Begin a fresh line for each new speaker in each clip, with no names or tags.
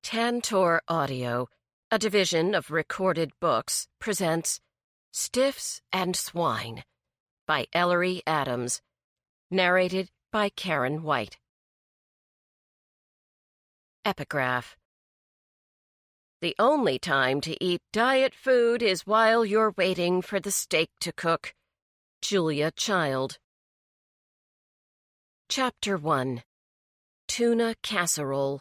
Tantor Audio, a division of Recorded Books, presents Stiffs and Swine by Ellery Adams, narrated by Karen White. Epigraph. The only time to eat diet food is while you're waiting for the steak to cook. Julia Child. Chapter 1. Tuna Casserole.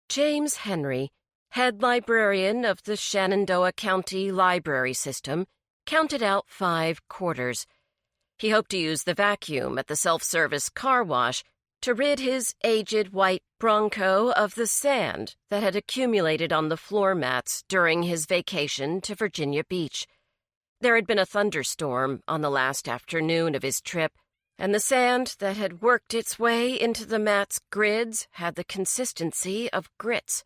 James Henry, head librarian of the Shenandoah County Library System, counted out 5 quarters. He hoped to use the vacuum at the self-service car wash to rid his aged white Bronco of the sand that had accumulated on the floor mats during his vacation to Virginia Beach. There had been a thunderstorm on the last afternoon of his trip, and the sand that had worked its way into the mat's grids had the consistency of grits.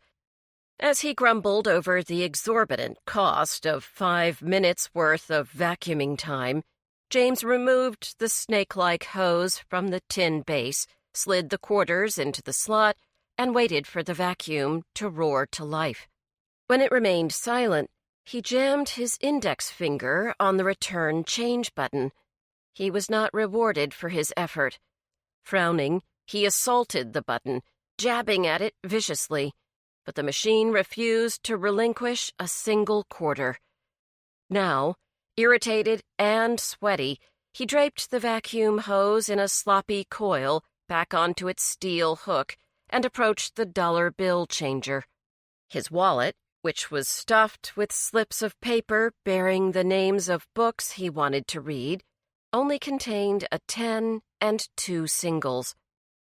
As he grumbled over the exorbitant cost of 5 minutes' worth of vacuuming time, James removed the snake-like hose from the tin base, slid the quarters into the slot, and waited for the vacuum to roar to life. When it remained silent, he jammed his index finger on the return change button. He was not rewarded for his effort. Frowning, he assaulted the button, jabbing at it viciously, but the machine refused to relinquish a single quarter. Now, irritated and sweaty, he draped the vacuum hose in a sloppy coil back onto its steel hook and approached the dollar bill changer. His wallet, which was stuffed with slips of paper bearing the names of books he wanted to read, only contained a 10 and 2 singles.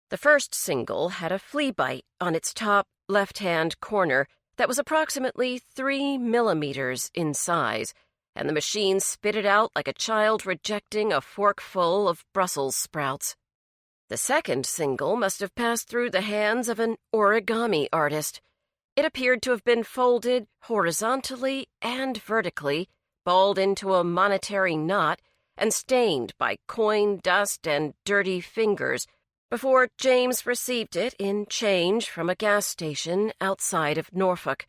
The first single had a flea bite on its top left-hand corner that was approximately 3 millimeters in size, and the machine spit it out like a child rejecting a forkful of Brussels sprouts. The second single must have passed through the hands of an origami artist. It appeared to have been folded horizontally and vertically, balled into a monetary knot, and stained by coin dust and dirty fingers before James received it in change from a gas station outside of Norfolk.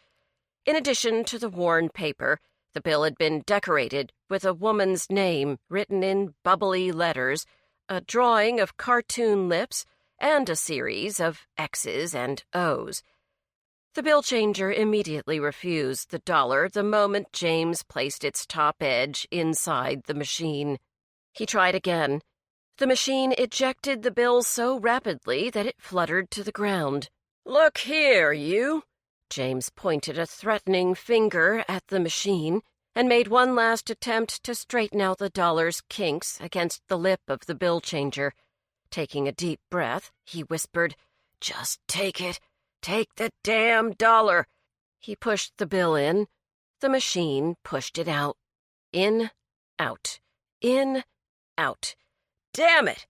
In addition to the worn paper, the bill had been decorated with a woman's name written in bubbly letters, a drawing of cartoon lips, and a series of X's and O's. The bill changer immediately refused the dollar the moment James placed its top edge inside the machine. He tried again. The machine ejected the bill so rapidly that it fluttered to the ground. "Look here, you!" James pointed a threatening finger at the machine and made one last attempt to straighten out the dollar's kinks against the lip of the bill changer. Taking a deep breath, he whispered, "Just take it. Take the damn dollar." He pushed the bill in. The machine pushed it out. In, out. In, out. "Damn it!"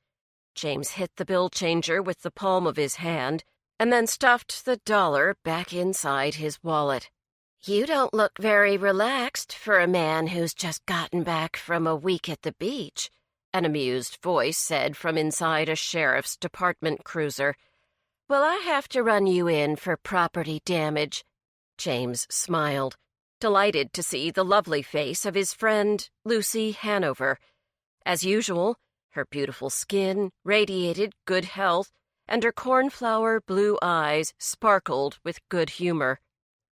James hit the bill changer with the palm of his hand and then stuffed the dollar back inside his wallet. "You don't look very relaxed for a man who's just gotten back from a week at the beach," an amused voice said from inside a sheriff's department cruiser. "Will I have to run you in for property damage?" James smiled, delighted to see the lovely face of his friend, Lucy Hanover. As usual, her beautiful skin radiated good health, and her cornflower blue eyes sparkled with good humor.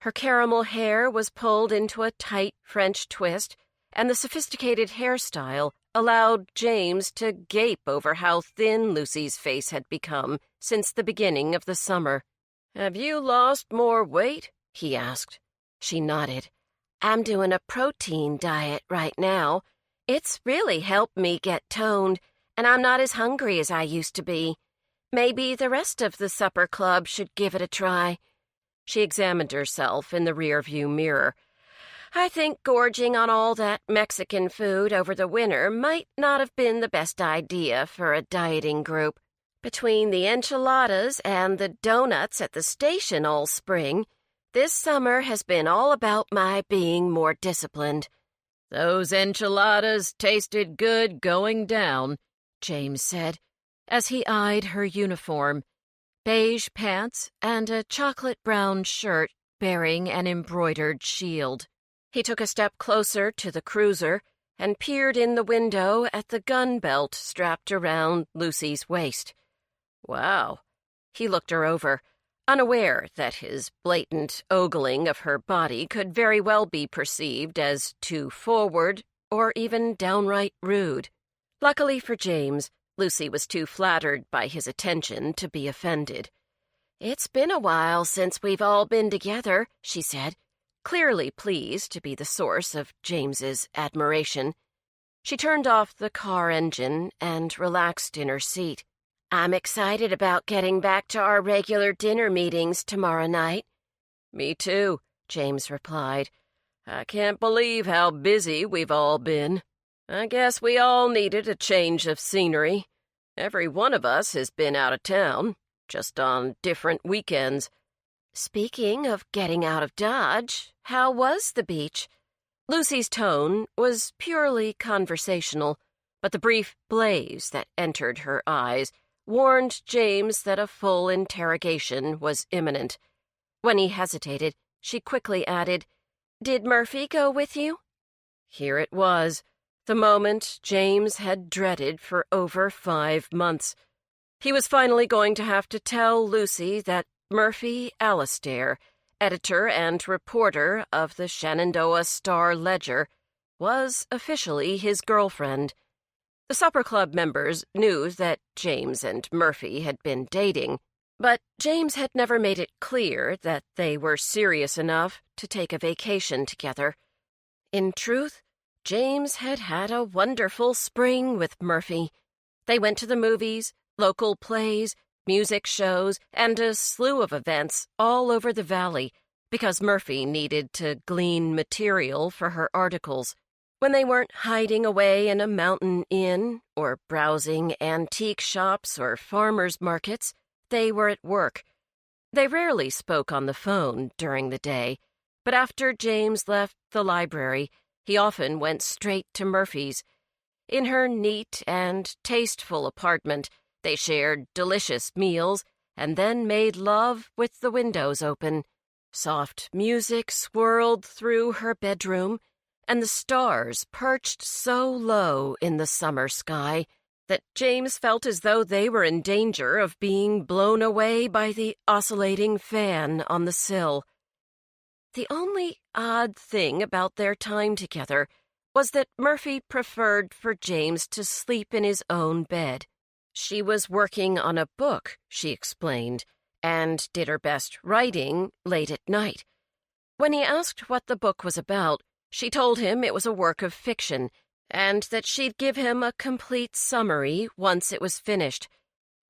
Her caramel hair was pulled into a tight French twist, and the sophisticated hairstyle allowed James to gape over how thin Lucy's face had become since the beginning of the summer. "Have you lost more weight?" he asked. She nodded. "I'm doing a protein diet right now. It's really helped me get toned, and I'm not as hungry as I used to be. Maybe the rest of the supper club should give it a try." She examined herself in the rearview mirror. "I think gorging on all that Mexican food over the winter might not have been the best idea for a dieting group. Between the enchiladas and the donuts at the station all spring, this summer has been all about my being more disciplined." "Those enchiladas tasted good going down," James said, as he eyed her uniform. beige pants, and a chocolate-brown shirt bearing an embroidered shield. He took a step closer to the cruiser and peered in the window at the gun belt strapped around Lucy's waist. Wow. He looked her over, unaware that his blatant ogling of her body could very well be perceived as too forward or even downright rude. Luckily for James, Lucy was too flattered by his attention to be offended. "It's been a while since we've all been together," she said, clearly pleased to be the source of James's admiration. She turned off the car engine and relaxed in her seat. "I'm excited about getting back to our regular dinner meetings tomorrow night." "Me too," James replied. "I can't believe how busy we've all been. I guess we all needed a change of scenery. Every one of us has been out of town, just on different weekends." "Speaking of getting out of Dodge, how was the beach?" Lucy's tone was purely conversational, but the brief blaze that entered her eyes warned James that a full interrogation was imminent. When he hesitated, she quickly added, "Did Murphy go with you?" Here it was, the moment James had dreaded for over 5 months. He was finally going to have to tell Lucy that Murphy Alastair, editor and reporter of the Shenandoah Star-Ledger, was officially his girlfriend. The supper club members knew that James and Murphy had been dating, but James had never made it clear that they were serious enough to take a vacation together. In truth, James had had a wonderful spring with Murphy. They went to the movies, local plays, music shows, and a slew of events all over the valley because Murphy needed to glean material for her articles. When they weren't hiding away in a mountain inn or browsing antique shops or farmers' markets, they were at work. They rarely spoke on the phone during the day, but after James left the library, he often went straight to Murphy's. In her neat and tasteful apartment, they shared delicious meals and then made love with the windows open. Soft music swirled through her bedroom, and the stars perched so low in the summer sky that James felt as though they were in danger of being blown away by the oscillating fan on the sill. The only odd thing about their time together was that Murphy preferred for James to sleep in his own bed. She was working on a book, she explained, and did her best writing late at night. When he asked what the book was about, she told him it was a work of fiction, and that she'd give him a complete summary once it was finished.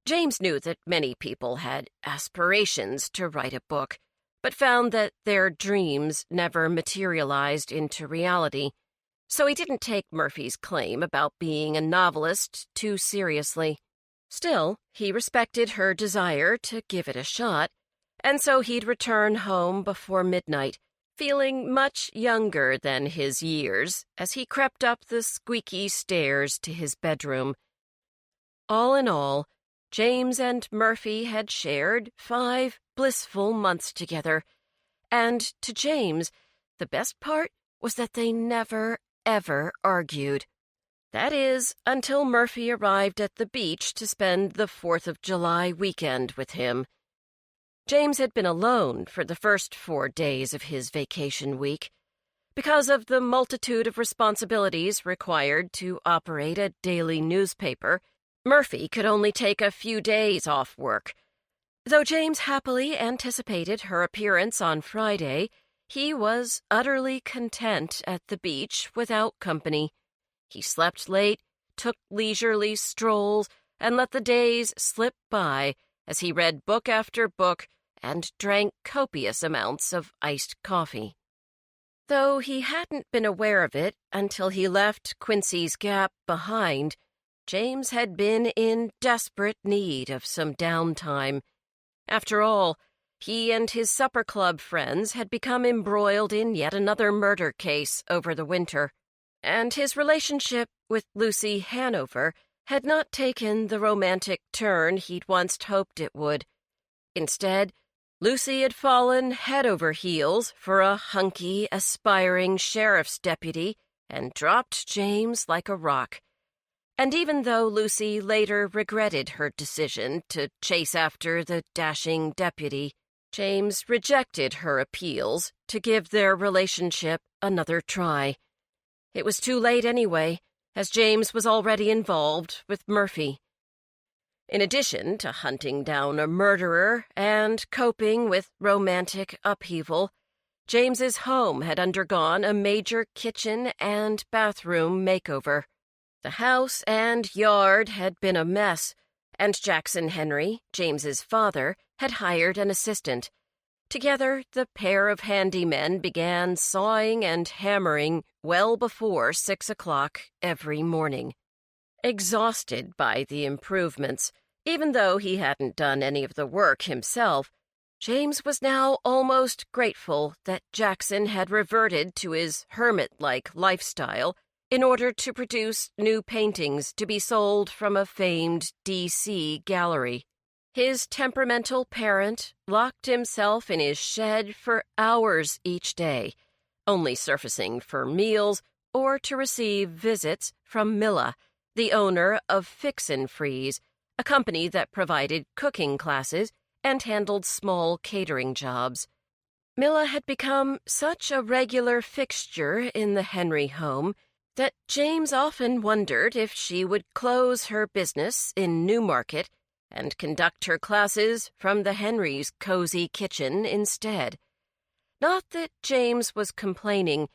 James knew that many people had aspirations to write a book, but found that their dreams never materialized into reality, so he didn't take Murphy's claim about being a novelist too seriously. Still, he respected her desire to give it a shot, and so he'd return home before midnight, feeling much younger than his years as he crept up the squeaky stairs to his bedroom. All in all, James and Murphy had shared 5 blissful months together, and to James, the best part was that they never, ever argued. That is, until Murphy arrived at the beach to spend the 4th of July weekend with him. James had been alone for the first 4 days of his vacation week. Because of the multitude of responsibilities required to operate a daily newspaper, Murphy could only take a few days off work. Though James happily anticipated her appearance on Friday, he was utterly content at the beach without company. He slept late, took leisurely strolls, and let the days slip by as he read book after book and drank copious amounts of iced coffee. Though he hadn't been aware of it until he left Quincy's Gap behind, James had been in desperate need of some downtime. After all, he and his supper club friends had become embroiled in yet another murder case over the winter, and his relationship with Lucy Hanover had not taken the romantic turn he'd once hoped it would. Instead, Lucy had fallen head over heels for a hunky, aspiring sheriff's deputy and dropped James like a rock. And even though Lucy later regretted her decision to chase after the dashing deputy, James rejected her appeals to give their relationship another try. It was too late anyway, as James was already involved with Murphy. In addition to hunting down a murderer and coping with romantic upheaval, James's home had undergone a major kitchen and bathroom makeover. The house and yard had been a mess, and Jackson Henry, James's father, had hired an assistant. Together, the pair of handymen began sawing and hammering well before 6 o'clock every morning. Exhausted by the improvements, even though he hadn't done any of the work himself, James was now almost grateful that Jackson had reverted to his hermit-like lifestyle in order to produce new paintings to be sold from a famed D.C. gallery. His temperamental parent locked himself in his shed for hours each day, only surfacing for meals or to receive visits from Milla, the owner of Fix and Freeze, a company that provided cooking classes and handled small catering jobs. Milla had become such a regular fixture in the Henry home that James often wondered if she would close her business in Newmarket and conduct her classes from the Henrys' cozy kitchen instead. Not that James was complaining,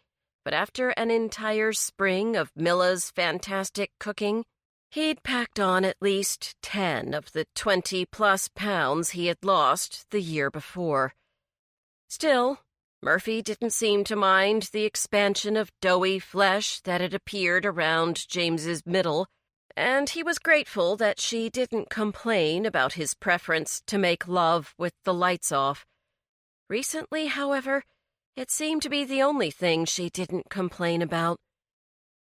but after an entire spring of Milla's fantastic cooking, he'd packed on at least 10 of the 20-plus pounds he had lost the year before. Still, Murphy didn't seem to mind the expansion of doughy flesh that had appeared around James's middle, and he was grateful that she didn't complain about his preference to make love with the lights off. Recently, however, it seemed to be the only thing she didn't complain about.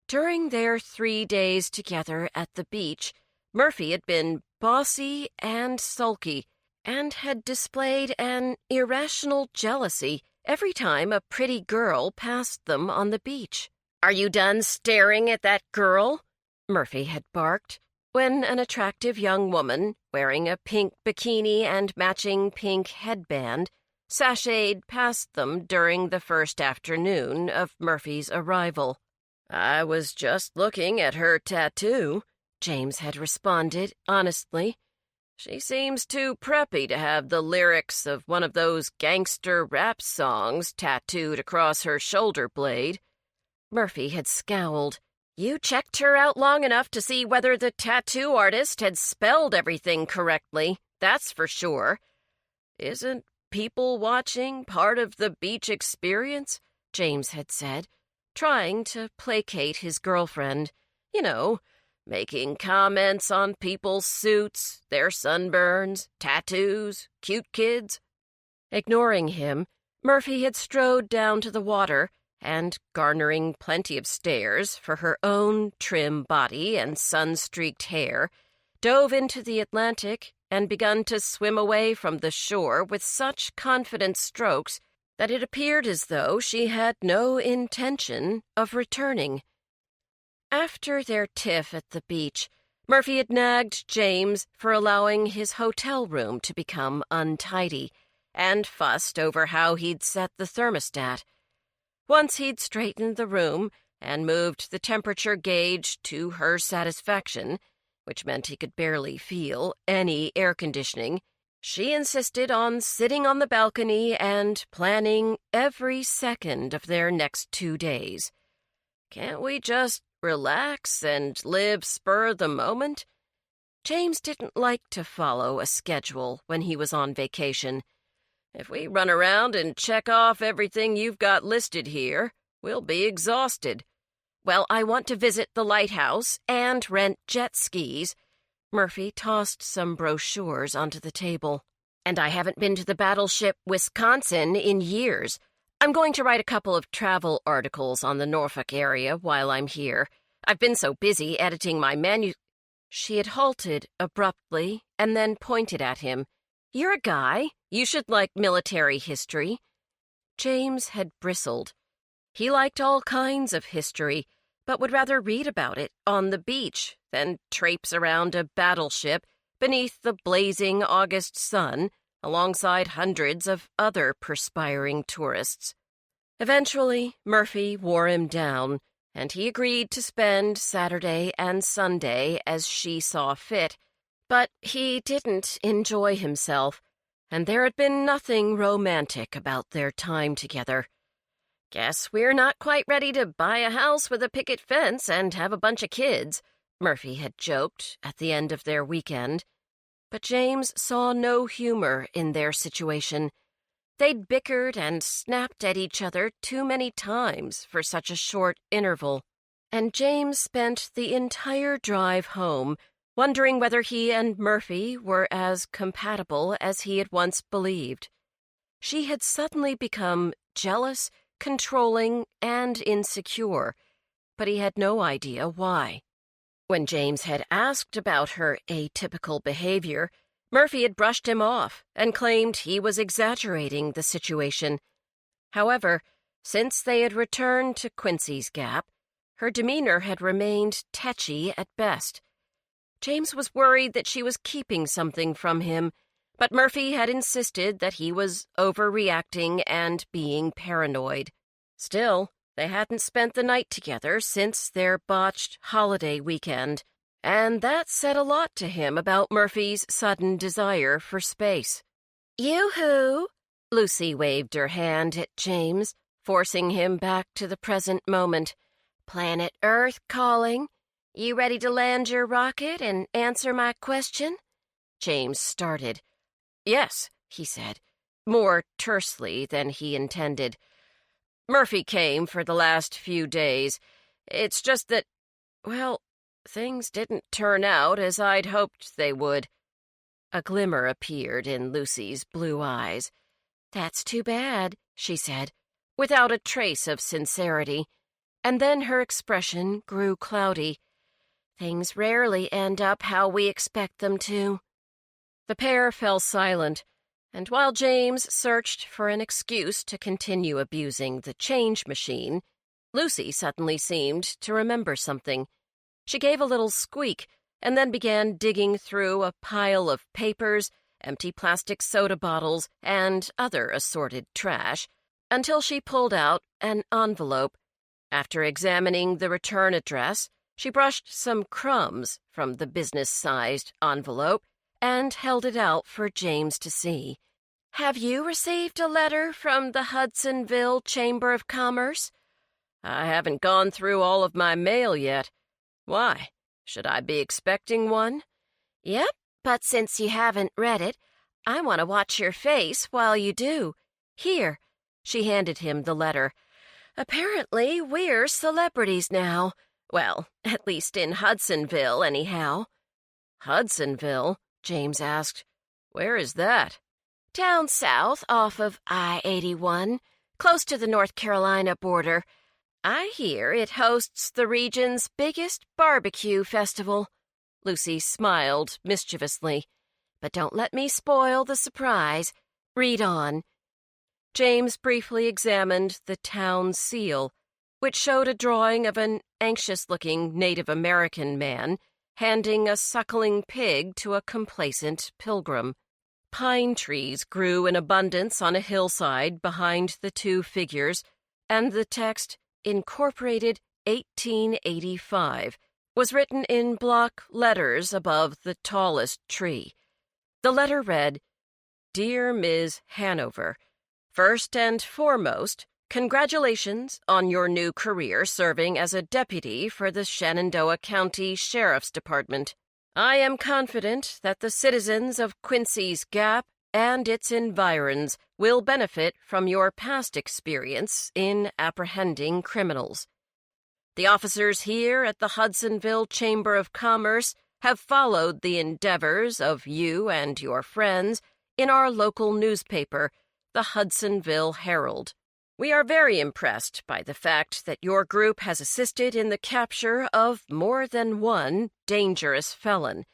During their 3 days together at the beach, Murphy had been bossy and sulky, and had displayed an irrational jealousy every time a pretty girl passed them on the beach. "Are you done staring at that girl?" Murphy had barked, when an attractive young woman, wearing a pink bikini and matching pink headband, sashayed past them during the first afternoon of Murphy's arrival. "I was just looking at her tattoo," James had responded honestly. "She seems too preppy to have the lyrics of one of those gangster rap songs tattooed across her shoulder blade." Murphy had scowled. "You checked her out long enough to see whether the tattoo artist had spelled everything correctly, that's for sure." "Isn't people watching part of the beach experience?" James had said, trying to placate his girlfriend. "You know, making comments on people's suits, their sunburns, tattoos, cute kids." Ignoring him, Murphy had strode down to the water and, garnering plenty of stares for her own trim body and sun-streaked hair, dove into the Atlantic and begun to swim away from the shore with such confident strokes that it appeared as though she had no intention of returning. After their tiff at the beach, Murphy had nagged James for allowing his hotel room to become untidy, and fussed over how he'd set the thermostat. Once he'd straightened the room and moved the temperature gauge to her satisfaction, which meant he could barely feel any air conditioning, she insisted on sitting on the balcony and planning every second of their next 2 days. "Can't we just relax and live spur of the moment?" James didn't like to follow a schedule when he was on vacation. "If we run around and check off everything you've got listed here, we'll be exhausted." "Well, I want to visit the lighthouse and rent jet skis." Murphy tossed some brochures onto the table. "And I haven't been to the battleship Wisconsin in years. I'm going to write a couple of travel articles on the Norfolk area while I'm here. I've been so busy editing my She had halted abruptly and then pointed at him. You're a guy. You should like military history. James had bristled. He liked all kinds of history, but would rather read about it on the beach than traipse around a battleship beneath the blazing August sun alongside hundreds of other perspiring tourists. Eventually, Murphy wore him down, and he agreed to spend Saturday and Sunday as she saw fit. But he didn't enjoy himself, and there had been nothing romantic about their time together. "Guess we're not quite ready to buy a house with a picket fence and have a bunch of kids," Murphy had joked at the end of their weekend. But James saw no humor in their situation. They'd bickered and snapped at each other too many times for such a short interval, and James spent the entire drive home wondering whether he and Murphy were as compatible as he had once believed. She had suddenly become jealous, controlling, and insecure, but he had no idea why. When James had asked about her atypical behavior, Murphy had brushed him off and claimed he was exaggerating the situation. However, since they had returned to Quincy's Gap, her demeanor had remained tetchy at best. James was worried that she was keeping something from him, but Murphy had insisted that he was overreacting and being paranoid. Still, they hadn't spent the night together since their botched holiday weekend, and that said a lot to him about Murphy's sudden desire for space. "Yoo-hoo!" Lucy waved her hand at James, forcing him back to the present moment. "Planet Earth calling. You ready to land your rocket and answer my question?" James started. "Yes," he said, more tersely than he intended. "Murphy came for the last few days. It's just that, well, things didn't turn out as I'd hoped they would." A glimmer appeared in Lucy's blue eyes. "That's too bad," she said, without a trace of sincerity, and then her expression grew cloudy. "Things rarely end up how we expect them to." The pair fell silent, and while James searched for an excuse to continue abusing the change machine, Lucy suddenly seemed to remember something. She gave a little squeak and then began digging through a pile of papers, empty plastic soda bottles, and other assorted trash, until she pulled out an envelope. After examining the return address, she brushed some crumbs from the business-sized envelope and held it out for James to see. "Have you received a letter from the Hudsonville Chamber of Commerce?" "I haven't gone through all of my mail yet. Why? Should I be expecting one?" "Yep, but since you haven't read it, I want to watch your face while you do. Here." She handed him the letter. "Apparently, we're celebrities now. Well, at least in Hudsonville, anyhow." "Hudsonville?" James asked. "Where is that?" "Down south off of I-81, close to the North Carolina border. I hear it hosts the region's biggest barbecue festival." Lucy smiled mischievously. "But don't let me spoil the surprise. Read on." James briefly examined the town seal, which showed a drawing of an anxious-looking Native American man handing a suckling pig to a complacent pilgrim. Pine trees grew in abundance on a hillside behind the two figures, and the text, "Incorporated 1885, was written in block letters above the tallest tree. The letter read, "Dear Ms. Hanover, first and foremost, congratulations on your new career serving as a deputy for the Shenandoah County Sheriff's Department. I am confident that the citizens of Quincy's Gap and its environs will benefit from your past experience in apprehending criminals. The officers here at the Hudsonville Chamber of Commerce have followed the endeavors of you and your friends in our local newspaper, the Hudsonville Herald. We are very impressed by the fact that your group has assisted in the capture of more than one dangerous felon.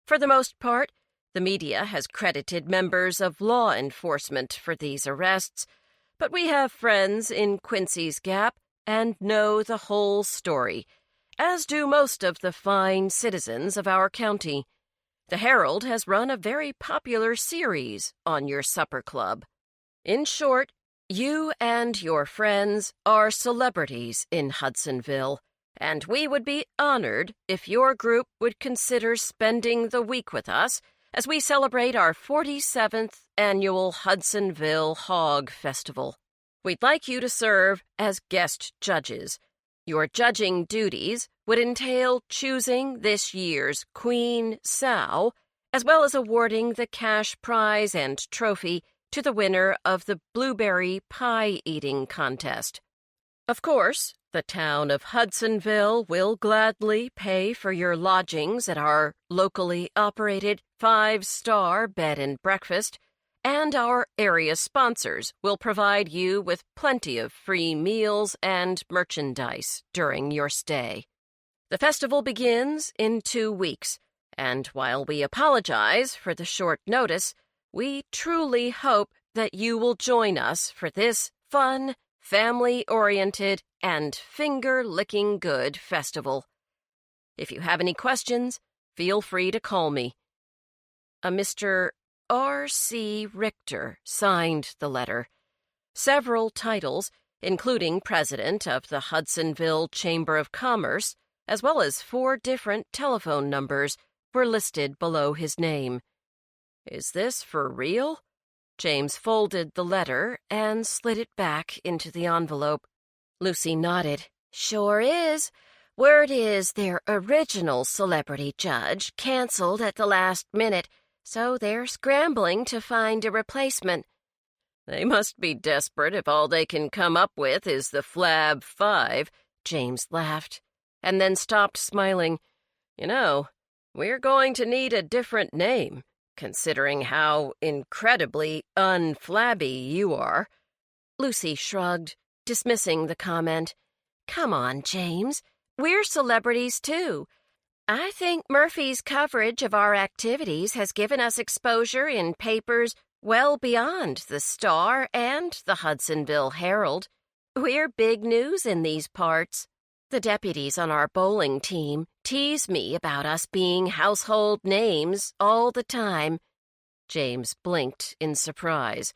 For the most part, The media has credited members of law enforcement for these arrests, but we have friends in Quincy's Gap and know the whole story, as do most of the fine citizens of our county. The Herald has run a very popular series on your supper club. In short, you and your friends are celebrities in Hudsonville, and we would be honored if your group would consider spending the week with us as we celebrate our 47th annual Hudsonville Hog Festival. We'd like you to serve as guest judges. Your judging duties would entail choosing this year's Queen Sow, as well as awarding the cash prize and trophy to the winner of the blueberry pie eating contest. Of course, the town of Hudsonville will gladly pay for your lodgings at our locally operated 5-star bed and breakfast, and our area sponsors will provide you with plenty of free meals and merchandise during your stay. The festival begins in 2 weeks, and while we apologize for the short notice, we truly hope that you will join us for this fun, family-oriented, and finger-licking good festival. If you have any questions, feel free to call me. A Mr. R.C. Richter signed the letter. Several titles, including president of the Hudsonville Chamber of Commerce, as well as 4 different telephone numbers, were listed below his name. Is this for real? James folded the letter and slid it back into the envelope. Lucy nodded. Sure is. Word is their original celebrity judge canceled at the last minute, so they're scrambling to find a replacement. They must be desperate if all they can come up with is the Flab 5, James laughed, and then stopped smiling. You know, we're going to need a different name, considering how incredibly unflabby you are. Lucy shrugged, dismissing the comment. Come on, James. We're celebrities, too. I think Murphy's coverage of our activities has given us exposure in papers well beyond the Star and the Hudsonville Herald. We're big news in these parts. The deputies on our bowling team tease me about us being household names all the time. James blinked in surprise.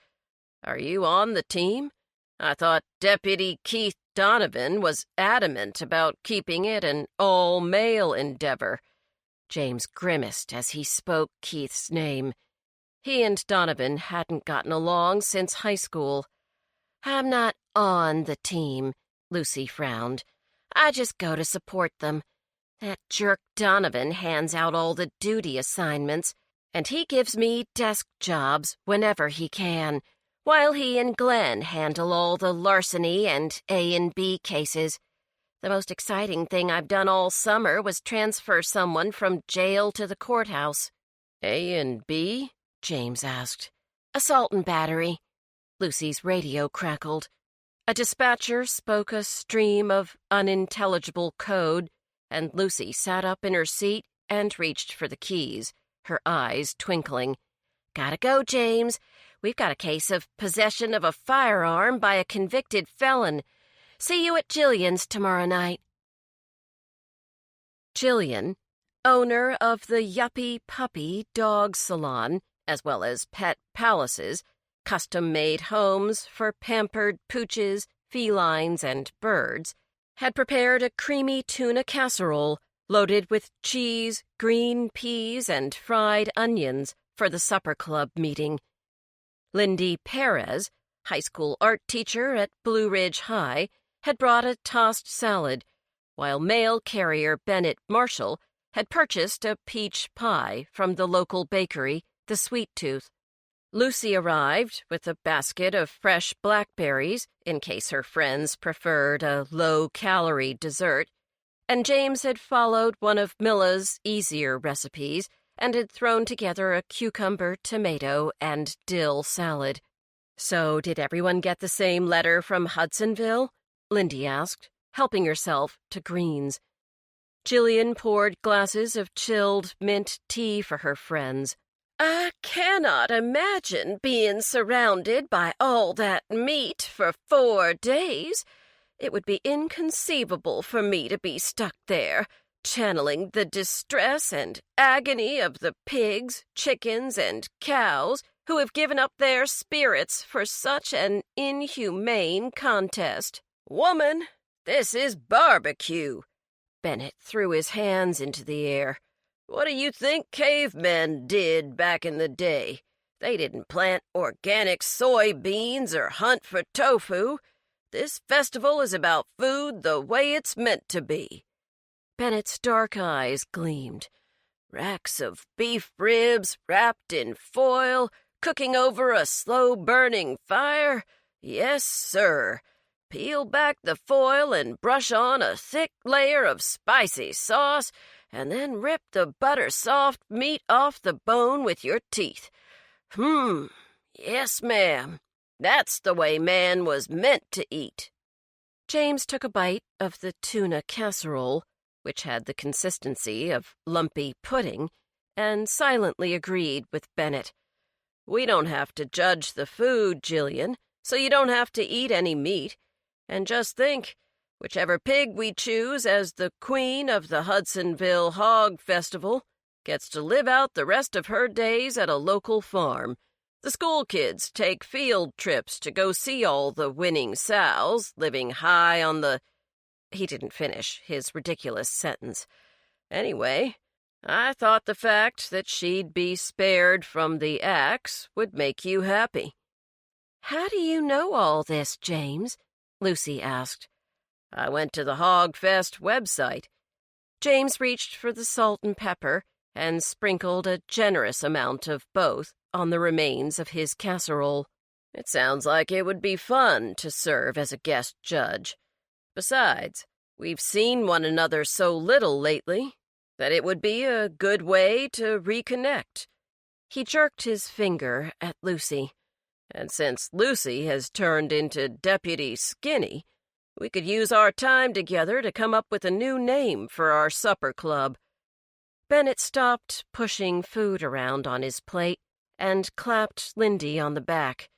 Are you on the team? I thought Deputy Keith Donovan was adamant about keeping it an all-male endeavor. James grimaced as he spoke Keith's name. He and Donovan hadn't gotten along since high school. I'm not on the team, Lucy frowned. I just go to support them. That jerk Donovan hands out all the duty assignments, and he gives me desk jobs whenever he can, while he and Glenn handle all the larceny and A&B cases. The most exciting thing I've done all summer was transfer someone from jail to the courthouse. A&B? James asked. Assault and battery. Lucy's radio crackled. A dispatcher spoke a stream of unintelligible code, and Lucy sat up in her seat and reached for the keys, her eyes twinkling. Gotta go, James. We've got a case of possession of a firearm by a convicted felon. See you at Jillian's tomorrow night. Jillian, owner of the Yuppie Puppy Dog Salon, as well as Pet Palaces, custom-made homes for pampered pooches, felines, and birds, had prepared a creamy tuna casserole loaded with cheese, green peas, and fried onions for the supper club meeting. Lindy Perez, high school art teacher at Blue Ridge High, had brought a tossed salad, while mail carrier Bennett Marshall had purchased a peach pie from the local bakery, the Sweet Tooth. Lucy arrived with a basket of fresh blackberries in case her friends preferred a low-calorie dessert, and James had followed one of Milla's easier recipes and had thrown together a cucumber, tomato, and dill salad. So did everyone get the same letter from Hudsonville? Lindy asked, helping herself to greens. Jillian poured glasses of chilled mint tea for her friends. I cannot imagine being surrounded by all that meat for 4 days. It would be inconceivable for me to be stuck there, channeling the distress and agony of the pigs, chickens, and cows who have given up their spirits for such an inhumane contest. Woman, this is barbecue. Bennett threw his hands into the air. What do you think cavemen did back in the day? They didn't plant organic soybeans or hunt for tofu. This festival is about food the way it's meant to be. Bennett's dark eyes gleamed. Racks of beef ribs wrapped in foil, cooking over a slow-burning fire. Yes, sir. Peel back the foil and brush on a thick layer of spicy sauce, and then rip the butter-soft meat off the bone with your teeth. Yes, ma'am. That's the way man was meant to eat. James took a bite of the tuna casserole, which had the consistency of lumpy pudding, and silently agreed with Bennett. We don't have to judge the food, Jillian, so you don't have to eat any meat. And just think, whichever pig we choose as the queen of the Hudsonville Hog Festival gets to live out the rest of her days at a local farm. The school kids take field trips to go see all the winning sows living high on the... He didn't finish his ridiculous sentence. Anyway, I thought the fact that she'd be spared from the axe would make you happy. How do you know all this, James? Lucy asked. I went to the Hogfest website. James reached for the salt and pepper and sprinkled a generous amount of both on the remains of his casserole. It sounds like it would be fun to serve as a guest judge. Besides, we've seen one another so little lately that it would be a good way to reconnect. He jerked his finger at Lucy. And since Lucy has turned into Deputy Skinny, we could use our time together to come up with a new name for our supper club. Bennett stopped pushing food around on his plate and clapped Lindy on the back.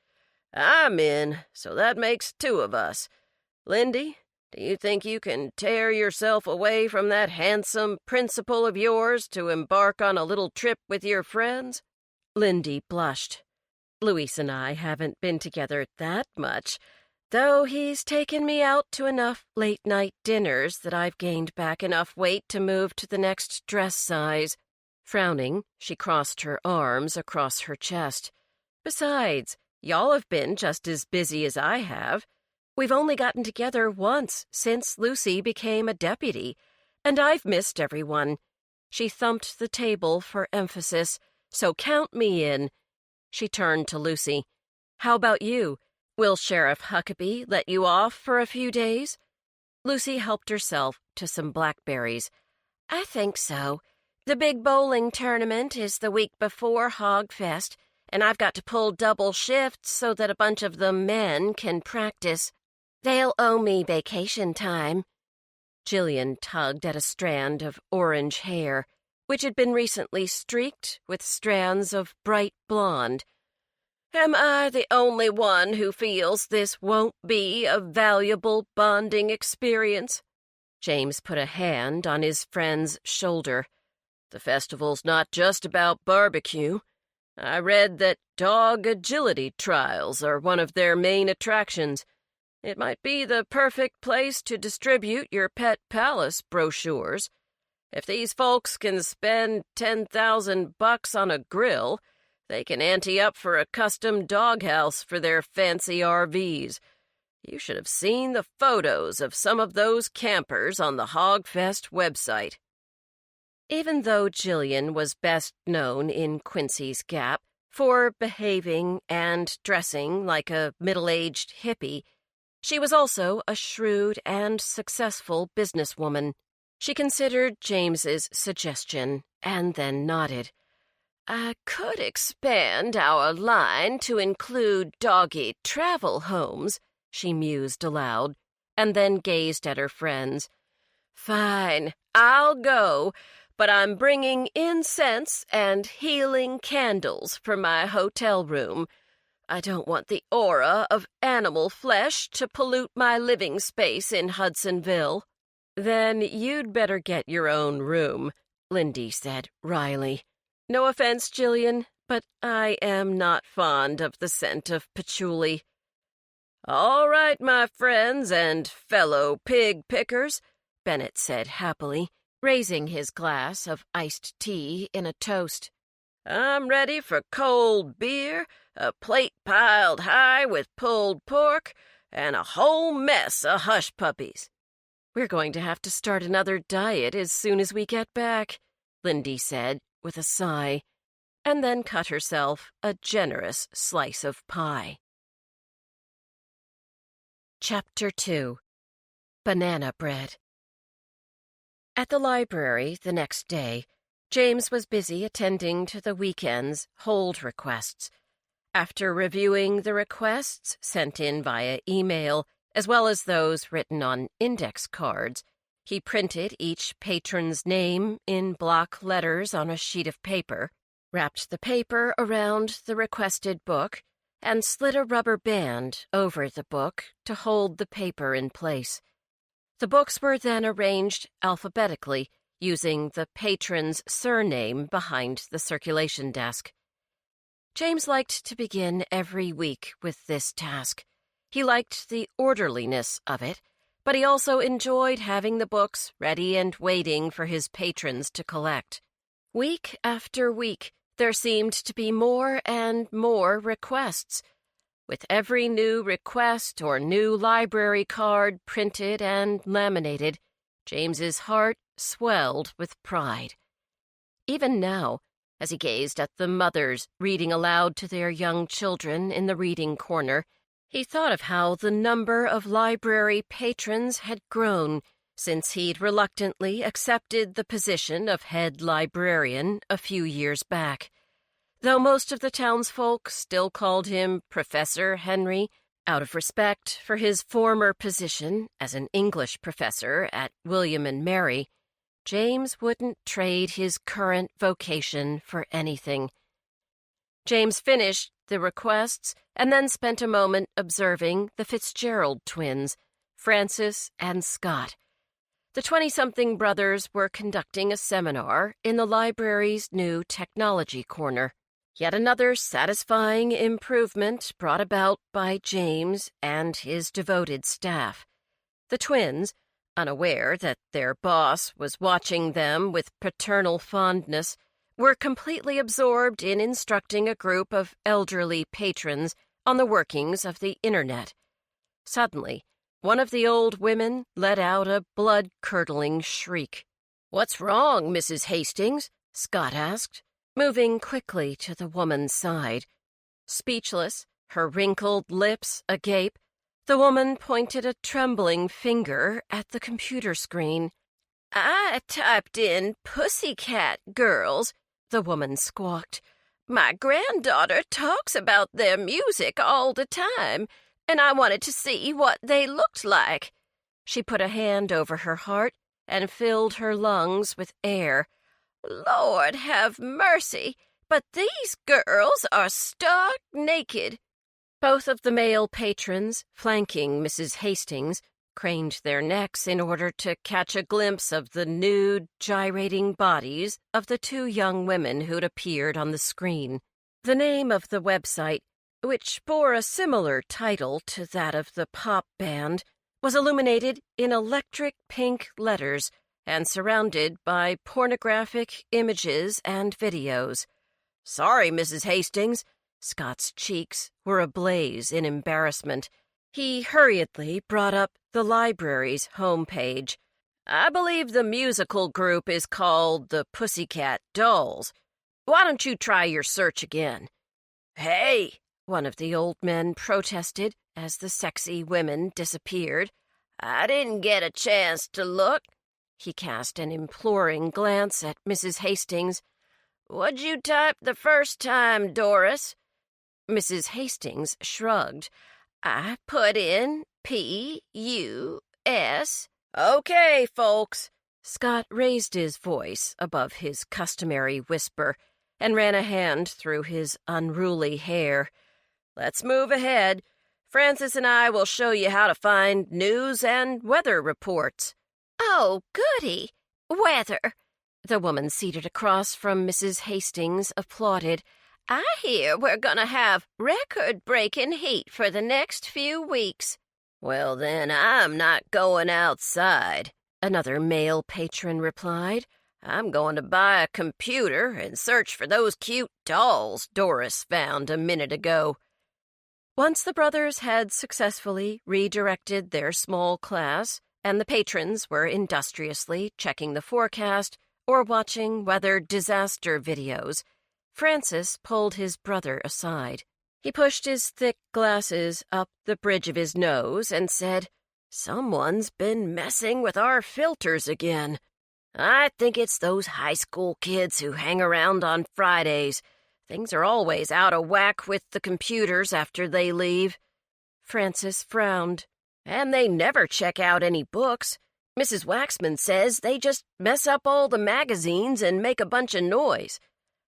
I'm in, so that makes 2 of us. Lindy, do you think you can tear yourself away from that handsome principal of yours to embark on a little trip with your friends? Lindy blushed. Luis and I haven't been together that much, though he's taken me out to enough late-night dinners that I've gained back enough weight to move to the next dress size. Frowning, she crossed her arms across her chest. Besides, y'all have been just as busy as I have. We've only gotten together once since Lucy became a deputy, and I've missed everyone. She thumped the table for emphasis, so count me in. She turned to Lucy. How about you? Will Sheriff Huckabee let you off for a few days? Lucy helped herself to some blackberries. I think so. The big bowling tournament is the week before Hogfest, and I've got to pull double shifts so that a bunch of the men can practice. They'll owe me vacation time. Jillian tugged at a strand of orange hair, which had been recently streaked with strands of bright blonde. Am I the only one who feels this won't be a valuable bonding experience? James put a hand on his friend's shoulder. The festival's not just about barbecue. I read that dog agility trials are one of their main attractions. It might be the perfect place to distribute your Pet Palace brochures. If these folks can spend $10,000 on a grill, they can ante up for a custom doghouse for their fancy RVs. You should have seen the photos of some of those campers on the Hogfest website. Even though Jillian was best known in Quincy's Gap for behaving and dressing like a middle-aged hippie, she was also a shrewd and successful businesswoman. She considered James's suggestion and then nodded. I could expand our line to include doggy travel homes, she mused aloud, and then gazed at her friends. Fine, I'll go, but I'm bringing incense and healing candles for my hotel room. I don't want the aura of animal flesh to pollute my living space in Hudsonville." "Then you'd better get your own room," Lindy said wryly. "No offense, Jillian, but I am not fond of the scent of patchouli." "All right, my friends and fellow pig pickers," Bennett said happily, raising his glass of iced tea in a toast. "I'm ready for cold beer, a plate piled high with pulled pork, and a whole mess of hush puppies." "We're going to have to start another diet as soon as we get back," Lindy said with a sigh, and then cut herself a generous slice of pie. Chapter 2. Banana Bread. At the library the next day, James was busy attending to the weekend's hold requests. After reviewing the requests sent in via email, as well as those written on index cards, he printed each patron's name in block letters on a sheet of paper, wrapped the paper around the requested book, and slid a rubber band over the book to hold the paper in place. The books were then arranged alphabetically, using the patron's surname behind the circulation desk. James liked to begin every week with this task. He liked the orderliness of it, but he also enjoyed having the books ready and waiting for his patrons to collect. Week after week, there seemed to be more and more requests. With every new request or new library card printed and laminated, James's heart swelled with pride. Even now, as he gazed at the mothers reading aloud to their young children in the reading corner, he thought of how the number of library patrons had grown since he'd reluctantly accepted the position of head librarian a few years back. Though most of the townsfolk still called him Professor Henry, out of respect for his former position as an English professor at William and Mary, James wouldn't trade his current vocation for anything. James finished the requests and then spent a moment observing the Fitzgerald twins, Francis and Scott. The 20-something brothers were conducting a seminar in the library's new technology corner. Yet another satisfying improvement brought about by James and his devoted staff. The twins, unaware that their boss was watching them with paternal fondness, were completely absorbed in instructing a group of elderly patrons on the workings of the Internet. Suddenly, one of the old women let out a blood-curdling shriek. "What's wrong, Mrs. Hastings?" Scott asked, moving quickly to the woman's side. Speechless, her wrinkled lips agape, the woman pointed a trembling finger at the computer screen. "I typed in pussycat girls," the woman squawked. "My granddaughter talks about their music all the time, and I wanted to see what they looked like." She put a hand over her heart and filled her lungs with air. "Lord have mercy, but these girls are stark naked." Both of the male patrons, flanking Mrs. Hastings, craned their necks in order to catch a glimpse of the nude, gyrating bodies of the two young women who'd appeared on the screen. The name of the website, which bore a similar title to that of the pop band, was illuminated in electric pink letters and surrounded by pornographic images and videos. "Sorry, Mrs. Hastings." Scott's cheeks were ablaze in embarrassment. He hurriedly brought up the library's homepage. "I believe the musical group is called the Pussycat Dolls. Why don't you try your search again?" "Hey," one of the old men protested as the sexy women disappeared. "I didn't get a chance to look." He cast an imploring glance at Mrs. Hastings. "What'd you type the first time, Doris?" Mrs. Hastings shrugged. "I put in P-U-S." "Okay, folks," Scott raised his voice above his customary whisper and ran a hand through his unruly hair. "Let's move ahead. Francis and I will show you how to find news and weather reports."
"Oh, goody. Weather."
The woman seated across from Mrs. Hastings applauded.
"I hear we're gonna have record-breaking heat for the next few weeks."
"Well, then I'm not going outside," another male patron replied. "I'm going to buy a computer and search for those cute dolls Doris found a minute ago." Once the brothers had successfully redirected their small class, and the patrons were industriously checking the forecast or watching weather disaster videos, Francis pulled his brother aside. He pushed his thick glasses up the bridge of his nose and said, "Someone's been messing with our filters again. I think it's those high school kids who hang around on Fridays. Things are always out of whack with the computers after they leave." Francis frowned. "And they never check out any books. Mrs. Waxman says they just mess up all the magazines and make a bunch of noise.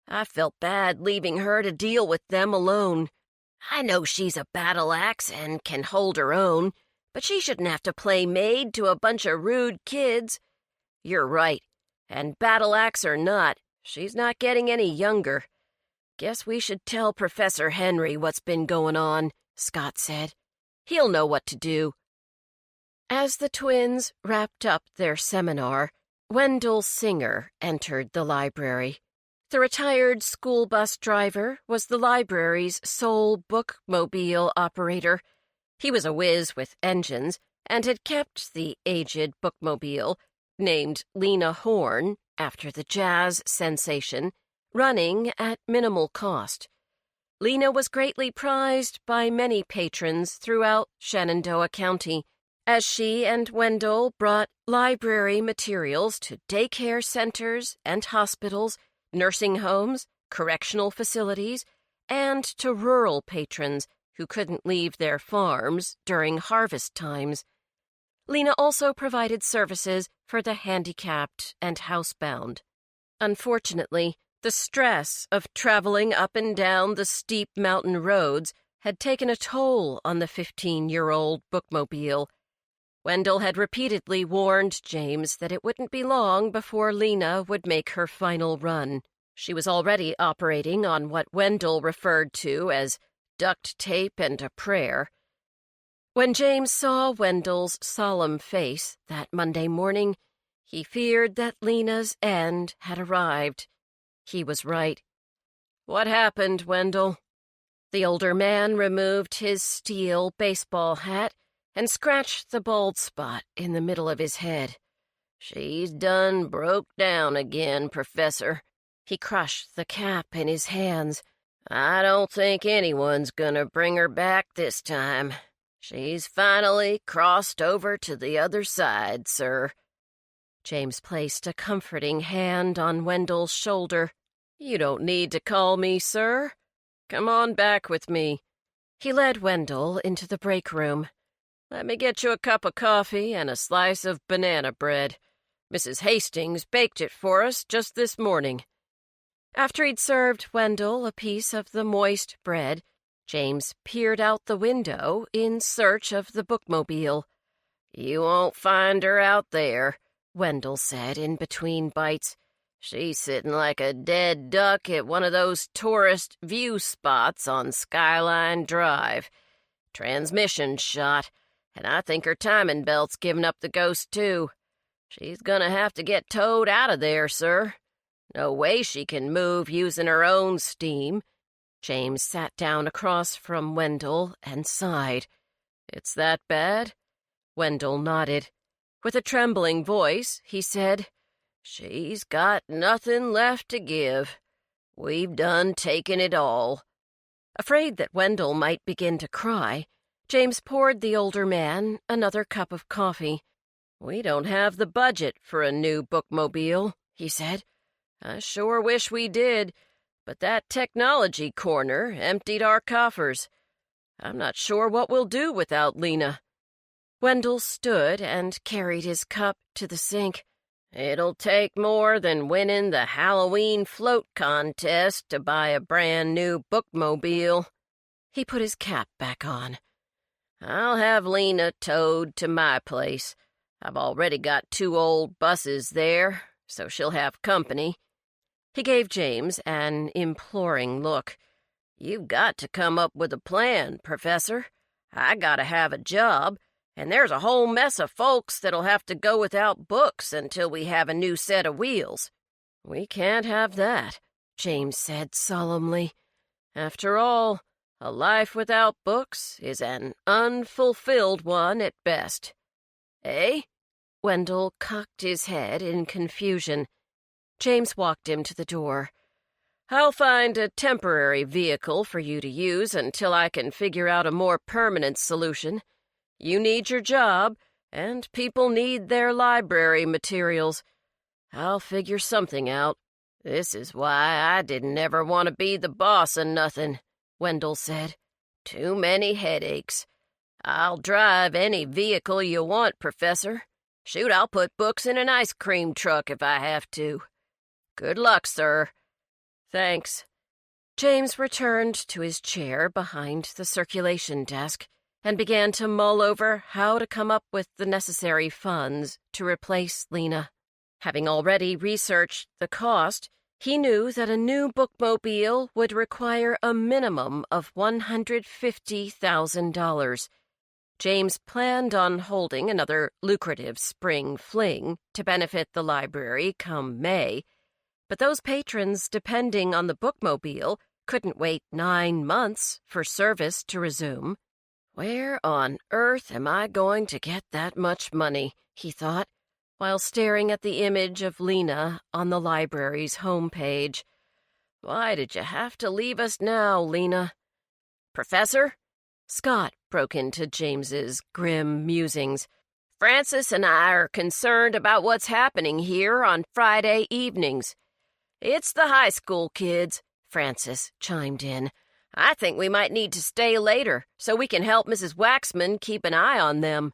I felt bad leaving her to deal with them alone. I know she's a battle axe and can hold her own, but she shouldn't have to play maid to a bunch of rude kids. You're right, and battle axe or not, she's not getting any younger. Guess we should tell Professor Henry what's been going on," Scott said. "He'll know what to do." As the twins wrapped up their seminar, Wendell Singer entered the library. The retired school bus driver was the library's sole bookmobile operator. He was a whiz with engines and had kept the aged bookmobile, named Lena Horne after the jazz sensation, running at minimal cost. Lena was greatly prized by many patrons throughout Shenandoah County, as she and Wendell brought library materials to daycare centers and hospitals, nursing homes, correctional facilities, and to rural patrons who couldn't leave their farms during harvest times. Lena also provided services for the handicapped and housebound. Unfortunately, the stress of traveling up and down the steep mountain roads had taken a toll on the 15-year-old bookmobile. Wendell had repeatedly warned James that it wouldn't be long before Lena would make her final run. She was already operating on what Wendell referred to as duct tape and a prayer. When James saw Wendell's solemn face that Monday morning, he feared that Lena's end had arrived. He was right. "What happened, Wendell?" The older man removed his steel baseball hat and scratched the bald spot in the middle of his head. "She's done broke down again, Professor." He crushed the cap in his hands. "I don't think anyone's gonna bring her back this time. She's finally crossed over to the other side, sir." James placed a comforting hand on Wendell's shoulder. "You don't need to call me sir. Come on back with me." He led Wendell into the break room. "Let me get you a cup of coffee and a slice of banana bread. Mrs. Hastings baked it for us just this morning." After he'd served Wendell a piece of the moist bread, James peered out the window in search of the bookmobile. "You won't find her out there," Wendell said in between bites. "She's sitting like a dead duck at one of those tourist view spots on Skyline Drive. Transmission shot, and I think her timing belt's giving up the ghost, too. She's gonna have to get towed out of there, sir. No way she can move using her own steam." James sat down across from Wendell and sighed. "It's that bad?" Wendell nodded. With a trembling voice, he said, "She's got nothing left to give. We've done taken it all." Afraid that Wendell might begin to cry, James poured the older man another cup of coffee. "We don't have the budget for a new bookmobile," he said. "I sure wish we did, but that technology corner emptied our coffers. I'm not sure what we'll do without Lena." Wendell stood and carried his cup to the sink.
It'll take more than winning the Halloween float contest to buy a brand new bookmobile.
He put his cap back on.
I'll have Lena towed to my place. I've already got 2 old buses there, so she'll have company.
He gave James an imploring look.
You've got to come up with a plan, Professor. I gotta have a job, and there's a whole mess of folks that'll have to go without books until we have a new set of wheels.
We can't have that, James said solemnly. After all, a life without books is an unfulfilled one at best.
Eh?
Wendell cocked his head in confusion. James walked him to the door.
I'll find a temporary vehicle for you to use until I can figure out a more permanent solution. You need your job, and people need their library materials. I'll figure something out. This is why I didn't ever want to be the boss of nothing, Wendell said. Too many headaches. I'll drive any vehicle you want, Professor. Shoot, I'll put books in an ice cream truck if I have to. Good luck, sir.
Thanks. James returned to his chair behind the circulation desk and began to mull over how to come up with the necessary funds to replace Lena. Having already researched the cost, he knew that a new bookmobile would require a minimum of $150,000. James planned on holding another lucrative spring fling to benefit the library come May, but those patrons depending on the bookmobile couldn't wait 9 months for service to resume.
Where on earth am I going to get that much money, he thought,
while staring at the image of Lena on the library's homepage.
Why did you have to leave us now, Lena? Professor?
Scott broke into James's grim musings.
Francis and I are concerned about what's happening here on Friday evenings. It's the high school kids, Francis chimed in. I think we might need to stay later so we can help Mrs. Waxman keep an eye on them.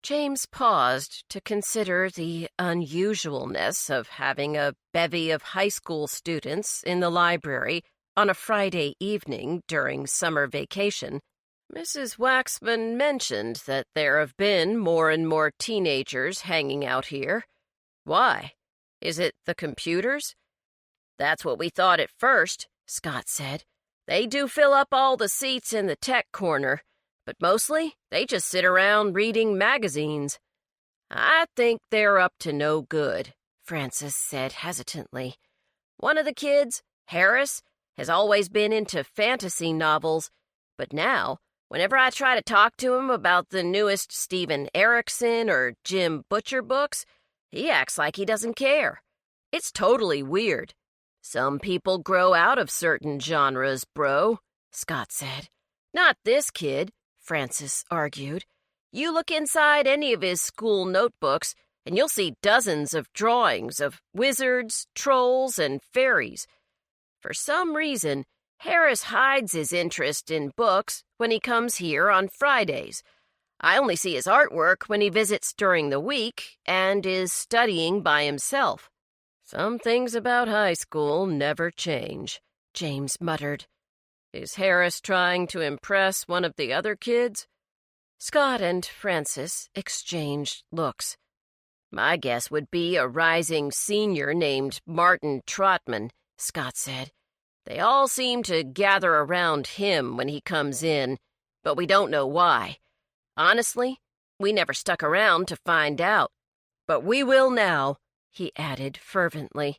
James paused to consider the unusualness of having a bevy of high school students in the library on a Friday evening during summer vacation.
Mrs. Waxman mentioned that there have been more and more teenagers hanging out here. Why? Is it the computers? That's what we thought at first, Scott said. They do fill up all the seats in the tech corner, but mostly they just sit around reading magazines. I think they're up to no good, Francis said hesitantly. One of the kids, Harris, has always been into fantasy novels, but now, whenever I try to talk to him about the newest Stephen Erickson or Jim Butcher books, he acts like he doesn't care. It's totally weird. Some people grow out of certain genres, bro, Scott said. Not this kid, Francis argued. You look inside any of his school notebooks, and you'll see dozens of drawings of wizards, trolls, and fairies. For some reason, Harris hides his interest in books when he comes here on Fridays. I only see his artwork when he visits during the week and is studying by himself. Some things about high school never change, James muttered. Is Harris trying to impress one of the other kids?
Scott and Francis exchanged looks.
My guess would be a rising senior named Martin Trotman, Scott said. They all seem to gather around him when he comes in, but we don't know why. Honestly, we never stuck around to find out. But we will now, he added fervently.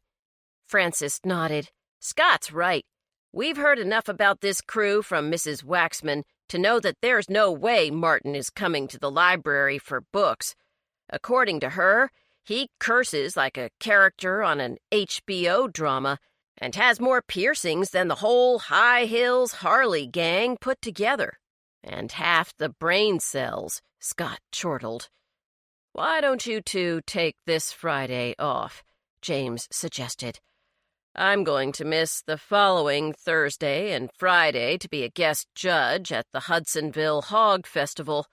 Francis nodded. Scott's right. We've heard enough about this crew from Mrs. Waxman to know that there's no way Martin is coming to the library for books. According to her, he curses like a character on an HBO drama and has more piercings than the whole High Hills Harley gang put together. And half the brain cells, Scott chortled. Why don't you two take this Friday off? James suggested. I'm going to miss the following Thursday and Friday to be a guest judge at the Hudsonville Hog Festival,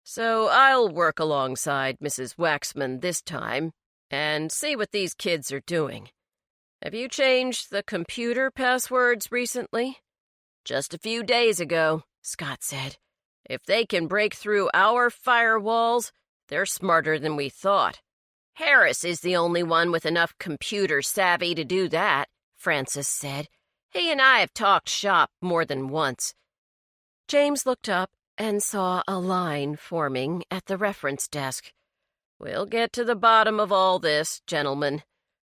so I'll work alongside Mrs. Waxman this time. and see what these kids are doing. Have you changed the computer passwords recently? Just a few days ago, Scott said. If they can break through our firewalls, they're smarter than we thought. Harris is the only one with enough computer savvy to do that, Francis said. He and I have talked shop more than once. James looked up and saw a line forming at the reference desk. We'll get to the bottom of all this, gentlemen.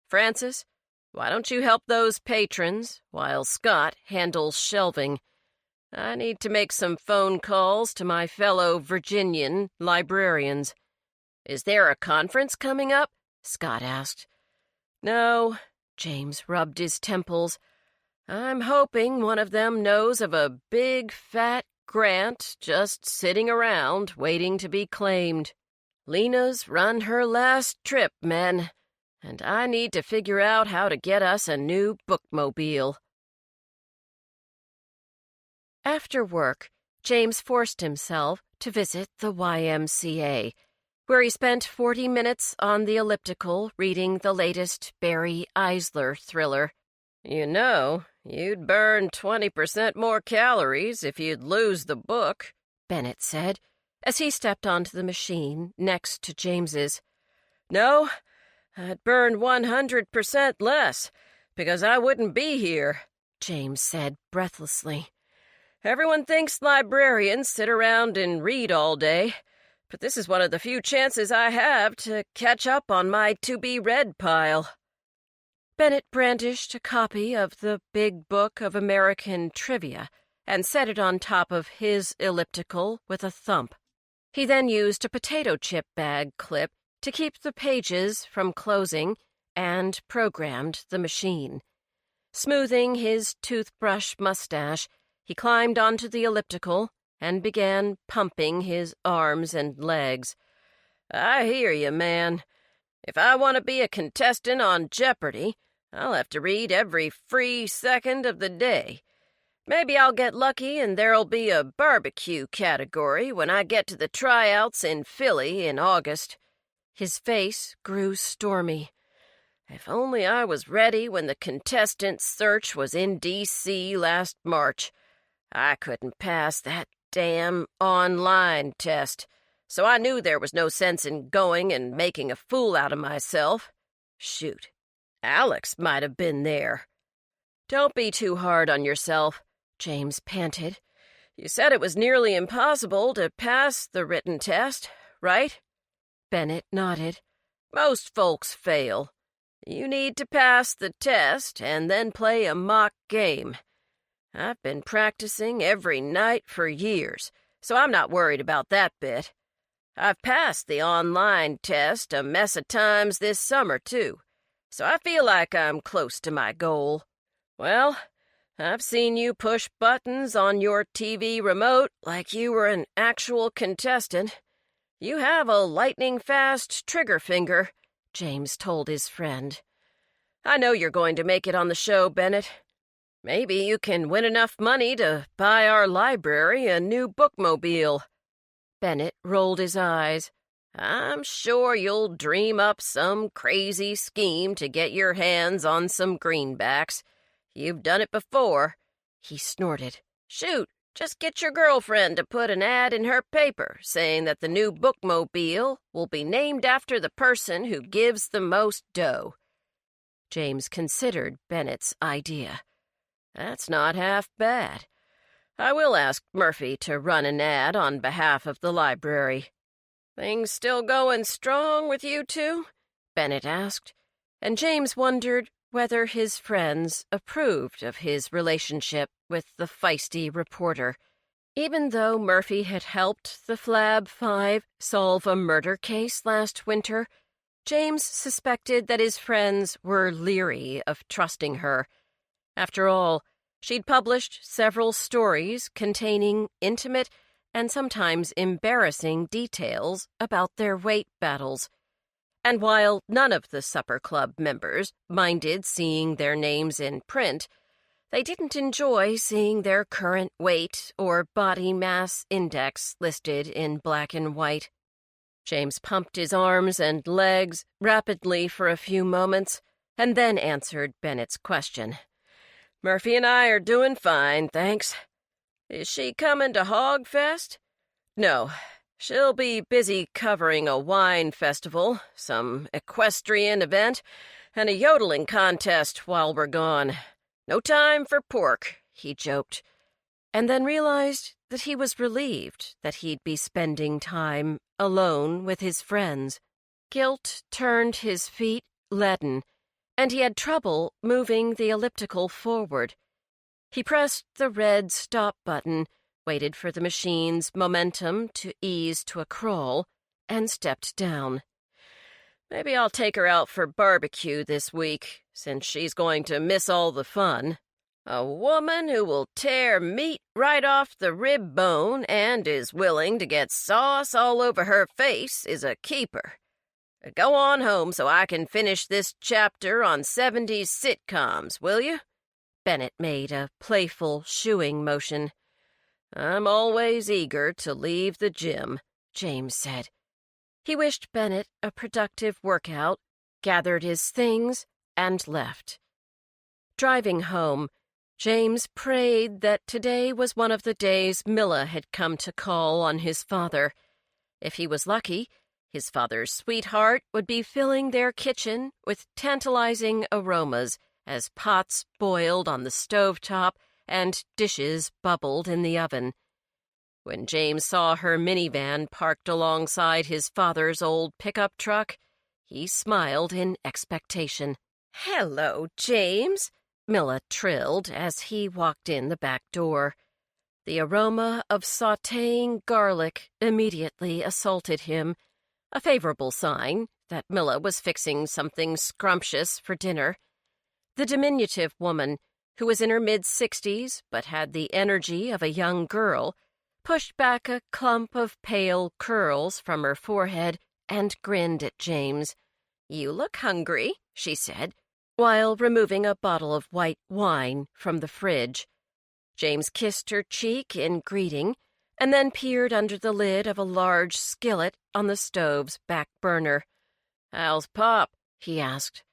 Francis, why don't you help those patrons while Scott handles shelving? I need to make some phone calls to my fellow Virginian librarians. Is there a conference coming up? Scott asked. No, James rubbed his temples. I'm hoping one of them knows of a big, fat grant just sitting around waiting to be claimed. Lena's run her last trip, men, and I need to figure out how to get us a new bookmobile. After work, James forced himself to visit the YMCA, where he spent 40 minutes on the elliptical reading the latest Barry Eisler thriller. You know, you'd burn 20% more calories if you'd lose the book, Bennett said, as he stepped onto the machine next to James's. No, I'd burn 100% less, because I wouldn't be here, James said breathlessly. Everyone thinks librarians sit around and read all day, but this is one of the few chances I have to catch up on my to-be-read pile. Bennett brandished a copy of the Big Book of American Trivia and set it on top of his elliptical with a thump. He then used a potato chip bag clip to keep the pages from closing and programmed the machine. Smoothing his toothbrush mustache, he climbed onto the elliptical and began pumping his arms and legs. I hear you, man. If I want to be a contestant on Jeopardy, I'll have to read every free second of the day. Maybe I'll get lucky and there'll be a barbecue category when I get to the tryouts in Philly in August. His face grew stormy. If only I was ready when the contestant search was in D.C. last March. I couldn't pass that damn online test, so I knew there was no sense in going and making a fool out of myself. Shoot, Alex might have been there. Don't be too hard on yourself, James panted. You said it was nearly impossible to pass the written test, right? Bennett nodded. Most folks fail. You need to pass the test and then play a mock game. I've been practicing every night for years, so I'm not worried about that bit. I've passed the online test a mess of times this summer, too, so I feel like I'm close to my goal. Well, I've seen you push buttons on your TV remote like you were an actual contestant. You have a lightning-fast trigger finger, James told his friend. I know you're going to make it on the show, Bennett. Maybe you can win enough money to buy our library a new bookmobile. Bennett rolled his eyes. I'm sure you'll dream up some crazy scheme to get your hands on some greenbacks. You've done it before. He snorted. Shoot, just get your girlfriend to put an ad in her paper saying that the new bookmobile will be named after the person who gives the most dough. James considered Bennett's idea. That's not half bad. I will ask Murphy to run an ad on behalf of the library. Things still going strong with you two? Bennett asked, and James wondered whether his friends approved of his relationship with the feisty reporter. Even though Murphy had helped the Flab Five solve a murder case last winter, James suspected that his friends were leery of trusting her. After all, she'd published several stories containing intimate and sometimes embarrassing details about their weight battles. And while none of the supper club members minded seeing their names in print, they didn't enjoy seeing their current weight or body mass index listed in black and white. James pumped his arms and legs rapidly for a few moments, and then answered Bennett's question. "Murphy and I are doing fine, thanks. Is she coming to Hogfest?" "No. She'll be busy covering a wine festival, some equestrian event, and a yodeling contest while we're gone. No time for pork," he joked, and then realized that he was relieved that he'd be spending time alone with his friends. Guilt turned his feet leaden, and he had trouble moving the elliptical forward. He pressed the red stop button, waited for the machine's momentum to ease to a crawl, and stepped down. "Maybe I'll take her out for barbecue this week, since she's going to miss all the fun. A woman who will tear meat right off the rib bone and is willing to get sauce all over her face is a keeper. Go on home so I can finish this chapter on 70s sitcoms, will you?" Bennett made a playful shooing motion. "I'm always eager to leave the gym," James said. He wished Bennett a productive workout, gathered his things, and left. Driving home, James prayed that today was one of the days Milla had come to call on his father. If he was lucky, his father's sweetheart would be filling their kitchen with tantalizing aromas as pots boiled on the stovetop and dishes bubbled in the oven. When James saw her minivan parked alongside his father's old pickup truck, he smiled in expectation. "Hello, James," Milla trilled as he walked in the back door. The aroma of sautéing garlic immediately assaulted him, a favorable sign that Milla was fixing something scrumptious for dinner. The diminutive woman, who was in her mid-60s but had the energy of a young girl, pushed back a clump of pale curls from her forehead and grinned at James. "You look hungry," she said, while removing a bottle of white wine from the fridge. James kissed her cheek in greeting, and then peered under the lid of a large skillet on the stove's back burner. "How's Pop?" he asked.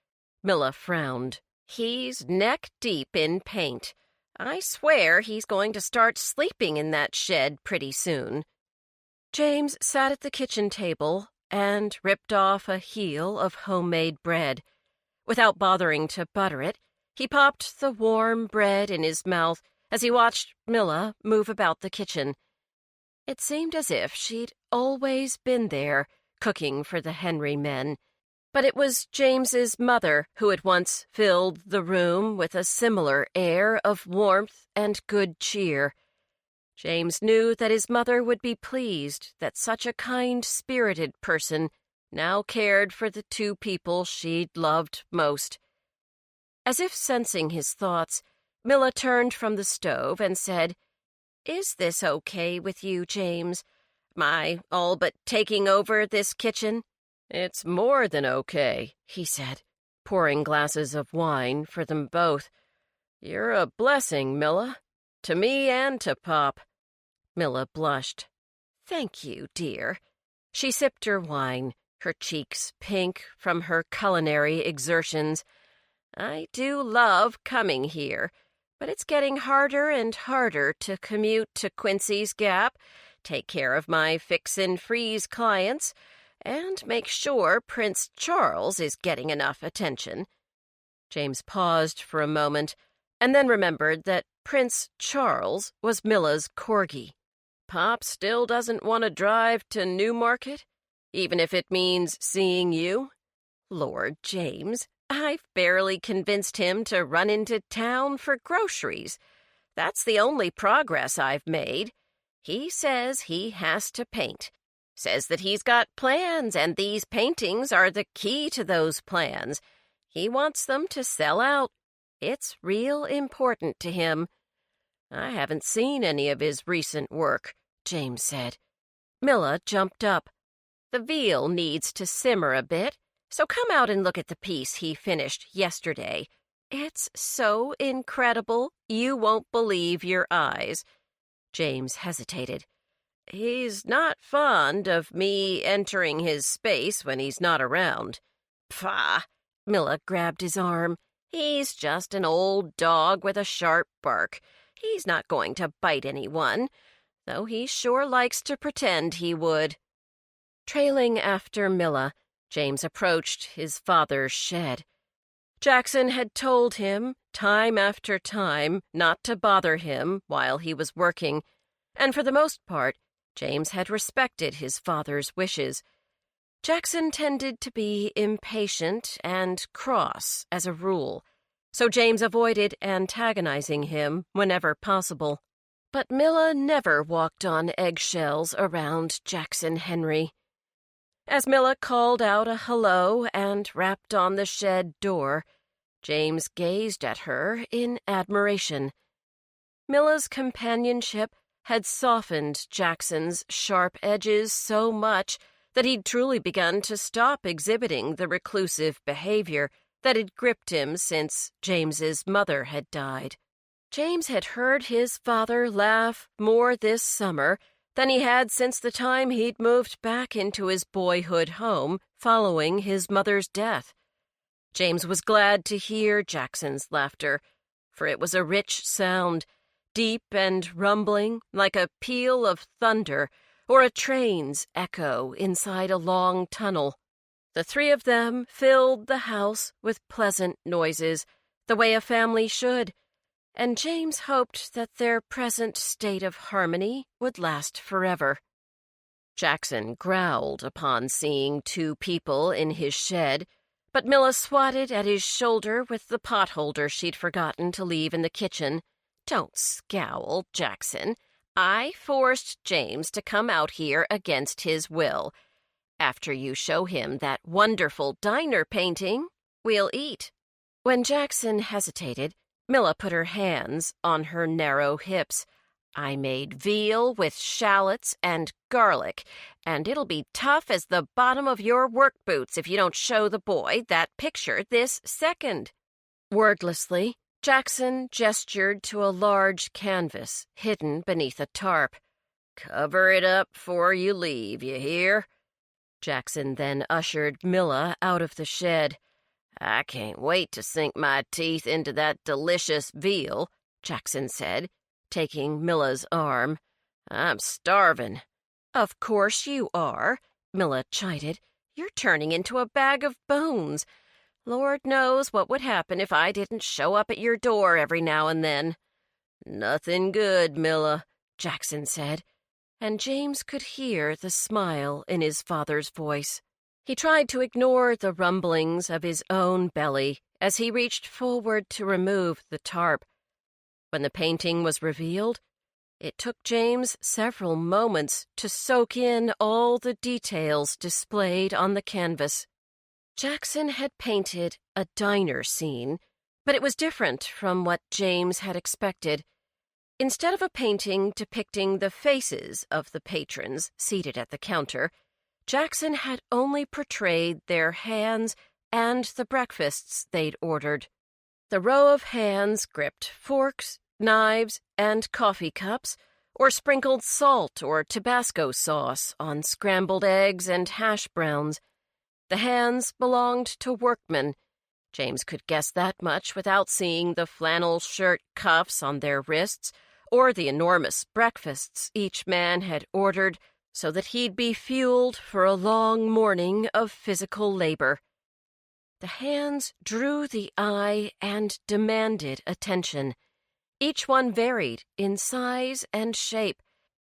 Milla frowned. "He's neck-deep in paint. I swear he's going to start sleeping in that shed pretty soon." James sat at the kitchen table and ripped off a heel of homemade bread. Without bothering to butter it, he popped the warm bread in his mouth as he watched Milla move about the kitchen. It seemed as if she'd always been there, cooking for the Henry men. But it was James's mother who had once filled the room with a similar air of warmth and good cheer. James knew that his mother would be pleased that such a kind-spirited person now cared for the two people she'd loved most. As if sensing his thoughts, Milla turned from the stove and said, "Is this okay with you, James? My all but taking over this kitchen?" "It's more than okay," he said, pouring glasses of wine for them both. "You're a blessing, Milla, to me and to Pop." Milla blushed. "Thank you, dear." She sipped her wine, her cheeks pink from her culinary exertions. "I do love coming here, but it's getting harder and harder to commute to Quincy's Gap, take care of my fix-and-freeze clients, and make sure Prince Charles is getting enough attention." James paused for a moment, and then remembered that Prince Charles was Milla's corgi. "Pop still doesn't want to drive to Newmarket, even if it means seeing you?" "Lord, James, I've barely convinced him to run into town for groceries. That's the only progress I've made. He says he has to paint. Says that he's got plans, and these paintings are the key to those plans. He wants them to sell out. It's real important to him." "I haven't seen any of his recent work," James said. Milla jumped up. "The veal needs to simmer a bit, so come out and look at the piece he finished yesterday. It's so incredible you won't believe your eyes." James hesitated. He's not fond of me entering his space when he's not around. Pah! Milla grabbed his arm. He's just an old dog with a sharp bark. He's not going to bite anyone, though he sure likes to pretend he would. Trailing after Milla, James approached his father's shed. Jackson had told him, time after time, not to bother him while he was working, and for the most part, James had respected his father's wishes. Jackson tended to be impatient and cross as a rule, so James avoided antagonizing him whenever possible. But Milla never walked on eggshells around Jackson Henry. As Milla called out a hello and rapped on the shed door, James gazed at her in admiration. Milla's companionship had softened Jackson's sharp edges so much that he'd truly begun to stop exhibiting the reclusive behavior that had gripped him since James's mother had died. James had heard his father laugh more this summer than he had since the time he'd moved back into his boyhood home following his mother's death. James was glad to hear Jackson's laughter, for it was a rich sound, deep and rumbling like a peal of thunder or a train's echo inside a long tunnel. The three of them filled the house with pleasant noises, the way a family should, and James hoped that their present state of harmony would last forever. Jackson growled upon seeing two people in his shed, but Milla swatted at his shoulder with the potholder she'd forgotten to leave in the kitchen. "Don't scowl, Jackson. I forced James to come out here against his will. After you show him that wonderful diner painting, we'll eat." When Jackson hesitated, Milla put her hands on her narrow hips. "I made veal with shallots and garlic, and it'll be tough as the bottom of your work boots if you don't show the boy that picture this second." Wordlessly, Jackson gestured to a large canvas hidden beneath a tarp. "Cover it up before you leave, you hear?" Jackson then ushered Milla out of the shed. "I can't wait to sink my teeth into that delicious veal," Jackson said, taking Milla's arm. "I'm starving." "Of course you are," Milla chided. "You're turning into a bag of bones. Lord knows what would happen if I didn't show up at your door every now and then." "Nothing good, Milla," Jackson said, and James could hear the smile in his father's voice. He tried to ignore the rumblings of his own belly as he reached forward to remove the tarp. When the painting was revealed, it took James several moments to soak in all the details displayed on the canvas. Jackson had painted a diner scene, but it was different from what James had expected. Instead of a painting depicting the faces of the patrons seated at the counter, Jackson had only portrayed their hands and the breakfasts they'd ordered. The row of hands gripped forks, knives, and coffee cups, or sprinkled salt or Tabasco sauce on scrambled eggs and hash browns. The hands belonged to workmen. James could guess that much without seeing the flannel shirt cuffs on their wrists or the enormous breakfasts each man had ordered so that he'd be fueled for a long morning of physical labor. The hands drew the eye and demanded attention. Each one varied in size and shape.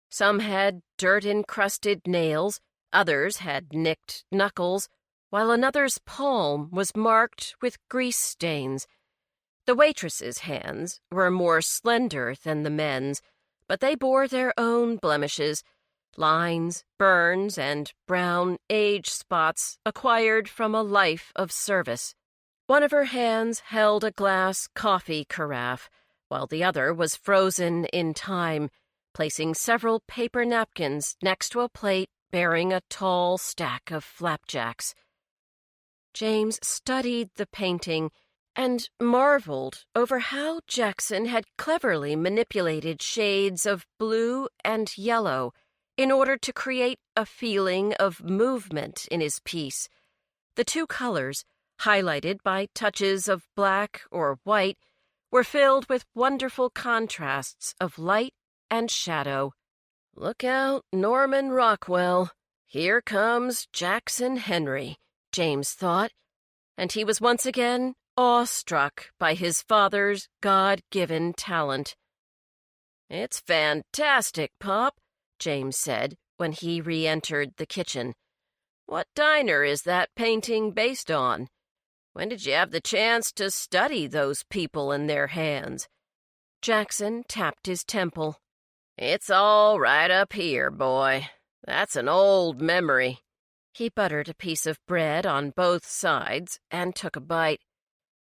Some had dirt-encrusted nails, others had nicked knuckles, while another's palm was marked with grease stains. The waitress's hands were more slender than the men's, but they bore their own blemishes, lines, burns, and brown age spots acquired from a life of service. One of her hands held a glass coffee carafe, while the other was frozen in time, placing several paper napkins next to a plate bearing a tall stack of flapjacks. James studied the painting and marveled over how Jackson had cleverly manipulated shades of blue and yellow
in order to create a feeling of movement in his piece. The two colors, highlighted by touches of black or white, were filled with wonderful contrasts of light and shadow. "Look out, Norman Rockwell. Here comes Jackson Henry," James thought, and he was once again awestruck by his father's God-given talent. "It's fantastic, Pop," James said when he re-entered the kitchen. "What diner is that painting based on? When did you have the chance to study those people and their hands?" Jackson tapped his temple. "It's all right up here, boy. That's an old memory." He buttered a piece of bread on both sides and took a bite.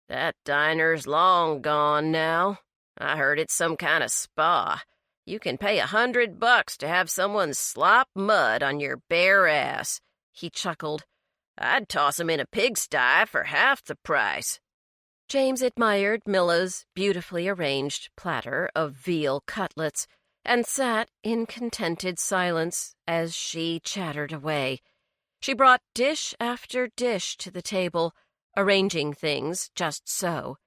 "That diner's long gone now. I heard it's some kind of spa. You can pay $100 to have someone slop mud on your bare ass." He chuckled. "I'd toss 'em in a pigsty for half the price." James admired Milla's beautifully arranged platter of veal cutlets and sat in contented silence as she chattered away. She brought dish after dish to the table, arranging things just so.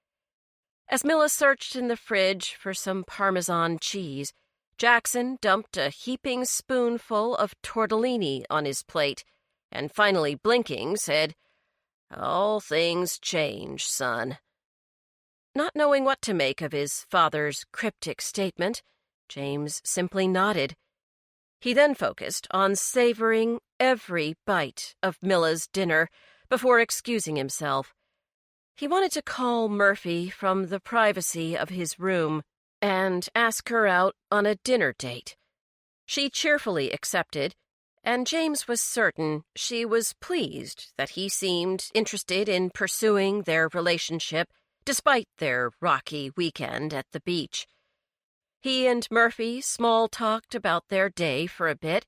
As Milla searched in the fridge for some Parmesan cheese, Jackson dumped a heaping spoonful of tortellini on his plate, and finally blinking, said, "All things change, son." Not knowing what to make of his father's cryptic statement, James simply nodded. He then focused on savoring every bite of Milla's dinner before excusing himself. He wanted to call Murphy from the privacy of his room and ask her out on a dinner date. She cheerfully accepted, and James was certain she was pleased that he seemed interested in pursuing their relationship despite their rocky weekend at the beach. He and Murphy small-talked about their day for a bit,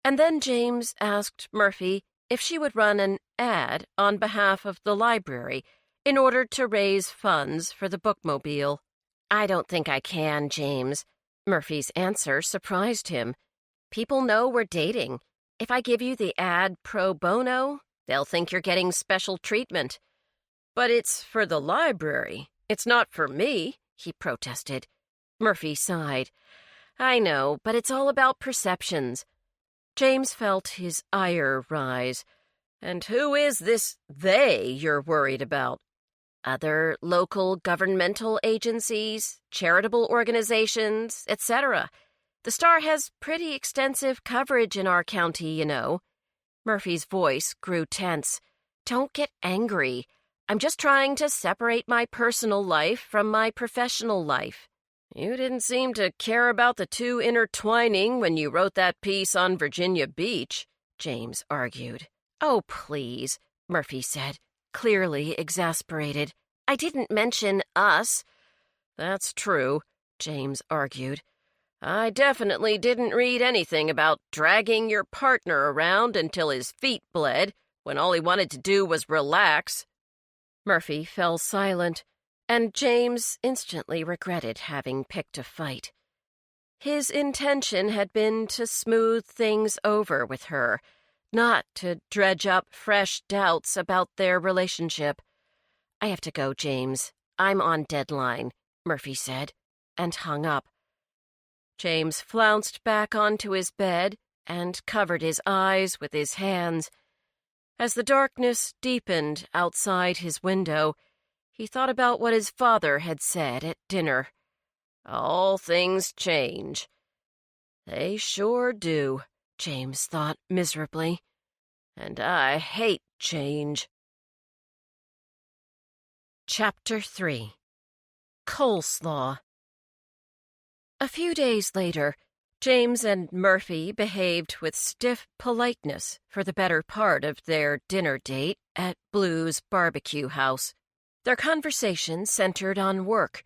and then James asked Murphy if she would run an ad on behalf of the library in order to raise funds for the bookmobile. "I don't think I can, James." Murphy's answer surprised him. "People know we're dating. If I give you the ad pro bono, they'll think you're getting special treatment." "But it's for the library. It's not for me," he protested. Murphy sighed. "I know, but it's all about perceptions." James felt his ire rise. "And who is this they you're worried about?" "Other local governmental agencies, charitable organizations, etc. The Star has pretty extensive coverage in our county, you know." Murphy's voice grew tense. "Don't get angry. I'm just trying to separate my personal life from my professional life." "You didn't seem to care about the two intertwining when you wrote that piece on Virginia Beach," James argued. "Oh, please," Murphy said, clearly exasperated. "I didn't mention us." "That's true," James argued. "I definitely didn't read anything about dragging your partner around until his feet bled when all he wanted to do was relax." Murphy fell silent, and James instantly regretted having picked a fight. His intention had been to smooth things over with her, not to dredge up fresh doubts about their relationship. "I have to go, James. I'm on deadline," Murphy said, and hung up. James flounced back onto his bed and covered his eyes with his hands. As the darkness deepened outside his window, he thought about what his father had said at dinner. "All things change." They sure do, James thought miserably. And I hate change. Chapter 3. Coleslaw. A few days later, James and Murphy behaved with stiff politeness for the better part of their dinner date at Blue's barbecue house. Their conversation centered on work.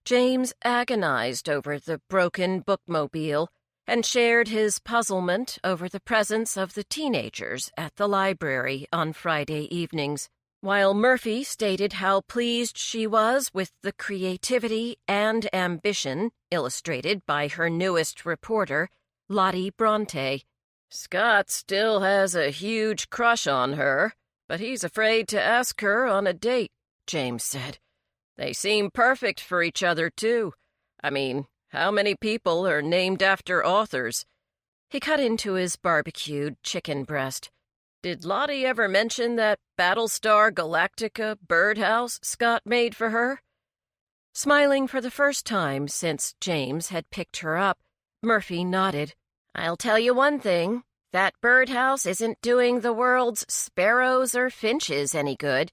James agonized over the broken bookmobile and shared his puzzlement over the presence of the teenagers at the library on Friday evenings, while Murphy stated how pleased she was with the creativity and ambition illustrated by her newest reporter, Lottie Bronte.
Scott still has a huge crush on her, but he's afraid to ask her on a date, James said. They seem perfect for each other, too. I mean, how many people are named after authors?
He cut into his barbecued chicken breast.
Did Lottie ever mention that Battlestar Galactica birdhouse Scott made for her?
Smiling for the first time since James had picked her up, Murphy nodded.
I'll tell you one thing. That birdhouse isn't doing the world's sparrows or finches any good.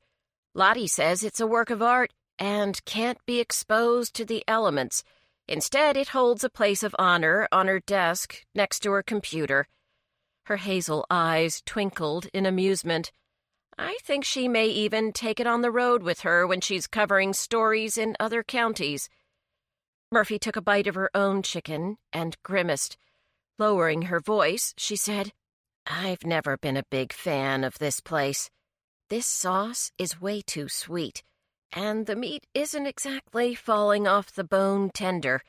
Lottie says it's a work of art and can't be exposed to the elements. Instead, it holds a place of honor on her desk next to her computer.
Her hazel eyes twinkled in amusement.
I think she may even take it on the road with her when she's covering stories in other counties.
Murphy took a bite of her own chicken and grimaced. Lowering her voice, she said,
I've never been a big fan of this place. This sauce is way too sweet, and the meat isn't exactly falling off the bone tender.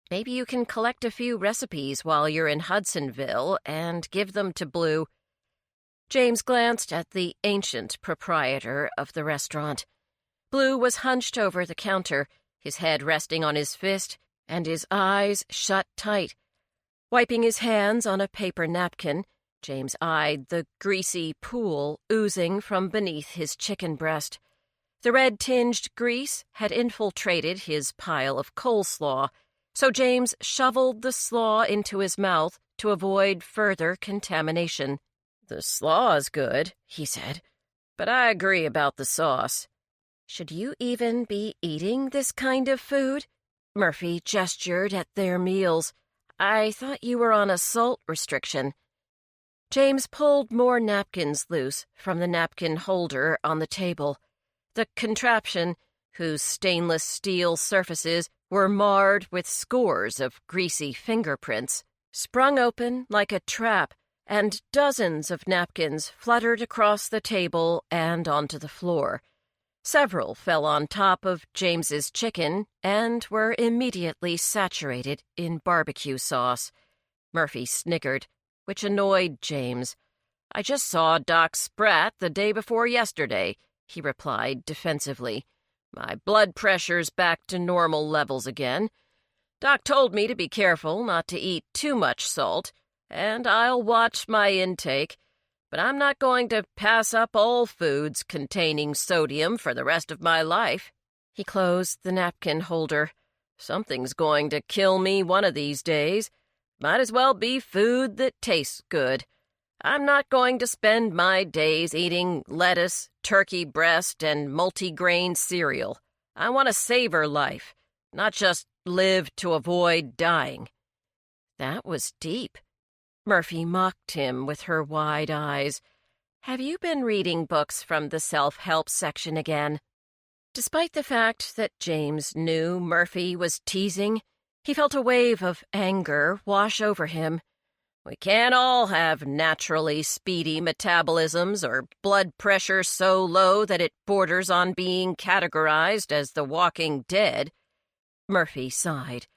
Maybe you can collect a few recipes while you're in Hudsonville and give them to Blue.
James glanced at the ancient proprietor of the restaurant. Blue was hunched over the counter, his head resting on his fist and his eyes shut tight. Wiping his hands on a paper napkin, James eyed the greasy pool oozing from beneath his chicken breast. The red-tinged grease had infiltrated his pile of coleslaw, so James shoveled the slaw into his mouth to avoid further contamination.
The slaw's good, he said, but I agree about the sauce.
Should you even be eating this kind of food? Murphy gestured at their meals. I thought you were on a salt restriction. James pulled more napkins loose from the napkin holder on the table. The contraption, whose stainless steel surfaces were marred with scores of greasy fingerprints, sprung open like a trap, and dozens of napkins fluttered across the table and onto the floor. Several fell on top of James's chicken and were immediately saturated in barbecue sauce. Murphy snickered, which annoyed James.
I just saw Doc Spratt the day before yesterday, he replied defensively. My blood pressure's back to normal levels again. Doc told me to be careful not to eat too much salt, and I'll watch my intake, but I'm not going to pass up all foods containing sodium for the rest of my life.
He closed the napkin holder.
Something's going to kill me one of these days. Might as well be food that tastes good. I'm not going to spend my days eating lettuce, turkey breast, and multigrain cereal. I want to savor life, not just live to avoid dying.
That was deep. Murphy mocked him with her wide eyes. Have you been reading books from the self-help section again? Despite the fact that James knew Murphy was teasing, he felt a wave of anger wash over him.
We can't all have naturally speedy metabolisms or blood pressure so low that it borders on being categorized as the walking dead.
Murphy sighed.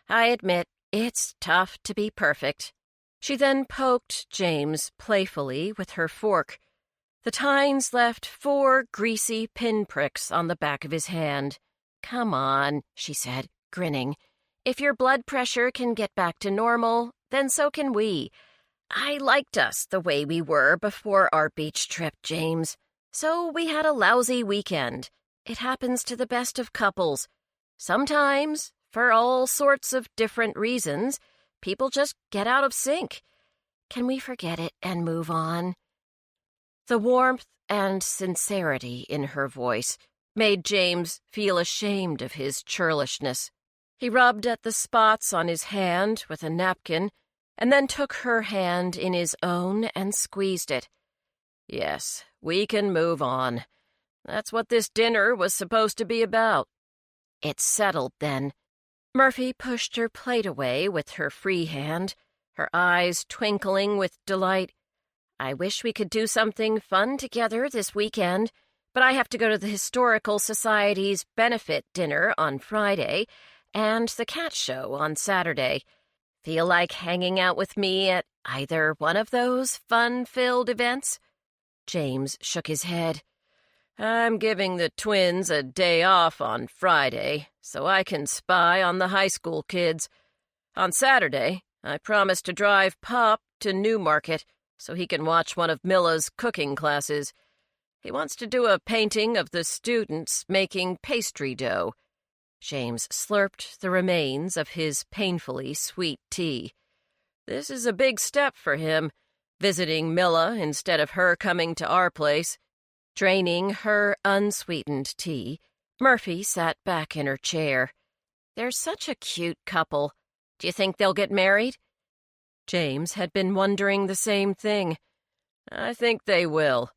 I admit, it's tough to be perfect.
She then poked James playfully with her fork. The tines left 4 greasy pinpricks on the back of his hand.
Come on, she said, grinning. If your blood pressure can get back to normal, then so can we. I liked us the way we were before our beach trip, James. So we had a lousy weekend. It happens to the best of couples. Sometimes, for all sorts of different reasons, people just get out of sync. Can we forget it and move on?
The warmth and sincerity in her voice made James feel ashamed of his churlishness. He rubbed at the spots on his hand with a napkin and then took her hand in his own and squeezed it.
Yes, we can move on. That's what this dinner was supposed to be about.
It's settled, then. Murphy pushed her plate away with her free hand, her eyes twinkling with delight. I wish we could do something fun together this weekend, but I have to go to the Historical Society's benefit dinner on Friday and the cat show on Saturday.
Feel like hanging out with me at either one of those fun-filled events?" James shook his head. "I'm giving the twins a day off on Friday, so I can spy on the high school kids. On Saturday, I promised to drive Pop to Newmarket so he can watch one of Milla's cooking classes. He wants to do a painting of the students making pastry dough." James slurped the remains of his painfully sweet tea. "This is a big step for him, visiting Milla instead of her coming to our place." Draining her unsweetened tea, Murphy sat back in her chair. "They're such a cute couple. Do you think they'll get married?" James had been wondering the same thing. "I think they will.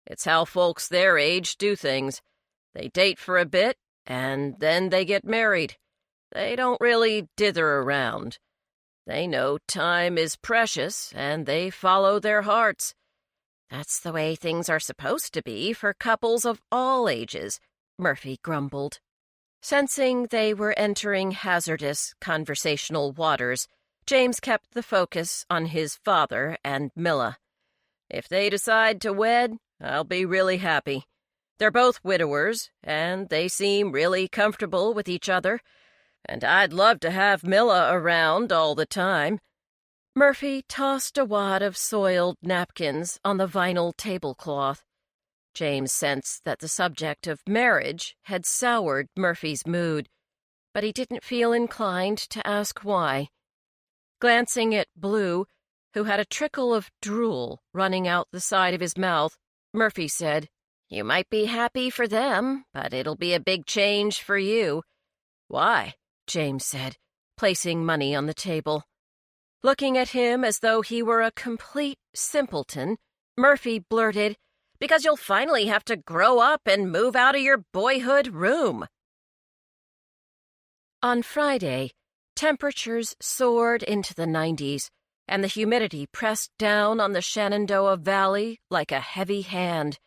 It's how folks their age do things. They date for a bit, and then they get married. They don't really dither around. They know time is precious, and they follow their hearts." "That's the way things are supposed to be for couples of all ages," Murphy grumbled. Sensing they were entering hazardous conversational waters, James kept the focus on his father and Milla. "If they decide to wed, I'll be really happy. They're both widowers, and they seem really comfortable with each other, and I'd love to have Milla around all the time." Murphy tossed a wad of soiled napkins on the vinyl tablecloth. James sensed that the subject of marriage had soured Murphy's mood, but he didn't feel inclined to ask why. Glancing at Blue, who had a trickle of drool running out the side of his mouth, Murphy said, "You might be happy for them, but it'll be a big change for you." "Why?" James said, placing money on the table. Looking at him as though he were a complete simpleton, Murphy blurted, "Because you'll finally have to grow up and move out of your boyhood room." On Friday, temperatures soared into the 90s, and the humidity pressed down on the Shenandoah Valley like a heavy hand.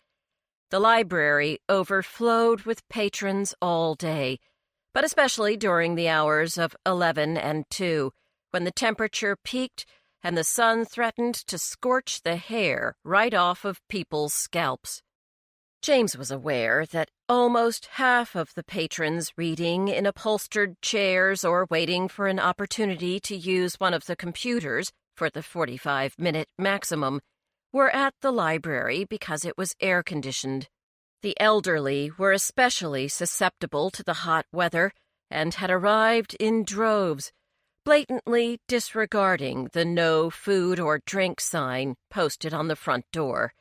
The library overflowed with patrons all day, but especially during the hours of 11 and 2, when the temperature peaked and the sun threatened to scorch the hair right off of people's scalps. James was aware that almost half of the patrons reading in upholstered chairs or waiting for an opportunity to use one of the computers for the 45-minute maximum were at the library because it was air-conditioned. The elderly were especially susceptible to the hot weather and had arrived in droves, blatantly disregarding the no food or drink sign posted on the front door.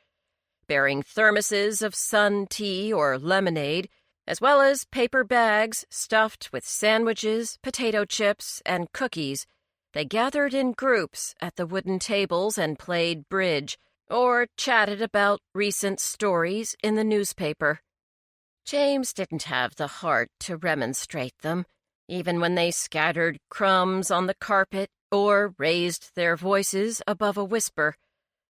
Bearing thermoses of sun tea or lemonade, as well as paper bags stuffed with sandwiches, potato chips, and cookies, they gathered in groups at the wooden tables and played bridge, or chatted about recent stories in the newspaper. James didn't have the heart to remonstrate them, even when they scattered crumbs on the carpet or raised their voices above a whisper.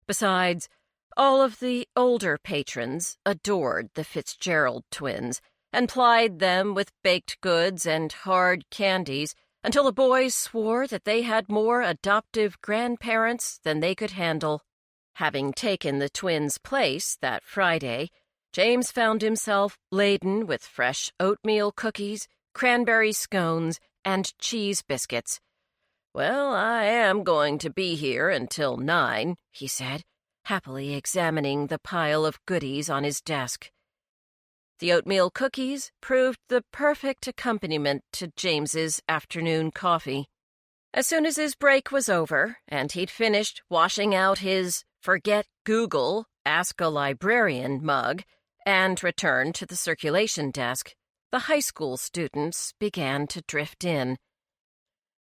Besides, all of the older patrons adored the Fitzgerald twins and plied them with baked goods and hard candies until the boys swore that they had more adoptive grandparents than they could handle. Having taken the twins' place that Friday, James found himself laden with fresh oatmeal cookies, cranberry scones, and cheese biscuits. "Well, I am going to be here until 9, he said, happily examining the pile of goodies on his desk. The oatmeal cookies proved the perfect accompaniment to James's afternoon coffee. As soon as his break was over, and he'd finished washing out his Forget Google, Ask a Librarian mug, and returned to the circulation desk, the high school students began to drift in.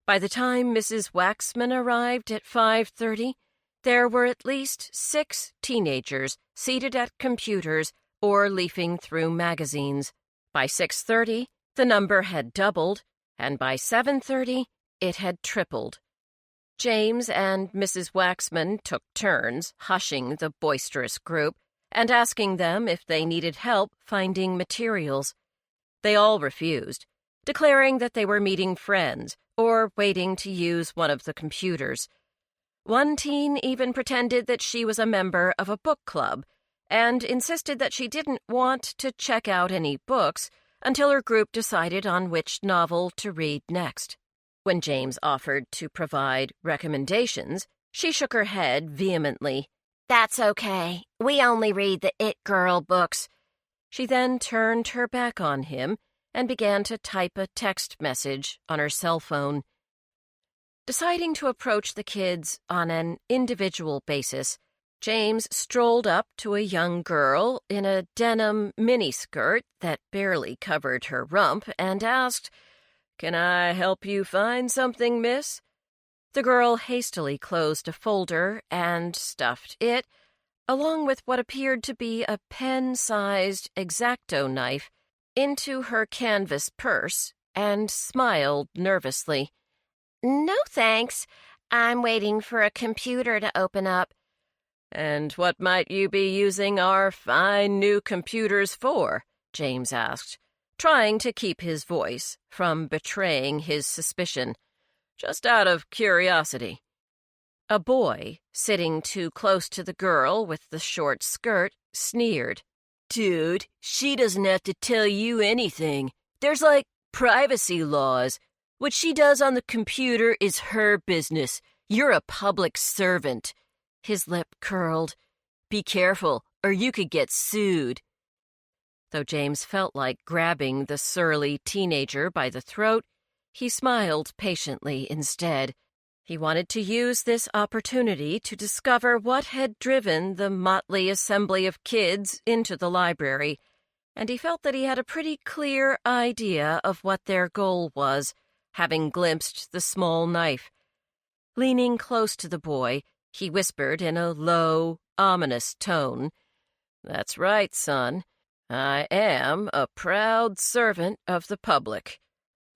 By the time Mrs. Waxman arrived at 5:30, there were at least 6 teenagers seated at computers or leafing through magazines. By 6:30, the number had doubled, and by 7:30, it had tripled. James and Mrs. Waxman took turns hushing the boisterous group and asking them if they needed help finding materials. They all refused,
declaring that they were meeting friends or waiting to use one of the computers. One teen even pretended that she was a member of a book club and insisted that she didn't want to check out any books until her group decided on which novel to read next. When James offered to provide recommendations, she shook her head vehemently.
"That's okay. We only read the It Girl books."
She then turned her back on him and began to type a text message on her cell phone. Deciding to approach the kids on an individual basis, James strolled up to a young girl in a denim miniskirt that barely covered her rump and asked, "Can I help you find something, miss?" The girl hastily closed a folder and stuffed it, along with what appeared to be a pen-sized X-Acto knife, into her canvas purse and smiled nervously.
"No, thanks. I'm waiting for a computer to open up."
"And what might you be using our fine new computers for?" James asked, trying to keep his voice from betraying his suspicion. "Just out of curiosity." A boy, sitting too close to the girl with the short skirt, sneered. "Dude, she doesn't have to tell you anything. There's like privacy laws. What she does on the computer is her business. You're a public servant." His lip curled. "Be careful, or you could get sued." Though James felt like grabbing the surly teenager by the throat, he smiled patiently instead. He wanted to use this opportunity to discover what had driven the motley assembly of kids into the library, and he felt that he had a pretty clear idea of what their goal was, having glimpsed the small knife. Leaning close to the boy, he whispered in a low, ominous tone, "That's right, son. I am a proud servant of the public.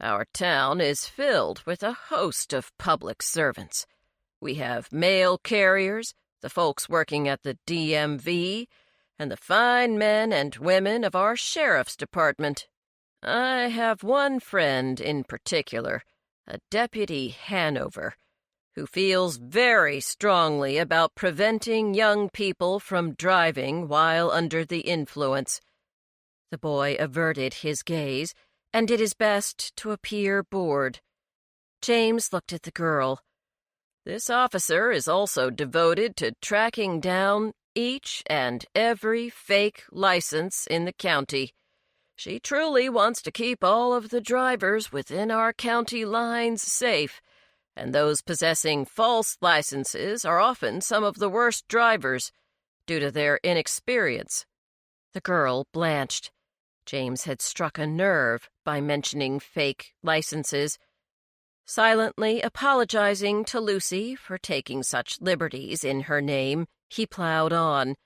Our town is filled with a host of public servants. We have mail carriers, the folks working at the DMV, and the fine men and women of our sheriff's department. I have one friend in particular, a Deputy Hanover, who feels very strongly about preventing young people from driving while under the influence." The boy averted his gaze and did his best to appear bored. James looked at the girl. "This officer is also devoted to tracking down each and every fake license in the county. She truly wants to keep all of the drivers within our county lines safe, and those possessing false licenses are often some of the worst drivers, due to their inexperience." The girl blanched. James had struck a nerve by mentioning fake licenses. Silently apologizing to Lucy for taking such liberties in her name, he plowed on.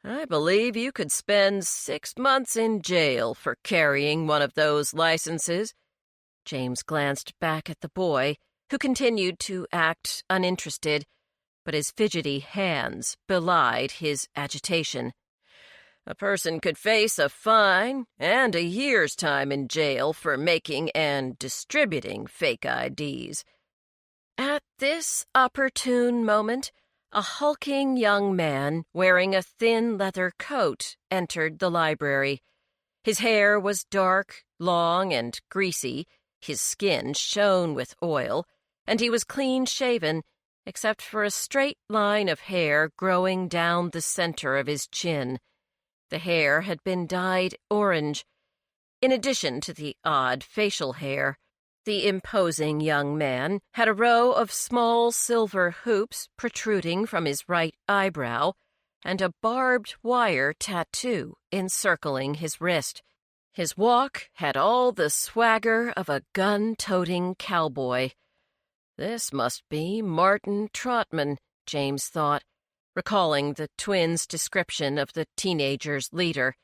"I believe you could spend 6 months in jail for carrying one of those licenses." James glanced back at the boy, who continued to act uninterested, but his fidgety hands belied his agitation. "A person could face a fine and a year's time in jail for making and distributing fake IDs. At this opportune moment, a hulking young man wearing a thin leather coat entered the library. His hair was dark, long, and greasy, his skin shone with oil, and he was clean-shaven, except for a straight line of hair growing down the center of his chin. The hair had been dyed orange. In addition to the odd facial hair, the imposing young man had a row of small silver hoops protruding from his right eyebrow and a barbed wire tattoo encircling his wrist. His walk had all the swagger of a gun-toting cowboy. This must be Martin Trotman, James thought, recalling the twins' description of the teenager's leader.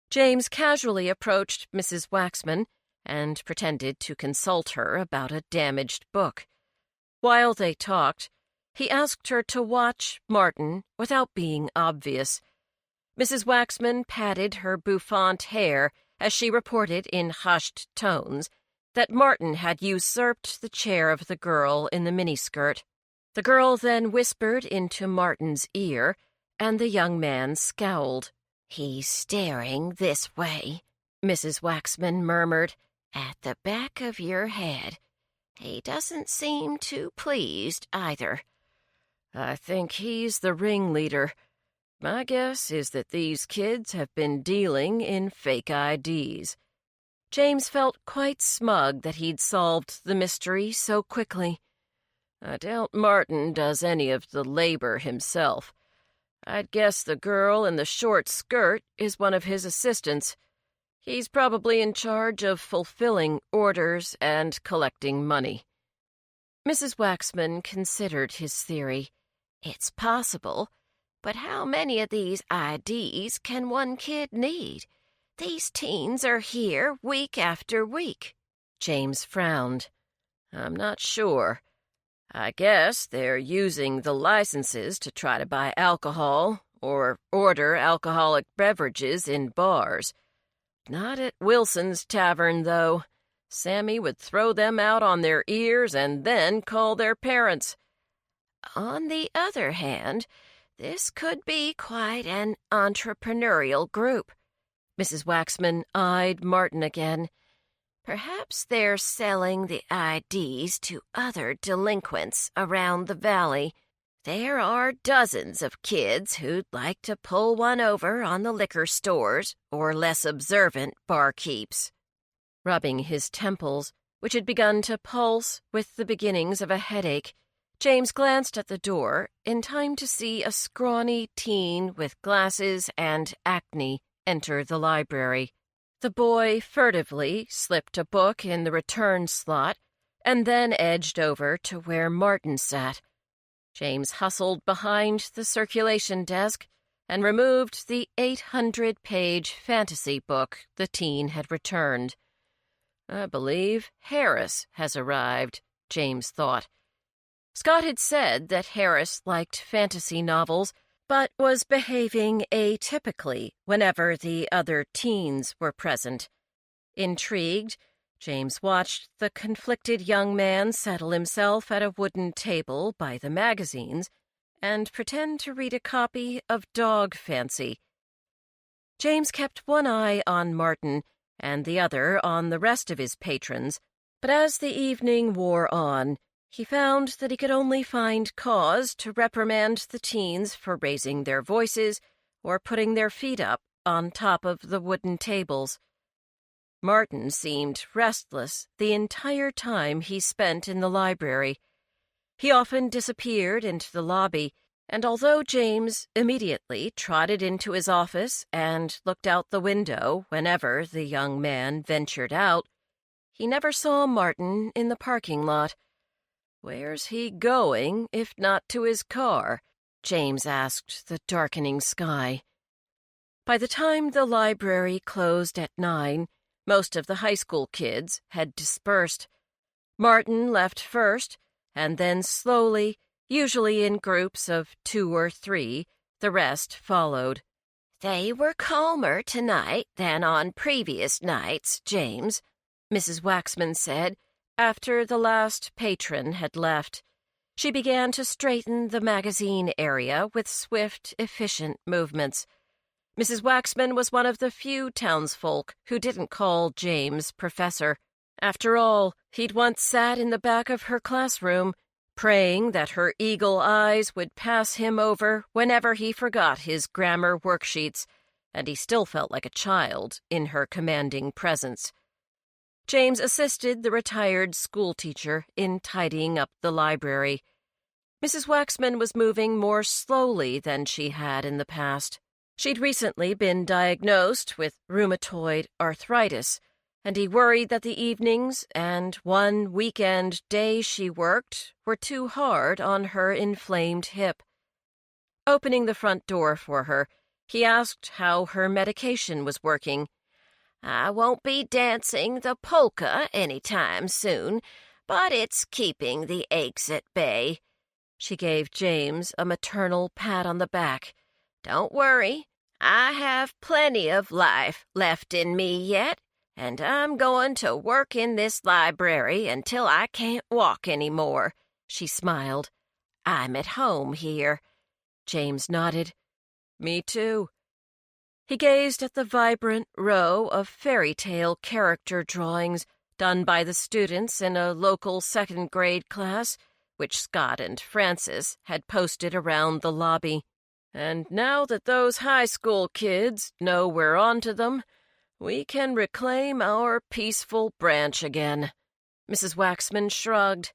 James casually approached Mrs. Waxman and pretended to consult her about a damaged book. While they talked, he asked her to watch Martin without being obvious. Mrs. Waxman patted her bouffant hair as she reported in hushed tones that Martin had usurped the chair of the girl in the miniskirt. The girl then whispered into Martin's ear, and the young man scowled. "He's staring this way," Mrs. Waxman murmured, "at the back of your head. He doesn't seem too pleased, either." "I think he's the ringleader. My guess is that these kids have been dealing in fake IDs. James felt quite smug that he'd solved the mystery so quickly. I doubt Martin does any of the labor himself. I'd guess the girl in the short skirt is one of his assistants. He's probably in charge of fulfilling orders and collecting money." Mrs. Waxman considered his theory. "It's possible, but how many of these IDs can one kid need? These teens are here week after week." James frowned. "I'm not sure. I guess they're using the licenses to try to buy alcohol or order alcoholic beverages in bars. Not at Wilson's Tavern, though. Sammy would throw them out on their ears and then call their parents. On the other hand, this could be quite an entrepreneurial group." Mrs. Waxman eyed Martin again. "Perhaps they're selling the IDs to other delinquents around the valley. There are dozens of kids who'd like to pull one over on the liquor stores or less observant barkeeps." Rubbing his temples, which had begun to pulse with the beginnings of a headache, James glanced at the door in time to see a scrawny teen with glasses and acne enter the library. The boy furtively slipped a book in the return slot and then edged over to where Martin sat. James hustled behind the circulation desk and removed the 800-page fantasy book the teen had returned. "I believe Harris has arrived," James thought. Scott had said that Harris liked fantasy novels, but was behaving atypically whenever the other teens were present. Intrigued, James watched the conflicted young man settle himself at a wooden table by the magazines and pretend to read a copy of Dog Fancy. James kept one eye on Martin and the other on the rest of his patrons, but as the evening wore on, he found that he could only find cause to reprimand the teens for raising their voices or putting their feet up on top of the wooden tables. Martin seemed restless the entire time he spent in the library. He often disappeared into the lobby, and although James immediately trotted into his office and looked out the window whenever the young man ventured out, he never saw Martin in the parking lot. "Where's he going, if not to his car?" James asked the darkening sky. By the time the library closed at 9, most of the high school kids had dispersed. Martin left first, and then slowly, usually in groups of 2 or 3, the rest followed. "They were calmer tonight than on previous nights, James," Mrs. Waxman said, after the last patron had left. She began to straighten the magazine area with swift, efficient movements. Mrs. Waxman was one of the few townsfolk who didn't call James professor. After all, he'd once sat in the back of her classroom, praying that her eagle eyes would pass him over whenever he forgot his grammar worksheets, and he still felt like a child in her commanding presence. James assisted the retired schoolteacher in tidying up the library. Mrs. Waxman was moving more slowly than she had in the past. She'd recently been diagnosed with rheumatoid arthritis, and he worried that the evenings and one weekend day she worked were too hard on her inflamed hip. Opening the front door for her, he asked how her medication was working. "I won't be dancing the polka any time soon, but it's keeping the aches at bay." She gave James a maternal pat on the back. "Don't worry,
I have plenty of life left in me yet, and I'm going to work in this library until I can't walk any more," she smiled. "I'm at home here." James nodded. "Me too." He gazed at the vibrant row of fairy tale character drawings done by the students in a local second-grade class, which Scott and Francis had posted around the lobby. "And now that those high school kids know we're onto them, we can reclaim our peaceful branch again." Mrs. Waxman shrugged.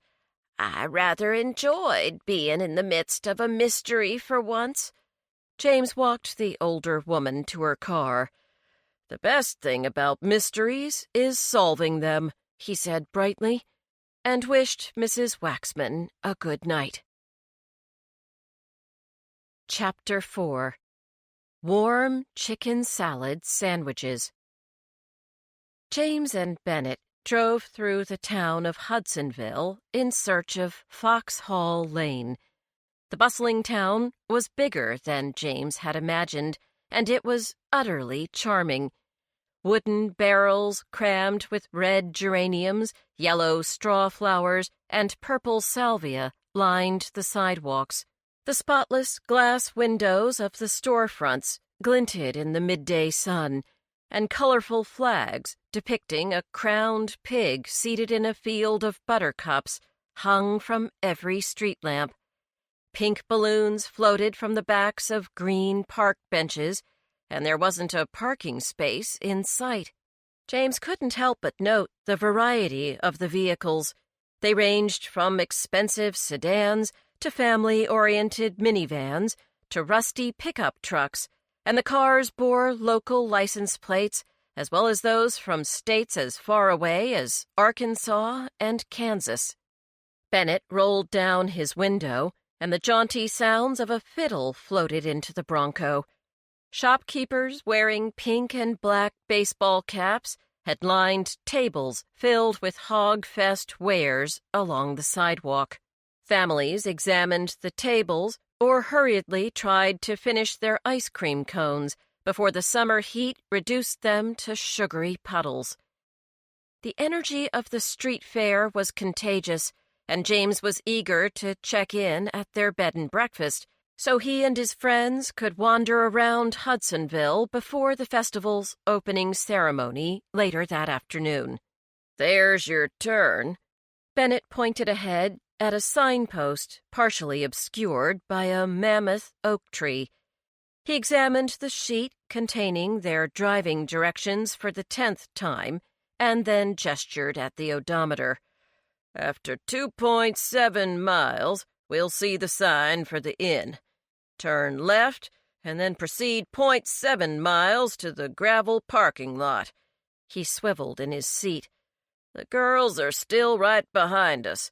"I rather enjoyed being in the midst of a mystery for once." James walked the older woman to her car. "The best thing about mysteries is solving them," he said brightly, and wished Mrs. Waxman a good night. Chapter 4. Warm Chicken Salad Sandwiches. James and Bennett drove through the town of Hudsonville in search of Foxhall Lane. The bustling town was bigger than James had imagined, and it was utterly charming. Wooden barrels crammed with red geraniums, yellow straw flowers, and purple salvia lined the sidewalks. The spotless glass windows of the storefronts glinted in the midday sun, and colorful flags depicting a crowned pig seated in a field of buttercups hung from every street lamp. Pink balloons floated from the backs of green park benches, and there wasn't a parking space in sight. James couldn't help but note the variety of the vehicles. They ranged from expensive sedans to family-oriented minivans to rusty pickup trucks, and the cars bore local license plates, as well as those from states as far away as Arkansas and Kansas. Bennett rolled down his window, and the jaunty sounds of a fiddle floated into the Bronco. Shopkeepers wearing pink and black baseball caps had lined tables filled with hog-fest wares along the sidewalk. Families examined the tables or hurriedly tried to finish their ice cream cones before the summer heat reduced them to sugary puddles. The energy of the street fair was contagious, and James was eager to check in at their bed and breakfast, so he and his friends could wander around Hudsonville before the festival's opening ceremony later that afternoon. "There's your turn." Bennett pointed ahead at a signpost partially obscured by a mammoth oak tree. He examined the sheet containing their driving directions for the 10th time, and then gestured at the odometer. "After 2.7 miles, we'll see the sign for the inn. Turn left, and then proceed 0.7 miles to the gravel parking lot." He swiveled in his seat. "The girls are still right behind us.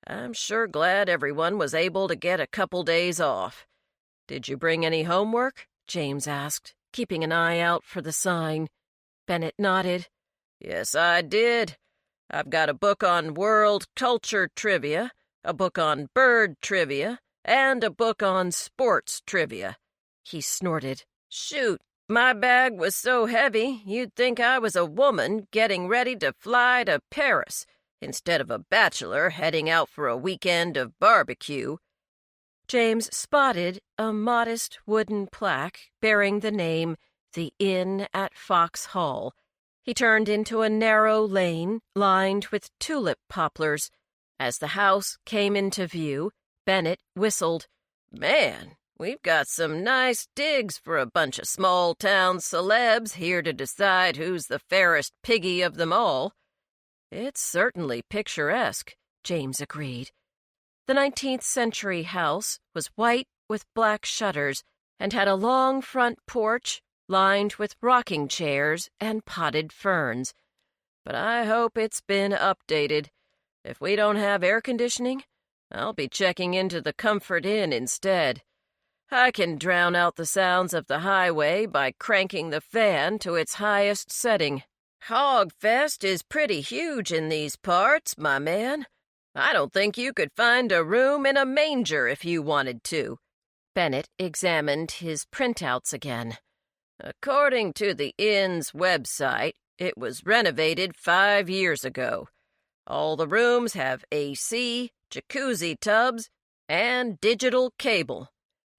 I'm sure glad everyone was able to get a couple days off." "Did you bring any homework?" James asked, keeping an eye out for the sign. Bennett nodded. "Yes, I did. I've got a book on world culture trivia, a book on bird trivia, and a book on sports trivia." He snorted. "Shoot, my bag was so heavy you'd think I was a woman getting ready to fly to Paris instead of a bachelor heading out for a weekend of barbecue." James spotted a modest wooden plaque bearing the name The Inn at Foxhall. He turned into a narrow lane lined with tulip poplars. As the house came into view, Bennett whistled. "Man, we've got some nice digs for a bunch of small-town celebs here to decide who's the fairest piggy of them all." "It's certainly picturesque," James agreed. The 19th century house was white with black shutters and had a long front porch lined with rocking chairs and potted ferns. But I hope it's been updated. If we don't have air conditioning, I'll be checking into the Comfort Inn instead. I can drown out the sounds of the highway by cranking the fan to its highest setting. Hogfest is pretty huge in these parts, my man. I don't think you could find a room in a manger if you wanted to." Bennett examined his printouts again. According to the inn's website, it was renovated 5 years ago. All the rooms have AC, jacuzzi tubs, and digital cable.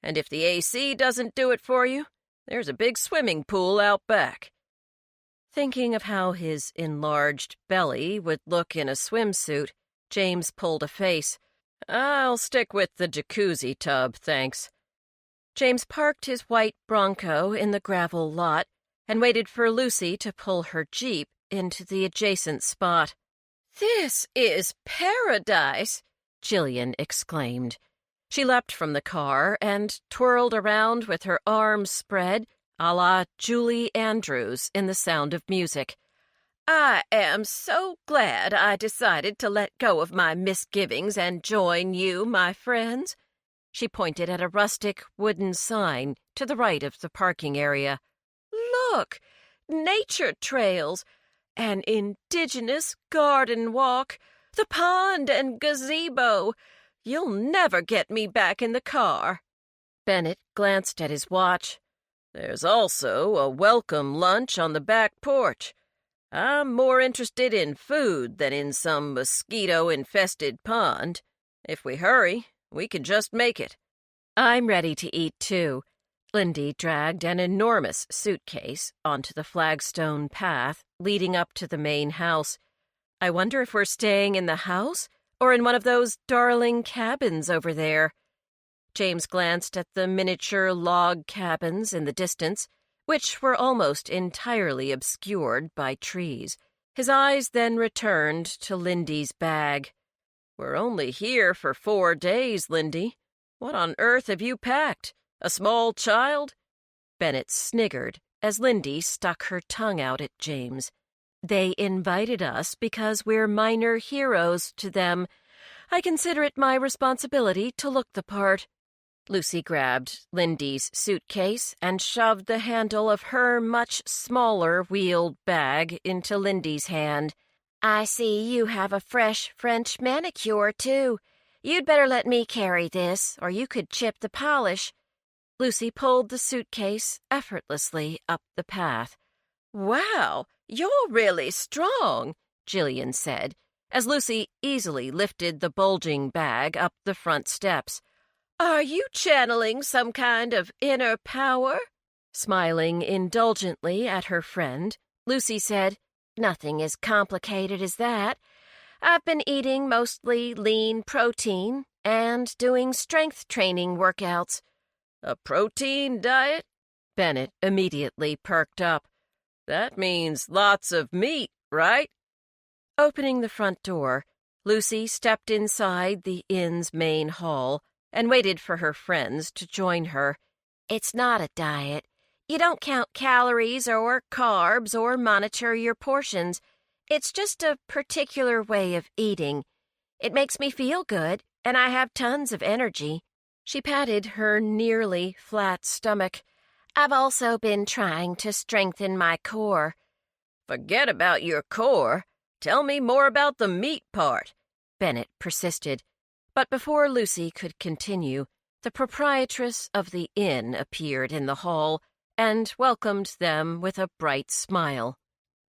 And if the AC doesn't do it for you, there's a big swimming pool out back.
Thinking of how his enlarged belly would look in a swimsuit, James pulled a face.
I'll stick with the jacuzzi tub, thanks.
James parked his white Bronco in the gravel lot and waited for Lucy to pull her Jeep into the adjacent spot.
"This is paradise!"
Jillian exclaimed. She leapt from the car and twirled around with her arms spread, a la Julie Andrews in The Sound of Music.
"I am so glad I decided to let go of my misgivings and join you, my friends."
She pointed at a rustic wooden sign to the right of the parking area.
"Look! Nature trails! An indigenous garden walk! The pond and gazebo! You'll never get me back in the car."
Bennett glanced at his watch.
"There's also a welcome lunch on the back porch. I'm more interested in food than in some mosquito-infested pond. If we hurry, we can just make it."
"I'm ready to eat, too." Lindy dragged an enormous suitcase onto the flagstone path leading up to the main house. "I wonder if we're staying in the house or in one of those darling cabins over there." James glanced at the miniature log cabins in the distance, which were almost entirely obscured by trees. His eyes then returned to Lindy's bag.
"We're only here for 4 days, Lindy. What on earth have you packed? A small child?"
Bennett sniggered as Lindy stuck her tongue out at James. "They invited us because we're minor heroes to them. I consider it my responsibility to look the part." Lucy grabbed Lindy's suitcase and shoved the handle of her much smaller wheeled bag into Lindy's hand.
"I see you have a fresh French manicure, too. You'd better let me carry this, or you could chip the polish."
Lucy pulled the suitcase effortlessly up the path.
"Wow, you're really strong,"
Jillian said, as Lucy easily lifted the bulging bag up the front steps.
"Are you channeling some kind of inner power?"
Smiling indulgently at her friend, Lucy said,
"Nothing as complicated as that. I've been eating mostly lean protein and doing strength training workouts."
"A protein diet?"
Bennett immediately perked up.
"That means lots of meat, right?"
Opening the front door, Lucy stepped inside the inn's main hall and waited for her friends to join her.
"It's not a diet. You don't count calories or carbs or monitor your portions. It's just a particular way of eating. It makes me feel good, and I have tons of energy."
She patted her nearly flat stomach.
"I've also been trying to strengthen my core."
"Forget about your core. Tell me more about the meat part,"
Bennett persisted. But before Lucy could continue, the proprietress of the inn appeared in the hall and welcomed them with a bright smile.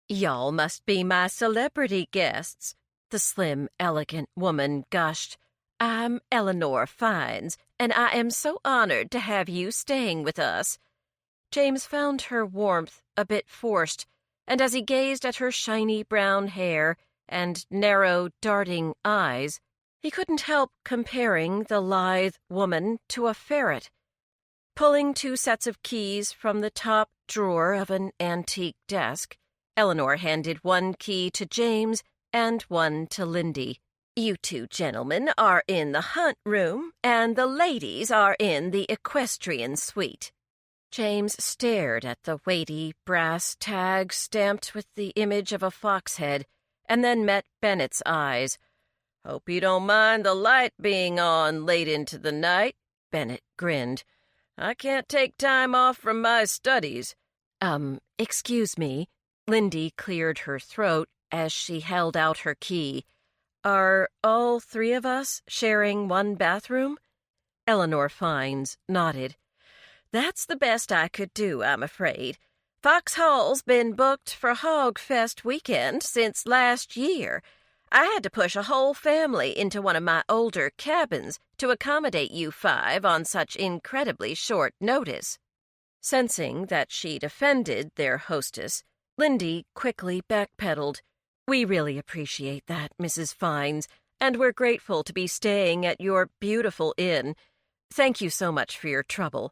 "Y'all must be my celebrity guests,"
the slim, elegant woman gushed.
"I'm Eleanor Fines, and I am so honored to have you staying with us."
James found her warmth a bit forced, and as he gazed at her shiny brown hair and narrow, darting eyes, he couldn't help comparing the lithe woman to a ferret. Pulling 2 sets of keys from the top drawer of an antique desk, Eleanor handed 1 key to James and 1 to Lindy.
"You 2 gentlemen are in the hunt room, and the ladies are in the equestrian suite."
James stared at the weighty brass tag stamped with the image of a fox head, and then met Bennett's eyes.
"Hope you don't mind the light being on late into the night," Bennett grinned. "I can't take time off from my studies."
Excuse me." Lindy cleared her throat as she held out her key. "Are all 3 of us sharing 1 bathroom?" Eleanor Fines nodded.
That's the best I could do, I'm afraid. Foxhole's been booked for Hog Fest weekend since last year. I had to push a whole family into one of my older cabins to accommodate you five on such incredibly short notice. Sensing that she'd offended their hostess, Lindy quickly backpedaled. We really appreciate that, Mrs. Fines, and we're grateful to be staying at your beautiful inn. Thank you so much for your trouble.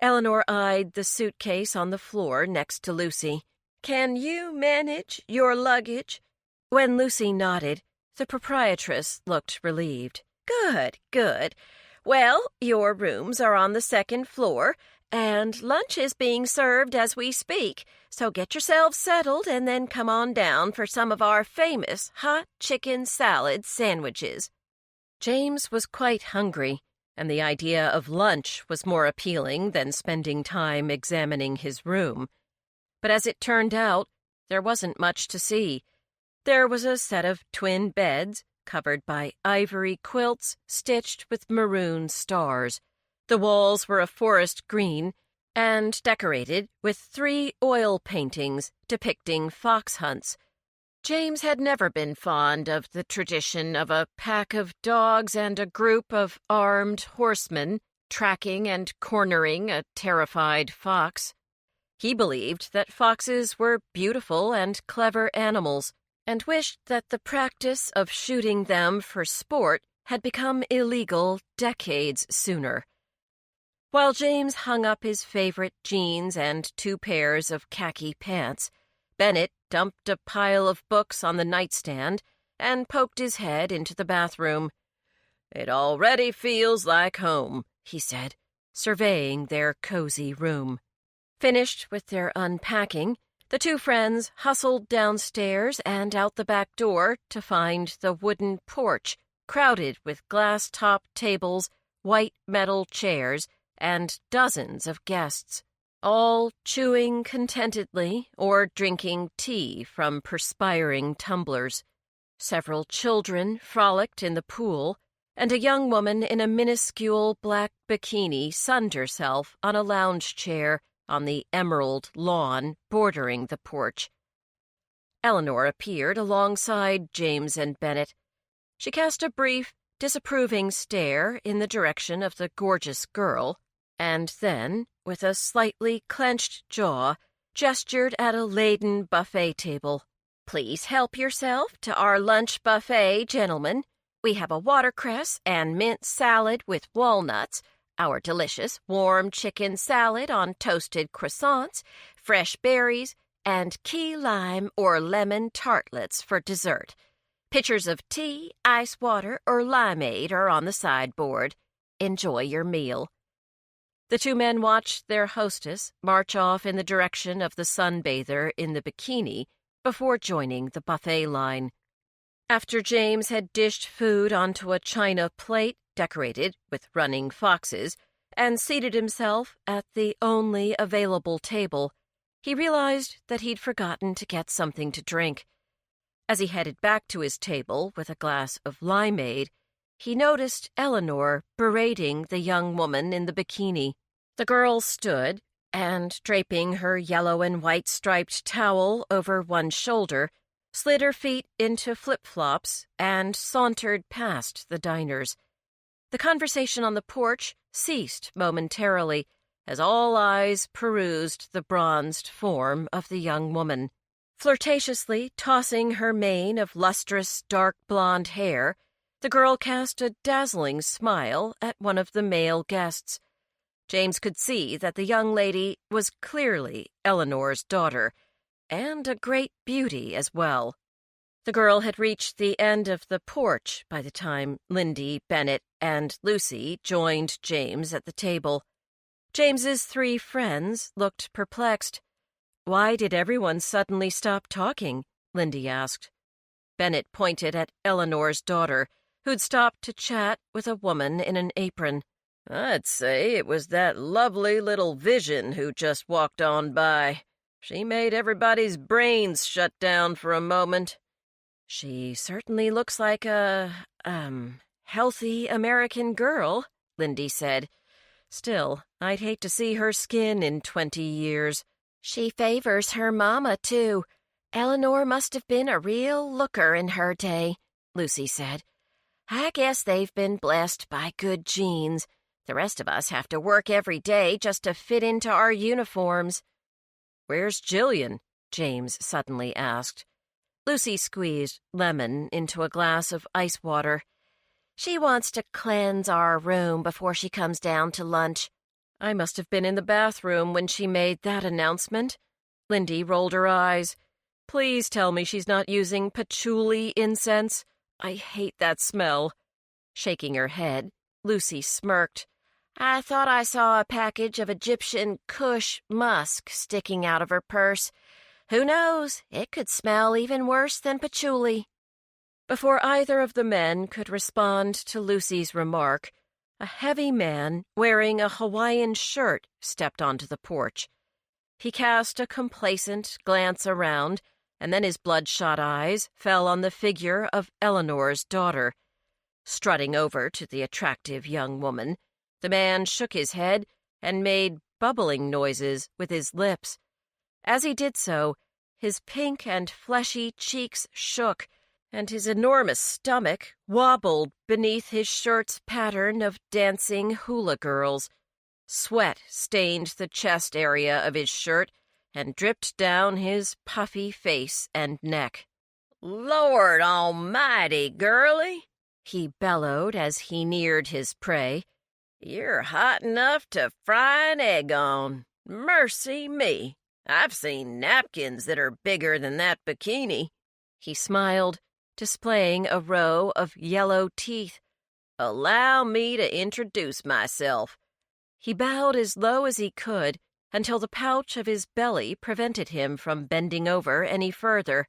Eleanor eyed the suitcase on the floor next to Lucy. Can you manage your luggage? When Lucy nodded, the proprietress looked relieved. Good, good. Well, your rooms are on the second floor, and lunch is being served as we speak, so get yourselves settled and then come on down for some of our famous hot chicken salad sandwiches. James was quite hungry, and the idea of lunch was more appealing than spending time examining his room. But as it turned out, there wasn't much to see. There was a set of twin beds, covered by ivory quilts stitched with maroon stars. The walls were a forest green and decorated with 3 oil paintings depicting fox hunts. James had never been fond of the tradition of a pack of dogs and a group of armed horsemen tracking and cornering a terrified fox. He believed that foxes were beautiful and clever animals, and wished that the practice of shooting them for sport had become illegal decades sooner. While James hung up his favorite jeans and 2 pairs of khaki pants, Bennett dumped a pile of books on the nightstand and poked his head into the bathroom. It already feels like home, he said, surveying their cozy room. Finished with their unpacking, the 2 friends hustled downstairs and out the back door to find the wooden porch crowded with glass-topped tables, white metal chairs, and dozens of guests, all chewing contentedly or drinking tea from perspiring tumblers. Several children frolicked in the pool, and a young woman in a minuscule black bikini sunned herself on a lounge chair on the emerald lawn bordering the porch. Eleanor appeared alongside James and Bennett. She cast a brief, disapproving stare in the direction of the gorgeous girl, and then, with a slightly clenched jaw, gestured at a laden buffet table. Please help yourself to our lunch buffet, gentlemen. We have a watercress and mint salad with walnuts, our delicious warm chicken salad on toasted croissants, fresh berries, and key lime or lemon tartlets for dessert. Pitchers of tea, ice water, or limeade are on the sideboard. Enjoy your meal. The 2 men watched their hostess march off in the direction of the sunbather in the bikini before joining the buffet line. After James had dished food onto a china plate decorated with running foxes and seated himself at the only available table, he realized that he'd forgotten to get something to drink. As he headed back to his table with a glass of limeade, he noticed Eleanor berating the young woman in the bikini. The girl stood, and draping her yellow and white striped towel over one shoulder, slid her feet into flip-flops and sauntered past the diners. The conversation on the porch ceased momentarily as all eyes perused the bronzed form of the young woman. Flirtatiously tossing her mane of lustrous dark blonde hair, the girl cast a dazzling smile at one of the male guests. James could see that the young lady was clearly Eleanor's daughter, and a great beauty as well. The girl had reached the end of the porch by the time Lindy, Bennett, and Lucy joined James at the table. James's 3 friends looked perplexed. Why did everyone suddenly stop talking? Lindy asked. Bennett pointed at Eleanor's daughter, who'd stopped to chat with a woman in an apron. I'd say it was that lovely little vision who just walked on by. She made everybody's brains shut down for a moment. She certainly looks like a, healthy American girl, Lindy said.
Still, I'd hate to see her skin in 20 years.
She favors her mama, too. Eleanor must have been a real looker in her day, Lucy said. I guess they've been blessed by good genes. The rest of us have to work every day just to fit into our uniforms.
Where's Jillian? James suddenly asked.
Lucy squeezed lemon into a glass of ice water. She wants to cleanse our room before she comes down to lunch.
I must have been in the bathroom when she made that announcement. Lindy rolled her eyes. Please tell me she's not using patchouli incense. I hate that smell.
Shaking her head, Lucy smirked. I thought I saw a package of Egyptian Kush musk sticking out of her purse. Who knows? It could smell even worse than patchouli.
Before either of the men could respond to Lucy's remark, a heavy man wearing a Hawaiian shirt stepped onto the porch. He cast a complacent glance around, and then his bloodshot eyes fell on the figure of Eleanor's daughter. Strutting over to the attractive young woman, the man shook his head and made bubbling noises with his lips. As he did so, his pink and fleshy cheeks shook, and his enormous stomach wobbled beneath his shirt's pattern of dancing hula girls. Sweat stained the chest area of his shirt and dripped down his puffy face and neck.
"Lord almighty, girlie,"
he bellowed as he neared his prey.
"You're hot enough to fry an egg on. Mercy me. I've seen napkins that are bigger than that bikini."
He smiled, displaying a row of yellow teeth.
"Allow me to introduce myself."
He bowed as low as he could until the pouch of his belly prevented him from bending over any further.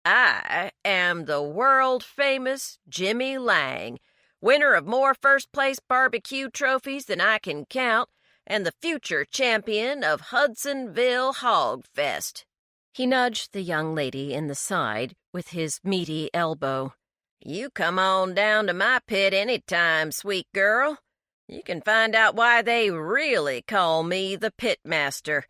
"I am the world-famous Jimmy Lang, winner of more first-place barbecue trophies than I can count, and the future champion of Hudsonville Hog Fest."
He nudged the young lady in the side with his meaty elbow.
"You come on down to my pit any time, sweet girl. You can find out why they really call me the pitmaster.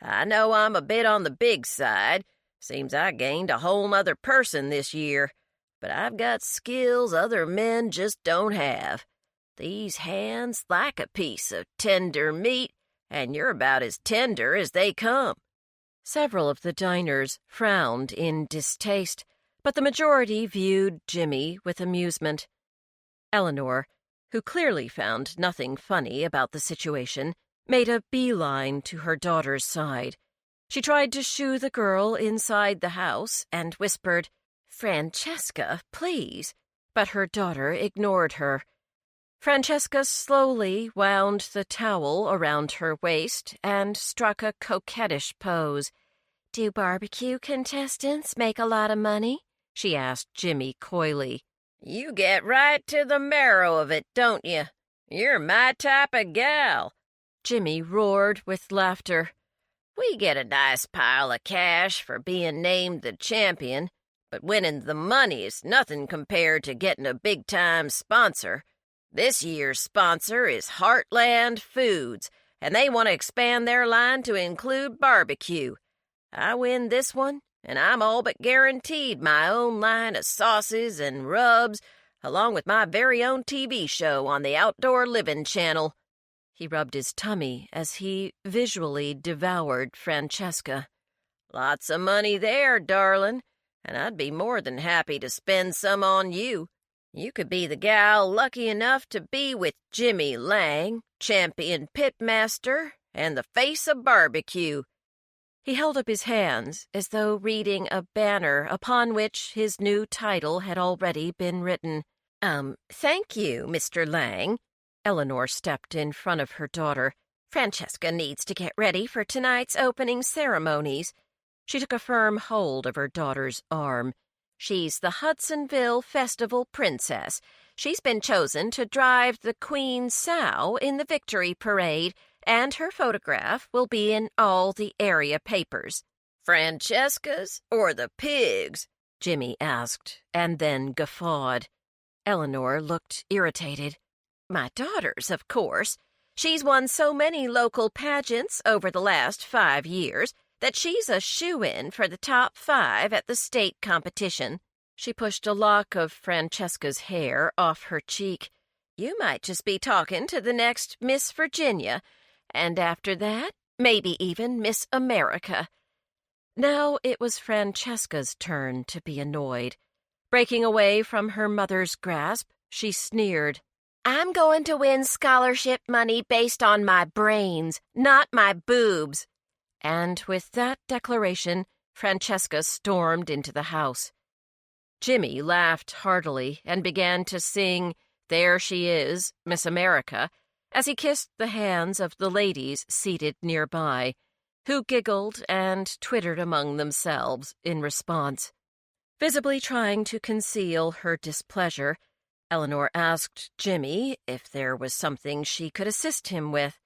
I know I'm a bit on the big side. Seems I gained a whole nother person this year. But I've got skills other men just don't have. These hands like a piece of tender meat, and you're about as tender as they come."
Several of the diners frowned in distaste, but the majority viewed Jimmy with amusement. Eleanor, who clearly found nothing funny about the situation, made a beeline to her daughter's side. She tried to shoo the girl inside the house and whispered, "Francesca, please," but her daughter ignored her. Francesca slowly wound the towel around her waist and struck a coquettish pose.
"Do barbecue contestants make a lot of money?" she asked Jimmy coyly.
"You get right to the marrow of it, don't you? You're my type of gal."
Jimmy roared with laughter.
"We get a nice pile of cash for being named the champion, but winning the money is nothing compared to getting a big-time sponsor. This year's sponsor is Heartland Foods, and they want to expand their line to include barbecue. I win this one, and I'm all but guaranteed my own line of sauces and rubs, along with my very own TV show on the Outdoor Living Channel."
He rubbed his tummy as he visually devoured Francesca.
"Lots of money there, darling, and I'd be more than happy to spend some on you. You could be the gal lucky enough to be with Jimmy Lang, champion pitmaster, and the face of barbecue."
He held up his hands as though reading a banner upon which his new title had already been written.
Thank you, Mr. Lang."
Eleanor stepped in front of her daughter.
"Francesca needs to get ready for tonight's opening ceremonies."
She took a firm hold of her daughter's arm.
"She's the Hudsonville Festival Princess. She's been chosen to drive the Queen Sow in the Victory Parade, and her photograph will be in all the area papers."
"Francesca's or the pigs?"
Jimmy asked, and then guffawed. Eleanor looked irritated.
"My daughter's, of course. She's won so many local pageants over the last 5 years that she's a shoo-in for the top 5 at the state competition. She pushed a lock of Francesca's hair off her cheek. You might just be talking to the next Miss Virginia, and after that, maybe even Miss America. Now it was Francesca's turn to be annoyed. Breaking away from her mother's grasp, she sneered. I'm going to win scholarship money based on my brains, not my boobs. And with that declaration, Francesca stormed into the house. Jimmy laughed heartily and began to sing There She Is, Miss America, as he kissed the hands of the ladies seated nearby, who giggled and twittered among themselves in response. Visibly trying to conceal her displeasure, Eleanor asked Jimmy if there was something she could assist him with.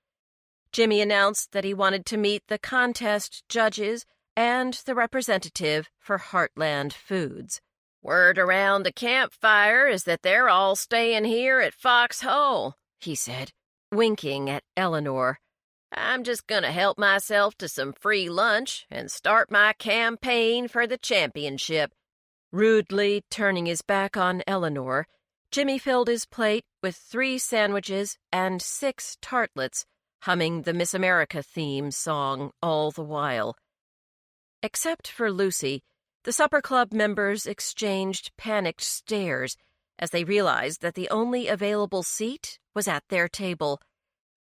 Jimmy announced that he wanted to meet the contest judges and the representative for Heartland Foods.
Word around the campfire is that they're all staying here at Fox Hole, he said,
winking at Eleanor.
I'm just going to help myself to some free lunch and start my campaign for the championship.
Rudely turning his back on Eleanor, Jimmy filled his plate with 3 sandwiches and 6 tartlets, humming the Miss America theme song all the while. Except for Lucy, the supper club members exchanged panicked stares as they realized that the only available seat was at their table.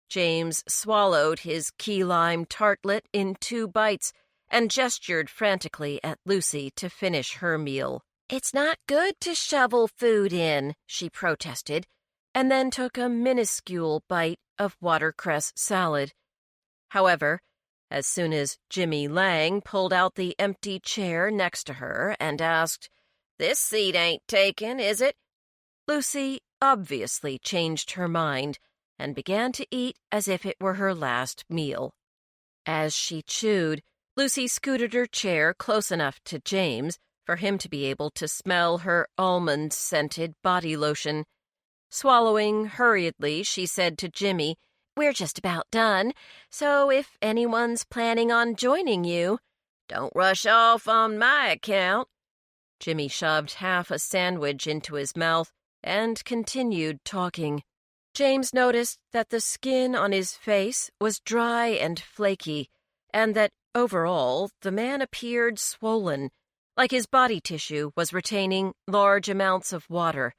James swallowed his key lime tartlet in 2 bites and gestured frantically at Lucy to finish her meal. It's not good to shovel food in, she protested, and then took a minuscule bite of watercress salad. However, as soon as Jimmy Lang pulled out the empty chair next to her and asked, This seat ain't taken, is it? Lucy obviously changed her mind and began to eat as if it were her last meal. As she chewed, Lucy scooted her chair close enough to James for him to be able to smell her almond-scented body lotion. Swallowing hurriedly, she said to Jimmy, We're just about done, so if anyone's planning on joining you,
don't rush off on my account.
Jimmy shoved half a sandwich into his mouth and continued talking. James noticed that the skin on his face was dry and flaky, and that, overall, the man appeared swollen, like his body tissue was retaining large amounts of water.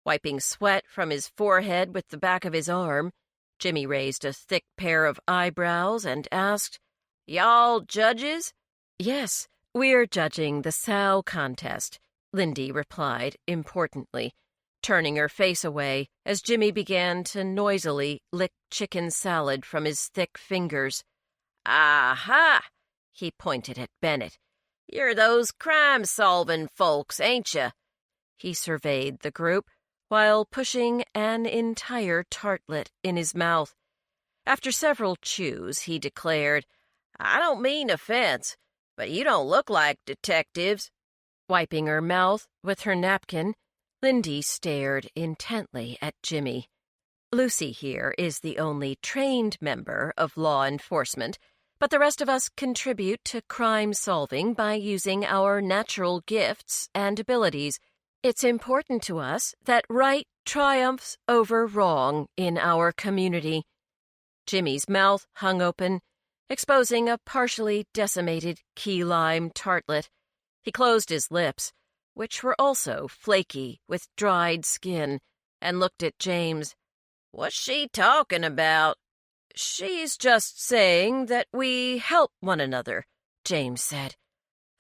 Wiping sweat from his forehead with the back of his arm, Jimmy raised a thick pair of eyebrows and asked, Y'all judges? Yes, we're judging the sow contest, Lindy replied importantly, turning her face away as Jimmy began to noisily lick chicken salad from his thick fingers.
Aha! He pointed at Bennett. You're those crime-solving folks, ain't you?
He surveyed the group while pushing an entire tartlet in his mouth. After several chews, he declared,
I don't mean offense, but you don't look like detectives.
Wiping her mouth with her napkin, Lindy stared intently at Jimmy. Lucy here is the only trained member of law enforcement, but the rest of us contribute to crime-solving by using our natural gifts and abilities. It's important to us that right triumphs over wrong in our community. Jimmy's mouth hung open, exposing a partially decimated key lime tartlet. He closed his lips, which were also flaky with dried skin, and looked at James.
What's she talking about?
She's just saying that we help one another, James said,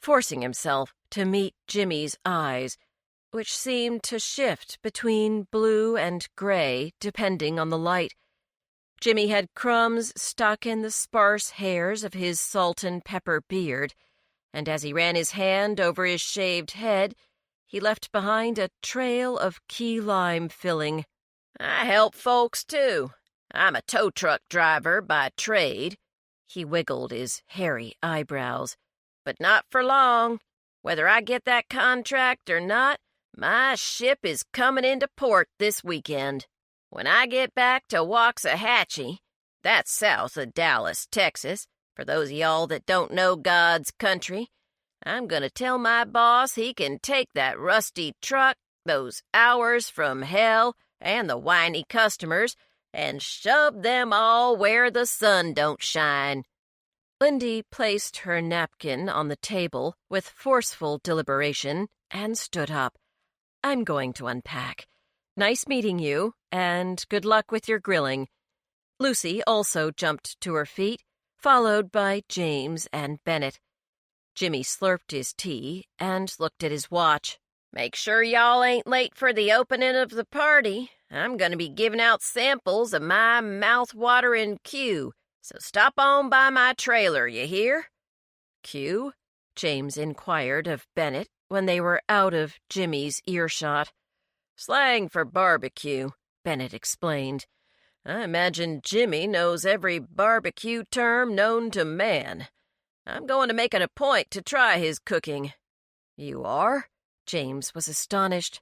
forcing himself to meet Jimmy's eyes, which seemed to shift between blue and gray depending on the light. Jimmy had crumbs stuck in the sparse hairs of his salt and pepper beard, and as he ran his hand over his shaved head, he left behind a trail of key lime filling.
I help folks, too. I'm a tow truck driver by trade.
He wiggled his hairy eyebrows.
But not for long. Whether I get that contract or not, my ship is coming into port this weekend. When I get back to Waxahachie, that's south of Dallas, Texas, for those of y'all that don't know God's country, I'm gonna tell my boss he can take that rusty truck, those hours from hell, and the whiny customers, and shove them all where the sun don't shine."
Lindy placed her napkin on the table with forceful deliberation and stood up. "I'm going to unpack. Nice meeting you, and good luck with your grilling." Lucy also jumped to her feet, followed by James and Bennett. Jimmy slurped his tea and looked at his watch.
"Make sure y'all ain't late for the opening of the party. I'm gonna be giving out samples of my mouth-watering Q, so stop on by my trailer, you hear?"
"Q?" James inquired of Bennett when they were out of Jimmy's earshot.
"Slang for barbecue," Bennett explained. "I imagine Jimmy knows every barbecue term known to man. I'm going to make it a point to try his cooking."
"You are?" James was astonished.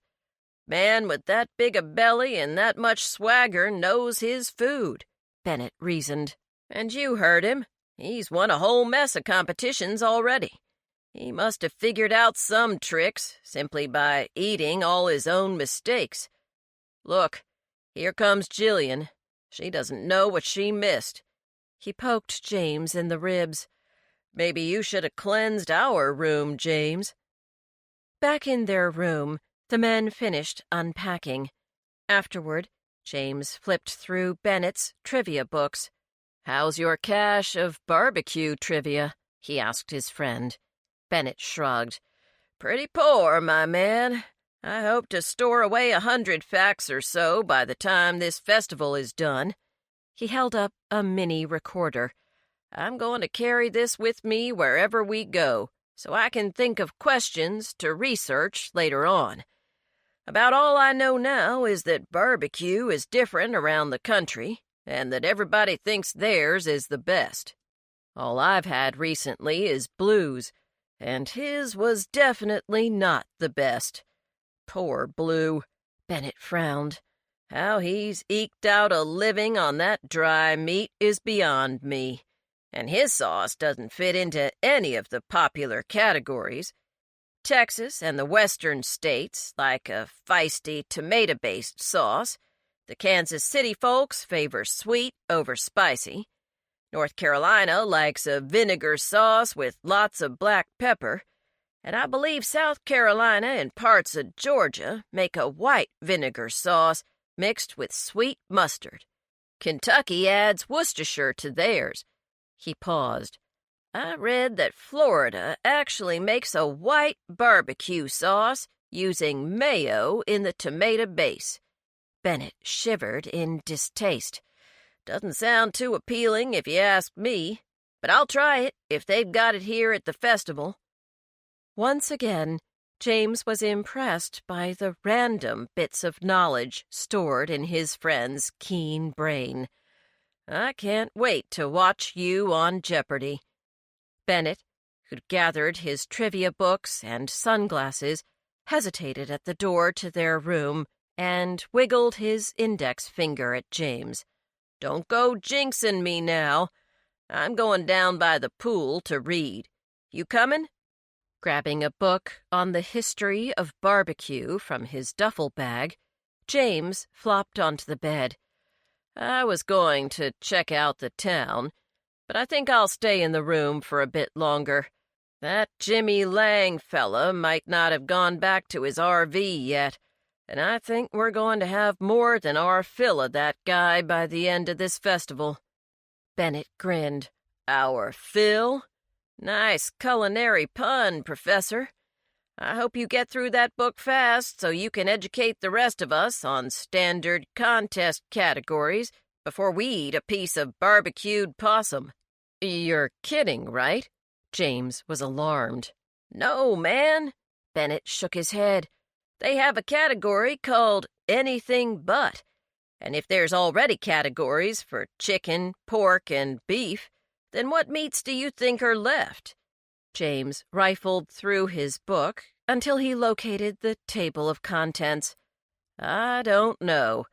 "Man with that big a belly and that much swagger knows his food," Bennett reasoned. "And you heard him. He's won a whole mess of competitions already. He must have figured out some tricks simply by eating all his own mistakes. Look, here comes Jillian. She doesn't know what she missed."
He poked James in the ribs.
"Maybe you should have cleansed our room, James."
Back in their room, the men finished unpacking. Afterward, James flipped through Bennett's trivia books.
"How's your cache of barbecue trivia?"
he asked his friend. Bennett shrugged.
"Pretty poor, my man. I hope to store away 100 facts or so by the time this festival is done."
He held up a mini recorder.
"I'm going to carry this with me wherever we go, so I can think of questions to research later on. About all I know now is that barbecue is different around the country, and that everybody thinks theirs is the best. All I've had recently is Blue's, and his was definitely not the best. Poor Blue."
Bennett frowned.
"How he's eked out a living on that dry meat is beyond me. And his sauce doesn't fit into any of the popular categories. Texas and the western states like a feisty tomato-based sauce. The Kansas City folks favor sweet over spicy. North Carolina likes a vinegar sauce with lots of black pepper. And I believe South Carolina and parts of Georgia make a white vinegar sauce mixed with sweet mustard. Kentucky adds Worcestershire to theirs." He paused. "I read that Florida actually makes a white barbecue sauce using mayo in the tomato base."
Bennett shivered in distaste.
"Doesn't sound too appealing if you ask me, but I'll try it if they've got it here at the festival."
Once again, James was impressed by the random bits of knowledge stored in his friend's keen brain.
"I can't wait to watch you on Jeopardy!"
Bennett, who'd gathered his trivia books and sunglasses, hesitated at the door to their room and wiggled his index finger at James.
"Don't go jinxing me now. I'm going down by the pool to read. You coming?"
Grabbing a book on the history of barbecue from his duffel bag, James flopped onto the bed.
"I was going to check out the town, but I think I'll stay in the room for a bit longer. That Jimmy Lang fella might not have gone back to his RV yet, and I think we're going to have more than our fill of that guy by the end of this festival."
Bennett grinned.
"Our fill? Nice culinary pun, Professor. I hope you get through that book fast so you can educate the rest of us on standard contest categories before we eat a piece of barbecued possum."
"You're kidding, right?" James was alarmed.
"No, man." Bennett shook his head. "They have a category called anything but. And if there's already categories for chicken, pork, and beef, then what meats do you think are left?"
James rifled through his book until he located the table of contents.
"I don't know.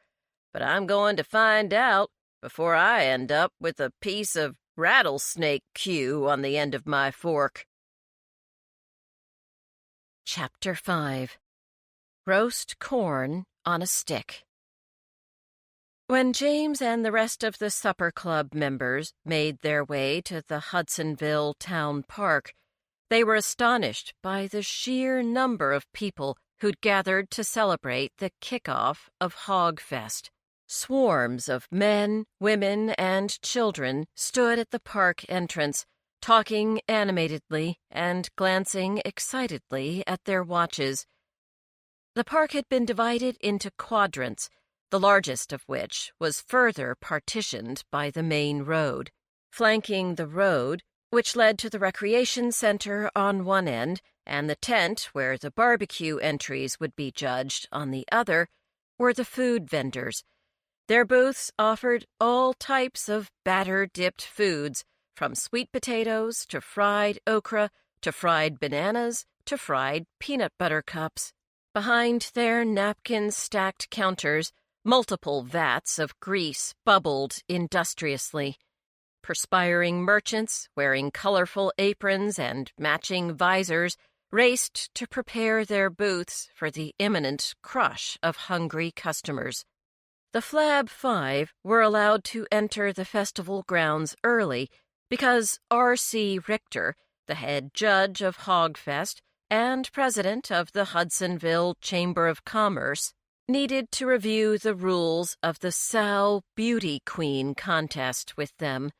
but I'm going to find out before I end up with a piece of rattlesnake queue on the end of my fork.
Chapter 5. Roast Corn on a Stick. When James and the rest of the supper club members made their way to the Hudsonville Town Park, they were astonished by the sheer number of people who'd gathered to celebrate the kickoff of Hogfest. Swarms of men, women, and children stood at the park entrance, talking animatedly and glancing excitedly at their watches. The park had been divided into quadrants, the largest of which was further partitioned by the main road. Flanking the road, which led to the recreation center on one end and the tent where the barbecue entries would be judged on the other, were the food vendors. Their booths offered all types of batter-dipped foods, from sweet potatoes to fried okra to fried bananas to fried peanut butter cups. Behind their napkin-stacked counters, multiple vats of grease bubbled industriously. Perspiring merchants, wearing colorful aprons and matching visors, raced to prepare their booths for the imminent crush of hungry customers. The Flab Five were allowed to enter the festival grounds early because R.C. Richter, the head judge of Hogfest and president of the Hudsonville Chamber of Commerce, needed to review the rules of the Sow Beauty Queen contest with them.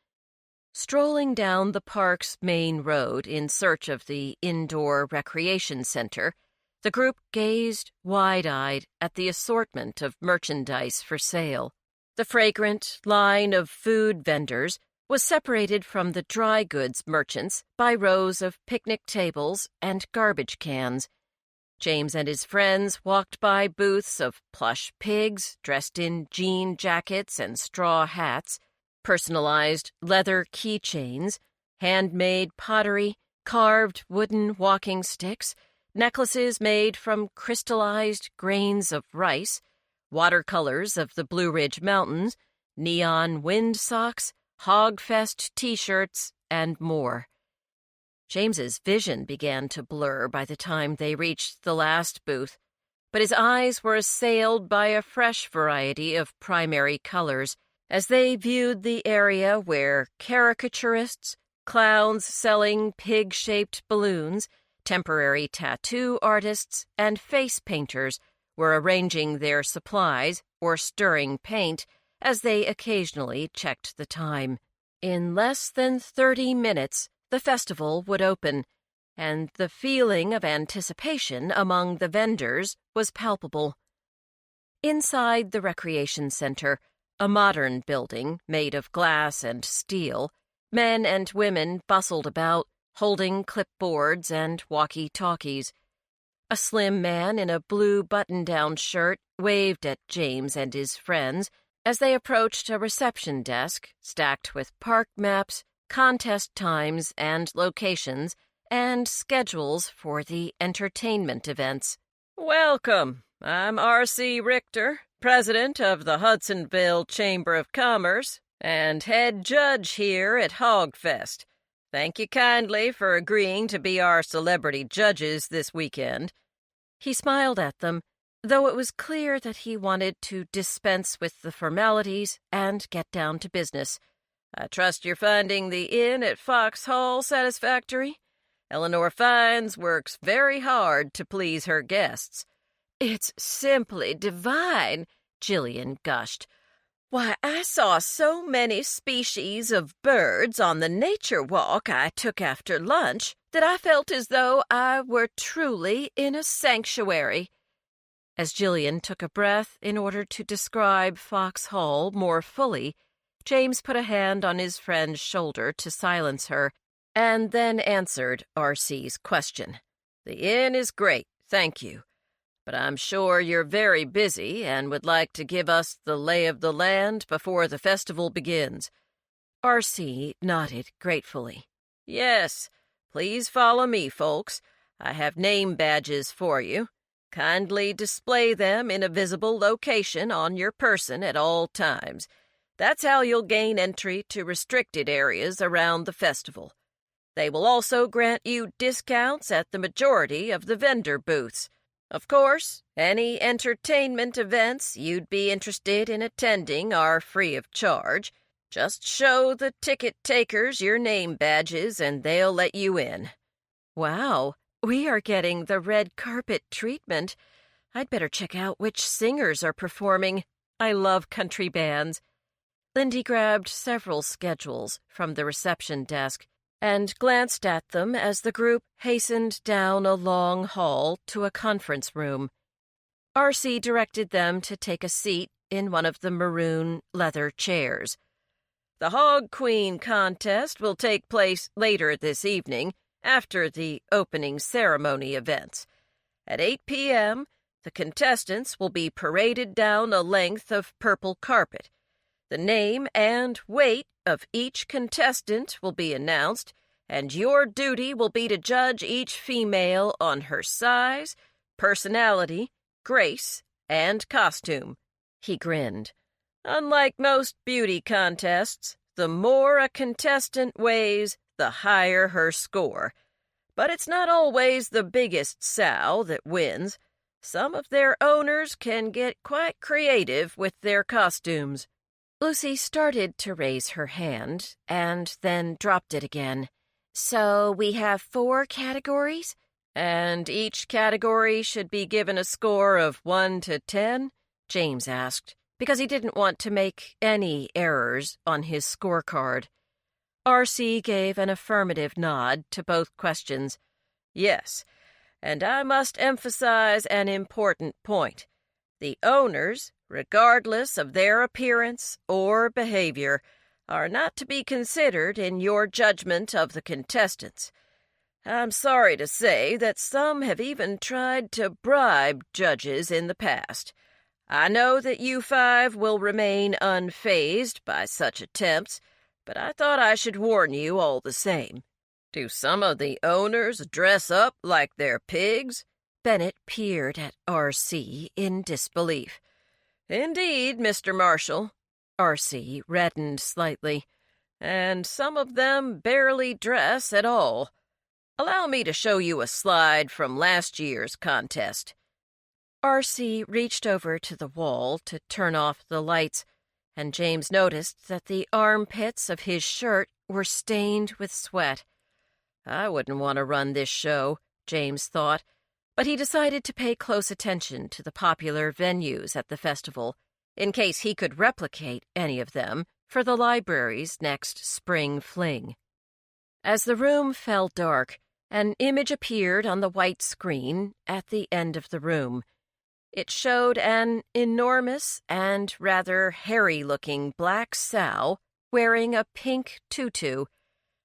Strolling down the park's main road in search of the indoor recreation center, the group gazed wide-eyed at the assortment of merchandise for sale. The fragrant line of food vendors was separated from the dry goods merchants by rows of picnic tables and garbage cans. James and his friends walked by booths of plush pigs dressed in jean jackets and straw hats, personalized leather keychains, handmade pottery, carved wooden walking sticks, necklaces made from crystallized grains of rice, watercolors of the Blue Ridge Mountains, neon wind socks, Hogfest t-shirts, and more. James's vision began to blur by the time they reached the last booth, but his eyes were assailed by a fresh variety of primary colors as they viewed the area where caricaturists, clowns selling pig-shaped balloons, temporary tattoo artists, and face painters were arranging their supplies or stirring paint as they occasionally checked the time. In less than 30 minutes, the festival would open, and the feeling of anticipation among the vendors was palpable. Inside the recreation center, a modern building made of glass and steel, men and women bustled about, holding clipboards and walkie-talkies. A slim man in a blue button-down shirt waved at James and his friends as they approached a reception desk stacked with park maps, contest times and locations, and schedules for the entertainment events.
Welcome. I'm R.C. Richter, president of the Hudsonville Chamber of Commerce and head judge here at Hogfest. Thank you kindly for agreeing to be our celebrity judges this weekend.
He smiled at them, though it was clear that he wanted to dispense with the formalities and get down to business.
I trust you're finding the inn at Fox Hall satisfactory. Eleanor Fines works very hard to please her guests.
It's simply divine, Jillian gushed. Why, I saw so many species of birds on the nature walk I took after lunch that I felt as though I were truly in a sanctuary.
As Jillian took a breath in order to describe Fox Hall more fully, James put a hand on his friend's shoulder to silence her, and then answered R.C.'s question.
The inn is great, thank you. But I'm sure you're very busy and would like to give us the lay of the land before the festival begins.
R.C. nodded gratefully.
Yes, please follow me, folks. I have name badges for you. Kindly display them in a visible location on your person at all times. That's how you'll gain entry to restricted areas around the festival. They will also grant you discounts at the majority of the vendor booths. Of course, any entertainment events you'd be interested in attending are free of charge. Just show the ticket takers your name badges and they'll let you in.
Wow, we are getting the red carpet treatment. I'd better check out which singers are performing. I love country bands. Lindy grabbed several schedules from the reception desk and glanced at them as the group hastened down a long hall to a conference room. R.C. directed them to take a seat in one of the maroon leather chairs.
The Hog Queen contest will take place later this evening, after the opening ceremony events. At 8 p.m., the contestants will be paraded down a length of purple carpet. The name and weight of each contestant will be announced, and your duty will be to judge each female on her size, personality, grace, and costume. He grinned. Unlike most beauty contests, the more a contestant weighs, the higher her score. But it's not always the biggest sow that wins. Some of their owners can get quite creative with their costumes.
Lucy started to raise her hand and then dropped it again. So we have 4 categories?
And each category should be given a score of 1 to 10?
James asked, because he didn't want to make any errors on his scorecard. R.C. gave an affirmative nod to both questions.
Yes, and I must emphasize an important point. The owners, regardless of their appearance or behavior, are not to be considered in your judgment of the contestants. I'm sorry to say that some have even tried to bribe judges in the past. I know that you 5 will remain unfazed by such attempts, but I thought I should warn you all the same. Do some of the owners dress up like they're pigs?
Bennett peered at R.C. in disbelief.
Indeed, Mr. Marshall.
R.C. reddened slightly.
And some of them barely dress at all. Allow me to show you a slide from last year's contest.
R.C. reached over to the wall to turn off the lights, and James noticed that the armpits of his shirt were stained with sweat.
I wouldn't want to run this show, James thought, but he decided to pay close attention to the popular venues at the festival, in case he could replicate any of them for the library's next spring fling. As the room fell dark, an image appeared on the white screen at the end of the room. It showed an enormous and rather hairy-looking black sow wearing a pink tutu.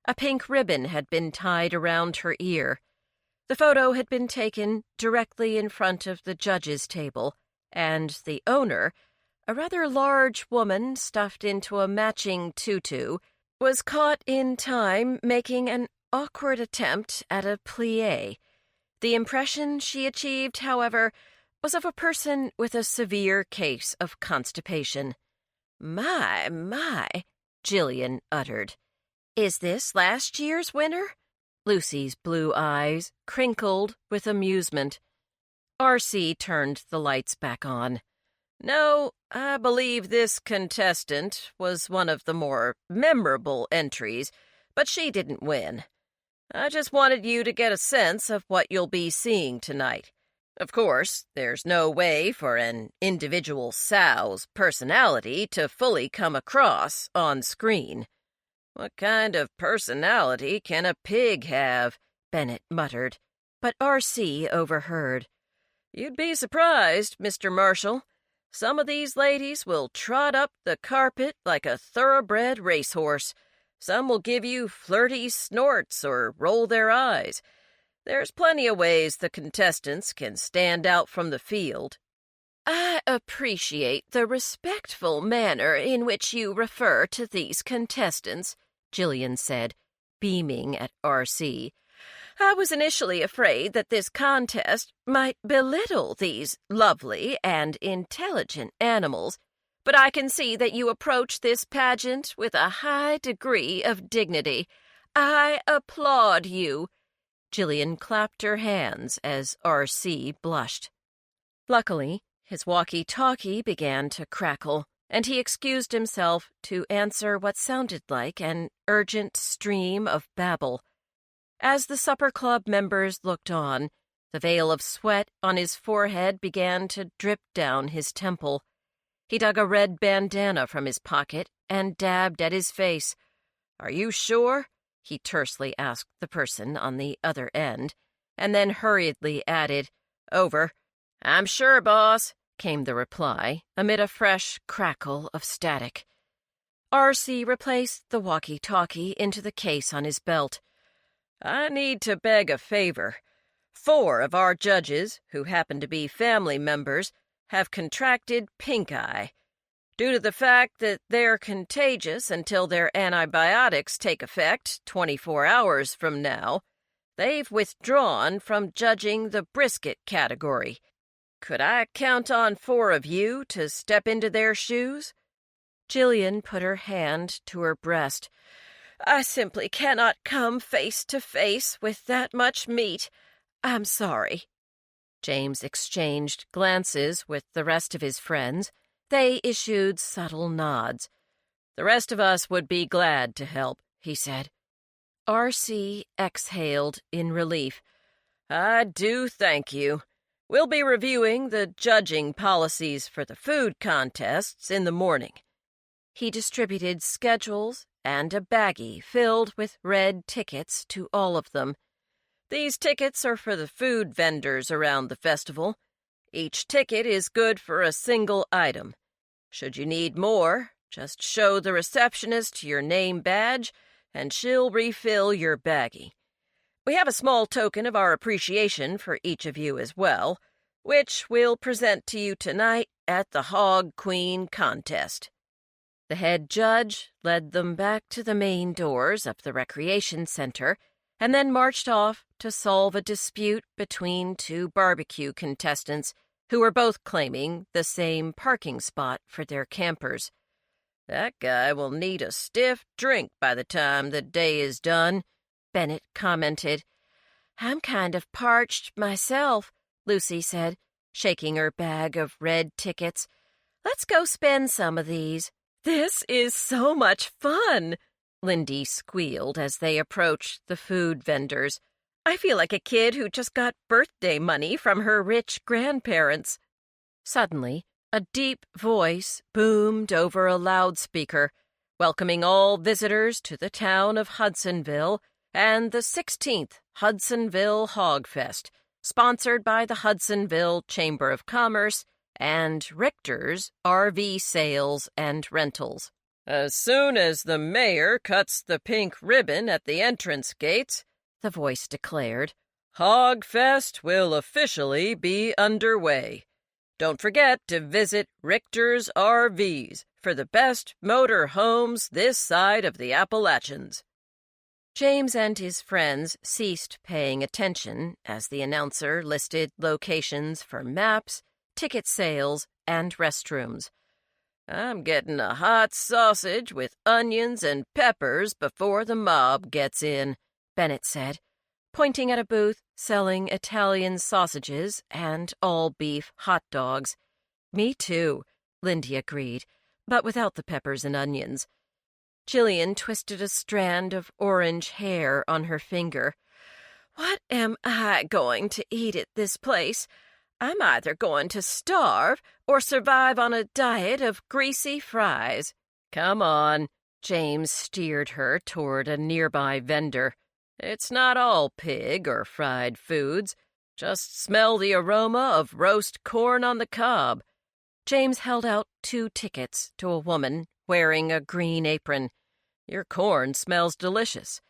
A pink ribbon had been tied around her ear. The photo had been taken directly in front of the judges' table, and the owner, a rather large woman stuffed into a matching tutu, was caught in time making an awkward attempt at a plie. The impression she achieved, however, was of a person with a severe case of constipation.
My, Jillian uttered. Is this last year's winner? Lucy's blue eyes crinkled with amusement.
R.C. turned the lights back on. No, I believe this contestant was one of the more memorable entries, but she didn't win. I just wanted you to get a sense of what you'll be seeing tonight. Of course, there's no way for an individual sow's personality to fully come across on screen. What kind of personality can a pig have? Bennett muttered, but R.C. overheard. You'd be surprised, Mr. Marshall. Some of these ladies will trot up the carpet like a thoroughbred racehorse. Some will give you flirty snorts or roll their eyes. There's plenty of ways the contestants can stand out from the field.
I appreciate the respectful manner in which you refer to these contestants, Jillian said, beaming at R.C.
I was initially afraid that this contest might belittle these lovely and intelligent animals, but I can see that you approach this pageant with a high degree of dignity. I applaud you." Jillian clapped her hands as R.C. blushed. Luckily, his walkie-talkie began to crackle, and he excused himself to answer what sounded like an urgent stream of babble. As the supper club members looked on, the veil of sweat on his forehead began to drip down his temple. He dug a red bandana from his pocket and dabbed at his face. "Are you sure?" he tersely asked the person on the other end, and then hurriedly added, "Over." "I'm sure, boss," came the reply, amid a fresh crackle of static. R.C. replaced the walkie-talkie into the case on his belt. "I need to beg a favor. 4 of our judges, who happen to be family members, have contracted pink eye. Due to the fact that they're contagious until their antibiotics take effect 24 hours from now, they've withdrawn from judging the brisket category. Could I count on 4 of you to step into their shoes?" Jillian put her hand to her breast. "I simply cannot come face to face with that much meat. I'm sorry." James exchanged glances with the rest of his friends. They issued subtle nods. "The rest of us would be glad to help," he said. R.C. exhaled in relief. "I do thank you. We'll be reviewing the judging policies for the food contests in the morning." He distributed schedules and a baggie filled with red tickets to all of them. "These tickets are for the food vendors around the festival. Each ticket is good for a single item. Should you need more, just show the receptionist your name badge, and she'll refill your baggie. We have a small token of our appreciation for each of you as well, which we'll present to you tonight at the Hog Queen contest." The head judge led them back to the main doors of the recreation center and then marched off to solve a dispute between 2 barbecue contestants who were both claiming the same parking spot for their campers. "That guy will need a stiff drink by the time the day is done," Bennett commented. "I'm kind of parched myself," Lucy said, shaking her bag of red tickets. "Let's go spend some of these." "This is so much fun," Lindy squealed as they approached the food vendors. "I feel like a kid who just got birthday money from her rich grandparents." Suddenly, a deep voice boomed over a loudspeaker, welcoming all visitors to the town of Hudsonville and the 16th Hudsonville Hog Fest, sponsored by the Hudsonville Chamber of Commerce and Richter's RV Sales and Rentals. "As soon as the mayor cuts the pink ribbon at the entrance gates," the voice declared, "Hog Fest will officially be underway. Don't forget to visit Richter's RVs for the best motor homes this side of the Appalachians." James and his friends ceased paying attention as the announcer listed locations for maps, ticket sales, and restrooms. "I'm getting a hot sausage with onions and peppers before the mob gets in," Bennett said, pointing at a booth selling Italian sausages and all-beef hot dogs. "Me too," Lindy agreed, but without the peppers and onions. Jillian twisted a strand of orange hair on her finger. "What am I going to eat at this place? I'm either going to starve or survive on a diet of greasy fries." "Come on," James steered her toward a nearby vendor. "It's not all pig or fried foods. Just smell the aroma of roast corn on the cob." James held out 2 tickets to a woman wearing a green apron. "Your corn smells delicious."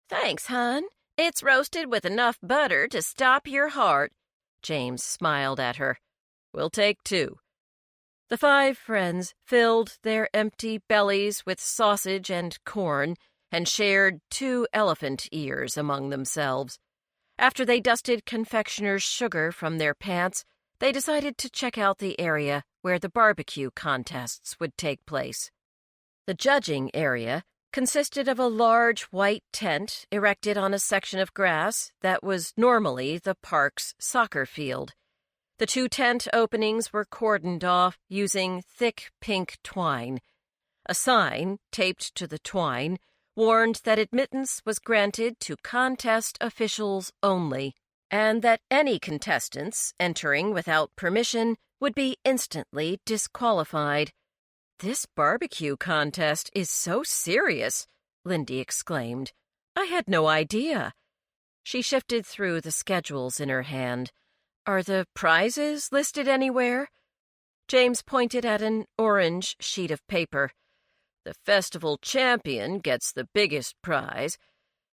"Thanks, hon. It's roasted with enough butter to stop your heart." James smiled at her. "We'll take 2. The 5 friends filled their empty bellies with sausage and corn and shared 2 elephant ears among themselves.
After they dusted confectioner's sugar from their pants, they decided to check out the area where the barbecue contests would take place. The judging area consisted of a large white tent erected on a section of grass that was normally the park's soccer field. The 2 tent openings were cordoned off using thick pink twine. A sign, taped to the twine, warned that admittance was granted to contest officials only, and that any contestants entering without permission would be instantly disqualified. "This barbecue contest is so serious," Lindy exclaimed. "I had no idea." She shifted through the schedules in her hand. "Are the prizes listed anywhere?" James pointed at an orange sheet of paper. "The festival champion gets the biggest prize.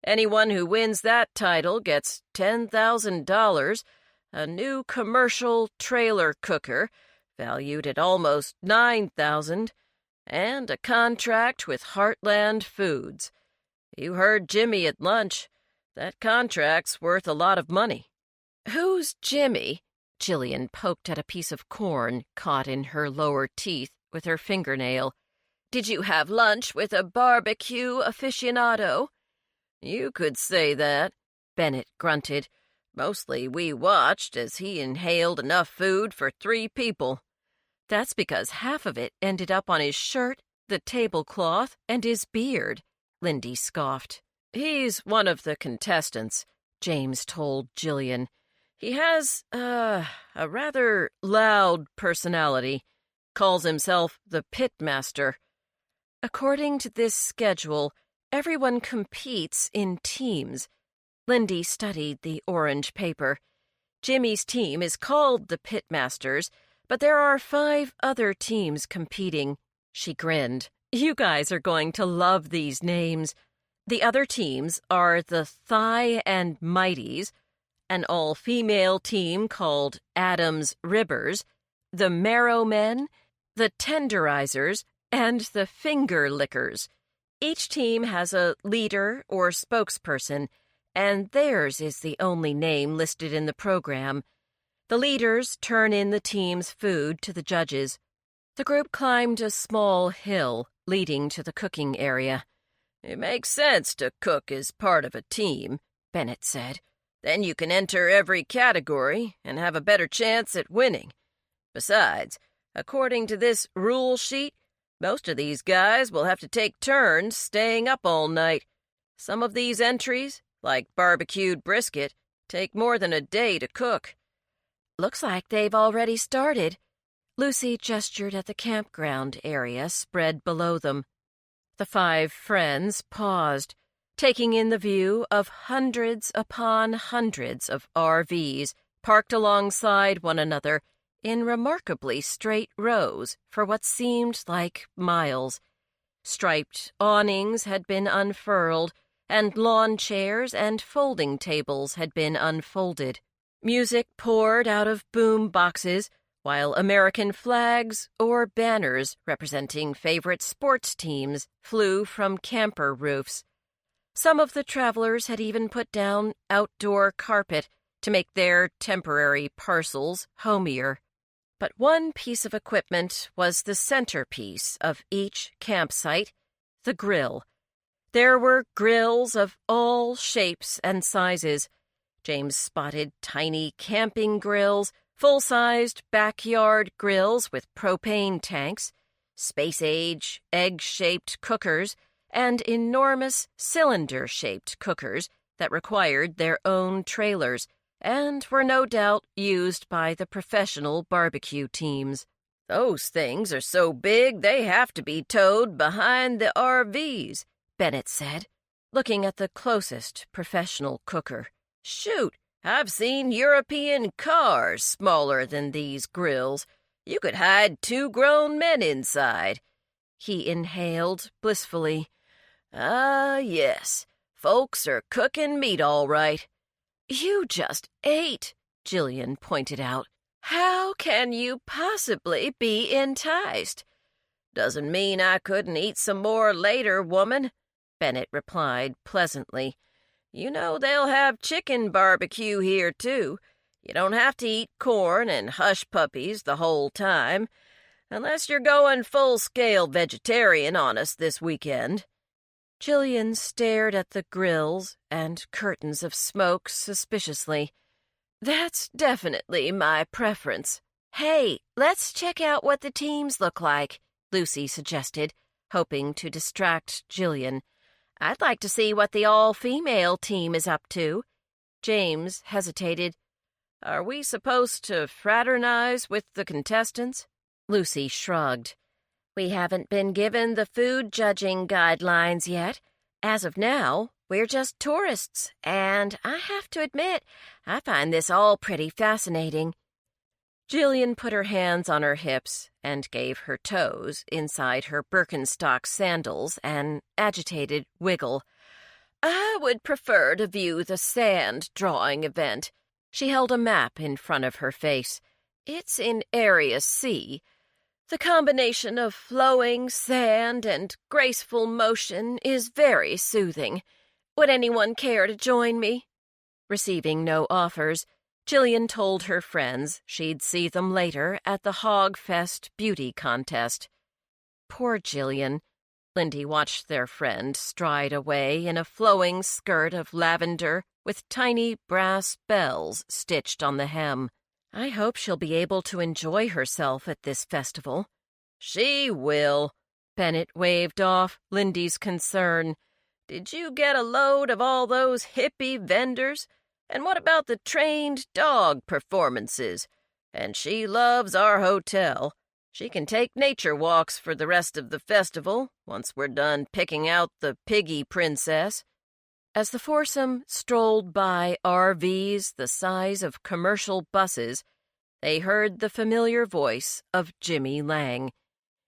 Anyone who wins that title gets $10,000, a new commercial trailer cooker, valued at almost $9,000, and a contract with Heartland Foods. You heard Jimmy at lunch. That contract's worth a lot of money." "Who's Jimmy?" Jillian poked at a piece of corn caught in her lower teeth with her fingernail. "Did you have lunch with a barbecue aficionado?" "You could say that," Bennett grunted. "Mostly we watched as he inhaled enough food for 3 people. "That's because half of it ended up on his shirt, the tablecloth, and his beard," Lindy scoffed. "He's one of the contestants," James told Jillian. "He has, a rather loud personality. Calls himself the Pitmaster. According to this schedule, everyone competes in teams." Lindy studied the orange paper. "Jimmy's team is called the Pitmasters, but there are 5 other teams competing." She grinned. "You guys are going to love these names. The other teams are the Thigh and Mighties, an all-female team called Adam's Ribbers, the Marrow Men, the Tenderizers, and the Finger Lickers. Each team has a leader or spokesperson, and theirs is the only name listed in the program. The leaders turn in the team's food to the judges. The group climbed a small hill leading to the cooking area. "It makes sense to cook as part of a team," Bennett said. "Then you can enter every category and have a better chance at winning. Besides, according to this rule sheet, most of these guys will have to take turns staying up all night. Some of these entries, like barbecued brisket, take more than a day to cook." "Looks like they've already started." Lucy gestured at the campground area spread below them. The 5 friends paused, taking in the view of hundreds upon hundreds of RVs parked alongside one another in remarkably straight rows for what seemed like miles. Striped awnings had been unfurled, and lawn chairs and folding tables had been unfolded. Music poured out of boom boxes, while American flags or banners representing favorite sports teams flew from camper roofs. Some of the travelers had even put down outdoor carpet to make their temporary parcels homier. But one piece of equipment was the centerpiece of each campsite, the grill. There were grills of all shapes and sizes. James spotted tiny camping grills, full-sized backyard grills with propane tanks, space-age, egg-shaped cookers, and enormous cylinder-shaped cookers that required their own trailers and were no doubt used by the professional barbecue teams. "Those things are so big they have to be towed behind the RVs," Bennett said, looking at the closest professional cooker. "Shoot, I've seen European cars smaller than these grills. You could hide 2 grown men inside." He inhaled blissfully. "Ah, yes, folks are cooking meat all right." "You just ate," Jillian pointed out. "How can you possibly be enticed?" "Doesn't mean I couldn't eat some more later, woman," Bennett replied pleasantly.
You know they'll have chicken barbecue here, too. You don't have to eat corn and hush puppies the whole time, unless you're going full-scale vegetarian on us this weekend."
Jillian stared at the grills and curtains of smoke suspiciously.
"That's definitely my preference."
"Hey, let's check out what the teams look like," Lucy suggested, hoping to distract Jillian. "I'd like to see what the all-female team is up to."
James hesitated.
"Are we supposed to fraternize with the contestants?"
Lucy shrugged.
"We haven't been given the food judging guidelines yet. As of now, we're just tourists, and I have to admit, I find this all pretty fascinating."
Jillian put her hands on her hips and gave her toes inside her Birkenstock sandals an agitated wiggle.
"I would prefer to view the sand drawing event."
She held a map in front of her face.
"It's in Area C. The combination of flowing sand and graceful motion is very soothing. Would anyone care to join me?"
Receiving no offers, Jillian told her friends she'd see them later at the Hog Fest beauty contest. Poor Jillian. Lindy watched their friend stride away in a flowing skirt of lavender with tiny brass bells stitched on the hem. I hope she'll be able to enjoy herself at this festival.
"She will."
Bennett waved off Lindy's concern.
"Did you get a load of all those hippie vendors? And what about the trained dog performances? And she loves our hotel. She can take nature walks for the rest of the festival, once we're done picking out the piggy princess."
As the foursome strolled by RVs the size of commercial buses, they heard the familiar voice of Jimmy Lang.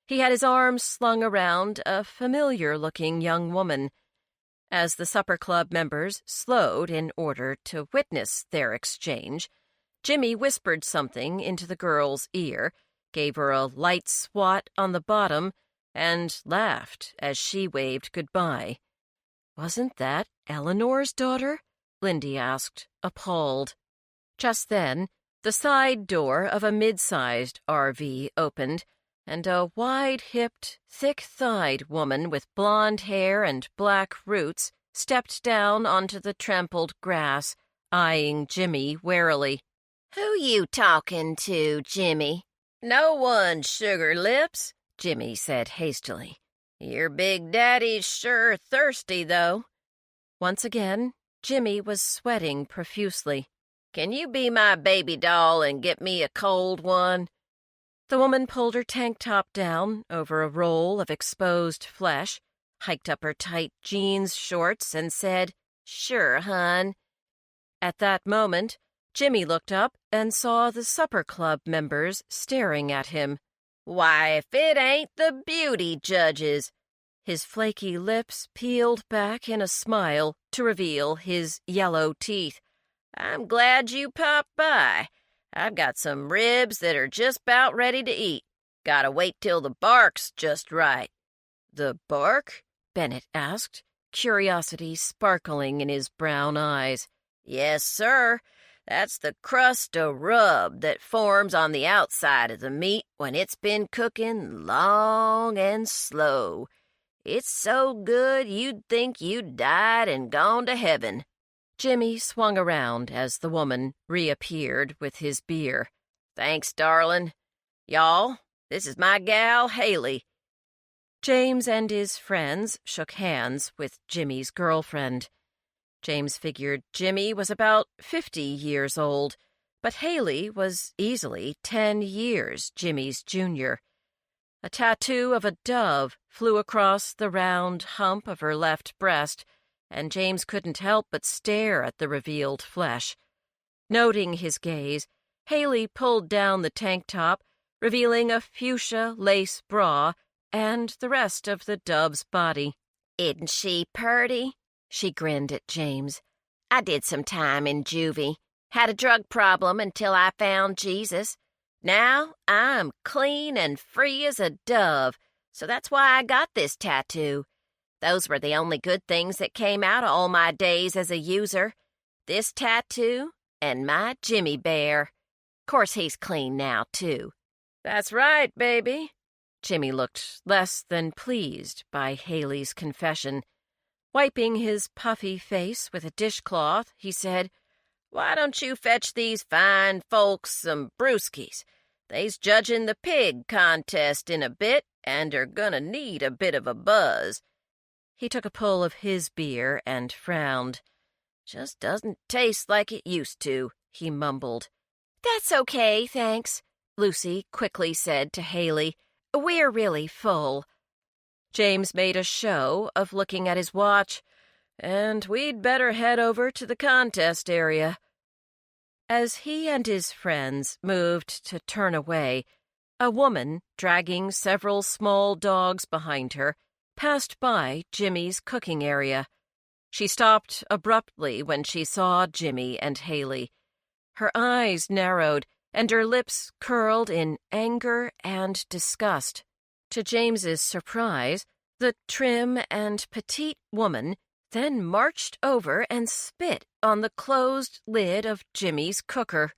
He had his arms slung around a familiar-looking young woman. As the supper club members slowed in order to witness their exchange, Jimmy whispered something into the girl's ear, gave her a light swat on the bottom, and laughed as she waved goodbye. "Wasn't that Eleanor's daughter?" Lindy asked, appalled. Just then, the side door of a mid-sized RV opened, and a wide-hipped, thick-thighed woman with blonde hair and black roots stepped down onto the trampled grass, eyeing Jimmy warily.
"Who you talking to, Jimmy?"
"No one, Sugar Lips,"
Jimmy said hastily.
"Your big daddy's sure thirsty, though."
Once again, Jimmy was sweating profusely.
"Can you be my baby doll and get me a cold one?"
The woman pulled her tank top down over a roll of exposed flesh, hiked up her tight jeans shorts, and said,
"Sure, hon."
At that moment, Jimmy looked up and saw the supper club members staring at him.
"Why, if it ain't the beauty judges!"
His flaky lips peeled back in a smile to reveal his yellow teeth.
"I'm glad you popped by. I've got some ribs that are just about ready to eat. Gotta wait till the bark's just right."
"The bark?" Bennett asked, curiosity sparkling in his brown eyes.
"Yes, sir. That's the crust o' rub that forms on the outside of the meat when it's been cooking long and slow. It's so good you'd think you'd died and gone to heaven."
Jimmy swung around as the woman reappeared with his beer.
"Thanks, darling. Y'all, this is my gal, Haley."
James and his friends shook hands with Jimmy's girlfriend. James figured Jimmy was about 50 years old, but Haley was easily 10 years Jimmy's junior. A tattoo of a dove flew across the round hump of her left breast, and James couldn't help but stare at the revealed flesh. Noting his gaze, Haley pulled down the tank top, revealing a fuchsia lace bra and the rest of the dove's body.
"Isn't she purty?" She grinned at James. "I did some time in juvie. Had a drug problem until I found Jesus. Now I'm clean and free as a dove, so that's why I got this tattoo. Those were the only good things that came out of all my days as a user. This tattoo and my Jimmy Bear. Course he's clean now, too.
That's right, baby. Jimmy looked less than pleased by Haley's confession. Wiping his puffy face with a dishcloth, he said, "Why don't you fetch these fine folks some brewskis? They's judging the pig contest in a bit and are gonna need a bit of a buzz." He took a pull of his beer and frowned. "Just doesn't taste like it used to," he mumbled.
"That's okay, thanks," Lucy quickly said to Haley. "We're really full."
James made a show of looking at his watch. "And we'd better head over to the contest area." As he and his friends moved to turn away, a woman, dragging several small dogs behind her, passed by Jimmy's cooking area. She stopped abruptly when she saw Jimmy and Haley. Her eyes narrowed, and her lips curled in anger and disgust. To James's surprise, the trim and petite woman then marched over and spit on the closed lid of Jimmy's cooker.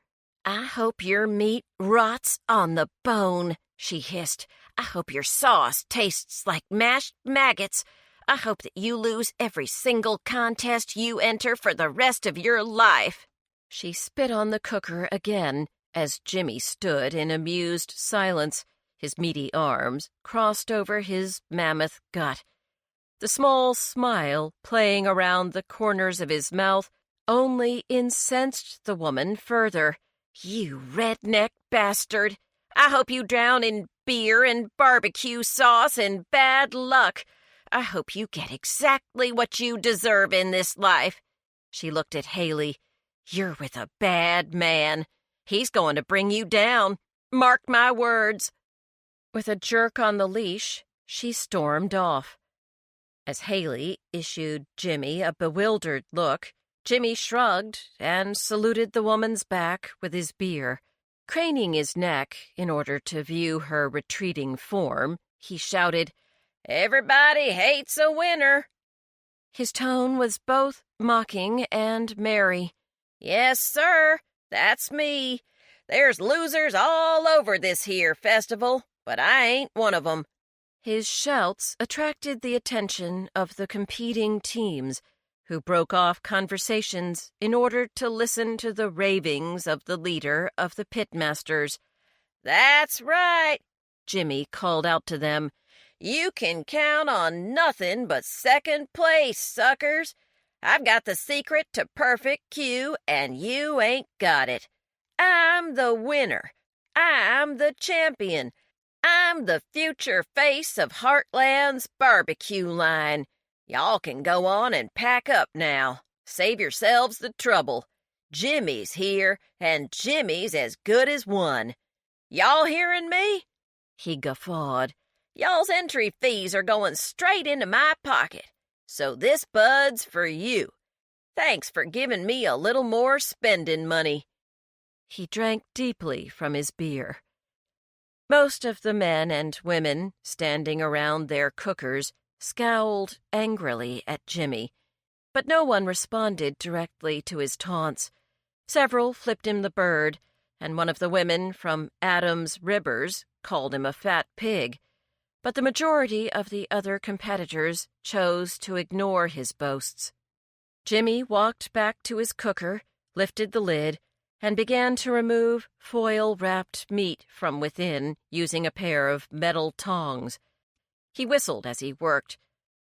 "I hope your meat rots on the bone," she hissed. "I hope your sauce tastes like mashed maggots. I hope that you lose every single contest you enter for the rest of your life."
She spit on the cooker again as Jimmy stood in amused silence, his meaty arms crossed over his mammoth gut. The small smile playing around the corners of his mouth only incensed the woman further.
"You redneck bastard! I hope you drown in beer and barbecue sauce and bad luck. I hope you get exactly what you deserve in this life." She looked at Haley. "You're with a bad man. He's going to bring you down. Mark my words."
With a jerk on the leash, she stormed off. As Haley issued Jimmy a bewildered look, Jimmy shrugged and saluted the woman's back with his beer. Craning his neck in order to view her retreating form, he shouted, "Everybody hates a winner." His tone was both mocking and merry. "Yes, sir, that's me. There's losers all over this here festival, but I ain't one of 'em." His shouts attracted the attention of the competing teams, who broke off conversations in order to listen to the ravings of the leader of the pitmasters. "That's right," Jimmy called out to them. "You can count on nothing but second place, suckers. I've got the secret to perfect Q, and you ain't got it. I'm the winner. I'm the champion. I'm the future face of Heartland's barbecue line. Y'all can go on and pack up now. Save yourselves the trouble. Jimmy's here, and Jimmy's as good as won. Y'all hearing me?" He guffawed. "Y'all's entry fees are going straight into my pocket, so this bud's for you. Thanks for giving me a little more spending money." He drank deeply from his beer. Most of the men and women standing around their cookers scowled angrily at Jimmy, but no one responded directly to his taunts. Several flipped him the bird, and one of the women from Adam's Ribbers called him a fat pig, but the majority of the other competitors chose to ignore his boasts. Jimmy walked back to his cooker, lifted the lid, and began to remove foil-wrapped meat from within using a pair of metal tongs. He whistled as he worked,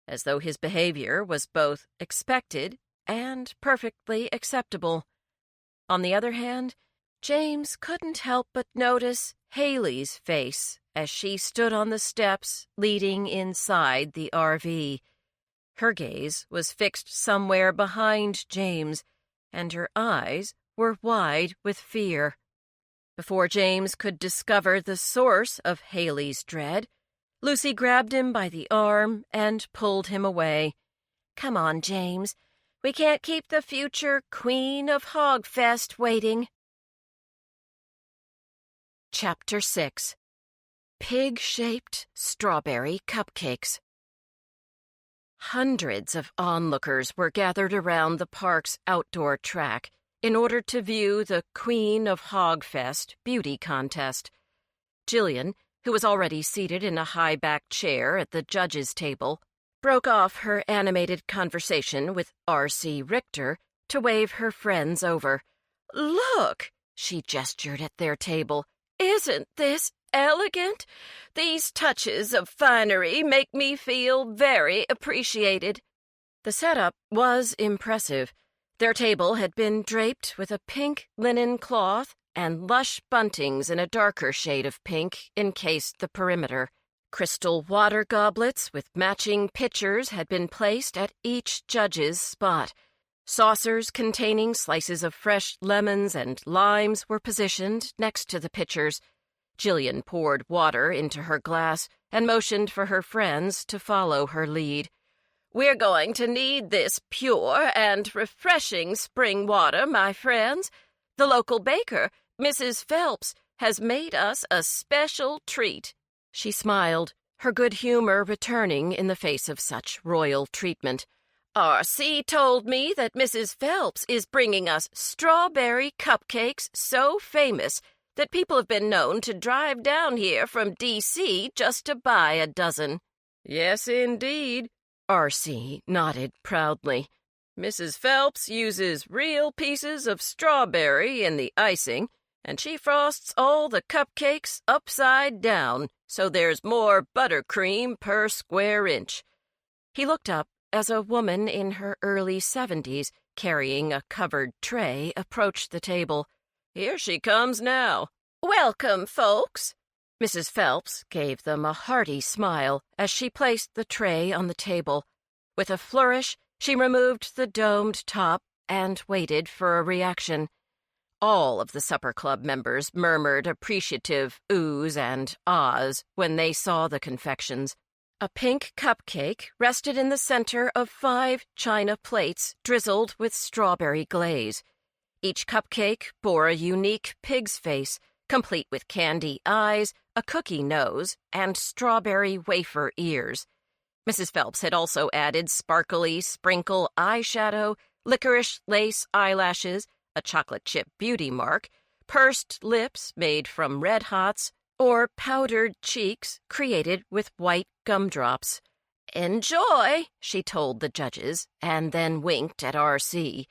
as though his behavior was both expected and perfectly acceptable. On the other hand, James couldn't help but notice Haley's face as she stood on the steps leading inside the RV. Her gaze was fixed somewhere behind James, and her eyes were wide with fear. Before James could discover the source of Haley's dread, Lucy grabbed him by the arm and pulled him away. "Come on, James. We can't keep the future Queen of Hogfest waiting." Chapter 6. Pig-shaped strawberry cupcakes.
Hundreds of onlookers were gathered around the park's outdoor track in order to view the Queen of Hogfest beauty contest. Jillian, who was already seated in a high-backed chair at the judges' table, broke off her animated conversation with R.C. Richter to wave her friends over. "Look!" she gestured at their table. "Isn't this elegant? These touches of finery make me feel very appreciated." The setup was impressive. Their table had been draped with a pink linen cloth, and lush buntings in a darker shade of pink encased the perimeter. Crystal water goblets with matching pitchers had been placed at each judge's spot. Saucers containing slices of fresh lemons and limes were positioned next to the pitchers. Jillian poured water into her glass and motioned for her friends to follow her lead. "We're going to need this pure and refreshing spring water, my friends. The local baker, Mrs. Phelps, has made us a special treat." She smiled, her good humor returning in the face of such royal treatment. "R.C. told me that Mrs. Phelps is bringing us strawberry cupcakes so famous that people have been known to drive down here from D.C. just to buy a dozen." "Yes, indeed," R.C. nodded proudly. "Mrs. Phelps uses real pieces of strawberry in the icing, and she frosts all the cupcakes upside down, so there's more buttercream per square inch." He looked up as a woman in her early 70s, carrying a covered tray, approached the table. "Here she comes now." "Welcome, folks." Mrs. Phelps gave them a hearty smile as she placed the tray on the table. With a flourish, she removed the domed top and waited for a reaction. All of the supper club members murmured appreciative oohs and ahs when they saw the confections. A pink cupcake rested in the center of 5 china plates drizzled with strawberry glaze. Each cupcake bore a unique pig's face, complete with candy eyes, a cookie nose, and strawberry wafer ears. Mrs. Phelps had also added sparkly sprinkle eyeshadow, licorice lace eyelashes, a chocolate chip beauty mark, pursed lips made from Red Hots, or powdered cheeks created with white gumdrops. "Enjoy," she told the judges, and then winked at R.C.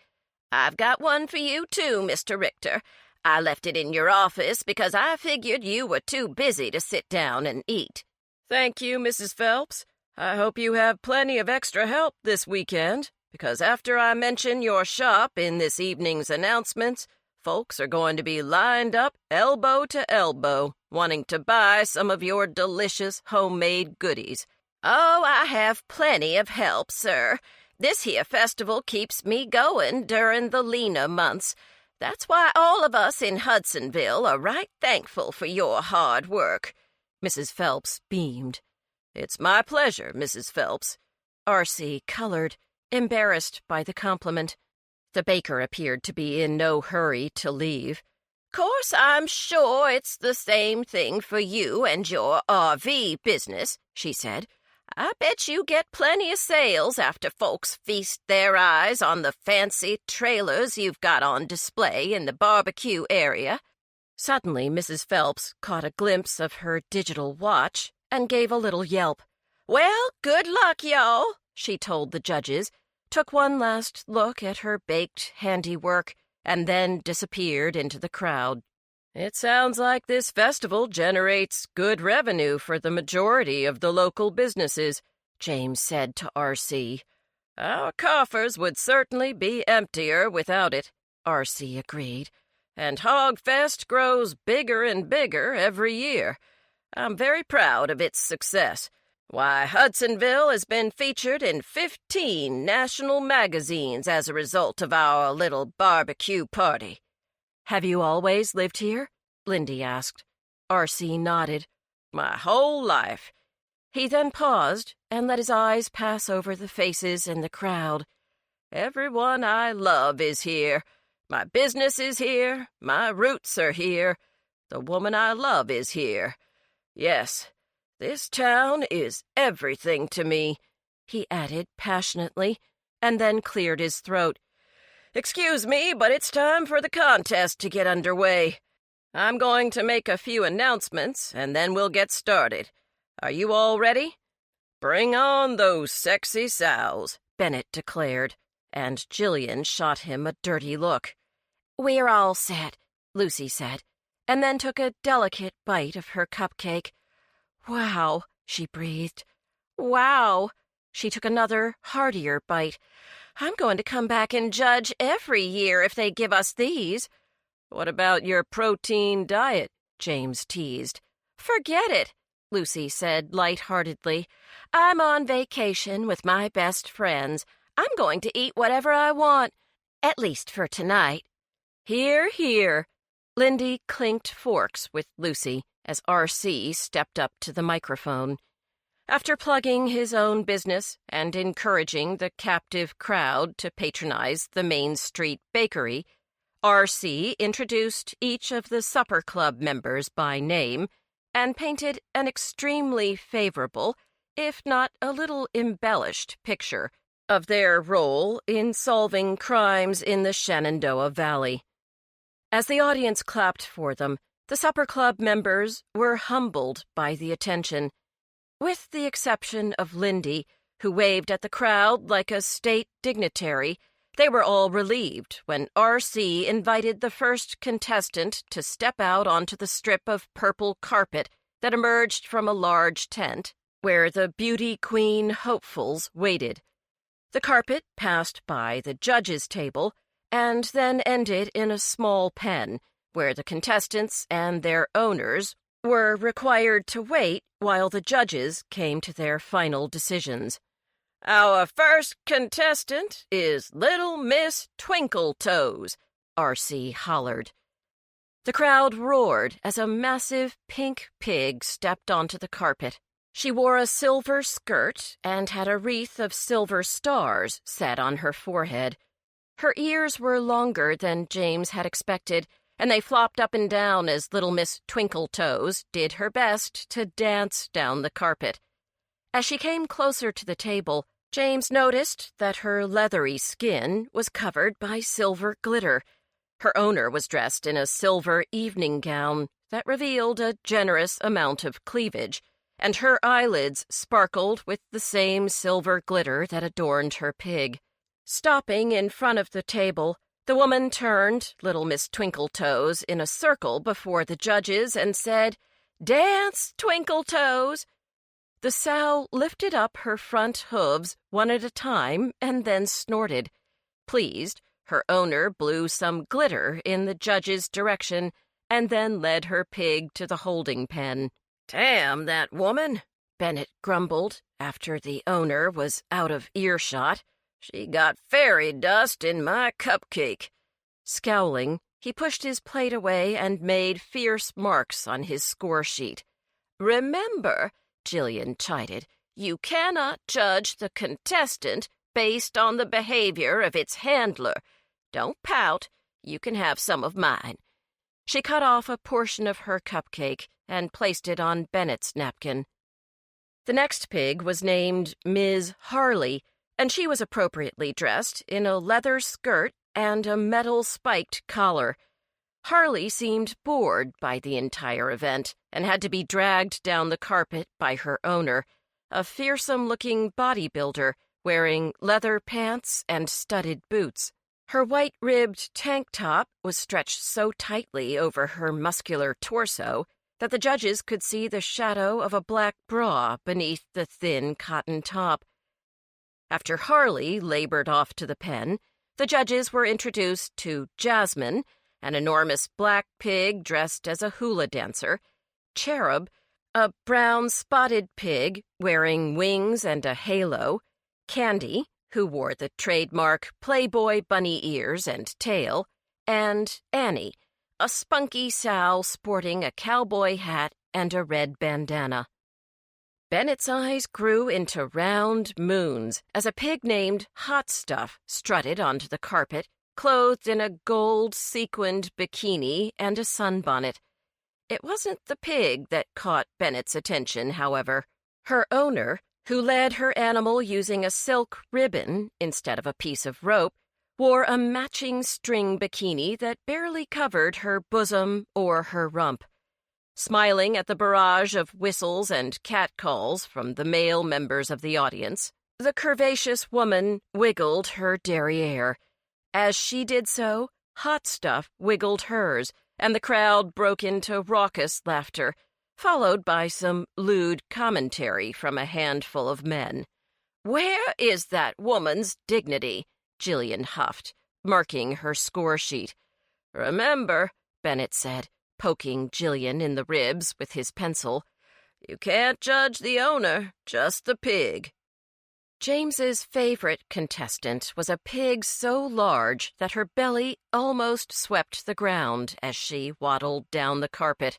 "I've got one for you, too, Mr. Richter. I left it in your office because I figured you were too busy to sit down and eat." "Thank you, Mrs. Phelps. I hope you have plenty of extra help this weekend, because after I mention your shop in this evening's announcements, folks are going to be lined up elbow to elbow, wanting to buy some of your delicious homemade goodies." "Oh, I have plenty of help, sir. This here festival keeps me going during the leaner months. That's why all of us in Hudsonville are right thankful for your hard work." Mrs. Phelps beamed. "It's my pleasure, Mrs. Phelps." R.C. colored, embarrassed by the compliment. The baker appeared to be in no hurry to leave. "Course, I'm sure it's the same thing for you and your RV business," she said. "I bet you get plenty of sales after folks feast their eyes on the fancy trailers you've got on display in the barbecue area." Suddenly, Mrs. Phelps caught a glimpse of her digital watch and gave a little yelp. "Well, good luck, y'all," she told the judges, took one last look at her baked handiwork, and then disappeared into the crowd. "It sounds like this festival generates good revenue for the majority of the local businesses," James said to R.C. "Our coffers would certainly be emptier without it," R.C. agreed. "And Hogfest grows bigger and bigger every year. I'm very proud of its success. Why, Hudsonville has been featured in 15 national magazines as a result of our little barbecue party." "Have you always lived here?" Lindy asked. R.C. nodded. "My whole life." He then paused and let his eyes pass over the faces in the crowd. "Everyone I love is here. My business is here. My roots are here. The woman I love is here. Yes, this town is everything to me. he added passionately, and then cleared his throat. "Excuse me, but it's time for the contest to get underway. I'm going to make a few announcements, and then we'll get started. Are you all ready?" "Bring on those sexy sows," Bennett declared, and Jillian shot him a dirty look.
"We're all set," Lucy said, and then took a delicate bite of her cupcake. "Wow," she breathed. "Wow." She took another, heartier bite. "I'm going to come back and judge every year if they give us these."
"What about your protein diet?" James teased.
"Forget it," Lucy said lightheartedly. "I'm on vacation with my best friends. I'm going to eat whatever I want, at least for tonight."
"Hear, hear." Lindy clinked forks with Lucy as R.C. stepped up to the microphone. After plugging his own business and encouraging the captive crowd to patronize the Main Street bakery, R.C. introduced each of the supper club members by name and painted an extremely favorable, if not a little embellished, picture of their role in solving crimes in the Shenandoah Valley. As the audience clapped for them, the supper club members were humbled by the attention. With the exception of Lindy, who waved at the crowd like a state dignitary, they were all relieved when R.C. invited the first contestant to step out onto the strip of purple carpet that emerged from a large tent where the beauty queen hopefuls waited. The carpet passed by the judges' table and then ended in a small pen where the contestants and their owners were required to wait while the judges came to their final decisions. "Our first contestant is Little Miss Twinkletoes," R.C. hollered. The crowd roared as a massive pink pig stepped onto the carpet. She wore a silver skirt and had a wreath of silver stars set on her forehead. Her ears were longer than James had expected, and they flopped up and down as Little Miss Twinkletoes did her best to dance down the carpet. As she came closer to the table, James noticed that her leathery skin was covered by silver glitter. Her owner was dressed in a silver evening gown that revealed a generous amount of cleavage, and her eyelids sparkled with the same silver glitter that adorned her pig. Stopping in front of the table, the woman turned Little Miss Twinkletoes in a circle before the judges and said, "Dance, Twinkletoes!" The sow lifted up her front hooves one at a time and then snorted. Pleased, her owner blew some glitter in the judge's direction and then led her pig to the holding pen. "Damn that woman," Bennett grumbled after the owner was out of earshot. "She got fairy dust in my cupcake." Scowling, he pushed his plate away and made fierce marks on his score sheet. "Remember," Jillian chided, "you cannot judge the contestant based on the behavior of its handler. Don't pout. You can have some of mine." She cut off a portion of her cupcake and placed it on Bennett's napkin. The next pig was named Ms. Harley, and she was appropriately dressed in a leather skirt and a metal-spiked collar. Harley seemed bored by the entire event and had to be dragged down the carpet by her owner, a fearsome-looking bodybuilder wearing leather pants and studded boots. Her white-ribbed tank top was stretched so tightly over her muscular torso that the judges could see the shadow of a black bra beneath the thin cotton top. After Harley labored off to the pen, the judges were introduced to Jasmine, an enormous black pig dressed as a hula dancer, Cherub, a brown spotted pig wearing wings and a halo, Candy, who wore the trademark Playboy bunny ears and tail, and Annie, a spunky sow sporting a cowboy hat and a red bandana. Bennett's eyes grew into round moons as a pig named Hot Stuff strutted onto the carpet, clothed in a gold sequined bikini and a sunbonnet. It wasn't the pig that caught Bennett's attention, however. Her owner, who led her animal using a silk ribbon instead of a piece of rope, wore a matching string bikini that barely covered her bosom or her rump. Smiling at the barrage of whistles and catcalls from the male members of the audience, the curvaceous woman wiggled her derriere. As she did so, Hot Stuff wiggled hers, and the crowd broke into raucous laughter, followed by some lewd commentary from a handful of men. "Where is that woman's dignity?" Jillian huffed, marking her score sheet. "Remember," Bennett said, poking Jillian in the ribs with his pencil, "you can't judge the owner, just the pig." James's favorite contestant was a pig so large that her belly almost swept the ground as she waddled down the carpet.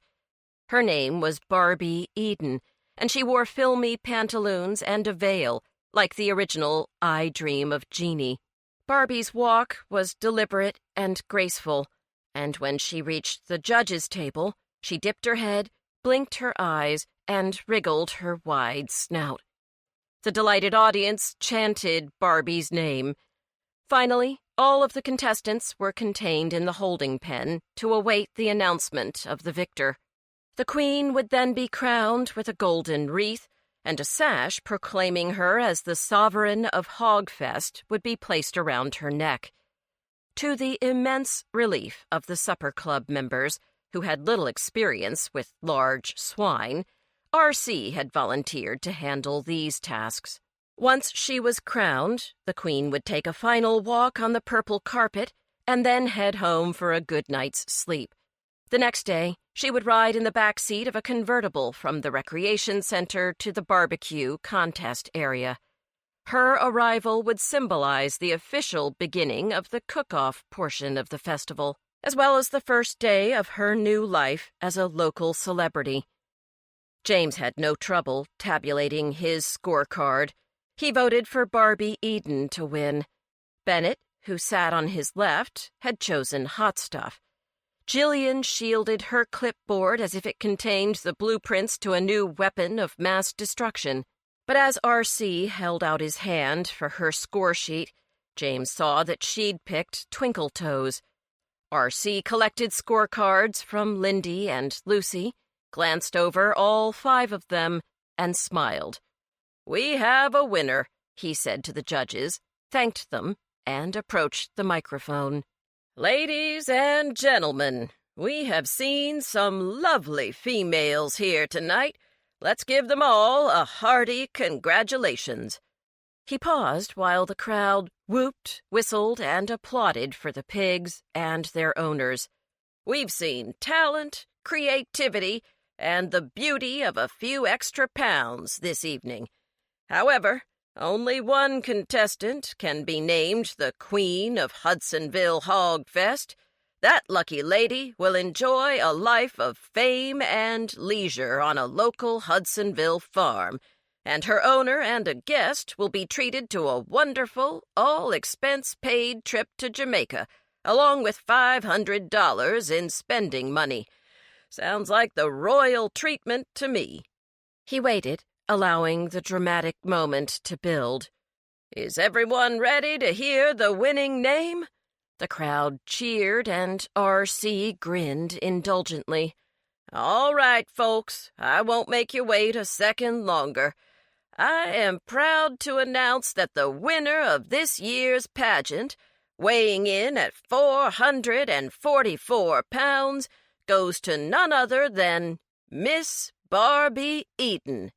Her name was Barbie Eden, and she wore filmy pantaloons and a veil, like the original I Dream of Jeannie. Barbie's walk was deliberate and graceful, and when she reached the judges' table, she dipped her head, blinked her eyes, and wriggled her wide snout. The delighted audience chanted Barbie's name. Finally, all of the contestants were contained in the holding pen to await the announcement of the victor. The queen would then be crowned with a golden wreath, and a sash proclaiming her as the sovereign of Hogfest would be placed around her neck. To the immense relief of the supper club members, who had little experience with large swine, R.C. had volunteered to handle these tasks. Once she was crowned, the queen would take a final walk on the purple carpet and then head home for a good night's sleep. The next day, she would ride in the back seat of a convertible from the recreation center to the barbecue contest area. Her arrival would symbolize the official beginning of the cook-off portion of the festival, as well as the first day of her new life as a local celebrity. James had no trouble tabulating his scorecard. He voted for Barbie Eden to win. Bennett, who sat on his left, had chosen Hot Stuff. Jillian shielded her clipboard as if it contained the blueprints to a new weapon of mass destruction. But as R.C. held out his hand for her score sheet, James saw that she'd picked Twinkle Toes. R.C. collected scorecards from Lindy and Lucy, glanced over all 5 of them, and smiled. "We have a winner," he said to the judges, thanked them, and approached the microphone. "Ladies and gentlemen, we have seen some lovely females here tonight. Let's give them all a hearty congratulations." He paused while the crowd whooped, whistled, and applauded for the pigs and their owners. "We've seen talent, creativity, and the beauty of a few extra pounds this evening. However, only one contestant can be named the Queen of Hudsonville Hogfest. That lucky lady will enjoy a life of fame and leisure on a local Hudsonville farm, and her owner and a guest will be treated to a wonderful, all-expense-paid trip to Jamaica, along with $500 in spending money. Sounds like the royal treatment to me." He waited, allowing the dramatic moment to build. "Is everyone ready to hear the winning name?" The crowd cheered, and R.C. grinned indulgently. "All right, folks, I won't make you wait a second longer. I am proud to announce that the winner of this year's pageant, weighing in at 444 pounds, goes to none other than Miss Barbie Eden."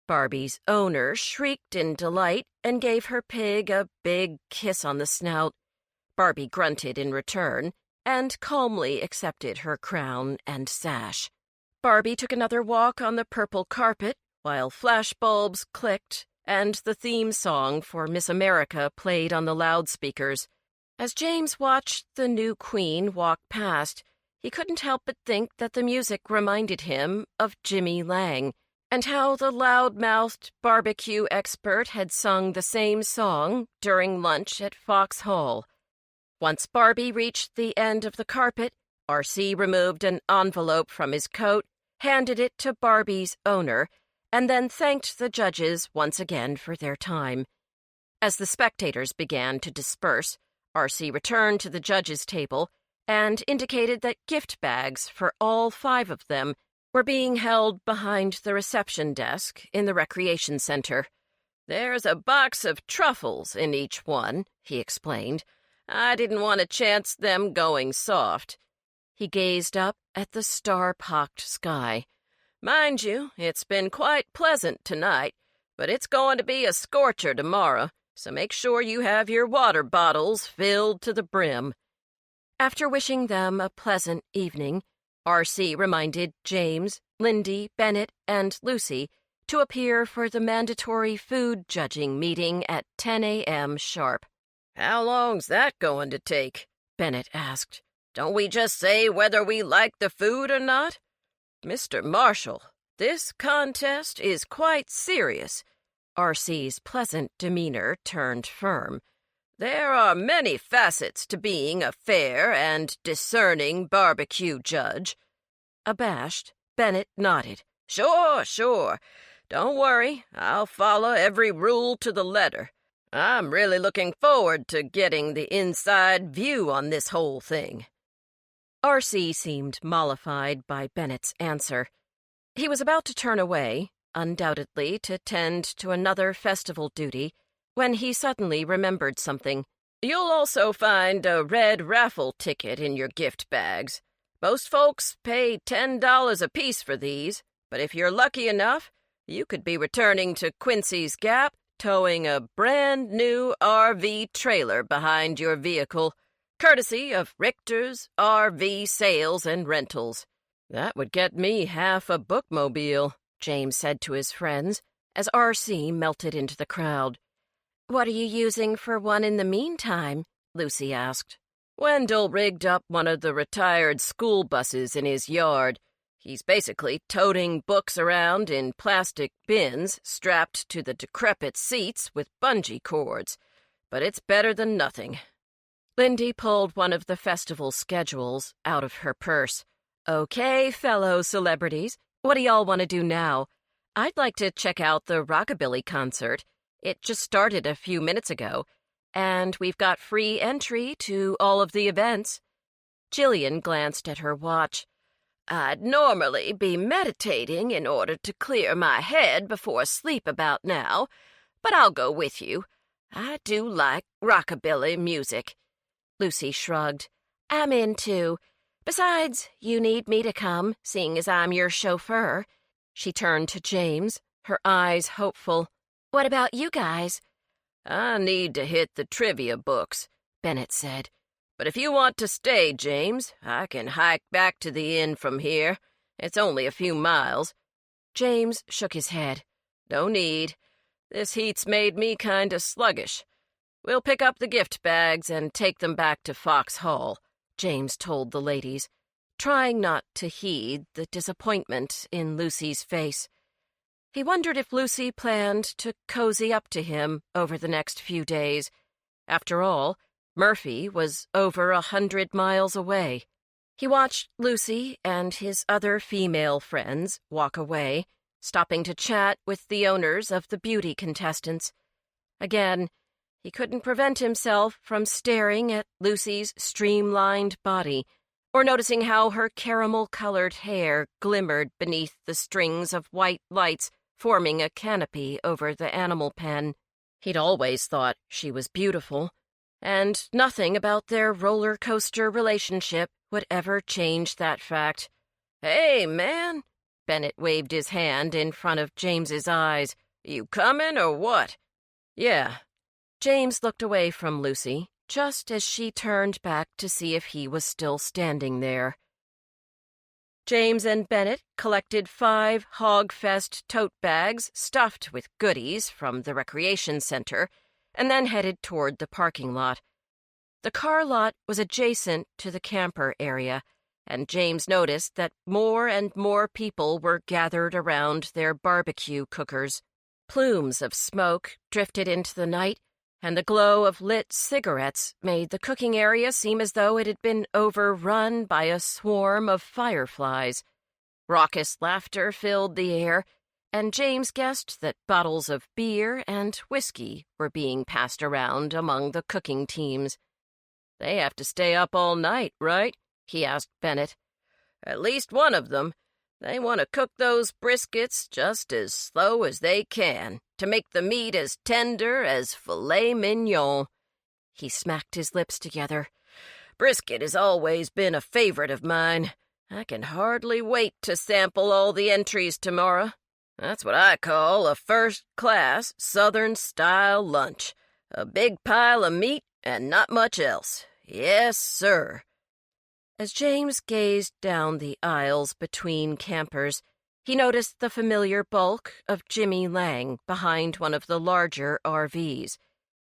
Barbie's owner shrieked in delight and gave her pig a big kiss on the snout. Barbie grunted in return and calmly accepted her crown and sash. Barbie took another walk on the purple carpet while flashbulbs clicked and the theme song for Miss America played on the loudspeakers. As James watched the new queen walk past, he couldn't help but think that the music reminded him of Jimmy Lang, and how the loud-mouthed barbecue expert had sung the same song during lunch at Fox Hall. Once Barbie reached the end of the carpet, R.C. removed an envelope from his coat, handed it to Barbie's owner, and then thanked the judges once again for their time. As the spectators began to disperse, R.C. returned to the judges' table and indicated that gift bags for all 5 of them were being held behind the reception desk in the recreation center. "There's a box of truffles in each one," he explained. "I didn't want to chance them going soft." He gazed up at the star-pocked sky. "Mind you, it's been quite pleasant tonight, but it's going to be a scorcher tomorrow, so make sure you have your water bottles filled to the brim." After wishing them a pleasant evening, R.C. reminded James, Lindy, Bennett, and Lucy to appear for the mandatory food judging meeting at 10 a.m. sharp.
"How long's that going to take?" Bennett asked. "Don't we just say whether we like the food or not? Mr. Marshall, this contest is quite serious."
R.C.'s pleasant demeanor turned firm.
"There are many facets to being a fair and discerning barbecue judge."
Abashed, Bennett nodded.
Sure. Don't worry, I'll follow every rule to the letter. I'm really looking forward to getting the inside view on this whole thing."
R.C. seemed mollified by Bennett's answer. He was about to turn away, undoubtedly to tend to another festival duty, when he suddenly remembered something.
"You'll also find a red raffle ticket in your gift bags. Most folks pay $10 apiece for these, but if you're lucky enough, you could be returning to Quincy's Gap towing a brand-new RV trailer behind your vehicle, courtesy of Richter's RV Sales and Rentals."
"That would get me half a bookmobile," James said to his friends, as R.C. melted into the crowd. "What are you using for one in the meantime?" Lucy asked.
"Wendell rigged up one of the retired school buses in his yard. He's basically toting books around in plastic bins strapped to the decrepit seats with bungee cords. But it's better than nothing."
Lindy pulled one of the festival schedules out of her purse. "Okay, fellow celebrities, what do y'all want to do now? I'd like to check out the rockabilly concert. It just started a few minutes ago, and we've got free entry to all of the events." Jillian glanced at her watch.
"I'd normally be meditating in order to clear my head before sleep about now, but I'll go with you. I do like rockabilly music."
Lucy shrugged. "I'm in too. Besides, you need me to come, seeing as I'm your chauffeur." She turned to James, her eyes hopeful. "What about you guys?"
"I need to hit the trivia books," Bennett said. "But if you want to stay, James, I can hike back to the inn from here. It's only a few miles."
James shook his head.
"No need. This heat's made me kinda sluggish. We'll pick up the gift bags and take them back to Fox Hall,"
James told the ladies, trying not to heed the disappointment in Lucy's face. He wondered if Lucy planned to cozy up to him over the next few days. After all, Murphy was over 100 miles away. He watched Lucy and his other female friends walk away, stopping to chat with the owners of the beauty contestants. Again, he couldn't prevent himself from staring at Lucy's streamlined body, or noticing how her caramel-colored hair glimmered beneath the strings of white lights forming a canopy over the animal pen. He'd always thought she was beautiful, and nothing about their roller coaster relationship would ever change that fact.
"Hey, man!"
Bennett waved his hand in front of James's eyes.
"You coming or what?"
"Yeah." James looked away from Lucy, just as she turned back to see if he was still standing there. James and Bennett collected 5 Hogfest tote bags stuffed with goodies from the recreation center, and then headed toward the parking lot. The car lot was adjacent to the camper area, and James noticed that more and more people were gathered around their barbecue cookers. Plumes of smoke drifted into the night, and the glow of lit cigarettes made the cooking area seem as though it had been overrun by a swarm of fireflies. Raucous laughter filled the air, and James guessed that bottles of beer and whiskey were being passed around among the cooking teams.
"They have to stay up all night, right?" he asked Bennett. "At least one of them. They want to cook those briskets just as slow as they can to make the meat as tender as filet mignon."
He smacked his lips together.
"Brisket has always been a favorite of mine. I can hardly wait to sample all the entries tomorrow. That's what I call a first-class Southern-style lunch. A big pile of meat and not much else. Yes, sir."
As James gazed down the aisles between campers, he noticed the familiar bulk of Jimmy Lang behind one of the larger RVs.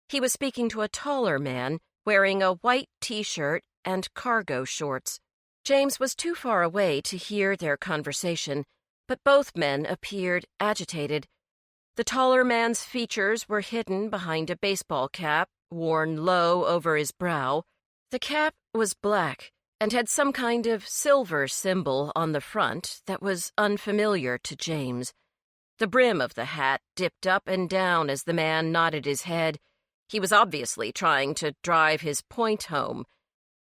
He was speaking to a taller man wearing a white T-shirt and cargo shorts. James was too far away to hear their conversation, but both men appeared agitated. The taller man's features were hidden behind a baseball cap worn low over his brow. The cap was black and had some kind of silver symbol on the front that was unfamiliar to James. The brim of the hat dipped up and down as the man nodded his head. He was obviously trying to drive his point home.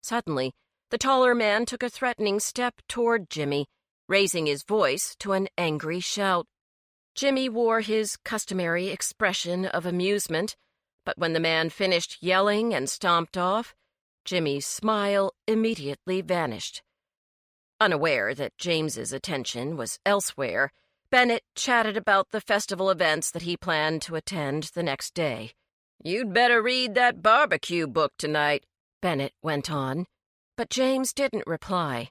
Suddenly, the taller man took a threatening step toward Jimmy, raising his voice to an angry shout. Jimmy wore his customary expression of amusement, but when the man finished yelling and stomped off, Jimmy's smile immediately vanished. Unaware that James's attention was elsewhere, Bennett chatted about the festival events that he planned to attend the next day.
"You'd better read that barbecue book tonight,"
Bennett went on, but James didn't reply.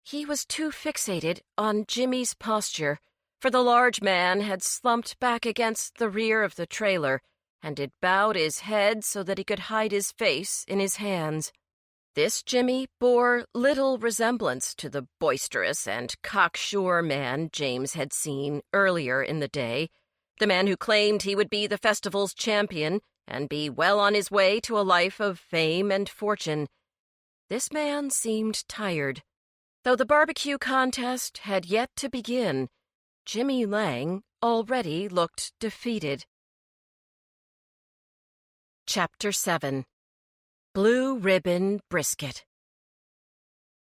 He was too fixated on Jimmy's posture, for the large man had slumped back against the rear of the trailer and had bowed his head so that he could hide his face in his hands. This Jimmy bore little resemblance to the boisterous and cocksure man James had seen earlier in the day, the man who claimed he would be the festival's champion and be well on his way to a life of fame and fortune. This man seemed tired. Though the barbecue contest had yet to begin, Jimmy Lang already looked defeated. Chapter 7. Blue Ribbon Brisket.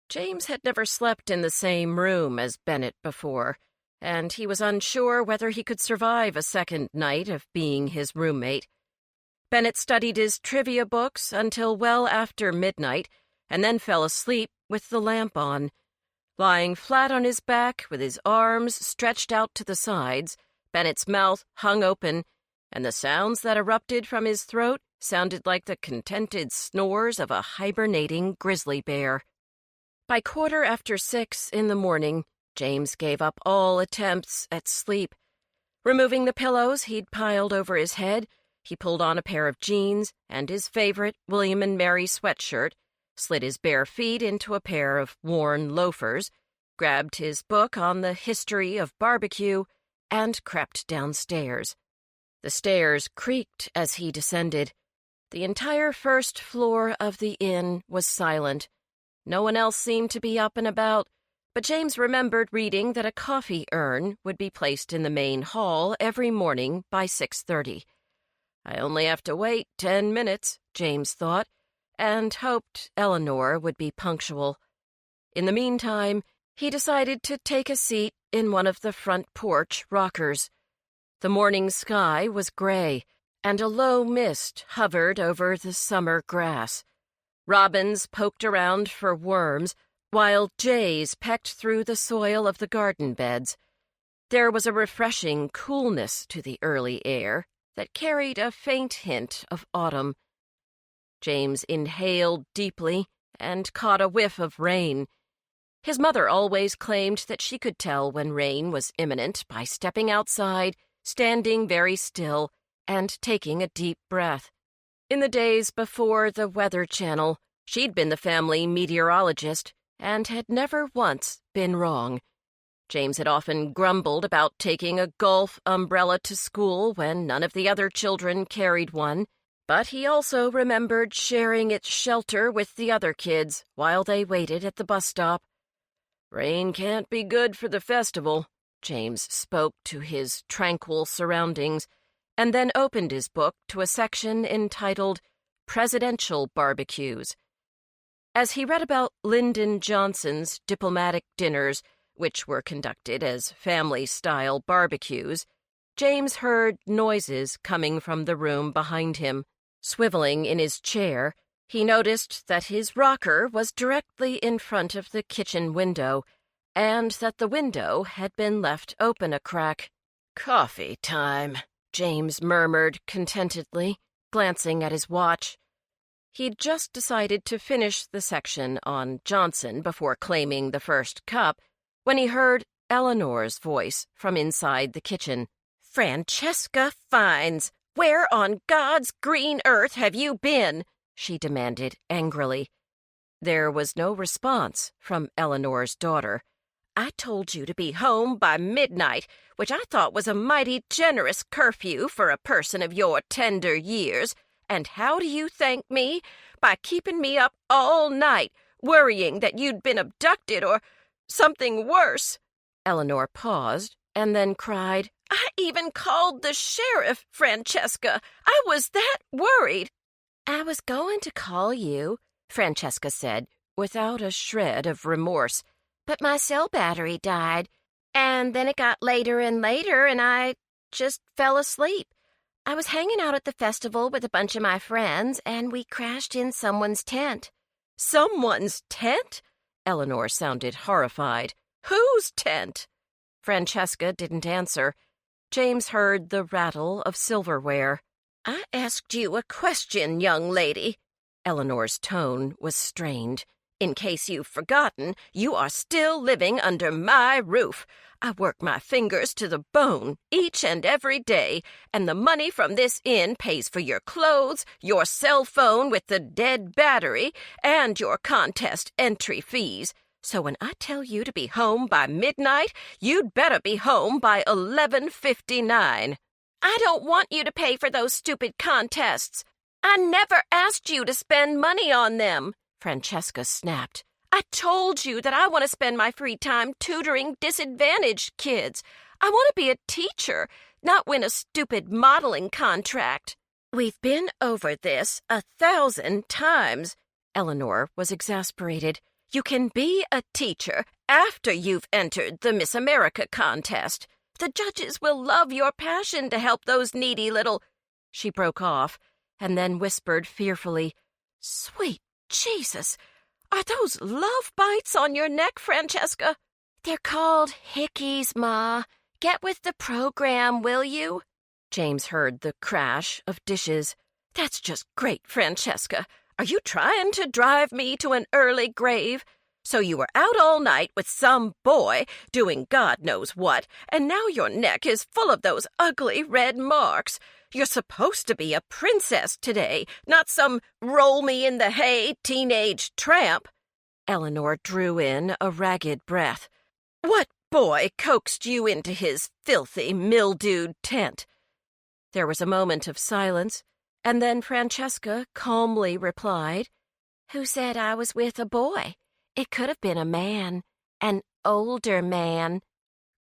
James had never slept in the same room as Bennett before, and he was unsure whether he could survive a second night of being his roommate. Bennett studied his trivia books until well after midnight, and then fell asleep with the lamp on. Lying flat on his back with his arms stretched out to the sides, Bennett's mouth hung open, and the sounds that erupted from his throat sounded like the contented snores of a hibernating grizzly bear. By 6:15 in the morning, James gave up all attempts at sleep. Removing the pillows he'd piled over his head, he pulled on a pair of jeans and his favorite William and Mary sweatshirt, slid his bare feet into a pair of worn loafers, grabbed his book on the history of barbecue, and crept downstairs. The stairs creaked as he descended. The entire first floor of the inn was silent. No one else seemed to be up and about, but James remembered reading that a coffee urn would be placed in the main hall every morning by 6:30. I only have to wait 10 minutes, James thought, and hoped Eleanor would be punctual. In the meantime, he decided to take a seat in one of the front porch rockers. The morning sky was gray, and a low mist hovered over the summer grass. Robins poked around for worms, while jays pecked through the soil of the garden beds. There was a refreshing coolness to the early air that carried a faint hint of autumn. James inhaled deeply and caught a whiff of rain. His mother always claimed that she could tell when rain was imminent by stepping outside, standing very still, and taking a deep breath. In the days before the Weather Channel, she'd been the family meteorologist and had never once been wrong. James had often grumbled about taking a golf umbrella to school when none of the other children carried one, but he also remembered sharing its shelter with the other kids while they waited at the bus stop. "Rain can't be good for the festival," James spoke to his tranquil surroundings, and then opened his book to a section entitled Presidential Barbecues. As he read about Lyndon Johnson's diplomatic dinners, which were conducted as family-style barbecues, James heard noises coming from the room behind him. Swiveling in his chair, he noticed that his rocker was directly in front of the kitchen window, and that the window had been left open a crack. "Coffee time," James murmured contentedly, glancing at his watch. He'd just decided to finish the section on Johnson before claiming the first cup when he heard Eleanor's voice from inside the kitchen. "Francesca Fiennes, where on God's green earth have you been?" she demanded angrily. There was no response from Eleanor's daughter. "I told you to be home by midnight, which I thought was a mighty generous curfew for a person of your tender years. And how do you thank me? By keeping me up all night, worrying that you'd been abducted or something worse." Eleanor paused and then cried, "I even called the sheriff, Francesca. I was that worried."
"I was going to call you," Francesca said, without a shred of remorse, "but my cell battery died, and then it got later and later, and I just fell asleep. I was hanging out at the festival with a bunch of my friends, and we crashed in someone's tent."
"Someone's tent?" Eleanor sounded horrified. "Whose tent?" Francesca didn't answer. James heard the rattle of silverware. "I asked you a question, young lady." Eleanor's tone was strained. "In case you've forgotten, you are still living under my roof. I work my fingers to the bone each and every day, and the money from this inn pays for your clothes, your cell phone with the dead battery, and your contest entry fees. So when I tell you to be home by midnight, you'd better be home by 11:59.
"I don't want you to pay for those stupid contests. I never asked you to spend money on them," Francesca snapped. "I told you that I want to spend my free time tutoring disadvantaged kids. I want to be a teacher, not win a stupid modeling contract."
"We've been over this 1,000 times." Eleanor was exasperated. "You can be a teacher after you've entered the Miss America contest. The judges will love your passion to help those needy little—" She broke off and then whispered fearfully, "Sweet Jesus! Are those love bites on your neck, Francesca?"
"They're called hickeys, Ma. Get with the program, will you?"
James heard the crash of dishes. "That's just great, Francesca. Are you trying to drive me to an early grave? So you were out all night with some boy doing God knows what, and now your neck is full of those ugly red marks. You're supposed to be a princess today, not some roll-me-in-the-hay teenage tramp." Eleanor drew in a ragged breath. "What boy coaxed you into his filthy, mildewed tent?" There was a moment of silence, and then Francesca calmly replied,
"Who said I was with a boy? It could have been a man, an older man."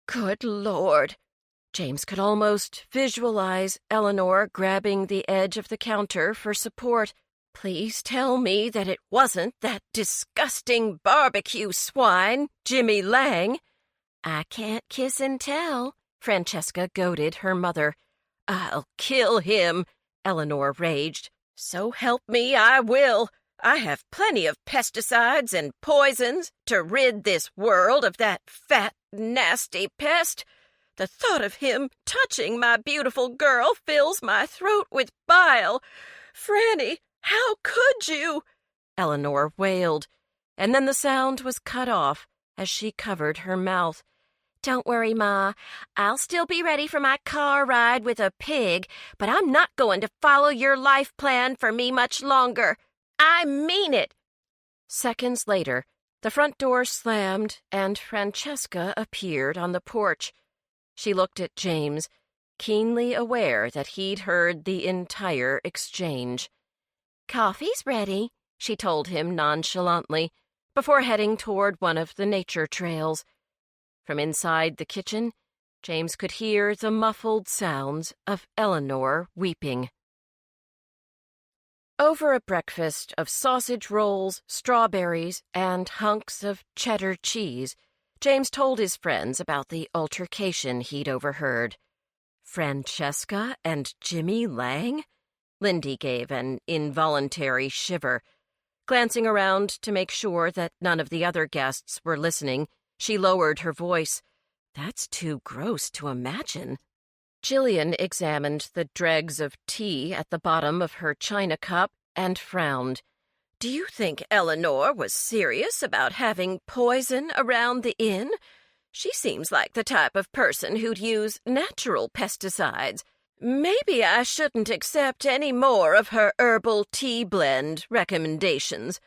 "Good Lord!" James could almost visualize Eleanor grabbing the edge of the counter for support. "Please tell me that it wasn't that disgusting barbecue swine, Jimmy Lang."
"I can't kiss and tell,"
Francesca goaded her mother. "I'll kill him," Eleanor raged. "So help me, I will. I have plenty of pesticides and poisons to rid this world of that fat, nasty pest. The thought of him touching my beautiful girl fills my throat with bile. Franny, how could you?" Eleanor wailed, and then the sound was cut off as she covered her mouth.
"Don't worry, Ma. I'll still be ready for my car ride with a pig, but I'm not going to follow your life plan for me much longer. I mean it."
Seconds later, the front door slammed and Francesca appeared on the porch. She looked at James, keenly aware that he'd heard the entire exchange.
"Coffee's ready," she told him nonchalantly,
before heading toward one of the nature trails. From inside the kitchen, James could hear the muffled sounds of Eleanor weeping. Over a breakfast of sausage rolls, strawberries, and hunks of cheddar cheese, James told his friends about the altercation he'd overheard. Francesca and Jimmy Lang? Lindy gave an involuntary shiver. Glancing around to make sure that none of the other guests were listening, she lowered her voice. That's too gross to imagine. Jillian examined the dregs of tea at the bottom of her china cup and frowned. Do you think Eleanor was serious about having poison around the inn? She seems like the type of person who'd use natural pesticides. Maybe I shouldn't accept any more of her herbal tea blend recommendations.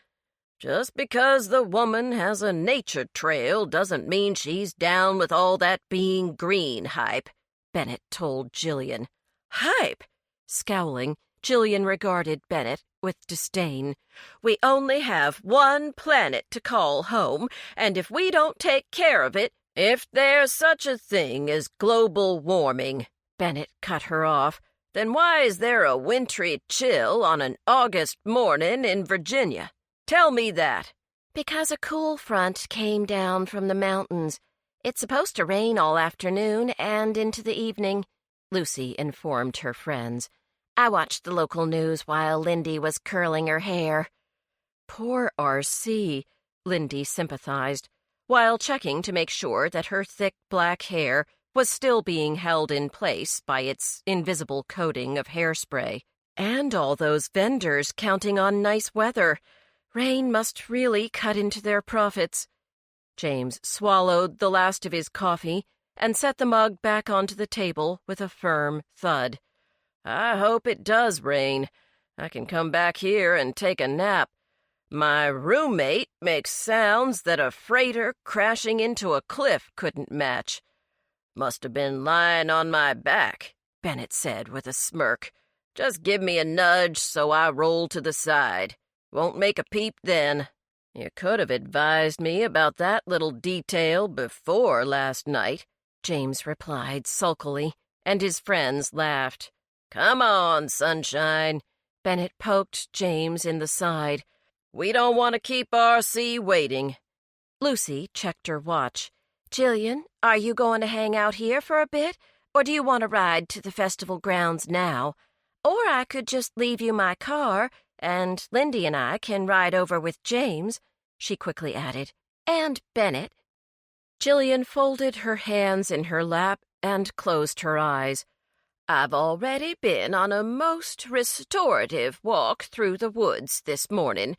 Just because the woman has a nature trail doesn't mean she's down with all that being green hype, Bennett told Jillian. Hype? Scowling, Jillian regarded Bennett with disdain. We only have one planet to call home, and if we don't take care of it, if there's such a thing as global warming, Bennett cut her off, then why is there a wintry chill on an August morning in Virginia? Tell me that. Because a cool front came down from the mountains. It's supposed to rain all afternoon and into the evening, Lucy informed her friends. I watched the local news while Lindy was curling her hair. Poor R.C., Lindy sympathized, while checking to make sure that her thick black hair was still being held in place by its invisible coating of hairspray. And all those vendors counting on nice weather. Rain must really cut into their profits. James swallowed the last of his coffee and set the mug back onto the table with a firm thud. I hope it does rain. I can come back here and take a nap. My roommate makes sounds that a freighter crashing into a cliff couldn't match. Must have been lying on my back, Bennett said with a smirk. Just give me a nudge so I roll to the side. Won't make a peep then. You could have advised me about that little detail before last night, James replied sulkily, and his friends laughed. Come on, sunshine. Bennett poked James in the side. We don't want to keep R.C. waiting. Lucy checked her watch. Jillian, are you going to hang out here for a bit, or do you want to ride to the festival grounds now? Or I could just leave you my car, and Lindy and I can ride over with James, she quickly added, and Bennett. Jillian folded her hands in her lap and closed her eyes. I've already been on a most restorative walk through the woods this morning.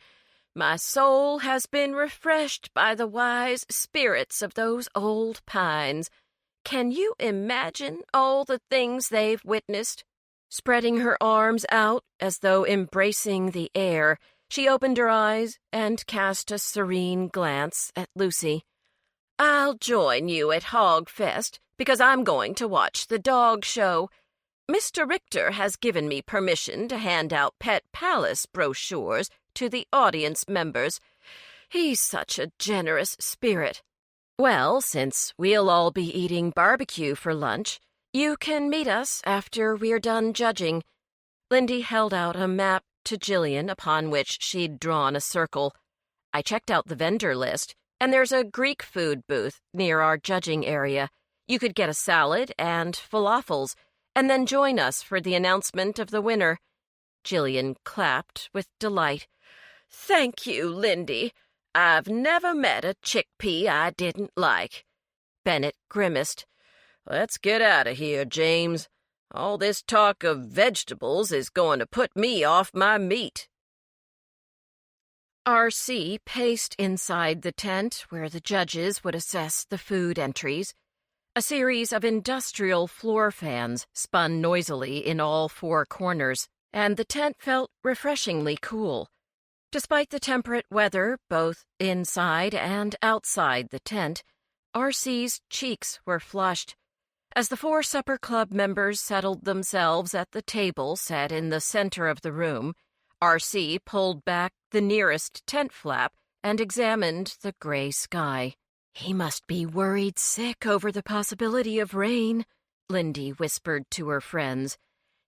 My soul has been refreshed by the wise spirits of those old pines. Can you imagine all the things they've witnessed? Spreading her arms out as though embracing the air, she opened her eyes and cast a serene glance at Lucy. I'll join you at Hogfest because I'm going to watch the dog show. Mr. Richter has given me permission to hand out Pet Palace brochures to the audience members. He's such a generous spirit. Well, since we'll all be eating barbecue for lunch, you can meet us after we're done judging. Lindy held out a map to Jillian upon which she'd drawn a circle. I checked out the vendor list, and there's a Greek food booth near our judging area. You could get a salad and falafels, and then join us for the announcement of the winner. Jillian clapped with delight. Thank you, Lindy. I've never met a chickpea I didn't like. Bennett grimaced. Let's get out of here, James. All this talk of vegetables is going to put me off my meat. R.C. paced inside the tent where the judges would assess the food entries. A series of industrial floor fans spun noisily in all four corners, and the tent felt refreshingly cool. Despite the temperate weather, both inside and outside the tent, R.C.'s cheeks were flushed. As the four supper club members settled themselves at the table set in the center of the room, R.C. pulled back the nearest tent flap and examined the gray sky. He must be worried sick over the possibility of rain, Lindy whispered to her friends.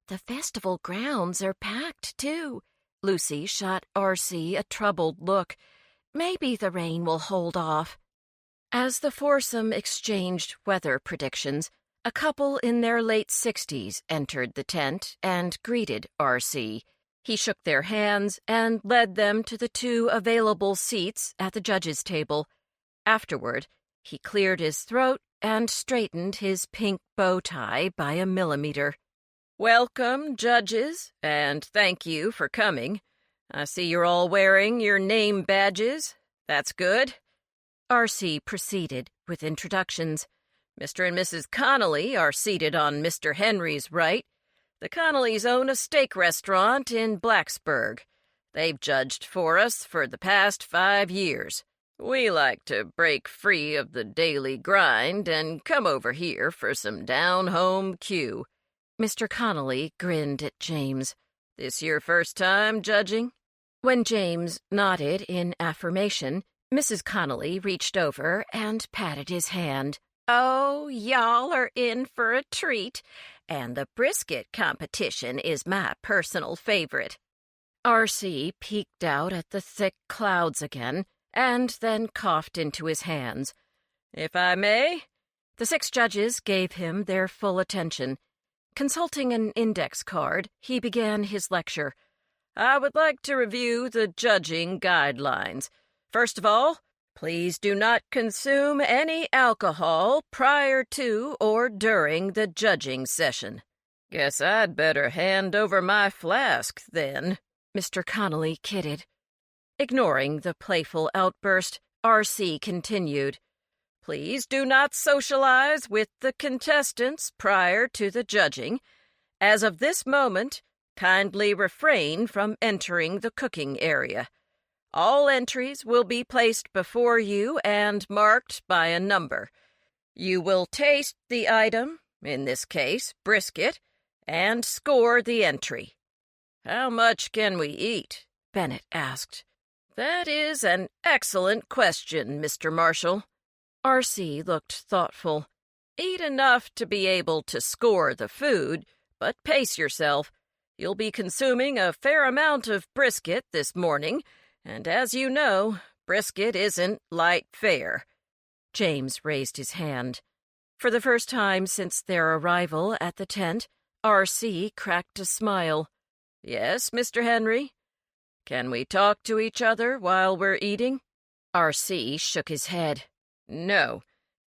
The festival grounds are packed, too. Lucy shot R.C. a troubled look. Maybe the rain will hold off. As the foursome exchanged weather predictions, a couple in their late 60s entered the tent and greeted R.C. He shook their hands and led them to the 2 available seats at the judges' table. Afterward, he cleared his throat and straightened his pink bow tie by a millimeter. "Welcome, judges, and thank you for coming. I see you're all wearing your name badges. That's good." R.C. proceeded with introductions. Mr. and Mrs. Connolly are seated on Mr. Henry's right. The Connollys own a steak restaurant in Blacksburg. They've judged for us for the past 5 years. We like to break free of the daily grind and come over here for some down-home cue. Mr. Connolly grinned at James. "This your first time judging?" When James nodded in affirmation, Mrs. Connolly reached over and patted his hand. "Oh, y'all are in for a treat, and the brisket competition is my personal favorite." R.C. peeked out at the thick clouds again, and then coughed into his hands. "If I may?" The 6 judges gave him their full attention. Consulting an index card, he began his lecture. "I would like to review the judging guidelines. First of all, please do not consume any alcohol prior to or during the judging session." "Guess I'd better hand over my flask, then," Mr. Connolly kidded. Ignoring the playful outburst, R.C. continued. "Please do not socialize with the contestants prior to the judging. As of this moment, kindly refrain from entering the cooking area. All entries will be placed before you and marked by a number. You will taste the item, in this case brisket, and score the entry." "How much can we eat?" Bennett asked. "That is an excellent question, Mr. Marshall." R.C. looked thoughtful. "Eat enough to be able to score the food, but pace yourself. You'll be consuming a fair amount of brisket this morning, and as you know, brisket isn't light fare." James raised his hand. For the first time since their arrival at the tent, R.C. cracked a smile. "Yes, Mr. Henry? Can we talk to each other while we're eating?" R.C. shook his head. "No,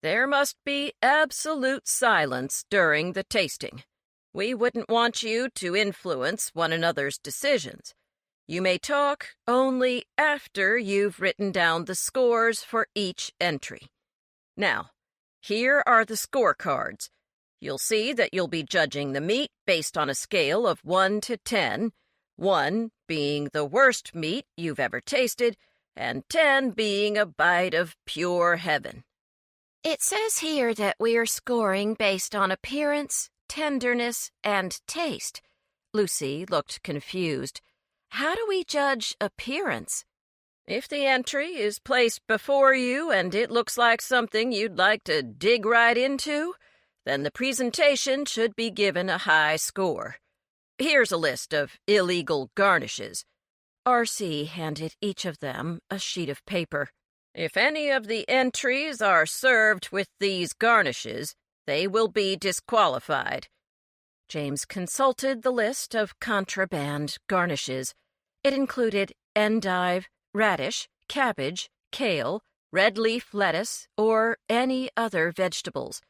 there must be absolute silence during the tasting. We wouldn't want you to influence one another's decisions. You may talk only after you've written down the scores for each entry. Now, here are the scorecards. You'll see that you'll be judging the meat based on a scale of 1 to 10, 1 being the worst meat you've ever tasted, and 10 being a bite of pure heaven."
It says here that we're scoring based on appearance, tenderness, and taste. Lucy looked confused. How do we judge appearance?
If the entry is placed before you and it looks like something you'd like to dig right into, then the presentation should be given a high score. Here's a list of illegal garnishes.
R.C. handed each of them a sheet of paper.
If any of the entries are served with these garnishes, they will be disqualified.
James consulted the list of contraband garnishes. It included endive, radish, cabbage, kale, red leaf lettuce, or any other vegetables.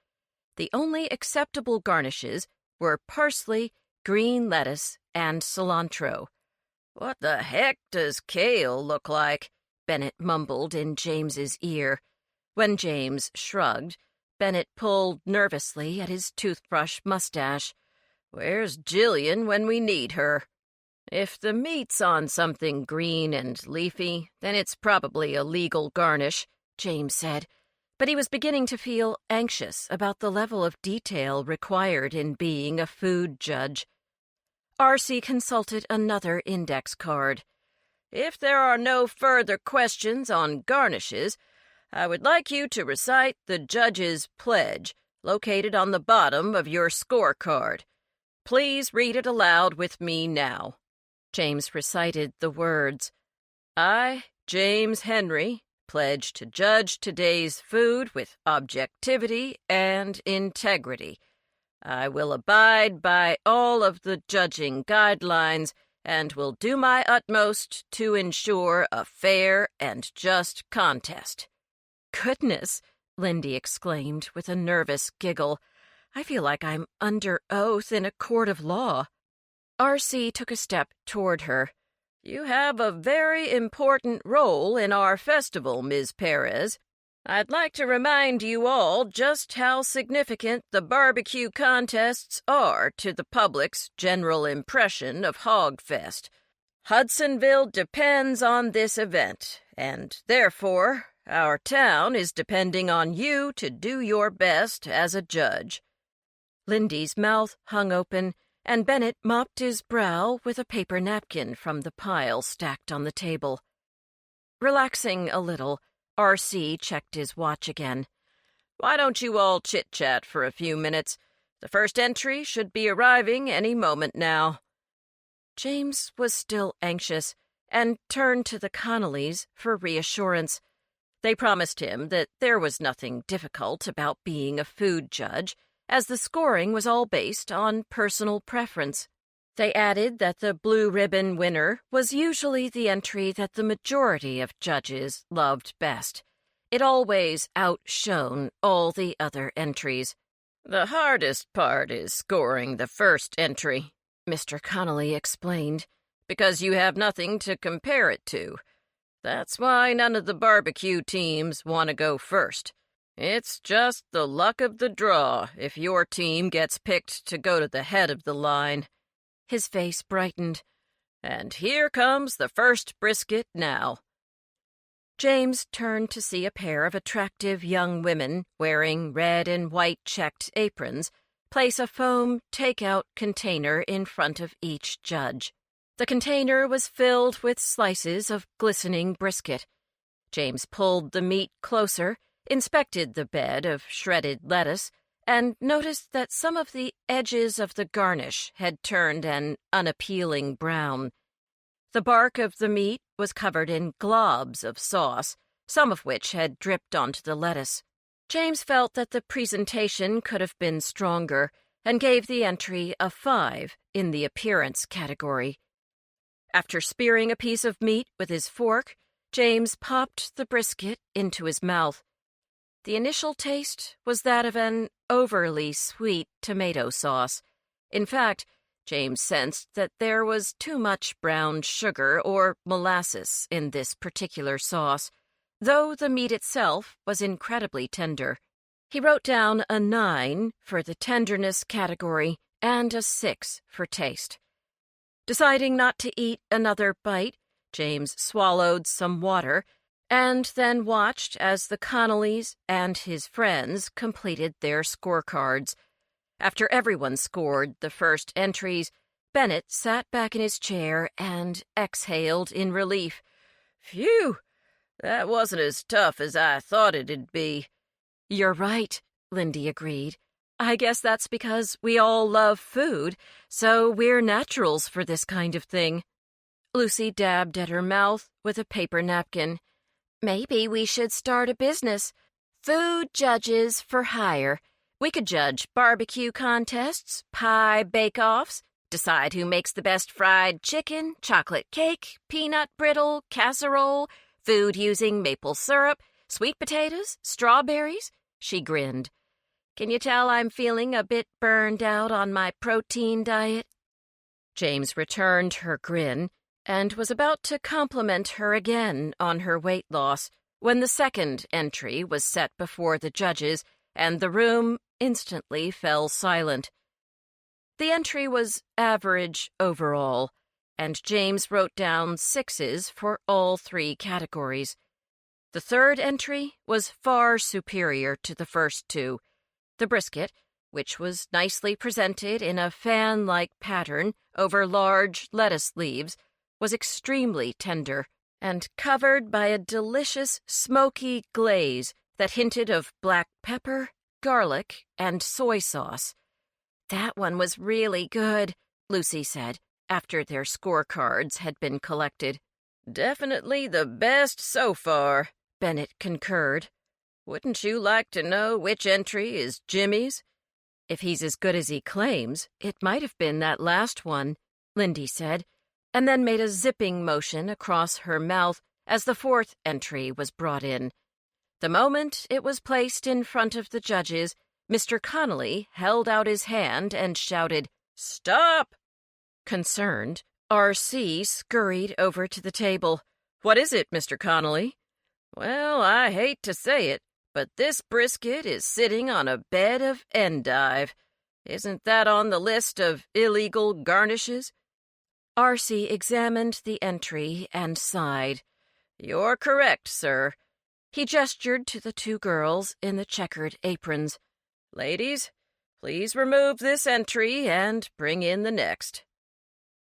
The only acceptable garnishes were parsley, green lettuce, and cilantro.
"What the heck does kale look like?"
Bennett mumbled in James's ear. When James shrugged, Bennett pulled nervously at his toothbrush mustache.
"Where's Jillian when we need her?" "If the meat's on something green and leafy, then it's probably a legal garnish,"
James said, but he was beginning to feel anxious about the level of detail required in being a food judge. R.C. consulted another index card.
"If there are no further questions on garnishes, I would like you to recite the judge's pledge, located on the bottom of your scorecard. Please read it aloud with me now."
James recited the words.
"I, James Henry, pledge to judge today's food with objectivity and integrity. I will abide by all of the judging guidelines and will do my utmost to ensure a fair and just contest."
"Goodness," Lindy exclaimed with a nervous giggle. "I feel like I'm under oath in a court of law." R.C. took a step toward her.
"You have a very important role in our festival, Ms. Perez. I'd like to remind you all just how significant the barbecue contests are to the public's general impression of Hogfest. Hudsonville depends on this event, and therefore our town is depending on you to do your best as a judge."
Lindy's mouth hung open, and Bennett mopped his brow with a paper napkin from the pile stacked on the table. Relaxing a little, R.C. checked his watch again.
"Why don't you all chit-chat for a few minutes? The first entry should be arriving any moment now."
James was still anxious and turned to the Connollys for reassurance. They promised him that there was nothing difficult about being a food judge, as the scoring was all based on personal preference. They added that the blue ribbon winner was usually the entry that the majority of judges loved best. It always outshone all the other entries.
"The hardest part is scoring the first entry,"
Mr. Connolly explained,
"because you have nothing to compare it to. That's why none of the barbecue teams want to go first. It's just the luck of the draw if your team gets picked to go to the head of the line."
His face brightened.
"And here comes the first brisket now."
James turned to see a pair of attractive young women wearing red and white checked aprons place a foam takeout container in front of each judge. The container was filled with slices of glistening brisket. James pulled the meat closer, inspected the bed of shredded lettuce, and noticed that some of the edges of the garnish had turned an unappealing brown. The bark of the meat was covered in globs of sauce, some of which had dripped onto the lettuce. James felt that the presentation could have been stronger and gave the entry a 5 in the appearance category. After spearing a piece of meat with his fork, James popped the brisket into his mouth. The initial taste was that of an overly sweet tomato sauce. In fact, James sensed that there was too much brown sugar or molasses in this particular sauce, though the meat itself was incredibly tender. He wrote down a 9 for the tenderness category and a 6 for taste. Deciding not to eat another bite, James swallowed some water and then watched as the Connollys and his friends completed their scorecards. After everyone scored the first entries, Bennett sat back in his chair and exhaled in relief.
"Phew! That wasn't as tough as I thought it'd be."
"You're right," Lindy agreed. "I guess that's because we all love food, so we're naturals for this kind of thing." Lucy dabbed at her mouth with a paper napkin. "Maybe we should start a business. Food Judges for Hire. We could judge barbecue contests, pie bake-offs, decide who makes the best fried chicken, chocolate cake, peanut brittle, casserole, food using maple syrup, sweet potatoes, strawberries." She grinned. "Can you tell I'm feeling a bit burned out on my protein diet?" James returned her grin and was about to compliment her again on her weight loss when the second entry was set before the judges and the room instantly fell silent. The entry was average overall, and James wrote down 6s for all 3 categories. The third entry was far superior to the first 2. The brisket, which was nicely presented in a fan-like pattern over large lettuce leaves, was extremely tender and covered by a delicious, smoky glaze that hinted of black pepper, garlic, and soy sauce.
"That one was really good,"
Lucy said, after their scorecards had been collected.
"Definitely the best so far,"
Bennett concurred.
"Wouldn't you like to know which entry is Jimmy's?"
"If he's as good as he claims, it might have been that last one," Lindy said, and then made a zipping motion across her mouth as the fourth entry was brought in. The moment it was placed in front of the judges, Mr. Connolly held out his hand and shouted,
"Stop!"
Concerned, R.C. scurried over to the table.
"What is it, Mr. Connolly?" "Well, I hate to say it, but this brisket is sitting on a bed of endive. Isn't that on the list of illegal garnishes?"
R.C. examined the entry and sighed.
"You're correct, sir."
He gestured to the two girls in the checkered aprons.
"Ladies, please remove this entry and bring in the next."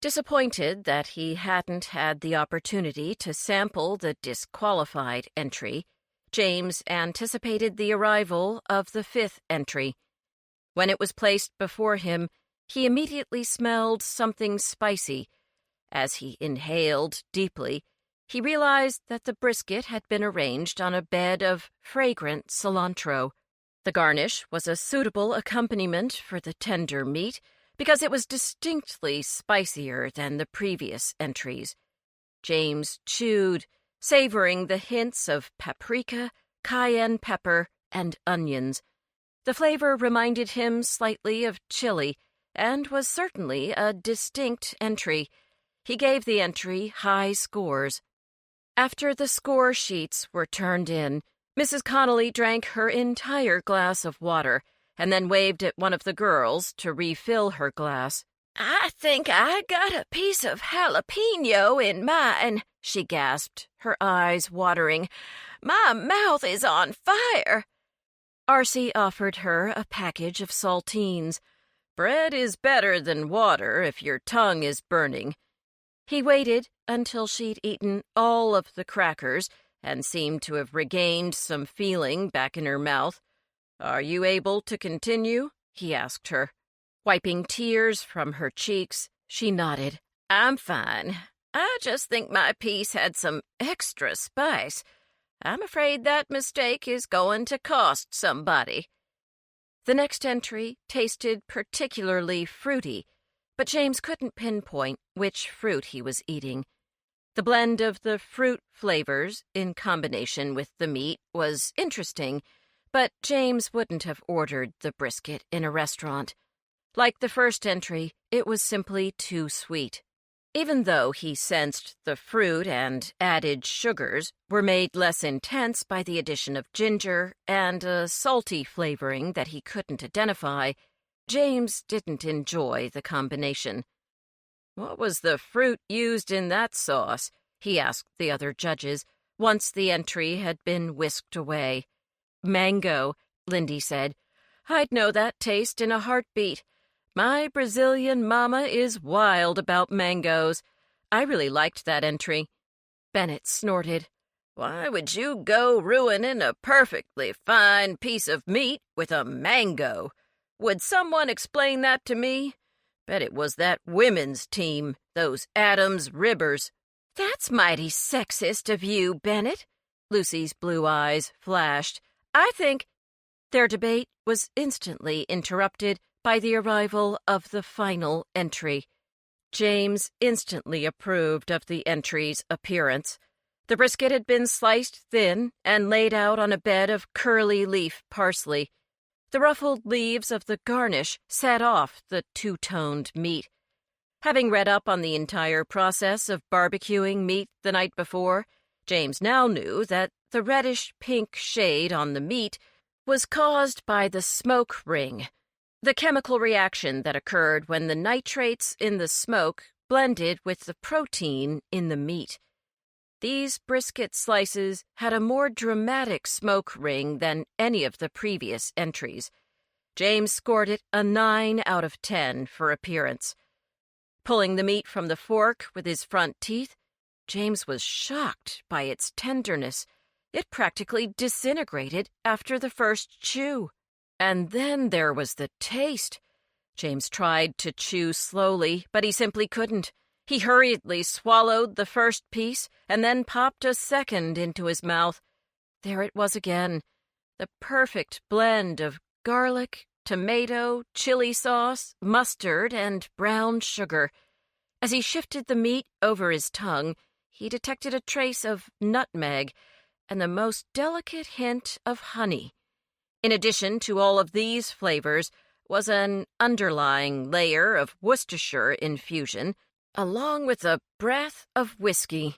Disappointed that he hadn't had the opportunity to sample the disqualified entry, James anticipated the arrival of the fifth entry. When it was placed before him, he immediately smelled something spicy. As he inhaled deeply, he realized that the brisket had been arranged on a bed of fragrant cilantro. The garnish was a suitable accompaniment for the tender meat because it was distinctly spicier than the previous entries. James chewed, savoring the hints of paprika, cayenne pepper, and onions. The flavor reminded him slightly of chili and was certainly a distinct entry. He gave the entry high scores. After the score sheets were turned in, Mrs. Connolly drank her entire glass of water and then waved at one of the girls to refill her glass.
"I think I got a piece of jalapeno in mine," she gasped, her eyes watering. "My mouth is on fire."
R.C. offered her a package of saltines.
"Bread is better than water if your tongue is burning."
He waited until she'd eaten all of the crackers and seemed to have regained some feeling back in her mouth.
"Are you able to continue?"
he asked her. Wiping tears from her cheeks, she nodded.
"I'm fine. I just think my piece had some extra spice. I'm afraid that mistake is going to cost somebody."
The next entry tasted particularly fruity, but James couldn't pinpoint which fruit he was eating. The blend of the fruit flavors in combination with the meat was interesting, but James wouldn't have ordered the brisket in a restaurant. Like the first entry, it was simply too sweet. Even though he sensed the fruit and added sugars were made less intense by the addition of ginger and a salty flavoring that he couldn't identify, James didn't enjoy the combination.
"What was the fruit used in that sauce?"
he asked the other judges, once the entry had been whisked away. "Mango," Lindy said. "I'd know that taste in a heartbeat. My Brazilian mama is wild about mangoes. I really liked that entry." Bennett snorted.
"Why would you go ruining a perfectly fine piece of meat with a mango? Would someone explain that to me? Bet it was that women's team, those Adams Ribbers."
"That's mighty sexist of you, Bennett."
Lucy's blue eyes flashed. "I think—" Their debate was instantly interrupted by the arrival of the final entry. James instantly approved of the entry's appearance. The brisket had been sliced thin and laid out on a bed of curly leaf parsley. The ruffled leaves of the garnish set off the two-toned meat. Having read up on the entire process of barbecuing meat the night before, James now knew that the reddish-pink shade on the meat was caused by the smoke ring, the chemical reaction that occurred when the nitrates in the smoke blended with the protein in the meat. These brisket slices had a more dramatic smoke ring than any of the previous entries. James scored it a 9 out of 10 for appearance. Pulling the meat from the fork with his front teeth, James was shocked by its tenderness. It practically disintegrated after the first chew. And then there was the taste. James tried to chew slowly, but he simply couldn't. He hurriedly swallowed the first piece and then popped a second into his mouth. There it was again, the perfect blend of garlic, tomato, chili sauce, mustard, and brown sugar. As he shifted the meat over his tongue, he detected a trace of nutmeg and the most delicate hint of honey. In addition to all of these flavors was an underlying layer of Worcestershire infusion, along with a breath of whiskey.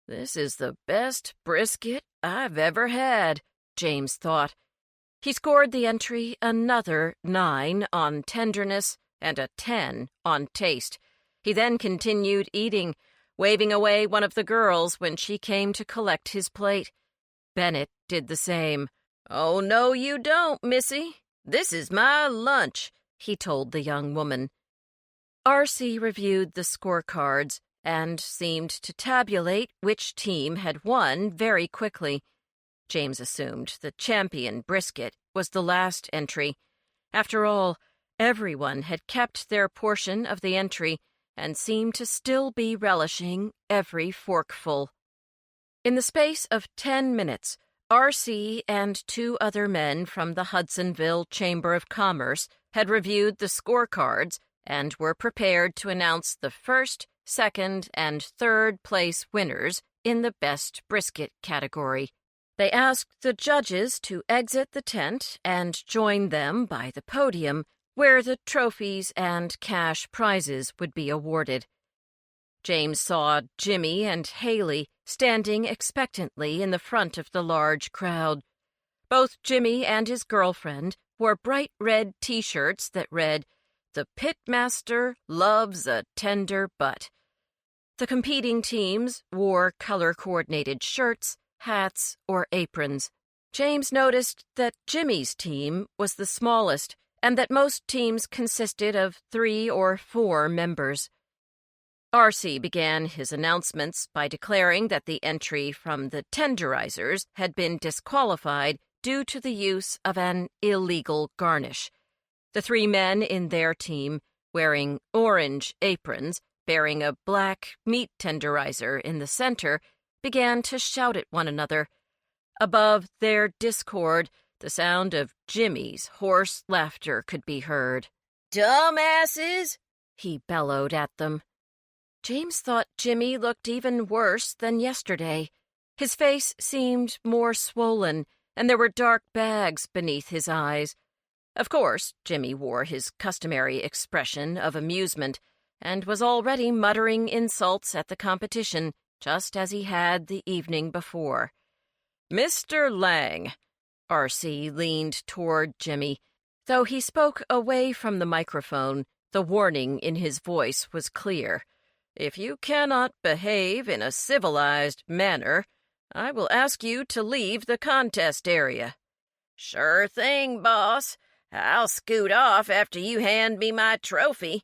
"This is the best brisket I've ever had," James thought. He scored the entry another 9 on tenderness and a 10 on taste. He then continued eating, waving away one of the girls when she came to collect his plate. Bennett did the same. "Oh, no, you don't, Missy. This is my lunch," he told the young woman. R.C. reviewed the scorecards and seemed to tabulate which team had won very quickly. James assumed the champion brisket was the last entry. After all, everyone had kept their portion of the entry and seemed to still be relishing every forkful. In the space of 10 minutes, R.C. and 2 other men from the Hudsonville Chamber of Commerce had reviewed the scorecards and were prepared to announce the first, second, and third place winners in the Best Brisket category. They asked the judges to exit the tent and join them by the podium, where the trophies and cash prizes would be awarded. James saw Jimmy and Haley standing expectantly in the front of the large crowd. Both Jimmy and his girlfriend wore bright red T-shirts that read, "The Pitmaster loves a tender butt." The competing teams wore color-coordinated shirts, hats, or aprons. James noticed that Jimmy's team was the smallest and that most teams consisted of 3 or 4 members. R.C. began his announcements by declaring that the entry from the tenderizers had been disqualified due to the use of an illegal garnish. The 3 men in their team, wearing orange aprons, bearing a black meat tenderizer in the center, began to shout at one another. Above their discord, the sound of Jimmy's hoarse laughter could be heard. "Dumbasses!" he bellowed at them. James thought Jimmy looked even worse than yesterday. His face seemed more swollen, and there were dark bags beneath his eyes. Of course, Jimmy wore his customary expression of amusement and was already muttering insults at the competition, just as he had the evening before. "Mr. Lang," R.C. leaned toward Jimmy. Though he spoke away from the microphone, the warning in his voice was clear. "If you cannot behave in a civilized manner, I will ask you to leave the contest area." "Sure thing, boss. I'll scoot off after you hand me my trophy."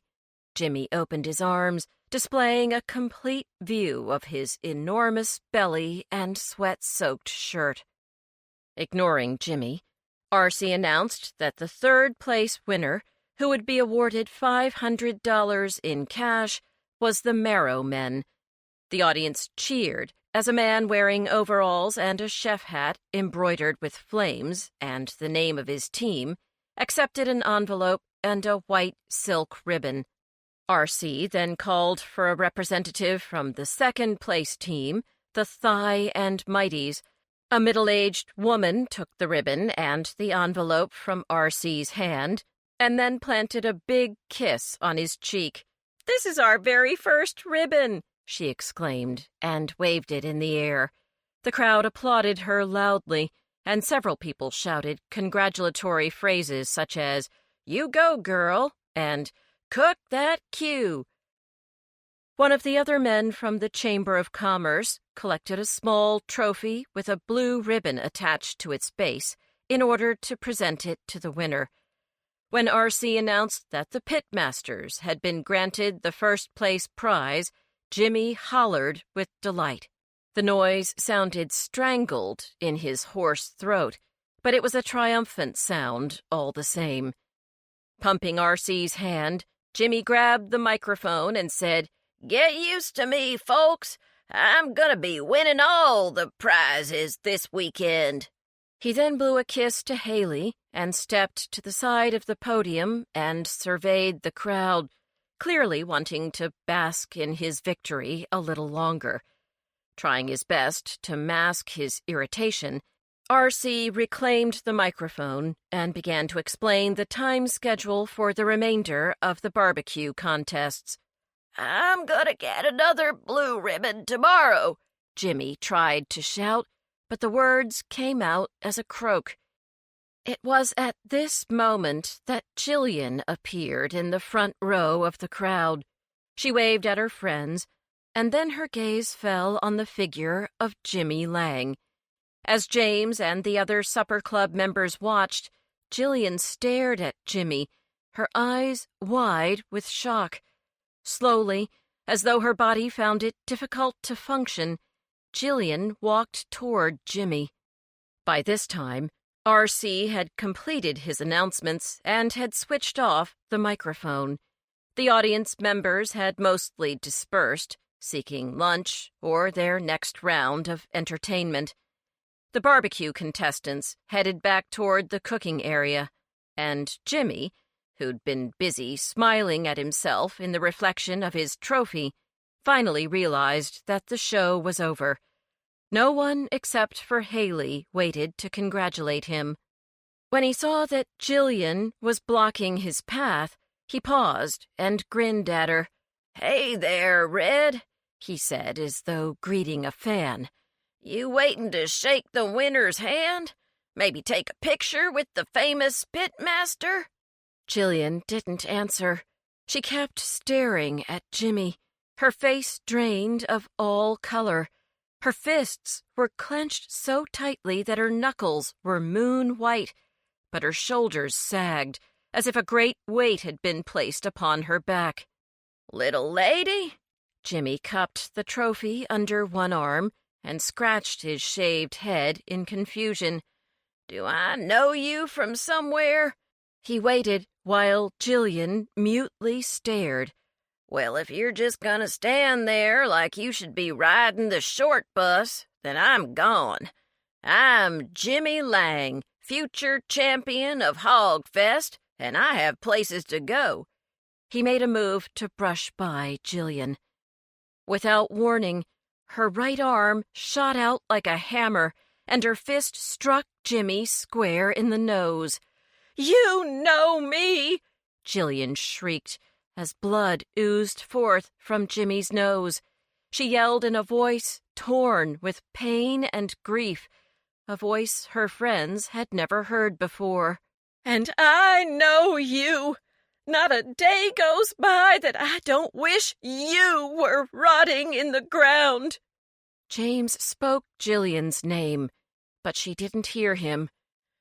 Jimmy opened his arms, displaying a complete view of his enormous belly and sweat-soaked shirt. Ignoring Jimmy, R.C. announced that the third-place winner, who would be awarded $500 in cash, was the Marrow Men. The audience cheered as a man wearing overalls and a chef hat embroidered with flames and the name of his team accepted an envelope and a white silk ribbon. R.C. then called for a representative from the second-place team, the Thigh and Mighties. A middle-aged woman took the ribbon and the envelope from R.C.'s hand and then planted a big kiss on his cheek. "This is our very first ribbon," she exclaimed, and waved it in the air. The crowd applauded her loudly, and several people shouted congratulatory phrases such as, "You go, girl," and "Cook that Q." One of the other men from the Chamber of Commerce collected a small trophy with a blue ribbon attached to its base in order to present it to the winner. When R.C. announced that the pitmasters had been granted the first-place prize, Jimmy hollered with delight. The noise sounded strangled in his hoarse throat, but it was a triumphant sound all the same. Pumping R.C.'s hand, Jimmy grabbed the microphone and said, "Get used to me, folks. I'm gonna be winning all the prizes this weekend." He then blew a kiss to Haley and stepped to the side of the podium and surveyed the crowd, clearly wanting to bask in his victory a little longer. Trying his best to mask his irritation, R.C. reclaimed the microphone and began to explain the time schedule for the remainder of the barbecue contests.
"I'm gonna get another blue ribbon tomorrow,"
Jimmy tried to shout, but the words came out as a croak. It was at this moment that Jillian appeared in the front row of the crowd. She waved at her friends, and then her gaze fell on the figure of Jimmy Lang. As James and the other supper club members watched, Jillian stared at Jimmy, her eyes wide with shock. Slowly, as though her body found it difficult to function, Jillian walked toward Jimmy. By this time, R.C. had completed his announcements and had switched off the microphone. The audience members had mostly dispersed, seeking lunch or their next round of entertainment. The barbecue contestants headed back toward the cooking area, and Jimmy, who'd been busy smiling at himself in the reflection of his trophy, finally realized that the show was over. No one except for Haley waited to congratulate him. When he saw that Jillian was blocking his path, he paused and grinned at her.
"Hey there, Red,"
he said as though greeting a fan.
"You waiting to shake the winner's hand? Maybe take a picture with the famous pitmaster?"
Jillian didn't answer. She kept staring at Jimmy, her face drained of all color. Her fists were clenched so tightly that her knuckles were moon-white, but her shoulders sagged, as if a great weight had been placed upon her back.
"Little lady?"
Jimmy cupped the trophy under one arm and scratched his shaved head in confusion.
"Do I know you from somewhere?"
He waited while Jillian mutely stared.
"Well, if you're just gonna stand there like you should be riding the short bus, then I'm gone. I'm Jimmy Lang, future champion of Hogfest, and I have places to go."
He made a move to brush by Jillian. Without warning, her right arm shot out like a hammer, and her fist struck Jimmy square in the nose.
"You know me!"
Jillian shrieked as blood oozed forth from Jimmy's nose. She yelled in a voice torn with pain and grief, a voice her friends had never heard before.
"And I know you! Not a day goes by that I don't wish you were rotting in the ground."
James spoke Jillian's name, but she didn't hear him.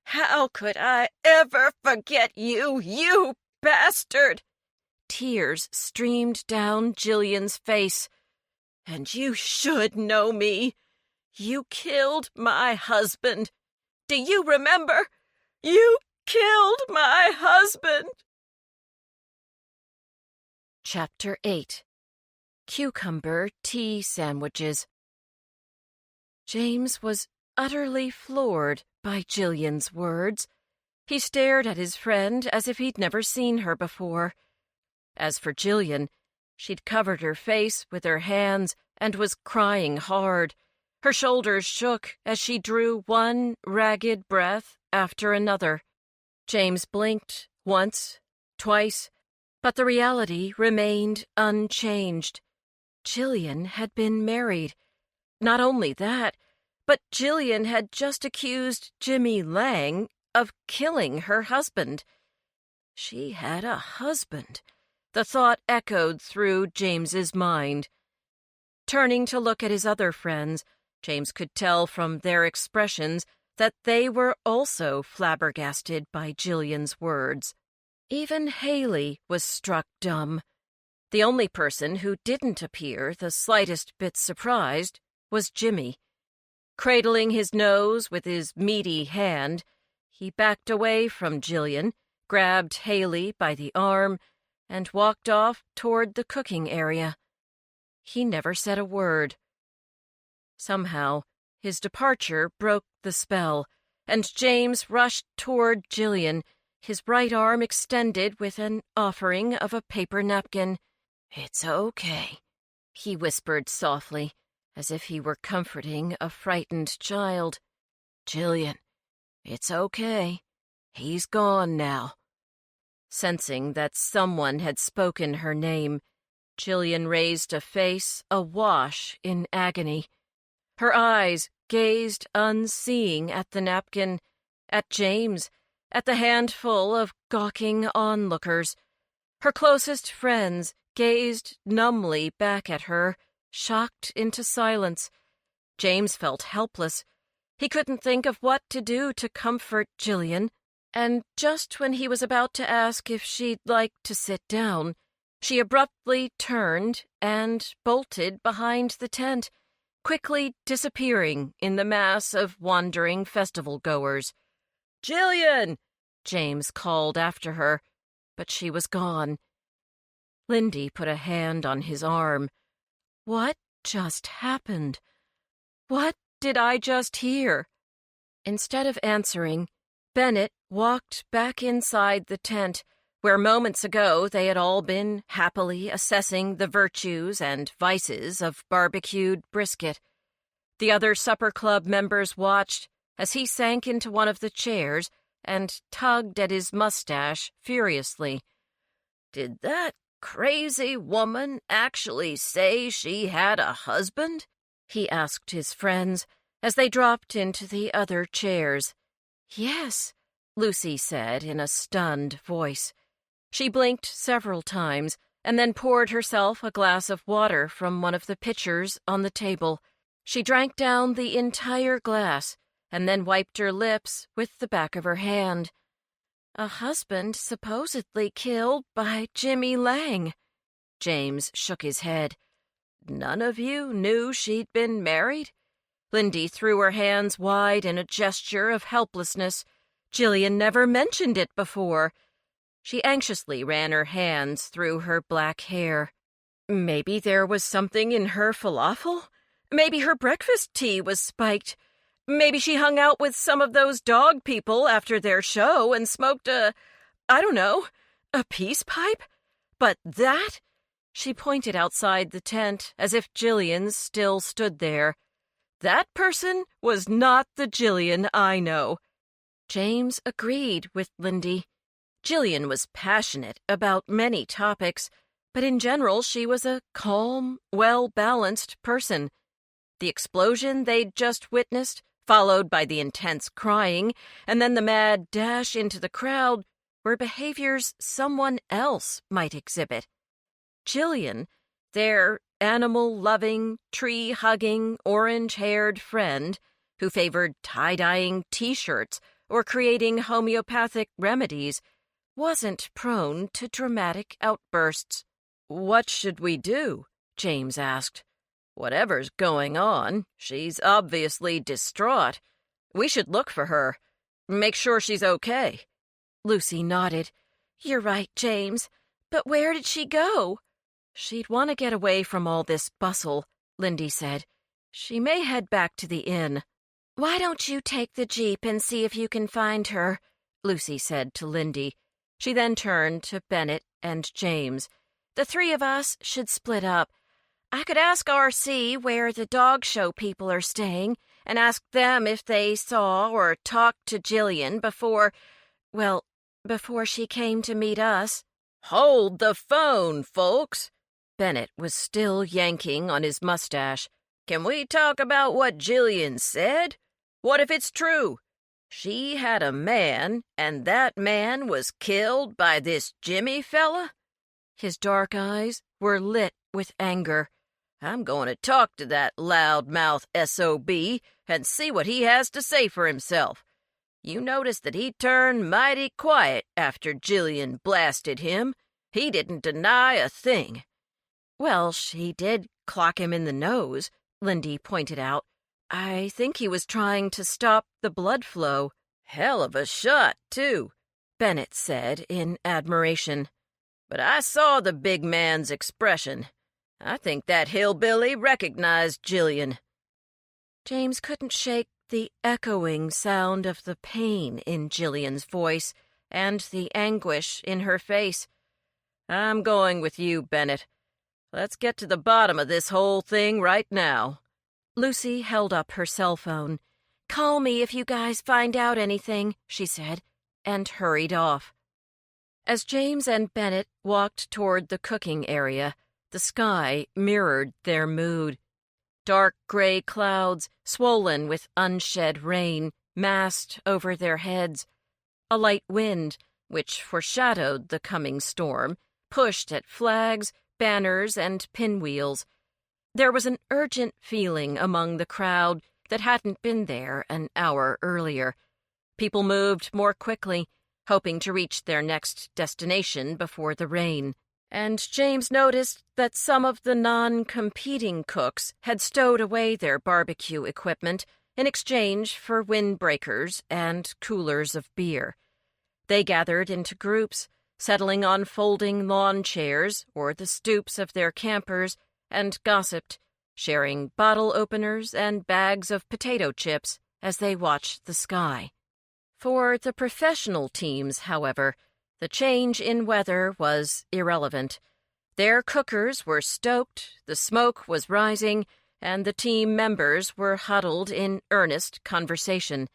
"How could I ever forget you, you bastard?"
Tears streamed down Jillian's face.
"And you should know me. You killed my husband. Do you remember? You killed my husband."
Chapter 8. Cucumber Tea Sandwiches. James was utterly floored by Jillian's words. He stared at his friend as if he'd never seen her before. As for Jillian, she'd covered her face with her hands and was crying hard. Her shoulders shook as she drew one ragged breath after another. James blinked once, twice, but the reality remained unchanged. Jillian had been married. Not only that, but Jillian had just accused Jimmy Lang of killing her husband. She had a husband. The thought echoed through James's mind. Turning to look at his other friends, James could tell from their expressions that they were also flabbergasted by Jillian's words. Even Haley was struck dumb. The only person who didn't appear the slightest bit surprised was Jimmy. Cradling his nose with his meaty hand, he backed away from Jillian, grabbed Haley by the arm, and walked off toward the cooking area. He never said a word. Somehow, his departure broke the spell, and James rushed toward Jillian, his right arm extended with an offering of a paper napkin. "It's okay," he whispered softly, as if he were comforting a frightened child. "Jillian, it's okay. He's gone now." Sensing that someone had spoken her name, Jillian raised a face awash in agony. Her eyes gazed unseeing at the napkin, at James, at the handful of gawking onlookers. Her closest friends gazed numbly back at her, shocked into silence. James felt helpless. He couldn't think of what to do to comfort Jillian, and just when he was about to ask if she'd like to sit down, she abruptly turned and bolted behind the tent, quickly disappearing in the mass of wandering festival-goers. "Jillian!" James called after her, but she was gone. Lindy put a hand on his arm. What just happened? What did I just hear? Instead of answering, Bennett walked back inside the tent, where moments ago they had all been happily assessing the virtues and vices of barbecued brisket. The other supper club members watched as he sank into one of the chairs and tugged at his mustache furiously. "Did that crazy woman actually say she had a husband?" he asked his friends as they dropped into the other chairs. "Yes," Lucy said in a stunned voice. She blinked several times and then poured herself a glass of water from one of the pitchers on the table. She drank down the entire glass and then wiped her lips with the back of her hand. "A husband supposedly killed by Jimmy Lang." James shook his head. "None of you knew she'd been married?" Lindy threw her hands wide in a gesture of helplessness. Jillian never mentioned it before. She anxiously ran her hands through her black hair. Maybe there was something in her falafel? Maybe her breakfast tea was spiked. Maybe she hung out with some of those dog people after their show and smoked a peace pipe? But that? She pointed outside the tent as if Jillian still stood there. That person was not the Jillian I know. James agreed with Lindy. Jillian was passionate about many topics, but in general she was a calm, well-balanced person. The explosion they'd just witnessed, followed by the intense crying, and then the mad dash into the crowd, were behaviors someone else might exhibit. Jillian, their animal-loving, tree-hugging, orange-haired friend, who favored tie-dyeing T-shirts or creating homeopathic remedies, wasn't prone to dramatic outbursts. "What should we do?" James asked. "Whatever's going on, she's obviously distraught. We should look for her. Make sure she's okay." Lucy nodded. "You're right, James. But where did she go?" "She'd want to get away from all this bustle," Lindy said. "She may head back to the inn." "Why don't you take the Jeep and see if you can find her?" Lucy said to Lindy. She then turned to Bennett and James. "The three of us should split up. I could ask R.C. where the dog show people are staying and ask them if they saw or talked to Jillian before she came to meet us." "Hold the phone, folks!" Bennett was still yanking on his mustache. "Can we talk about what Jillian said? What if it's true? She had a man, and that man was killed by this Jimmy fella?" His dark eyes were lit with anger. "I'm going to talk to that loudmouth SOB and see what he has to say for himself. You notice that he turned mighty quiet after Jillian blasted him. He didn't deny a thing. Well, she did clock him in the nose, Lindy pointed out. I think he was trying to stop the blood flow.
Hell of a shot, too,
Bennett said in admiration.
But I saw the big man's expression. I think that hillbilly recognized Jillian.
James couldn't shake the echoing sound of the pain in Jillian's voice and the anguish in her face.
I'm going with you, Bennett. Let's get to the bottom of this whole thing right now.
Lucy held up her cell phone. Call me if you guys find out anything, she said, and hurried off. As James and Bennett walked toward the cooking area, the sky mirrored their mood. Dark gray clouds, swollen with unshed rain, massed over their heads. A light wind, which foreshadowed the coming storm, pushed at flags, banners, and pinwheels. There was an urgent feeling among the crowd that hadn't been there an hour earlier. People moved more quickly, hoping to reach their next destination before the rain. And James noticed that some of the non-competing cooks had stowed away their barbecue equipment in exchange for windbreakers and coolers of beer. They gathered into groups, settling on folding lawn chairs or the stoops of their campers, and gossiped, sharing bottle openers and bags of potato chips as they watched the sky. For the professional teams, however, the change in weather was irrelevant. Their cookers were stoked, the smoke was rising, and the team members were huddled in earnest conversation.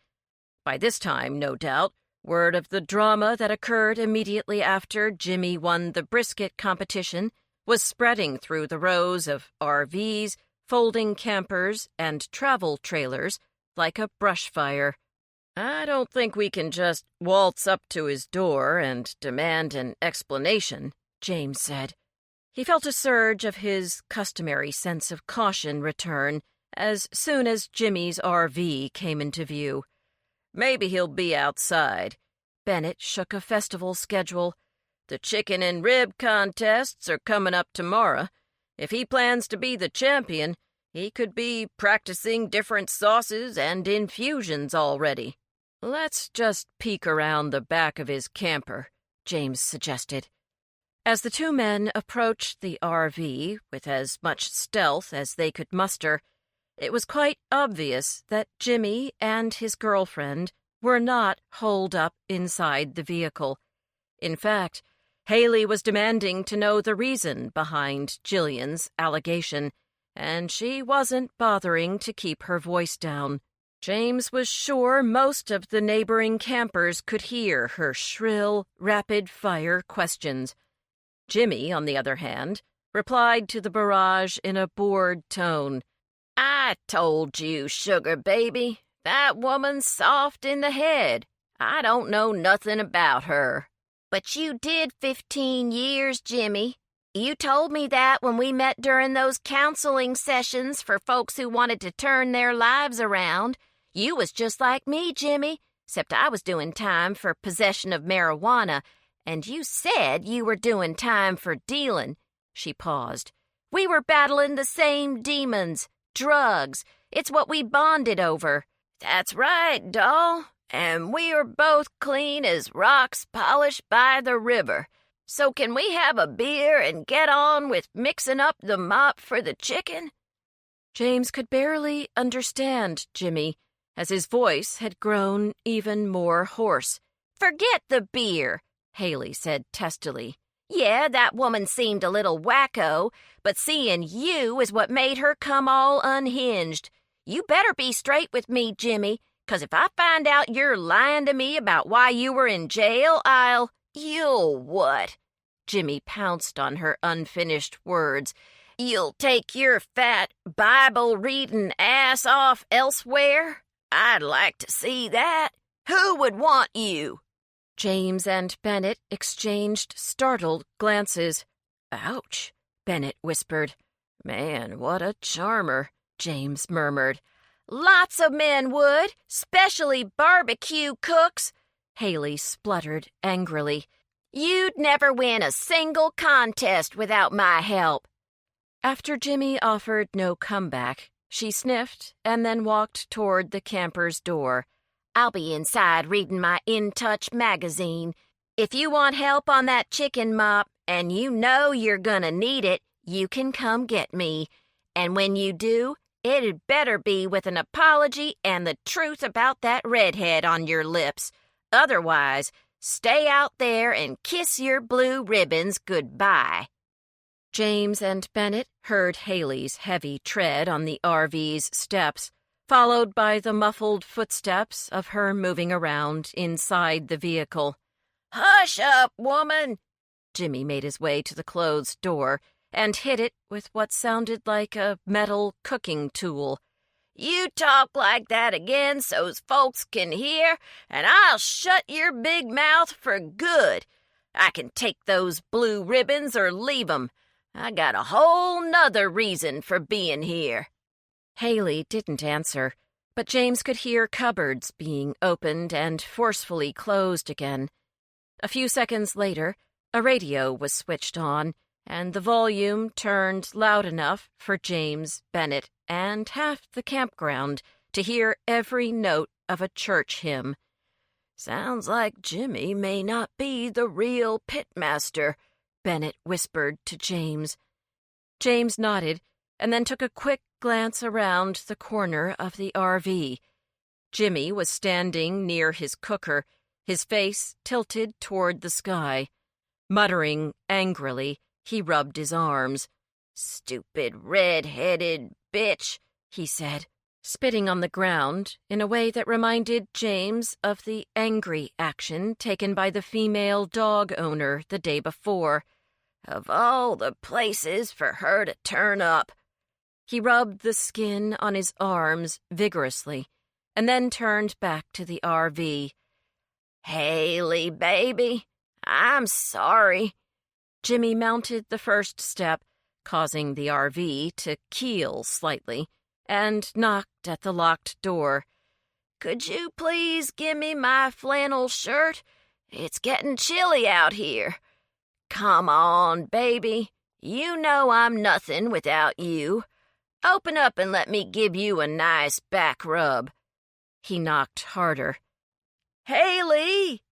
By this time, no doubt, word of the drama that occurred immediately after Jimmy won the brisket competition was spreading through the rows of RVs, folding campers, and travel trailers like a brush fire.
I don't think we can just waltz up to his door and demand an explanation,
James said. He felt a surge of his customary sense of caution return as soon as Jimmy's RV came into view.
Maybe he'll be outside.
Bennett shook a festival schedule.
The chicken and rib contests are coming up tomorrow. If he plans to be the champion, he could be practicing different sauces and infusions already.
Let's just peek around the back of his camper, James suggested. As the two men approached the RV with as much stealth as they could muster, it was quite obvious that Jimmy and his girlfriend were not holed up inside the vehicle. In fact, Haley was demanding to know the reason behind Jillian's allegation, and she wasn't bothering to keep her voice down. James was sure most of the neighboring campers could hear her shrill, rapid-fire questions. Jimmy, on the other hand, replied to the barrage in a bored tone.
I told you, sugar baby, that woman's soft in the head. I don't know nothing about her.
But you did 15 years, Jimmy. You told me that when we met during those counseling sessions for folks who wanted to turn their lives around. You was just like me, Jimmy, except I was doing time for possession of marijuana, and you said you were doing time for dealing. She paused. We were battling the same demons, drugs. It's what we bonded over.
That's right, doll. And we are both clean as rocks polished by the river. So can we have a beer and get on with mixing up the mop for the chicken?
James could barely understand Jimmy, as his voice had grown even more hoarse.
Forget the beer, Haley said testily. Yeah, that woman seemed a little wacko, but seeing you is what made her come all unhinged. You better be straight with me, Jimmy, 'cause if I find out you're lying to me about why you were in jail, You'll what? Jimmy pounced on her unfinished words. You'll take your fat Bible-reading ass off elsewhere? I'd like to see that. Who would want you?
James and Bennett exchanged startled glances. Ouch, Bennett whispered.
Man, what a charmer, James murmured.
Lots of men would, especially barbecue cooks, Haley spluttered angrily. You'd never win a single contest without my help.
After Jimmy offered no comeback, she sniffed and then walked toward the camper's door.
I'll be inside reading my In Touch magazine. If you want help on that chicken mop, and you know you're gonna need it, you can come get me. And when you do, it'd better be with an apology and the truth about that redhead on your lips. Otherwise, stay out there and kiss your blue ribbons goodbye.
James and Bennett heard Haley's heavy tread on the RV's steps, followed by the muffled footsteps of her moving around inside the vehicle.
"Hush up, woman!"
Jimmy made his way to the closed door and hit it with what sounded like a metal cooking tool.
"You talk like that again so's folks can hear, and I'll shut your big mouth for good. I can take those blue ribbons or leave 'em. I got a whole nother reason for being here."
Haley didn't answer, but James could hear cupboards being opened and forcefully closed again. A few seconds later, a radio was switched on, and the volume turned loud enough for James, Bennett, and half the campground to hear every note of a church hymn.
"Sounds like Jimmy may not be the real pitmaster,"
Bennett whispered to James. James nodded and then took a quick glance around the corner of the RV. Jimmy was standing near his cooker, his face tilted toward the sky. Muttering angrily, he rubbed his arms.
"Stupid red-headed bitch," he said,
spitting on the ground in a way that reminded James of the angry action taken by the female dog owner the day before.
"Of all the places for her to turn up."
He rubbed the skin on his arms vigorously and then turned back to the RV.
"Haley, baby, I'm sorry."
Jimmy mounted the first step, causing the RV to keel slightly, and knocked at the locked door.
"Could you please give me my flannel shirt? It's getting chilly out here. Come on, baby. You know I'm nothing without you. Open up and let me give you a nice back rub."
He knocked harder.
"Haley!"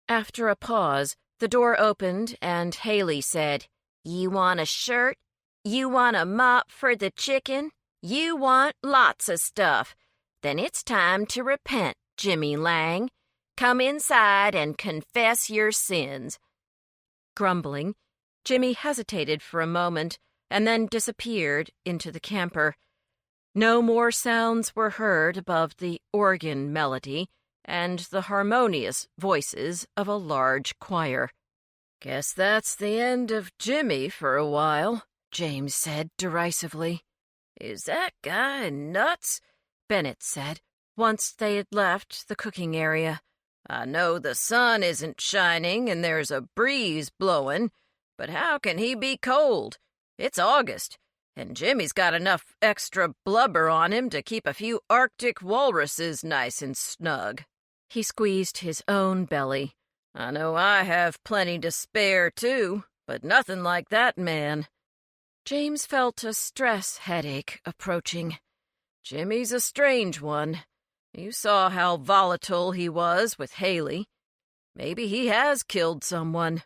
After a pause, the door opened and Haley said,
"You want a shirt? You want a mop for the chicken? You want lots of stuff. Then it's time to repent, Jimmy Lang. Come inside and confess your sins."
Grumbling, Jimmy hesitated for a moment and then disappeared into the camper. No more sounds were heard above the organ melody and the harmonious voices of a large choir.
"Guess that's the end of Jimmy for a while," James said derisively. "Is that guy nuts?"
Bennett said, once they had left the cooking area.
"I know the sun isn't shining and there's a breeze blowing, but how can he be cold? It's August, and Jimmy's got enough extra blubber on him to keep a few Arctic walruses nice and snug."
He squeezed his own belly.
"I know I have plenty to spare, too, but nothing like that man."
James felt a stress headache approaching.
"Jimmy's a strange one. You saw how volatile he was with Haley. Maybe he has killed someone.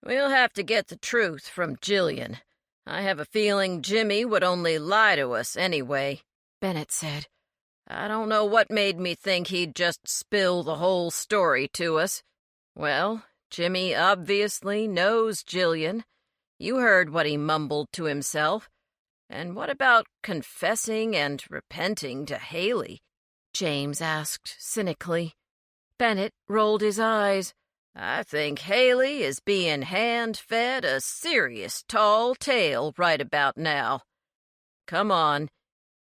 We'll have to get the truth from Jillian. I have a feeling Jimmy would only lie to us anyway," Bennett said. "I don't know what made me think he'd just spill the whole story to us. Well, Jimmy obviously knows Jillian. You heard what he mumbled to himself. And what about confessing and repenting to Haley?"
James asked cynically. Bennett rolled his eyes.
"I think Haley is being hand-fed a serious tall tale right about now. Come on."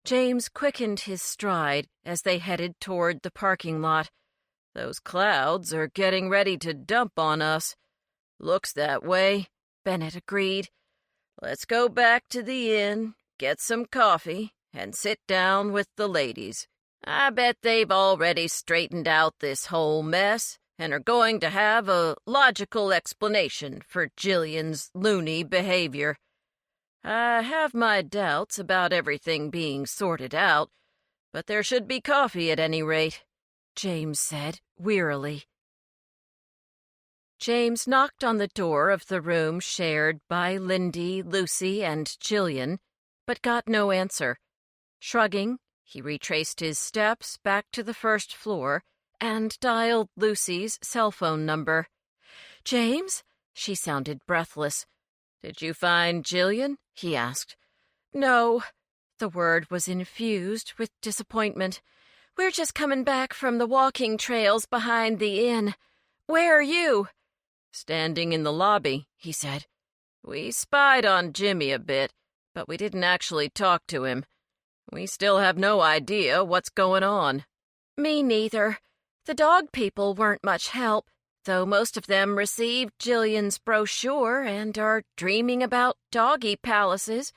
James quickened his stride as they headed toward the parking lot.
"Those clouds are getting ready to dump on us." "Looks that way," Bennett agreed. "Let's go back to the inn, get some coffee, and sit down with the ladies. I bet they've already straightened out this whole mess and are going to have a logical explanation for Jillian's loony behavior. I have my doubts about everything being sorted out, but there should be coffee at any rate," James said wearily. James knocked on the door of the room shared by Lindy, Lucy, and Jillian, but got no answer. Shrugging, he retraced his steps back to the first floor and dialed Lucy's cell phone number. "James?" She sounded breathless. "Did you find Jillian?" he asked. "No." The word was infused with disappointment. "We're just coming back from the walking trails behind the inn. Where are you?" "Standing in the lobby," he said. "We spied on Jimmy a bit, but we didn't actually talk to him. We still have no idea what's going on."
"Me neither. The dog people weren't much help, though most of them received Jillian's brochure and are dreaming about doggy palaces.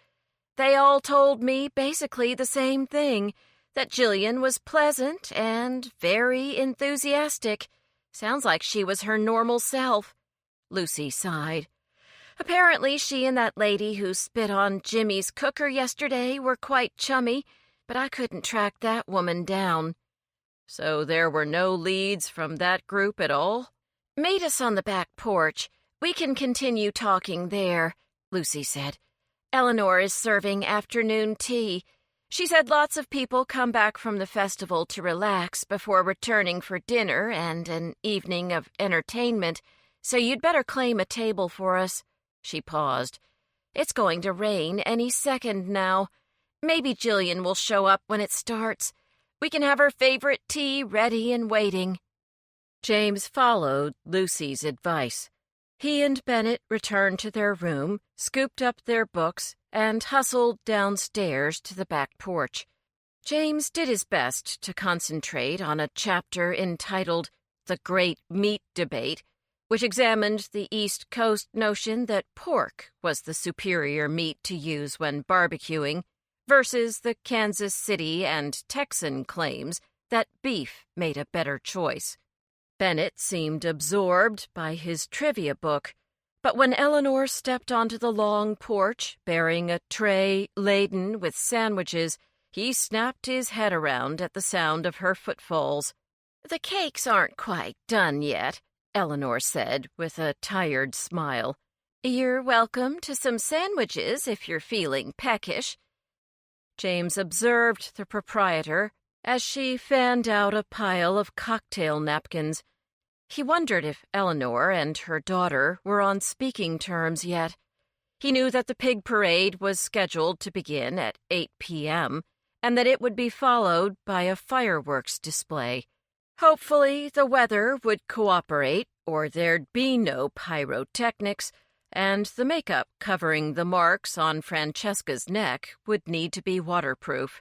They all told me basically the same thing, that Jillian was pleasant and very enthusiastic. Sounds like she was her normal self." Lucy sighed. "Apparently she and that lady who spit on Jimmy's cooker yesterday were quite chummy, but I couldn't track that woman down."
"So there were no leads from that group at all?"
"Meet us on the back porch. We can continue talking there," Lucy said. "Eleanor is serving afternoon tea. She said lots of people come back from the festival to relax before returning for dinner and an evening of entertainment, so you'd better claim a table for us." She paused. "It's going to rain any second now. Maybe Jillian will show up when it starts. We can have her favorite tea ready and waiting."
James followed Lucy's advice. He and Bennett returned to their room, scooped up their books, and hustled downstairs to the back porch. James did his best to concentrate on a chapter entitled The Great Meat Debate, which examined the East Coast notion that pork was the superior meat to use when barbecuing, versus the Kansas City and Texan claims that beef made a better choice. Bennett seemed absorbed by his trivia book, but when Eleanor stepped onto the long porch bearing a tray laden with sandwiches, he snapped his head around at the sound of her footfalls.
"The cakes aren't quite done yet," Eleanor said with a tired smile. "You're welcome to some sandwiches if you're feeling peckish."
James observed the proprietor as she fanned out a pile of cocktail napkins. He wondered if Eleanor and her daughter were on speaking terms yet. He knew that the pig parade was scheduled to begin at 8 p.m., and that it would be followed by a fireworks display. Hopefully the weather would cooperate, or there'd be no pyrotechnics, and the makeup covering the marks on Francesca's neck would need to be waterproof.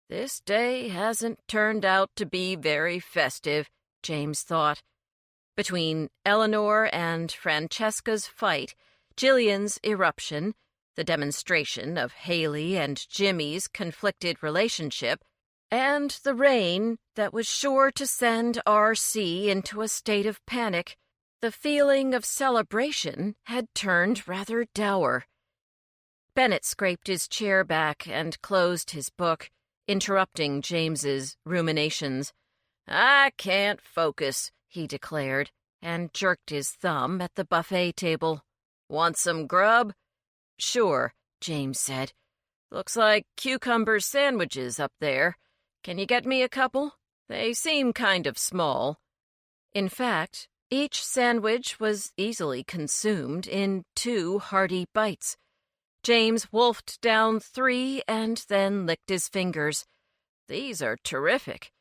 "This day hasn't turned out to be very festive," James thought. Between Eleanor and Francesca's fight, Jillian's eruption, the demonstration of Haley and Jimmy's conflicted relationship, and the rain that was sure to send R.C. into a state of panic, the feeling of celebration had turned rather dour. Bennett scraped his chair back and closed his book, interrupting James's ruminations. "I can't focus," he declared, and jerked his thumb at the buffet table. "Want some grub?" "Sure," James said. "Looks like cucumber sandwiches up there. Can you get me a couple? They seem kind of small." In fact, each sandwich was easily consumed in 2 hearty bites. James wolfed down 3 and then licked his fingers. "These are terrific.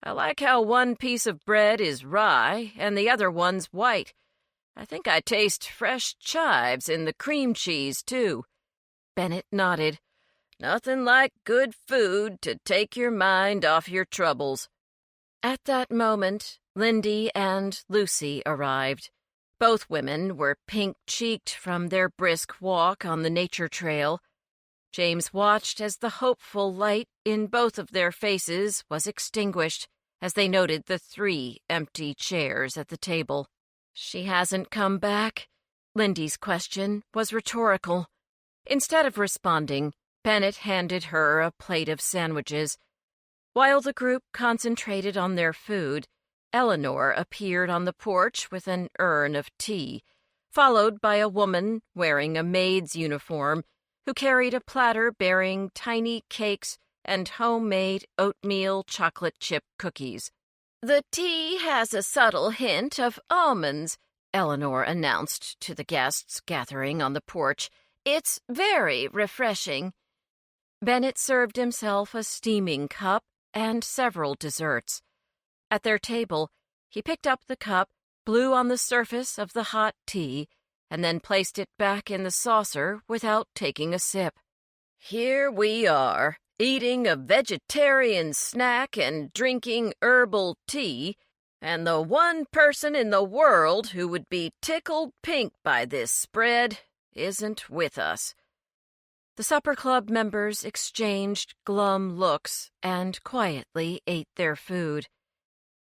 I like how one piece of bread is rye and the other one's white. I think I taste fresh chives in the cream cheese, too." Bennett nodded. "Nothing like good food to take your mind off your troubles." At that moment, Lindy and Lucy arrived. Both women were pink-cheeked from their brisk walk on the nature trail. James watched as the hopeful light in both of their faces was extinguished as they noted the 3 empty chairs at the table. "She hasn't come back?" Lindy's question was rhetorical.
Instead of responding, Bennett handed her a plate of sandwiches. While the group concentrated on their food, Eleanor appeared on the porch with an urn of tea, followed by a woman wearing a maid's uniform who carried a platter bearing tiny cakes and homemade oatmeal chocolate chip cookies. "The tea has a subtle hint of almonds," Eleanor announced to the guests gathering on the porch. "It's very refreshing." Bennett served himself a steaming cup and several desserts. At their table, he picked up the cup, blew on the surface of the hot tea, and then placed it back in the saucer without taking a sip. "Here we are, eating a vegetarian snack and drinking herbal tea, and the one person in the world who would be tickled pink by this spread isn't with us." The supper club members exchanged glum looks and quietly ate their food.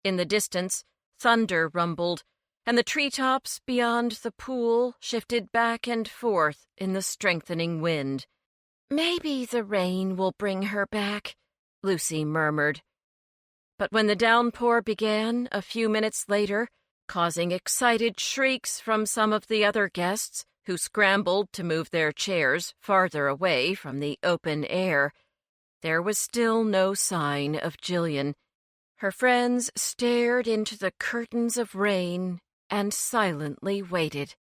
In the distance, thunder rumbled, and the treetops beyond the pool shifted back and forth in the strengthening wind. "Maybe the rain will bring her back," Lucy murmured. But when the downpour began a few minutes later, causing excited shrieks from some of the other guests, who scrambled to move their chairs farther away from the open air, there was still no sign of Jillian. Her friends stared into the curtains of rain and silently waited.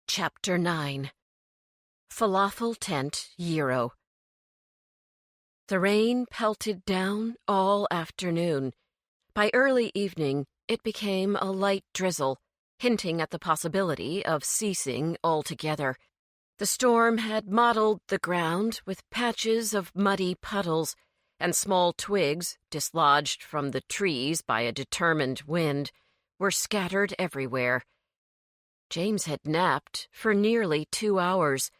Chapter 9. Falafel Tent Gyro. The rain pelted down all afternoon. By early evening, it became a light drizzle, hinting at the possibility of ceasing altogether. The storm had mottled the ground with patches of muddy puddles, and small twigs, dislodged from the trees by a determined wind, were scattered everywhere. James had napped for nearly 2 hours.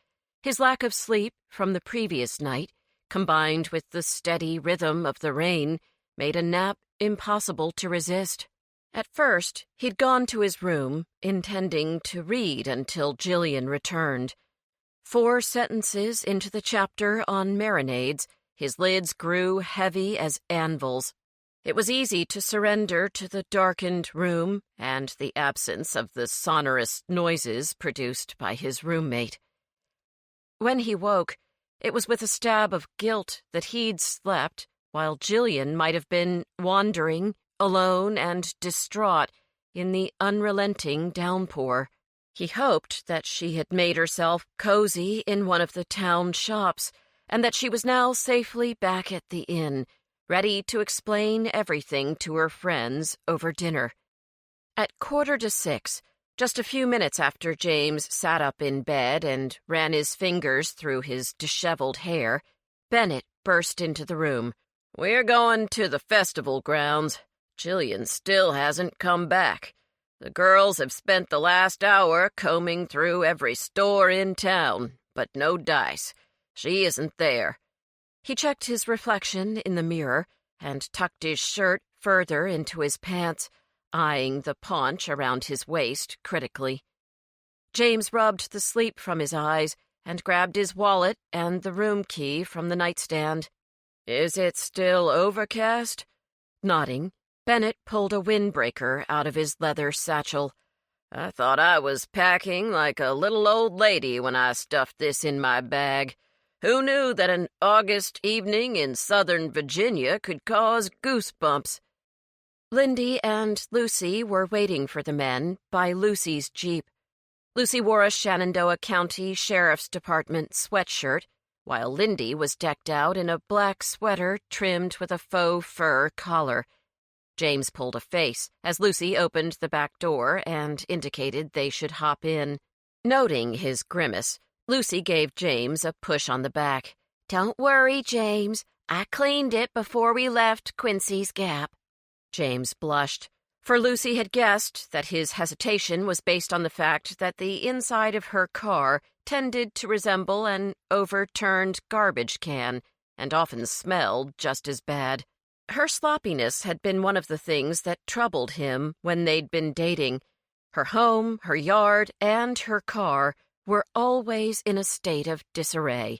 His lack of sleep from the previous night, combined with the steady rhythm of the rain, made a nap impossible to resist. At first, he'd gone to his room, intending to read until Jillian returned. 4 sentences into the chapter on marinades, his lids grew heavy as anvils. It was easy to surrender to the darkened room and the absence of the sonorous noises produced by his roommate. When he woke, it was with a stab of guilt that he'd slept, while Jillian might have been wandering, alone and distraught, in the unrelenting downpour. He hoped that she had made herself cozy in one of the town shops, and that she was now safely back at the inn, ready to explain everything to her friends over dinner. At 5:45, just a few minutes after James sat up in bed and ran his fingers through his disheveled hair, Bennett burst into the room. "We're going to the festival grounds. Jillian still hasn't come back. The girls have spent the last hour combing through every store in town, but no dice. She isn't there." He checked his reflection in the mirror and tucked his shirt further into his pants, eyeing the paunch around his waist critically. James rubbed the sleep from his eyes and grabbed his wallet and the room key from the nightstand. "Is it still overcast?" Nodding, Bennett pulled a windbreaker out of his leather satchel. "I thought I was packing like a little old lady when I stuffed this in my bag. Who knew that an August evening in Southern Virginia could cause goosebumps?" Lindy and Lucy were waiting for the men by Lucy's Jeep. Lucy wore a Shenandoah County Sheriff's Department sweatshirt, while Lindy was decked out in a black sweater trimmed with a faux fur collar. James pulled a face as Lucy opened the back door and indicated they should hop in. Noting his grimace, Lucy gave James a push on the back. "Don't worry, James. I cleaned it before we left Quincy's Gap." James blushed, for Lucy had guessed that his hesitation was based on the fact that the inside of her car tended to resemble an overturned garbage can and often smelled just as bad. Her sloppiness had been one of the things that troubled him when they'd been dating. Her home, her yard, and her car were always in a state of disarray.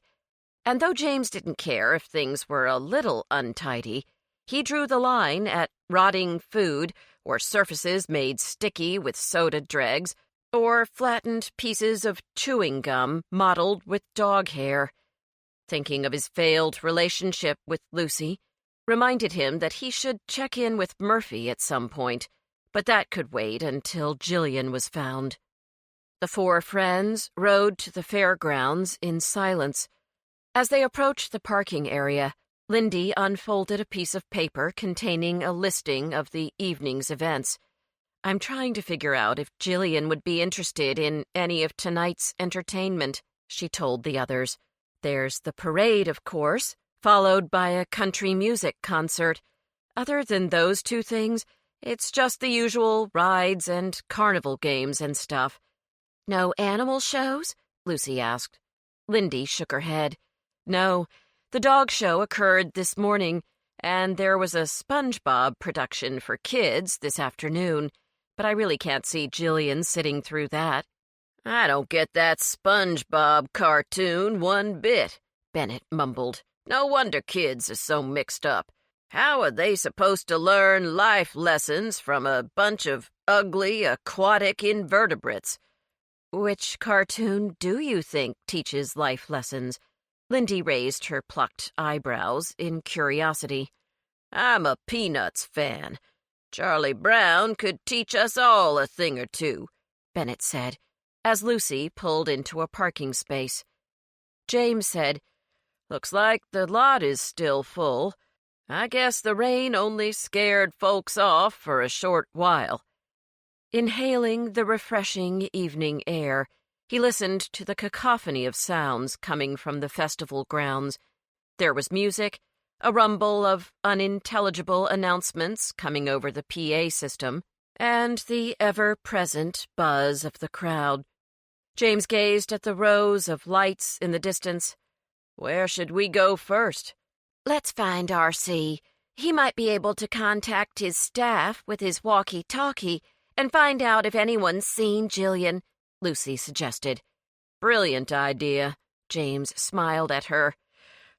And though James didn't care if things were a little untidy, he drew the line at rotting food or surfaces made sticky with soda dregs or flattened pieces of chewing gum mottled with dog hair. Thinking of his failed relationship with Lucy reminded him that he should check in with Murphy at some point, but that could wait until Jillian was found. The four friends rode to the fairgrounds in silence. As they approached the parking area, Lindy unfolded a piece of paper containing a listing of the evening's events. "I'm trying to figure out if Jillian would be interested in any of tonight's entertainment," she told the others. "There's the parade, of course, followed by a country music concert. Other than those two things, it's just the usual rides and carnival games and stuff." "No animal shows?" Lucy asked. Lindy shook her head. "No, the dog show occurred this morning, and there was a SpongeBob production for kids this afternoon, but I really can't see Jillian sitting through that."
"I don't get that SpongeBob cartoon one bit," Bennett mumbled. "No wonder kids are so mixed up. How are they supposed to learn life lessons from a bunch of ugly, aquatic invertebrates?"
"Which cartoon do you think teaches life lessons?" Lindy raised her plucked eyebrows in curiosity.
"I'm a Peanuts fan. Charlie Brown could teach us all a thing or two,"
Bennett said, as Lucy pulled into a parking space. James said,
"Looks like the lot is still full. I guess the rain only scared folks off for a short while."
Inhaling the refreshing evening air, he listened to the cacophony of sounds coming from the festival grounds. There was music, a rumble of unintelligible announcements coming over the PA system, and the ever-present buzz of the crowd. James gazed at the rows of lights in the distance.
"Where should we go first?"
"Let's find R.C. He might be able to contact his staff with his walkie-talkie and find out if anyone's seen Jillian," Lucy suggested.
"Brilliant idea," James smiled at her.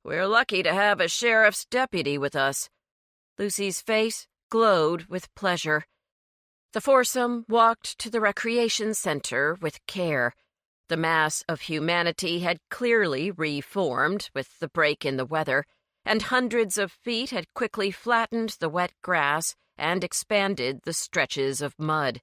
"We're lucky to have a sheriff's deputy with us."
Lucy's face glowed with pleasure. The foursome walked to the recreation center with care. The mass of humanity had clearly reformed with the break in the weather, and hundreds of feet had quickly flattened the wet grass and expanded the stretches of mud.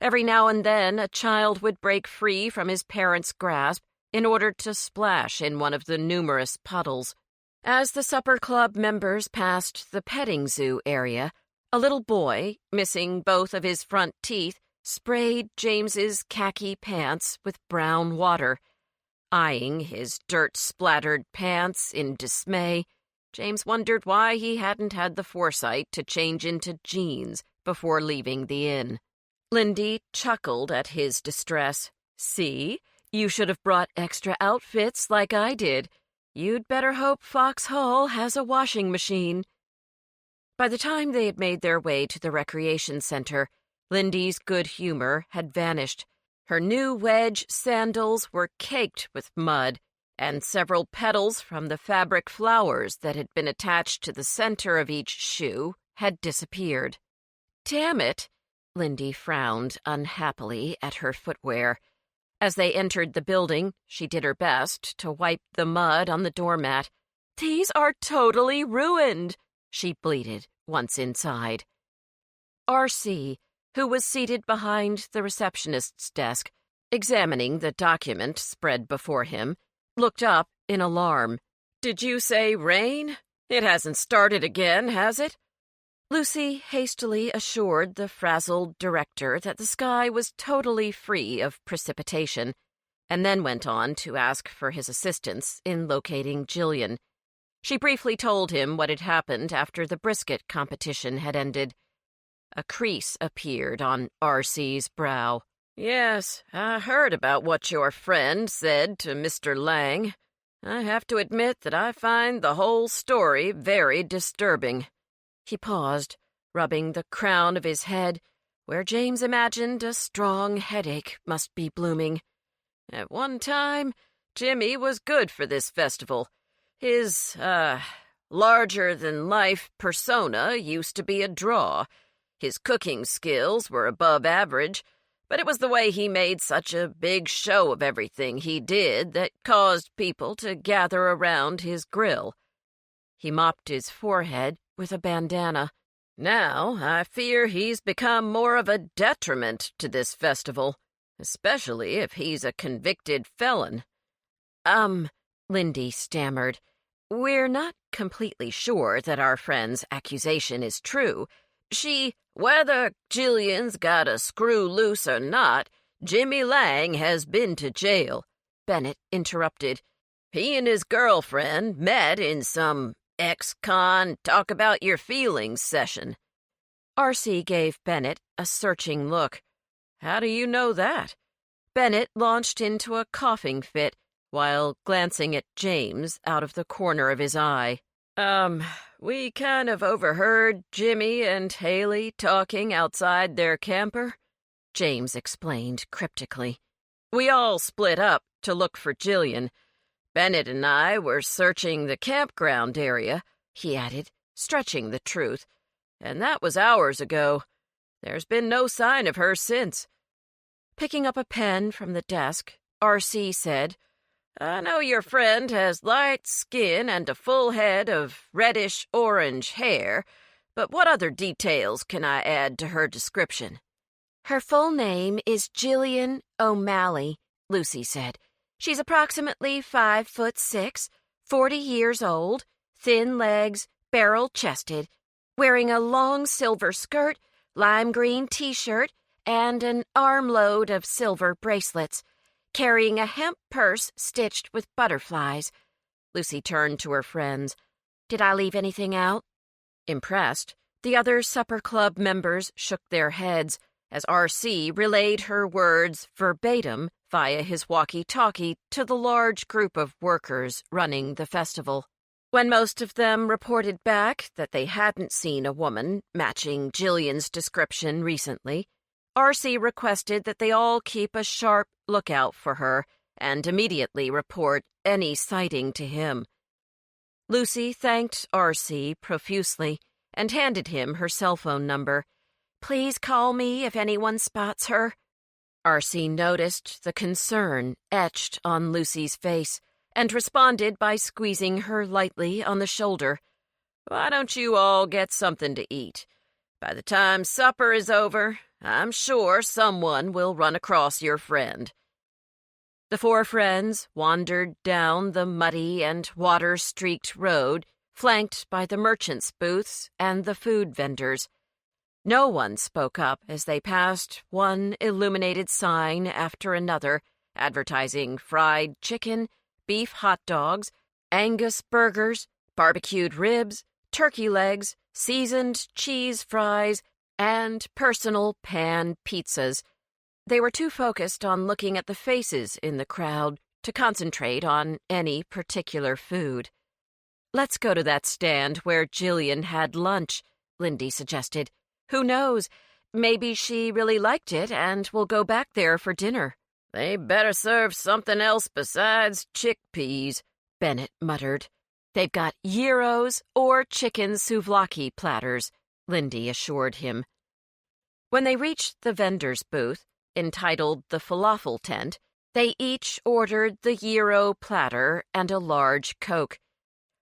Every now and then a child would break free from his parents' grasp in order to splash in one of the numerous puddles. As the supper club members passed the petting zoo area, a little boy, missing both of his front teeth, sprayed James's khaki pants with brown water. Eyeing his dirt-splattered pants in dismay, James wondered why he hadn't had the foresight to change into jeans before leaving the inn. Lindy chuckled at his distress. "See, you should have brought extra outfits like I did. You'd better hope Fox Hall has a washing machine." By the time they had made their way to the recreation center, Lindy's good humor had vanished. Her new wedge sandals were caked with mud, and several petals from the fabric flowers that had been attached to the center of each shoe had disappeared. "Damn it!" Lindy frowned unhappily at her footwear. As they entered the building, she did her best to wipe the mud on the doormat. "These are totally ruined," she bleated once inside. R.C., who was seated behind the receptionist's desk, examining the document spread before him, looked up in alarm.
"Did you say rain? It hasn't started again, has it?"
Lucy hastily assured the frazzled director that the sky was totally free of precipitation, and then went on to ask for his assistance in locating Jillian. She briefly told him what had happened after the brisket competition had ended. A crease appeared on R.C.'s brow.
"Yes, I heard about what your friend said to Mr. Lang. I have to admit that I find the whole story very disturbing."
He paused, rubbing the crown of his head, where James imagined a strong headache must be blooming.
At one time, Jimmy was good for this festival. His, larger-than-life persona used to be a draw. His cooking skills were above average, but it was the way he made such a big show of everything he did that caused people to gather around his grill. He mopped his forehead with a bandana. Now, I fear he's become more of a detriment to this festival, especially if he's a convicted felon.
Lindy stammered. We're not completely sure that our friend's accusation is true.
Whether Jillian's got a screw loose or not, Jimmy Lang has been to jail,
Bennett interrupted.
He and his girlfriend met in some ex-con talk-about-your-feelings session.
R.C. gave Bennett a searching look.
How do you know that?
Bennett launched into a coughing fit while glancing at James out of the corner of his eye.
We kind of overheard Jimmy and Haley talking outside their camper,
James explained cryptically.
We all split up to look for Jillian. Bennett and I were searching the campground area, he added, stretching the truth, and that was hours ago. There's been no sign of her since.
Picking up a pen from the desk, R.C. said,
I know your friend has light skin and a full head of reddish-orange hair, but what other details can I add to her description?
Her full name is Jillian O'Malley, Lucy said. She's approximately 5'6", 40 years old, thin legs, barrel-chested, wearing a long silver skirt, lime green T-shirt, and an armload of silver bracelets, carrying a hemp purse stitched with butterflies. Lucy turned to her friends. Did I leave anything out? Impressed, the other supper club members shook their heads as R.C. relayed her words verbatim via his walkie-talkie to the large group of workers running the festival. When most of them reported back that they hadn't seen a woman matching Jillian's description recently, R.C. requested that they all keep a sharp lookout for her and immediately report any sighting to him. Lucy thanked R.C. profusely and handed him her cell phone number. Please call me if anyone spots her. R.C. noticed the concern etched on Lucy's face and responded by squeezing her lightly on the shoulder.
Why don't you all get something to eat? By the time supper is over, I'm sure someone will run across your friend.
The four friends wandered down the muddy and water-streaked road, flanked by the merchants' booths and the food vendors. No one spoke up as they passed one illuminated sign after another, advertising fried chicken, beef hot dogs, Angus burgers, barbecued ribs, turkey legs, seasoned cheese fries, and personal pan pizzas. They were too focused on looking at the faces in the crowd to concentrate on any particular food. Let's go to that stand where Jillian had lunch, Lindy suggested. Who knows? Maybe she really liked it and will go back there for dinner.
They better serve something else besides chickpeas,
Bennett muttered. They've got gyros or chicken souvlaki platters, Lindy assured him. When they reached the vendor's booth, entitled the Falafel Tent, they each ordered the gyro platter and a large Coke.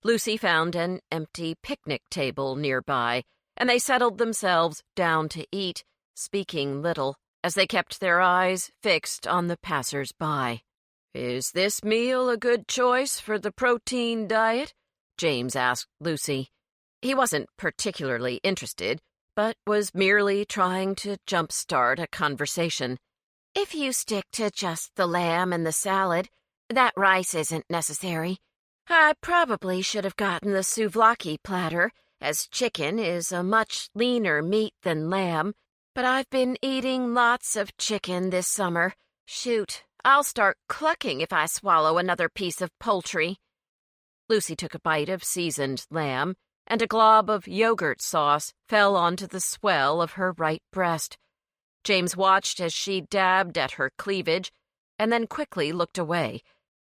Lucy found an empty picnic table nearby, and they settled themselves down to eat, speaking little, as they kept their eyes fixed on the passers-by.
Is this meal a good choice for the protein diet?
James asked Lucy. He wasn't particularly interested, but was merely trying to jump-start a conversation. If you stick to just the lamb and the salad, that rice isn't necessary. I probably should have gotten the souvlaki platter, as chicken is a much leaner meat than lamb, but I've been eating lots of chicken this summer. Shoot, I'll start clucking if I swallow another piece of poultry. Lucy took a bite of seasoned lamb, and a glob of yogurt sauce fell onto the swell of her right breast. James watched as she dabbed at her cleavage and then quickly looked away,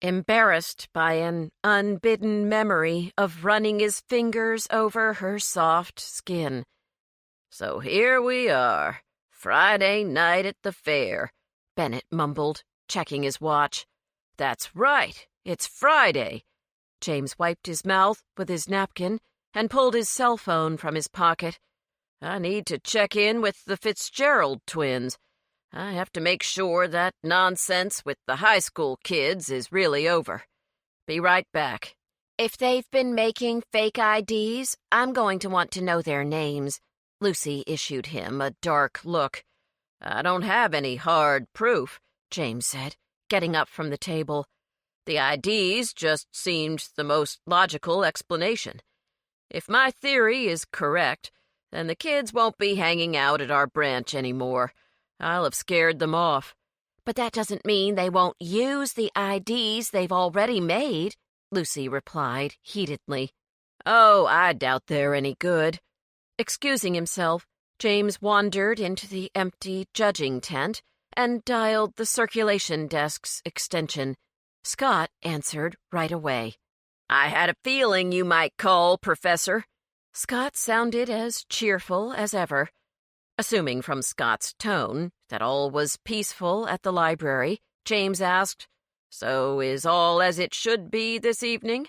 embarrassed by an unbidden memory of running his fingers over her soft skin.
"So here we are, Friday night at the fair,"
Bennett mumbled, checking his watch.
"That's right, it's Friday."
James wiped his mouth with his napkin and pulled his cell phone from his pocket.
"I need to check in with the Fitzgerald twins. I have to make sure that nonsense with the high school kids is really over. Be right back."
If they've been making fake IDs, I'm going to want to know their names.
Lucy issued him a dark look.
"I don't have any hard proof,"
James said, getting up from the table.
"The IDs just seemed the most logical explanation. If my theory is correct, then the kids won't be hanging out at our branch anymore. I'll have scared them off."
But that doesn't mean they won't use the IDs they've already made,
Lucy replied heatedly.
"Oh, I doubt they're any good."
Excusing himself, James wandered into the empty judging tent and dialed the circulation desk's extension. Scott answered right away.
"I had a feeling you might call, Professor."
Scott sounded as cheerful as ever. Assuming from Scott's tone that all was peaceful at the library, James asked,
"So is all as it should be this evening?"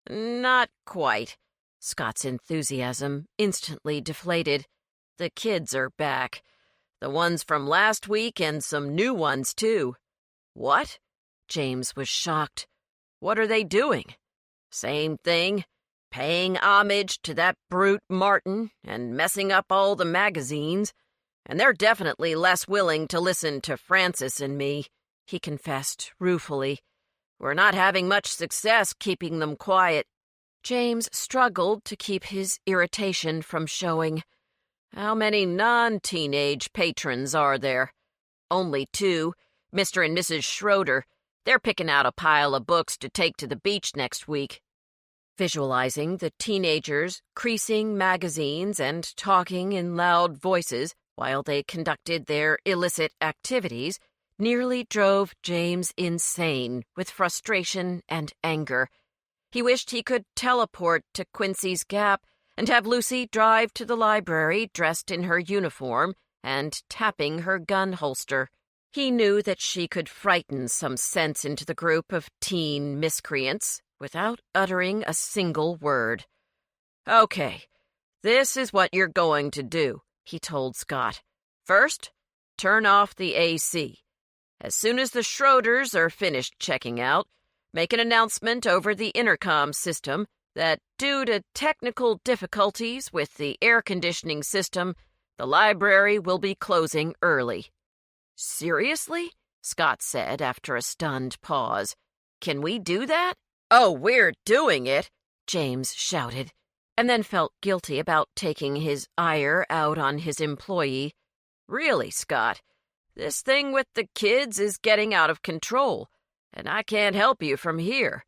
"Not quite." Scott's enthusiasm instantly deflated.
"The kids are back. The ones from last week and some new ones, too." "What?"
James was shocked.
"What are they doing?" "Same thing. Paying homage to that brute Martin and messing up all the magazines. And they're definitely less willing to listen to Francis and me,"
he confessed ruefully.
"We're not having much success keeping them quiet."
James struggled to keep his irritation from showing.
"How many non-teenage patrons are there?"
"Only 2,
Mr. and Mrs. Schroeder. They're picking out a pile of books to take to the beach next week."
Visualizing the teenagers creasing magazines and talking in loud voices while they conducted their illicit activities nearly drove James insane with frustration and anger. He wished he could teleport to Quincy's Gap and have Lucy drive to the library dressed in her uniform and tapping her gun holster. He knew that she could frighten some sense into the group of teen miscreants without uttering a single word.
"Okay, this is what you're going to do," he told Scott. "First, turn off the AC. As soon as the Schroeders are finished checking out, make an announcement over the intercom system that due to technical difficulties with the air conditioning system, the library will be closing early."
"Seriously?" Scott said after a stunned pause. "Can we do that?"
"Oh, we're doing it,"
James shouted, and then felt guilty about taking his ire out on his employee.
"Really, Scott, this thing with the kids is getting out of control, and I can't help you from here."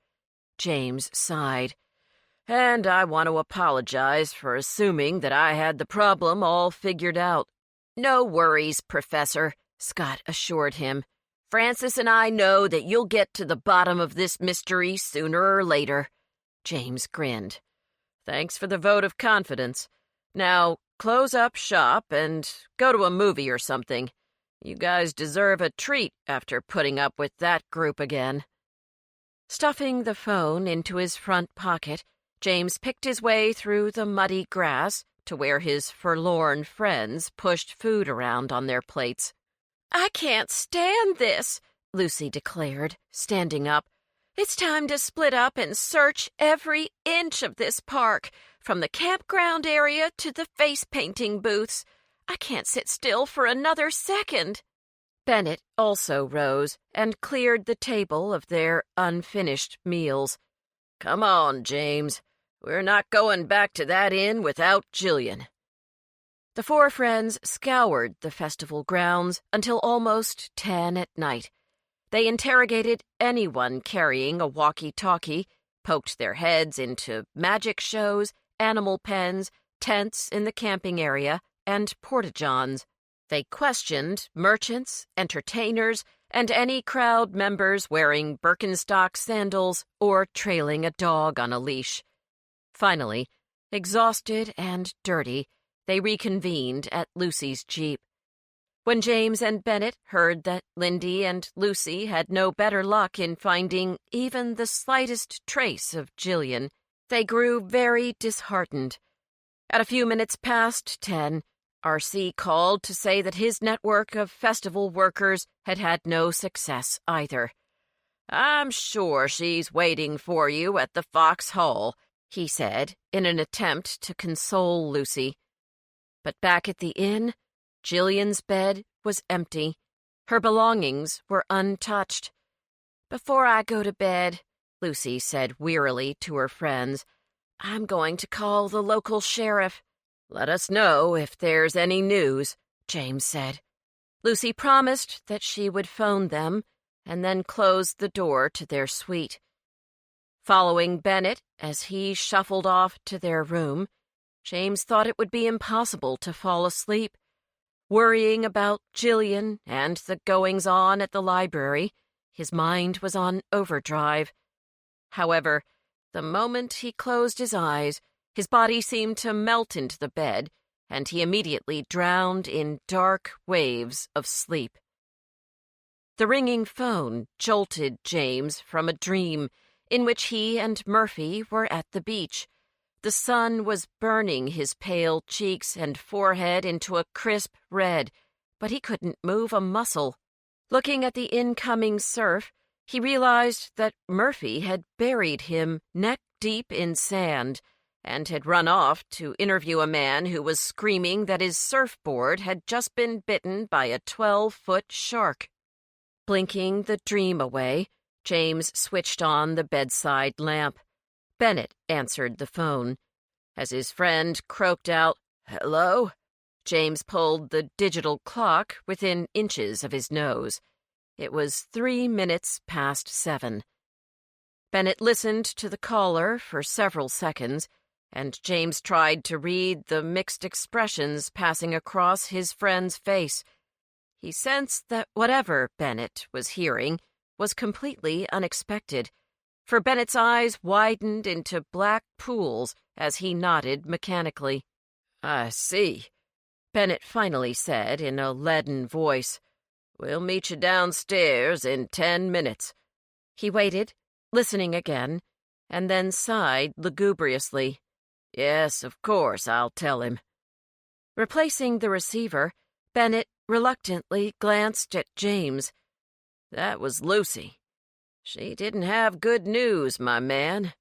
James sighed.
"And I want to apologize for assuming that I had the problem all figured out."
"No worries, Professor," Scott assured him.
"Francis and I know that you'll get to the bottom of this mystery sooner or later."
James grinned.
"Thanks for the vote of confidence. Now, close up shop and go to a movie or something. You guys deserve a treat after putting up with that group again."
Stuffing the phone into his front pocket, James picked his way through the muddy grass to where his forlorn friends pushed food around on their plates.
"I can't stand this,"
Lucy declared, standing up.
"It's time to split up and search every inch of this park, from the campground area to the face-painting booths. I can't sit still for another second."
Bennett also rose and cleared the table of their unfinished meals.
"Come on, James. We're not going back to that inn without Jillian."
The 4 friends scoured the festival grounds until almost 10 at night. They interrogated anyone carrying a walkie-talkie, poked their heads into magic shows, animal pens, tents in the camping area, and porta-johns. They questioned merchants, entertainers, and any crowd members wearing Birkenstock sandals or trailing a dog on a leash. Finally, exhausted and dirty, they reconvened at Lucy's Jeep. When James and Bennett heard that Lindy and Lucy had no better luck in finding even the slightest trace of Jillian, they grew very disheartened. At a few minutes past 10, R.C. called to say that his network of festival workers had had no success either. "I'm sure she's waiting for you at the Foxhole," he said, in an attempt to console Lucy. But back at the inn, Jillian's bed was empty. Her belongings were untouched. "Before I go to bed," Lucy said wearily to her friends, "I'm going to call the local sheriff." "Let us know if there's any news," James said. Lucy promised that she would phone them and then closed the door to their suite. Following Bennett as he shuffled off to their room, James thought it would be impossible to fall asleep. Worrying about Jillian and the goings-on at the library, his mind was on overdrive. However, the moment he closed his eyes, his body seemed to melt into the bed, and he immediately drowned in dark waves of sleep. The ringing phone jolted James from a dream in which he and Murphy were at the beach. The sun was burning his pale cheeks and forehead into a crisp red, but he couldn't move a muscle. Looking at the incoming surf, he realized that Murphy had buried him neck-deep in sand and had run off to interview a man who was screaming that his surfboard had just been bitten by a 12-foot shark. Blinking the dream away, James switched on the bedside lamp. Bennett answered the phone. As his friend croaked out, "Hello?" James pulled the digital clock within inches of his nose. It was 3 minutes past 7. Bennett listened to the caller for several seconds, and James tried to read the mixed expressions passing across his friend's face. He sensed that whatever Bennett was hearing was completely unexpected, for Bennett's eyes widened into black pools as he nodded mechanically. "I see," Bennett finally said in a leaden voice. "We'll meet you downstairs in 10 minutes. He waited, listening again, and then sighed lugubriously. "Yes, of course, I'll tell him." Replacing the receiver, Bennett reluctantly glanced at James. "That was Lucy. She didn't have good news, my man.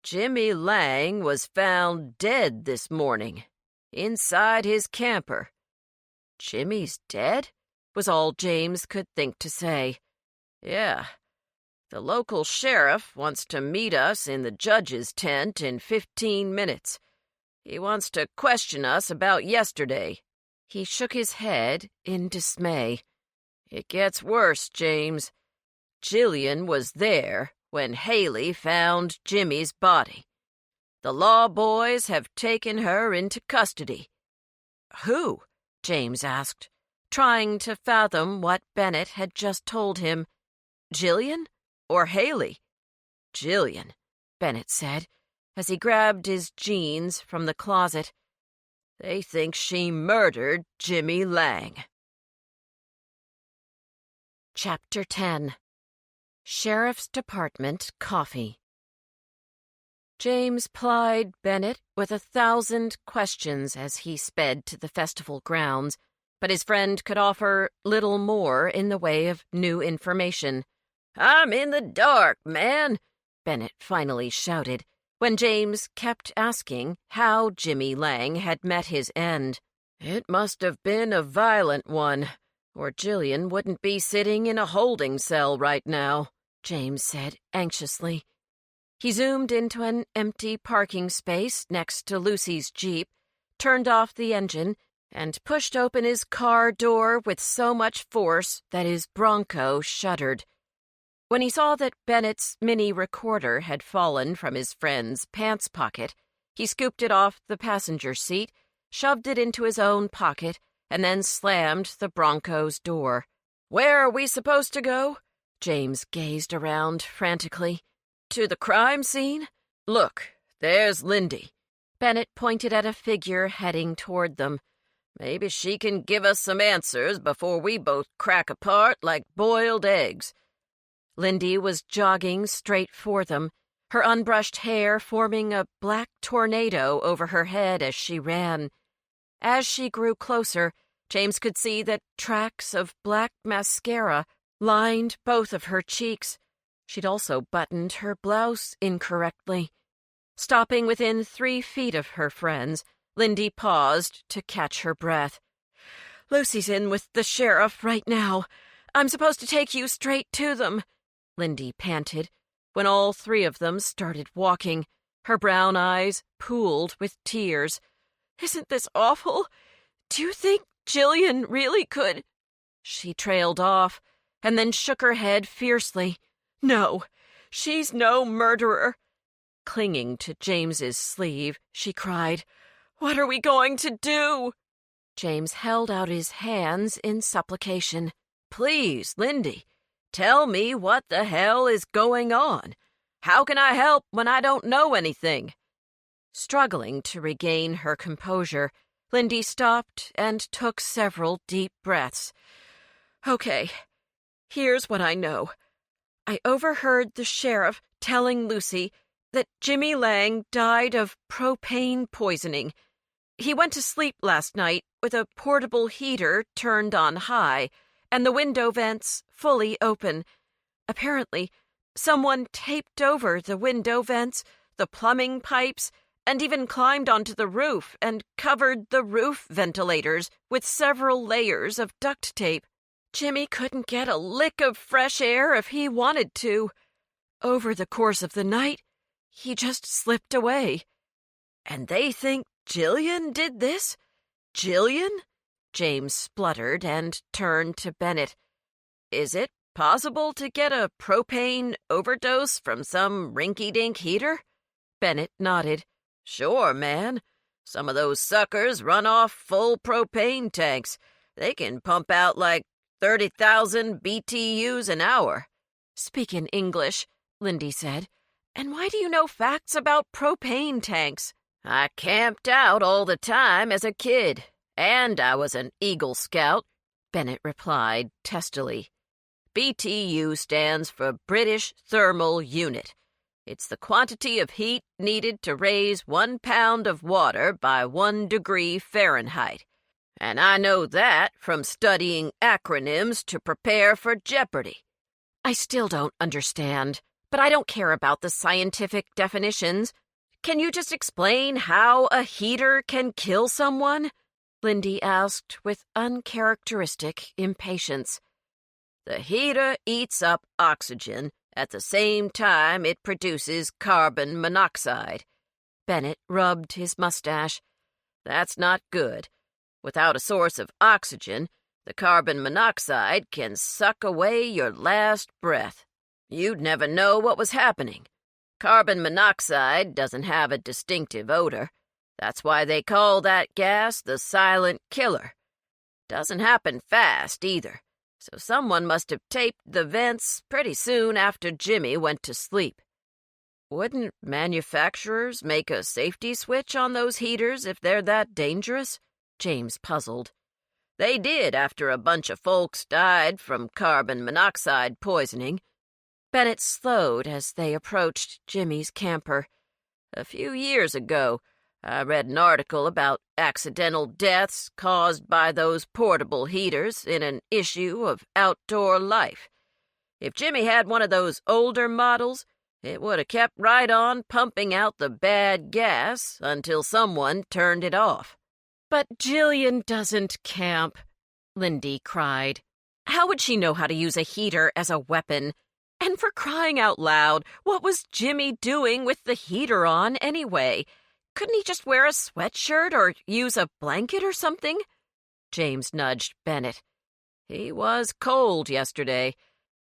Jimmy Lang was found dead this morning, inside his camper." "Jimmy's dead?" was all James could think to say. "Yeah. The local sheriff wants to meet us in the judge's tent in 15 minutes. He wants to question us about yesterday." He shook his head in dismay. "It gets worse, James. Jillian was there when Haley found Jimmy's body. The law boys have taken her into custody." "Who?" James asked, trying to fathom what Bennett had just told him. "Jillian or Haley?" "Jillian," Bennett said, as he grabbed his jeans from the closet. "They think she murdered Jimmy Lang." Chapter 10. Sheriff's Department Coffee. James plied Bennett with 1,000 questions as he sped to the festival grounds, but his friend could offer little more in the way of new information. "I'm in the dark, man," Bennett finally shouted, when James kept asking how Jimmy Lang had met his end. "It must have been a violent one, or Jillian wouldn't be sitting in a holding cell right now," James said anxiously. He zoomed into an empty parking space next to Lucy's Jeep, turned off the engine, and pushed open his car door with so much force that his Bronco shuddered. When he saw that Bennett's mini recorder had fallen from his friend's pants pocket, he scooped it off the passenger seat, shoved it into his own pocket, and then slammed the Bronco's door.
Where are we supposed to go? James gazed around frantically. To the crime scene? Look, there's Lindy. Bennett pointed at a figure heading toward them. Maybe she can give us some answers before we both crack apart like boiled eggs. Lindy was jogging straight for them, her unbrushed hair forming a black tornado over her head as she ran. As she grew closer, James could see that tracks of black mascara lined both of her cheeks. She'd also buttoned her blouse incorrectly. Stopping within 3 feet of her friends, Lindy paused to catch her breath. "Lucy's in with the sheriff right now. I'm supposed to take you straight to them," Lindy panted, when all 3 of them started walking, her brown eyes pooled with tears. "Isn't this awful? Do you think Jillian really could—" She trailed off, and then shook her head fiercely. "No, she's no murderer." Clinging to James's sleeve, she cried, "What are we going to do?" James held out his hands in supplication. "Please, Lindy, tell me what the hell is going on. How can I help when I don't know anything?" Struggling to regain her composure, Lindy stopped and took several deep breaths. "Okay, here's what I know. I overheard the sheriff telling Lucy that Jimmy Lang died of propane poisoning. He went to sleep last night with a portable heater turned on high and the window vents fully open. Apparently, someone taped over the window vents, the plumbing pipes, and even climbed onto the roof and covered the roof ventilators with several layers of duct tape. Jimmy couldn't get a lick of fresh air if he wanted to. Over the course of the night, he just slipped away. And they think Jillian did this? Jillian? James spluttered and turned to Bennett. Is it possible to get a propane overdose from some rinky-dink heater? Bennett nodded. Sure, man. Some of those suckers run off full propane tanks. They can pump out like 30,000 BTUs an hour. Speak in English, Lindy said. And why do you know facts about propane tanks? I camped out all the time as a kid, and I was an Eagle Scout, Bennett replied testily. BTU stands for British Thermal Unit. It's the quantity of heat needed to raise 1 pound of water by 1 degree Fahrenheit. And I know that from studying acronyms to prepare for Jeopardy. I still don't understand, but I don't care about the scientific definitions. Can you just explain how a heater can kill someone? Lindy asked with uncharacteristic impatience. The heater eats up oxygen at the same time it produces carbon monoxide. Bennett rubbed his mustache. That's not good. Without a source of oxygen, the carbon monoxide can suck away your last breath. You'd never know what was happening. Carbon monoxide doesn't have a distinctive odor. That's why they call that gas the silent killer. Doesn't happen fast, either. So someone must have taped the vents pretty soon after Jimmy went to sleep. Wouldn't manufacturers make a safety switch on those heaters if they're that dangerous? James puzzled. They did after a bunch of folks died from carbon monoxide poisoning. Bennett slowed as they approached Jimmy's camper. A few years ago, I read an article about accidental deaths caused by those portable heaters in an issue of Outdoor Life. If Jimmy had one of those older models, it would have kept right on pumping out the bad gas until someone turned it off. But Jillian doesn't camp, Lindy cried. How would she know how to use a heater as a weapon? And for crying out loud, what was Jimmy doing with the heater on anyway? Couldn't he just wear a sweatshirt or use a blanket or something? James nudged Bennett. He was cold yesterday.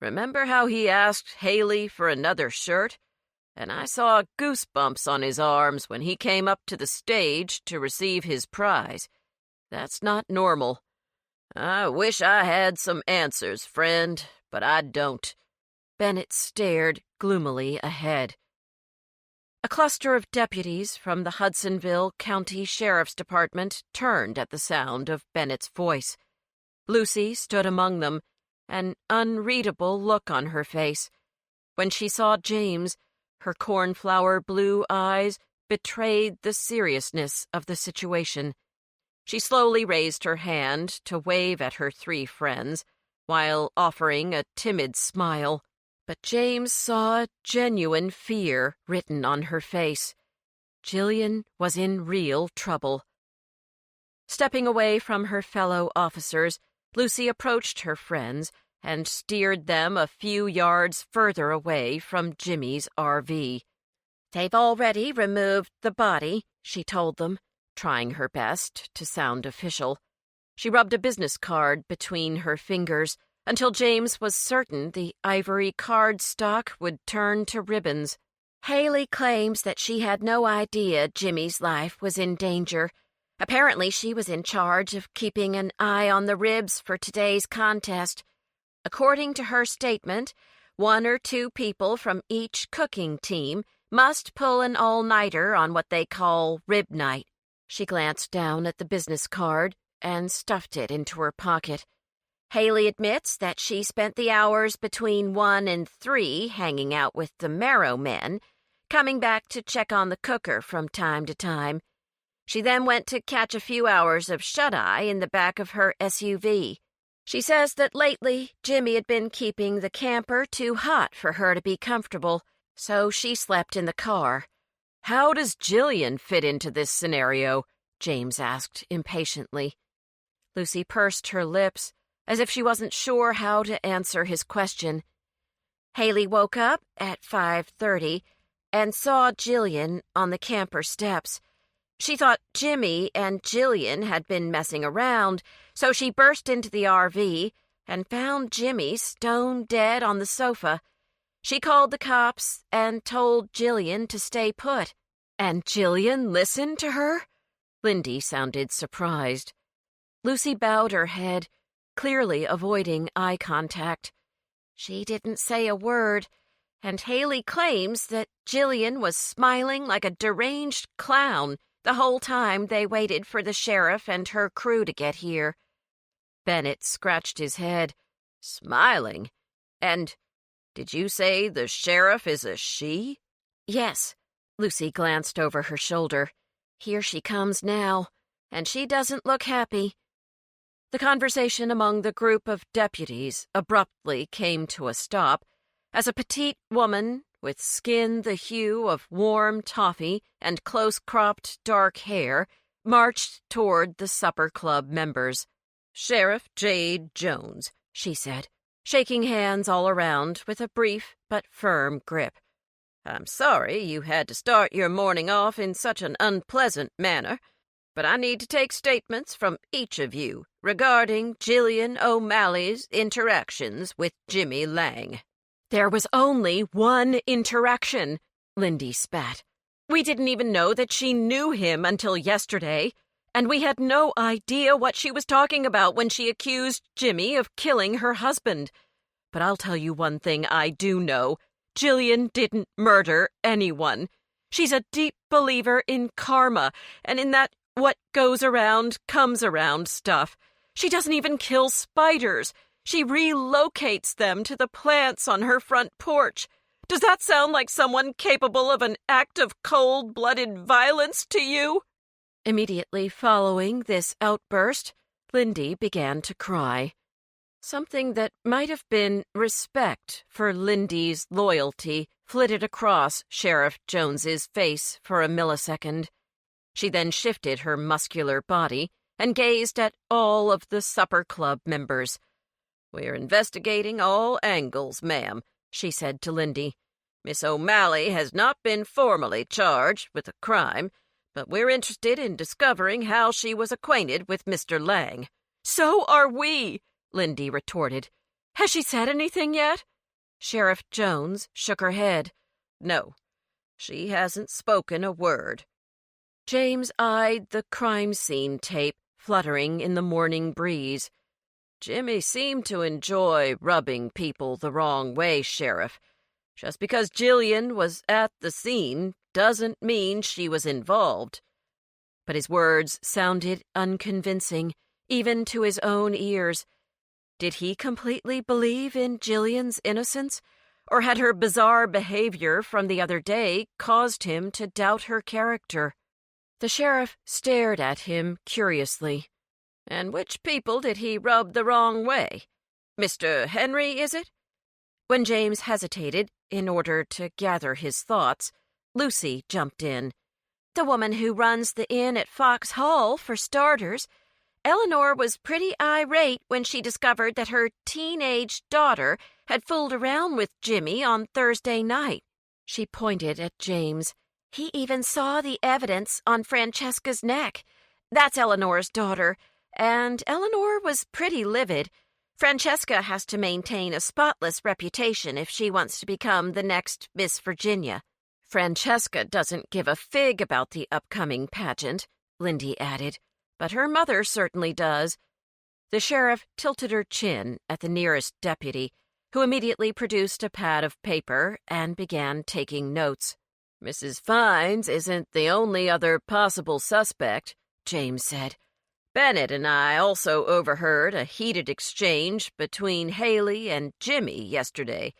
Remember how he asked Haley for another shirt? And I saw goosebumps on his arms when he came up to the stage to receive his prize. That's not normal. I wish I had some answers, friend, but I don't.
Bennett stared gloomily ahead. A cluster of deputies from the Hudsonville County Sheriff's Department turned at the sound of Bennett's voice. Lucy stood among them, an unreadable look on her face. When she saw James, her cornflower blue eyes betrayed the seriousness of the situation. She slowly raised her hand to wave at her three friends, while offering a timid smile. But James saw genuine fear written on her face. Jillian was in real trouble. Stepping away from her fellow officers, Lucy approached her friends and steered them a few yards further away from Jimmy's RV. "They've already removed the body," she told them, trying her best to sound official. She rubbed a business card between her fingers until James was certain the ivory card stock would turn to ribbons. "Haley claims that she had no idea Jimmy's life was in danger. Apparently she was in charge of keeping an eye on the ribs for today's contest. According to her statement, 1 or 2 people from each cooking team must pull an all-nighter on what they call rib night." She glanced down at the business card and stuffed it into her pocket. "Haley admits that she spent the hours between 1 and 3 hanging out with the Marrow men, coming back to check on the cooker from time to time. She then went to catch a few hours of shut-eye in the back of her SUV. She says that lately Jimmy had been keeping the camper too hot for her to be comfortable, so she slept in the car." "How does Jillian fit into this scenario?" James asked impatiently. Lucy pursed her lips, as if she wasn't sure how to answer his question. "Haley woke up at 5:30 and saw Jillian on the camper steps. She thought Jimmy and Jillian had been messing around, so she burst into the RV and found Jimmy stone dead on the sofa. She called the cops and told Jillian to stay put." "And Jillian listened to her?" Lindy sounded surprised. Lucy bowed her head, clearly avoiding eye contact. "She didn't say a word, and Haley claims that Jillian was smiling like a deranged clown the whole time they waited for the sheriff and her crew to get here." Bennett scratched his head. "Smiling? And did you say the sheriff is a she?" "Yes." Lucy glanced over her shoulder. "Here she comes now, and she doesn't look happy." The conversation among the group of deputies abruptly came to a stop as a petite woman with skin the hue of warm toffee and close-cropped dark hair marched toward the supper club members. "Sheriff Jade Jones," she said, shaking hands all around with a brief but firm grip. "I'm sorry you had to start your morning off in such an unpleasant manner, but I need to take statements from each of you regarding Jillian O'Malley's interactions with Jimmy Lang." "There was only one interaction," Lindy spat. "We didn't even know that she knew him until yesterday, and we had no idea what she was talking about when she accused Jimmy of killing her husband. But I'll tell you one thing I do know. Jillian didn't murder anyone. She's a deep believer in karma and in that what goes around comes around stuff. She doesn't even kill spiders. She relocates them to the plants on her front porch. Does that sound like someone capable of an act of cold-blooded violence to you?" Immediately following this outburst, Lindy began to cry. Something that might have been respect for Lindy's loyalty flitted across Sheriff Jones's face for a millisecond. She then shifted her muscular body and gazed at all of the supper club members. "We're investigating all angles, ma'am," she said to Lindy. "Miss O'Malley has not been formally charged with a crime, but we're interested in discovering how she was acquainted with Mr. Lang." "So are we," Lindy retorted. "Has she said anything yet?" Sheriff Jones shook her head. "No, she hasn't spoken a word." James eyed the crime scene tape fluttering in the morning breeze.
Jimmy seemed to enjoy rubbing people the wrong way, Sheriff. Just because Jillian was at the scene doesn't mean she was involved." But his words sounded unconvincing, even to his own ears. Did he completely believe in Jillian's innocence, or had her bizarre behavior from the other day caused him to doubt her character? The sheriff stared at him curiously. "And which people did he rub the wrong way? Mr. Henry, is it?" When James hesitated, in order to gather his thoughts, Lucy jumped in.
"The woman who runs the inn at Fox Hall, for starters. Eleanor was pretty irate when she discovered that her teenage daughter had fooled around with Jimmy on Thursday night." She pointed at James. "He even saw the evidence on Francesca's neck. That's Eleanor's daughter, and Eleanor was pretty livid. Francesca has to maintain a spotless reputation if she wants to become the next Miss Virginia."
"Francesca doesn't give a fig about the upcoming pageant," Lindy added, "but her mother certainly does." The sheriff tilted her chin at the nearest deputy, who immediately produced a pad of paper and began taking notes. "Mrs. Fiennes isn't the only other possible suspect," James said. "Bennett and I also overheard a heated exchange between Haley and Jimmy yesterday.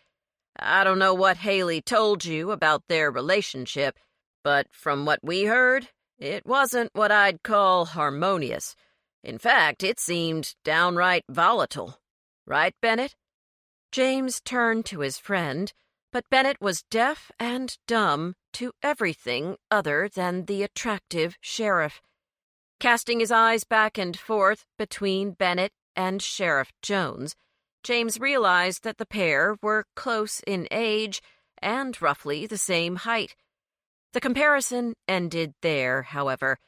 I don't know what Haley told you about their relationship, but from what we heard, it wasn't what I'd call harmonious. In fact, it seemed downright volatile. Right, Bennett?" James turned to his friend, but Bennett was deaf and dumb to everything other than the attractive sheriff. Casting his eyes back and forth between Bennett and Sheriff Jones, James realized that the pair were close in age and roughly the same height. The comparison ended there, however,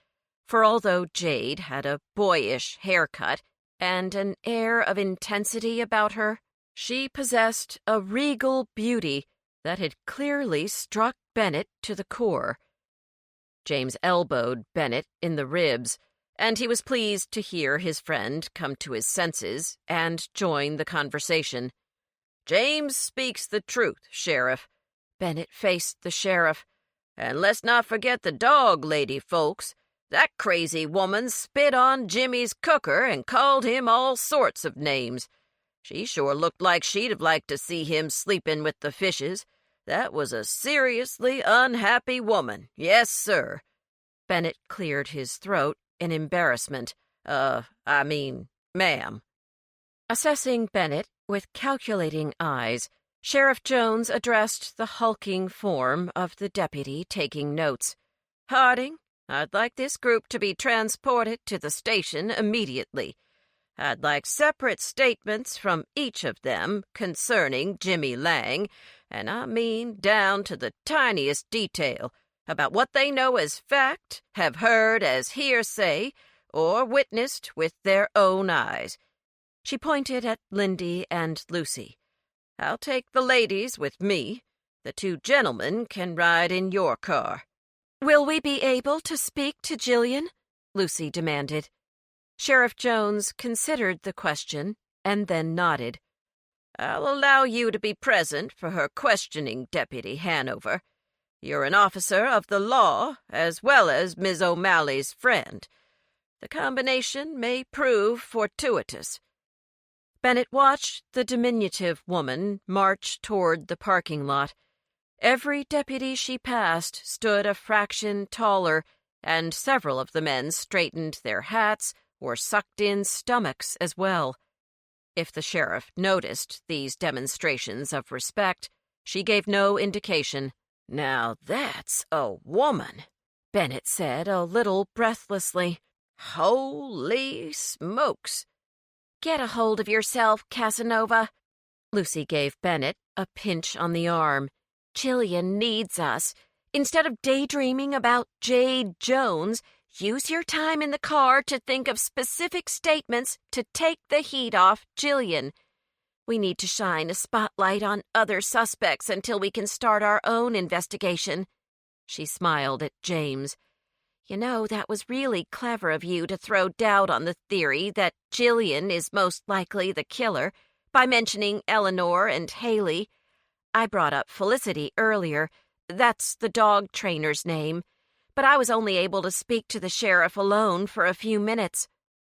for although Jade had a boyish haircut and an air of intensity about her, she possessed a regal beauty that had clearly struck Bennett to the core. James elbowed Bennett in the ribs, and he was pleased to hear his friend come to his senses and join the conversation. "James speaks the truth, Sheriff." Bennett faced the sheriff. "And let's not forget the dog lady, folks. That crazy woman spit on Jimmy's cooker and called him all sorts of names. She sure looked like she'd have liked to see him sleeping with the fishes. That was a seriously unhappy woman, yes, sir." Bennett cleared his throat in embarrassment. Ma'am." Assessing Bennett with calculating eyes, Sheriff Jones addressed the hulking form of the deputy taking notes. "Harding, I'd like this group to be transported to the station immediately. I'd like separate statements from each of them concerning Jimmy Lang, and I mean down to the tiniest detail, about what they know as fact, have heard as hearsay, or witnessed with their own eyes." She pointed at Lindy and Lucy. "I'll take the ladies with me. The two gentlemen can ride in your car."
"Will we be able to speak to Jillian?" Lucy demanded. Sheriff Jones considered the question and then nodded.
"I'll allow you to be present for her questioning, Deputy Hanover. You're an officer of the law as well as Miss O'Malley's friend. The combination may prove fortuitous."
Bennett watched the diminutive woman march toward the parking lot. Every deputy she passed stood a fraction taller, and several of the men straightened their hats or sucked in stomachs as well. If the sheriff noticed these demonstrations of respect, she gave no indication.
"Now that's a woman," Bennett said a little breathlessly. "Holy smokes."
"Get a hold of yourself, Casanova." Lucy gave Bennett a pinch on the arm. "Jillian needs us. Instead of daydreaming about Jade Jones, use your time in the car to think of specific statements to take the heat off Jillian. We need to shine a spotlight on other suspects until we can start our own investigation." She smiled at James. You know, that was really clever of you to throw doubt on the theory that Jillian is most likely the killer by mentioning Eleanor and Haley. I brought up Felicity earlier. That's the dog trainer's name. But I was only able to speak to the sheriff alone for a few minutes.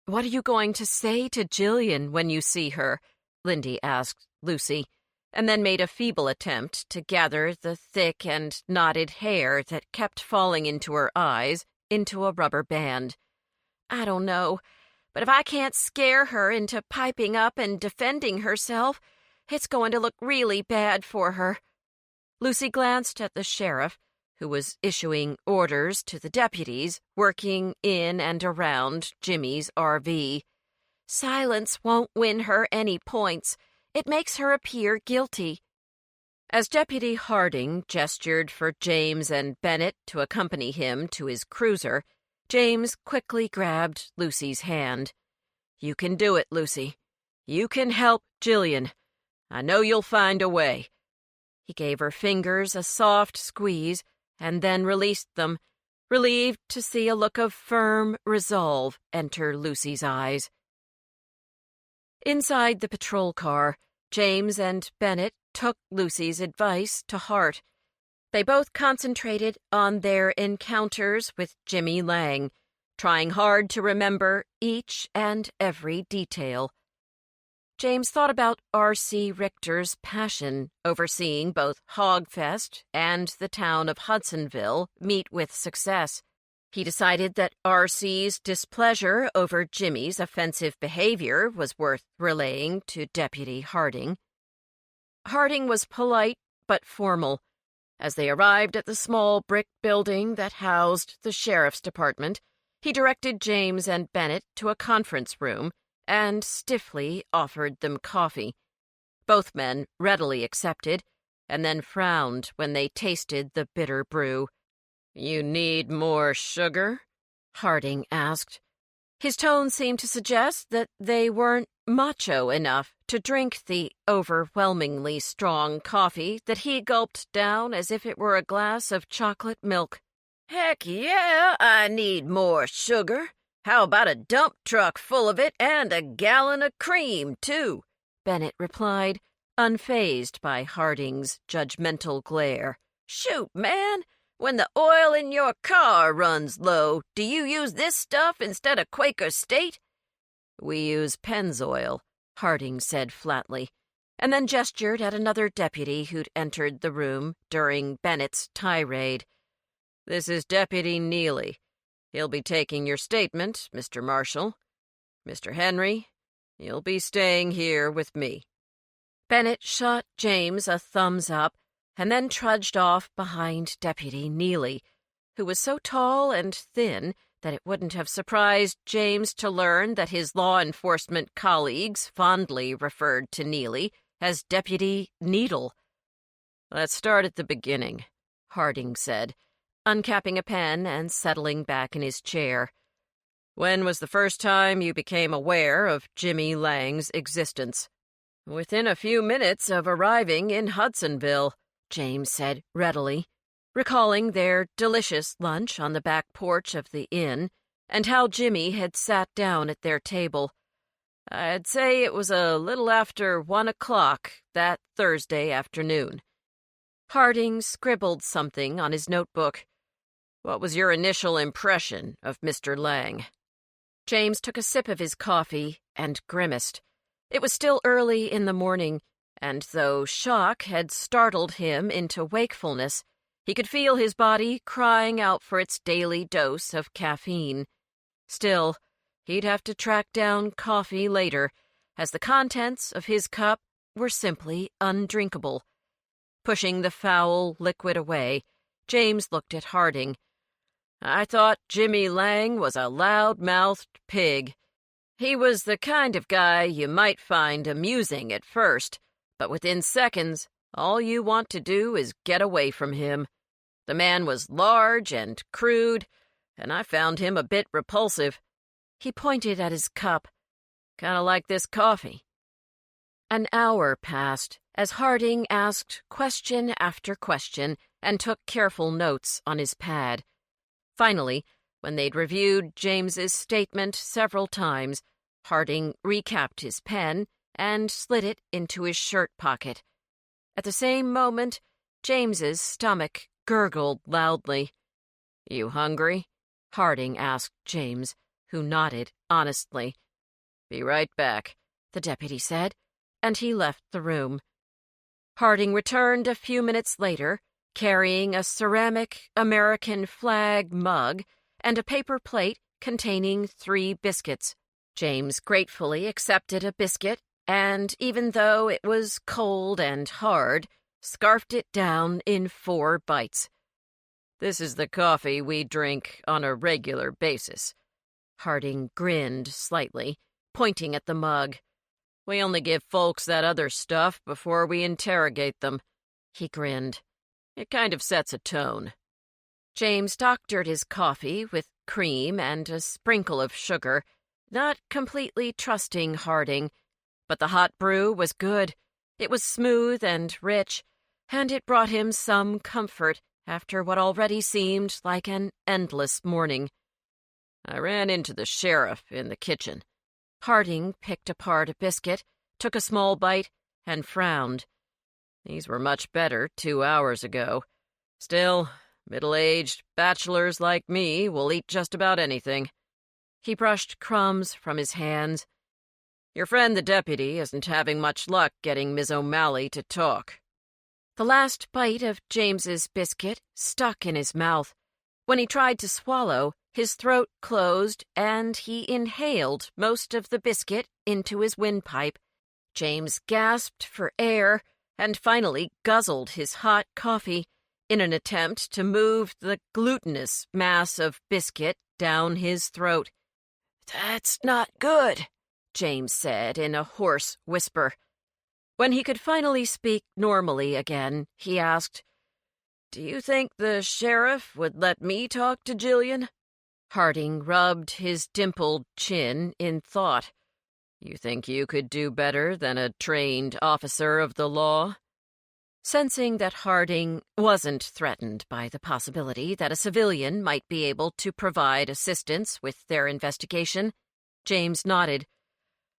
"What are you going to say to Jillian when you see her?" Lindy asked Lucy, and then made a feeble attempt to gather the thick and knotted hair that kept falling into her eyes into a rubber band.
I don't know, but if I can't scare her into piping up and defending herself, it's going to look really bad for her.
Lucy glanced at the sheriff, who was issuing orders to the deputies working in and around Jimmy's RV.
Silence won't win her any points. It makes her appear guilty.
As Deputy Harding gestured for James and Bennett to accompany him to his cruiser, James quickly grabbed Lucy's hand. "You can do it, Lucy. You can help Jillian. I know you'll find a way." He gave her fingers a soft squeeze and then released them, relieved to see a look of firm resolve enter Lucy's eyes. Inside the patrol car, James and Bennett took Lucy's advice to heart. They both concentrated on their encounters with Jimmy Lang, trying hard to remember each and every detail. James thought about R.C. Richter's passion over seeing both Hogfest and the town of Hudsonville meet with success. He decided that R.C.'s displeasure over Jimmy's offensive behavior was worth relaying to Deputy Harding. Harding was polite but formal. As they arrived at the small brick building that housed the sheriff's department, he directed James and Bennett to a conference room and stiffly offered them coffee. Both men readily accepted, and then frowned when they tasted the bitter brew. "You need more sugar?" Harding asked. His tone seemed to suggest that they weren't macho enough to drink the overwhelmingly strong coffee that he gulped down as if it were a glass of chocolate milk.
"Heck yeah, I need more sugar. How about a dump truck full of it and a gallon of cream, too?"
Bennett replied, unfazed by Harding's judgmental glare.
"Shoot, man! When the oil in your car runs low, do you use this stuff instead of Quaker State?"
"We use Pennzoil," Harding said flatly, and then gestured at another deputy who'd entered the room during Bennett's tirade. "This is Deputy Neely. He'll be taking your statement, Mr. Marshall. Mr. Henry, you'll be staying here with me." Bennett shot James a thumbs up and then trudged off behind Deputy Neely, who was so tall and thin that it wouldn't have surprised James to learn that his law enforcement colleagues fondly referred to Neely as Deputy Needle. "Let's start at the beginning," Harding said, uncapping a pen and settling back in his chair. "When was the first time you became aware of Jimmy Lang's existence?" "Within a few minutes of arriving in Hudsonville," James said readily, recalling their delicious lunch on the back porch of the inn and how Jimmy had sat down at their table. "I'd say it was a little after 1 o'clock that Thursday afternoon." Harding scribbled something on his notebook. "What was your initial impression of Mr. Lang?" James took a sip of his coffee and grimaced. It was still early in the morning, and though shock had startled him into wakefulness, he could feel his body crying out for its daily dose of caffeine. Still, he'd have to track down coffee later, as the contents of his cup were simply undrinkable. Pushing the foul liquid away, James looked at Harding. "I thought Jimmy Lang was a loud-mouthed pig. He was the kind of guy you might find amusing at first, but within seconds, all you want to do is get away from him. The man was large and crude, and I found him a bit repulsive." He pointed at his cup. "Kind of like this coffee." An hour passed as Harding asked question after question and took careful notes on his pad. Finally, When they'd reviewed James's statement several times, Harding recapped his pen and slid it into his shirt pocket. At the same moment, James's stomach gurgled loudly. "You hungry?" Harding asked James, who nodded honestly. "Be right back," the deputy said, and he left the room. Harding returned a few minutes later, carrying a ceramic American flag mug and a paper plate containing 3 biscuits. James gratefully accepted a biscuit, and even though it was cold and hard, scarfed it down in 4 bites. "This is the coffee we drink on a regular basis." Harding grinned slightly, pointing at the mug. "We only give folks that other stuff before we interrogate them." He grinned. "It kind of sets a tone." James doctored his coffee with cream and a sprinkle of sugar, not completely trusting Harding. But the hot brew was good. It was smooth and rich, and it brought him some comfort after what already seemed like an endless morning. "I ran into the sheriff in the kitchen." Harding picked apart a biscuit, took a small bite, and frowned. "These were much better 2 hours ago. Still, middle-aged bachelors like me will eat just about anything." He brushed crumbs from his hands. "Your friend the deputy isn't having much luck getting Miss O'Malley to talk." The last bite of James's biscuit stuck in his mouth. When he tried to swallow, his throat closed and he inhaled most of the biscuit into his windpipe. James gasped for air and finally guzzled his hot coffee in an attempt to move the glutinous mass of biscuit down his throat. "That's not good," James said in a hoarse whisper. When he could finally speak normally again, he asked, "Do you think the sheriff would let me talk to Jillian?" Harding rubbed his dimpled chin in thought. "You think you could do better than a trained officer of the law?" Sensing that Harding wasn't threatened by the possibility that a civilian might be able to provide assistance with their investigation, James nodded.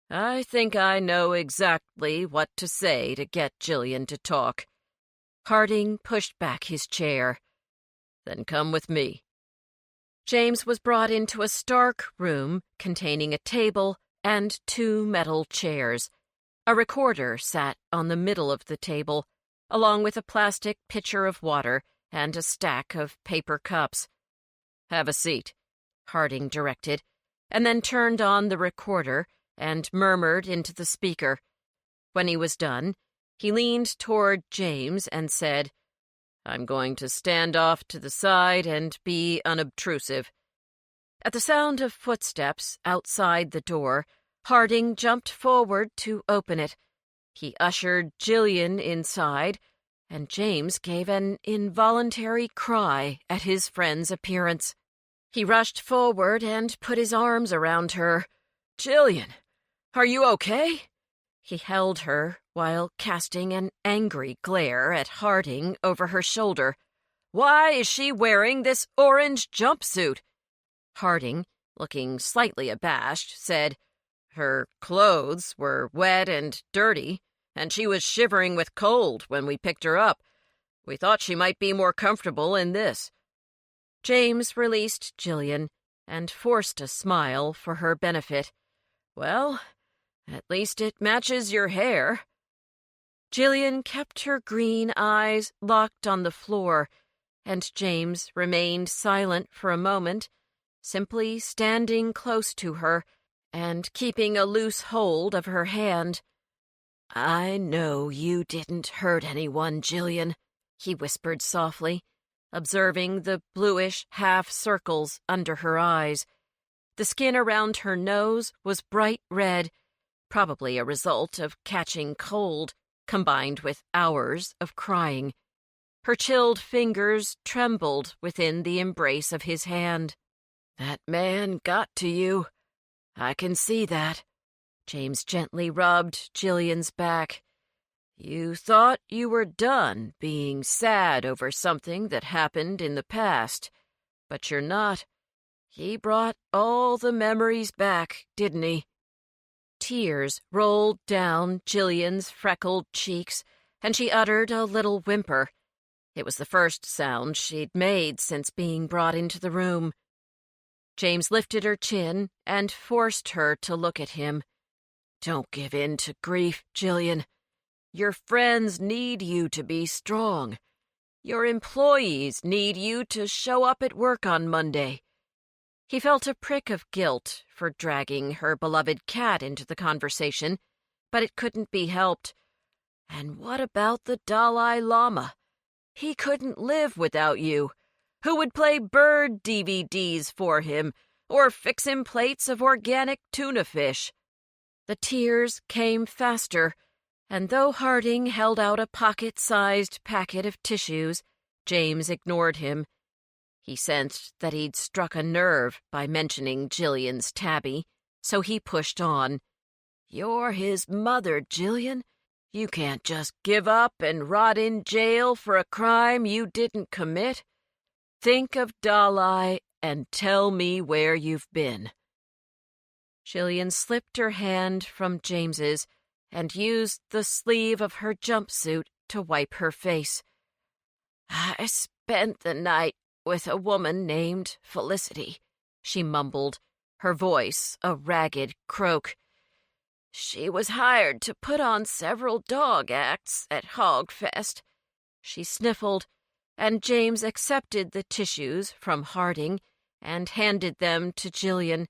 "I think I know exactly what to say to get Jillian to talk." Harding pushed back his chair. "Then come with me." James was brought into a stark room containing a table and 2 metal chairs. A recorder sat on the middle of the table, along with a plastic pitcher of water and a stack of paper cups. "Have a seat," Harding directed, and then turned on the recorder and murmured into the speaker. When he was done, he leaned toward James and said, "I'm going to stand off to the side and be unobtrusive." At the sound of footsteps outside the door, Harding jumped forward to open it. He ushered Jillian inside, and James gave an involuntary cry at his friend's appearance. He rushed forward and put his arms around her. "Jillian, are you okay?" He held her while casting an angry glare at Harding over her shoulder. "Why is she wearing this orange jumpsuit?" Harding, looking slightly abashed, said, "Her clothes were wet and dirty, and she was shivering with cold when we picked her up. We thought she might be more comfortable in this." James released Jillian and forced a smile for her benefit. "Well, at least it matches your hair." Jillian kept her green eyes locked on the floor, and James remained silent for a moment, simply standing close to her and keeping a loose hold of her hand. "I know you didn't hurt anyone, Jillian," he whispered softly, observing the bluish half-circles under her eyes. The skin around her nose was bright red, probably a result of catching cold, combined with hours of crying. Her chilled fingers trembled within the embrace of his hand. "That man got to you. I can see that." James gently rubbed Jillian's back. "You thought you were done being sad over something that happened in the past, but you're not. He brought all the memories back, didn't he? Tears rolled down Jillian's freckled cheeks, and she uttered a little whimper. It was the first sound she'd made since being brought into the room. James lifted her chin and forced her to look at him. Don't give in to grief, Jillian. Your friends need you to be strong. Your employees need you to show up at work on Monday. He felt a prick of guilt for dragging her beloved cat into the conversation, but it couldn't be helped. And what about the Dalai Lama? He couldn't live without you. Who would play bird DVDs for him, or fix him plates of organic tuna fish? The tears came faster, and though Harding held out a pocket-sized packet of tissues, James ignored him. He sensed that he'd struck a nerve by mentioning Jillian's tabby, so he pushed on. You're his mother, Jillian. You can't just give up and rot in jail for a crime you didn't commit. Think of Dalai and tell me where you've been. Jillian slipped her hand from James's and used the sleeve of her jumpsuit to wipe her face. I spent the night with a woman named Felicity, she mumbled, her voice a ragged croak. She was hired to put on several dog acts at Hogfest. She sniffled, and James accepted the tissues from Harding and handed them to Jillian.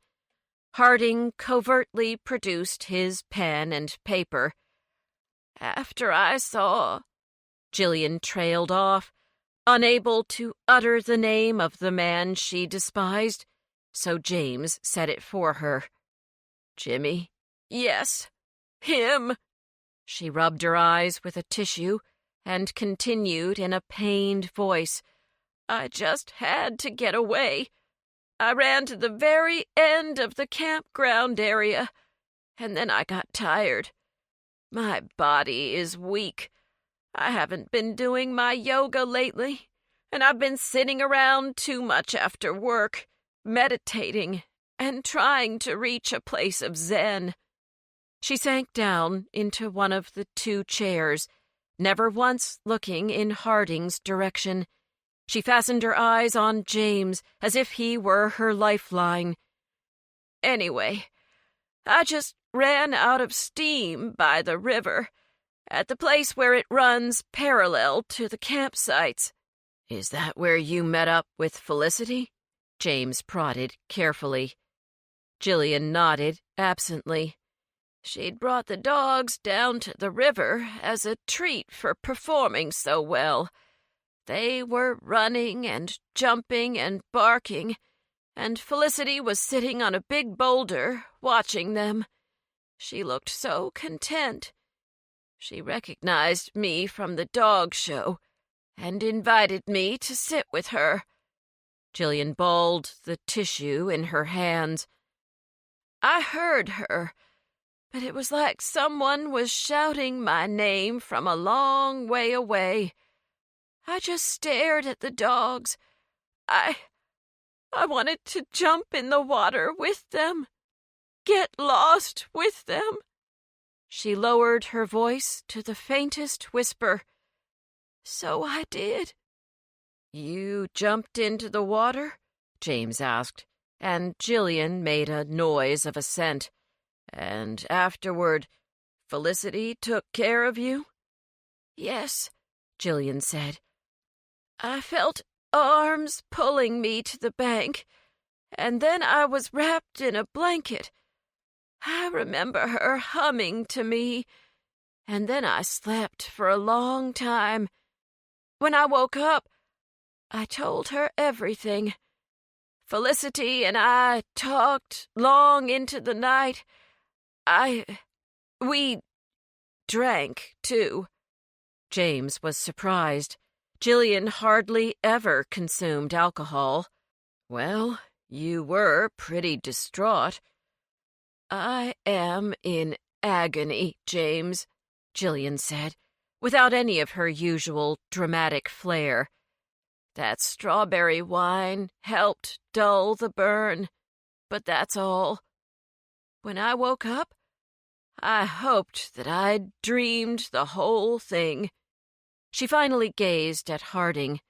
Harding covertly produced his pen and paper. After I saw... Jillian trailed off, unable to utter the name of the man she despised, so James said it for her. Jimmy? Yes, him. She rubbed her eyes with a tissue and continued in a pained voice. I just had to get away. I ran to the very end of the campground area, and then I got tired. My body is weak. I haven't been doing my yoga lately, and I've been sitting around too much after work, meditating and trying to reach a place of zen. She sank down into one of the 2 chairs, never once looking in Harding's direction. She fastened her eyes on James as if he were her lifeline. Anyway, I just ran out of steam by the river, at the place where it runs parallel to the campsites. Is that where you met up with Felicity? James prodded carefully. Jillian nodded absently. She'd brought the dogs down to the river as a treat for performing so well. They were running and jumping and barking, and Felicity was sitting on a big boulder watching them. She looked so content. She recognized me from the dog show and invited me to sit with her. Jillian balled the tissue in her hands. I heard her, but it was like someone was shouting my name from a long way away. I just stared at the dogs. I wanted to jump in the water with them, get lost with them. She lowered her voice to the faintest whisper. So I did. You jumped into the water? James asked, and Jillian made a noise of assent. And afterward, Felicity took care of you? Yes, Jillian said. I felt arms pulling me to the bank, and then I was wrapped in a blanket. I remember her humming to me, and then I slept for a long time. When I woke up, I told her everything. Felicity and I talked long into the night. We drank, too. James was surprised. Jillian hardly ever consumed alcohol. Well, you were pretty distraught. I am in agony, James, Jillian said, without any of her usual dramatic flair. That strawberry wine helped dull the burn, but that's all. When I woke up, I hoped that I'd dreamed the whole thing." She finally gazed at Harding,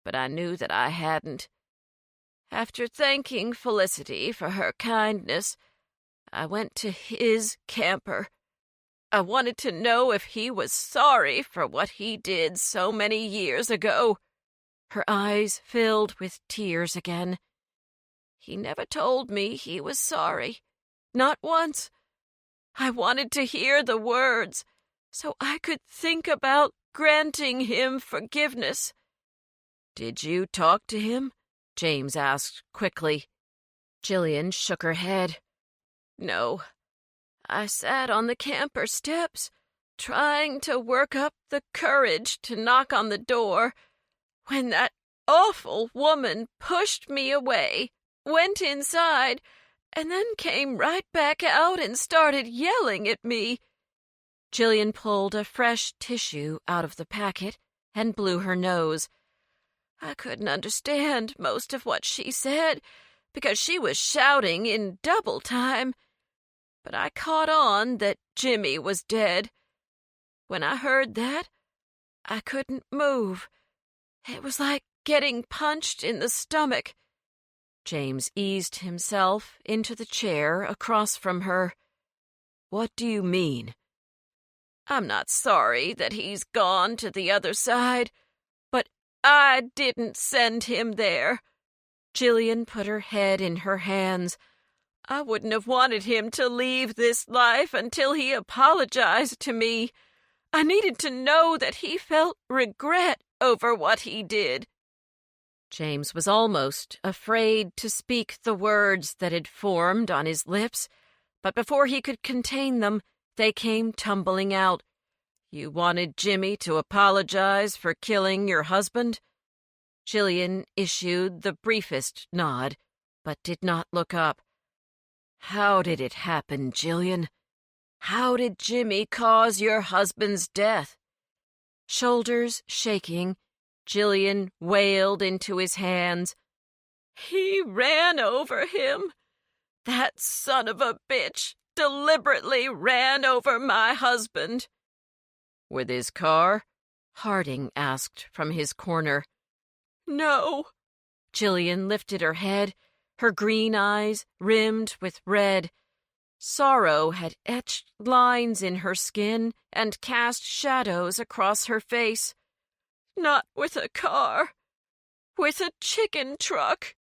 but I knew that I hadn't. After thanking Felicity for her kindness, I went to his camper. I wanted to know if he was sorry for what he did so many years ago. Her eyes filled with tears again. He never told me he was sorry. Not once. I wanted to hear the words so I could think about granting him forgiveness. "Did you talk to him?" James asked quickly. Jillian shook her head. "No. I sat on the camper steps, trying to work up the courage to knock on the door, when that awful woman pushed me away, went inside, and then came right back out and started yelling at me." Jillian pulled a fresh tissue out of the packet and blew her nose. I couldn't understand most of what she said because she was shouting in double time, but I caught on that Jimmy was dead. When I heard that, I couldn't move. It was like getting punched in the stomach. James eased himself into the chair across from her. "What do you mean?" "I'm not sorry that he's gone to the other side, but I didn't send him there." Jillian put her head in her hands. "I wouldn't have wanted him to leave this life until he apologized to me. I needed to know that he felt regret over what he did." James was almost afraid to speak the words that had formed on his lips, but before he could contain them, they came tumbling out. "You wanted Jimmy to apologize for killing your husband?" Jillian issued the briefest nod, but did not look up. "How did it happen, Jillian? How did Jimmy cause your husband's death?" Shoulders shaking, Jillian wailed into his hands. "He ran over him. That son of a bitch deliberately ran over my husband." "With his car?" Harding asked from his corner. "No." Jillian lifted her head, her green eyes rimmed with red. Sorrow had etched lines in her skin and cast shadows across her face. "Not with a car. With a chicken truck."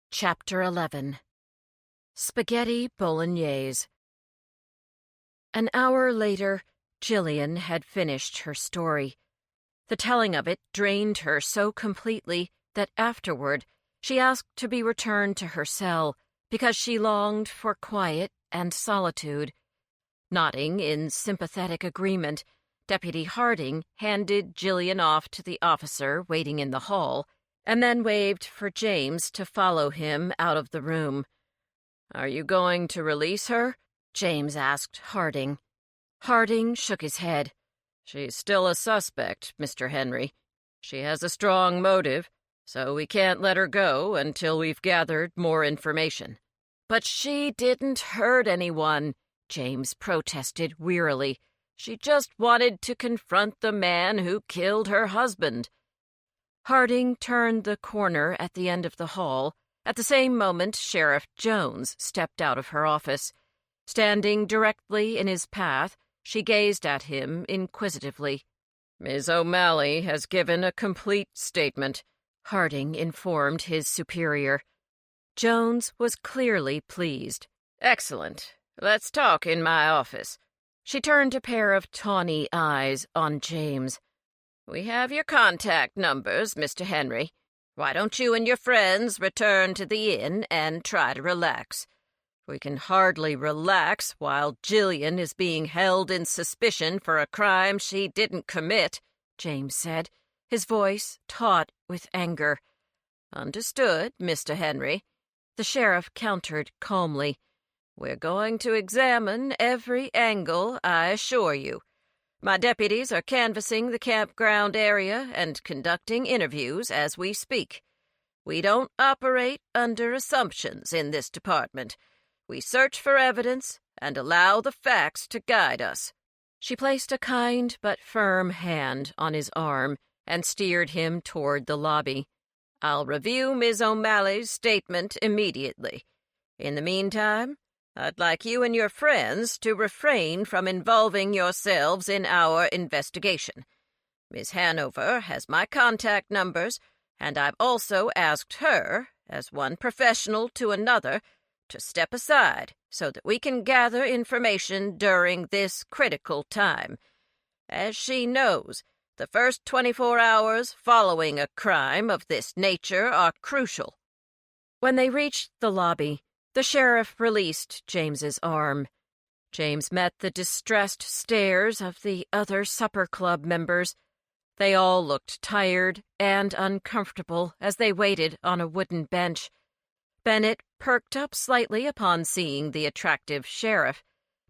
Chapter 11. Spaghetti Bolognese. An hour later, Jillian had finished her story. The telling of it drained her so completely that afterward she asked to be returned to her cell because she longed for quiet and solitude. Nodding in sympathetic agreement, Deputy Harding handed Jillian off to the officer waiting in the hall, and then waved for James to follow him out of the room. "Are you going to release her?" James asked Harding. Harding shook his head. "She's still a suspect, Mr. Henry. She has a strong motive, so we can't let her go until we've gathered more information." "But she didn't hurt anyone," James protested wearily. "She just wanted to confront the man who killed her husband." Harding turned the corner at the end of the hall. At the same moment, Sheriff Jones stepped out of her office. Standing directly in his path, she gazed at him inquisitively. "Ms. O'Malley has given a complete statement," Harding informed his superior. Jones was clearly pleased. "Excellent. Let's talk in my office." She turned a pair of tawny eyes on James. "We have your contact numbers, Mr. Henry. Why don't you and your friends return to the inn and try to relax? We can hardly relax while Jillian is being held in suspicion for a crime she didn't commit," James said, his voice taut with anger. "Understood, Mr. Henry," the sheriff countered calmly. "We're going to examine every angle, I assure you. My deputies are canvassing the campground area and conducting interviews as we speak. We don't operate under assumptions in this department. We search for evidence and allow the facts to guide us." She placed a kind but firm hand on his arm and steered him toward the lobby. "I'll review Ms. O'Malley's statement immediately. In the meantime, I'd like you and your friends to refrain from involving yourselves in our investigation. Miss Hanover has my contact numbers, and I've also asked her, as one professional to another, to step aside so that we can gather information during this critical time. As she knows, the first 24 hours following a crime of this nature are crucial." When they reached the lobby, the sheriff released James's arm. James met the distressed stares of the other supper club members. They all looked tired and uncomfortable as they waited on a wooden bench. Bennett perked up slightly upon seeing the attractive sheriff,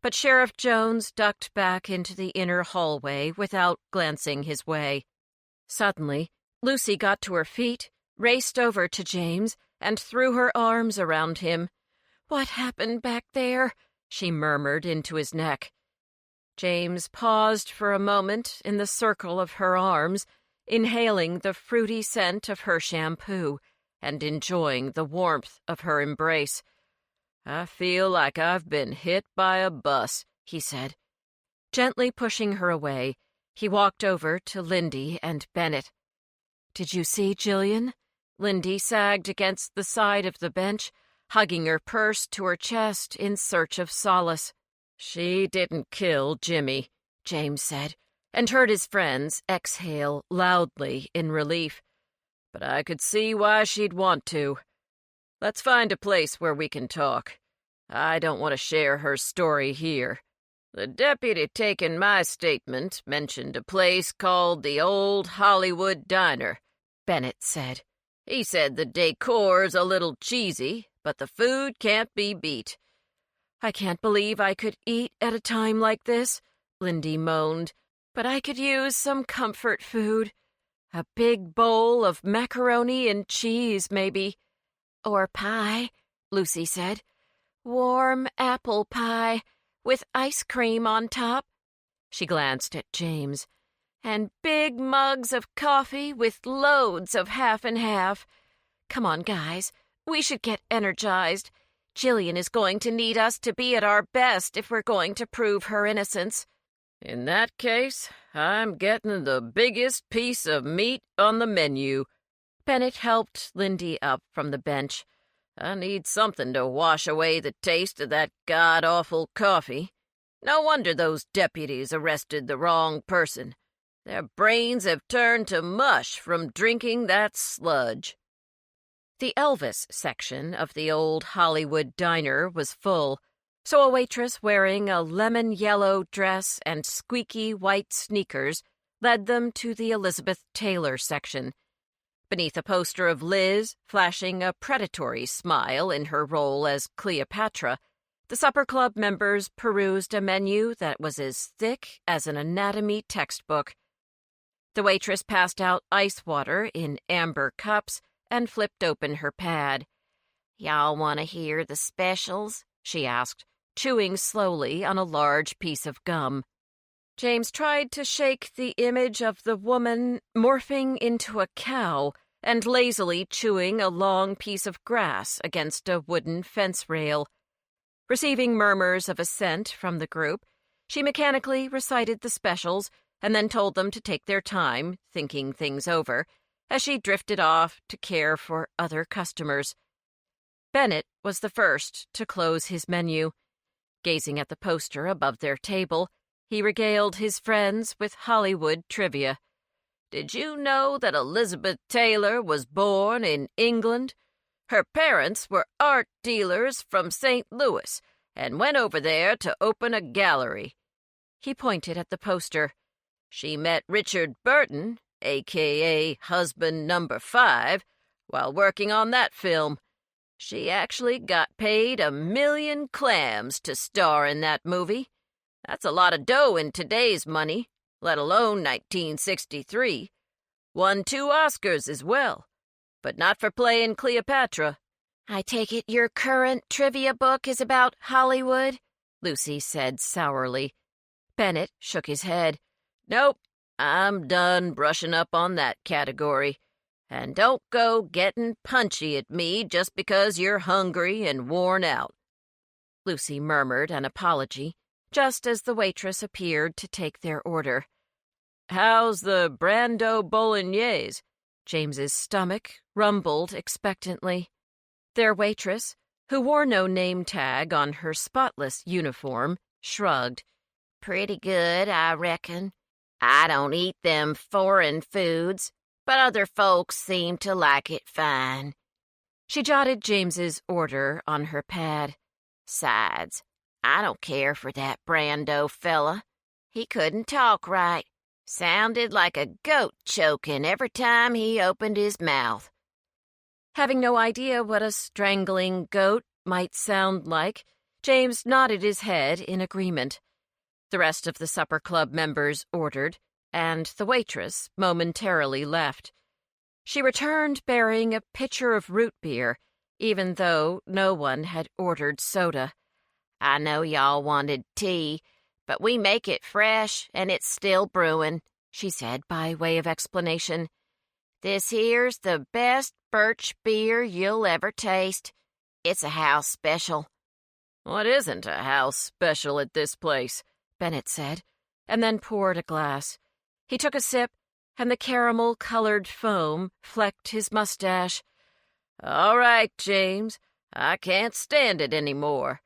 but Sheriff Jones ducked back into the inner hallway without glancing his way. Suddenly, Lucy got to her feet, raced over to James, and threw her arms around him. "What happened back there?" she murmured into his neck. James paused for a moment in the circle of her arms, inhaling the fruity scent of her shampoo and enjoying the warmth of her embrace. "I feel like I've been hit by a bus," he said. Gently pushing her away, he walked over to Lindy and Bennett. "Did you see Jillian?" Lindy sagged against the side of the bench, hugging her purse to her chest in search of solace. "She didn't kill Jimmy," James said, and heard his friends exhale loudly in relief. "But I could see why she'd want to. Let's find a place where we can talk. I don't want to share her story here." "The deputy taking my statement mentioned a place called the Old Hollywood Diner," Bennett said. "He said the decor's a little cheesy, but the food can't be beat." "I can't believe I could eat at a time like this," Lindy moaned, "but I could use some comfort food. A big bowl of macaroni and cheese, maybe." "Or pie," Lucy said. "Warm apple pie with ice cream on top." She glanced at James. "And big mugs of coffee with loads of half and half. Come on, guys. We should get energized. Jillian is going to need us to be at our best if we're going to prove her innocence." "In that case, I'm getting the biggest piece of meat on the menu." Bennett helped Lindy up from the bench. "I need something to wash away the taste of that god-awful coffee. No wonder those deputies arrested the wrong person. Their brains have turned to mush from drinking that sludge." The Elvis section of the Old Hollywood Diner was full, so a waitress wearing a lemon-yellow dress and squeaky white sneakers led them to the Elizabeth Taylor section. Beneath a poster of Liz, flashing a predatory smile in her role as Cleopatra, the supper club members perused a menu that was as thick as an anatomy textbook. The waitress passed out ice water in amber cups and flipped open her pad. "Y'all want to hear the specials?" she asked, chewing slowly on a large piece of gum. James tried to shake the image of the woman morphing into a cow and lazily chewing a long piece of grass against a wooden fence rail. Receiving murmurs of assent from the group, she mechanically recited the specials and then told them to take their time, thinking things over, as she drifted off to care for other customers. Bennett was the first to close his menu. Gazing at the poster above their table, he regaled his friends with Hollywood trivia. "Did you know that Elizabeth Taylor was born in England? Her parents were art dealers from St. Louis and went over there to open a gallery." He pointed at the poster. "She met Richard Burton, a.k.a. Husband Number 5, while working on that film. She actually got paid 1,000,000 clams to star in that movie. That's a lot of dough in today's money. let alone 1963. Won 2 Oscars as well, but not for playing Cleopatra.
I take it your current trivia book is about Hollywood? Lucy said sourly.
Bennett shook his head. Nope, I'm done brushing up on that category. And don't go getting punchy at me just because you're hungry and worn out.
Lucy murmured an apology, just as the waitress appeared to take their order.
How's the Brando Bolognese?
James's stomach rumbled expectantly. Their waitress, who wore no name tag on her spotless uniform, shrugged.
Pretty good, I reckon. I don't eat them foreign foods, but other folks seem to like it fine.
She jotted James's order on her pad.
Sides, I don't care for that Brando fella. He couldn't talk right. Sounded like a goat choking every time he opened his mouth.
Having no idea what a strangling goat might sound like, James nodded his head in agreement. The rest of the supper club members ordered, and the waitress momentarily left. She returned bearing a pitcher of root beer, even though no one had ordered soda.
I know y'all wanted tea, but we make it fresh and it's still brewing, she said by way of explanation. This here's the best birch beer you'll ever taste. It's a house special.
What isn't a house special at this place?
Bennett said, and then poured a glass. He took a sip, and the caramel-colored foam flecked his mustache.
All right, James, I can't stand it anymore.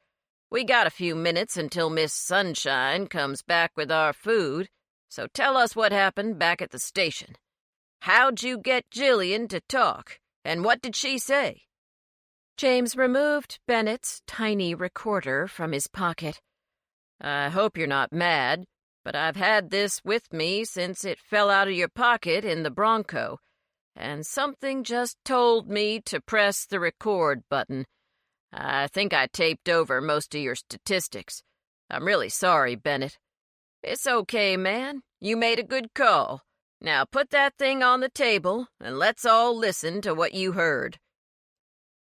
We got a few minutes until Miss Sunshine comes back with our food, so tell us what happened back at the station. How'd you get Jillian to talk, and what did she say?
James removed Bennett's tiny recorder from his pocket.
I hope you're not mad, but I've had this with me since it fell out of your pocket in the Bronco, and something just told me to press the record button. I think I taped over most of your statistics. I'm really sorry, Bennett. It's okay, man. You made a good call. Now put that thing on the table, and let's all listen to what you heard.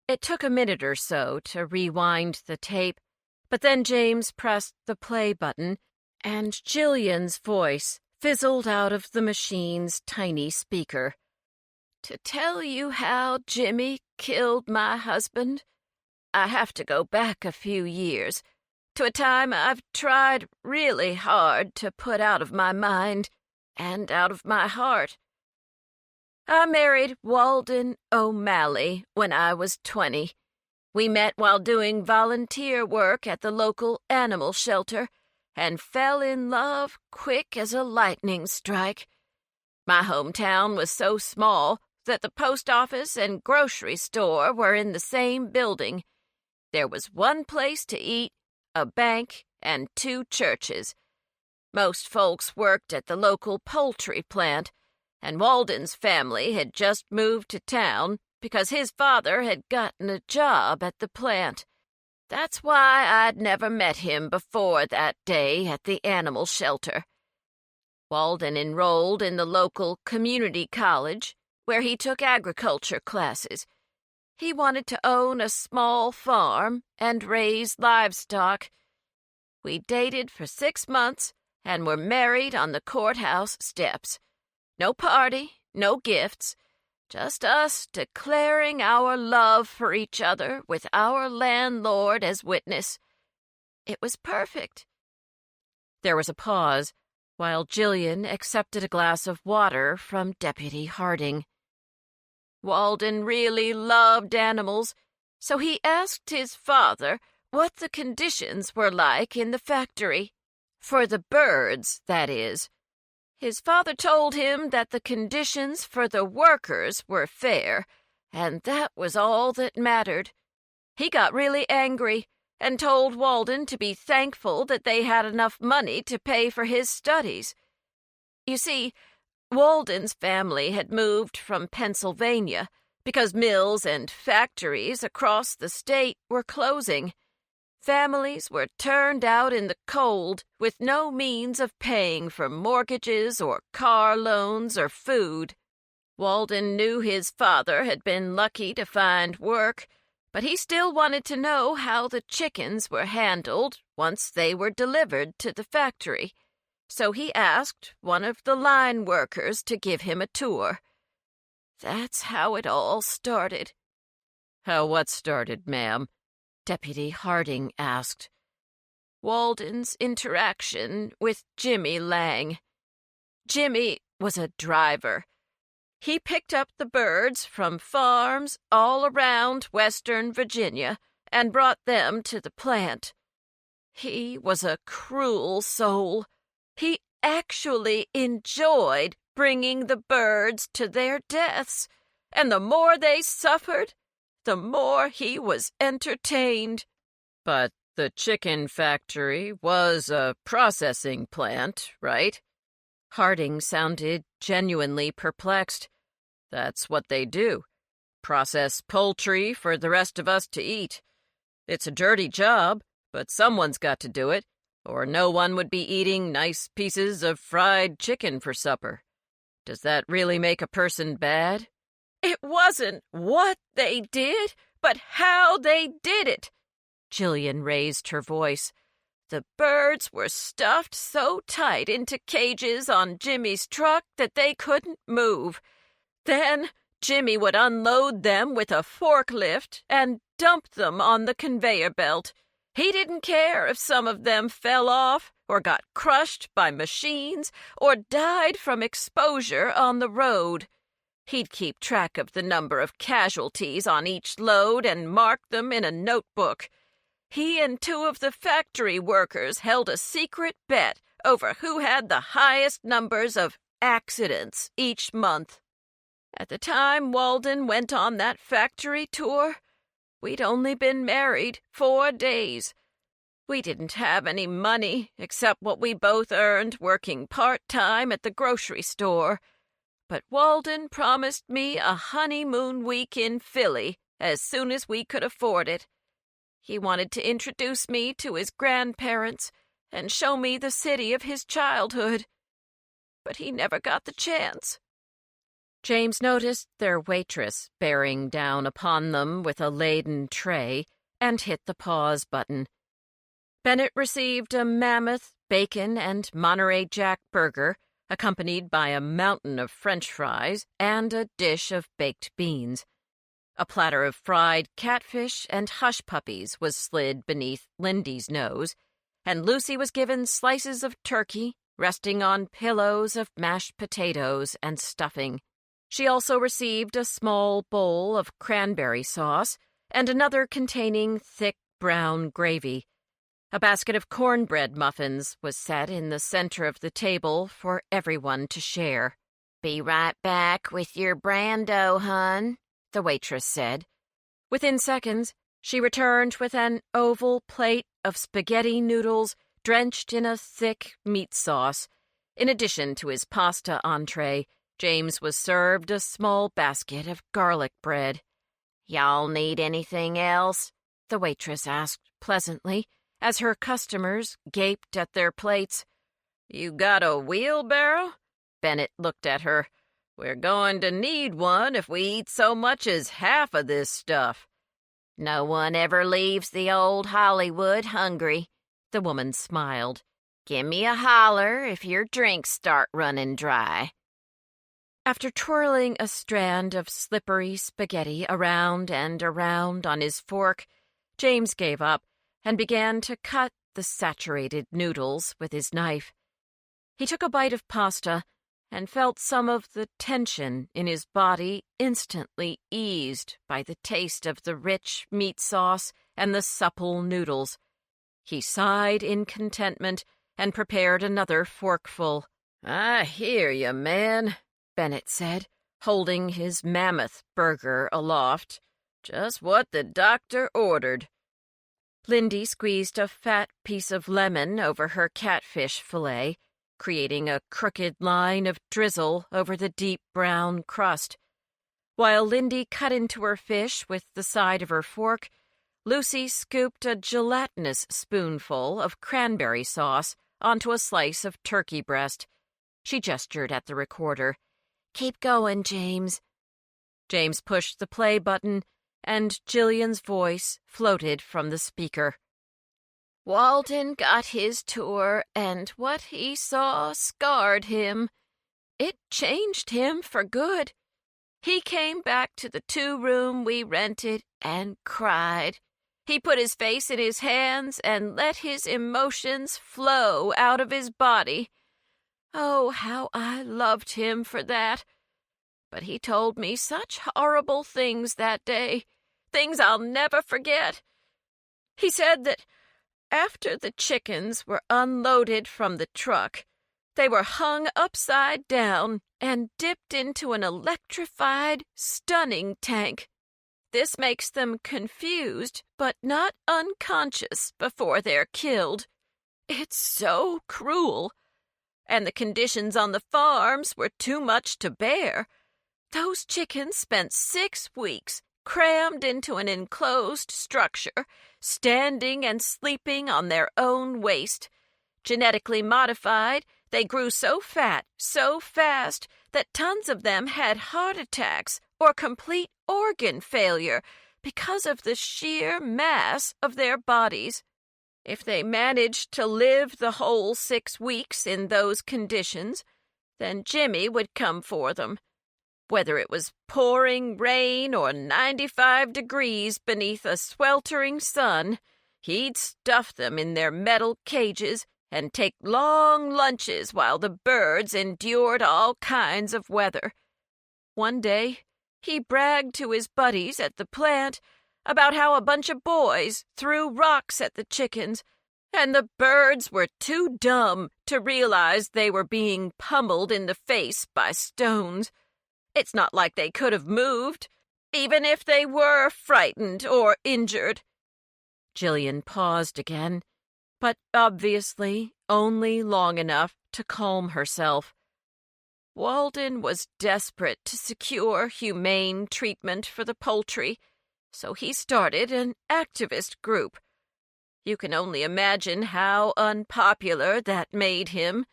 It took a minute or so to rewind the tape, but then James pressed the play button, and Jillian's voice fizzled out of the machine's tiny speaker. To tell you how Jimmy killed my husband, I have to go back a few years, to a time I've tried really hard to put out of my mind and out of my heart. I married Walden O'Malley when I was 20. We met while doing volunteer work at the local animal shelter and fell in love quick as a lightning strike. My hometown was so small that the post office and grocery store were in the same building. There was one place to eat, a bank, and 2 churches. Most folks worked at the local poultry plant, and Walden's family had just moved to town because his father had gotten a job at the plant. That's why I'd never met him before that day at the animal shelter. Walden enrolled in the local community college, where he took agriculture classes. He wanted to own a small farm and raise livestock. We dated for 6 months and were married on the courthouse steps. No party, no gifts, just us declaring our love for each other with our landlord as witness. It was perfect. There was a pause, while Jillian accepted a glass of water from Deputy Harding.
Walden really loved animals, so he asked his father what the conditions were like in the factory. For the birds, that is. His father told him that the conditions for the workers were fair, and that was all that mattered. He got really angry and told Walden to be thankful that they had enough money to pay for his studies. You see, Walden's family had moved from Pennsylvania because mills and factories across the state were closing. Families were turned out in the cold with no means of paying for mortgages or car loans or food. Walden knew his father had been lucky to find work, but he still wanted to know how the chickens were handled once they were delivered to the factory, so he asked one of the line workers to give him a tour. That's how it all started.
How what started, ma'am?
Deputy Harding asked. Walden's interaction with Jimmy Lang. Jimmy was a driver. He picked up the birds from farms all around Western Virginia and brought them to the plant. He was a cruel soul. He actually enjoyed bringing the birds to their deaths, and the more they suffered, the more he was entertained.
But the chicken factory was a processing plant, right?
Harding sounded genuinely perplexed.
That's what they do. Process poultry for the rest of us to eat. It's a dirty job, but someone's got to do it, or no one would be eating nice pieces of fried chicken for supper. Does that really make a person bad?
It wasn't what they did, but how they did it. Jillian raised her voice. The birds were stuffed so tight into cages on Jimmy's truck that they couldn't move. Then Jimmy would unload them with a forklift and dump them on the conveyor belt. He didn't care if some of them fell off or got crushed by machines or died from exposure on the road. He'd keep track of the number of casualties on each load and mark them in a notebook. He and two of the factory workers held a secret bet over who had the highest numbers of accidents each month. At the time Walden went on that factory tour, we'd only been married 4 days. We didn't have any money except what we both earned working part-time at the grocery store. But Walden promised me a honeymoon week in Philly as soon as we could afford it. He wanted to introduce me to his grandparents and show me the city of his childhood. But he never got the chance.
James noticed their waitress bearing down upon them with a laden tray and hit the pause button. Bennett received a mammoth bacon and Monterey Jack burger, accompanied by a mountain of French fries and a dish of baked beans. A platter of fried catfish and hush puppies was slid beneath Lindy's nose, and Lucy was given slices of turkey resting on pillows of mashed potatoes and stuffing. She also received a small bowl of cranberry sauce and another containing thick brown gravy. A basket of cornbread muffins was set in the center of the table for everyone to share.
"Be right back with your Brando, hun," the waitress said.
Within seconds, she returned with an oval plate of spaghetti noodles drenched in a thick meat sauce. In addition to his pasta entree, James was served a small basket of garlic bread.
"Y'all need anything else?"
the waitress asked pleasantly, as her customers gaped at their plates.
"You got a wheelbarrow?" Bennett looked at her. "We're going to need one if we eat so much as half of this stuff."
"No one ever leaves the old Hollywood hungry," the woman smiled. "Give me a holler if your drinks start running dry."
After twirling a strand of slippery spaghetti around and around on his fork, James gave up and began to cut the saturated noodles with his knife. He took a bite of pasta and felt some of the tension in his body instantly eased by the taste of the rich meat sauce and the supple noodles. He sighed in contentment and prepared another forkful.
"I hear you, man," Bennett said, holding his mammoth burger aloft. "Just what the doctor ordered."
Lindy squeezed a fat piece of lemon over her catfish fillet, creating a crooked line of drizzle over the deep brown crust. While Lindy cut into her fish with the side of her fork,
Lucy scooped a gelatinous spoonful of cranberry sauce onto a slice of turkey breast. She gestured at the recorder.
"Keep going, James."
James pushed the play button, and Jillian's voice floated from the speaker.
Walden got his tour, and what he saw scarred him. It changed him for good. He came back to the 2-room we rented and cried. He put his face in his hands and let his emotions flow out of his body. Oh, how I loved him for that. But he told me such horrible things that day, things I'll never forget. He said that after the chickens were unloaded from the truck, they were hung upside down and dipped into an electrified, stunning tank. This makes them confused, but not unconscious before they're killed. It's so cruel. And the conditions on the farms were too much to bear. Those chickens spent 6 weeks crammed into an enclosed structure, standing and sleeping on their own waste. Genetically modified, they grew so fat, so fast, that tons of them had heart attacks or complete organ failure because of the sheer mass of their bodies. If they managed to live the whole 6 weeks in those conditions, then Jimmy would come for them. Whether it was pouring rain or 95 degrees beneath a sweltering sun, he'd stuff them in their metal cages and take long lunches while the birds endured all kinds of weather. One day, he bragged to his buddies at the plant about how a bunch of boys threw rocks at the chickens, and the birds were too dumb to realize they were being pummeled in the face by stones. It's not like they could have moved, even if they were frightened or injured.
Jillian paused again, but obviously only long enough to calm herself.
Walden was desperate to secure humane treatment for the poultry, so he started an activist group. You can only imagine how unpopular that made him.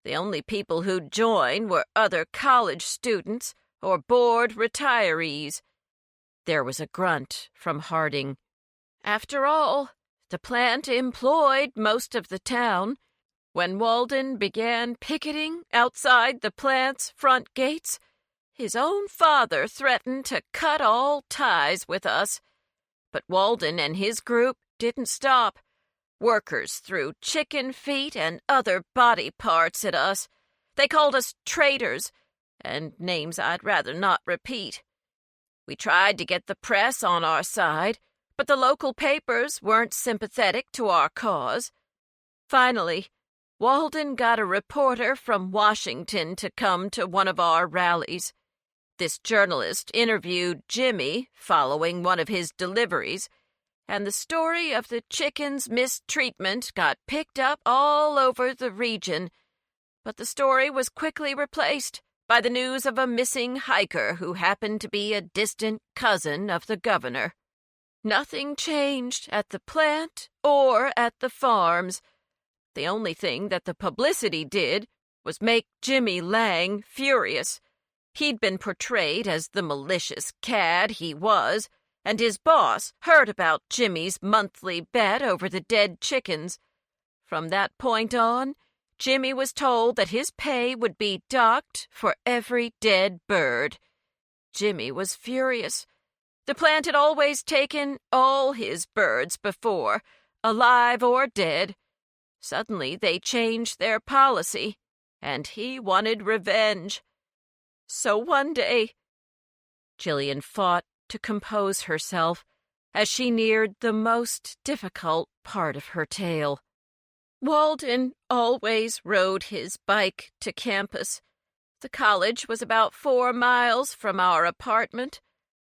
The only people who'd join were other college students or bored retirees.
There was a grunt from Harding.
After all, the plant employed most of the town. When Walden began picketing outside the plant's front gates, his own father threatened to cut all ties with us. But Walden and his group didn't stop. Workers threw chicken feet and other body parts at us. They called us traitors, and names I'd rather not repeat. We tried to get the press on our side, but the local papers weren't sympathetic to our cause. Finally, Walden got a reporter from Washington to come to one of our rallies. This journalist interviewed Jimmy following one of his deliveries, and the story of the chicken's mistreatment got picked up all over the region. But the story was quickly replaced by the news of a missing hiker who happened to be a distant cousin of the governor. Nothing changed at the plant or at the farms. The only thing that the publicity did was make Jimmy Lang furious. He'd been portrayed as the malicious cad he was, and his boss heard about Jimmy's monthly bet over the dead chickens. From that point on, Jimmy was told that his pay would be docked for every dead bird. Jimmy was furious. The plant had always taken all his birds before, alive or dead. Suddenly they changed their policy, and he wanted revenge. So one day,
Jillian fought to compose herself as she neared the most difficult part of her tale.
Walden always rode his bike to campus. The college was about 4 miles from our apartment.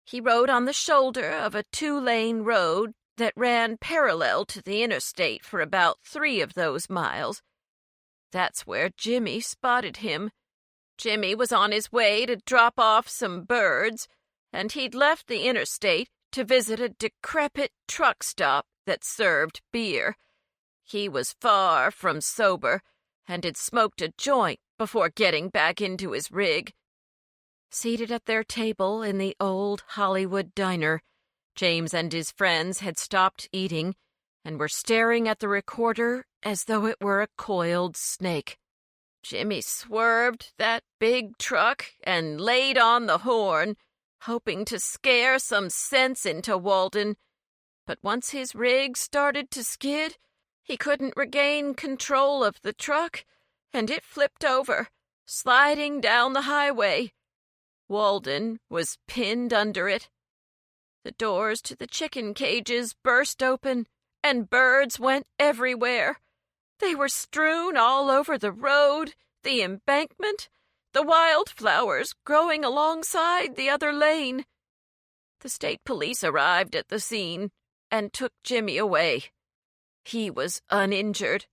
He rode on the shoulder of a 2-lane road that ran parallel to the interstate for about 3 of those miles. That's where Jimmy spotted him. Jimmy was on his way to drop off some birds, and he'd left the interstate to visit a decrepit truck stop that served beer. He was far from sober and had smoked a joint before getting back into his rig. Seated at their table in the old Hollywood diner, James and his friends had stopped eating and were staring at the recorder as though it were a coiled snake. Jimmy swerved that big truck and laid on the horn, hoping to scare some sense into Walden. But once his rig started to skid, he couldn't regain control of the truck, and it flipped over, sliding down the highway. Walden was pinned under it. The doors to the chicken cages burst open, and birds went everywhere. They were strewn all over the road, the embankment, the wildflowers growing alongside the other lane. The state police arrived at the scene and took Jimmy away. He was uninjured.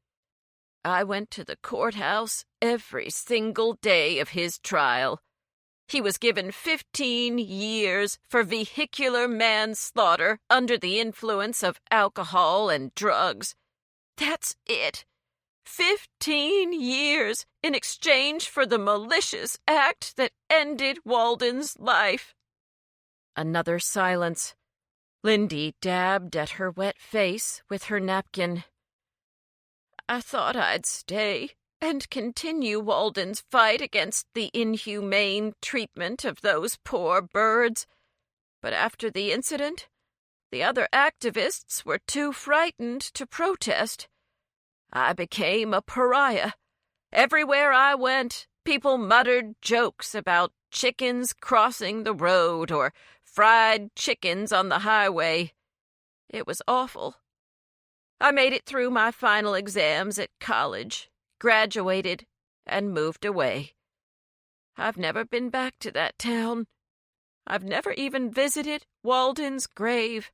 I went to the courthouse every single day of his trial. He was given 15 years for vehicular manslaughter under the influence of alcohol and drugs. That's it. 15 years in exchange for the malicious act that ended Walden's life. Another silence. Lindy dabbed at her wet face with her napkin. I thought I'd stay and continue Walden's fight against the inhumane treatment of those poor birds. But after the incident, the other activists were too frightened to protest. I became a pariah. Everywhere I went, people muttered jokes about chickens crossing the road or fried chickens on the highway. It was awful. I made it through my final exams at college, graduated, and moved away. I've never been back to that town. I've never even visited Walden's grave.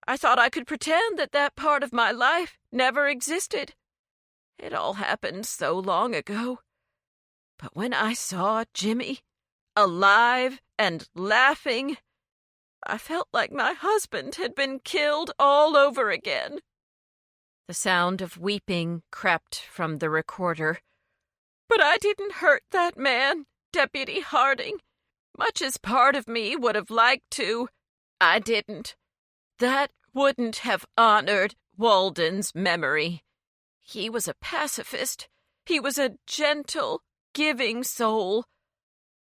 I thought I could pretend that that part of my life never existed. It all happened so long ago. But when I saw Jimmy, alive and laughing, I felt like my husband had been killed all over again. The sound of weeping crept from the recorder. But I didn't hurt that man, Deputy Harding. Much as part of me would have liked to, I didn't. That wouldn't have honored Walden's memory. He was a pacifist. He was a gentle, giving soul.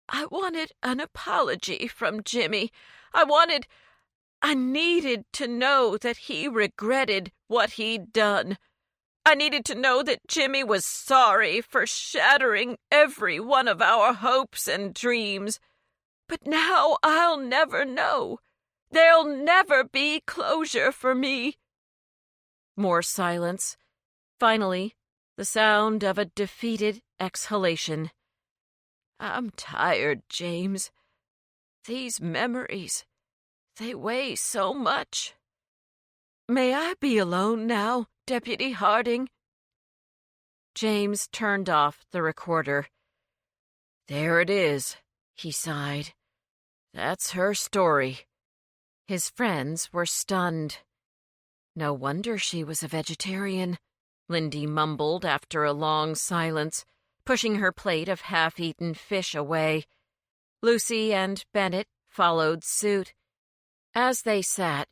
I wanted an apology from Jimmy. I needed to know that he regretted what he'd done. I needed to know that Jimmy was sorry for shattering every one of our hopes and dreams. But now I'll never know. There'll never be closure for me. More silence. Finally, the sound of a defeated exhalation. I'm tired, James. These memories, they weigh so much. May I be alone now, Deputy Harding? James turned off the recorder. There it is, he sighed. That's her story. His friends were stunned. No wonder she was a vegetarian, Lindy mumbled after a long silence, pushing her plate of half-eaten fish away. Lucy and Bennett followed suit. As they sat,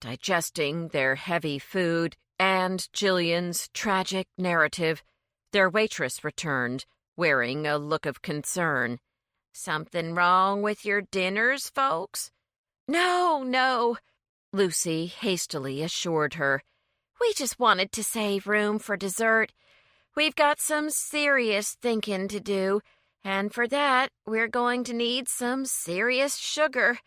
digesting their heavy food and Jillian's tragic narrative, their waitress returned, wearing a look of concern. Something wrong with your dinners, folks? No, Lucy hastily assured her. We just wanted to save room for dessert. We've got some serious thinking to do, and for that, we're going to need some serious sugar.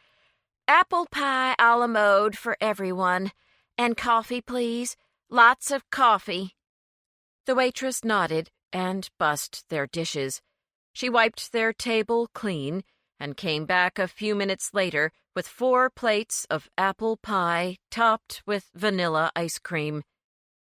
Apple pie a la mode for everyone. And coffee, please. Lots of coffee. The waitress nodded and bussed their dishes. She wiped their table clean and came back a few minutes later with 4 plates of apple pie topped with vanilla ice cream.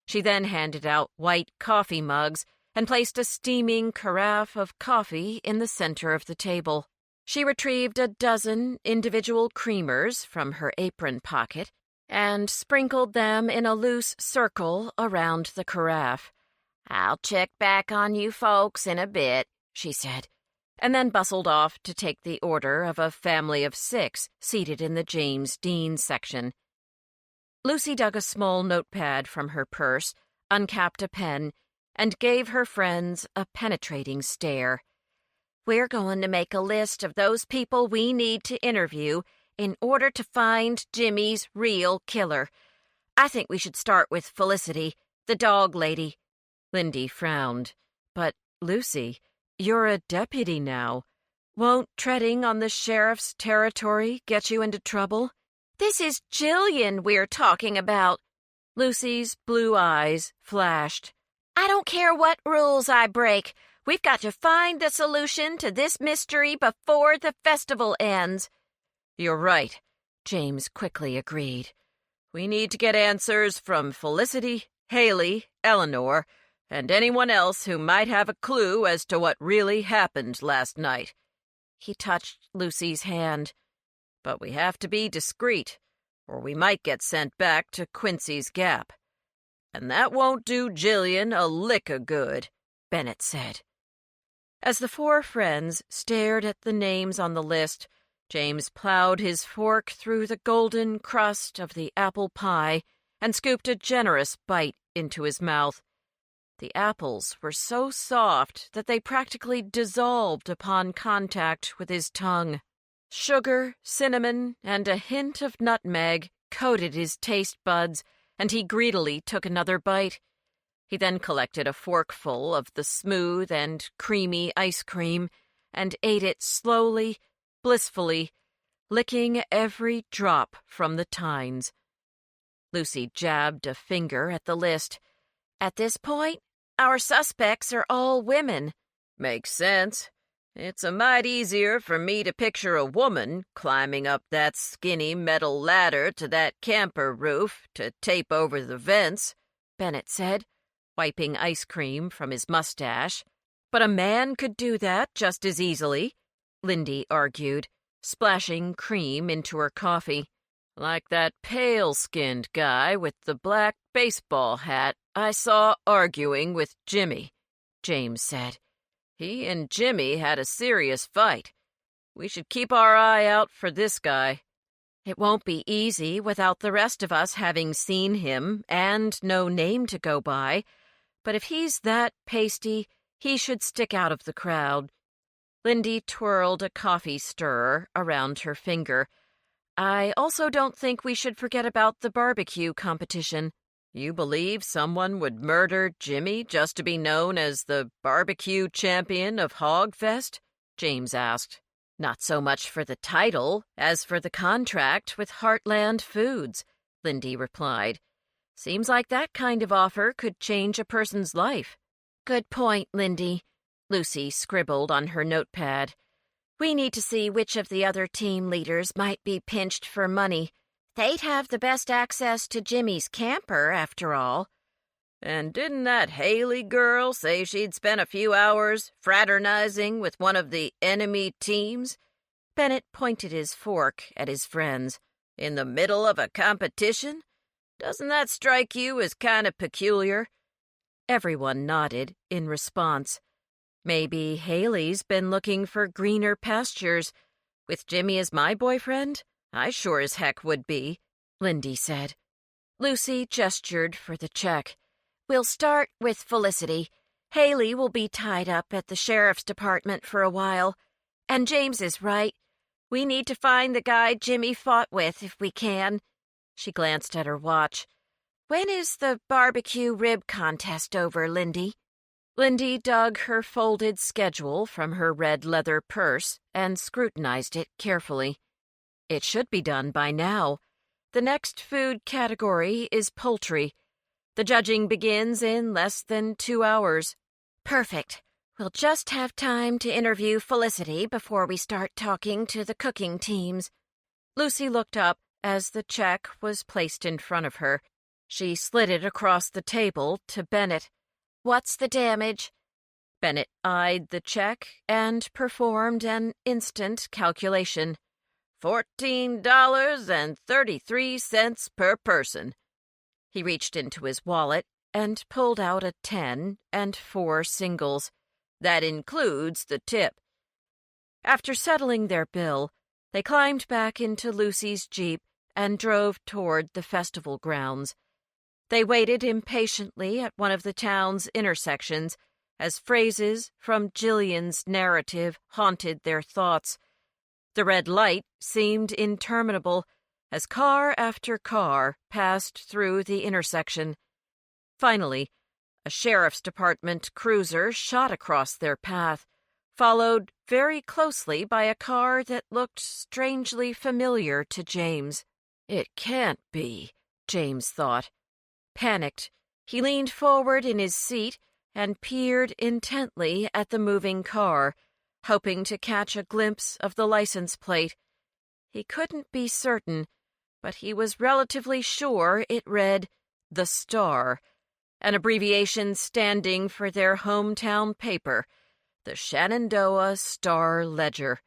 She then handed out white coffee mugs and placed a steaming carafe of coffee in the center of the table.
She retrieved a dozen individual creamers from her apron pocket and sprinkled them in a loose circle around the carafe.
"I'll check back on you folks in a bit," she said,
and then bustled off to take the order of a family of 6 seated in the James Dean section. Lucy dug a small notepad from her purse, uncapped a pen, and gave her friends a penetrating stare.
"We're going to make a list of those people we need to interview in order to find Jimmy's real killer. I think we should start with Felicity, the dog lady."
Lindy frowned. "But, Lucy, you're a deputy now. Won't treading on the sheriff's territory get you into trouble?"
"This is Jillian we're talking about."
Lucy's blue eyes flashed.
"I don't care what rules I break. We've got to find the solution to this mystery before the festival ends."
"You're right," James quickly agreed. "We need to get answers from Felicity, Haley, Eleanor, and anyone else who might have a clue as to what really happened last night." He touched Lucy's hand. "But we have to be discreet, or we might get sent back to Quincy's Gap. And that won't do Jillian a lick of good," Bennett said. As the 4 friends stared at the names on the list, James plowed his fork through the golden crust of the apple pie and scooped a generous bite into his mouth. The apples were so soft that they practically dissolved upon contact with his tongue. Sugar, cinnamon, and a hint of nutmeg coated his taste buds, and he greedily took another bite. He then collected a forkful of the smooth and creamy ice cream and ate it slowly, blissfully, licking every drop from the tines. Lucy jabbed a finger at the list.
"At this point, our suspects are all women."
"Makes sense. It's a mite easier for me to picture a woman climbing up that skinny metal ladder to that camper roof to tape over the vents," Bennett said, wiping ice cream from his mustache.
"But a man could do that just as easily," Lindy argued, splashing cream into her coffee. "Like that pale-skinned guy with the black baseball hat I saw arguing with Jimmy," James said. "He and Jimmy had a serious fight. We should keep our eye out for this guy." "It won't be easy without the rest of us having seen him and no name to go by, but if he's that pasty, he should stick out of the crowd." Lindy twirled a coffee stirrer around her finger. "I also don't think we should forget about the barbecue competition." "You believe someone would murder Jimmy just to be known as the barbecue champion of Hogfest?" James asked. "Not so much for the title as for the contract with Heartland Foods," Lindy replied. "Seems like that kind of offer could change a person's life."
"Good point, Lindy," Lucy scribbled on her notepad. "We need to see which of the other team leaders might be pinched for money. They'd have the best access to Jimmy's camper, after all."
"And didn't that Haley girl say she'd spent a few hours fraternizing with one of the enemy teams?"
Bennett pointed his fork at his friends.
"In the middle of a competition? Doesn't that strike you as kind of peculiar?"
Everyone nodded in response. "Maybe Haley's been looking for greener pastures. With Jimmy as my boyfriend, I sure as heck would be," Lindy said. Lucy gestured for the check.
"We'll start with Felicity. Haley will be tied up at the sheriff's department for a while. And James is right. We need to find the guy Jimmy fought with if we can." She glanced at her watch. "When is the barbecue rib contest over, Lindy?"
Lindy dug her folded schedule from her red leather purse and scrutinized it carefully. "It should be done by now. The next food category is poultry. The judging begins in less than 2 hours."
"Perfect. We'll just have time to interview Felicity before we start talking to the cooking teams."
Lucy looked up as the check was placed in front of her. She slid it across the table to Bennett.
"What's the damage?"
Bennett eyed the check and performed an instant calculation. $14.33 per person. He reached into his wallet and pulled out a 10 and 4 singles. That includes the tip. After settling their bill, they climbed back into Lucy's Jeep and drove toward the festival grounds. They waited impatiently at one of the town's intersections as phrases from Jillian's narrative haunted their thoughts. The red light seemed interminable as car after car passed through the intersection. Finally, a sheriff's department cruiser shot across their path, followed very closely by a car that looked strangely familiar to James. It can't be, James thought. Panicked, he leaned forward in his seat and peered intently at the moving car, hoping to catch a glimpse of the license plate. He couldn't be certain, but he was relatively sure it read The Star, an abbreviation standing for their hometown paper, the Shenandoah Star-Ledger.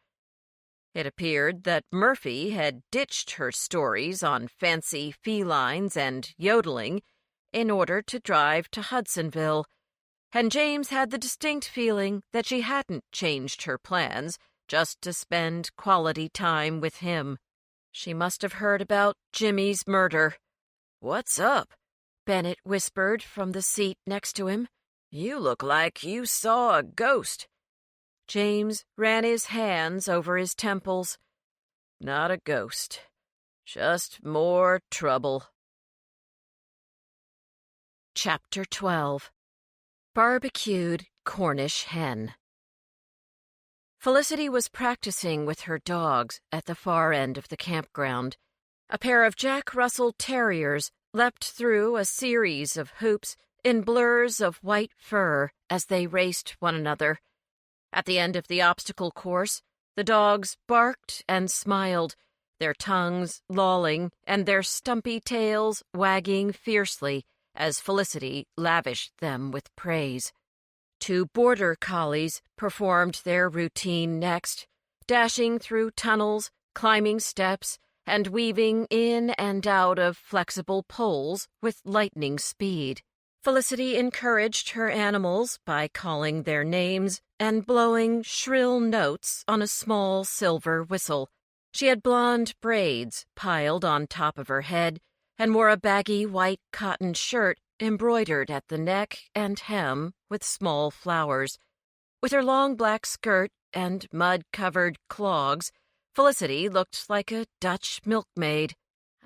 It appeared that Murphy had ditched her stories on fancy felines and yodeling in order to drive to Hudsonville, and James had the distinct feeling that she hadn't changed her plans just to spend quality time with him. She must have heard about Jimmy's murder. "What's up?" Bennett whispered from the seat next to him. "You look like you saw a ghost." James ran his hands over his temples. "Not a ghost. Just more trouble." Chapter 12. Barbecued Cornish Hen. Felicity was practicing with her dogs at the far end of the campground. A pair of Jack Russell Terriers leapt through a series of hoops in blurs of white fur as they raced one another. At the end of the obstacle course, the dogs barked and smiled, their tongues lolling and their stumpy tails wagging fiercely as Felicity lavished them with praise. 2 border collies performed their routine next, dashing through tunnels, climbing steps, and weaving in and out of flexible poles with lightning speed. Felicity encouraged her animals by calling their names and blowing shrill notes on a small silver whistle. She had blonde braids piled on top of her head and wore a baggy white cotton shirt embroidered at the neck and hem with small flowers. With her long black skirt and mud-covered clogs, Felicity looked like a Dutch milkmaid.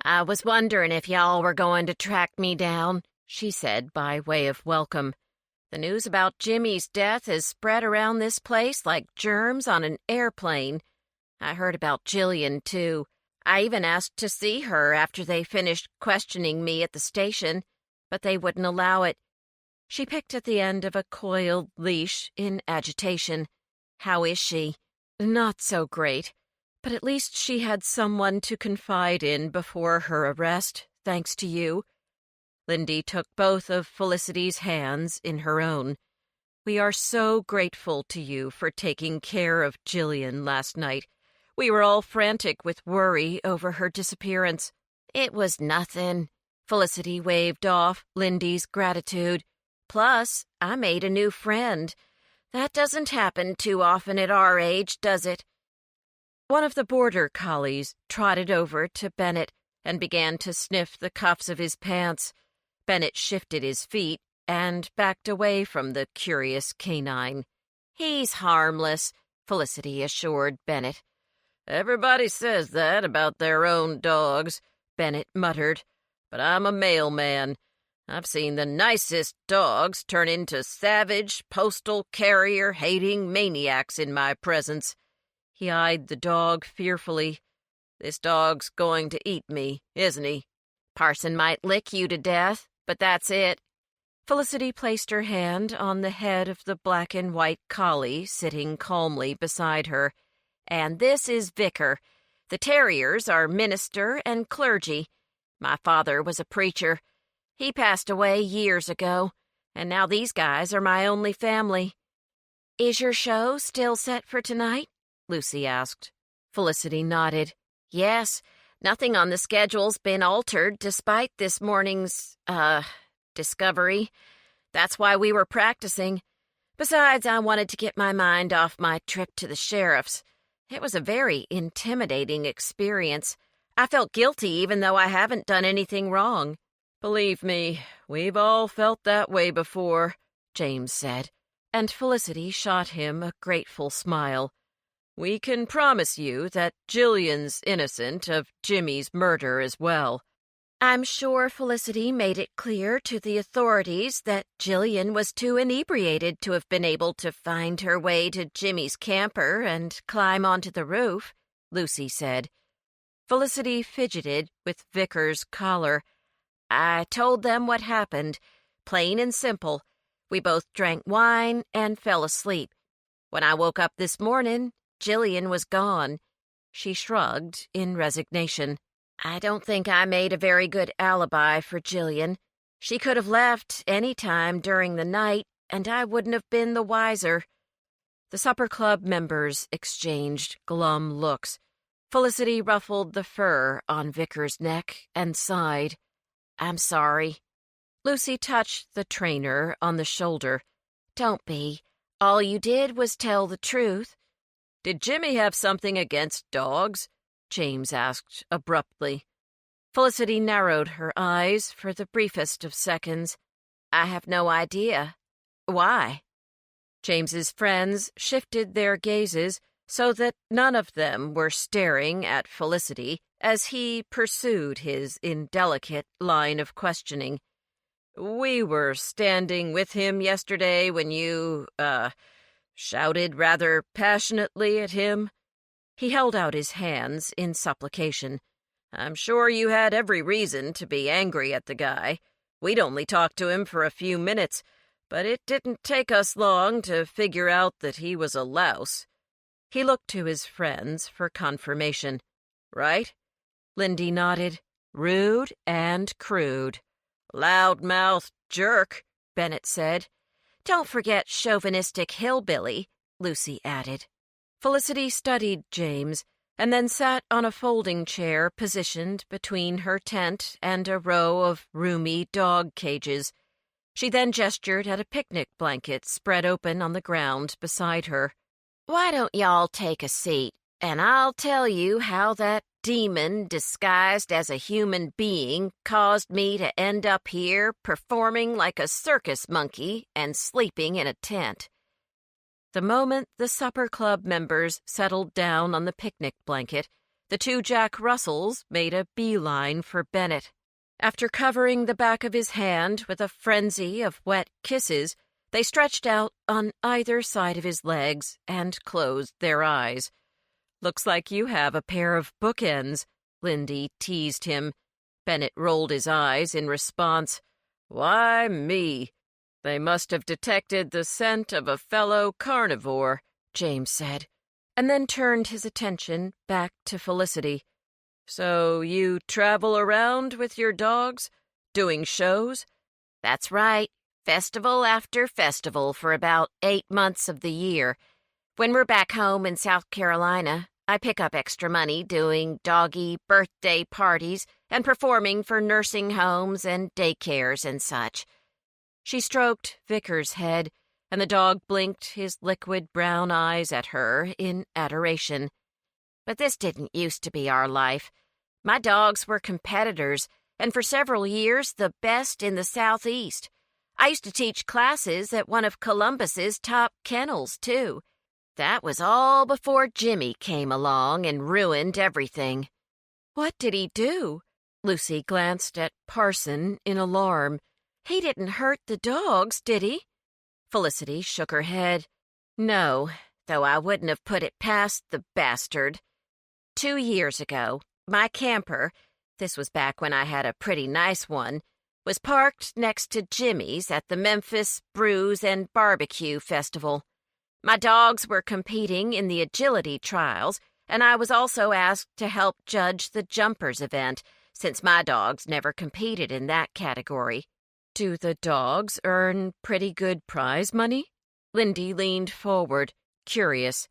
"I was wondering if y'all were going to track me down," she said by way of welcome. "The news about Jimmy's death has spread around this place like germs on an airplane. I heard about Jillian, too. I even asked to see her after they finished questioning me at the station, but they wouldn't allow it." She picked at the end of a coiled leash in agitation. "How is she?" "Not so great, but at least she had someone to confide in before her arrest, thanks to you." Lindy took both of Felicity's hands in her own. "We are so grateful to you for taking care of Jillian last night. We were all frantic with worry over her disappearance." "It was nothing." Felicity waved off Lindy's gratitude. "Plus, I made a new friend. That doesn't happen too often at our age, does it?" One of the border collies trotted over to Bennett and began to sniff the cuffs of his pants. Bennett shifted his feet and backed away from the curious canine. "He's harmless," Felicity assured Bennett. "Everybody says that about their own dogs," Bennett muttered. "But I'm a mailman. I've seen the nicest dogs turn into savage, postal carrier-hating maniacs in my presence." He eyed the dog fearfully. "This dog's going to eat me, isn't he? Parson might lick you to death, but that's it." Felicity placed her hand on the head of the black and white collie sitting calmly beside her. "And this is Vicar. The terriers are minister and clergy. My father was a preacher. He passed away years ago, and now these guys are my only family."
Is your show still set for tonight? Lucy asked.
Felicity nodded. Yes, nothing on the schedule's been altered despite this morning's, discovery. That's why we were practicing. Besides, I wanted to get my mind off my trip to the sheriff's. It was a very intimidating experience. I felt guilty even though I haven't done anything wrong.
Believe me, we've all felt that way before, James said, and Felicity shot him a grateful smile. We can promise you that Jillian's innocent of Jimmy's murder as well.
I'm sure Felicity made it clear to the authorities that Jillian was too inebriated to have been able to find her way to Jimmy's camper and climb onto the roof, Lucy said.
Felicity fidgeted with Vickers' collar. I told them what happened, plain and simple. We both drank wine and fell asleep. When I woke up this morning, Jillian was gone. She shrugged in resignation. I don't think I made a very good alibi for Jillian. She could have left any time during the night, and I wouldn't have been the wiser. The supper club members exchanged glum looks. Felicity ruffled the fur on Vickers' neck and sighed. I'm sorry. Lucy touched the trainer on the shoulder. Don't be. All you did was tell the truth.
Did Jimmy have something against dogs? James asked abruptly.
Felicity narrowed her eyes for the briefest of seconds. I have no idea. Why?
James's friends shifted their gazes so that none of them were staring at Felicity as he pursued his indelicate line of questioning. We were standing with him yesterday when you, shouted rather passionately at him. He held out his hands in supplication. I'm sure you had every reason to be angry at the guy. We'd only talked to him for a few minutes, but it didn't take us long to figure out that he was a louse. He looked to his friends for confirmation. Right?
Lindy nodded. Rude and crude.
Loud-mouthed jerk,
Bennett said. Don't forget chauvinistic hillbilly, Lucy added. Felicity studied James, and then sat on a folding chair positioned between her tent and a row of roomy dog cages. She then gestured at a picnic blanket spread open on the ground beside her. Why don't y'all take a seat, and I'll tell you how that demon disguised as a human being caused me to end up here performing like a circus monkey and sleeping in a tent. The moment the supper club members settled down on the picnic blanket, the two Jack Russells made a beeline for Bennett. After covering the back of his hand with a frenzy of wet kisses, they stretched out on either side of his legs and closed their eyes. Looks like you have a pair of bookends, Lindy teased him. Bennett rolled his eyes in response.
Why me? They must have detected the scent of a fellow carnivore, James said, and then turned his attention back to Felicity. So you travel around with your dogs, doing shows?
That's right. Festival after festival for about 8 months of the year. When we're back home in South Carolina, I pick up extra money doing doggy birthday parties and performing for nursing homes and daycares and such. She stroked Vickers' head, and the dog blinked his liquid brown eyes at her in adoration. But this didn't used to be our life. My dogs were competitors, and for several years the best in the Southeast. I used to teach classes at one of Columbus's top kennels, too. That was all before Jimmy came along and ruined everything.
What did he do? Lucy glanced at Parson in alarm. He didn't hurt the dogs, did he?
Felicity shook her head. No, though I wouldn't have put it past the bastard. 2 years ago, my camper, this was back when I had a pretty nice one, was parked next to Jimmy's at the Memphis Brews and Barbecue Festival. My dogs were competing in the agility trials, and I was also asked to help judge the jumpers event, since my dogs never competed in that category.
Do the dogs earn pretty good prize money?
Lindy leaned forward, curious.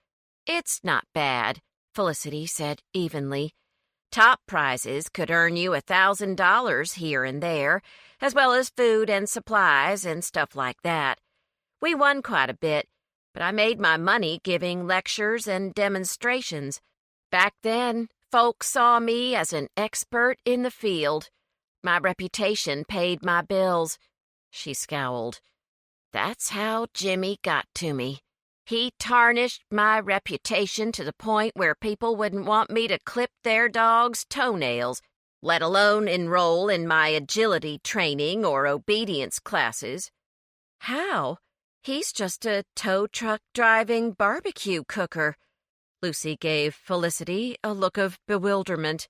It's not bad, Felicity said evenly. Top prizes could earn you $1,000 here and there, as well as food and supplies and stuff like that. We won quite a bit, but I made my money giving lectures and demonstrations. Back then, folks saw me as an expert in the field. My reputation paid my bills. She scowled. That's how Jimmy got to me. He tarnished my reputation to the point where people wouldn't want me to clip their dogs' toenails, let alone enroll in my agility training or obedience classes.
How?
He's just a tow truck driving barbecue cooker.
Lucy gave Felicity a look of bewilderment.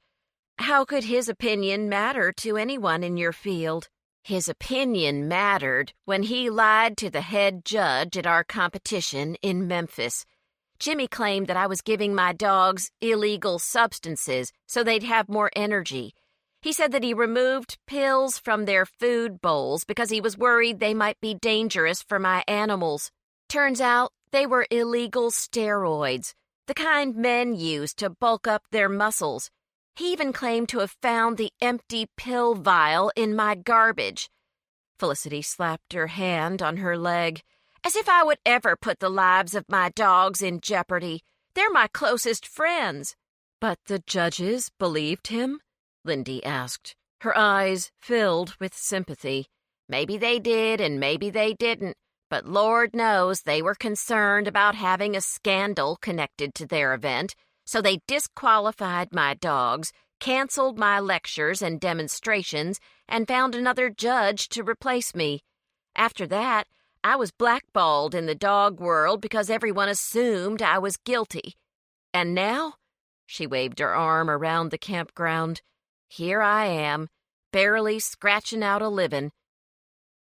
How could his opinion matter to anyone in your field? His opinion mattered when he lied to the head judge at our competition in Memphis. Jimmy claimed that I was giving my dogs illegal substances so they'd have more energy. He said that he removed pills from their food bowls because he was worried they might be dangerous for my animals. Turns out they were illegal steroids, the kind men use to bulk up their muscles. He even claimed to have found the empty pill vial in my garbage.
Felicity slapped her hand on her leg.
As if I would ever put the lives of my dogs in jeopardy. They're my closest friends.
But the judges believed him? Lindy asked. Her eyes filled with sympathy.
Maybe they did and maybe they didn't, but Lord knows they were concerned about having a scandal connected to their event, so they disqualified my dogs, canceled my lectures and demonstrations, and found another judge to replace me. After that, I was blackballed in the dog world because everyone assumed I was guilty. And now, she waved her arm around the campground, here I am, barely scratching out a living.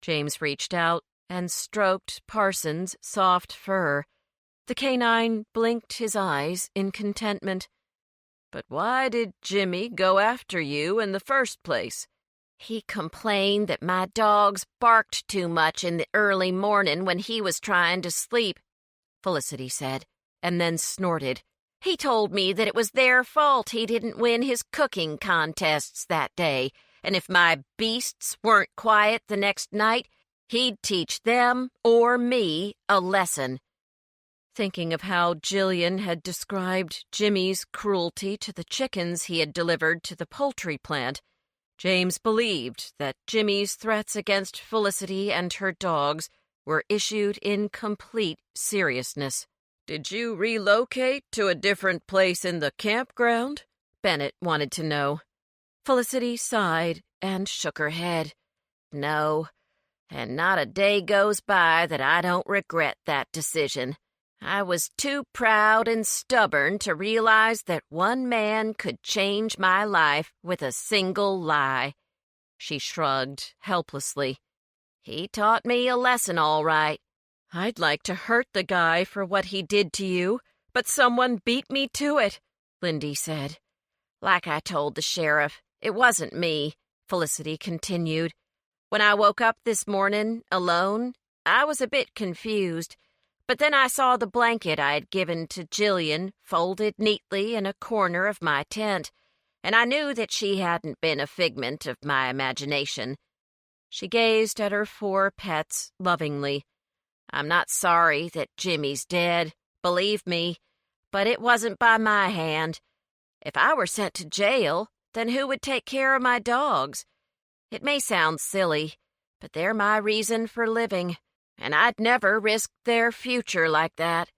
James reached out and stroked Parsons' soft fur. The canine blinked his eyes in contentment. But why did Jimmy go after you in the first place?
He complained that my dogs barked too much in the early morning when he was trying to sleep, Felicity said, and then snorted. He told me that it was their fault he didn't win his cooking contests that day, and if my beasts weren't quiet the next night, he'd teach them or me a lesson.
Thinking of how Jillian had described Jimmy's cruelty to the chickens he had delivered to the poultry plant, James believed that Jimmy's threats against Felicity and her dogs were issued in complete seriousness. Did you relocate to a different place in the campground? Bennett wanted to know. Felicity sighed and shook her head.
No, and not a day goes by that I don't regret that decision. I was too proud and stubborn to realize that one man could change my life with a single lie.
She shrugged helplessly.
He taught me a lesson, all right.
I'd like to hurt the guy for what he did to you, but someone beat me to it, Lindy said.
Like I told the sheriff, it wasn't me, Felicity continued. When I woke up this morning, alone, I was a bit confused. But then I saw the blanket I had given to Jillian folded neatly in a corner of my tent, and I knew that she hadn't been a figment of my imagination. She gazed at her 4 pets lovingly. I'm not sorry that Jimmy's dead, believe me, but it wasn't by my hand. If I were sent to jail, then who would take care of my dogs? It may sound silly, but they're my reason for living. And I'd never risk their future like that.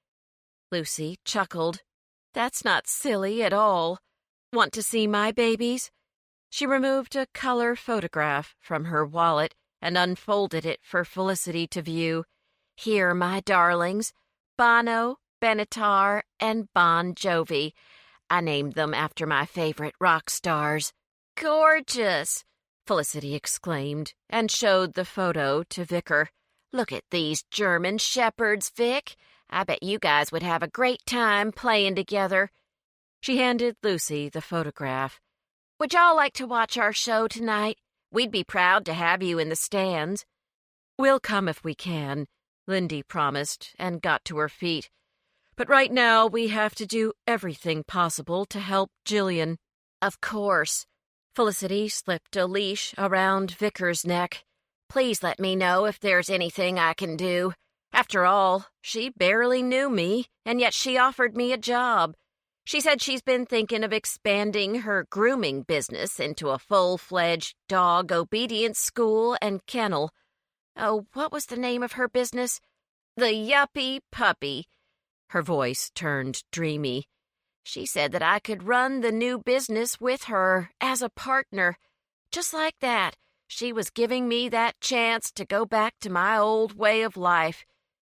Lucy chuckled. That's not silly at all. Want to see my babies? She removed a color photograph from her wallet and unfolded it for Felicity to view.
Here, my darlings, Bono, Benatar, and Bon Jovi. I named them after my favorite rock stars. Gorgeous, Felicity exclaimed and showed the photo to Vicar. Look at these German shepherds, Vic. I bet you guys would have a great time playing together.
She handed Lucy the photograph.
Would y'all like to watch our show tonight? We'd be proud to have you in the stands.
We'll come if we can. Lindy promised and got to her feet. "But right now we have to do everything possible to help Jillian."
"Of course." Felicity slipped a leash around Vickers' neck. "Please let me know if there's anything I can do. After all, she barely knew me, and yet she offered me a job. She said she's been thinking of expanding her grooming business into a full-fledged dog obedience school and kennel. Oh, what was the name of her business? The Yuppie Puppy." Her voice turned dreamy. "She said that I could run the new business with her as a partner. Just like that, she was giving me that chance to go back to my old way of life.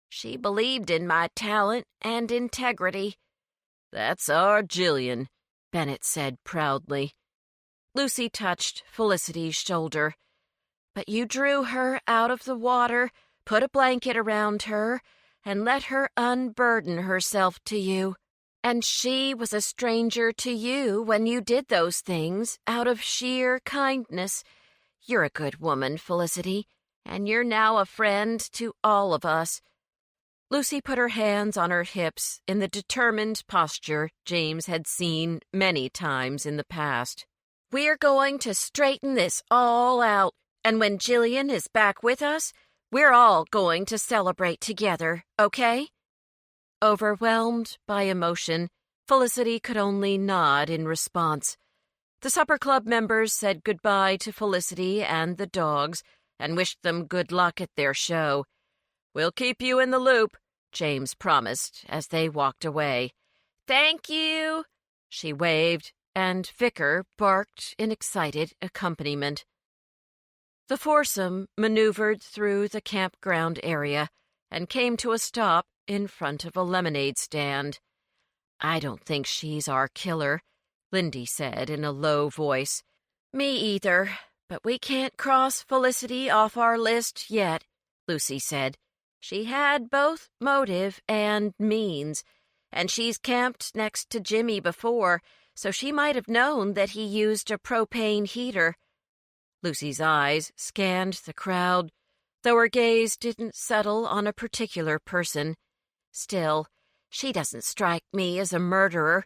She believed in my talent and integrity."
"That's our Jillian,"
Bennett said proudly.
Lucy touched Felicity's shoulder.
"But you drew her out of the water, put a blanket around her, and let her unburden herself to you. And she was a stranger to you when you did those things out of sheer kindness. You're a good woman, Felicity, and you're now a friend to all of us."
Lucy put her hands on her hips in the determined posture James had seen many times in the past.
"We're going to straighten this all out, and when Jillian is back with us, we're all going to celebrate together, okay?"
Overwhelmed by emotion, Felicity could only nod in response. The supper club members said goodbye to Felicity and the dogs and wished them good luck at their show. "We'll keep you in the loop," James promised as they walked away.
"Thank you,"
she waved, and Vicar barked in excited accompaniment. The foursome maneuvered through the campground area and came to a stop in front of a lemonade stand. "I don't think she's our killer," Lindy said in a low voice.
"Me either, but we can't cross Felicity off our list yet," Lucy said. "She had both motive and means, and she's camped next to Jimmy before, so she might have known that he used a propane heater."
Lucy's eyes scanned the crowd, though her gaze didn't settle on a particular person.
"Still, she doesn't strike me as a murderer.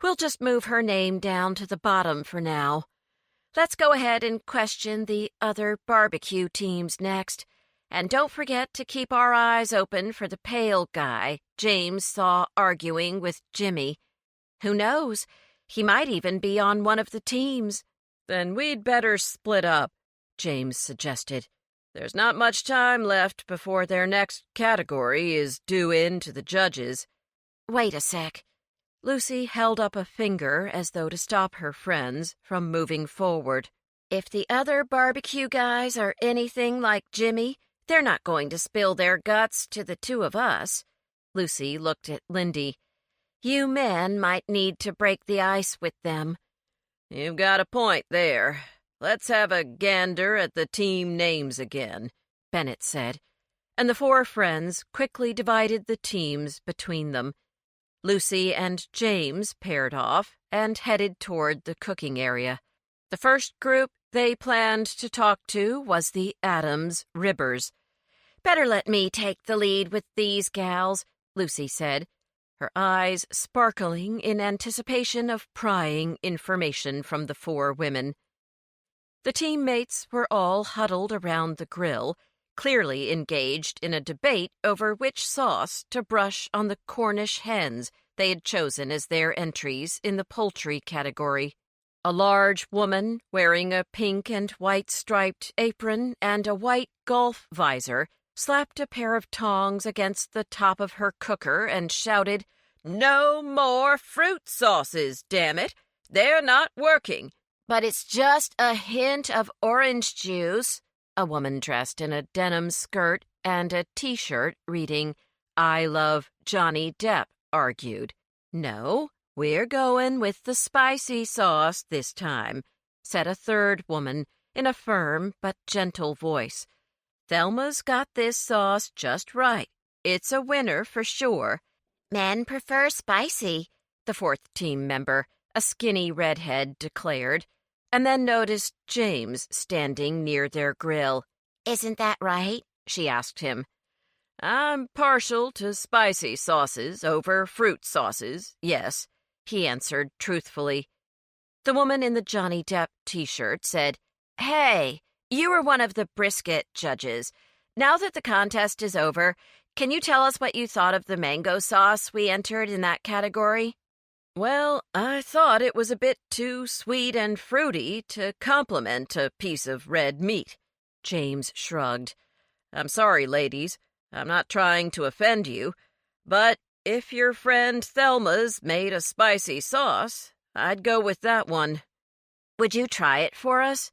We'll just move her name down to the bottom for now. Let's go ahead and question the other barbecue teams next. And don't forget to keep our eyes open for the pale guy James saw arguing with Jimmy. Who knows? He might even be on one of the teams."
"Then we'd better split up," James suggested. "There's not much time left before their next category is due in to the judges."
"Wait a sec."
Lucy held up a finger as though to stop her friends from moving forward.
"If the other barbecue guys are anything like Jimmy, they're not going to spill their guts to the two of us."
Lucy looked at Lindy.
"You men might need to break the ice with them."
"You've got a point there. Let's have a gander at the team names again," Bennett said, and the four friends quickly divided the teams between them. Lucy and James paired off and headed toward the cooking area. The first group they planned to talk to was the Adams Ribbers.
"Better let me take the lead with these gals," Lucy said,
her eyes sparkling in anticipation of prying information from the four women. The teammates were all huddled around the grill, clearly engaged in a debate over which sauce to brush on the Cornish hens they had chosen as their entries in the poultry category. A large woman wearing a pink and white striped apron and a white golf visor slapped a pair of tongs against the top of her cooker and shouted, "No more fruit sauces, damn it! They're not working."
"But it's just a hint of orange juice," a woman dressed in a denim skirt and a T-shirt reading, "I love Johnny Depp," argued.
"No, we're going with the spicy sauce this time," said a third woman in a firm but gentle voice. "Thelma's got this sauce just right. It's a winner for sure."
"Men prefer spicy,"
the fourth team member, a skinny redhead, declared, and then noticed James standing near their grill.
"Isn't that right?"
she asked him.
I'm partial to spicy sauces over fruit sauces, yes, he answered truthfully.
The woman in the Johnny Depp t-shirt said, "Hey, you were one of the brisket judges. Now that the contest is over, can you tell us what you thought of the mango sauce we entered in that category?"
Well, I thought it was a bit too sweet and fruity to complement a piece of red meat. James shrugged. I'm sorry, ladies. I'm not trying to offend you, but if your friend Thelma's made a spicy sauce, I'd go with that one.
Would you try it for us?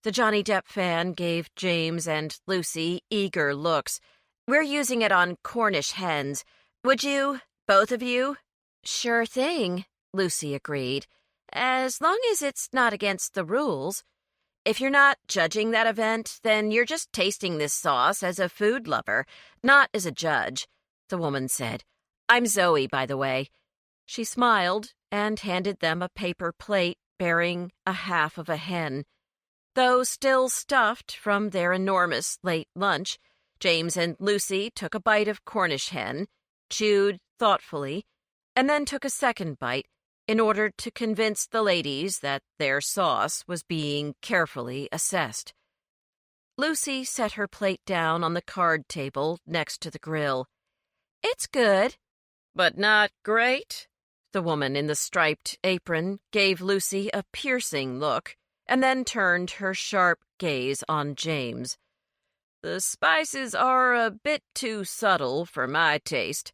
The Johnny Depp fan gave James and Lucy eager looks. We're using it on Cornish hens. Would you, both of you? Sure thing, Lucy agreed, as long as it's not against the rules. If you're not judging that event, then you're just tasting this sauce as a food lover, not as a judge, the woman said. I'm Zoe, by the way. She smiled and handed them a paper plate bearing a half of a hen. Though still stuffed from their enormous late lunch, James and Lucy took a bite of Cornish hen, chewed thoughtfully, and then took a second bite in order to convince the ladies that their sauce was being carefully assessed. Lucy set her plate down on the card table next to the grill. It's good.
But not great? The woman in the striped apron gave Lucy a piercing look and then turned her sharp gaze on James. The spices are a bit too subtle for my taste.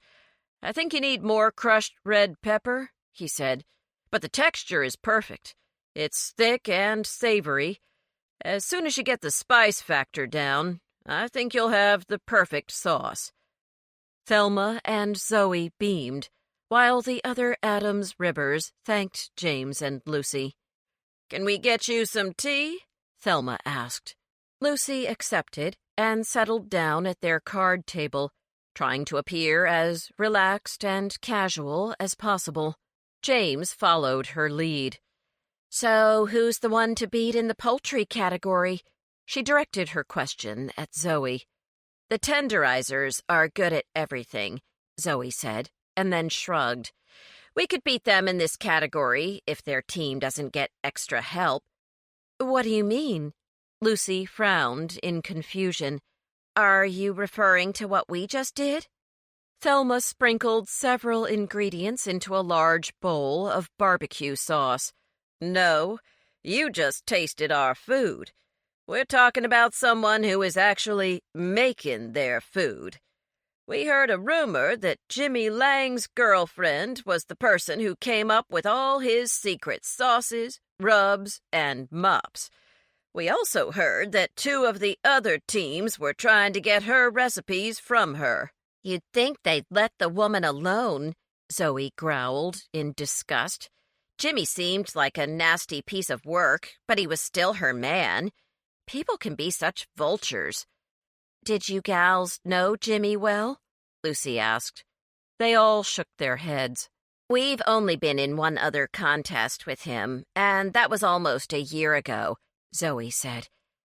I think you need more crushed red pepper, he said, but the texture is perfect. It's thick and savory. As soon as you get the spice factor down, I think you'll have the perfect sauce.
Thelma and Zoe beamed, while the other Adams Ribbers thanked James and Lucy.
Can we get you some tea? Thelma asked.
Lucy accepted and settled down at their card table, trying to appear as relaxed and casual as possible. James followed her lead. So who's the one to beat in the poultry category? She directed her question at Zoe. The tenderizers are good at everything, Zoe said, and then shrugged. We could beat them in this category if their team doesn't get extra help. What do you mean? Lucy frowned in confusion. Are you referring to what we just did? Thelma sprinkled several ingredients into a large bowl of barbecue sauce.
No, you just tasted our food. We're talking about someone who is actually making their food. We heard a rumor that Jimmy Lang's girlfriend was the person who came up with all his secret sauces, rubs, and mops. We also heard that 2 of the other teams were trying to get her recipes from her.
You'd think they'd let the woman alone, Zoe growled in disgust. Jimmy seemed like a nasty piece of work, but he was still her man. People can be such vultures. Did you gals know Jimmy well? Lucy asked. They all shook their heads. We've only been in one other contest with him, and that was almost a year ago, Zoe said.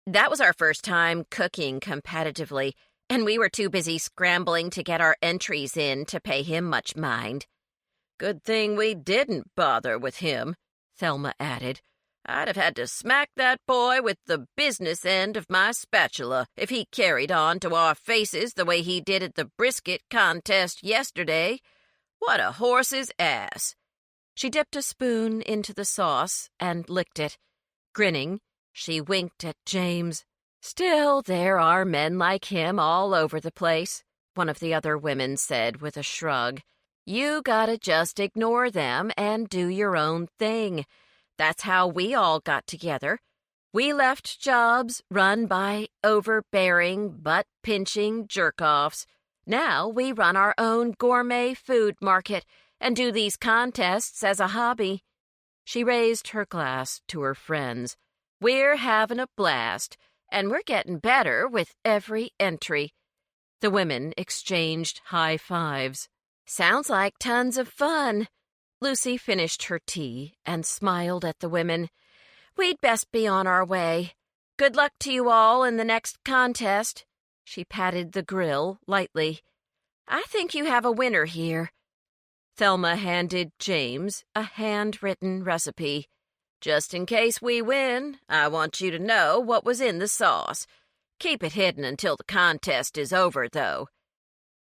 That was our first time cooking competitively, and we were too busy scrambling to get our entries in to pay him much mind.
Good thing we didn't bother with him, Thelma added. I'd have had to smack that boy with the business end of my spatula if he carried on to our faces the way he did at the brisket contest yesterday. What a horse's ass.
She dipped a spoon into the sauce and licked it. Grinning, she winked at James. Still, there are men like him all over the place, one of the other women said with a shrug. You gotta just ignore them and do your own thing. That's how we all got together. We left jobs run by overbearing, butt-pinching jerk-offs. Now we run our own gourmet food market and do these contests as a hobby. She raised her glass to her friends. We're having a blast, and we're getting better with every entry. The women exchanged high fives. Sounds like tons of fun. Lucy finished her tea and smiled at the women. We'd best be on our way. Good luck to you all in the next contest. She patted the grill lightly. "I think you have a winner here." Thelma handed James a handwritten recipe. "Just in case we win, I want you to know what was in the sauce. Keep it hidden until the contest is over, though."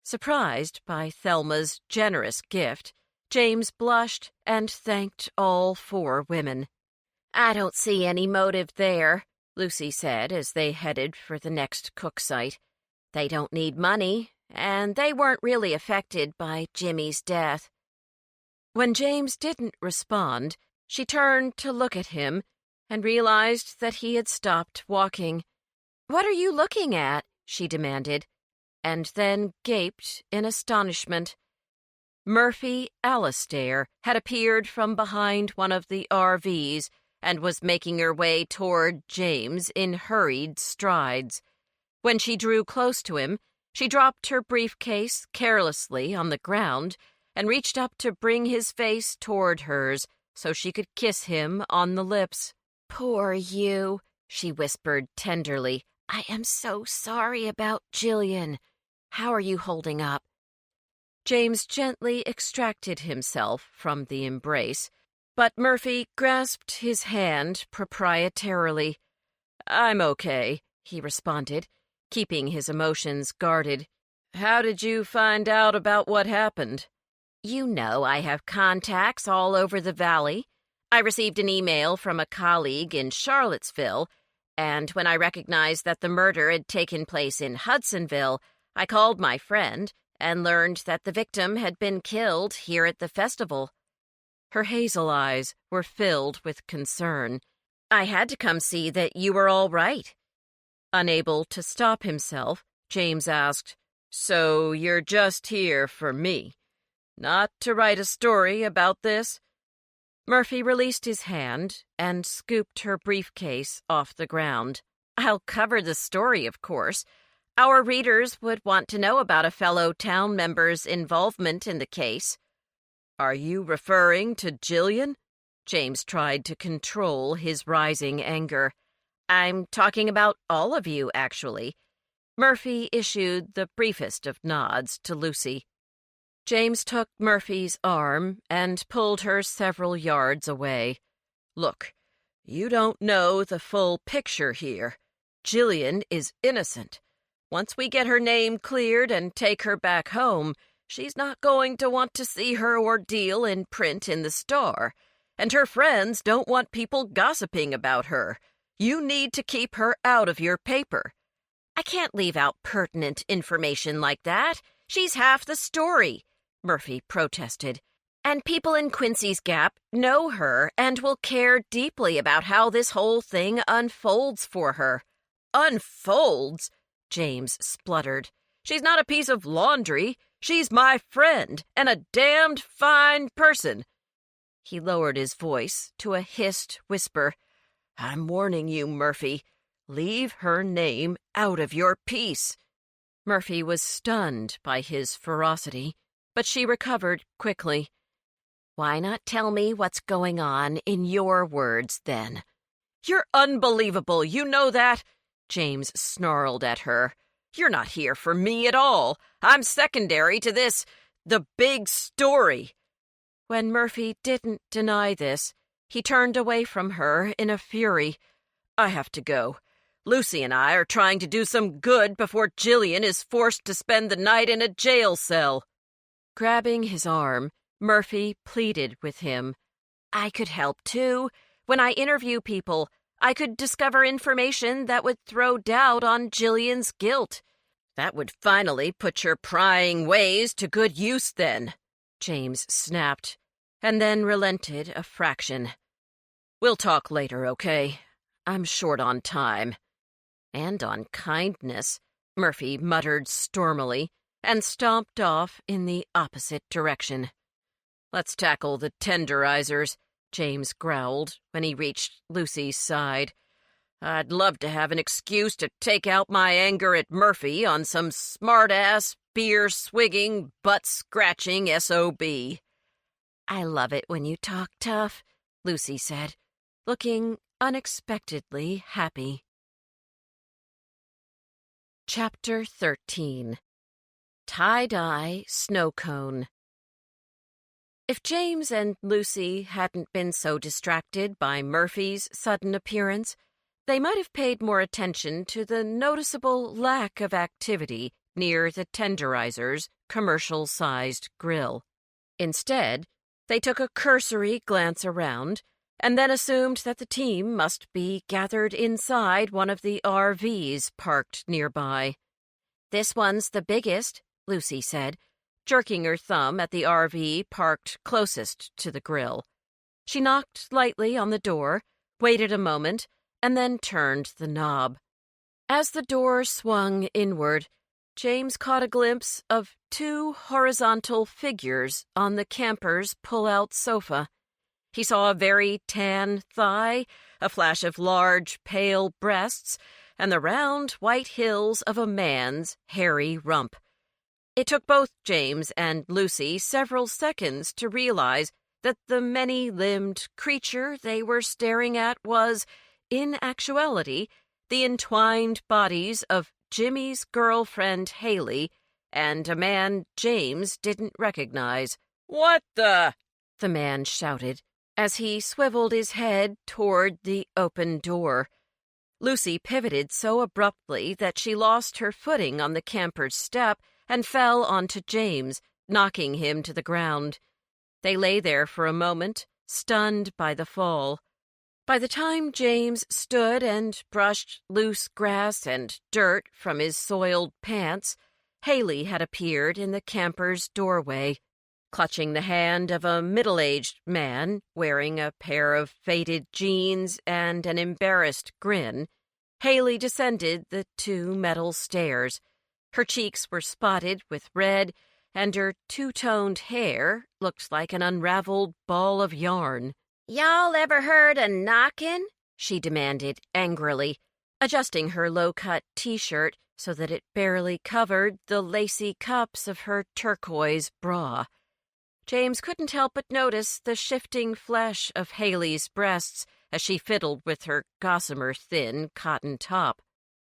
Surprised by Thelma's generous gift, James blushed and thanked all 4 women. "I don't see any motive there," Lucy said as they headed for the next cook site. "They don't need money, and they weren't really affected by Jimmy's death." When James didn't respond, she turned to look at him and realized that he had stopped walking. "What are you looking at?" she demanded, and then gaped in astonishment. Murphy Alastair had appeared from behind one of the RVs and was making her way toward James in hurried strides. When she drew close to him, she dropped her briefcase carelessly on the ground and reached up to bring his face toward hers so she could kiss him on the lips. "Poor you," she whispered tenderly. "I am so sorry about Jillian. How are you holding up?" James gently extracted himself from the embrace, but Murphy grasped his hand proprietarily. "I'm okay," he responded, keeping his emotions guarded. "How did you find out about what happened?" "You know I have contacts all over the valley. I received an email from a colleague in Charlottesville, and when I recognized that the murder had taken place in Hudsonville, I called my friend and learned that the victim had been killed here at the festival." Her hazel eyes were filled with concern. "I had to come see that you were all right." Unable to stop himself, James asked, "So you're just here for me? Not to write a story about this?" Murphy released his hand and scooped her briefcase off the ground. "I'll cover the story, of course. Our readers would want to know about a fellow town member's involvement in the case." "Are you referring to Jillian?" James tried to control his rising anger. "I'm talking about all of you, actually." Murphy issued the briefest of nods to Lucy. James took Murphy's arm and pulled her several yards away. "Look, you don't know the full picture here. Jillian is innocent. Once we get her name cleared and take her back home, she's not going to want to see her ordeal in print in the Star. And her friends don't want people gossiping about her. You need to keep her out of your paper." "I can't leave out pertinent information like that. She's half the story," Murphy protested. "And people in Quincy's Gap know her and will care deeply about how this whole thing unfolds for her." "Unfolds?" James spluttered. "She's not a piece of laundry. She's my friend and a damned fine person." He lowered his voice to a hissed whisper. "I'm warning you, Murphy. Leave her name out of your piece." Murphy was stunned by his ferocity, but she recovered quickly. "Why not tell me what's going on in your words, then?" "You're unbelievable, you know that," James snarled at her. "You're not here for me at all. I'm secondary to the big story." When Murphy didn't deny this, he turned away from her in a fury. "I have to go. Lucy and I are trying to do some good before Jillian is forced to spend the night in a jail cell." Grabbing his arm, Murphy pleaded with him. "I could help, too. When I interview people, I could discover information that would throw doubt on Jillian's guilt." "That would finally put your prying ways to good use, then," James snapped, and then relented a fraction. "We'll talk later, okay? I'm short on time." "And on kindness," Murphy muttered stormily, and stomped off in the opposite direction. "Let's tackle the tenderizers," James growled when he reached Lucy's side. "I'd love to have an excuse to take out my anger at Murphy on some smart-ass, beer-swigging, butt-scratching SOB. "I love it when you talk tough," Lucy said, looking unexpectedly happy. Chapter 13. Tie-dye snow cone. If James and Lucy hadn't been so distracted by Murphy's sudden appearance, they might have paid more attention to the noticeable lack of activity near the tenderizer's commercial-sized grill. Instead, they took a cursory glance around and then assumed that the team must be gathered inside one of the RVs parked nearby.
"This one's the biggest," Lucy said,
jerking her thumb at the RV parked closest to the grill. She knocked lightly on the door, waited a moment, and then turned the knob. As the door swung inward, James caught a glimpse of two horizontal figures on the camper's pull-out sofa. He saw a very tan thigh, a flash of large, pale breasts, and the round, white hills of a man's hairy rump. It took both James and Lucy several seconds to realize that the many-limbed creature they were staring at was, in actuality, the entwined bodies of Jimmy's girlfriend Haley and a man James didn't recognize.
"What the?"
the man shouted as he swiveled his head toward the open door. Lucy pivoted so abruptly that she lost her footing on the camper's step and fell onto James, knocking him to the ground. They lay there for a moment, stunned by the fall. By the time James stood and brushed loose grass and dirt from his soiled pants, Haley had appeared in the camper's doorway. Clutching the hand of a middle-aged man wearing a pair of faded jeans and an embarrassed grin, Haley descended the two metal stairs. Her cheeks were spotted with red, and her two-toned hair looked like an unraveled ball of yarn.
"Y'all ever heard of knockin'?"
she demanded angrily, adjusting her low-cut T-shirt so that it barely covered the lacy cups of her turquoise bra. James couldn't help but notice the shifting flesh of Haley's breasts as she fiddled with her gossamer-thin cotton top.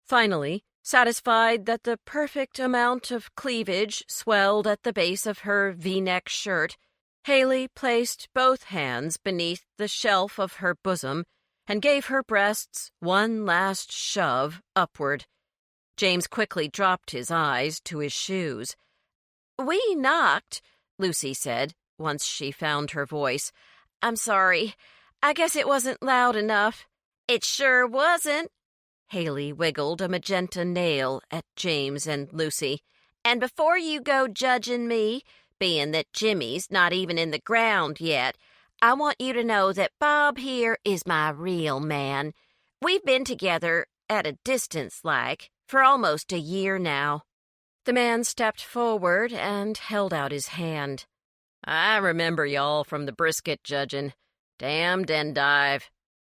Finally, satisfied that the perfect amount of cleavage swelled at the base of her V-neck shirt, Haley placed both hands beneath the shelf of her bosom and gave her breasts one last shove upward. James quickly dropped his eyes to his shoes.
"We knocked,"
Lucy said, once she found her voice.
"I'm sorry. I guess it wasn't loud enough." "It sure wasn't."
Haley wiggled a magenta nail at James and Lucy.
"And before you go judging me, being that Jimmy's not even in the ground yet, I want you to know that Bob here is my real man. We've been together, at a distance like, for almost a year now."
The man stepped forward and held out his hand.
"I remember y'all from the brisket judging. Damned endive."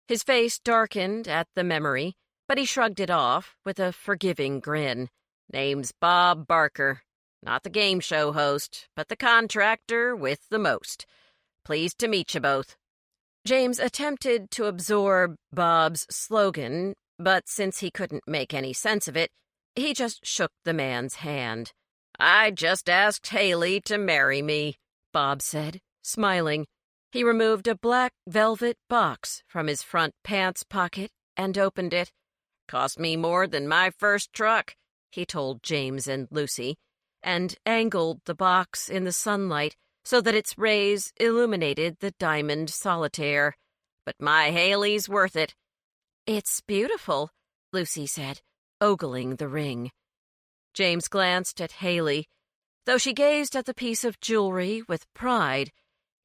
His face darkened at the memory, but he shrugged it off with a forgiving grin.
"Name's Bob Barker. Not the game show host, but the contractor with the most. Pleased to meet you both."
James attempted to absorb Bob's slogan, but since he couldn't make any sense of it, he just shook the man's hand.
"I just asked Haley to marry me,"
Bob said, smiling. He removed a black velvet box from his front pants pocket and opened it.
"Cost me more than my first truck,"
he told James and Lucy, and angled the box in the sunlight so that its rays illuminated the diamond solitaire.
"But my Haley's worth it."
"It's beautiful," Lucy said, ogling the ring. James glanced at Haley. Though she gazed at the piece of jewelry with pride,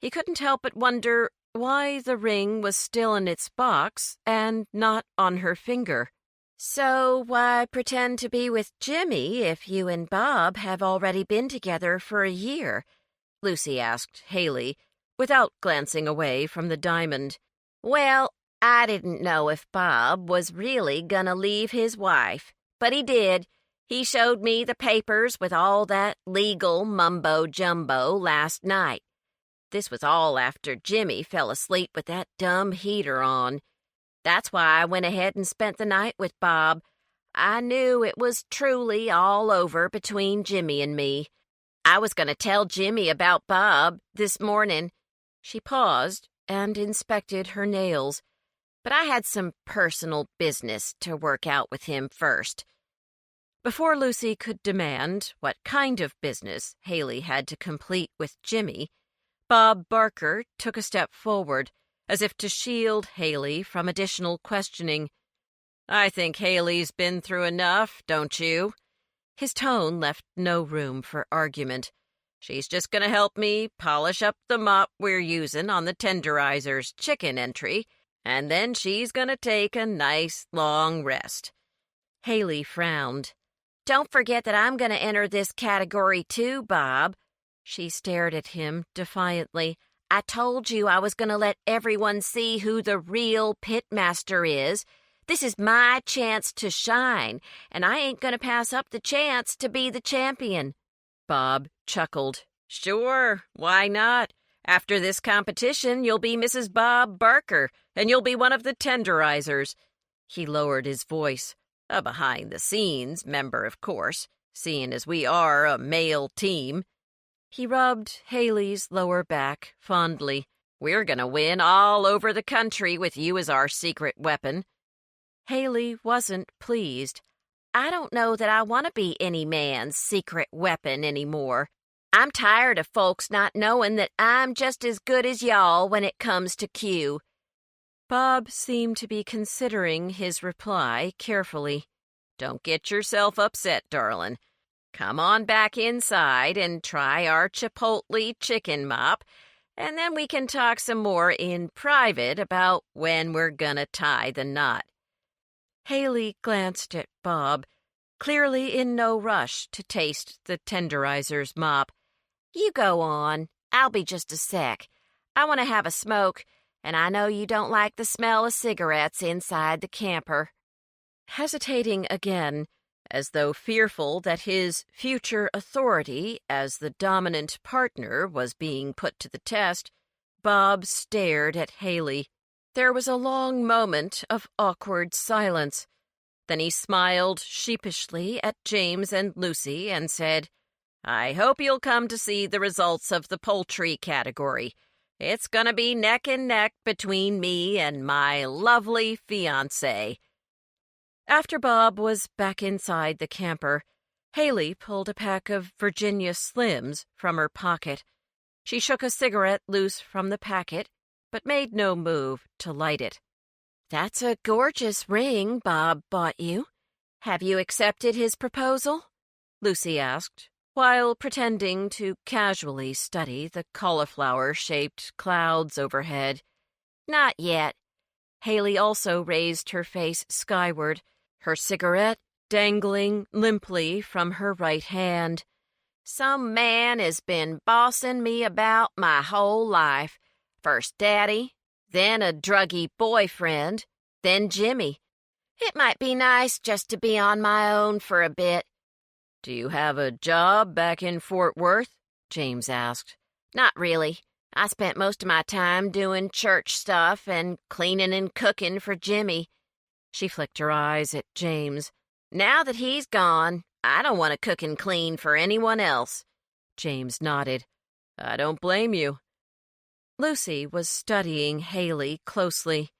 he couldn't help but wonder why the ring was still in its box and not on her finger.
"So why pretend to be with Jimmy if you and Bob have already been together for a year?"
Lucy asked Haley, without glancing away from the diamond.
"Well, I didn't know if Bob was really gonna leave his wife, but he did. He showed me the papers with all that legal mumbo-jumbo last night. This was all after Jimmy fell asleep with that dumb heater on. That's why I went ahead and spent the night with Bob. I knew it was truly all over between Jimmy and me. I was going to tell Jimmy about Bob this morning." She paused and inspected her nails, "but I had some personal business to work out with him first." Before Lucy could demand what kind of business Haley had to complete with Jimmy, Bob Barker took a step forward, as if to shield Haley from additional questioning. "I think Haley's been through enough, don't you?" His tone left no room for argument. "She's just going to help me polish up the mop we're using on the tenderizer's chicken entry, and then she's going to take a nice long rest." Haley frowned. "Don't forget that I'm going to enter this category too, Bob." She stared at him defiantly. "I told you I was going to let everyone see who the real pitmaster is. This is my chance to shine, and I ain't going to pass up the chance to be the champion." Bob chuckled. "Sure, why not? After this competition, you'll be Mrs. Bob Barker, and you'll be one of the tenderizers." He lowered his voice. "A behind-the-scenes member, of course, seeing as we are a male team." He rubbed Haley's lower back fondly. "We're going to win all over the country with you as our secret weapon." Haley wasn't pleased. "I don't know that I want to be any man's secret weapon anymore. I'm tired of folks not knowing that I'm just as good as y'all when it comes to Q." Bob seemed to be considering his reply carefully. "Don't get yourself upset, darling. Come on back inside and try our Chipotle chicken mop, and then we can talk some more in private about when we're gonna tie the knot." Haley glanced at Bob, clearly in no rush to taste the tenderizer's mop. "You go on. I'll be just a sec. I want to have a smoke, and I know you don't like the smell of cigarettes inside the camper." Hesitating again, as though fearful that his future authority as the dominant partner was being put to the test, Bob stared at Haley. There was a long moment of awkward silence. Then he smiled sheepishly at James and Lucy and said, "I hope you'll come to see the results of the poultry category. It's gonna be neck and neck between me and my lovely fiancé." After Bob was back inside the camper, Haley pulled a pack of Virginia Slims from her pocket. She shook a cigarette loose from the packet, but made no move to light it. "That's a gorgeous ring Bob bought you. Have you accepted his proposal?" Lucy asked, while pretending to casually study the cauliflower-shaped clouds overhead. "Not yet." Haley also raised her face skyward, her cigarette dangling limply from her right hand. "Some man has been bossing me about my whole life. First Daddy, then a druggy boyfriend, then Jimmy. It might be nice just to be on my own for a bit."
"Do you have a job back in Fort Worth?" James asked.
"Not really. I spent most of my time doing church stuff and cleaning and cooking for Jimmy." She flicked her eyes at James. "Now that he's gone, I don't want to cook and clean for anyone else."
James nodded. "I don't blame you."
Lucy was studying Haley closely.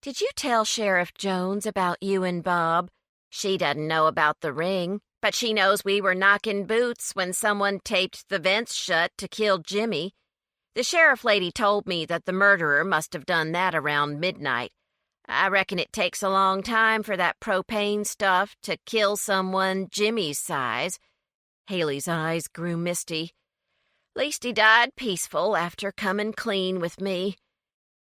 "Did you tell Sheriff Jones about you and Bob?" "She doesn't know about the ring, but she knows we were knocking boots when someone taped the vents shut to kill Jimmy. The sheriff lady told me that the murderer must have done that around midnight. I reckon it takes a long time for that propane stuff to kill someone Jimmy's size." Haley's eyes grew misty. "Least he died peaceful after coming clean with me.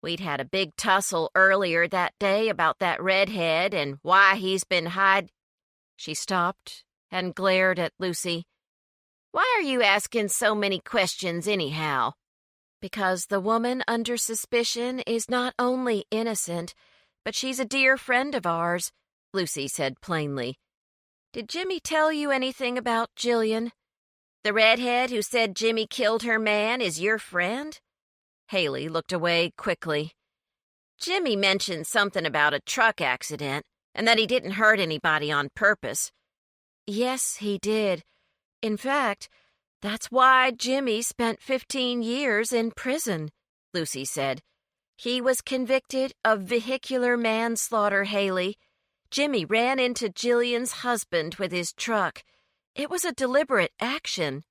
We'd had a big tussle earlier that day about that redhead and why he's been She stopped and glared at Lucy. "Why are you asking so many questions anyhow?" "Because the woman under suspicion is not only innocent, but she's a dear friend of ours," Lucy said plainly. "Did Jimmy tell you anything about Jillian?" "The redhead who said Jimmy killed her man is your friend?" Haley looked away quickly. "Jimmy mentioned something about a truck accident. and that he didn't hurt anybody on purpose.
Yes, he did. In fact, that's why Jimmy spent 15 years in prison, Lucy said. He was convicted of vehicular manslaughter, Haley. Jimmy ran into Jillian's husband with his truck. It was a deliberate action.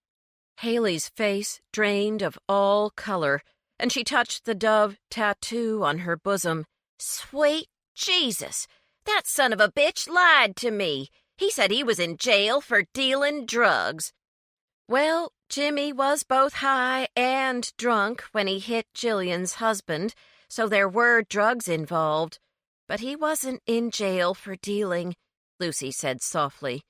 Haley's face drained of all color, and she touched the dove tattoo on her bosom.
Sweet Jesus! That son of a bitch lied to me. He said he was in jail for dealing drugs.
Well, Jimmy was both high and drunk when he hit Jillian's husband, so there were drugs involved. But he wasn't in jail for dealing, Lucy said softly.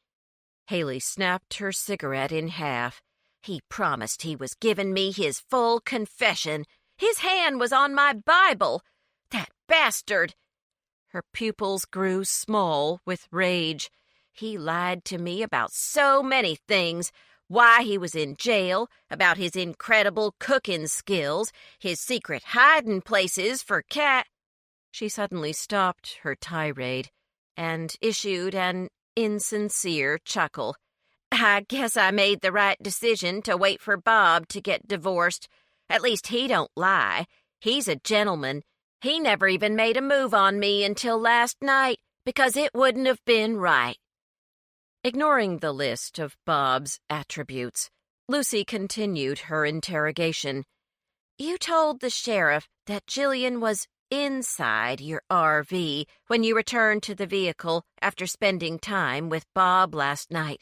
Haley snapped her cigarette in half.
He promised he was giving me his full confession. His hand was on my Bible. That bastard!
Her pupils grew small with rage.
He lied to me about so many things. Why he was in jail, about his incredible cooking skills, his secret hiding places for cat.
She suddenly stopped her tirade and issued an insincere chuckle.
I guess I made the right decision to wait for Bob to get divorced. At least he don't lie. He's a gentleman. He never even made a move on me until last night because it wouldn't have been right.
Ignoring the list of Bob's attributes, Lucy continued her interrogation.
You told the sheriff that Jillian was inside your RV when you returned to the vehicle after spending time with Bob last night.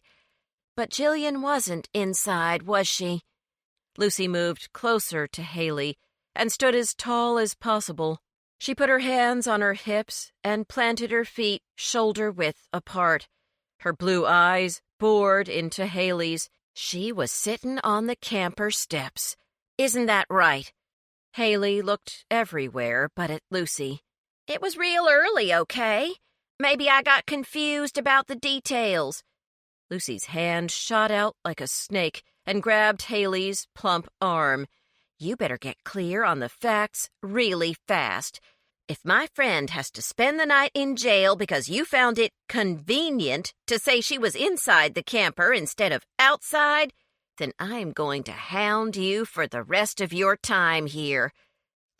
But Jillian wasn't inside, was she?
Lucy moved closer to Haley and stood as tall as possible. She put her hands on her hips and planted her feet shoulder-width apart. Her blue eyes bored into Haley's.
She was sitting on the camper steps. Isn't that right?
Haley looked everywhere but at Lucy.
It was real early, okay? Maybe I got confused about the details.
Lucy's hand shot out like a snake and grabbed Haley's plump arm.
You better get clear on the facts really fast. If my friend has to spend the night in jail because you found it convenient to say she was inside the camper instead of outside, then I'm going to hound you for the rest of your time here.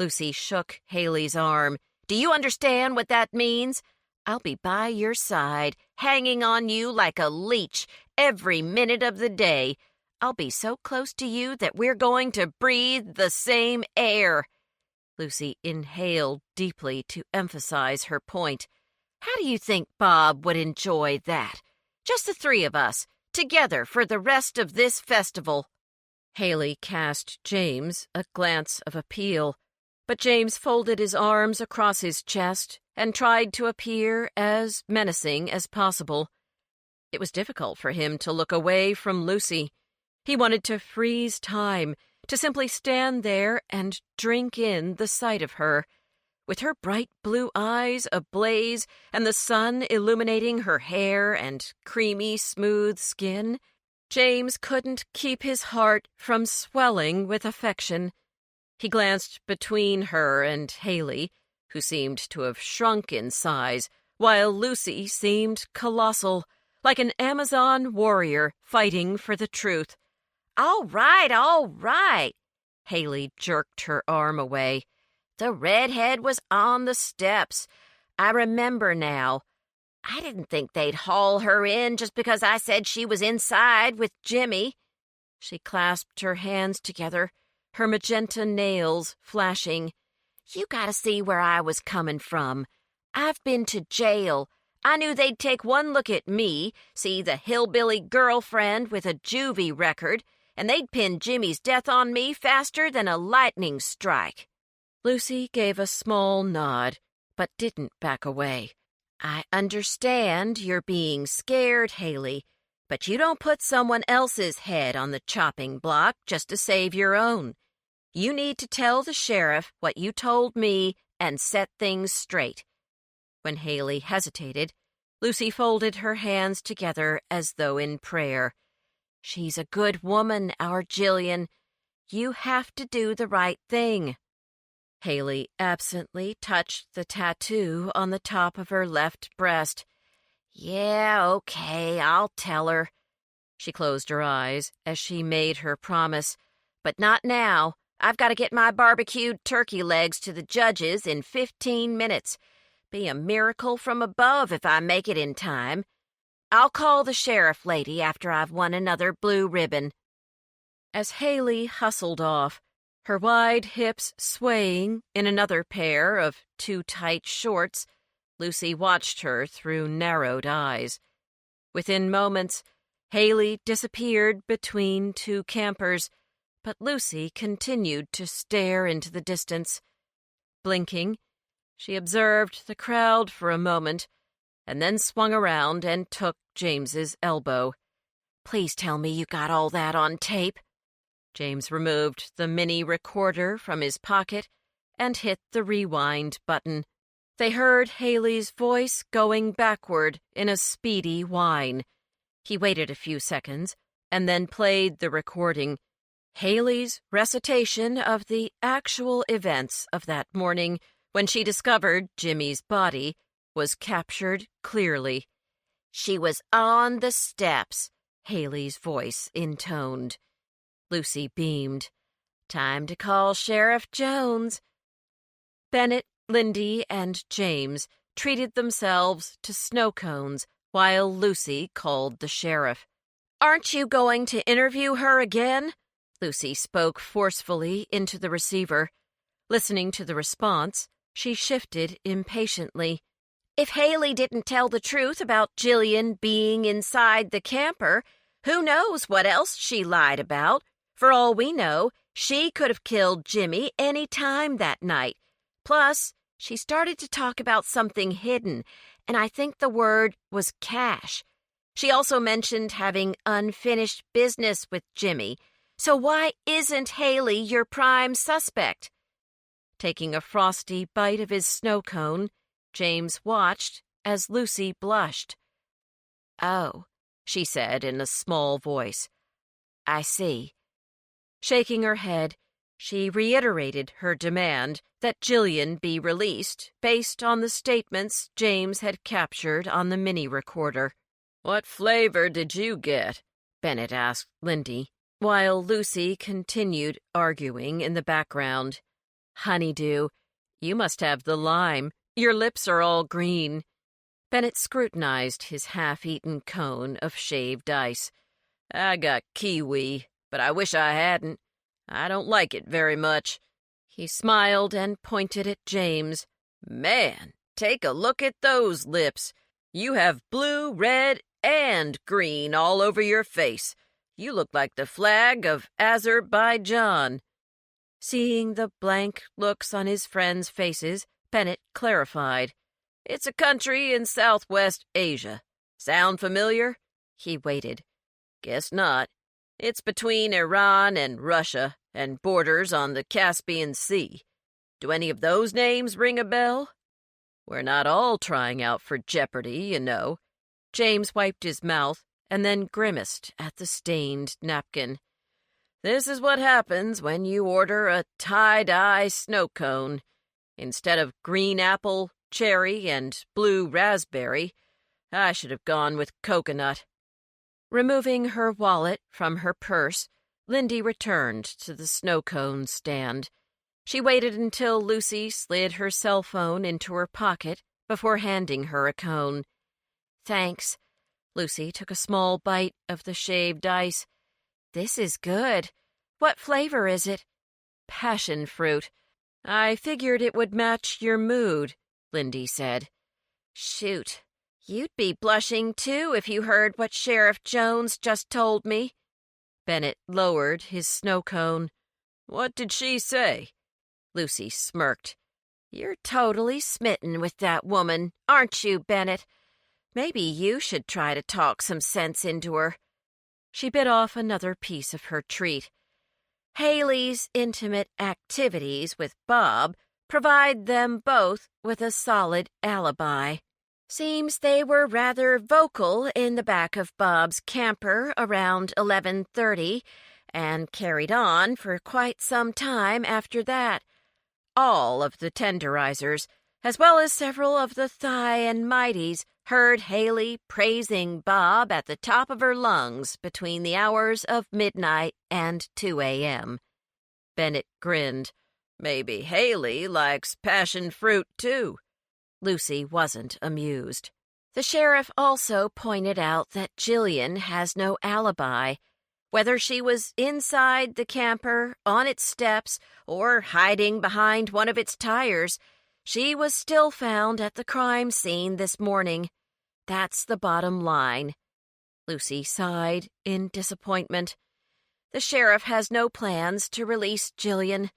Lucy shook Haley's arm.
Do you understand what that means? I'll be by your side, hanging on you like a leech every minute of the day. I'll be so close to you that we're going to breathe the same air.
Lucy inhaled deeply to emphasize her point.
How do you think Bob would enjoy that? Just the three of us, together for the rest of this festival.
Haley cast James a glance of appeal, but James folded his arms across his chest and tried to appear as menacing as possible. It was difficult for him to look away from Lucy. He wanted to freeze time, to simply stand there and drink in the sight of her. With her bright blue eyes ablaze and the sun illuminating her hair and creamy, smooth skin, James couldn't keep his heart from swelling with affection. He glanced between her and Haley, who seemed to have shrunk in size, while Lucy seemed colossal, like an Amazon warrior fighting for the truth.
All right.
Haley jerked her arm away.
The redhead was on the steps. I remember now. I didn't think they'd haul her in just because I said she was inside with Jimmy.
She clasped her hands together, her magenta nails flashing.
You gotta see where I was coming from. I've been to jail. I knew they'd take one look at me, see the hillbilly girlfriend with a juvie record, and they'd pin Jimmy's death on me faster than a lightning strike.
Lucy gave a small nod, but didn't back away.
I understand you're being scared, Haley, but you don't put someone else's head on the chopping block just to save your own. You need to tell the sheriff what you told me and set things straight.
When Haley hesitated, Lucy folded her hands together as though in prayer.
She's a good woman, our Jillian. You have to do the right thing.
Haley absently touched the tattoo on the top of her left breast.
Yeah, okay, I'll tell her.
She closed her eyes as she made her promise.
But not now. I've got to get my barbecued turkey legs to the judges in 15 minutes. Be a miracle from above if I make it in time. I'll call the sheriff lady after I've won another blue ribbon.
As Haley hustled off, her wide hips swaying in another pair of too-tight shorts, Lucy watched her through narrowed eyes. Within moments, Haley disappeared between two campers, but Lucy continued to stare into the distance. Blinking, she observed the crowd for a moment, and then swung around and took James's elbow.
Please tell me you got all that on tape.
James removed the mini recorder from his pocket and hit the rewind button. They heard Haley's voice going backward in a speedy whine. He waited a few seconds and then played the recording. Haley's recitation of the actual events of that morning when she discovered Jimmy's body was captured clearly.
She was on the steps,
Haley's voice intoned. Lucy beamed.
Time to call Sheriff Jones.
Bennett, Lindy, and James treated themselves to snow cones while Lucy called the sheriff.
Aren't you going to interview her again?
Lucy spoke forcefully into the receiver. Listening to the response, she shifted impatiently.
If Haley didn't tell the truth about Jillian being inside the camper, who knows what else she lied about? For all we know, she could have killed Jimmy any time that night. Plus, she started to talk about something hidden, and I think the word was cash. She also mentioned having unfinished business with Jimmy. So why isn't Haley your prime suspect?
Taking a frosty bite of his snow cone, James watched as Lucy blushed.
Oh, she said in a small voice. I see.
Shaking her head, she reiterated her demand that Jillian be released based on the statements James had captured on the mini-recorder.
What flavor did you get?
Bennett asked Lindy, while Lucy continued arguing in the background. Honeydew, you must have the lime. Your lips are all green. Bennett scrutinized his half-eaten cone of shaved ice.
I got kiwi, but I wish I hadn't. I don't like it very much.
He smiled and pointed at James.
Man, take a look at those lips. You have blue, red, and green all over your face. You look like the flag of Azerbaijan.
Seeing the blank looks on his friends' faces, Bennett clarified.
It's a country in Southwest Asia. Sound familiar?
He waited.
Guess not. It's between Iran and Russia and borders on the Caspian Sea. Do any of those names ring a bell? We're not all trying out for jeopardy, you know.
James wiped his mouth and then grimaced at the stained napkin.
This is what happens when you order a tie-dye snow cone. Instead of green apple, cherry, and blue raspberry, I should have gone with coconut.
Removing her wallet from her purse, Lindy returned to the snow cone stand. She waited until Lucy slid her cell phone into her pocket before handing her a cone.
Thanks.
Lucy took a small bite of the shaved ice.
This is good. What flavor is it?
Passion fruit. I figured it would match your mood, Lindy said.
Shoot. You'd be blushing, too, if you heard what Sheriff Jones just told me.
Bennett lowered his snow cone.
What did she say?
Lucy smirked.
You're totally smitten with that woman, aren't you, Bennett? Maybe you should try to talk some sense into her.
She bit off another piece of her treat.
Haley's intimate activities with Bob provide them both with a solid alibi. Seems they were rather vocal in the back of Bob's camper around 11:30 and carried on for quite some time after that. all of the tenderizers, as well as several of the thigh and mighties, heard Haley praising Bob at the top of her lungs between the hours of midnight and 2 a.m. Bennett grinned. Maybe Haley likes passion fruit, too. Lucy wasn't amused. The sheriff also pointed out that Jillian has no alibi. Whether she was inside the camper, on its steps, or hiding behind one of its tires, she was still found at the crime scene this morning. That's the bottom line. Lucy sighed in disappointment. The sheriff has no plans to release Jillian.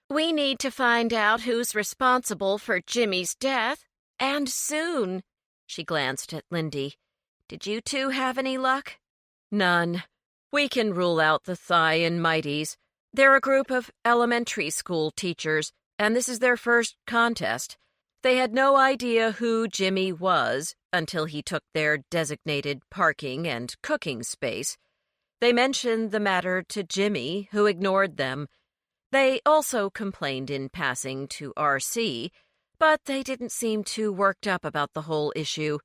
We need to find out who's responsible for Jimmy's death, and soon. She glanced at Lindy. Did you two have any luck? None. We can rule out the thigh and mighties. They're a group of elementary school teachers, and this is their first contest. They had no idea who Jimmy was until he took their designated parking and cooking space. They mentioned the matter to Jimmy, who ignored them. They also complained in passing to R.C., but they didn't seem too worked up about the whole issue.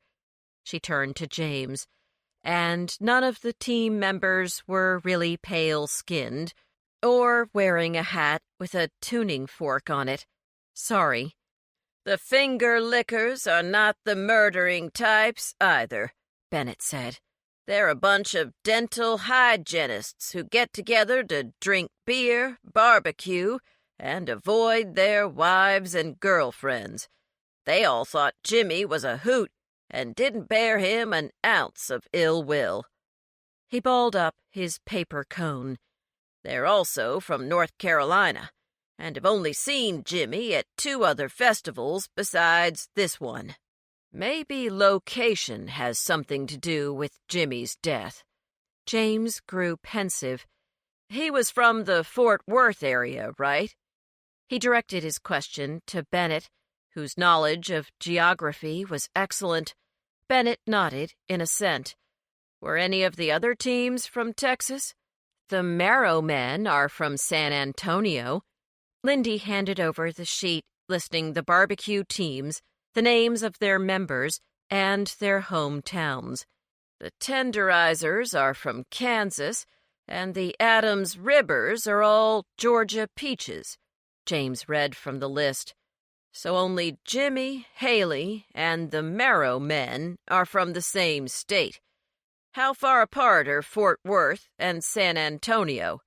She turned to James. And none of the team members were really pale-skinned or wearing a hat with a tuning fork on it. Sorry. The finger lickers are not the murdering types either, Bennett said. They're a bunch of dental hygienists who get together to drink beer, barbecue, and avoid their wives and girlfriends. They all thought Jimmy was a hoot and didn't bear him an ounce of ill will. He balled up his paper cone. They're also from North Carolina, and have only seen Jimmy at 2 other festivals besides this one. Maybe location has something to do with Jimmy's death. James grew pensive. He was from the Fort Worth area, right? He directed his question to Bennett, whose knowledge of geography was excellent. Bennett nodded in assent. Were any of the other teams from Texas? The Marrow Men are from San Antonio. Lindy handed over the sheet listing the barbecue teams, the names of their members, and their hometowns. The Tenderizers are from Kansas, and the Adams Ribbers are all Georgia Peaches. James read from the list. So only Jimmy, Haley, and the Marrow Men are from the same state. How far apart are Fort Worth and San Antonio?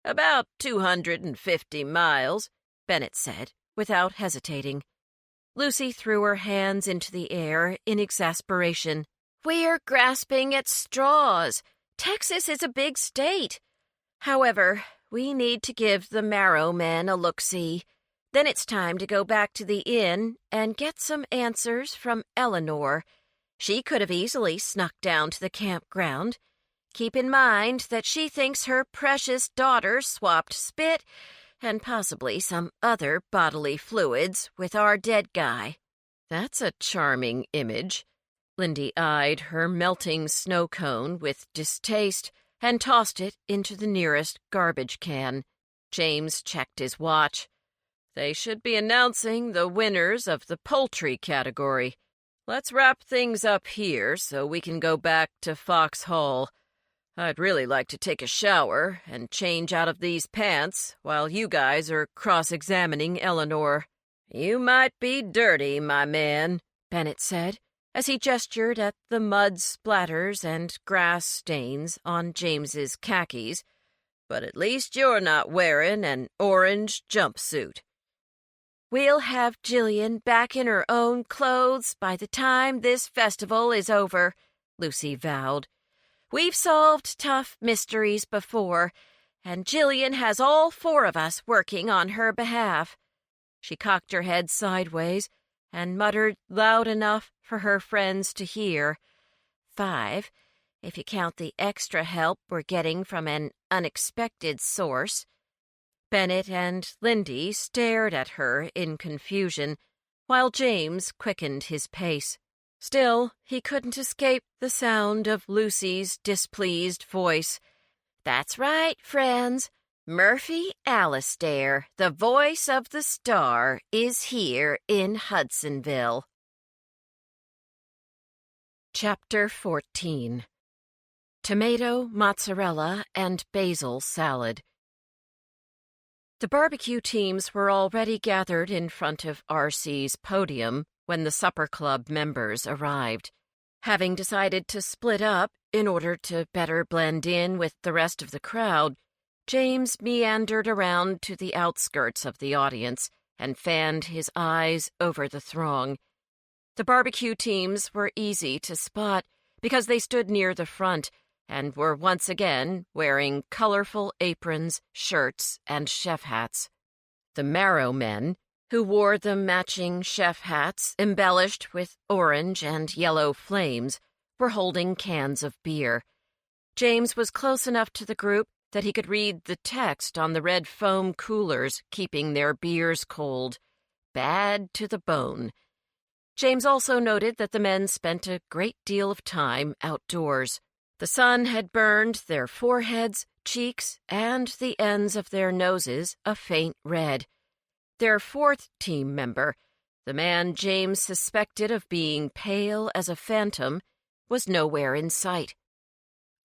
About 250 miles, Bennett said, without hesitating. Lucy threw her hands into the air in exasperation. We're grasping at straws. Texas is a big state. However, we need to give the Marrow Men a look-see. Then it's time to go back to the inn and get some answers from Eleanor. She could have easily snuck down to the campground. Keep in mind that she thinks her precious daughter swapped spit and possibly some other bodily fluids with our dead guy. That's a charming image. Lindy eyed her melting snow cone with distaste and tossed it into the nearest garbage can. James checked his watch. They should be announcing the winners of the poultry category. Let's wrap things up here so we can go back to Fox Hall. I'd really like to take a shower and change out of these pants while you guys are cross-examining Eleanor. You might be dirty, my man, Bennett said, as he gestured at the mud splatters and grass stains on James's khakis, but at least you're not wearing an orange jumpsuit. We'll have Jillian back in her own clothes by the time this festival is over, Lucy vowed. We've solved tough mysteries before, and Jillian has all 4 of us working on her behalf. She cocked her head sideways and muttered loud enough for her friends to hear. 5, if you count the extra help we're getting from an unexpected source. Bennett and Lindy stared at her in confusion, while James quickened his pace. Still, he couldn't escape the sound of Lucy's displeased voice. That's right, friends. Murphy Alistair, the voice of the star, is here in Hudsonville.
Chapter 14. Tomato, mozzarella, and basil salad. The barbecue teams were already gathered in front of R.C.'s podium when the supper club members arrived. Having decided to split up in order to better blend in with the rest of the crowd, James meandered around to the outskirts of the audience and fanned his eyes over the throng. The barbecue teams were easy to spot because they stood near the front and were once again wearing colorful aprons, shirts, and chef hats. The Marrow men, who wore the matching chef hats embellished with orange and yellow flames, were holding cans of beer. James was close enough to the group that he could read the text on the red foam coolers keeping their beers cold. Bad to the bone. James also noted that the men spent a great deal of time outdoors. The sun had burned their foreheads, cheeks, and the ends of their noses a faint red. Their fourth team member, the man James suspected of being pale as a phantom, was nowhere in sight.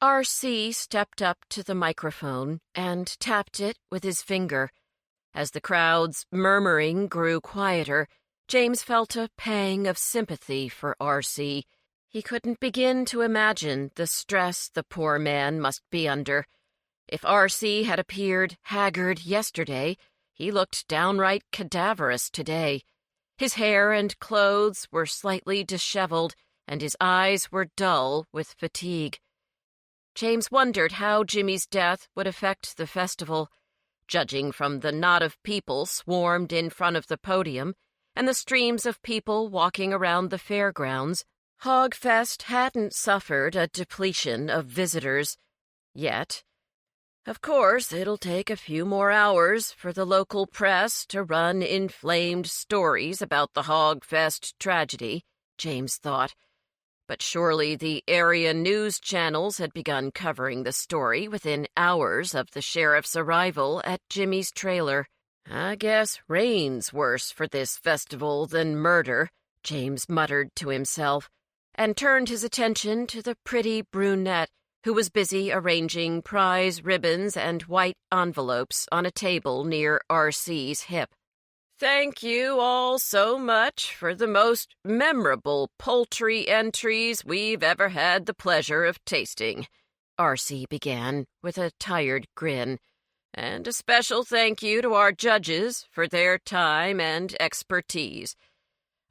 R.C. stepped up to the microphone and tapped it with his finger. As the crowd's murmuring grew quieter, James felt a pang of sympathy for R.C. He couldn't begin to imagine the stress the poor man must be under. If R.C. had appeared haggard yesterday, he looked downright cadaverous today. His hair and clothes were slightly disheveled, and his eyes were dull with fatigue. James wondered how Jimmy's death would affect the festival. Judging from the knot of people swarmed in front of the podium and the streams of people walking around the fairgrounds, Hogfest hadn't suffered a depletion of visitors yet. Of course, it'll take a few more hours for the local press to run inflamed stories about the Hogfest tragedy, James thought. But surely the area news channels had begun covering the story within hours of the sheriff's arrival at Jimmy's trailer. I guess rain's worse for this festival than murder, James muttered to himself, and turned his attention to the pretty brunette who was busy arranging prize ribbons and white envelopes on a table near R.C.'s hip. Thank you all so much for the most memorable poultry entries we've ever had the pleasure of tasting, R.C. began with a tired grin. And a special thank you to our judges for their time and expertise.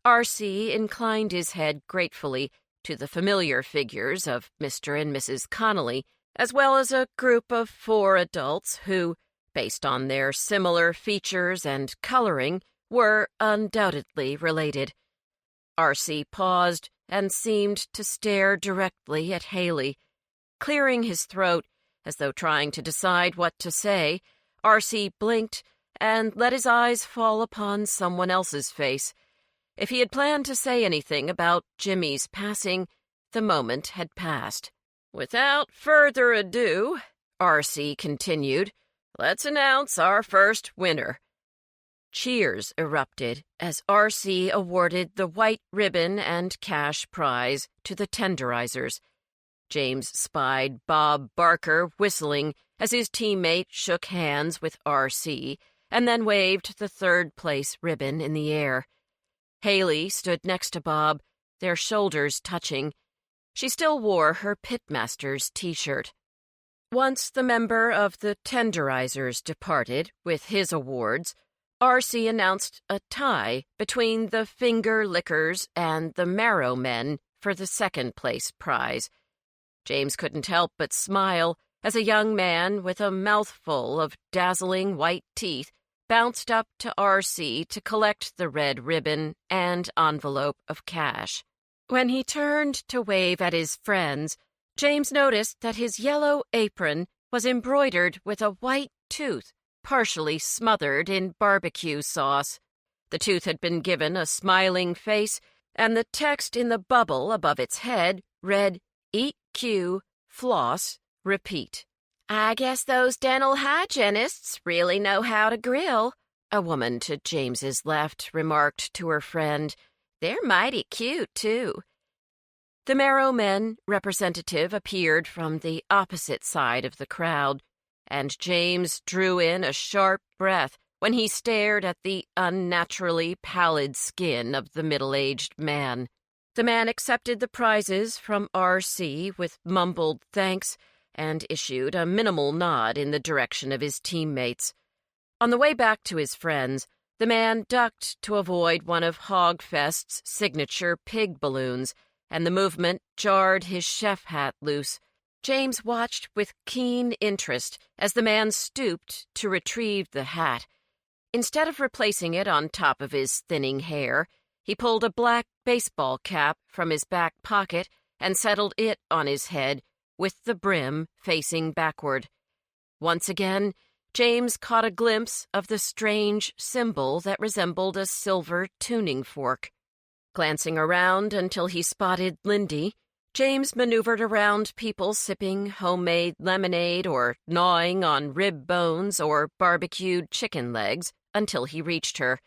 R.C. inclined his head gratefully to the familiar figures of Mr. and Mrs. Connolly, as well as a group of 4 adults who, based on their similar features and coloring, were undoubtedly related. R.C. paused and seemed to stare directly at Haley. Clearing his throat, as though trying to decide what to say, R.C. blinked and let his eyes fall upon someone else's face. If he had planned to say anything about Jimmy's passing, the moment had passed. Without further ado, R.C. continued, let's announce our first winner. Cheers erupted as R.C. awarded the white ribbon and cash prize to the tenderizers. James spied Bob Barker whistling as his teammate shook hands with R.C. and then waved the third-place ribbon in the air. Haley stood next to Bob, their shoulders touching. She still wore her pitmaster's T-shirt. Once the member of the tenderizers departed with his awards, R.C. announced a tie between the Finger Lickers and the Marrow men for the second-place prize. James couldn't help but smile as a young man with a mouthful of dazzling white teeth bounced up to R.C. to collect the red ribbon and envelope of cash. When he turned to wave at his friends, James noticed that his yellow apron was embroidered with a white tooth, partially smothered in barbecue sauce. The tooth had been given a smiling face, and the text in the bubble above its head read, "Eat Q, floss, repeat."
I guess those dental hygienists really know how to grill, a woman to James's left remarked to her friend. They're mighty cute, too. The Marrow Men representative appeared from the opposite side of the crowd, and James drew in a sharp breath when he stared at the unnaturally pallid skin of the middle-aged man. The man accepted the prizes from R.C. with mumbled thanks and issued a minimal nod in the direction of his teammates. On the way back to his friends, the man ducked to avoid one of Hogfest's signature pig balloons, and the movement jarred his chef hat loose. James watched with keen interest as the man stooped to retrieve the hat. Instead of replacing it on top of his thinning hair, he pulled a black baseball cap from his back pocket and settled it on his head, with the brim facing backward. Once again, James caught a glimpse of the strange symbol that resembled a silver tuning fork. Glancing around until he spotted Lindy, James maneuvered around people sipping homemade lemonade or gnawing on rib bones or barbecued chicken legs until he reached her.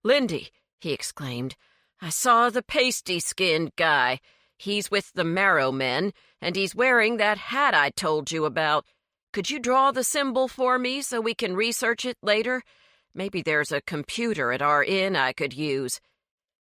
"Lindy," he exclaimed, "I saw the pasty-skinned guy. He's with the Marrow Men, and he's wearing that hat I told you about. Could you draw the symbol for me so we can research it later? Maybe there's a computer at our inn I could use."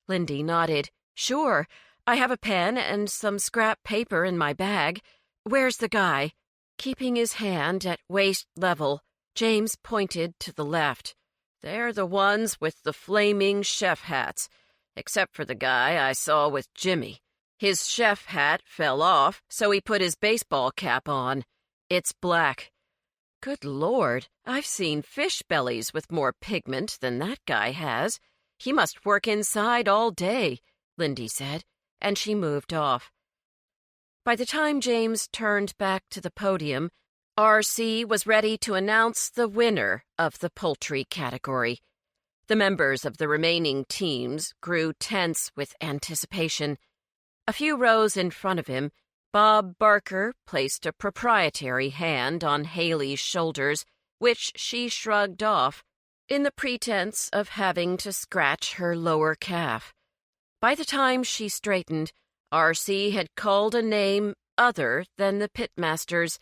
Lindy nodded. "Sure. I have a pen and some scrap paper in my bag. Where's the guy?" Keeping his hand at waist level, James pointed to the left. "They're the ones with the flaming chef hats, except for the guy I saw with Jimmy. His chef hat fell off, so he put his baseball cap on. It's black. Good Lord, I've seen fish bellies with more pigment than that guy has. He must work inside all day," Lindy said, and she moved off. By the time James turned back to the podium, R.C. was ready to announce the winner of the poultry category. The members of the remaining teams grew tense with anticipation. A few rows in front of him, Bob Barker placed a proprietary hand on Haley's shoulders, which she shrugged off, in the pretense of having to scratch her lower calf. By the time she straightened, R.C. had called a name other than the pitmasters.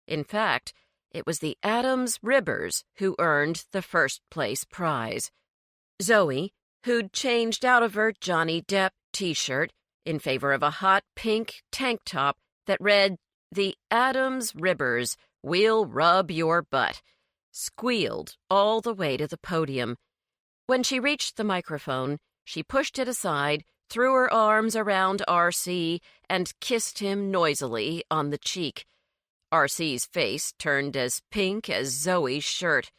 In fact, it was the Adams Ribbers who earned the first-place prize. Zoe, who'd changed out of her Johnny Depp T-shirt in favor of a hot pink tank top that read, "The Adams Ribbers, we'll rub your butt," squealed all the way to the podium. When she reached the microphone, she pushed it aside, threw her arms around R.C., and kissed him noisily on the cheek. R.C.'s face turned as pink as Zoe's shirt.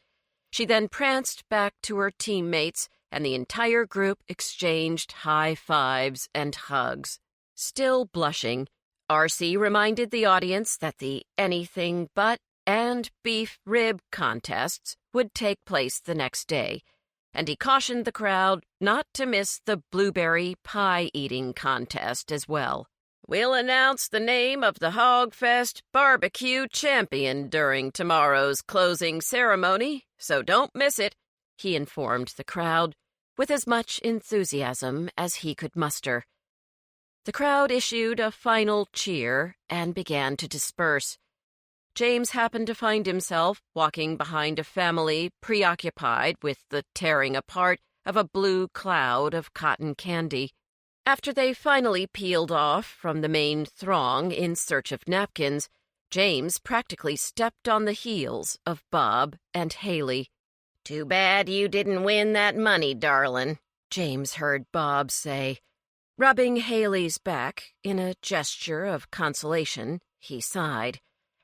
She then pranced back to her teammates, and the entire group exchanged high fives and hugs. Still blushing, R.C. reminded the audience that the anything but and beef rib contests would take place the next day, and he cautioned the crowd not to miss the blueberry pie-eating contest as well. "We'll announce the name of the Hogfest barbecue champion during tomorrow's closing ceremony, so don't miss it," he informed the crowd, with as much enthusiasm as he could muster. The crowd issued a final cheer and began to disperse. James happened to find himself walking behind a family preoccupied with the tearing apart of a blue cloud of cotton candy. After they finally peeled off from the main throng in search of napkins, James practically stepped on the heels of Bob and Haley. "Too bad you didn't win that money, darlin'," James heard Bob say. Rubbing Haley's back in a gesture of consolation, he sighed.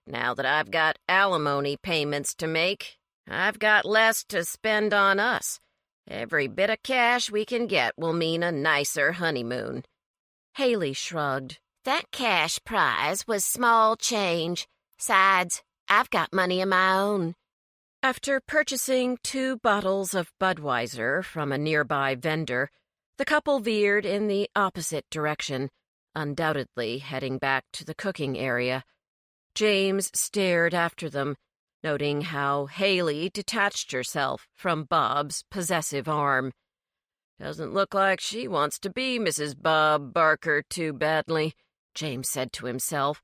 "Now that I've got alimony payments to make, I've got less to spend on us. Every bit of cash we can get will mean a nicer honeymoon." Haley shrugged. "That cash prize was small change. Sides, I've got money of my own." After purchasing 2 bottles of Budweiser from a nearby vendor, the couple veered in the opposite direction, undoubtedly heading back to the cooking area.
James stared after them, noting how Haley detached herself from Bob's possessive arm. "Doesn't look like she wants to be Mrs. Bob Barker too badly," James said to himself,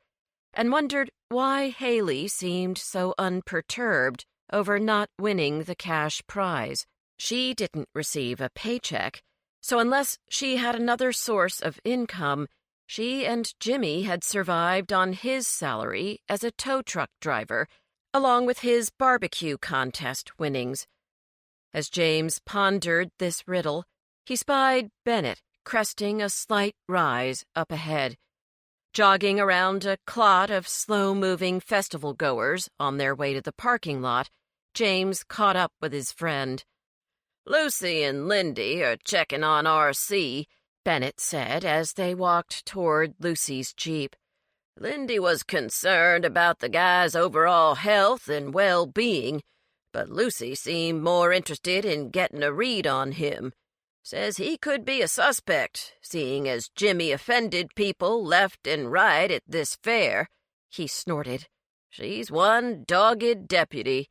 and wondered why Haley seemed so unperturbed over not winning the cash prize. She didn't receive a paycheck, so unless she had another source of income, she and Jimmy had survived on his salary as a tow truck driver, along with his barbecue contest winnings. As James pondered this riddle, he spied Bennett cresting a slight rise up ahead. Jogging around a clot of slow-moving festival-goers on their way to the parking lot, James caught up with his friend.
"Lucy and Lindy are checking on R.C.,
Bennett said as they walked toward Lucy's Jeep.
Lindy was concerned about the guy's overall health and well-being, but Lucy seemed more interested in getting a read on him. Says he could be a suspect, seeing as Jimmy offended people left and right at this fair."
He snorted.
"She's one dogged deputy."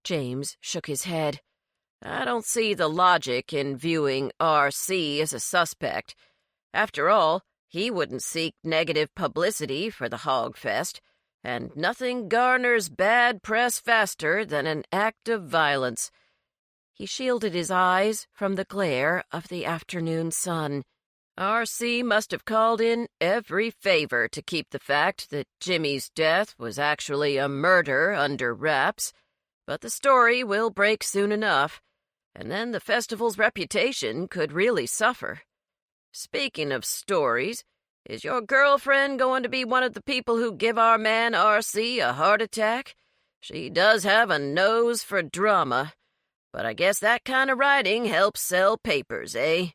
James shook his head.
"I don't see the logic in viewing R.C. as a suspect. After all, he wouldn't seek negative publicity for the Hog Fest, and nothing garners bad press faster than an act of violence."
He shielded his eyes from the glare of the afternoon sun.
R.C. must have called in every favor to keep the fact that Jimmy's death was actually a murder under wraps, but the story will break soon enough, and then the festival's reputation could really suffer. Speaking of stories, is your girlfriend going to be one of the people who give our man R.C. a heart attack? She does have a nose for drama, but I guess that kind of writing helps sell papers, eh?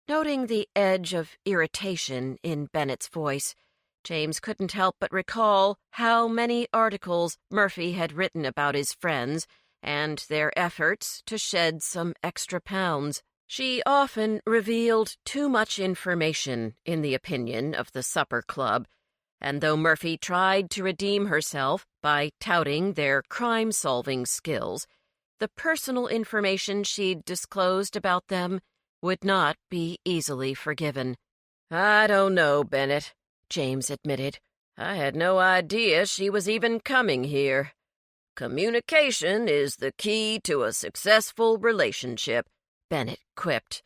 Noting the edge of irritation in Bennett's voice, James couldn't help but recall how many articles Murphy had written about his friends and their efforts to shed some extra pounds. She often revealed too much information, in the opinion of the supper club, and though Murphy tried to redeem herself by touting their crime-solving skills, the personal information she'd disclosed about them would not be easily forgiven.
"I don't know, Bennett," James admitted. "I had no idea she was even coming here. Communication is the key to a successful relationship," Bennett quipped.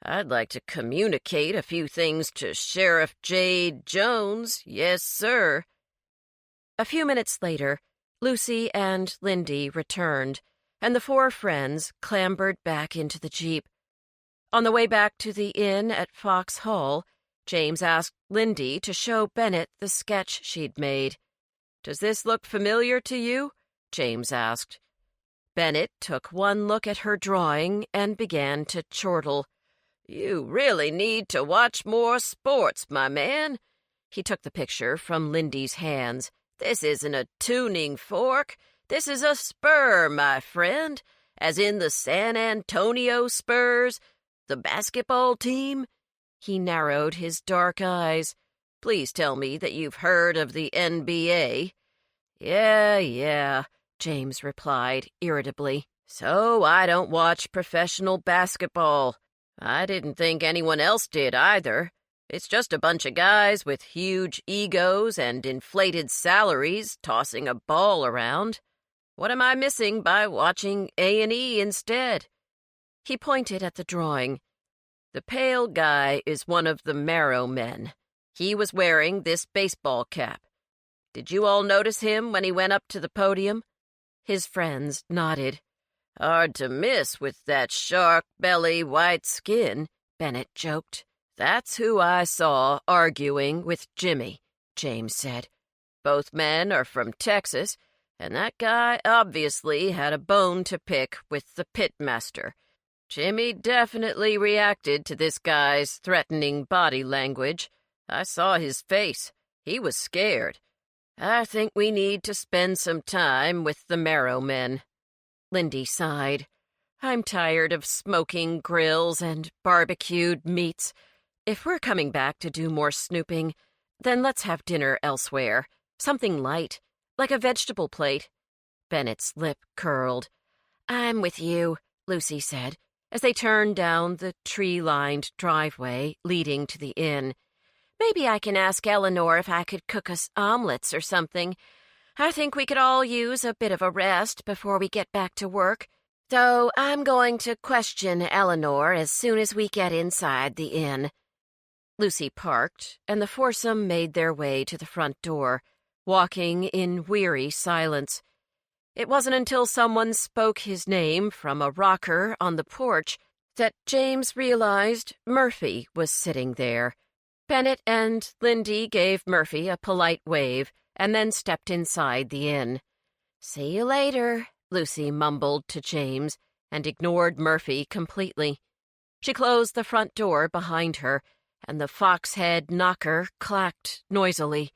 "I'd like to communicate a few things to Sheriff Jade Jones, yes, sir."
A few minutes later, Lucy and Lindy returned, and the four friends clambered back into the Jeep. On the way back to the inn at Fox Hall, James asked Lindy to show Bennett the sketch she'd made.
"Does this look familiar to you?" James asked.
Bennett took one look at her drawing and began to chortle.
"You really need to watch more sports, my man."
He took the picture from Lindy's hands.
"This isn't a tuning fork. This is a spur, my friend, as in the San Antonio Spurs, the basketball team."
He narrowed his dark eyes.
"Please tell me that you've heard of the NBA."
Yeah, James replied irritably.
"So I don't watch professional basketball. I didn't think anyone else did either. It's just a bunch of guys with huge egos and inflated salaries tossing a ball around. What am I missing by watching A&E instead?"
He pointed at the drawing.
"The pale guy is one of the Marrow men. He was wearing this baseball cap. Did you all notice him when he went up to the podium?"
His friends nodded.
"Hard to miss with that shark belly white skin," Bennett joked. "That's who I saw arguing with Jimmy," James said. "Both men are from Texas, and that guy obviously had a bone to pick with the pitmaster. Jimmy definitely reacted to this guy's threatening body language. I saw his face. He was scared. I think we need to spend some time with the Marrow men."
Lindy sighed. "I'm tired of smoking grills and barbecued meats. If we're coming back to do more snooping, then let's have dinner elsewhere," Something light, like a vegetable plate. Bennett's lip curled.
I'm with you, Lucy said,
As they turned down the tree-lined driveway leading to the inn.
Maybe I can ask Eleanor if I could cook us omelets or something. I think we could all use a bit of a rest before we get back to work. Though I'm going to question Eleanor as soon as we get inside the inn.
Lucy parked, and the foursome made their way to the front door, walking in weary silence. It wasn't until someone spoke his name from a rocker on the porch that James realized Murphy was sitting there. Bennett and Lindy gave Murphy a polite wave and then stepped inside the inn.
"See you later,"
Lucy mumbled to James and ignored Murphy completely. She closed the front door behind her, and the fox-head knocker clacked noisily.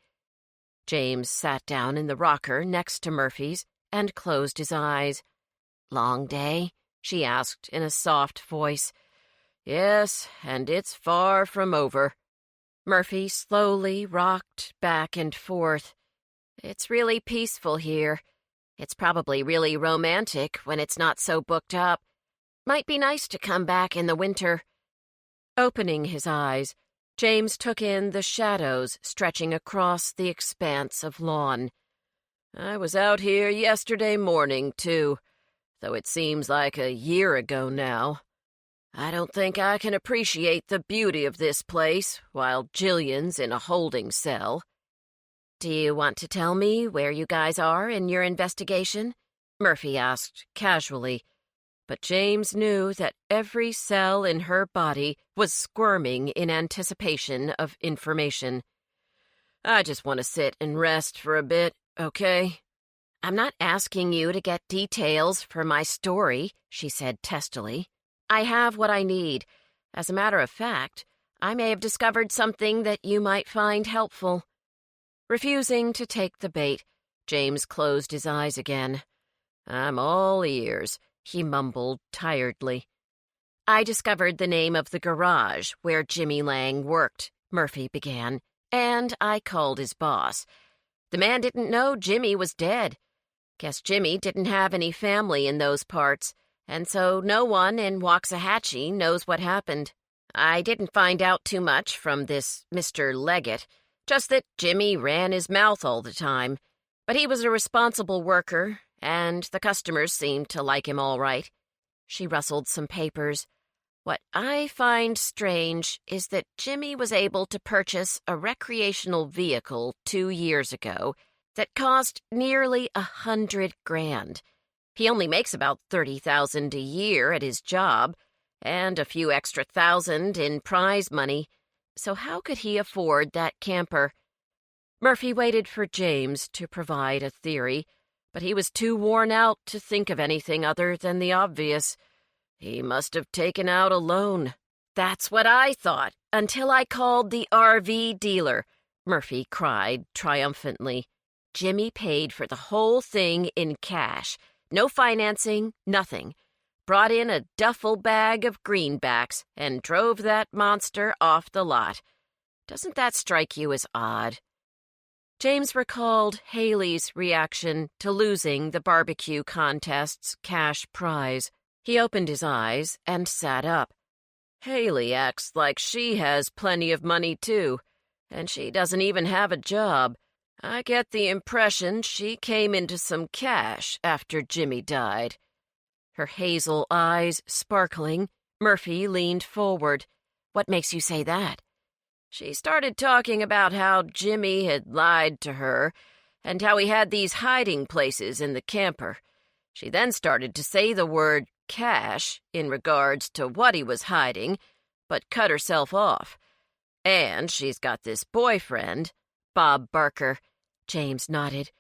James sat down in the rocker next to Murphy's and closed his eyes.
"Long day?"
she asked in a soft voice. "Yes, and it's far from over." Murphy slowly rocked back and forth.
"It's really peaceful here. It's probably really romantic when it's not so booked up. Might be nice to come back in the winter."
Opening his eyes, James took in the shadows stretching across the expanse of lawn. "I was out here yesterday morning, too, though it seems like a year ago now. I don't think I can appreciate the beauty of this place while Jillian's in a holding cell."
"Do you want to tell me where you guys are in your investigation?"
Murphy asked casually, but James knew that every cell in her body was squirming in anticipation of information. "I just want to sit and rest for a bit, okay?"
"I'm not asking you to get details for my story," she said testily. "I have what I need. As a matter of fact, I may have discovered something that you might find helpful."
Refusing to take the bait, James closed his eyes again. "I'm all ears," he mumbled tiredly.
"I discovered the name of the garage where Jimmy Lang worked," Murphy began, "and I called his boss. The man didn't know Jimmy was dead. Guess Jimmy didn't have any family in those parts, and so no one in Waxahachie knows what happened. I didn't find out too much from this Mr. Leggett, just that Jimmy ran his mouth all the time. But he was a responsible worker, and the customers seemed to like him all right." She rustled some papers. "What I find strange is that Jimmy was able to purchase a recreational vehicle 2 years ago that cost nearly $100,000. He only makes about $30,000 a year at his job, and a few extra thousand in prize money. So how could he afford that camper?"
Murphy waited for James to provide a theory, but he was too worn out to think of anything other than the obvious. "He must have taken out a loan."
"That's what I thought, until I called the RV dealer," Murphy cried triumphantly. "Jimmy paid for the whole thing in cash. No financing, nothing. Brought in a duffel bag of greenbacks and drove that monster off the lot. Doesn't that strike you as odd?"
James recalled Haley's reaction to losing the barbecue contest's cash prize. He opened his eyes and sat up. "Haley acts like she has plenty of money, too, and she doesn't even have a job. I get the impression she came into some cash after Jimmy died." Her hazel eyes sparkling, Murphy leaned forward.
"What makes you say that?"
"She started talking about how Jimmy had lied to her and how he had these hiding places in the camper. She then started to say the word cash in regards to what he was hiding, but cut herself off. And she's got this boyfriend, Bob Barker." James nodded,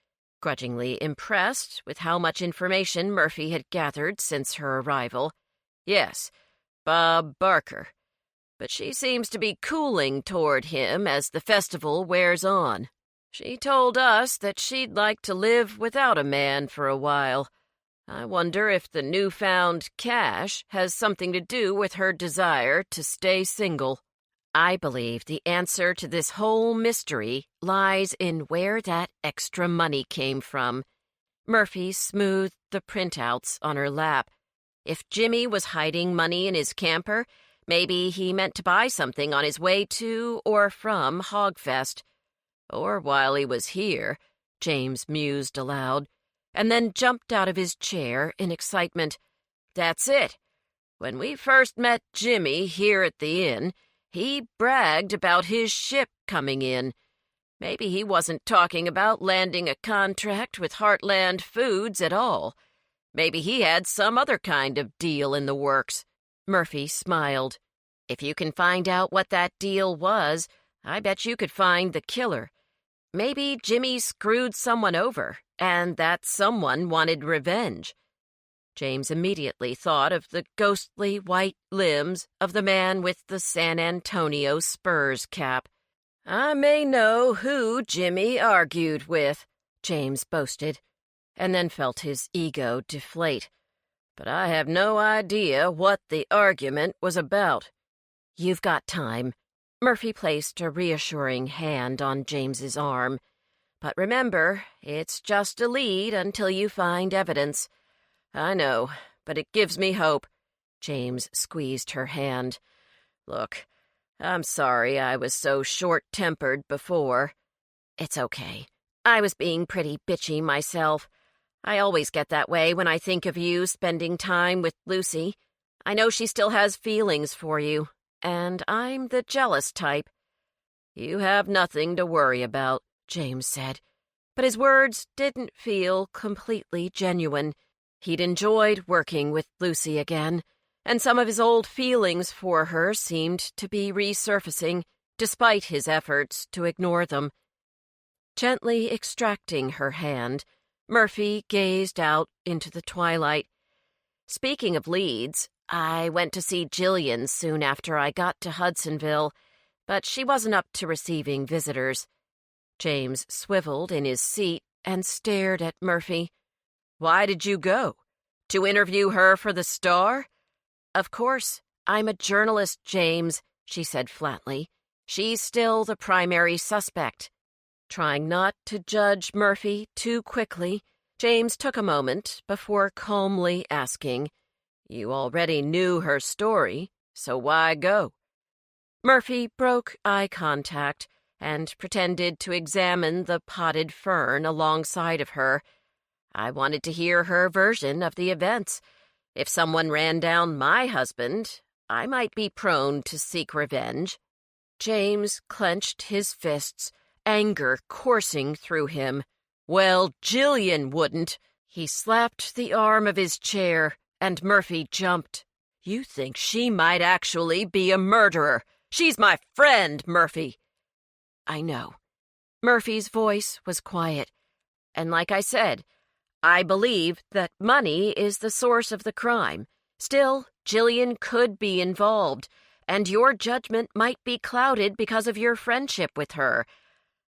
grudgingly impressed with how much information Murphy had gathered since her arrival. "Yes, Bob Barker. But she seems to be cooling toward him as the festival wears on. She told us that she'd like to live without a man for a while. I wonder if the newfound cash has something to do with her desire to stay single." I believe the answer to this whole mystery lies in where that extra money came from. Murphy smoothed the printouts on her lap. If Jimmy was hiding money in his camper, maybe he meant to buy something on his way to or from Hogfest. Or while he was here, James mused aloud, and then jumped out of his chair in excitement. That's it. When we first met Jimmy here at the inn, he bragged about his ship coming in. Maybe he wasn't talking about landing a contract with Heartland Foods at all. Maybe he had some other kind of deal in the works. Murphy smiled. If you can find out what that deal was, I bet you could find the killer. Maybe Jimmy screwed someone over, and that someone wanted revenge. James immediately thought of the ghostly white limbs of the man with the San Antonio Spurs cap. I may know who Jimmy argued with, James boasted, and then felt his ego deflate. But I have no idea what the argument was about. You've got time. Murphy placed a reassuring hand on James's arm. But remember, it's just a lead until you find evidence. I know, but it gives me hope. James squeezed her hand. Look, I'm sorry I was so short-tempered before. It's okay. I was being pretty bitchy myself. I always get that way when I think of you spending time with Lucy. I know she still has feelings for you, and I'm the jealous type. You have nothing to worry about, James said, but his words didn't feel completely genuine. He'd enjoyed working with Lucy again, and some of his old feelings for her seemed to be resurfacing, despite his efforts to ignore them. Gently extracting her hand, Murphy gazed out into the twilight. Speaking of leads, I went to see Jillian soon after I got to Hudsonville, but she wasn't up to receiving visitors. James swiveled in his seat and stared at Murphy. Why did you go? To interview her for the Star? Of course. I'm a journalist, James, she said flatly. She's still the primary suspect. Trying not to judge Murphy too quickly, James took a moment before calmly asking, You already knew her story, so why go? Murphy broke eye contact and pretended to examine the potted fern alongside of her. I wanted to hear her version of the events. If someone ran down my husband, I might be prone to seek revenge. James clenched his fists, anger coursing through him. Well, Jillian wouldn't. He slapped the arm of his chair, and Murphy jumped. You think she might actually be a murderer. She's my friend, Murphy. I know. Murphy's voice was quiet. And like I said, I believe that money is the source of the crime. Still, Jillian could be involved, and your judgment might be clouded because of your friendship with her.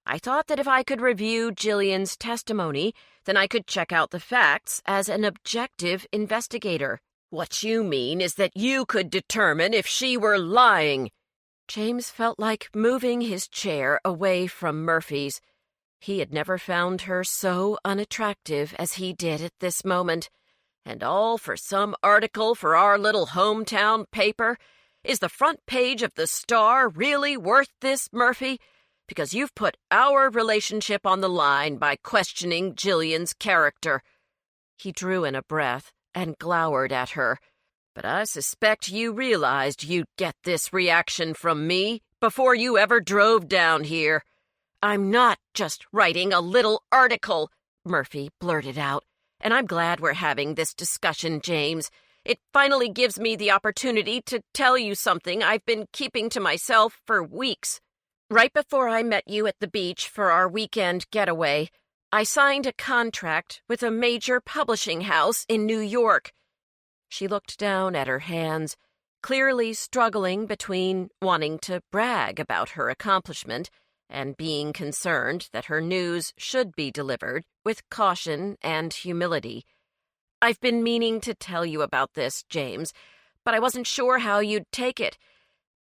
I thought that if I could review Jillian's testimony, then I could check out the facts as an objective investigator. What you mean is that you could determine if she were lying. James felt like moving his chair away from Murphy's. He had never found her so unattractive as he did at this moment. And all for some article for our little hometown paper? Is the front page of the Star really worth this, Murphy? Because you've put our relationship on the line by questioning Jillian's character. He drew in a breath and glowered at her. But I suspect you realized you'd get this reaction from me before you ever drove down here. I'm not just writing a little article, Murphy blurted out. And I'm glad we're having this discussion, James. It finally gives me the opportunity to tell you something I've been keeping to myself for weeks. Right before I met you at the beach for our weekend getaway, I signed a contract with a major publishing house in New York. She looked down at her hands, clearly struggling between wanting to brag about her accomplishment and being concerned that her news should be delivered with caution and humility. I've been meaning to tell you about this, James, but I wasn't sure how you'd take it.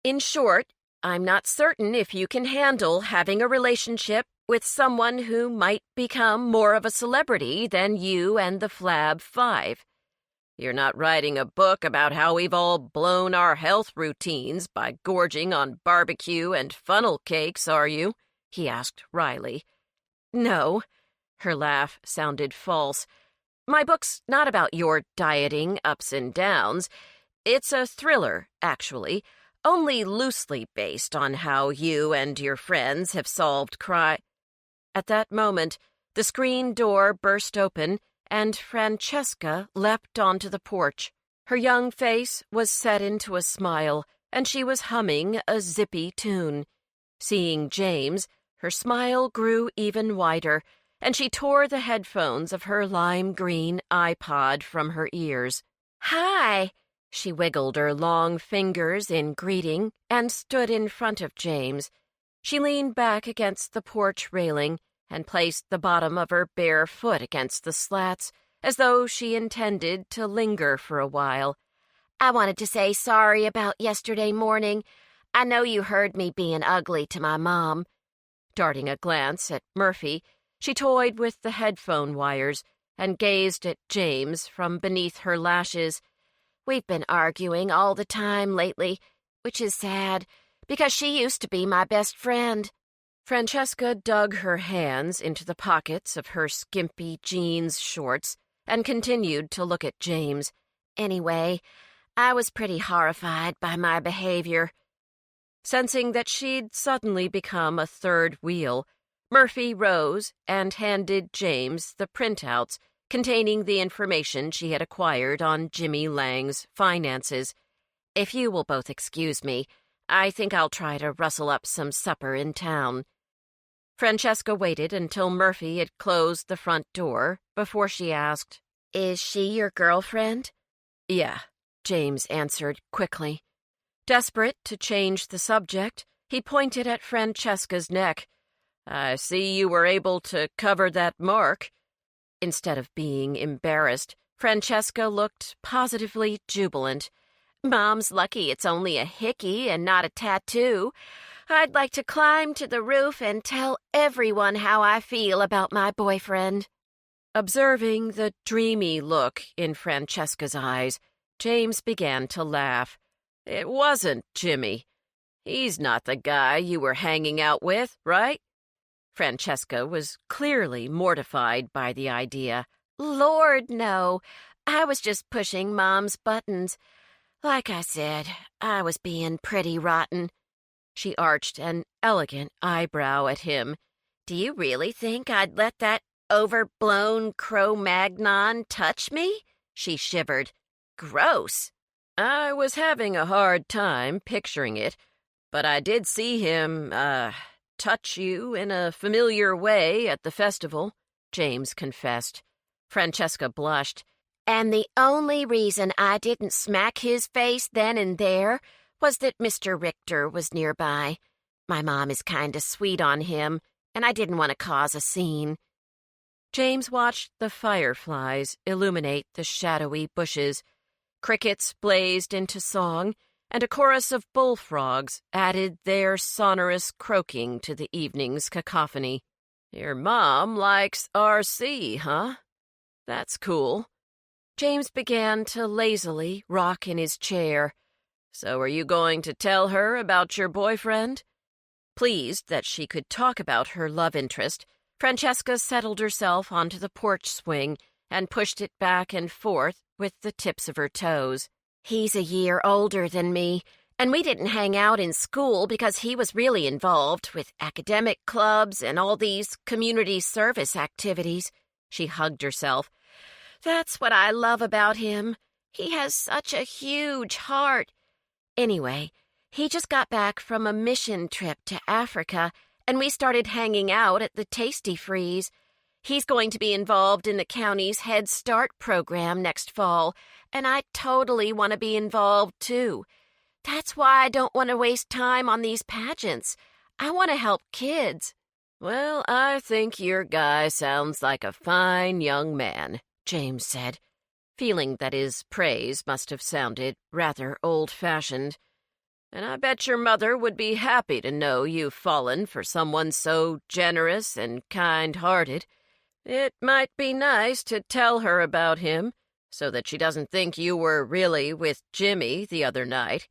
In short, I'm not certain if you can handle having a relationship with someone who might become more of a celebrity than you and the Flab Five. You're not writing a book about how we've all blown our health routines by gorging on barbecue and funnel cakes, are you? He asked wryly. No. Her laugh sounded false. My book's not about your dieting ups and downs. It's a thriller, actually, only loosely based on how you and your friends have solved crime. At that moment, the screen door burst open, and Francesca leapt onto the porch. Her young face was set into a smile, and she was humming a zippy tune. Seeing James, her smile grew even wider, and she tore the headphones of her lime green iPod from her ears. Hi! She wiggled her long fingers in greeting and stood in front of James. She leaned back against the porch railing and placed the bottom of her bare foot against the slats, as though she intended to linger for a while. I wanted to say sorry about yesterday morning. I know you heard me being ugly to my mom. Darting a glance at Murphy, she toyed with the headphone wires and gazed at James from beneath her lashes. We've been arguing all the time lately, which is sad, because she used to be my best friend. Francesca dug her hands into the pockets of her skimpy jeans shorts and continued to look at James. Anyway, I was pretty horrified by my behavior. Sensing that she'd suddenly become a third wheel, Murphy rose and handed James the printouts containing the information she had acquired on Jimmy Lang's finances. If you will both excuse me, I think I'll try to rustle up some supper in town. Francesca waited until Murphy had closed the front door before she asked, Is she your girlfriend? Yeah, James answered quickly. Desperate to change the subject, he pointed at Francesca's neck. I see you were able to cover that mark. Instead of being embarrassed, Francesca looked positively jubilant. Mom's lucky it's only a hickey and not a tattoo. I'd like to climb to the roof and tell everyone how I feel about my boyfriend. Observing the dreamy look in Francesca's eyes, James began to laugh. It wasn't Jimmy. He's not the guy you were hanging out with, right? Francesca was clearly mortified by the idea. Lord, no. I was just pushing Mom's buttons. Like I said, I was being pretty rotten. She arched an elegant eyebrow at him. Do you really think I'd let that overblown Cro-Magnon touch me? She shivered. Gross. I was having a hard time picturing it, but I did see him, touch you in a familiar way at the festival, James confessed. Francesca blushed. And the only reason I didn't smack his face then and there was that Mr. Richter was nearby. My mom is kind of sweet on him, and I didn't want to cause a scene. James watched the fireflies illuminate the shadowy bushes. Crickets blazed into song, and a chorus of bullfrogs added their sonorous croaking to the evening's cacophony. Your mom likes RC, huh? That's cool. James began to lazily rock in his chair. So are you going to tell her about your boyfriend? Pleased that she could talk about her love interest, Francesca settled herself onto the porch swing and pushed it back and forth with the tips of her toes. He's a year older than me, and we didn't hang out in school because he was really involved with academic clubs and all these community service activities. She hugged herself. That's what I love about him. He has such a huge heart. Anyway, he just got back from a mission trip to Africa, and we started hanging out at the Tasty Freeze. He's going to be involved in the county's Head Start program next fall, and I totally want to be involved, too. That's why I don't want to waste time on these pageants. I want to help kids. Well, I think your guy sounds like a fine young man, James said, feeling that his praise must have sounded rather old-fashioned.
And I bet your mother would be happy to know you've fallen for someone so generous and kind-hearted. It might be nice to tell her about him, so that she doesn't think you were really with Jimmy the other night."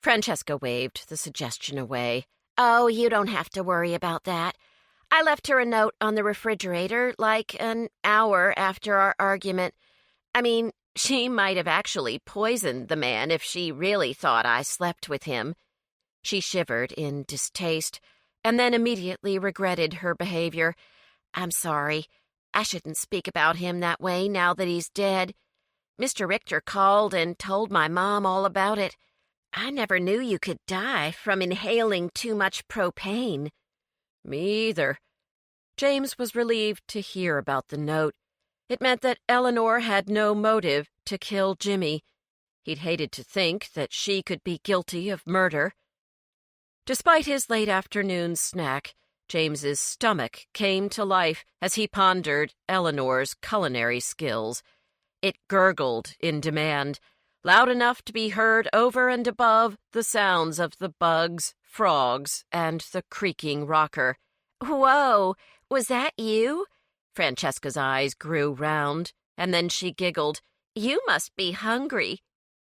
Francesca waved the suggestion away. "Oh, you don't have to worry about that. I left her a note on the refrigerator like an hour after our argument. I mean, she might have actually poisoned the man if she really thought I slept with him." She shivered in distaste and then immediately regretted her behavior. "I'm sorry. I shouldn't speak about him that way now that he's dead. Mr. Richter called and told my mom all about it. I never knew you could die from inhaling too much propane."
"Me either." James was relieved to hear about the note. It meant that Eleanor had no motive to kill Jimmy. He'd hated to think that she could be guilty of murder. Despite his late afternoon snack, James's stomach came to life as he pondered Eleanor's culinary skills. It gurgled in demand, loud enough to be heard over and above the sounds of the bugs, frogs, and the creaking rocker.
"Whoa, was that you?"
Francesca's eyes grew round, and then she giggled.
"You must be hungry."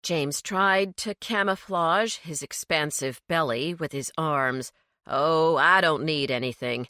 James tried to camouflage his expansive belly with his arms. "Oh, I don't need anything."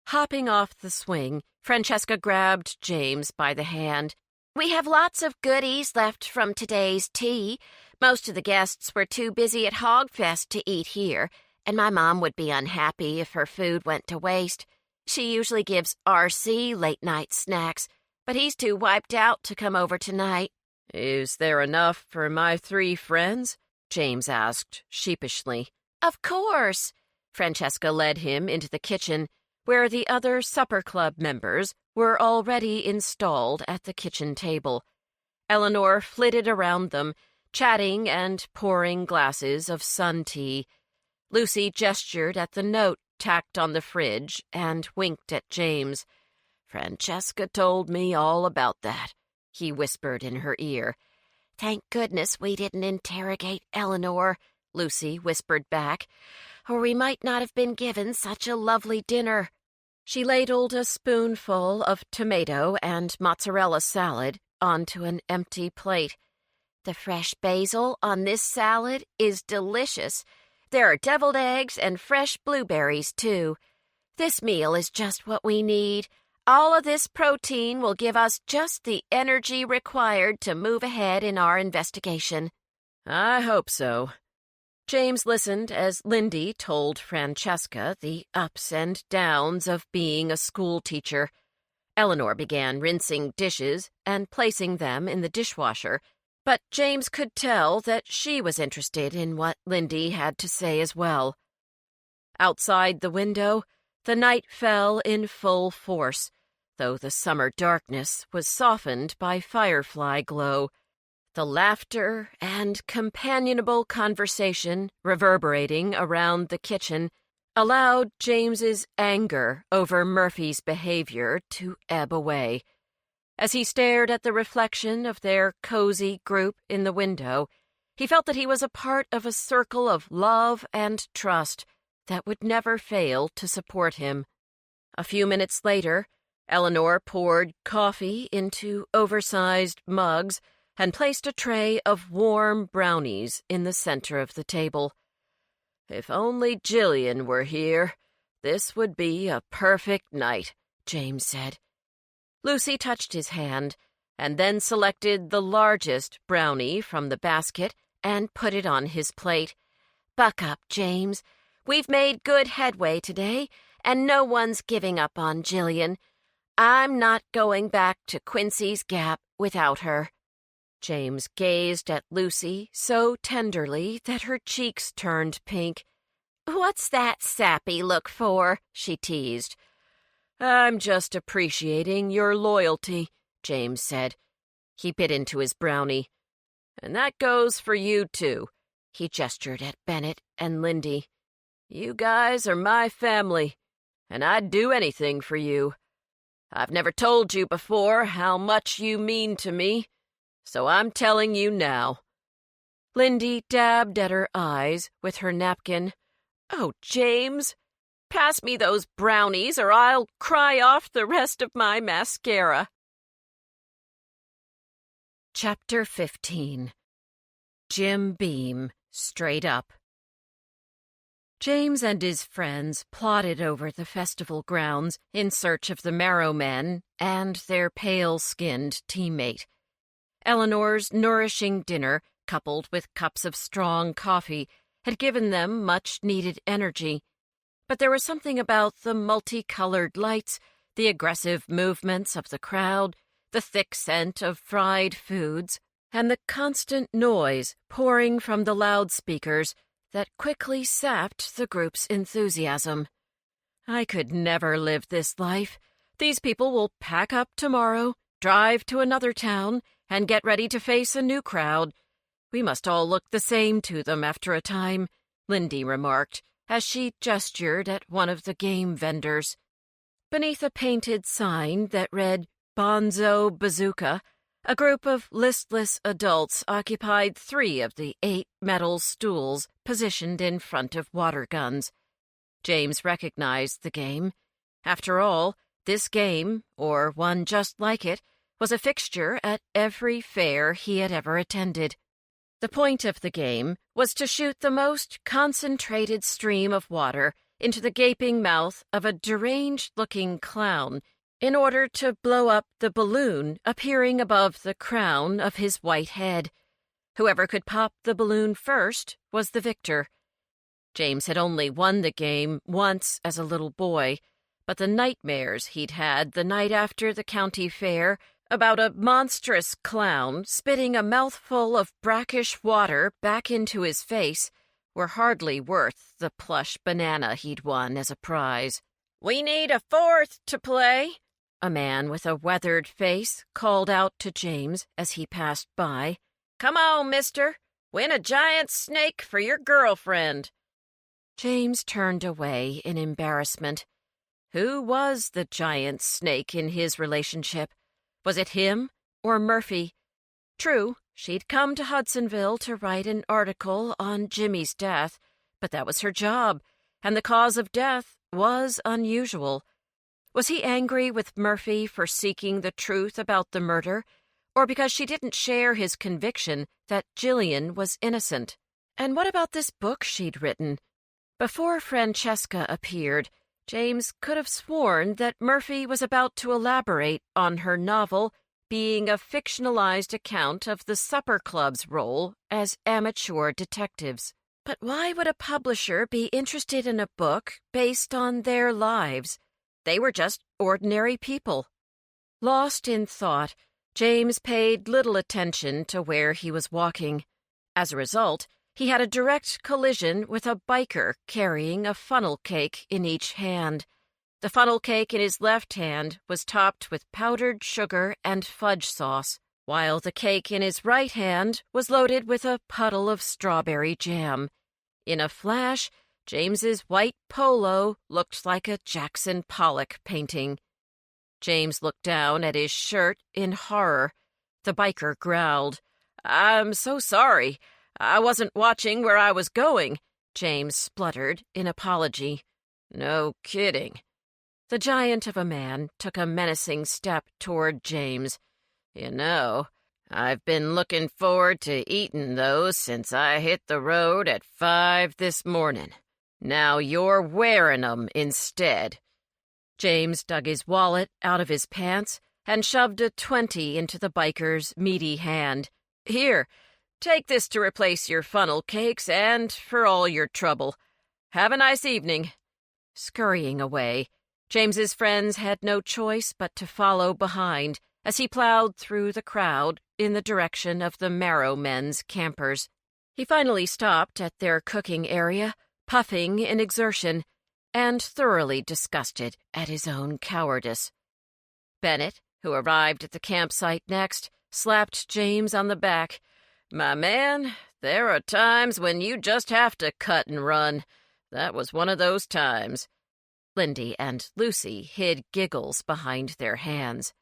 Hopping off the swing, Francesca grabbed James by the hand.
"We have lots of goodies left from today's tea. Most of the guests were too busy at Hogfest to eat here, and my mom would be unhappy if her food went to waste. She usually gives RC late-night snacks, but he's too wiped out to come over tonight."
"Is there enough for my 3 friends?" James asked sheepishly.
"Of course."
Francesca led him into the kitchen, where the other supper club members were already installed at the kitchen table. Eleanor flitted around them, chatting and pouring glasses of sun tea. Lucy gestured at the note tacked on the fridge and winked at James. "Francesca told me all about that," he whispered in her ear.
"Thank goodness we didn't interrogate Eleanor," Lucy whispered back, "or we might not have been given such a lovely dinner."
She ladled a spoonful of tomato and mozzarella salad onto an empty plate.
"The fresh basil on this salad is delicious. There are deviled eggs and fresh blueberries, too. This meal is just what we need. All of this protein will give us just the energy required to move ahead in our investigation."
"I hope so." James listened as Lindy told Francesca the ups and downs of being a schoolteacher. Eleanor began rinsing dishes and placing them in the dishwasher, but James could tell that she was interested in what Lindy had to say as well. Outside the window, the night fell in full force, though the summer darkness was softened by firefly glow. The laughter and companionable conversation reverberating around the kitchen allowed James's anger over Murphy's behavior to ebb away. As he stared at the reflection of their cozy group in the window, he felt that he was a part of a circle of love and trust that would never fail to support him. A few minutes later, Eleanor poured coffee into oversized mugs and placed a tray of warm brownies in the center of the table. "If only Jillian were here, this would be a perfect night," James said. Lucy touched his hand and then selected the largest brownie from the basket and put it on his plate.
"Buck up, James. We've made good headway today, and no one's giving up on Jillian. I'm not going back to Quincy's Gap without her."
James gazed at Lucy so tenderly that her cheeks turned pink.
"What's that sappy look for?" she teased.
"I'm just appreciating your loyalty," James said. He bit into his brownie. "And that goes for you, too." He gestured at Bennett and Lindy. "You guys are my family, and I'd do anything for you. I've never told you before how much you mean to me, so I'm telling you now." Lindy dabbed at her eyes with her napkin. "Oh, James, pass me those brownies or I'll cry off the rest of my mascara."
Chapter 15. Jim Beam, Straight Up. James and his friends plodded over the festival grounds in search of the Marrow Men and their pale-skinned teammate. Eleanor's nourishing dinner, coupled with cups of strong coffee, had given them much-needed energy. But there was something about the multicolored lights, the aggressive movements of the crowd, the thick scent of fried foods, and the constant noise pouring from the loudspeakers that quickly sapped the group's enthusiasm. "I could never live this life. These people will pack up tomorrow, drive to another town, and get ready to face a new crowd. We must all look the same to them after a time," Lindy remarked, as she gestured at one of the game vendors. Beneath a painted sign that read Bonzo Bazooka, a group of listless adults occupied 3 of the 8 metal stools positioned in front of water guns. James recognized the game. After all, this game, or one just like it, was a fixture at every fair he had ever attended. The point of the game was to shoot the most concentrated stream of water into the gaping mouth of a deranged-looking clown in order to blow up the balloon appearing above the crown of his white head. Whoever could pop the balloon first was the victor. James had only won the game once as a little boy, but the nightmares he'd had the night after the county fair about a monstrous clown spitting a mouthful of brackish water back into his face were hardly worth the plush banana he'd won as a prize.
"We need a 4th to play,"
a man with a weathered face called out to James as he passed by.
"Come on, mister. Win a giant snake for your girlfriend."
James turned away in embarrassment. Who was the giant snake in his relationship? Was it him or Murphy? True, she'd come to Hudsonville to write an article on Jimmy's death, but that was her job, and the cause of death was unusual. Was he angry with Murphy for seeking the truth about the murder, or because she didn't share his conviction that Jillian was innocent? And what about this book she'd written? Before Francesca appeared, James could have sworn that Murphy was about to elaborate on her novel being a fictionalized account of the supper club's role as amateur detectives. But why would a publisher be interested in a book based on their lives? They were just ordinary people. Lost in thought, James paid little attention to where he was walking. As a result, he had a direct collision with a biker carrying a funnel cake in each hand. The funnel cake in his left hand was topped with powdered sugar and fudge sauce, while the cake in his right hand was loaded with a puddle of strawberry jam. In a flash, James's white polo looked like a Jackson Pollock painting. James looked down at his shirt in horror. The biker growled. "I'm so sorry. I wasn't watching where I was going," James spluttered in apology. "No kidding." The giant of a man took a menacing step toward James. "You know, I've been looking forward to eating those since I hit the road at 5 this morning. Now you're wearing 'em instead." James dug his wallet out of his pants and shoved a 20 into the biker's meaty hand. "Here, take this to replace your funnel cakes and for all your trouble. Have a nice evening." Scurrying away, James's friends had no choice but to follow behind as he plowed through the crowd in the direction of the Marrow Men's campers. He finally stopped at their cooking area, puffing in exertion, and thoroughly disgusted at his own cowardice. Bennett, who arrived at the campsite next, slapped James on the back. "My man, there are times when you just have to cut and run. That was one of those times." Lindy and Lucy hid giggles behind their hands.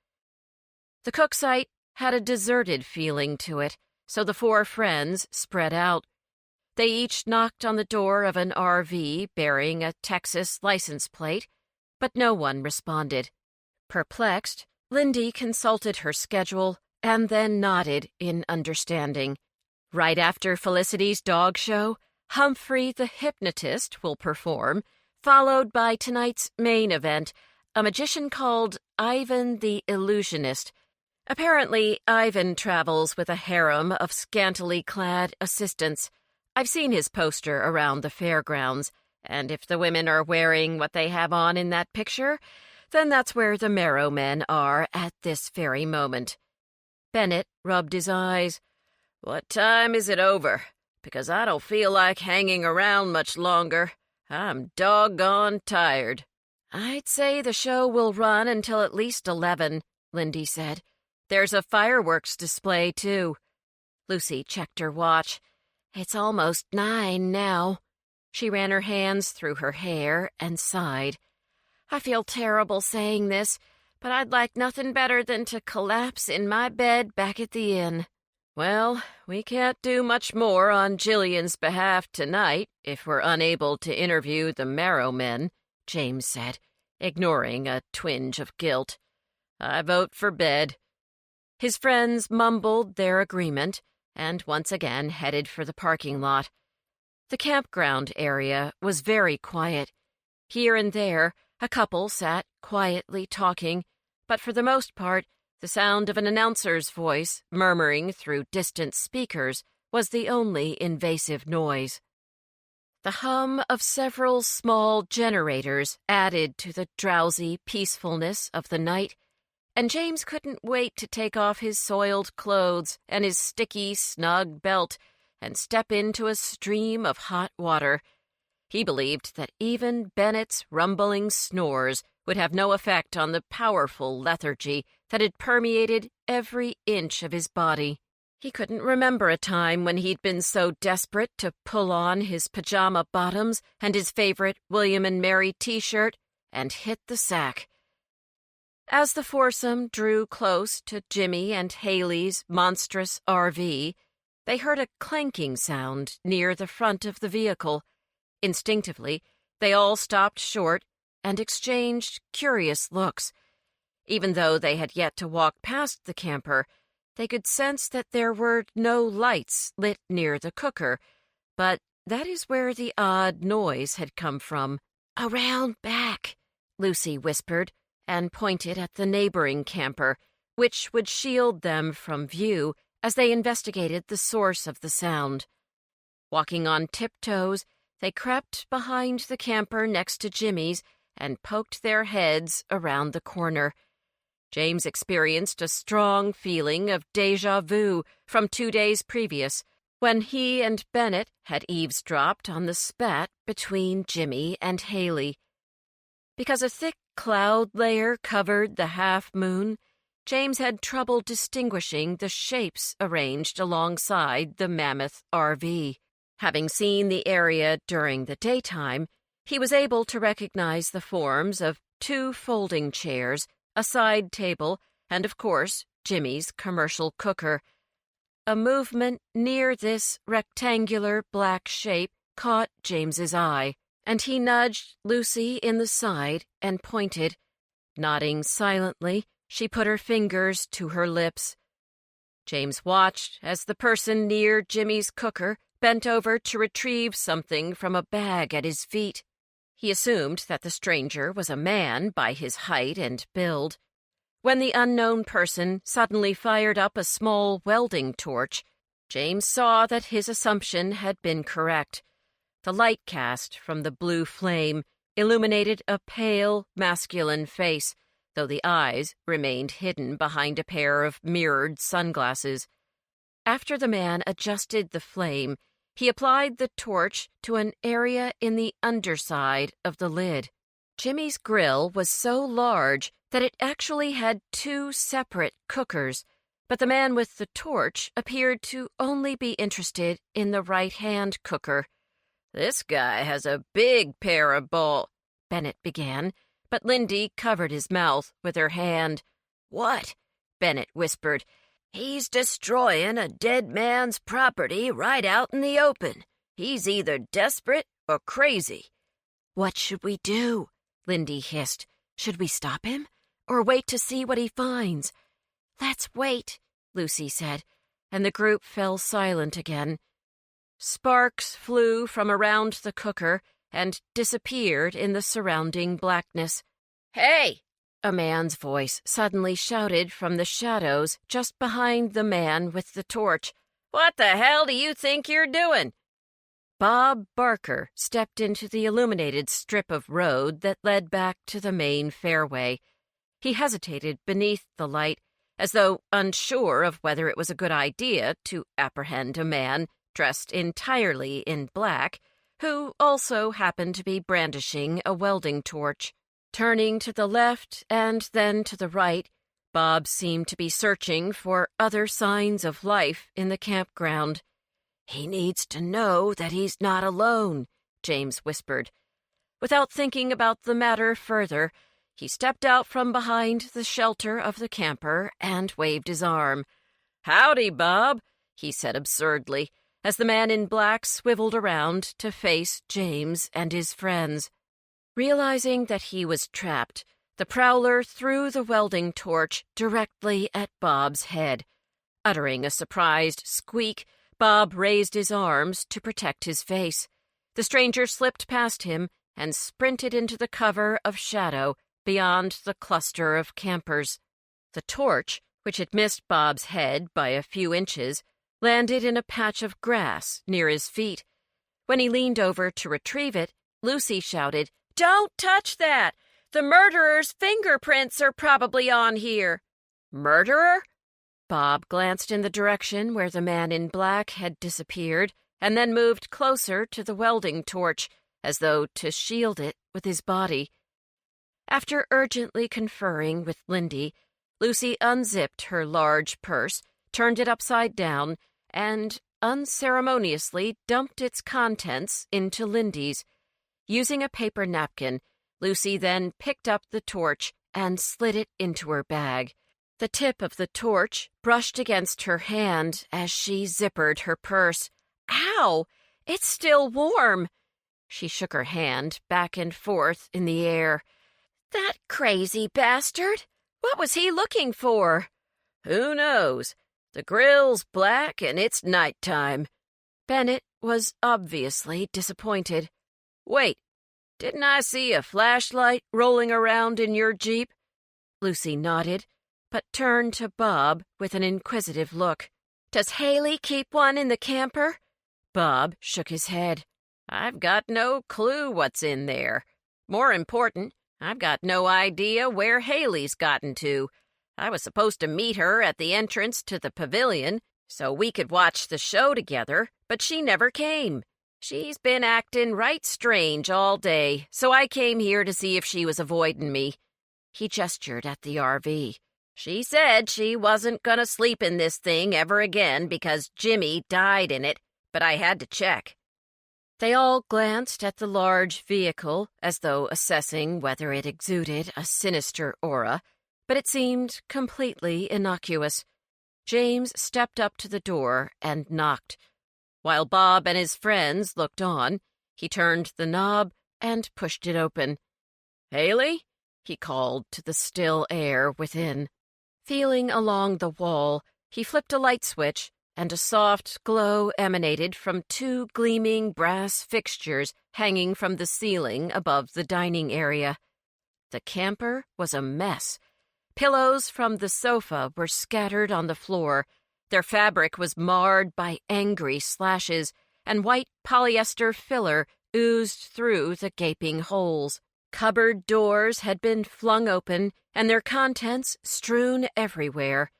The cook site had a deserted feeling to it, so the four friends spread out. They each knocked on the door of an RV bearing a Texas license plate, but no one responded. Perplexed, Lindy consulted her schedule and then nodded in understanding. Right after Felicity's dog show, Humphrey the hypnotist will perform, followed by tonight's main event, a magician called Ivan the Illusionist. Apparently, Ivan travels with a harem of scantily clad assistants. I've seen his poster around the fairgrounds, and if the women are wearing what they have on in that picture, then that's where the Marrow men are at this very moment. Bennett rubbed his eyes. "What time is it over? Because I don't feel like hanging around much longer. I'm doggone tired." "I'd say the show will run until at least 11, Lindy said. "There's a fireworks display, too." Lucy checked her watch. "It's almost 9 now." She ran her hands through her hair and sighed. "I feel terrible saying this, but I'd like nothing better than to collapse in my bed back at the inn." "Well, we can't do much more on Jillian's behalf tonight if we're unable to interview the Marrow men," James said, ignoring a twinge of guilt. "I vote for bed." His friends mumbled their agreement and once again headed for the parking lot. The campground area was very quiet. Here and there, a couple sat quietly talking, but for the most part, the sound of an announcer's voice murmuring through distant speakers was the only invasive noise. The hum of several small generators added to the drowsy peacefulness of the night, and James couldn't wait to take off his soiled clothes and his sticky, snug belt and step into a stream of hot water. He believed that even Bennett's rumbling snores would have no effect on the powerful lethargy that had permeated every inch of his body. He couldn't remember a time when he'd been so desperate to pull on his pajama bottoms and his favorite William and Mary t-shirt and hit the sack. As the foursome drew close to Jimmy and Haley's monstrous RV, they heard a clanking sound near the front of the vehicle. Instinctively, they all stopped short and exchanged curious looks. Even though they had yet to walk past the camper, they could sense that there were no lights lit near the cooker, but that is where the odd noise had come from. "Around back," Lucy whispered, and pointed at the neighboring camper, which would shield them from view as they investigated the source of the sound. Walking on tiptoes, they crept behind the camper next to Jimmy's and poked their heads around the corner. James experienced a strong feeling of déjà vu from 2 days previous, when he and Bennett had eavesdropped on the spat between Jimmy and Haley. Because a thick cloud layer covered the half-moon, James had trouble distinguishing the shapes arranged alongside the mammoth RV. Having seen the area during the daytime, he was able to recognize the forms of 2 folding chairs, a side table, and, of course, Jimmy's commercial cooker. A movement near this rectangular black shape caught James's eye, and he nudged Lucy in the side and pointed. Nodding silently, she put her fingers to her lips. James watched as the person near Jimmy's cooker bent over to retrieve something from a bag at his feet. He assumed that the stranger was a man by his height and build. When the unknown person suddenly fired up a small welding torch, James saw that his assumption had been correct. The light cast from the blue flame illuminated a pale, masculine face, though the eyes remained hidden behind a pair of mirrored sunglasses. After the man adjusted the flame, he applied the torch to an area in the underside of the lid. Jimmy's grill was so large that it actually had 2 separate cookers, but the man with the torch appeared to only be interested in the right-hand cooker. "This guy has a big pair of balls," Bennett began, but Lindy covered his mouth with her hand. "What?" Bennett whispered.
He's destroying a dead man's property right out in the open. He's either desperate or crazy.
What should we do? Lindy hissed. Should we stop him? Or wait to see what he finds? Let's wait, Lucy said, and the group fell silent again. Sparks flew from around the cooker and disappeared in the surrounding blackness.
Hey!
A man's voice suddenly shouted from the shadows just behind the man with the torch.
What the hell do you think you're doing?
Bob Barker stepped into the illuminated strip of road that led back to the main fairway. He hesitated beneath the light, as though unsure of whether it was a good idea to apprehend a man dressed entirely in black, who also happened to be brandishing a welding torch. Turning to the left and then to the right, Bob seemed to be searching for other signs of life in the campground.
He needs to know that he's not alone, James whispered.
Without thinking about the matter further, he stepped out from behind the shelter of the camper and waved his arm.
"Howdy, Bob,"
he said absurdly, as the man in black swiveled around to face James and his friends. Realizing that he was trapped, the prowler threw the welding torch directly at Bob's head. Uttering a surprised squeak, Bob raised his arms to protect his face. The stranger slipped past him and sprinted into the cover of shadow beyond the cluster of campers. The torch, which had missed Bob's head by a few inches, landed in a patch of grass near his feet. When he leaned over to retrieve it, Lucy shouted, "Don't touch that! The murderer's fingerprints are probably on here."
"Murderer?"
Bob glanced in the direction where the man in black had disappeared and then moved closer to the welding torch, as though to shield it with his body. After urgently conferring with Lindy, Lucy unzipped her large purse, turned it upside down, and unceremoniously dumped its contents into Lindy's. Using a paper napkin, Lucy then picked up the torch and slid it into her bag. The tip of the torch brushed against her hand as she zippered her purse. "Ow! It's still warm!" She shook her hand back and forth in the air. "That crazy bastard! What was he looking for?"
"Who knows? The grill's black and it's nighttime."
Bennett was obviously disappointed.
"Wait, didn't I see a flashlight rolling around in your Jeep?"
Lucy nodded, but turned to Bob with an inquisitive look. "Does Haley keep one in the camper?" Bob shook his head.
"I've got no clue what's in there. More important, I've got no idea where Haley's gotten to. I was supposed to meet her at the entrance to the pavilion so we could watch the show together, but she never came. She's been acting right strange all day, so I came here to see if she was avoiding me."
He gestured at the RV.
"She said she wasn't gonna sleep in this thing ever again because Jimmy died in it, but I had to check."
They all glanced at the large vehicle as though assessing whether it exuded a sinister aura, but it seemed completely innocuous. James stepped up to the door and knocked. While Bob and his friends looked on, he turned the knob and pushed it open.
"Haley?"
he called to the still air within. Feeling along the wall, he flipped a light switch, and a soft glow emanated from two gleaming brass fixtures hanging from the ceiling above the dining area. The camper was a mess. Pillows from the sofa were scattered on the floor. Their fabric was marred by angry slashes, and white polyester filler oozed through the gaping holes. Cupboard doors had been flung open, and their contents strewn everywhere.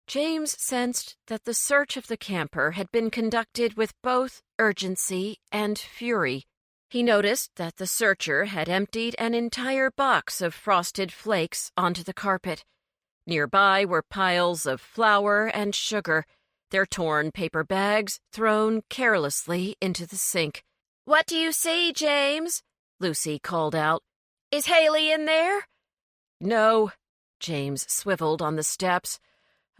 James sensed that the search of the camper had been conducted with both urgency and fury. He noticed that the searcher had emptied an entire box of frosted flakes onto the carpet. Nearby were piles of flour and sugar, their torn paper bags thrown carelessly into the sink. "What do you see, James?" Lucy called out. "Is Haley in there?"
"No."
James swiveled on the steps.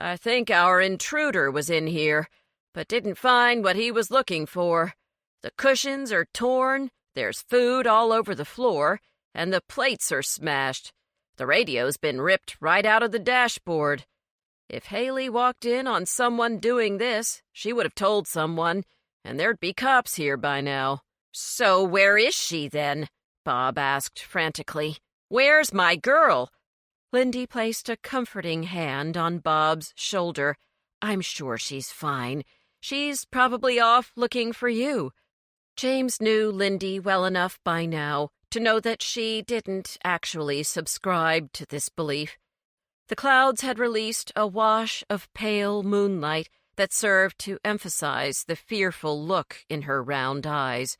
I think our intruder was in here, but didn't find what he was looking for. The cushions are torn, there's food all over the floor, and the plates are smashed. The radio's been ripped right out of the dashboard. If Haley walked in on someone doing this, she would have told someone, and there'd be cops here by now.
So where is she, then? Bob asked frantically. Where's my girl? Lindy placed a comforting hand on Bob's shoulder. I'm sure she's fine. She's probably off looking for you. James knew Lindy well enough by now to know that she didn't actually subscribe to this belief. The clouds had released a wash of pale moonlight that served to emphasize the fearful look in her round eyes.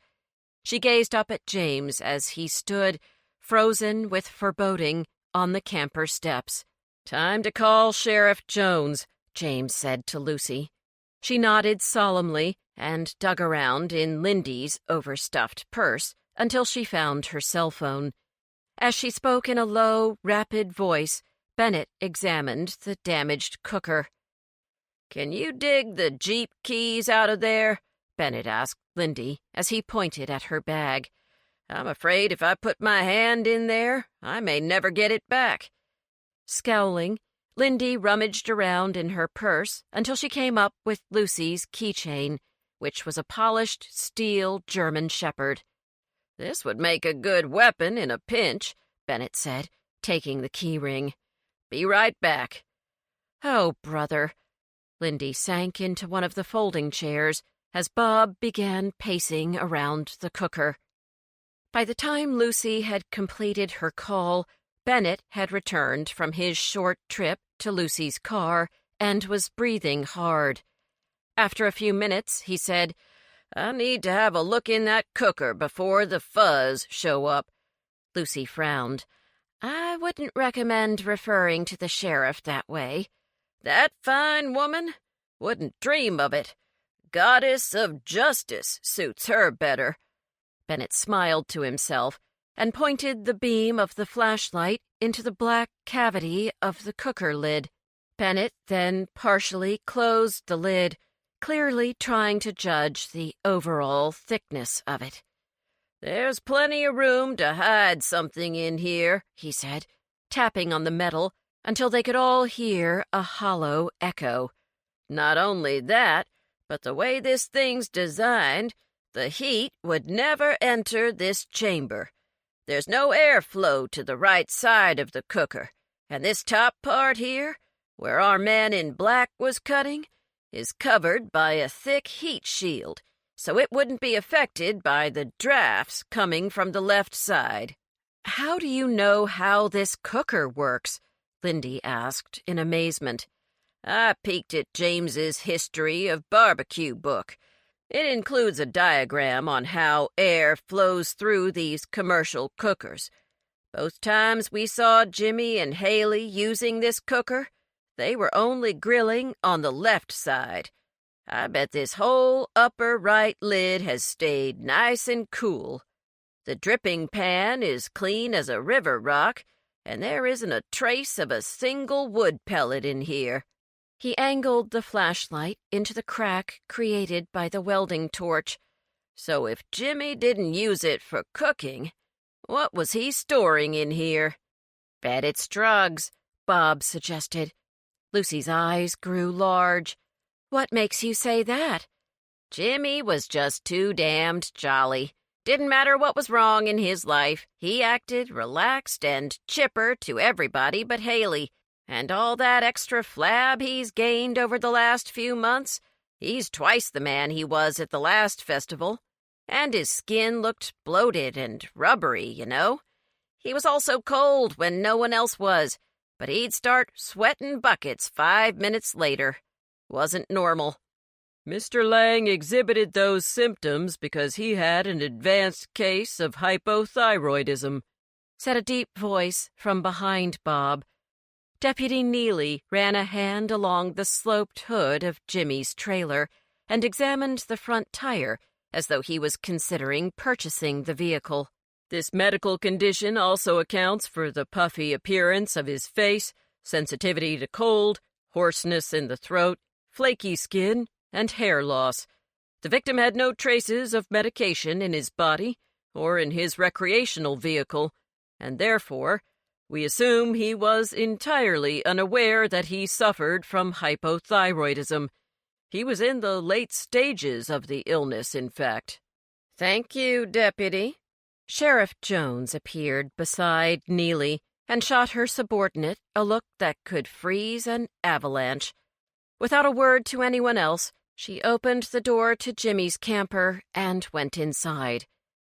She gazed up at James as he stood, frozen with foreboding, on the camper steps. "Time to call Sheriff Jones," James said to Lucy. She nodded solemnly and dug around in Lindy's overstuffed purse until she found her cell phone. As she spoke in a low, rapid voice, Bennett examined the damaged cooker. "Can you dig the Jeep keys out of there?" Bennett asked Lindy as he pointed at her bag. "I'm afraid if I put my hand in there, I may never get it back." Scowling, Lindy rummaged around in her purse until she came up with Lucy's keychain, which was a polished steel German Shepherd. "This would make a good weapon in a pinch," Bennett said, taking the key ring. "Be right back." "Oh, brother." Lindy sank into one of the folding chairs as Bob began pacing around the cooker. By the time Lucy had completed her call, Bennett had returned from his short trip to Lucy's car and was breathing hard. After a few minutes, he said, "I need to have a look in that cooker before the fuzz show up." Lucy frowned. "I wouldn't recommend referring to the sheriff that way." "That fine woman? Wouldn't dream of it. Goddess of justice suits her better." Bennett smiled to himself and pointed the beam of the flashlight into the black cavity of the cooker lid. Bennett then partially closed the lid, clearly trying to judge the overall thickness of it. "There's plenty of room to hide something in here," he said, tapping on the metal until they could all hear a hollow echo. "Not only that, but the way this thing's designed, the heat would never enter this chamber. There's no airflow to the right side of the cooker, and this top part here, where our man in black was cutting, is covered by a thick heat shield, so it wouldn't be affected by the drafts coming from the left side." "How do you know how this cooker works?" Lindy asked in amazement. "I peeked at James's History of Barbecue book. It includes a diagram on how air flows through these commercial cookers. Both times we saw Jimmy and Haley using this cooker, they were only grilling on the left side. I bet this whole upper right lid has stayed nice and cool. The dripping pan is clean as a river rock, and there isn't a trace of a single wood pellet in here." He angled the flashlight into the crack created by the welding torch. "So if Jimmy didn't use it for cooking, what was he storing in here?" "Bet it's drugs," Bob suggested. Lucy's eyes grew large. "What makes you say that?" "Jimmy was just too damned jolly. Didn't matter what was wrong in his life. He acted relaxed and chipper to everybody but Haley. And all that extra flab he's gained over the last few months, he's twice the man he was at the last festival. And his skin looked bloated and rubbery, you know. He was also cold when no one else was, but he'd start sweating buckets 5 minutes later. Wasn't normal." "Mr. Lang exhibited those symptoms because he had an advanced case of hypothyroidism," said a deep voice from behind Bob. Deputy Neely ran a hand along the sloped hood of Jimmy's trailer and examined the front tire as though he was considering purchasing the vehicle. "This medical condition also accounts for the puffy appearance of his face, sensitivity to cold,
hoarseness in the throat, flaky skin, and hair loss. The victim had no traces of medication in his body or in his recreational vehicle, and therefore we assume he was entirely unaware that he suffered from hypothyroidism. He was in the late stages of the illness, in fact.
Thank you, Deputy.
Sheriff Jones appeared beside Neely and shot her subordinate a look that could freeze an avalanche. Without a word to anyone else, she opened the door to Jimmy's camper and went inside.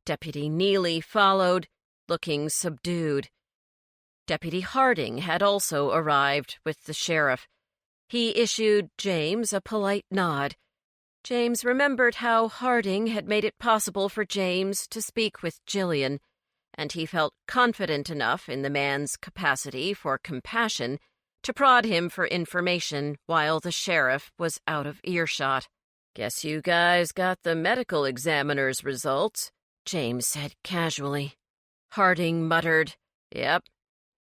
Deputy Neely followed, looking subdued. Deputy Harding had also arrived with the sheriff. He issued James a polite nod. James remembered how Harding had made it possible for James to speak with Jillian, and he felt confident enough in the man's capacity for compassion to prod him for information while the sheriff was out of earshot.
"Guess you guys got the medical examiner's results,"
James said casually. Harding muttered, "Yep,"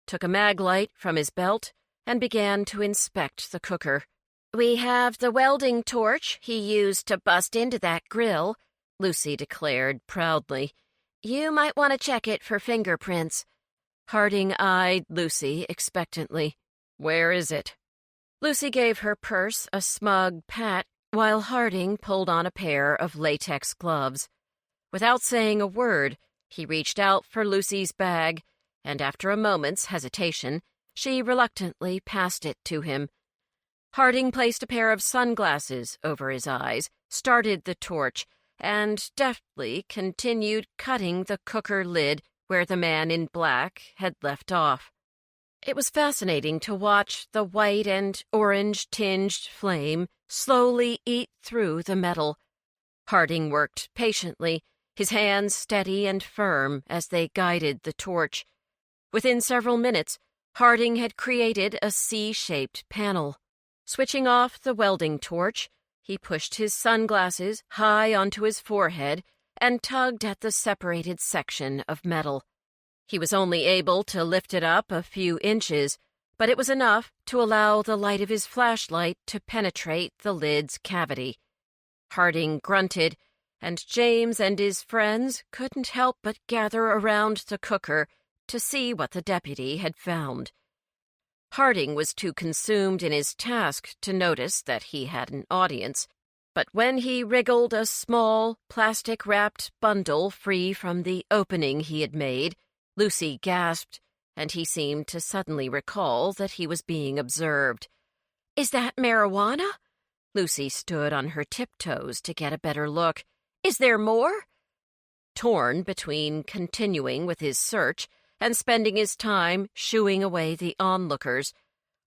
took a mag light from his belt, and began to inspect the cooker.
"We have the welding torch he used to bust into that grill," Lucy declared proudly. "You might want to check it for fingerprints."
Harding eyed Lucy expectantly.
"Where is it?"
Lucy gave her purse a smug pat while Harding pulled on a pair of latex gloves. Without saying a word, he reached out for Lucy's bag, and after a moment's hesitation, she reluctantly passed it to him. Harding placed a pair of sunglasses over his eyes, started the torch, and deftly continued cutting the cooker lid where the man in black had left off. It was fascinating to watch the white and orange-tinged flame slowly eat through the metal. Harding worked patiently, his hands steady and firm as they guided the torch. Within several minutes, Harding had created a C-shaped panel. Switching off the welding torch, he pushed his sunglasses high onto his forehead and tugged at the separated section of metal. He was only able to lift it up a few inches, but it was enough to allow the light of his flashlight to penetrate the lid's cavity. Harding grunted, and James and his friends couldn't help but gather around the cooker to see what the deputy had found. Harding was too consumed in his task to notice that he had an audience, but when he wriggled a small, plastic-wrapped bundle free from the opening he had made, Lucy gasped, and he seemed to suddenly recall that he was being observed.
"Is that marijuana?"
Lucy stood on her tiptoes to get a better look.
"Is there more?"
Torn between continuing with his search and spending his time shooing away the onlookers,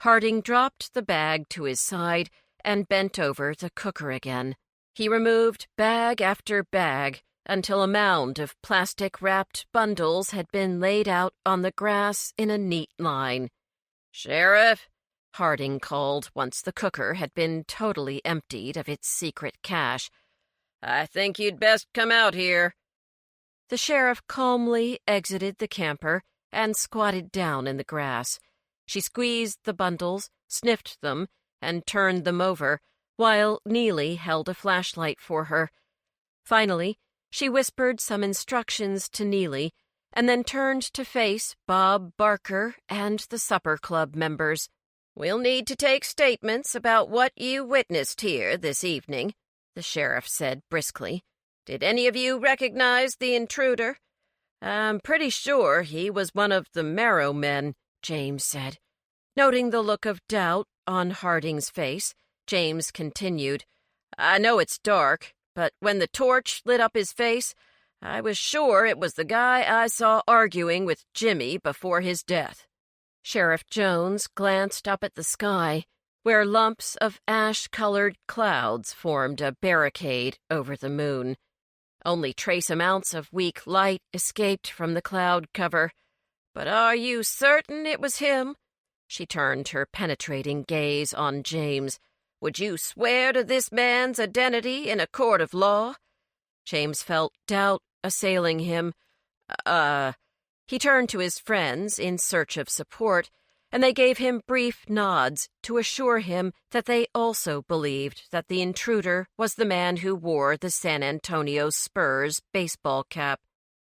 Harding dropped the bag to his side and bent over the cooker again. He removed bag after bag until a mound of plastic-wrapped bundles had been laid out on the grass in a neat line.
"Sheriff,"
Harding called once the cooker had been totally emptied of its secret cache,
"I think you'd best come out here."
The sheriff calmly exited the camper and squatted down in the grass. She squeezed the bundles, sniffed them, and turned them over, while Neely held a flashlight for her. Finally, she whispered some instructions to Neely, and then turned to face Bob Barker and the supper club members.
"We'll need to take statements about what you witnessed here this evening," the sheriff said briskly. "Did any of you recognize the intruder?"
"I'm pretty sure he was one of the Marrow men," James said. Noting the look of doubt on Harding's face, James continued, "I know it's dark, but when the torch lit up his face, I was sure it was the guy I saw arguing with Jimmy before his death." Sheriff Jones glanced up at the sky, where lumps of ash-colored clouds formed a barricade over the moon. Only trace amounts of weak light escaped from the cloud cover. "But are you certain it was him?" She turned her penetrating gaze on James. "Would you swear to this man's identity in a court of law?" James felt doubt assailing him. He turned to his friends in search of support,
and they gave him brief nods to assure him that they also believed that the intruder was the man who wore the San Antonio Spurs baseball cap.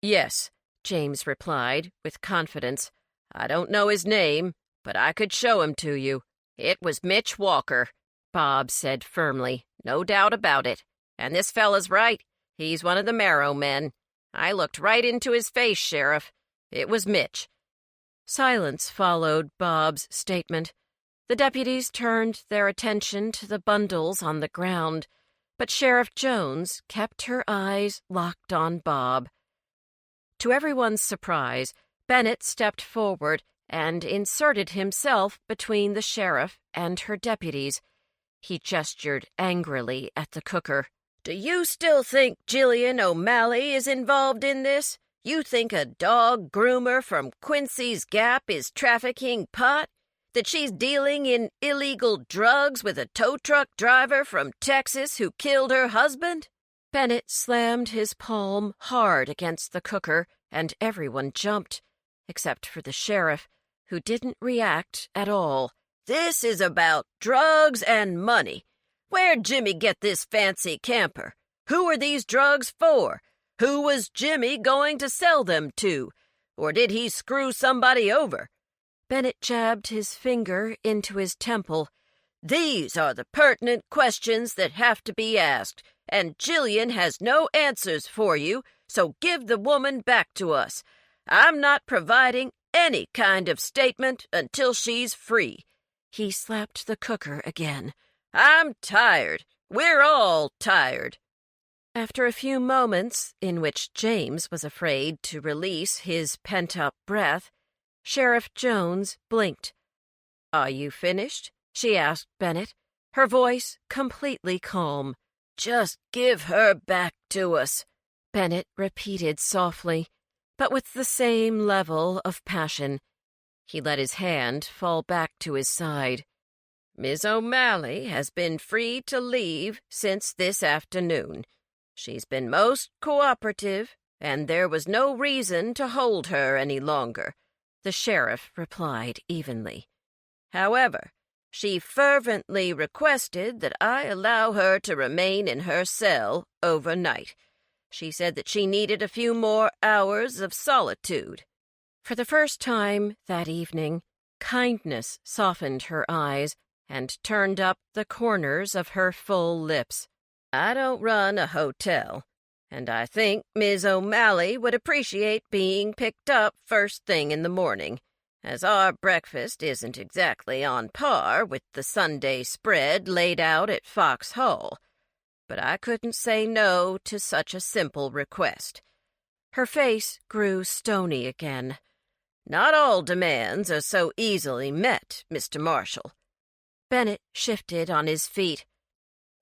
"Yes," James replied with confidence. "I don't know his name, but I could show him to you." "It was Mitch Walker," Bob said firmly. "No doubt about it. And this fella's right. He's one of the Marrow men. I looked right into his face, Sheriff. It was Mitch." Silence followed Bob's statement. The deputies turned their attention to the bundles on the ground, but Sheriff Jones kept her eyes locked on Bob. To everyone's surprise, Bennett stepped forward and inserted himself between the sheriff and her deputies. He gestured angrily at the cooker. "Do you still think Jillian O'Malley is involved in this? You think a dog groomer from Quincy's Gap is trafficking pot? That she's dealing in illegal drugs with a tow truck driver from Texas who killed her husband?" Bennett slammed his palm hard against the cooker, and everyone jumped, except for the sheriff, who didn't react at all. "This is about drugs and money. Where'd Jimmy get this fancy camper? Who are these drugs for? Who was Jimmy going to sell them to? Or did he screw somebody over?" Bennett jabbed his finger into his temple. "These are the pertinent questions that have to be asked, and Jillian has no answers for you, so give the woman back to us. I'm not providing any kind of statement until she's free." He slapped the cooker again. "I'm tired. We're all tired." After a few moments, in which James was afraid to release his pent-up breath, Sheriff Jones blinked. "Are you finished?" she asked Bennett, her voice completely calm. "Just give her back to us," Bennett repeated softly, but with the same level of passion. He let his hand fall back to his side. "Miss O'Malley has been free to leave since this afternoon. She's been most cooperative, and there was no reason to hold her any longer," the sheriff replied evenly. "However, she fervently requested that I allow her to remain in her cell overnight. She said that she needed a few more hours of solitude." For the first time that evening, kindness softened her eyes and turned up the corners of her full lips. "I don't run a hotel, and I think Miss O'Malley would appreciate being picked up first thing in the morning, as our breakfast isn't exactly on par with the Sunday spread laid out at Fox Hall. But I couldn't say no to such a simple request." Her face grew stony again. "Not all demands are so easily met, Mr. Marshall." Bennett shifted on his feet.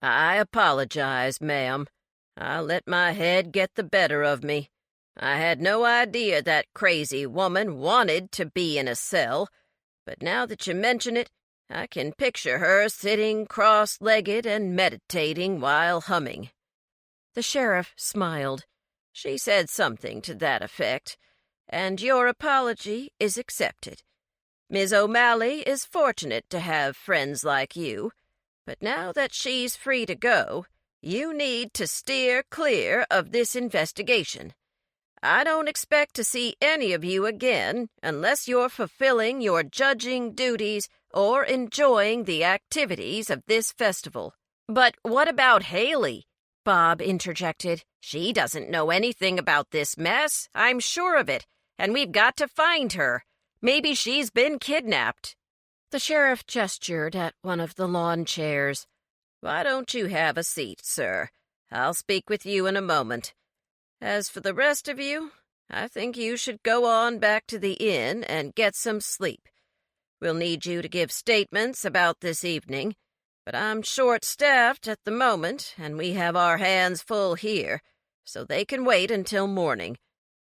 "I apologize, ma'am. I let my head get the better of me. I had no idea that crazy woman wanted to be in a cell, but now that you mention it, I can picture her sitting cross-legged and meditating while humming." The sheriff smiled. "She said something to that effect, and your apology is accepted. Miss O'Malley is fortunate to have friends like you, but now that she's free to go, you need to steer clear of this investigation. I don't expect to see any of you again unless you're fulfilling your judging duties or enjoying the activities of this festival." "But what about Haley?" Bob interjected. "She doesn't know anything about this mess, I'm sure of it, and we've got to find her. Maybe she's been kidnapped." The sheriff gestured at one of the lawn chairs. "Why don't you have a seat, sir? I'll speak with you in a moment. As for the rest of you, I think you should go on back to the inn and get some sleep. We'll need you to give statements about this evening, but I'm short-staffed at the moment, and we have our hands full here, so they can wait until morning."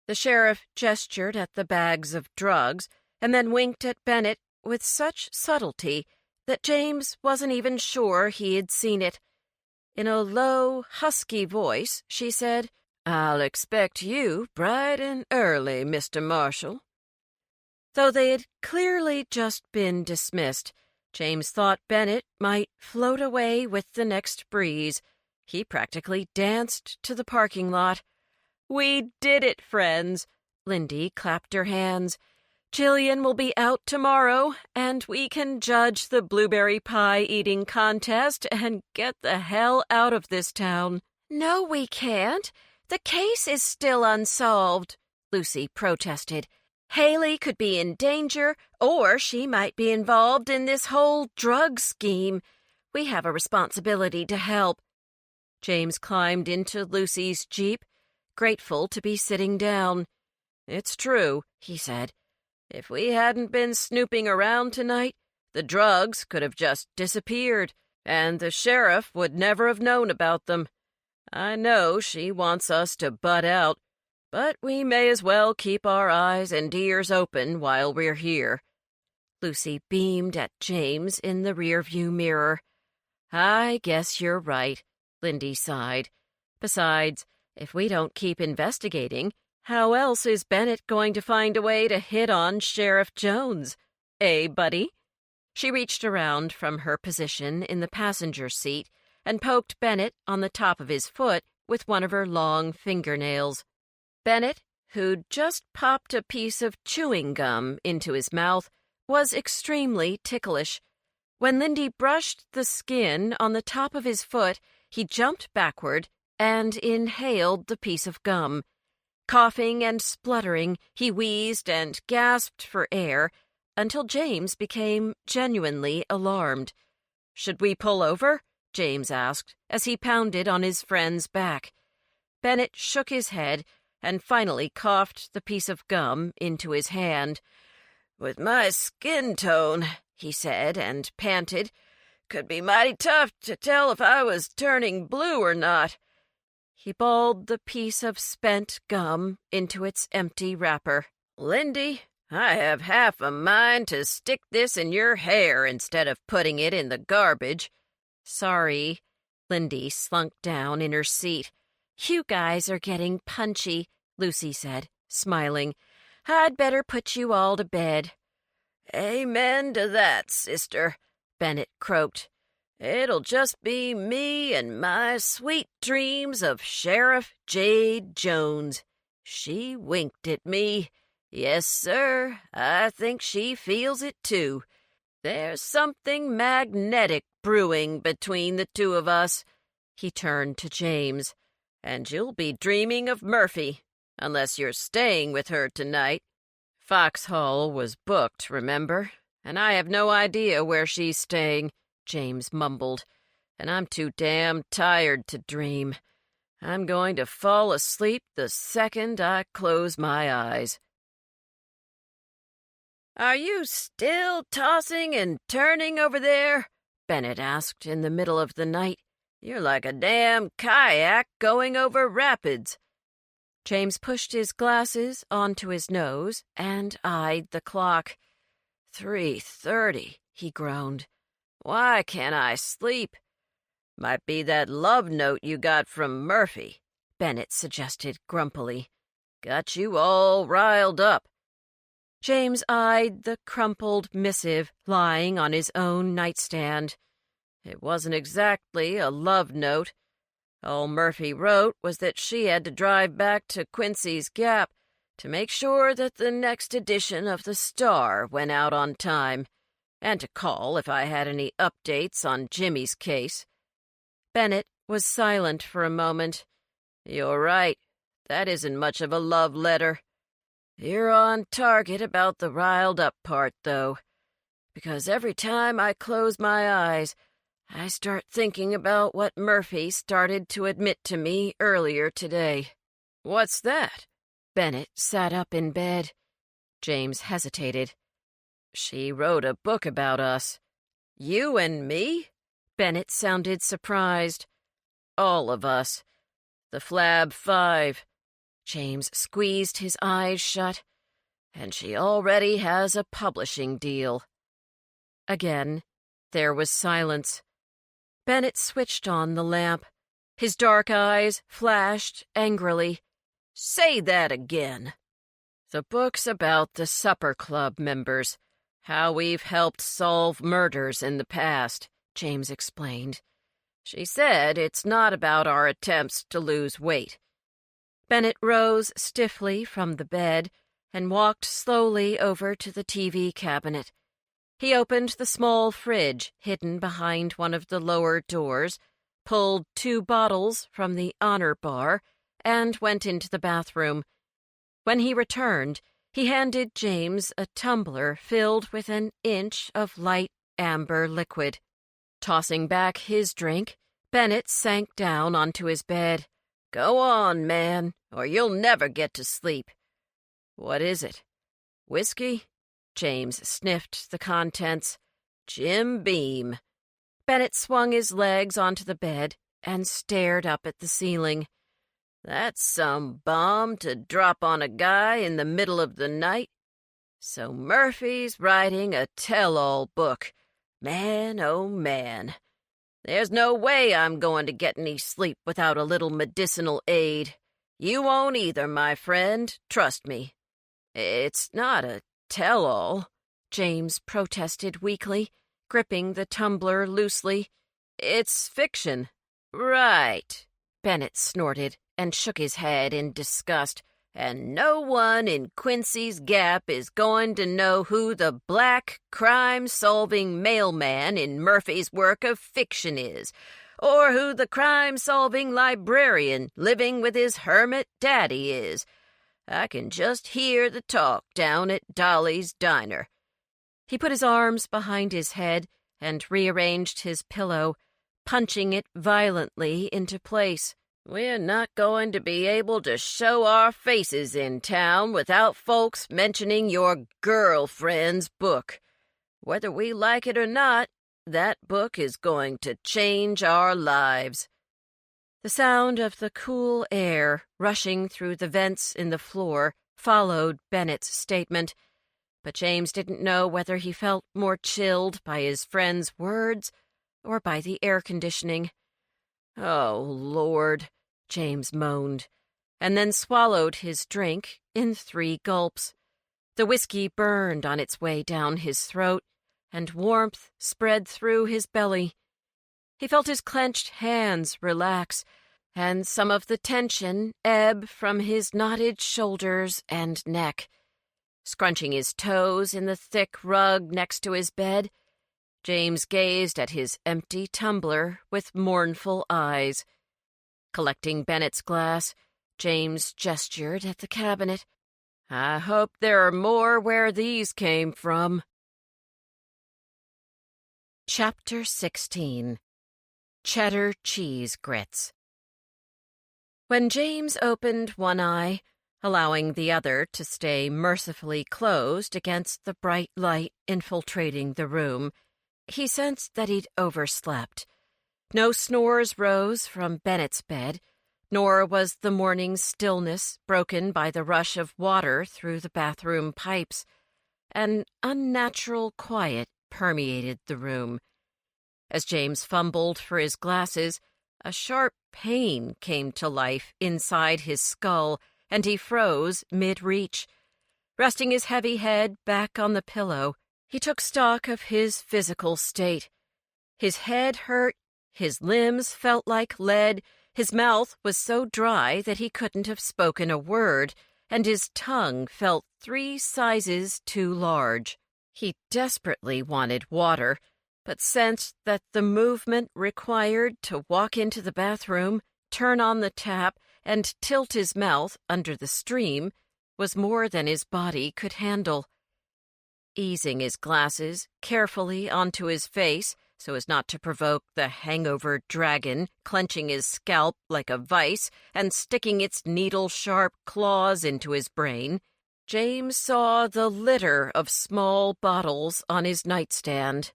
The sheriff gestured at the bags of drugs and then winked at Bennett with such subtlety that James wasn't even sure he had seen it. In a low, husky voice, she said, "I'll expect you bright and early, Mr. Marshall." Though they had clearly just been dismissed, James thought Bennett might float away with the next breeze. He practically danced to the parking lot. "We did it, friends!" Lindy clapped her hands. "Jillian will be out tomorrow, and we can judge the blueberry pie eating contest and get the hell out of this town."
"No, we can't. The case is still unsolved," Lucy protested. "Haley could be in danger, or she might be involved in this whole drug scheme. We have a responsibility to help."
James climbed into Lucy's Jeep, grateful to be sitting down. "It's true," he said. "If we hadn't been snooping around tonight, the drugs could have just disappeared, and the sheriff would never have known about them. I know she wants us to butt out, but we may as well keep our eyes and ears open while we're here."
Lucy beamed at James in the rearview mirror.
"I guess you're right," Lindy sighed. "Besides, if we don't keep investigating, how else is Bennett going to find a way to hit on Sheriff Jones? Buddy?" She reached around from her position in the passenger seat and poked Bennett on the top of his foot with one of her long fingernails. Bennett, who'd just popped a piece of chewing gum into his mouth, was extremely ticklish. When Lindy brushed the skin on the top of his foot, he jumped backward and inhaled the piece of gum. Coughing and spluttering, he wheezed and gasped for air until James became genuinely alarmed. "Should we pull over?" James asked as he pounded on his friend's back. Bennett shook his head and finally coughed the piece of gum into his hand. "With my skin tone," he said, and panted, "could be mighty tough to tell if I was turning blue or not." He balled the piece of spent gum into its empty wrapper. "Lindy, I have half a mind to stick this in your hair instead of putting it in the garbage."
"Sorry." Lindy slunk down in her seat. "You guys are getting punchy," Lucy said, smiling. "I'd better put you all to bed."
"Amen to that, sister," Bennett croaked. "It'll just be me and my sweet dreams of Sheriff Jade Jones." She winked at me. "Yes, sir, I think she feels it too. There's something magnetic brewing between the two of us." He turned to James. "And you'll be dreaming of Murphy, unless you're staying with her tonight. Foxhall was booked, remember? And I have no idea where she's staying," James mumbled. "And I'm too damn tired to dream. I'm going to fall asleep the second I close my eyes." "Are you still tossing and turning over there?" Bennett asked in the middle of the night. "You're like a damn kayak going over rapids." James pushed his glasses onto his nose and eyed the clock. 3:30, he groaned. "Why can't I sleep?" "Might be that love note you got from Murphy," Bennett suggested grumpily. "Got you all riled up." James eyed the crumpled missive lying on his own nightstand. It wasn't exactly a love note. All Murphy wrote was that she had to drive back to Quincy's Gap to make sure that the next edition of the Star went out on time, and to call if I had any updates on Jimmy's case. Bennett was silent for a moment. "You're right. That isn't much of a love letter. You're on target about the riled-up part, though, because every time I close my eyes, I start thinking about what Murphy started to admit to me earlier today." "What's that?" Bennett sat up in bed. James hesitated. "She wrote a book about us." "You and me?" Bennett sounded surprised. "All of us. The Flab Five." James squeezed his eyes shut. "And she already has a publishing deal." Again, there was silence. Bennett switched on the lamp. His dark eyes flashed angrily. "Say that again." The book's about the supper club members, how we've helped solve murders in the past, James explained. She said it's not about our attempts to lose weight. Bennett rose stiffly from the bed and walked slowly over to the TV cabinet. He opened the small fridge hidden behind one of the lower doors, pulled 2 bottles from the honor bar, and went into the bathroom. When he returned, he handed James a tumbler filled with an inch of light amber liquid. Tossing back his drink, Bennett sank down onto his bed. "Go on, man, or you'll never get to sleep." "What is it? Whiskey?" James sniffed the contents. "Jim Beam." Bennett swung his legs onto the bed and stared up at the ceiling. "That's some bomb to drop on a guy in the middle of the night. So Murphy's writing a tell-all book. Man, oh man. There's no way I'm going to get any sleep without a little medicinal aid. You won't either, my friend, trust me." "It's not a tell-all," James protested weakly, gripping the tumbler loosely. "It's fiction." "Right," Bennett snorted and shook his head in disgust. "And no one in Quincy's Gap is going to know who the black crime-solving mailman in Murphy's work of fiction is, or who the crime-solving librarian living with his hermit daddy is. I can just hear the talk down at Dolly's Diner." He put his arms behind his head and rearranged his pillow, punching it violently into place. "We're not going to be able to show our faces in town without folks mentioning your girlfriend's book. Whether we like it or not, that book is going to change our lives." The sound of the cool air rushing through the vents in the floor followed Bennett's statement, but James didn't know whether he felt more chilled by his friend's words or by the air conditioning. "Oh, Lord," James moaned, and then swallowed his drink in 3 gulps. The whiskey burned on its way down his throat, and warmth spread through his belly. He felt his clenched hands relax, and some of the tension ebb from his knotted shoulders and neck. Scrunching his toes in the thick rug next to his bed, James gazed at his empty tumbler with mournful eyes. Collecting Bennett's glass, James gestured at the cabinet. "I hope there are more where these came from." Chapter 16. Cheddar Cheese Grits. When James opened one eye, allowing the other to stay mercifully closed against the bright light infiltrating the room, he sensed that he'd overslept. No snores rose from Bennett's bed, nor was the morning's stillness broken by the rush of water through the bathroom pipes. An unnatural quiet permeated the room. As James fumbled for his glasses, a sharp pain came to life inside his skull, and he froze mid-reach. Resting his heavy head back on the pillow, he took stock of his physical state. His head hurt, his limbs felt like lead, his mouth was so dry that he couldn't have spoken a word, and his tongue felt 3 sizes too large. He desperately wanted water, but sensed that the movement required to walk into the bathroom, turn on the tap, and tilt his mouth under the stream was more than his body could handle. Easing his glasses carefully onto his face so as not to provoke the hangover dragon clenching his scalp like a vice and sticking its needle-sharp claws into his brain, James saw the litter of small bottles on his nightstand.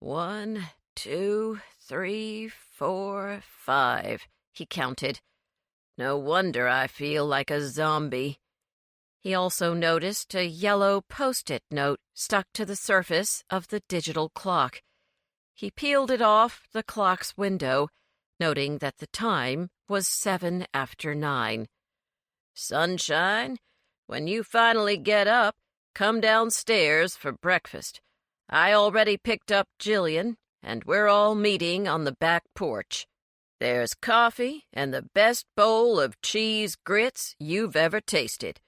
1, 2, 3, 4, 5, he counted. No wonder I feel like a zombie. He also noticed a yellow Post-it note stuck to the surface of the digital clock. He peeled it off the clock's window, noting that the time was 7 after 9. Sunshine, When you finally get up, come downstairs for breakfast. I already picked up Jillian, and we're all meeting on the back porch. There's coffee and the best bowl of cheese grits you've ever tasted.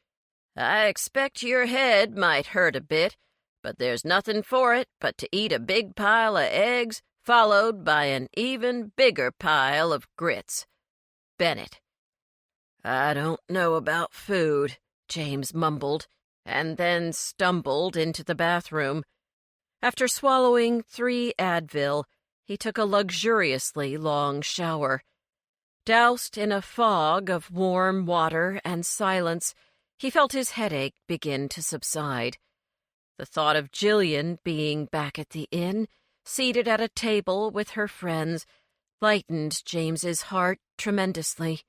I expect your head might hurt a bit, but there's nothing for it but to eat a big pile of eggs, followed by an even bigger pile of grits. Bennett. I don't know about food, James mumbled, and then stumbled into the bathroom. After swallowing 3 Advil, he took a luxuriously long shower. Doused in a fog of warm water and silence, he felt his headache begin to subside. The thought of Jillian being back at the inn, seated at a table with her friends, lightened James's heart tremendously.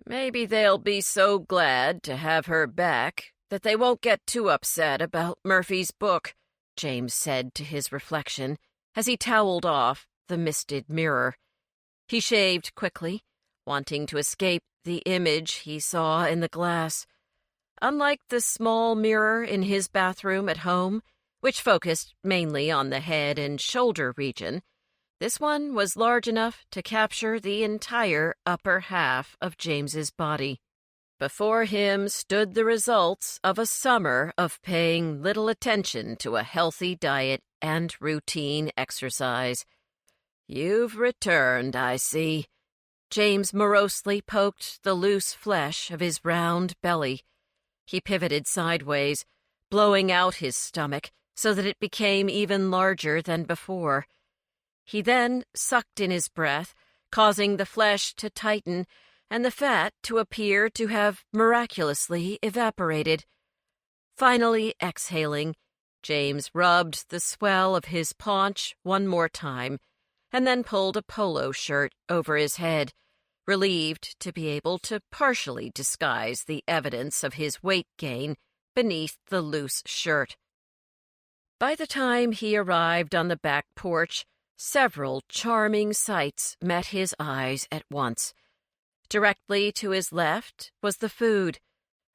Maybe they'll be so glad to have her back that they won't get too upset about Murphy's book, James said to his reflection as he toweled off the misted mirror. He shaved quickly, wanting to escape the image he saw in the glass. Unlike the small mirror in his bathroom at home, which focused mainly on the head and shoulder region, this one was large enough to capture the entire upper half of James's body. Before him stood the results of a summer of paying little attention to a healthy diet and routine exercise. You've returned, I see. James morosely poked the loose flesh of his round belly. He pivoted sideways, blowing out his stomach so that it became even larger than before. He then sucked in his breath, causing the flesh to tighten and the fat to appear to have miraculously evaporated. Finally exhaling, James rubbed the swell of his paunch one more time, and then pulled a polo shirt over his head, relieved to be able to partially disguise the evidence of his weight gain beneath the loose shirt. By the time he arrived on the back porch, several charming sights met his eyes at once. Directly to his left was the food: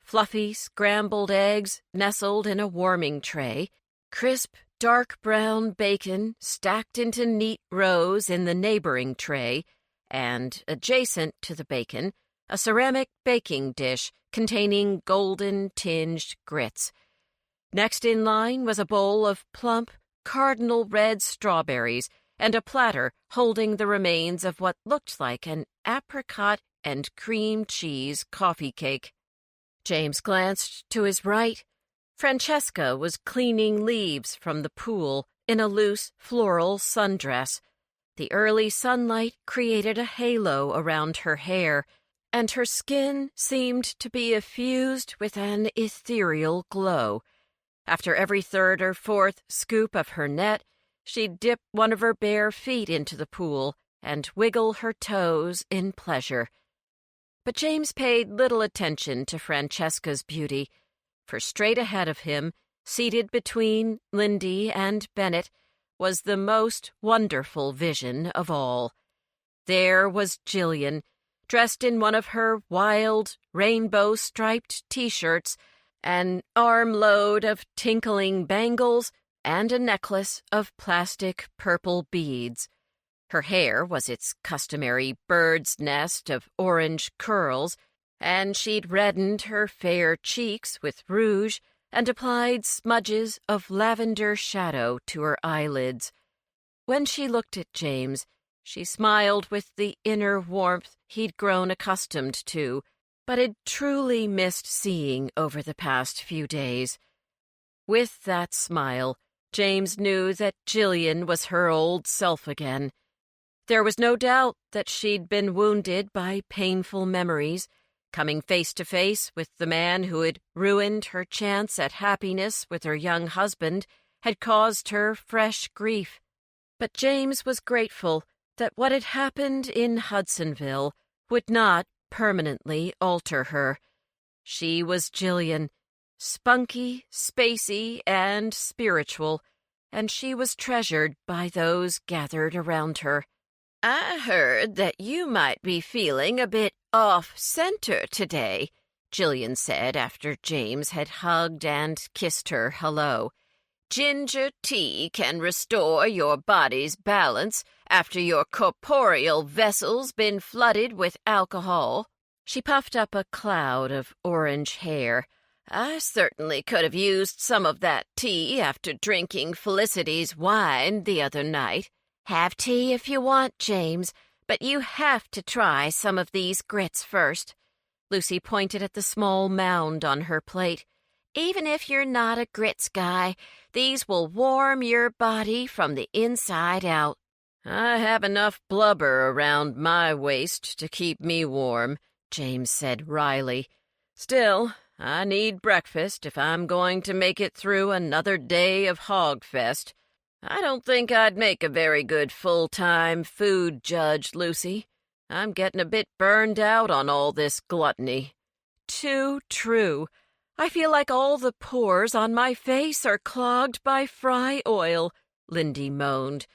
fluffy scrambled eggs nestled in a warming tray, crisp dark brown bacon stacked into neat rows in the neighboring tray, and, adjacent to the bacon, a ceramic baking dish containing golden-tinged grits. Next in line was a bowl of plump, cardinal red strawberries and a platter holding the remains of what looked like an apricot and cream cheese coffee cake. James glanced to his right. Francesca was cleaning leaves from the pool in a loose floral sundress. The early sunlight created a halo around her hair, and her skin seemed to be effused with an ethereal glow. After every third or fourth scoop of her net, she'd dip one of her bare feet into the pool and wiggle her toes in pleasure. But James paid little attention to Francesca's beauty, for straight ahead of him, seated between Lindy and Bennett, was the most wonderful vision of all. There was Jillian, dressed in one of her wild, rainbow-striped T-shirts, an armload of tinkling bangles, and a necklace of plastic purple beads. Her hair was its customary bird's nest of orange curls, and she'd reddened her fair cheeks with rouge and applied smudges of lavender shadow to her eyelids. When she looked at James, she smiled with the inner warmth he'd grown accustomed to, but had truly missed seeing over the past few days. With that smile, James knew that Jillian was her old self again. There was no doubt that she'd been wounded by painful memories. Coming face to face with the man who had ruined her chance at happiness with her young husband had caused her fresh grief. But James was grateful that what had happened in Hudsonville would not permanently alter her. She was Jillian, spunky, spacey, and spiritual, and she was treasured by those gathered around her. "I heard that you might be feeling a bit off-center today,"
Jillian said after James had hugged and kissed her hello. "Ginger tea can restore your body's balance after your corporeal vessel's been flooded with alcohol." She puffed up a cloud of orange hair. "I certainly could have used some of that tea after drinking Felicity's wine the other night."
"Have tea if you want, James, but you have to try some of these grits first."
Lucy pointed at the small mound on her plate.
"Even if you're not a grits guy, these will warm your body from the inside out."
"I have enough blubber around my waist to keep me warm," James said wryly. "Still, I need breakfast if I'm going to make it through another day of Hogfest. I don't think I'd make a very good full-time food judge, Lucy. I'm getting a bit burned out on all this gluttony." "Too true. I feel like all the pores on my face are clogged by fry oil," Lindy moaned.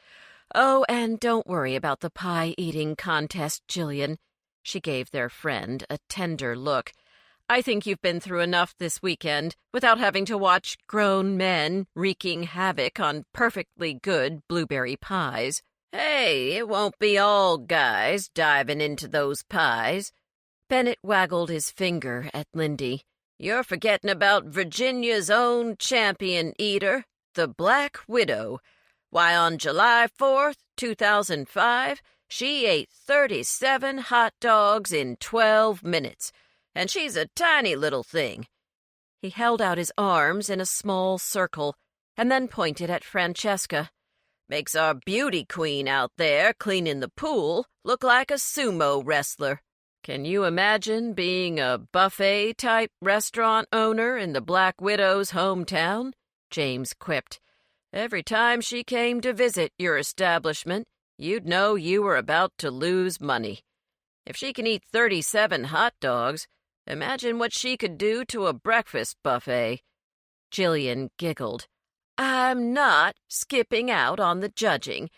"Oh, and don't worry about the pie-eating contest, Jillian." She gave their friend a tender look. "I think you've been through enough this weekend without having to watch grown men wreaking havoc on perfectly good blueberry pies." "Hey, it won't be all guys diving into those pies."
Bennett waggled his finger at Lindy.
"You're forgetting about Virginia's own champion eater, the Black Widow. Why, on July 4th, 2005, she ate 37 hot dogs in 12 minutes, and she's a tiny little thing."
He held out his arms in a small circle and then pointed at Francesca.
"Makes our beauty queen out there cleaning the pool look like a sumo wrestler."
"Can you imagine being a buffet-type restaurant owner in the Black Widow's hometown?" James quipped. "Every time she came to visit your establishment, you'd know you were about to lose money. If she can eat 37 hot dogs, imagine what she could do to a breakfast buffet." Jillian giggled. "I'm not skipping out on the judging.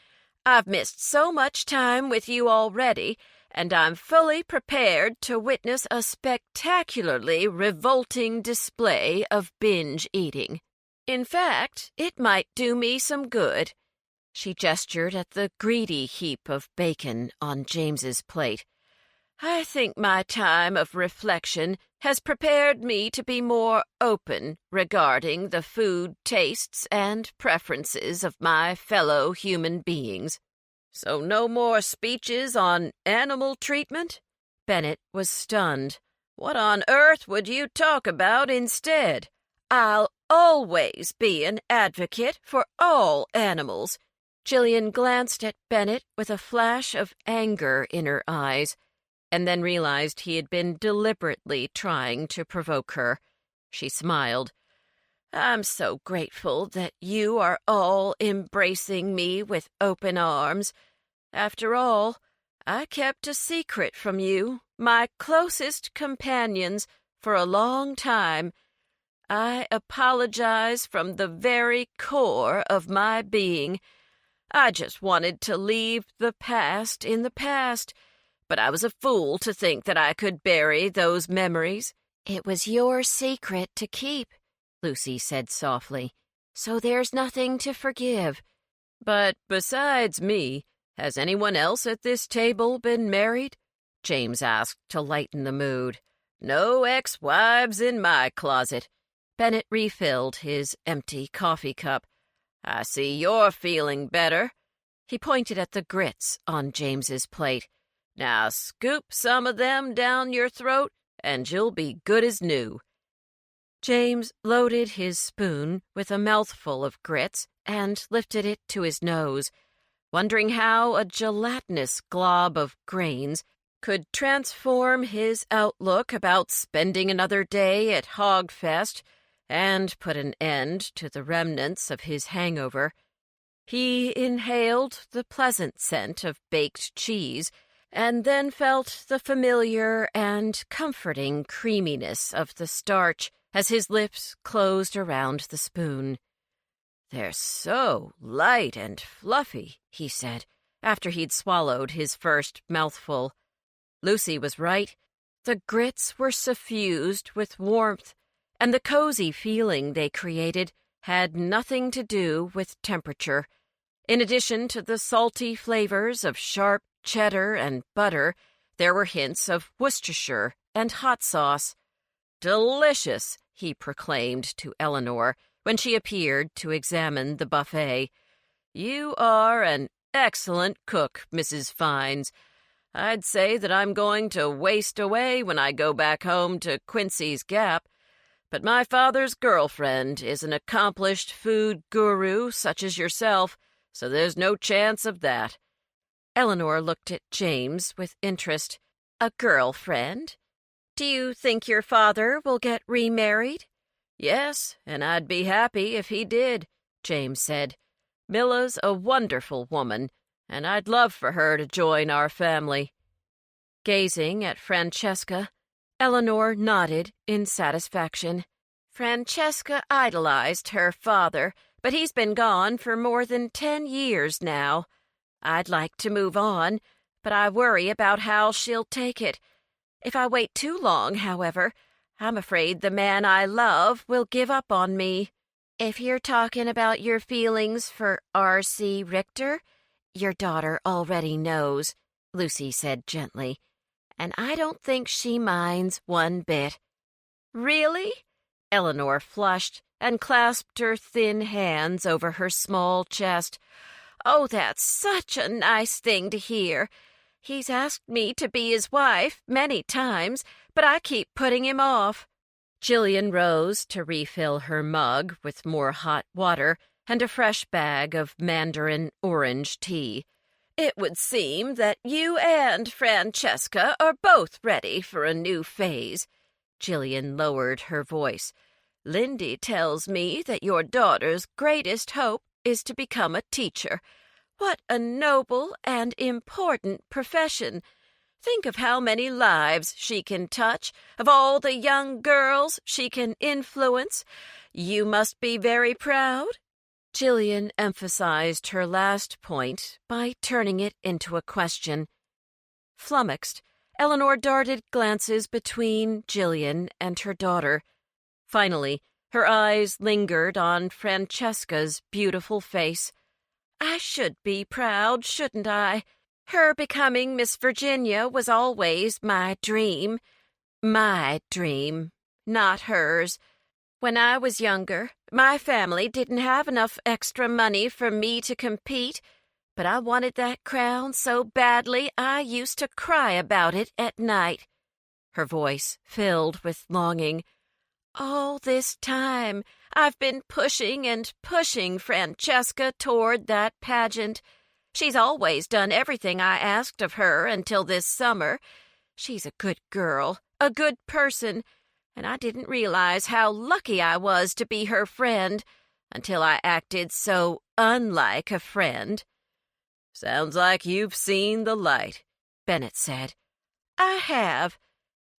I've missed so much time with you already, and I'm fully prepared to witness a spectacularly revolting display of binge eating. In fact, it might do me some good." She gestured at the greedy heap of bacon on James's plate. "I think my time of reflection has prepared me to be more open regarding the food tastes and preferences of my fellow human beings."
"So no more speeches on animal treatment?"
Bennett was stunned.
"What on earth would you talk about instead?"
"I'll always be an advocate for all animals."
Jillian glanced at Bennett with a flash of anger in her eyes, and then realized he had been deliberately trying to provoke her. She smiled.
"I'm so grateful that you are all embracing me with open arms. After all, I kept a secret from you, my closest companions, for a long time. I apologize from the very core of my being. I just wanted to leave the past in the past, but I was a fool to think that I could bury those memories."
"It was your secret to keep," Lucy said softly, "so there's nothing to forgive."
"But besides me, has anyone else at this table been married?" James asked to lighten the mood. "No ex-wives in my closet."
Bennett refilled his empty coffee cup.
"I see you're feeling better."
He pointed at the grits on James's plate.
"Now scoop some of them down your throat, and you'll be good as new."
James loaded his spoon with a mouthful of grits and lifted it to his nose, wondering how a gelatinous glob of grains could transform his outlook about spending another day at Hogfest and put an end to the remnants of his hangover. He inhaled the pleasant scent of baked cheese and then felt the familiar and comforting creaminess of the starch as his lips closed around the spoon.
"They're so light and fluffy," he said, after he'd swallowed his first mouthful. Lucy was right. The grits were suffused with warmth, and the cozy feeling they created had nothing to do with temperature. In addition to the salty flavors of sharp cheddar and butter, there were hints of Worcestershire and hot sauce. "Delicious," he proclaimed to Eleanor when she appeared to examine the buffet. "You are an excellent cook, Mrs. Fines. I'd say that I'm going to waste away when I go back home to Quincy's Gap, but my father's girlfriend is an accomplished food guru such as yourself, so there's no chance of that."
Eleanor looked at James with interest. "A girlfriend? Do you think your father will get remarried?"
"Yes, and I'd be happy if he did," James said. "Milla's a wonderful woman, and I'd love for her to join our family."
Gazing at Francesca, Eleanor nodded in satisfaction. Francesca idolized her father, but he's been gone for more than 10 years now. I'd like to move on, but I worry about how she'll take it. If I wait too long, however, I'm afraid the man I love will give up on me. If you're talking about your feelings for R.C. Richter, your daughter already knows, Lucy said gently, and I don't think she minds one bit. Really? Eleanor flushed and clasped her thin hands over her small chest. Oh, that's such a nice thing to hear. He's asked me to be his wife many times, but I keep putting him off. Jillian rose to refill her mug with more hot water and a fresh bag of mandarin orange tea. It would seem that you and Francesca are both ready for a new phase. Jillian lowered her voice. Lindy tells me that your daughter's greatest hope is to become a teacher. What a noble and important profession. Think of how many lives she can touch, of all the young girls she can influence. You must be very proud. Jillian emphasized her last point by turning it into a question. Flummoxed, Eleanor darted glances between Jillian and her daughter. Finally, her eyes lingered on Francesca's beautiful face. I should be proud, shouldn't I? Her becoming Miss Virginia was always my dream. My dream, not hers. When I was younger, my family didn't have enough extra money for me to compete, but I wanted that crown so badly I used to cry about it at night. Her voice filled with longing. All this time, I've been pushing and pushing Francesca toward that pageant. She's always done everything I asked of her until this summer. She's a good girl, a good person, and I didn't realize how lucky I was to be her friend until I acted so unlike a friend.
Sounds like you've seen the light, Bennett said.
I have.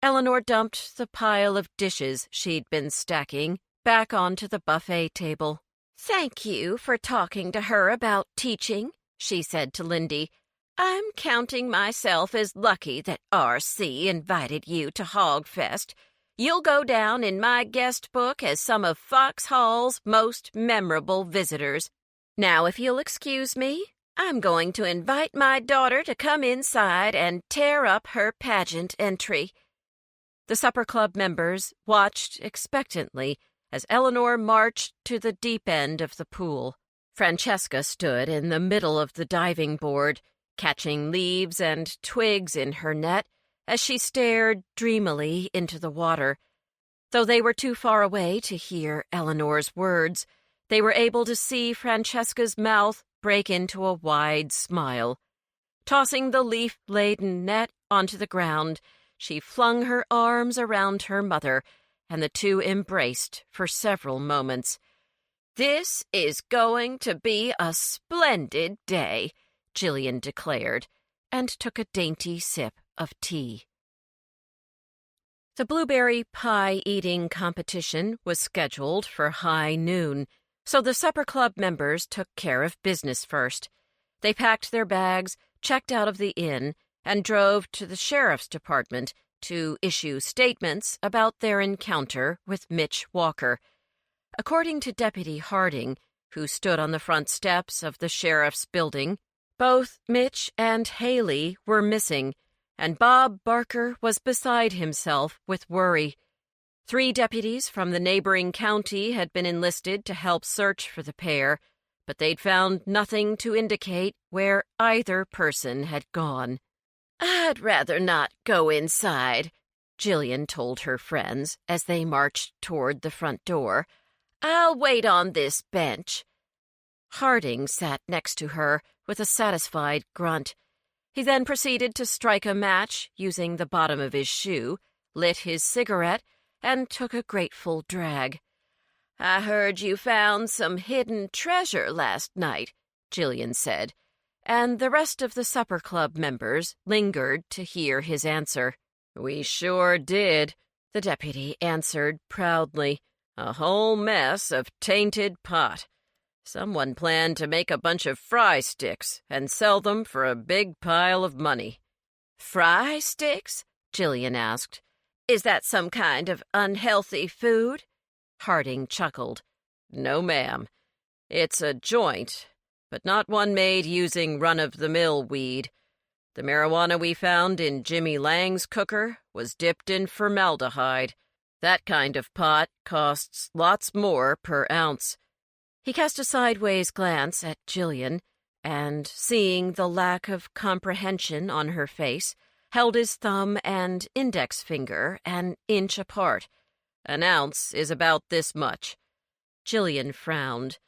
Eleanor dumped the pile of dishes she'd been stacking back onto the buffet table. Thank you for talking to her about teaching, she said to Lindy. I'm counting myself as lucky that R.C. invited you to Hogfest. You'll go down in my guest book as some of Foxhall's most memorable visitors. Now, if you'll excuse me, I'm going to invite my daughter to come inside and tear up her pageant entry. The supper club members watched expectantly as Eleanor marched to the deep end of the pool. Francesca stood in the middle of the diving board, catching leaves and twigs in her net as she stared dreamily into the water. Though they were too far away to hear Eleanor's words, they were able to see Francesca's mouth break into a wide smile. Tossing the leaf-laden net onto the ground, she flung her arms around her mother, and the two embraced for several moments. This is going to be a splendid day, Jillian declared, and took a dainty sip of tea. The blueberry pie eating competition was scheduled for high noon, so the supper club members took care of business first. They packed their bags, checked out of the inn, and drove to the sheriff's department
to issue statements about their encounter with Mitch Walker. According to Deputy Harding, who stood on the front steps of the sheriff's building, both Mitch and Haley were missing, and Bob Barker was beside himself with worry. 3 deputies from the neighboring county had been enlisted to help search for the pair, but they'd found nothing to indicate where either person had gone.
"I'd rather not go inside," Jillian told her friends as they marched toward the front door. "I'll wait on this bench."
Harding sat next to her with a satisfied grunt. He then proceeded to strike a match using the bottom of his shoe, lit his cigarette, and took a grateful drag.
"I heard you found some hidden treasure last night," Jillian said,
and the rest of the supper club members lingered to hear his answer.
"We sure did," the deputy answered proudly. "A whole mess of tainted pot. Someone planned to make a bunch of fry sticks and sell them for a big pile of money."
"Fry sticks?" Jillian asked. "Is that some kind of unhealthy food?"
Harding chuckled.
"No, ma'am. It's a joint, but not one made using run-of-the-mill weed. The marijuana we found in Jimmy Lang's cooker was dipped in formaldehyde. That kind of pot costs lots more per ounce."
He cast a sideways glance at Jillian, and, seeing the lack of comprehension on her face, held his thumb and index finger an inch apart.
"An ounce is about this much."
Jillian frowned.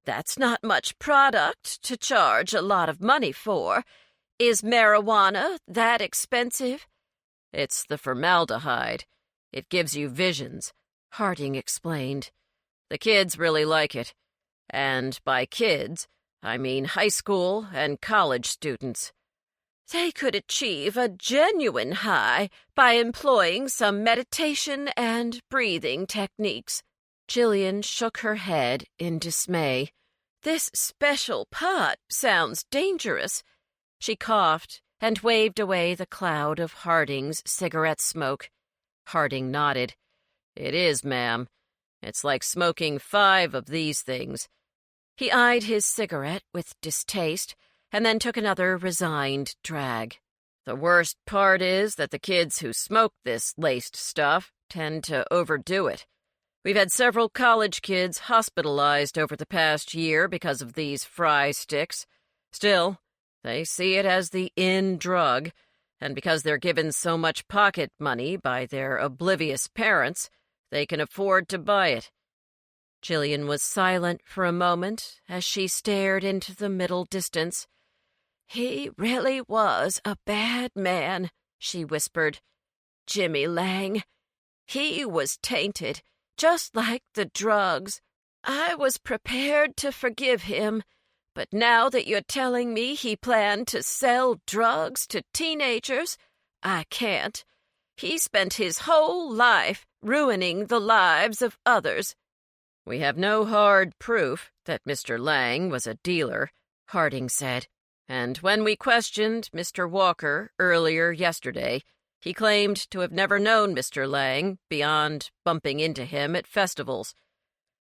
"That's not much product to charge a lot of money for. Is marijuana that expensive?"
"It's the formaldehyde. It gives you visions," Harding explained. "The kids really like it. And by kids, I mean high school and college students."
"They could achieve a genuine high by employing some meditation and breathing techniques."
Jillian shook her head in dismay.
"This special pot sounds dangerous."
She coughed and waved away the cloud of Harding's cigarette smoke.
Harding nodded. "It is, ma'am. It's like smoking 5 of these things."
He eyed his cigarette with distaste and then took another resigned drag.
"The worst part is that the kids who smoke this laced stuff tend to overdo it. We've had several college kids hospitalized over the past year because of these fry sticks. Still, they see it as the in drug, and because they're given so much pocket money by their oblivious parents, they can afford to buy it."
Jillian was silent for a moment as she stared into the middle distance.
"He really was a bad man," she whispered. "Jimmy Lang. He was tainted, just like the drugs. I was prepared to forgive him, but now that you're telling me he planned to sell drugs to teenagers, I can't. He spent his whole life ruining the lives of others."
"We have no hard proof that Mr. Lang was a dealer," Harding said. "And when we questioned Mr. Walker earlier yesterday, he claimed to have never known Mr. Lang beyond bumping into him at festivals.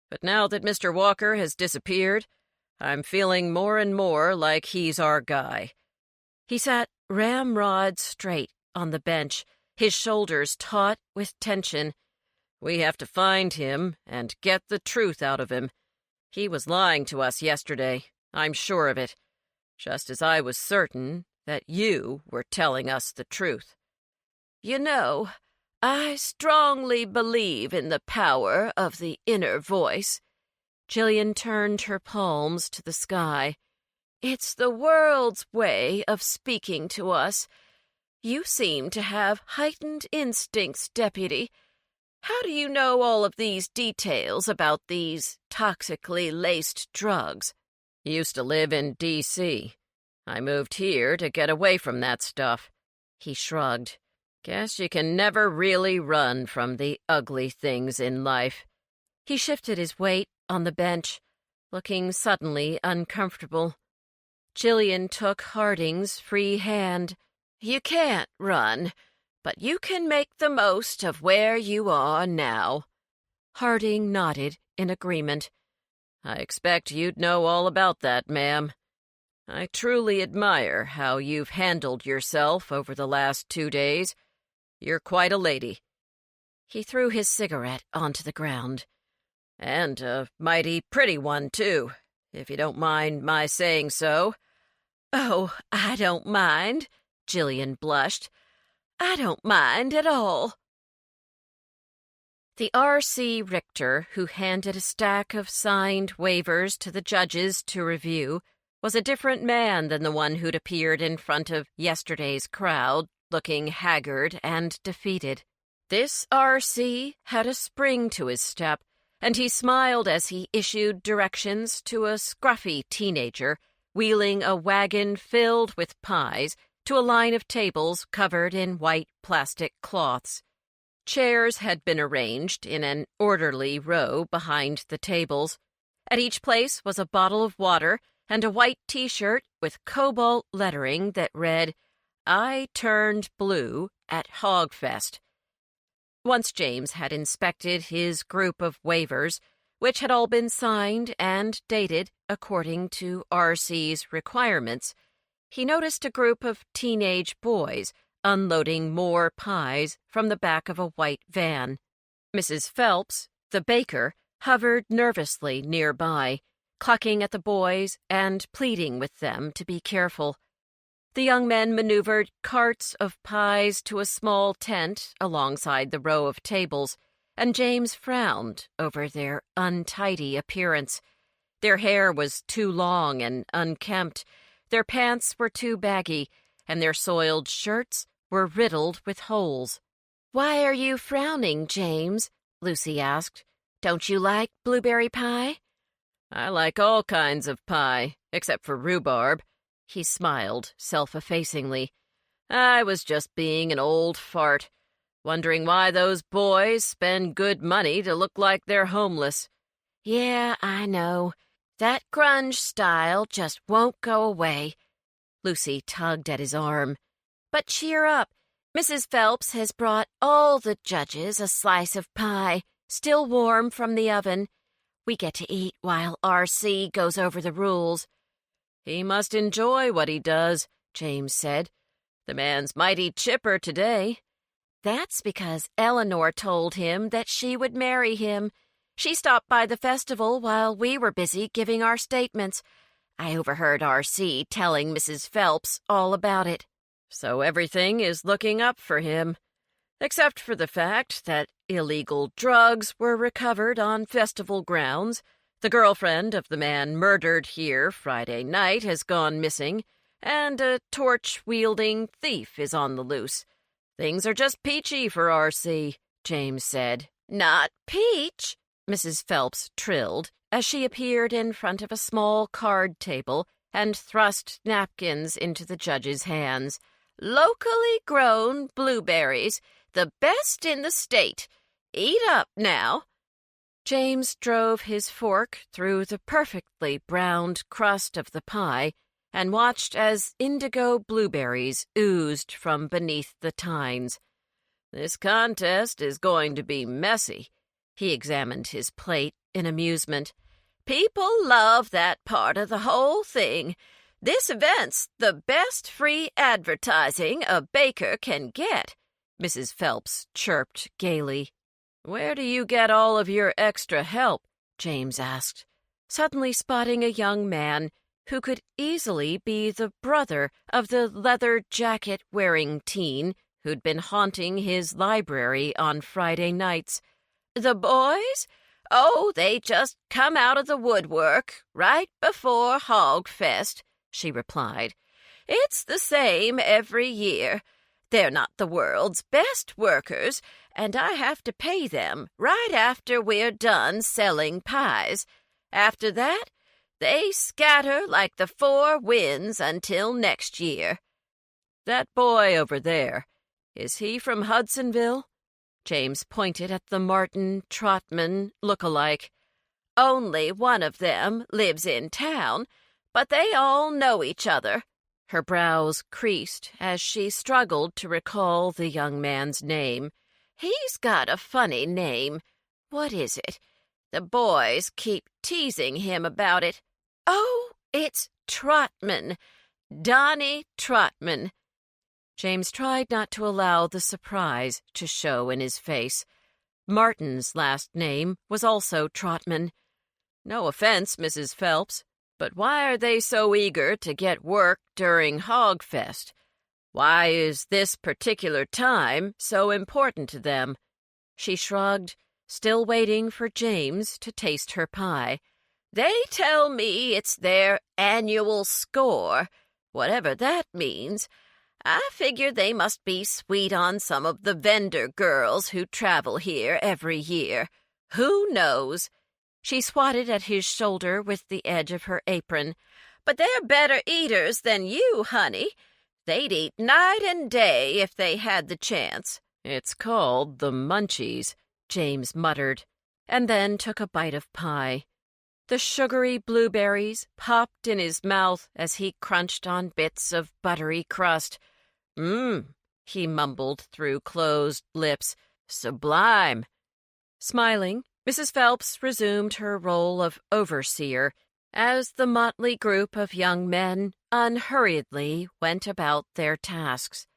But now that Mr. Walker has disappeared, I'm feeling more and more like he's our guy."
He sat ramrod straight on the bench, his shoulders taut with tension.
"We have to find him and get the truth out of him. He was lying to us yesterday, I'm sure of it, just as I was certain that you were telling us the truth."
"You know, I strongly believe in the power of the inner voice."
Jillian turned her palms to the sky.
"It's the world's way of speaking to us. You seem to have heightened instincts, Deputy. How do you know all of these details about these toxically laced drugs?"
"Used to live in D.C. I moved here to get away from that stuff."
He shrugged.
"Guess you can never really run from the ugly things in life."
He shifted his weight on the bench, looking suddenly uncomfortable. Jillian took Harding's free hand.
"You can't run,
but you can make the most of where you are now."
Harding nodded in agreement.
"I expect you'd know all about that, ma'am. I truly admire how you've handled yourself over the last 2 days. You're quite a lady."
He threw his cigarette onto the ground.
"And a mighty pretty one, too, if you don't mind my saying so."
"Oh, I don't mind," Jillian blushed. "I don't mind at all." The R.C. Richter, who handed a stack of signed waivers to the judges to review, was a different man than the one who'd appeared in front of yesterday's crowd, looking haggard and defeated. This R.C. had a spring to his step, and he smiled as he issued directions to a scruffy teenager wheeling a wagon filled with pies to a line of tables covered in white plastic cloths. Chairs had been arranged in an orderly row behind the tables. At each place was a bottle of water and a white T-shirt with cobalt lettering that read, "I turned blue at Hogfest." Once James had inspected his group of waivers, which had all been signed and dated according to R.C.'s requirements, he noticed a group of teenage boys unloading more pies from the back of a white van. Mrs. Phelps, the baker, hovered nervously nearby, clucking at the boys and pleading with them to be careful. The young men maneuvered carts of pies to a small tent alongside the row of tables, and James frowned over their untidy appearance. Their hair was too long and unkempt, their pants were too baggy, and their soiled shirts were riddled with holes.
"Why are you frowning, James?" Lucy asked. "Don't you like blueberry pie?"
"I like all kinds of pie, except for rhubarb." He smiled self-effacingly. "I was just being an old fart, wondering why those boys spend good money to look like they're homeless."
"Yeah, I know. That grunge style just won't go away."
Lucy tugged at his arm.
"But cheer up. Mrs. Phelps has brought all the judges a slice of pie, still warm from the oven. We get to eat while R.C. goes over the rules."
"He must enjoy what he does," James said. "The man's mighty chipper today."
"That's because Eleanor told him that she would marry him. She stopped by the festival while we were busy giving our statements. I overheard R.C. telling Mrs. Phelps all about it."
"So everything is looking up for him, except for the fact that illegal drugs were recovered on festival grounds. The girlfriend of the man murdered here Friday night has gone missing, and a torch-wielding thief is on the loose. Things are just peachy for R.C., James said.
"Not peach,"
Mrs. Phelps trilled as she appeared in front of a small card table and thrust napkins into the judge's hands.
"Locally grown blueberries, the best in the state. Eat up now."
James drove his fork through the perfectly browned crust of the pie and watched as indigo blueberries oozed from beneath the tines.
"This contest is going to be messy."
He examined his plate in amusement.
"People love that part of the whole thing. This event's the best free advertising a baker can get,"
Mrs. Phelps chirped gaily.
"Where do you get all of your extra help?"
James asked, suddenly spotting a young man who could easily be the brother of the leather jacket-wearing teen who'd been haunting his library on Friday nights.
"The boys? Oh, they just come out of the woodwork right before Hogfest," she replied. "It's the same every year. They're not the world's best workers, and I have to pay them right after we're done selling pies. After that, they scatter like the four winds until next year."
"That boy over there, is he from Hudsonville?"
James pointed at the Martin Trotman look-alike.
"Only one of them lives in town, but they all know each other."
Her brows creased as she struggled to recall the young man's name. He's got a funny name. What is it? The boys keep teasing him about it. Oh, it's Trotman. Donnie Trotman. James tried not to allow the surprise to show in his face. Martin's last name was also Trotman. No offense, Mrs. Phelps, but why are they so eager to get work during Hogfest? Why is this particular time so important to them? She shrugged, still waiting for James to taste her pie. They tell me it's their annual score, whatever that means. I figure they must be sweet on some of the vendor girls who travel here every year. Who knows? She swatted at his shoulder with the edge of her apron. But they're better eaters than you, honey. They'd eat night and day if they had the chance. It's called the Munchies, James muttered, and then took a bite of pie. The sugary blueberries popped in his mouth as he crunched on bits of buttery crust. He mumbled through closed lips. Sublime. Smiling, Mrs. Phelps resumed her role of overseer as the motley group of young men unhurriedly went about their tasks.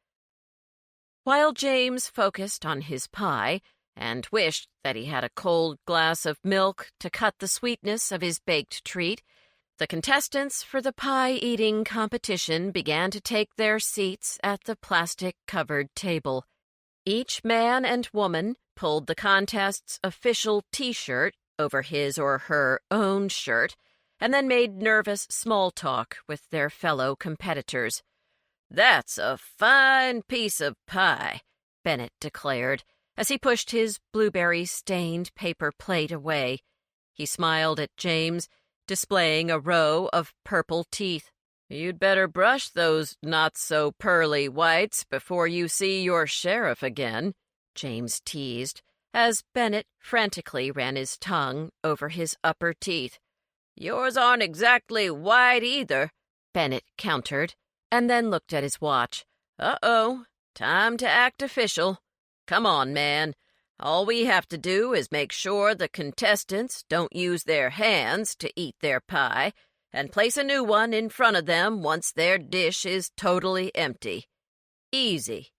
While James focused on his pie and wished that he had a cold glass of milk to cut the sweetness of his baked treat, the contestants for the pie-eating competition began to take their seats at the plastic-covered table. Each man and woman pulled the contest's official T-shirt over his or her own shirt and then made nervous small talk with their fellow competitors. "That's a fine piece of pie," Bennett declared, as he pushed his blueberry-stained paper plate away. He smiled at James, displaying a row of purple teeth. "You'd better brush those not-so-pearly whites before you see your sheriff again," James teased, as Bennett frantically ran his tongue over his upper teeth. "Yours aren't exactly white either," Bennett countered, and then looked at his watch. "Uh-oh, time to act official. Come on, man. All we have to do is make sure the contestants don't use their hands to eat their pie, and place a new one in front of them once their dish is totally empty. Easy."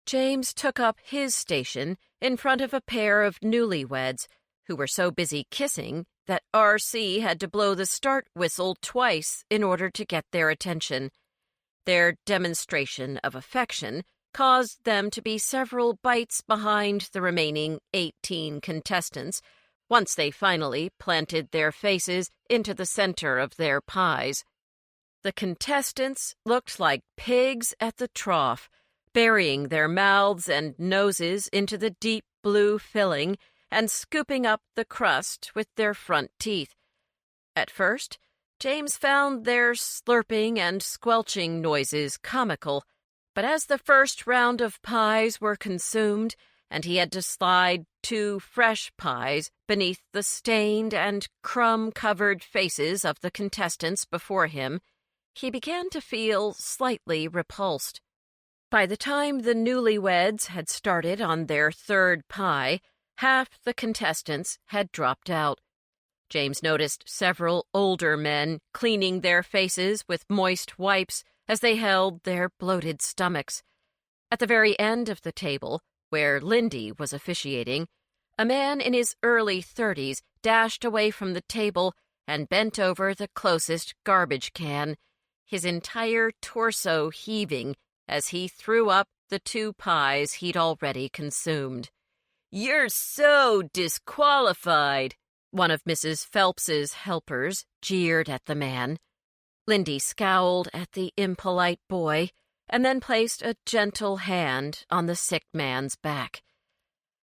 James took up his station in front of a pair of newlyweds who were so busy kissing that R.C. had to blow the start whistle twice in order to get their attention. Their demonstration of affection caused them to be several bites behind the remaining 18 contestants once they finally planted their faces into the center of their pies. The contestants looked like pigs at the trough, burying their mouths and noses into the deep blue filling and scooping up the crust with their front teeth. At first, James found their slurping and squelching noises comical, but as the first round of pies were consumed and he had to slide 2 fresh pies beneath the stained and crumb-covered faces of the contestants before him, he began to feel slightly repulsed. By the time the newlyweds had started on their third pie, half the contestants had dropped out. James noticed several older men cleaning their faces with moist wipes as they held their bloated stomachs. At the very end of the table, where Lindy was officiating, a man in his early 30s dashed away from the table and bent over the closest garbage can, his entire torso heaving as he threw up the 2 pies he'd already consumed. "You're so disqualified," one of Mrs. Phelps's helpers jeered at the man. Lindy scowled at the impolite boy and then placed a gentle hand on the sick man's back.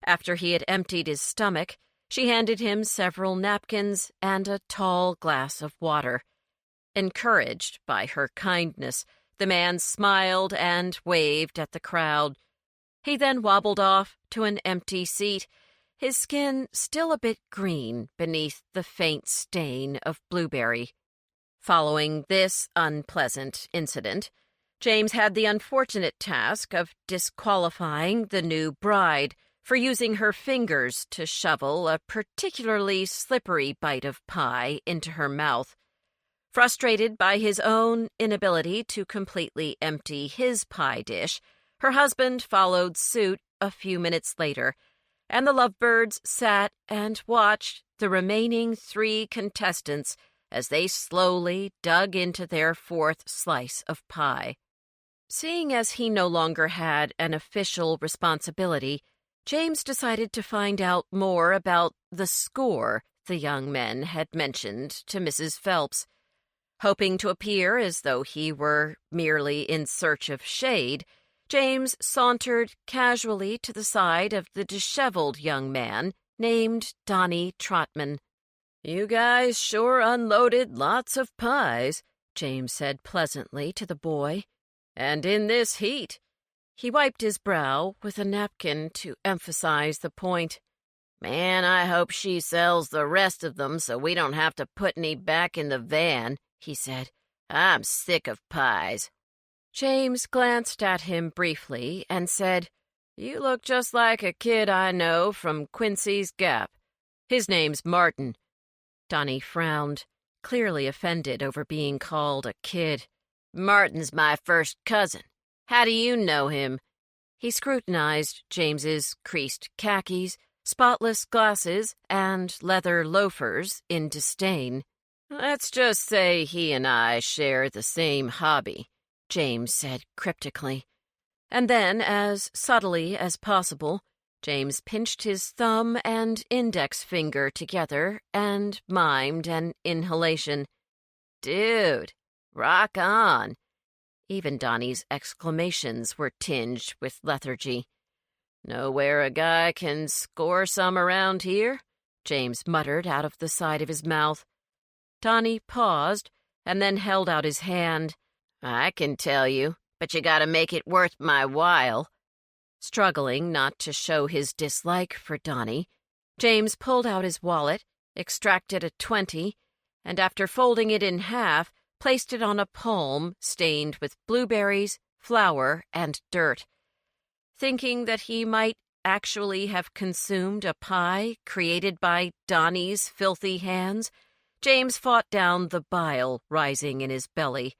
After he had emptied his stomach, she handed him several napkins and a tall glass of water. Encouraged by her kindness, the man smiled and waved at the crowd. He then wobbled off to an empty seat, his skin still a bit green beneath the faint stain of blueberry. Following this unpleasant incident, James had the unfortunate task of disqualifying the new bride for using her fingers to shovel a particularly slippery bite of pie into her mouth. Frustrated by his own inability to completely empty his pie dish, her husband followed suit a few minutes later, and the lovebirds sat and watched the remaining 3 contestants as they slowly dug into their 4th slice of pie. Seeing as he no longer had an official responsibility, James decided to find out more about the score the young men had mentioned to Mrs. Phelps. Hoping to appear as though he were merely in search of shade, James sauntered casually to the side of the disheveled young man named Donnie Trotman. "You guys sure unloaded lots of pies," James said pleasantly to the boy. "And in this heat." He wiped his brow with a napkin to emphasize the point. "Man, I hope she sells the rest of them so we don't have to put any back in the van," he said. "I'm sick of pies." James glanced at him briefly and said, "You look just like a kid I know from Quincy's Gap. His name's Martin." Donnie frowned, clearly offended over being called a kid. "Martin's my first cousin. How do you know him?" He scrutinized James's creased khakis, spotless glasses, and leather loafers in disdain. "Let's just say he and I share the same hobby," James said cryptically. And then, as subtly as possible, James pinched his thumb and index finger together and mimed an inhalation. "Dude, rock on." Even Donnie's exclamations were tinged with lethargy. "Know where a guy can score some around here?" James muttered out of the side of his mouth. Donnie paused and then held out his hand. "I can tell you, but you gotta make it worth my while." Struggling not to show his dislike for Donnie, James pulled out his wallet, extracted a 20, and after folding it in half, placed it on a palm stained with blueberries, flour, and dirt. Thinking that he might actually have consumed a pie created by Donnie's filthy hands, James fought down the bile rising in his belly.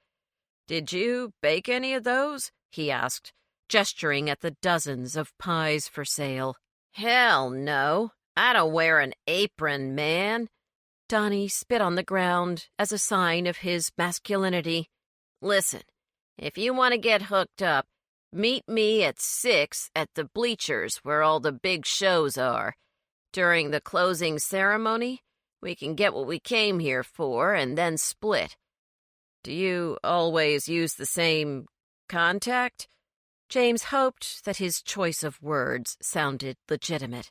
"Did you bake any of those?" he asked, gesturing at the dozens of pies for sale. "Hell no. I don't wear an apron, man." Donnie spit on the ground as a sign of his masculinity. "Listen, if you want to get hooked up, meet me at 6 at the bleachers where all the big shows are. During the closing ceremony, we can get what we came here for and then split." "Do you always use the same contact?" James hoped that his choice of words sounded legitimate.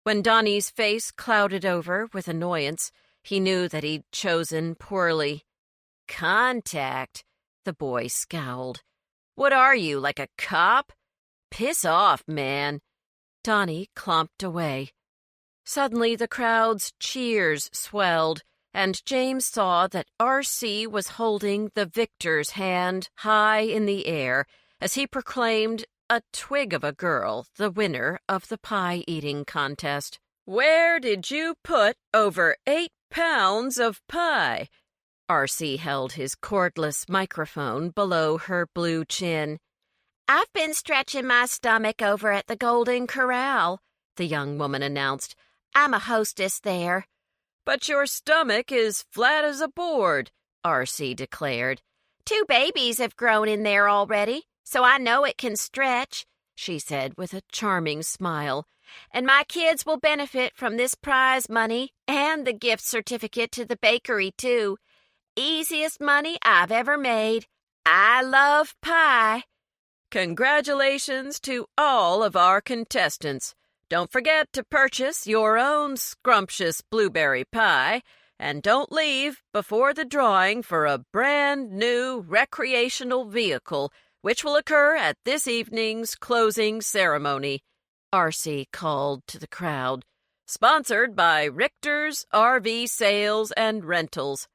When Donnie's face clouded over with annoyance, he knew that he'd chosen poorly. "Contact?" The boy scowled. "What are you, like a cop? Piss off, man." Donnie clomped away. Suddenly the crowd's cheers swelled, and James saw that R.C. was holding the victor's hand high in the air as he proclaimed a twig of a girl the winner of the pie-eating contest. "Where did you put over 8 pounds of pie?" R.C. held his cordless microphone below her blue chin.
"I've been stretching my stomach over at the Golden Corral," the young woman announced. "I'm a hostess there."
"But your stomach is flat as a board," R.C. declared.
2 babies have grown in there already, so I know it can stretch," she said with a charming smile. "And my kids will benefit from this prize money and the gift certificate to the bakery, too. Easiest money I've ever made. I love pie."
"Congratulations to all of our contestants. Don't forget to purchase your own scrumptious blueberry pie, and don't leave before the drawing for a brand new recreational vehicle, which will occur at this evening's closing ceremony," R.C. called to the crowd. "Sponsored by Richter's RV Sales and Rentals."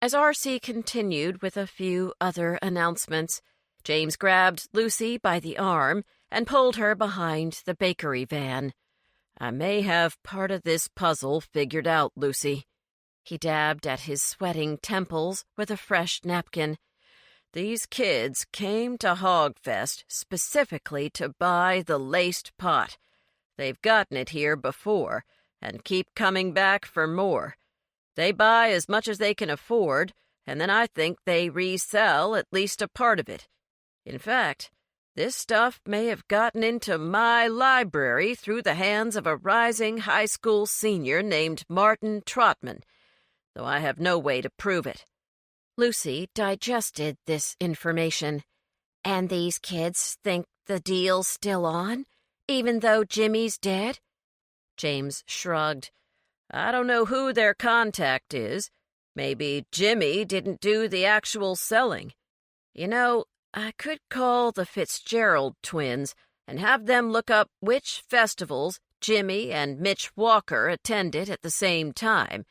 As R.C. continued with a few other announcements, James grabbed Lucy by the arm and pulled her behind the bakery van. "I may have part of this puzzle figured out, Lucy." He dabbed at his sweating temples with a fresh napkin. "These kids came to Hogfest specifically to buy the laced pot. They've gotten it here before and keep coming back for more. They buy as much as they can afford, and then I think they resell at least a part of it. In fact, this stuff may have gotten into my library through the hands of a rising high school senior named Martin Trotman, though I have no way to prove it."
Lucy digested this information. "And these kids think the deal's still on, even though Jimmy's dead?"
James shrugged. "I don't know who their contact is. Maybe Jimmy didn't do the actual selling. You know, I could call the Fitzgerald twins and have them look up which festivals Jimmy and Mitch Walker attended at the same time.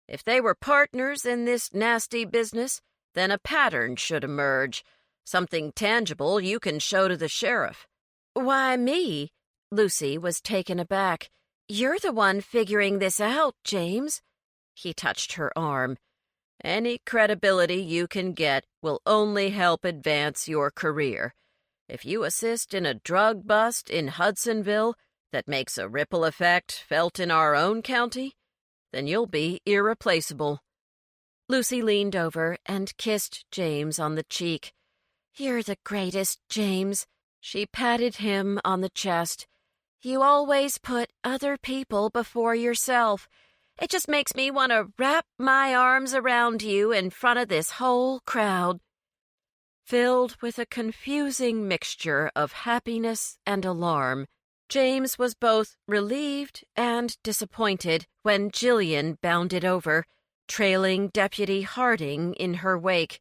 If they were partners in this nasty business, then a pattern should emerge, something tangible you can show to the sheriff."
"Why me?" Lucy was taken aback. "You're the one figuring this out, James."
He touched her arm. "Any credibility you can get will only help advance your career. If you assist in a drug bust in Hudsonville that makes a ripple effect felt in our own county, then you'll be irreplaceable."
Lucy leaned over and kissed James on the cheek. "You're the greatest, James." She patted him on the chest. "You always put other people before yourself. It just makes me want to wrap my arms around you in front of this whole crowd."
Filled with a confusing mixture of happiness and alarm, James was both relieved and disappointed when Jillian bounded over, trailing Deputy Harding in her wake.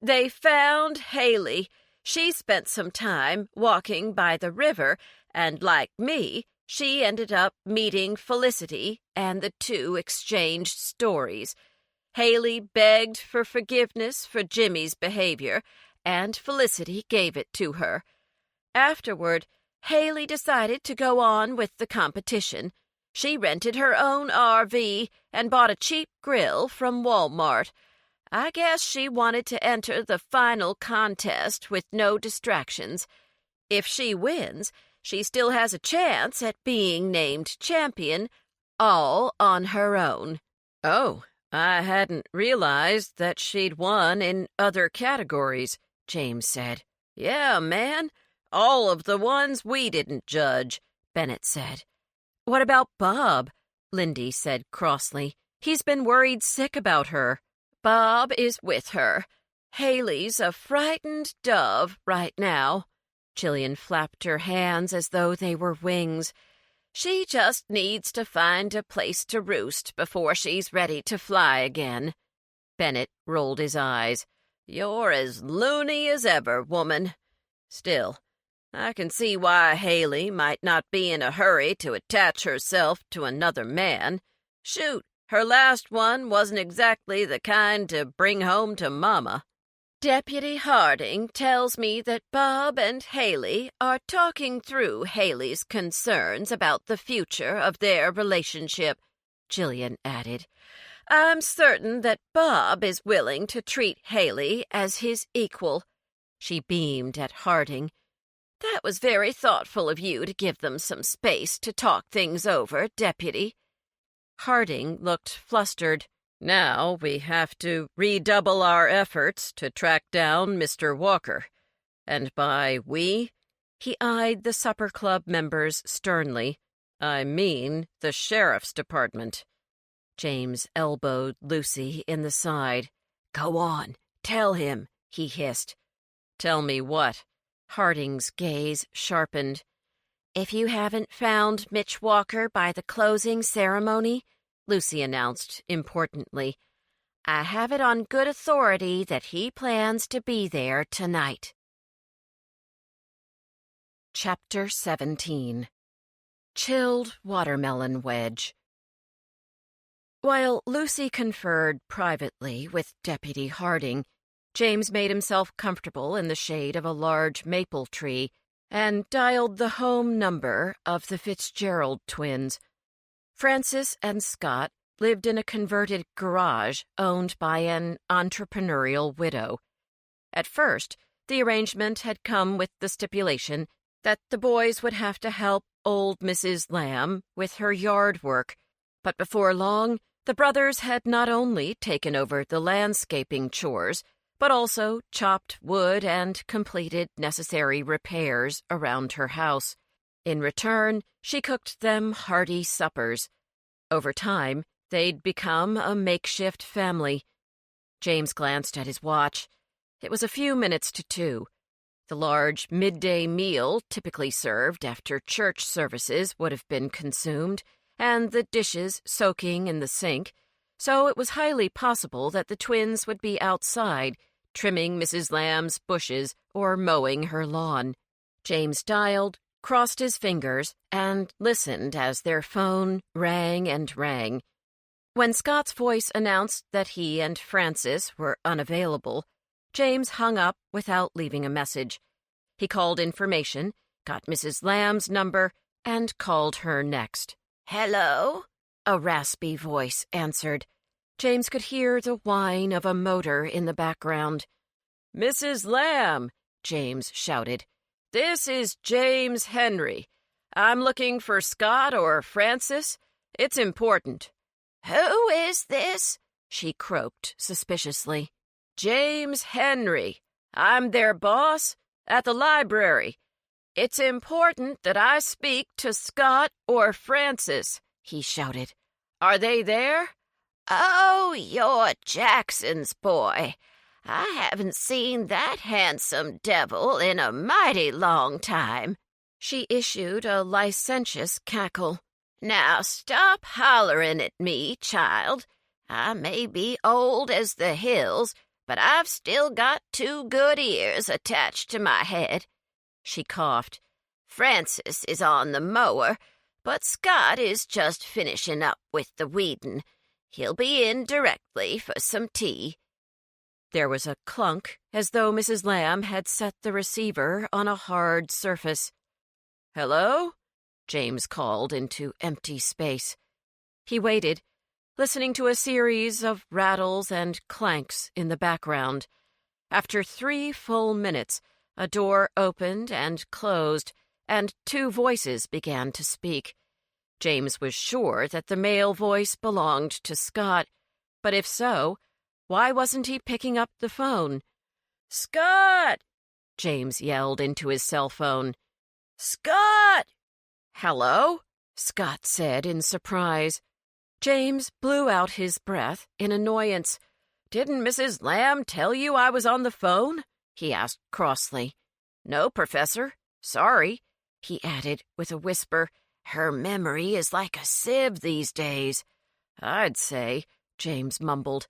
"They found Haley. She spent some time walking by the river, and like me, she ended up meeting Felicity, and the two exchanged stories. Haley begged for forgiveness for Jimmy's behavior, and Felicity gave it to her. Afterward, Haley decided to go on with the competition. She rented her own RV and bought a cheap grill from Walmart. I guess she wanted to enter the final contest with no distractions. If she wins, she still has a chance at being named champion, all on her own." "Oh, I hadn't realized that she'd won in other categories," James said. "Yeah, man. All of the ones we didn't judge," Bennett said.
"What about Bob?"
Lindy said crossly. "He's been worried sick about her."
"Bob is with her. Haley's a frightened dove right now." Jillian flapped her hands as though they were wings. "She just needs to find a place to roost before she's ready to fly again."
Bennett rolled his eyes.
"You're as loony as ever, woman. Still, I can see why Haley might not be in a hurry to attach herself to another man. Shoot, her last one wasn't exactly the kind to bring home to Mama." "Deputy Harding tells me that Bob and Haley are talking through Haley's concerns about the future of their relationship," Jillian added. "I'm certain that Bob is willing to treat Haley as his equal." She beamed at Harding. "That was very thoughtful of you to give them some space to talk things over, Deputy."
Harding looked flustered. "Now we have to redouble our efforts to track down Mr. Walker. And by we, he eyed the supper club members sternly. I mean the sheriff's department."
James elbowed Lucy in the side. "Go on, tell him," he hissed.
"Tell me what?"
Harding's gaze sharpened. "If you haven't found Mitch Walker by the closing ceremony," Lucy announced importantly, "I have it on good authority that he plans to be there tonight." Chapter 17. Chilled Watermelon Wedge.
While Lucy conferred privately with Deputy Harding, James made himself comfortable in the shade of a large maple tree and dialed the home number of the Fitzgerald twins. Francis and Scott lived in a converted garage owned by an entrepreneurial widow. At first, the arrangement had come with the stipulation that the boys would have to help old Mrs. Lamb with her yard work, but before long, the brothers had not only taken over the landscaping chores, but also chopped wood and completed necessary repairs around her house. In return, she cooked them hearty suppers. Over time, they'd become a makeshift family. James glanced at his watch. It was a few minutes to 2. The large midday meal typically served after church services would have been consumed, and the dishes soaking in the sink, so it was highly possible that the twins would be outside, trimming Mrs. Lamb's bushes or mowing her lawn. James dialed, crossed his fingers, and listened as their phone rang and rang. When Scott's voice announced that he and Francis were unavailable, James hung up without leaving a message. He called information, got Mrs. Lamb's number, and called her next.
"Hello?"
A raspy voice answered. James could hear the whine of a motor in the background.
"Mrs. Lamb," James shouted. "This is James Henry. I'm looking for Scott or Francis. It's important."
"Who is this?"
she croaked suspiciously.
"James Henry. I'm their boss at the library. It's important that I speak to Scott or Francis," he shouted. "Are they there?"
"Oh, you're Jackson's boy. I haven't seen that handsome devil in a mighty long time."
She issued a licentious cackle.
"Now stop hollering at me, child. I may be old as the hills, but I've still got 2 good ears attached to my head." She coughed. "Francis is on the mower, but Scott is just finishing up with the weeding. He'll be in directly for some tea."
There was a clunk, as though Mrs. Lamb had set the receiver on a hard surface.
"Hello?"
James called into empty space. He waited, listening to a series of rattles and clanks in the background. After 3 full minutes, a door opened and closed, and 2 voices began to speak. James was sure that the male voice belonged to Scott, but if so, why wasn't he picking up the phone?
"Scott!"
James yelled into his cell phone.
"Scott!"
"Hello?" Scott said in surprise. James blew out his breath in annoyance.
"Didn't Mrs. Lamb tell you I was on the phone?" he asked crossly. "No, Professor. Sorry," he added with a whisper. "Her memory is like a sieve these days." "I'd say," James mumbled.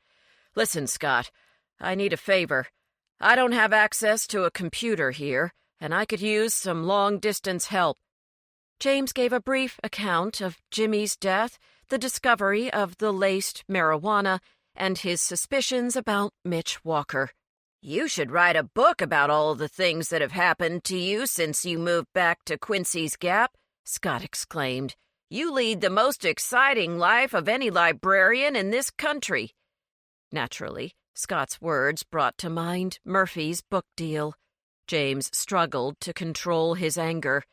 "Listen, Scott, I need a favor. I don't have access to a computer here, and I could use some long-distance help."
James gave a brief account of Jimmy's death, the discovery of the laced marijuana, and his suspicions about Mitch Walker.
"You should write a book about all the things that have happened to you since you moved back to Quincy's Gap," Scott exclaimed. "You lead the most exciting life of any librarian in this country."
Naturally, Scott's words brought to mind Murphy's book deal. James struggled to control his anger.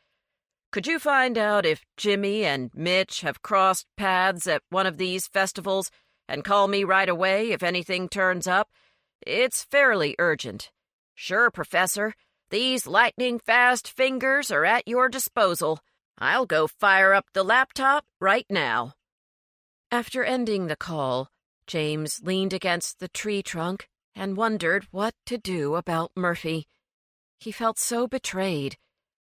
"Could you find out if Jimmy and Mitch have crossed paths at one of these festivals and call me right away if anything turns up? It's fairly urgent." "Sure, Professor. These lightning-fast fingers are at your disposal. I'll go fire up the laptop right now."
After ending the call, James leaned against the tree trunk and wondered what to do about Murphy. He felt so betrayed.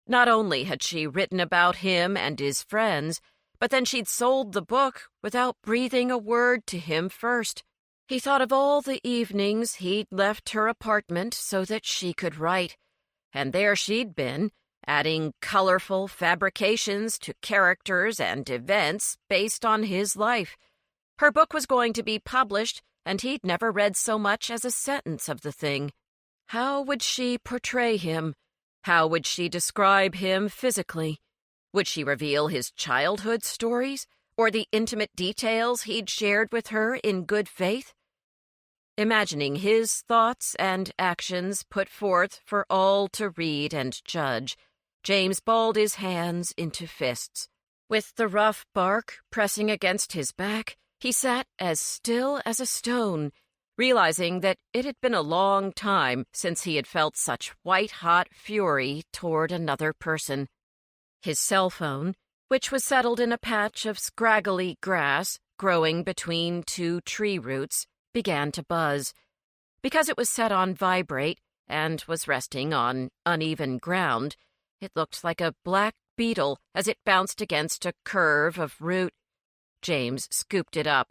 Not only had she written about him and his friends, but then she'd sold the book without breathing a word to him first. He thought of all the evenings he'd left her apartment so that she could write, and there she'd been, adding colorful fabrications to characters and events based on his life. Her book was going to be published, and he'd never read so much as a sentence of the thing. How would she portray him? How would she describe him physically? Would she reveal his childhood stories, or the intimate details he'd shared with her in good faith? Imagining his thoughts and actions put forth for all to read and judge, James balled his hands into fists. With the rough bark pressing against his back, he sat as still as a stone, realizing that it had been a long time since he had felt such white-hot fury toward another person. His cell phone, which was settled in a patch of scraggly grass growing between two tree roots, began to buzz. Because it was set on vibrate and was resting on uneven ground, it looked like a black beetle as it bounced against a curve of root. James scooped it up.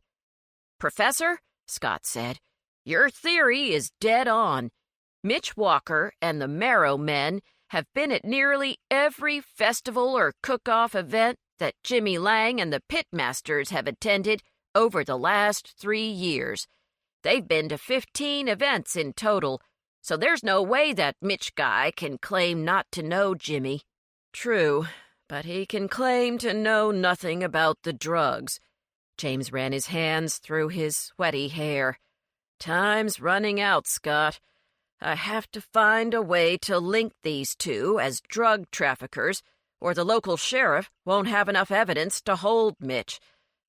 "Professor," Scott said, "your theory is dead on. Mitch Walker and the Marrow Men have been at nearly every festival or cook-off event that Jimmy Lang and the Pitmasters have attended over the last 3 years. They've been to 15 events in total, so there's no way that Mitch guy can claim not to know Jimmy." "True, but he can claim to know nothing about the drugs." James ran his hands through his sweaty hair. "Time's running out, Scott. I have to find a way to link these two as drug traffickers, or the local sheriff won't have enough evidence to hold Mitch.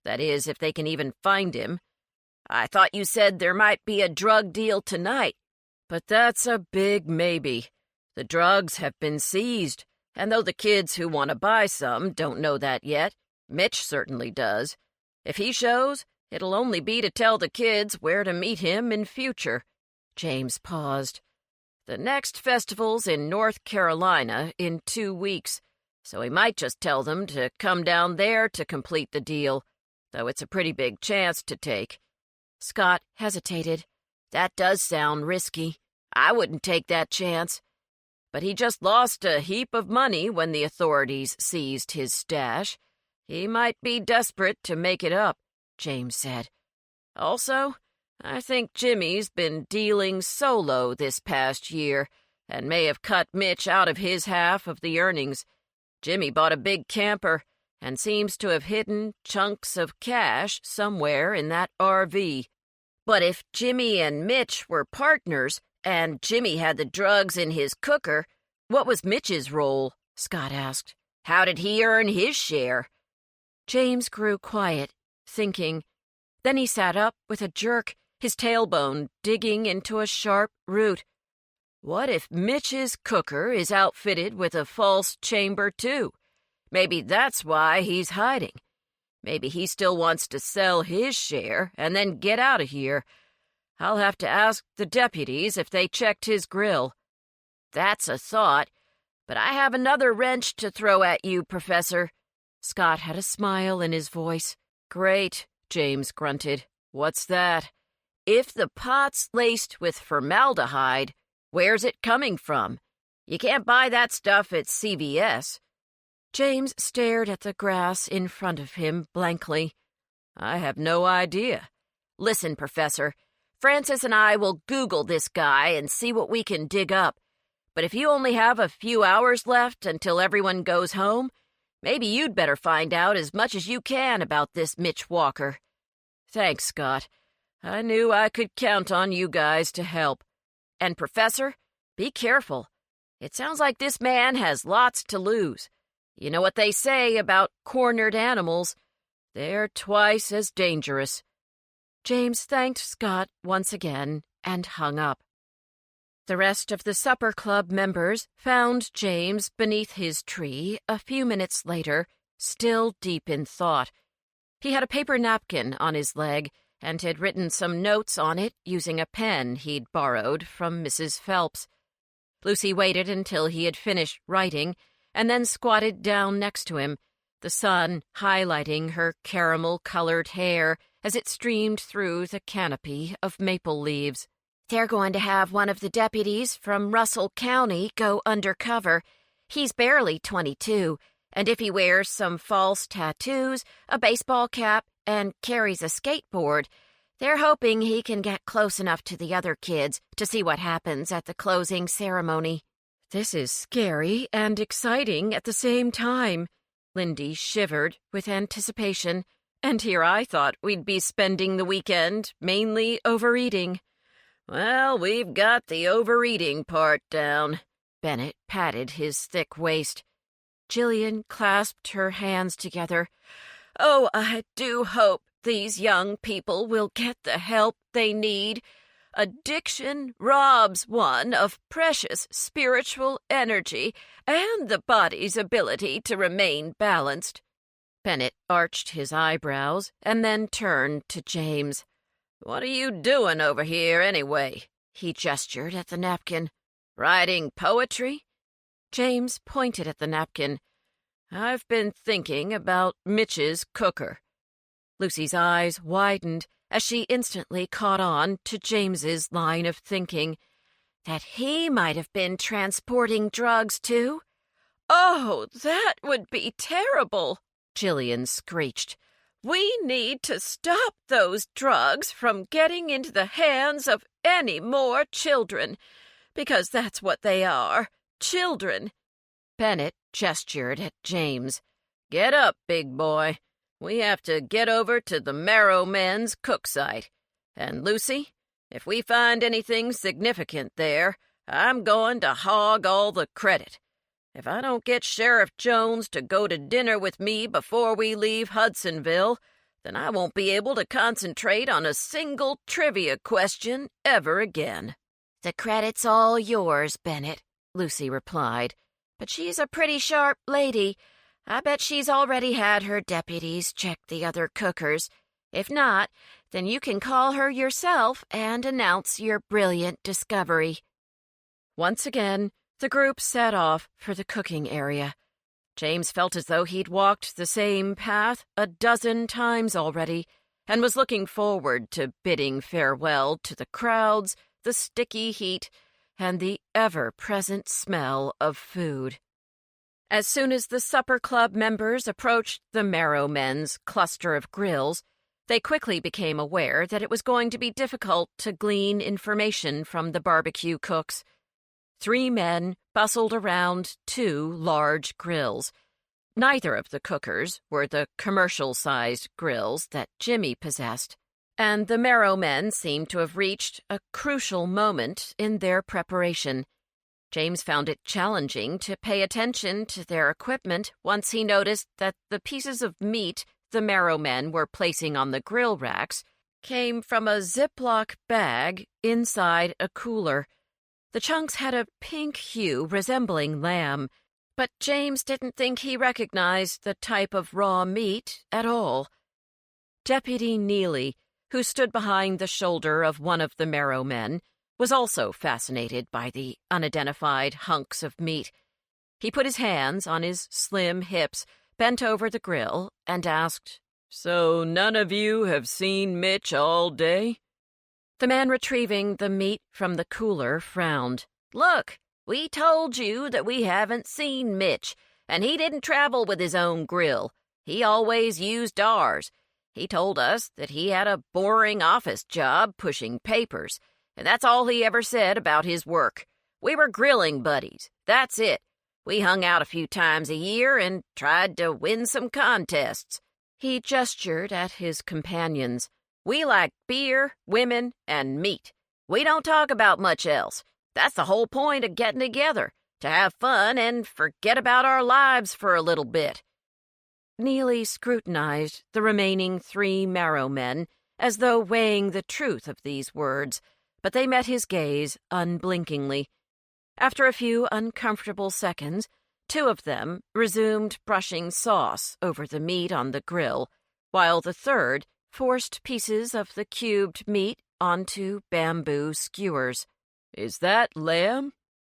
That is, if they can even find him. I thought you said there might be a drug deal tonight." "But that's a big maybe. The drugs have been seized, and though the kids who want to buy some don't know that yet, Mitch certainly does. If he shows, it'll only be to tell the kids where to meet him in future." James paused. "The next festival's in North Carolina in 2 weeks, so he might just tell them to come down there to complete the deal, though it's a pretty big chance to take." Scott hesitated. "That does sound risky. I wouldn't take that chance." "But he just lost a heap of money when the authorities seized his stash. He might be desperate to make it up," James said. "Also, I think Jimmy's been dealing solo this past year and may have cut Mitch out of his half of the earnings. Jimmy bought a big camper and seems to have hidden chunks of cash somewhere in that RV." "But if Jimmy and Mitch were partners and Jimmy had the drugs in his cooker, what was Mitch's role?" Scott asked. "How did he earn his share?" James grew quiet, thinking. Then he sat up with a jerk, his tailbone digging into a sharp root. "What if Mitch's cooker is outfitted with a false chamber, too? Maybe that's why he's hiding. Maybe he still wants to sell his share and then get out of here. I'll have to ask the deputies if they checked his grill." "That's a thought, but I have another wrench to throw at you, Professor." Scott had a smile in his voice. "Great," James grunted. "What's that?" "If the pot's laced with formaldehyde, where's it coming from? You can't buy that stuff at CVS." James stared at the grass in front of him blankly. "I have no idea." "Listen, Professor, Francis and I will Google this guy and see what we can dig up. But if you only have a few hours left until everyone goes home, maybe you'd better find out as much as you can about this Mitch Walker." "Thanks, Scott. I knew I could count on you guys to help. And, Professor, be careful. It sounds like this man has lots to lose. You know what they say about cornered animals. They're twice as dangerous." James thanked Scott once again and hung up. The rest of the supper club members found James beneath his tree a few minutes later, still deep in thought. He had a paper napkin on his leg and had written some notes on it using a pen he'd borrowed from Mrs. Phelps. Lucy waited until he had finished writing and then squatted down next to him, the sun highlighting her caramel-colored hair as it streamed through the canopy of maple leaves.
"They're going to have one of the deputies from Russell County go undercover. He's barely 22, and if he wears some false tattoos, a baseball cap, and carries a skateboard. They're hoping he can get close enough to the other kids to see what happens at the closing ceremony.
This is scary and exciting at the same time. Lindy shivered with anticipation, and here I thought we'd be spending the weekend mainly overeating.
Well, we've got the overeating part down.
Bennett patted his thick waist. Jillian clasped her hands together.
Oh, I do hope these young people will get the help they need. Addiction robs one of precious spiritual energy and the body's ability to remain balanced.
Bennett arched his eyebrows and then turned to James.
What are you doing over here, anyway?
He gestured at the napkin.
Writing poetry?
James pointed at the napkin.
I've been thinking about Mitch's cooker.
Lucy's eyes widened as she instantly caught on to James's line of thinking.
That he might have been transporting drugs, too?
Oh, that would be terrible,
Jillian screeched.
We need to stop those drugs from getting into the hands of any more children, because that's what they are, children.
Bennett gestured at James.
Get up, big boy. We have to get over to the Marrow Men's cook site. And Lucy, if we find anything significant there, I'm going to hog all the credit. If I don't get Sheriff Jones to go to dinner with me before we leave Hudsonville, then I won't be able to concentrate on a single trivia question ever again.
The credit's all yours, Bennett, Lucy replied. But she's a pretty sharp lady. I bet she's already had her deputies check the other cookers. If not, then you can call her yourself and announce your brilliant discovery.
Once again, the group set off for the cooking area. James felt as though he'd walked the same path a dozen times already and was looking forward to bidding farewell to the crowds, the sticky heat, and the ever-present smell of food. As soon as the supper club members approached the Marrow Men's cluster of grills, they quickly became aware that it was going to be difficult to glean information from the barbecue cooks. 3 men bustled around 2 large grills. Neither of the cookers were the commercial-sized grills that Jimmy possessed, and the Marrow Men seemed to have reached a crucial moment in their preparation. James found it challenging to pay attention to their equipment once he noticed that the pieces of meat the Marrow Men were placing on the grill racks came from a Ziploc bag inside a cooler. The chunks had a pink hue resembling lamb, but James didn't think he recognized the type of raw meat at all. Deputy Neely, who stood behind the shoulder of one of the Marrow Men, was also fascinated by the unidentified hunks of meat. He put his hands on his slim hips, bent over the grill, and asked,
"So none of you have seen Mitch all day?"
The man retrieving the meat from the cooler frowned.
"Look, we told you that we haven't seen Mitch, and he didn't travel with his own grill. He always used ours. He told us that he had a boring office job pushing papers, and that's all he ever said about his work. We were grilling buddies, that's it. We hung out a few times a year and tried to win some contests."
He gestured at his companions.
"We like beer, women, and meat. We don't talk about much else. That's the whole point of getting together, to have fun and forget about our lives for a little bit."
Neely scrutinized the remaining 3 Marrow Men as though weighing the truth of these words, but they met his gaze unblinkingly. After a few uncomfortable seconds, 2 of them resumed brushing sauce over the meat on the grill, while the third forced pieces of the cubed meat onto bamboo skewers.
"Is that lamb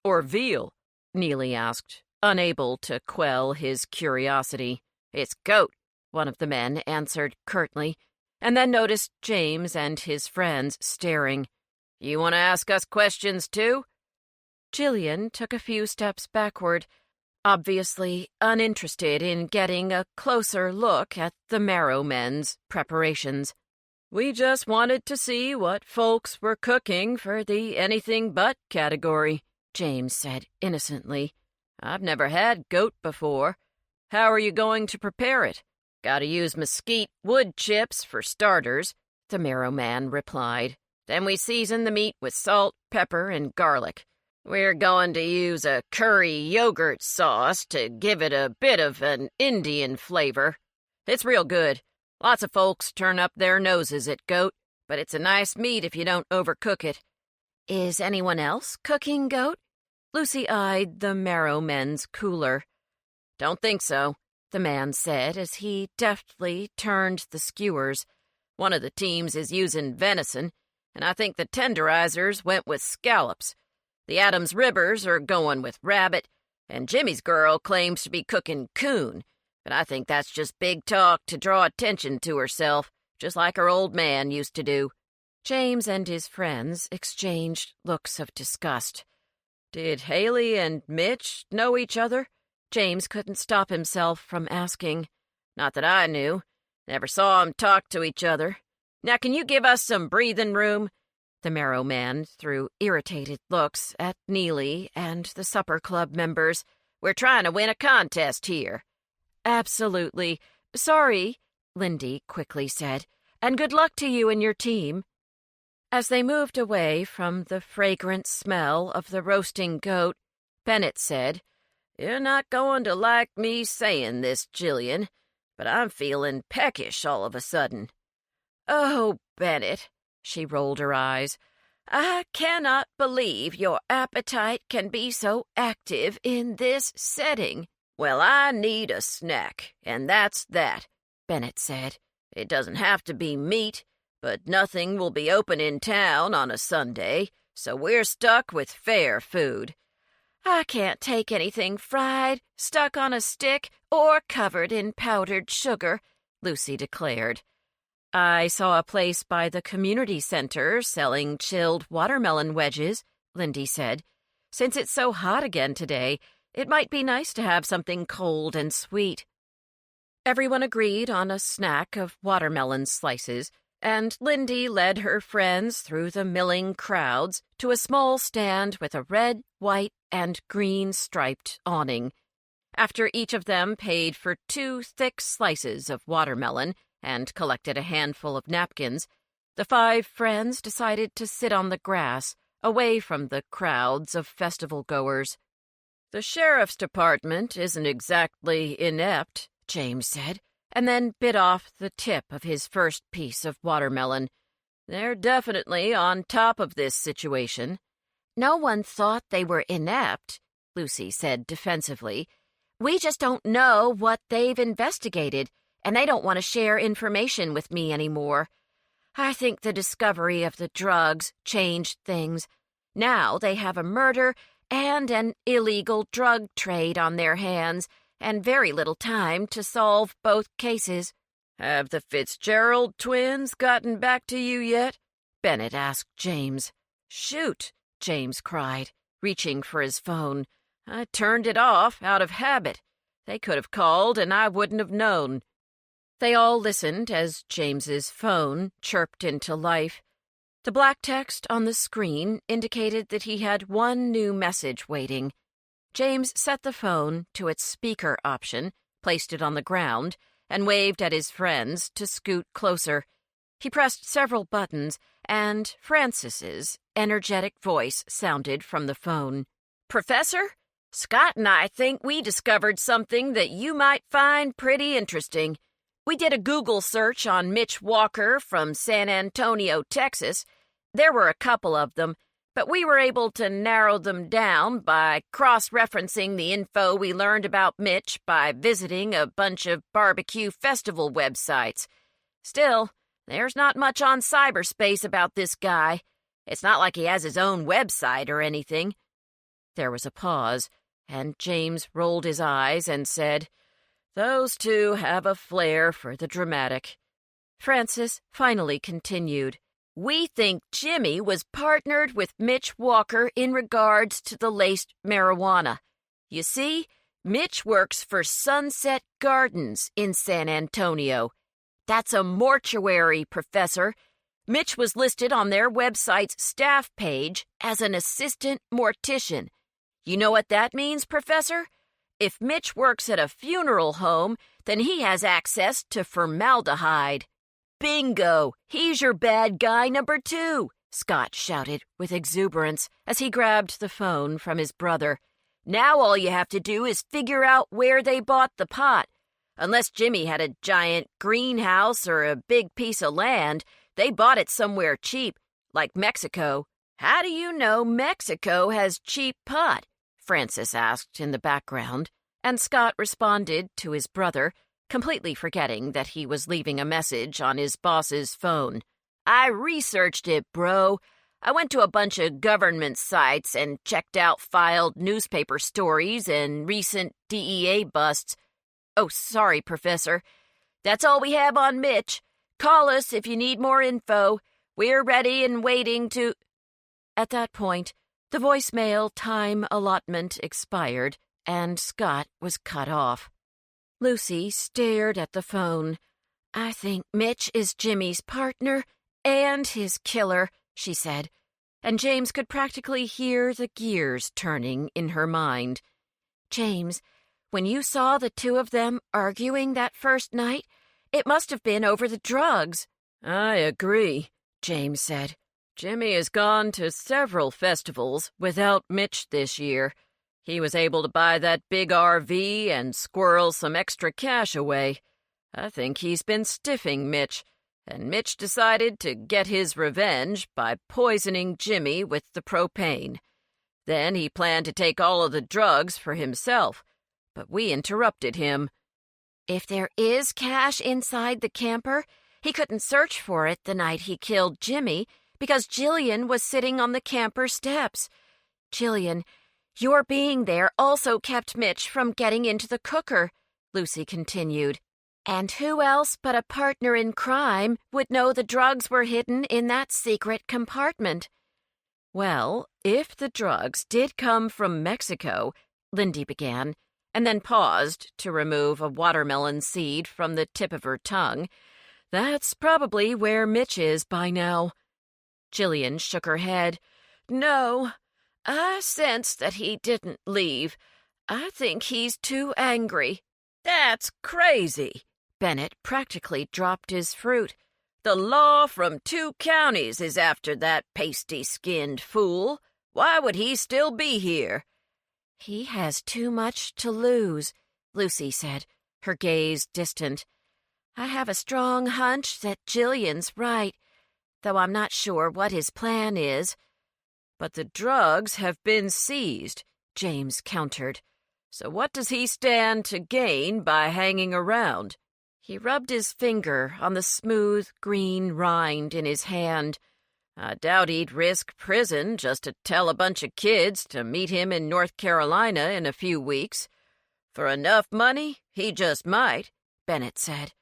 or veal?"
Neely asked, unable to quell his curiosity.
"It's goat,"
one of the men answered curtly, and then noticed James and his friends staring.
"You want to ask us questions, too?"
Jillian took a few steps backward. obviously uninterested in getting a closer look at the Marrow Men's preparations. "We just wanted to see what folks were cooking for the anything but category," James said innocently. "I've never had goat before. How are you going to prepare it?" "Gotta use mesquite wood chips for starters," the Marrow Man replied. "Then we season the meat with salt, pepper, and garlic. We're going to use a curry yogurt sauce to give it a bit of an Indian flavor. It's real good. Lots of folks turn up their noses at goat, but it's a nice meat if you don't overcook it."
"Is anyone else cooking goat?"
Lucy eyed the Marrow Men's cooler. "Don't think so," the man said as he deftly turned the skewers. "One of the teams is using venison, and I think the tenderizers went with scallops. The Adams Ribbers are going with rabbit, and Jimmy's girl claims to be cooking coon, but I think that's just big talk to draw attention to herself, just like her old man used to do." James and his friends exchanged looks of disgust. Did Haley and Mitch know each other? James couldn't stop himself from asking. "Not that I knew. Never saw 'em talk to each other. Now can you give us some breathing room?" The Marrow Man threw irritated looks at Neely and the supper club members. "We're trying to win a contest here." "Absolutely. Sorry," Lindy quickly said, "and good luck to you and your team." As they moved away from the fragrant smell of the roasting goat, Bennett said, "You're not going to like me saying this, Jillian, but I'm feeling peckish all of a sudden." "Oh, Bennett," she rolled her eyes, "I cannot believe your appetite can be so active in this setting." "Well, I need a snack, and that's that," Bennett said. "It doesn't have to be meat, but nothing will be open in town on a Sunday, so we're stuck with fair food."
"I can't take anything fried, stuck on a stick, or covered in powdered sugar," Lucy declared.
"I saw a place by the community center selling chilled watermelon wedges," Lindy said. "Since it's so hot again today, it might be nice to have something cold and sweet." Everyone agreed on a snack of watermelon slices, and Lindy led her friends through the milling crowds to a small stand with a red, white, and green striped awning. After each of them paid for 2 thick slices of watermelon and collected a handful of napkins, the 5 friends decided to sit on the grass, away from the crowds of festival-goers. "The sheriff's department isn't exactly inept," James said, and then bit off the tip of his first piece of watermelon. "They're definitely on top of this situation."
"No one thought they were inept," Lucy said defensively. "We just don't know what they've investigated, and they don't want to share information with me anymore. I think the discovery of the drugs changed things. Now they have a murder and an illegal drug trade on their hands, and very little time to solve both cases."
"Have the Fitzgerald twins gotten back to you yet?" Bennett asked James. "Shoot," James cried, reaching for his phone. "I turned it off out of habit. They could have called and I wouldn't have known." They all listened as James's phone chirped into life. The black text on the screen indicated that he had one new message waiting. James set the phone to its speaker option, placed it on the ground, and waved at his friends to scoot closer. He pressed several buttons, and Francis's energetic voice sounded from the phone. "Professor, Scott and I think we discovered something that you might find pretty interesting. We did a Google search on Mitch Walker from San Antonio, Texas. There were a couple of them, but we were able to narrow them down by cross-referencing the info we learned about Mitch by visiting a bunch of barbecue festival websites. Still, there's not much on cyberspace about this guy. It's not like he has his own website or anything." There was a pause, and James rolled his eyes and said, "Those two have a flair for the dramatic." Francis finally continued. "We think Jimmy was partnered with Mitch Walker in regards to the laced marijuana. You see,
Mitch works for Sunset Gardens in San Antonio. That's a mortuary, Professor. Mitch was listed on their website's staff page as an assistant mortician. You know what that means, Professor? If Mitch works at a funeral home, then he has access to formaldehyde. Bingo! He's your bad guy number 2, Scott shouted with exuberance as he grabbed the phone from his brother. Now all you have to do is figure out where they bought the pot. Unless Jimmy had a giant greenhouse or a big piece of land, they bought it somewhere cheap, like Mexico. How do you know Mexico has cheap pot? Francis asked in the background, and Scott responded to his brother, completely forgetting that he was leaving a message on his boss's phone. I researched it, bro. I went to a bunch of government sites and checked out filed newspaper stories and recent DEA busts. Oh, sorry, Professor. That's all we have on Mitch. Call us if you need more info. We're ready and waiting to... At that point, the voicemail time allotment expired, and Scott was cut off. Lucy stared at the phone. I think Mitch is Jimmy's partner and his killer, she said, and James could practically hear the gears turning in her mind. James, when you saw the two of them arguing that first night, it must have been over the drugs. I agree, James said. Jimmy has gone to several festivals without Mitch this year. He was able to buy that big RV and squirrel some extra cash away. I think he's been stiffing Mitch, and Mitch decided to get his revenge by poisoning Jimmy with the propane. Then he planned to take all of the drugs for himself, but we interrupted him. If there is cash inside the camper, he couldn't search for it the night he killed Jimmy because Jillian was sitting on the camper steps. Jillian, your being there also kept Mitch from getting into the cooker, Lucy continued. And who else but a partner in crime would know the drugs were hidden in that secret compartment? Well, if the drugs did come from Mexico, Lindy began, and then paused to remove a watermelon seed from the tip of her tongue. That's probably where Mitch is by now. Jillian shook her head. No, I sense that he didn't leave. I think he's too angry. That's crazy. Bennett practically dropped his fruit. The law from 2 counties is after that pasty-skinned fool. Why would he still be here? He has too much to lose, Lucy said, her gaze distant. I have a strong hunch that Jillian's right, though I'm not sure what his plan is. But the drugs have been seized, James countered. So what does he stand to gain by hanging around? He rubbed his finger on the smooth green rind in his hand. I doubt he'd risk prison just to tell a bunch of kids to meet him in North Carolina in a few weeks. For enough money, he just might, Bennett said.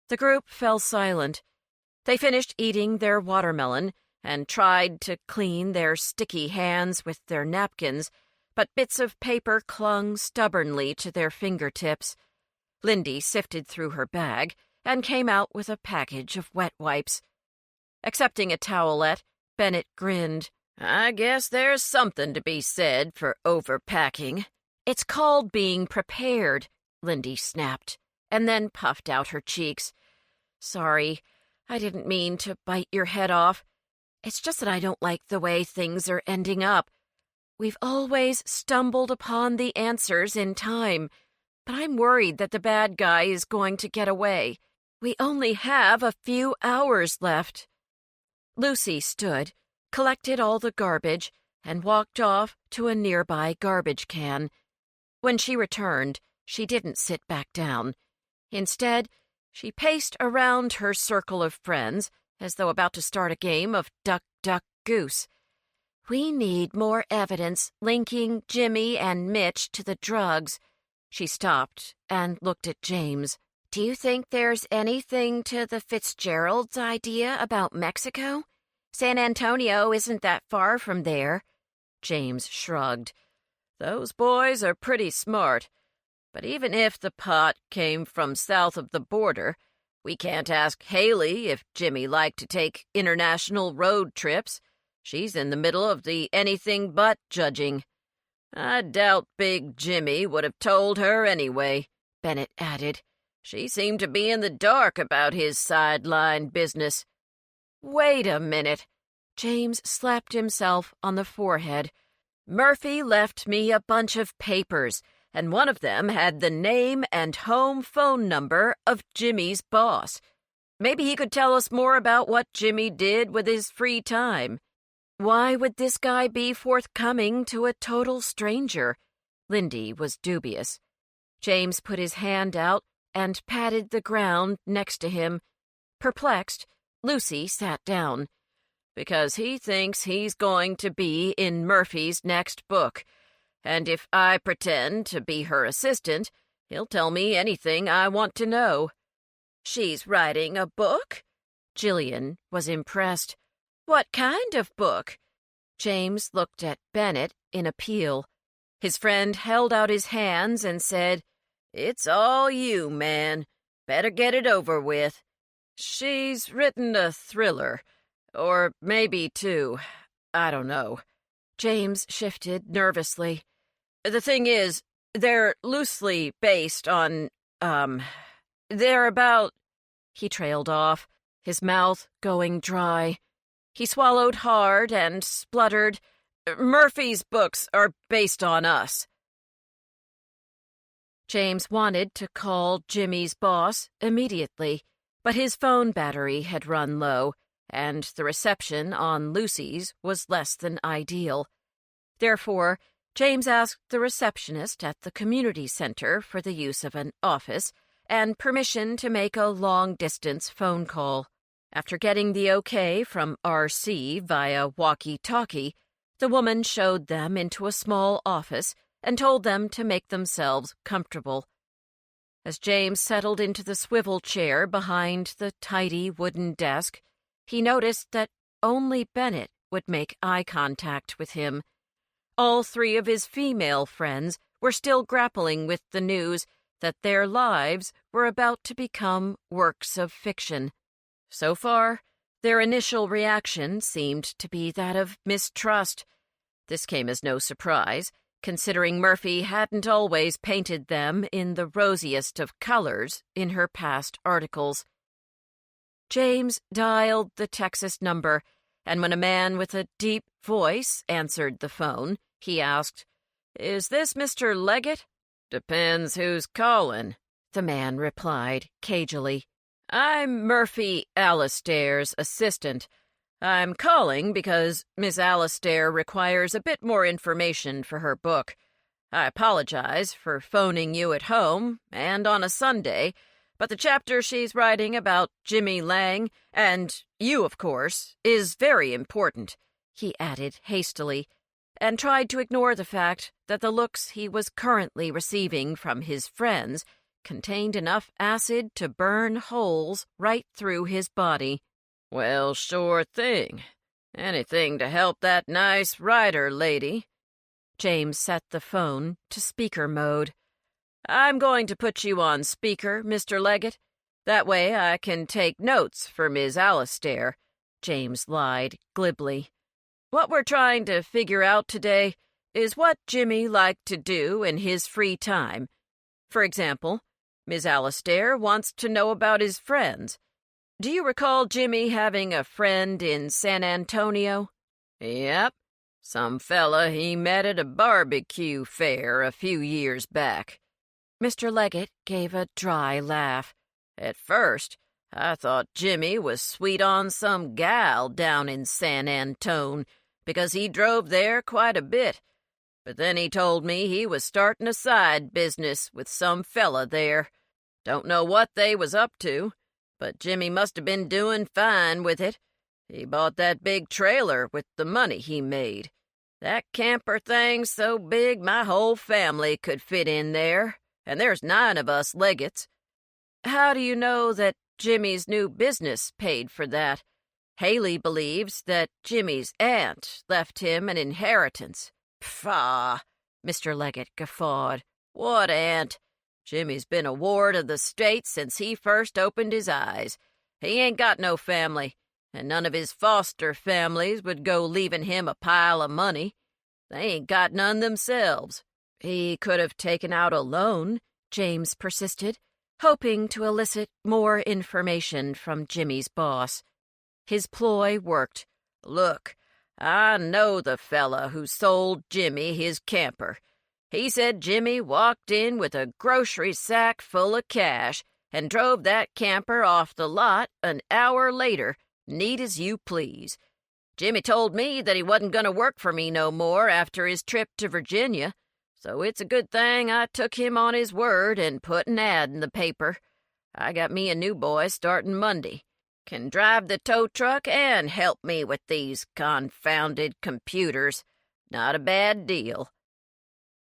The group fell silent. They finished eating their watermelon and tried to clean their sticky hands with their napkins, but bits of paper clung stubbornly to their fingertips. Lindy sifted through her bag and came out with a package of wet wipes. Accepting a towelette, Bennett grinned. I guess there's something to be said for overpacking. It's called being prepared, Lindy snapped, and then puffed out her cheeks. Sorry, I didn't mean to bite your head off. It's just that I don't like the way things are ending up. We've always stumbled upon the answers in time, but I'm worried that the bad guy is going to get away. We only have a few hours left. Lucy stood, collected all the garbage, and walked off to a nearby garbage can. When she returned, she didn't sit back down. Instead, she paced around her circle of friends as though about to start a game of duck, duck, goose. We need more evidence linking Jimmy and Mitch to the drugs. She stopped and looked at James. Do you think there's anything to the Fitzgerald's idea about Mexico? San Antonio isn't that far from there. James shrugged. Those boys are pretty smart, but even if the pot came from south of the border, we can't ask Haley if Jimmy liked to take international road trips. She's in the middle of the anything but judging. I doubt Big Jimmy would have told her anyway, Bennett added. She seemed to be in the dark about his sideline business. Wait a minute. James slapped himself on the forehead. Murphy left me a bunch of papers, and one of them had the name and home phone number of Jimmy's boss. Maybe he could tell us more about what Jimmy did with his free time. Why would this guy be forthcoming to a total stranger? Lindy was dubious. James put his hand out and patted the ground next to him. Perplexed, Lucy sat down. Because he thinks he's going to be in Murphy's next book, and if I pretend to be her assistant, he'll tell me anything I want to know. She's writing a book? Jillian was impressed. What kind of book? James looked at Bennett in appeal. His friend held out his hands and said, It's all you, man. Better get it over with. She's written a thriller. Or maybe two. I don't know. James shifted nervously. The thing is, they're loosely based on, they're about... He trailed off, his mouth going dry. He swallowed hard and spluttered, Murphy's books are based on us. James wanted to call Jimmy's boss immediately, but his phone battery had run low, and the reception on Lucy's was less than ideal. Therefore, James asked the receptionist at the community center for the use of an office and permission to make a long-distance phone call. After getting the okay from R.C. via walkie-talkie, the woman showed them into a small office and told them to make themselves comfortable. As James settled into the swivel chair behind the tidy wooden desk, he noticed that only Bennett would make eye contact with him. All three of his female friends were still grappling with the news that their lives were about to become works of fiction. So far, their initial reaction seemed to be that of mistrust. This came as no surprise, considering Murphy hadn't always painted them in the rosiest of colors in her past articles. James dialed the Texas number, and when a man with a deep voice answered the phone, he asked, "Is this Mr. Leggett?" "Depends who's calling," the man replied cagily. "I'm Murphy Alastair's assistant. I'm calling because Miss Alastair requires a bit more information for her book. I apologize for phoning you at home and on a Sunday, but the chapter she's writing about Jimmy Lang, and you, of course, is very important," he added hastily, and tried to ignore the fact that the looks he was currently receiving from his friends contained enough acid to burn holes right through his body. "Well, sure thing. Anything to help that nice writer lady." James set the phone to speaker mode. "I'm going to put you on speaker, Mr. Leggett. That way I can take notes for Miss Alastair," James lied glibly. "What we're trying to figure out today is what Jimmy liked to do in his free time. For example, Miss Alastair wants to know about his friends. Do you recall Jimmy having a friend in San Antonio?" "Yep. Some fella he met at a barbecue fair a few years back." Mr. Leggett gave a dry laugh. "At first, I thought Jimmy was sweet on some gal down in San Antone, because he drove there quite a bit. But then he told me he was starting a side business with some fella there. Don't know what they was up to, but Jimmy must have been doing fine with it. He bought that big trailer with the money he made. That camper thing's so big my whole family could fit in there, and there's 9 of us Leggetts." "How do you know that Jimmy's new business paid for that? Haley believes that Jimmy's aunt left him an inheritance." "Pfah! Mr. Leggett guffawed. "What aunt? Jimmy's been a ward of the state since he first opened his eyes. He ain't got no family, and none of his foster families would go leaving him a pile of money. They ain't got none themselves."
"He could have taken out a loan," James persisted, hoping to elicit more information from Jimmy's boss. His ploy worked.
"Look, I know the fella who sold Jimmy his camper. He said Jimmy walked in with a grocery sack full of cash and drove that camper off the lot an hour later, neat as you please. Jimmy told me that he wasn't going to work for me no more after his trip to Virginia, so it's a good thing I took him on his word and put an ad in the paper. I got me a new boy starting Monday. Can drive the tow truck and help me with these confounded computers. Not a bad deal."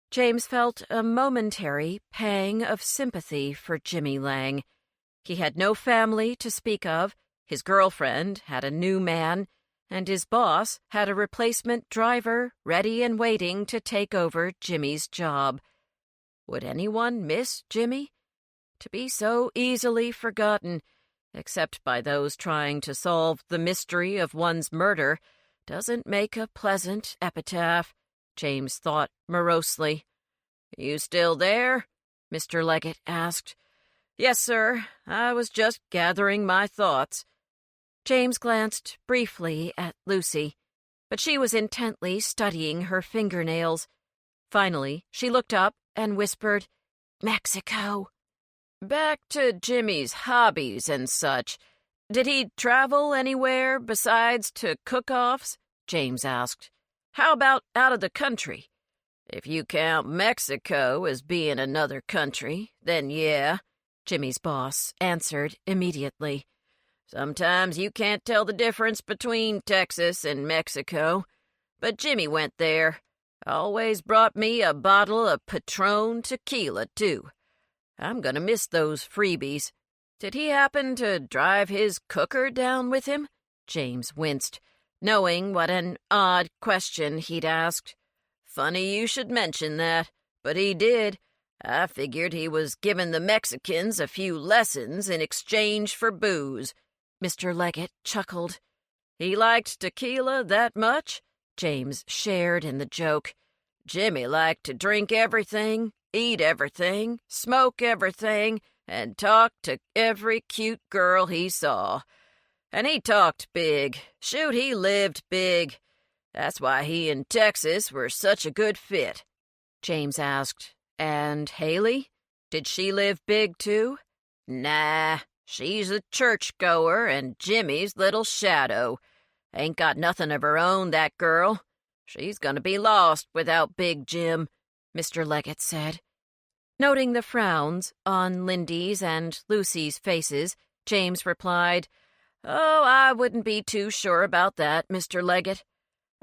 James felt a momentary pang of sympathy for Jimmy Lang. He had no family to speak of, his girlfriend had a new man, and his boss had a replacement driver ready and waiting to take over Jimmy's job. Would anyone miss Jimmy? To be so easily forgotten, except by those trying to solve the mystery of one's murder, doesn't make a pleasant epitaph, James thought morosely.
"You still there?"
Mr. Leggett asked.
"Yes, sir. I was just gathering my thoughts."
James glanced briefly at Lucy, but she was intently studying her fingernails. Finally, she looked up and whispered, "Mexico."
"Back to Jimmy's hobbies and such. Did he travel anywhere besides to cook-offs?" James asked. "How about out of the country? If you count Mexico as being another country, then yeah," Jimmy's boss answered immediately. "Sometimes you can't tell the difference between Texas and Mexico. But Jimmy went there. Always brought me a bottle of Patron tequila, too. I'm going to miss those freebies. Did he happen to drive his cooker down with him?" James winced, knowing what an odd question he'd asked. "Funny you should mention that, but he did. I figured he was giving the Mexicans a few lessons in exchange for booze."
Mr. Leggett chuckled.
"He liked tequila that much?" James shared in the joke. "Jimmy liked to drink everything, eat everything, smoke everything, and talk to every cute girl he saw. And he talked big. Shoot, he lived big. That's why he and Texas were such a good fit."
James asked, "And Haley? Did she live big, too?"
"Nah, she's a churchgoer and Jimmy's little shadow. Ain't got nothing of her own, that girl. She's gonna be lost without Big Jim,"
Mr. Leggett said. Noting the frowns on Lindy's and Lucy's faces, James replied,
"Oh, I wouldn't be too sure about that, Mr. Leggett.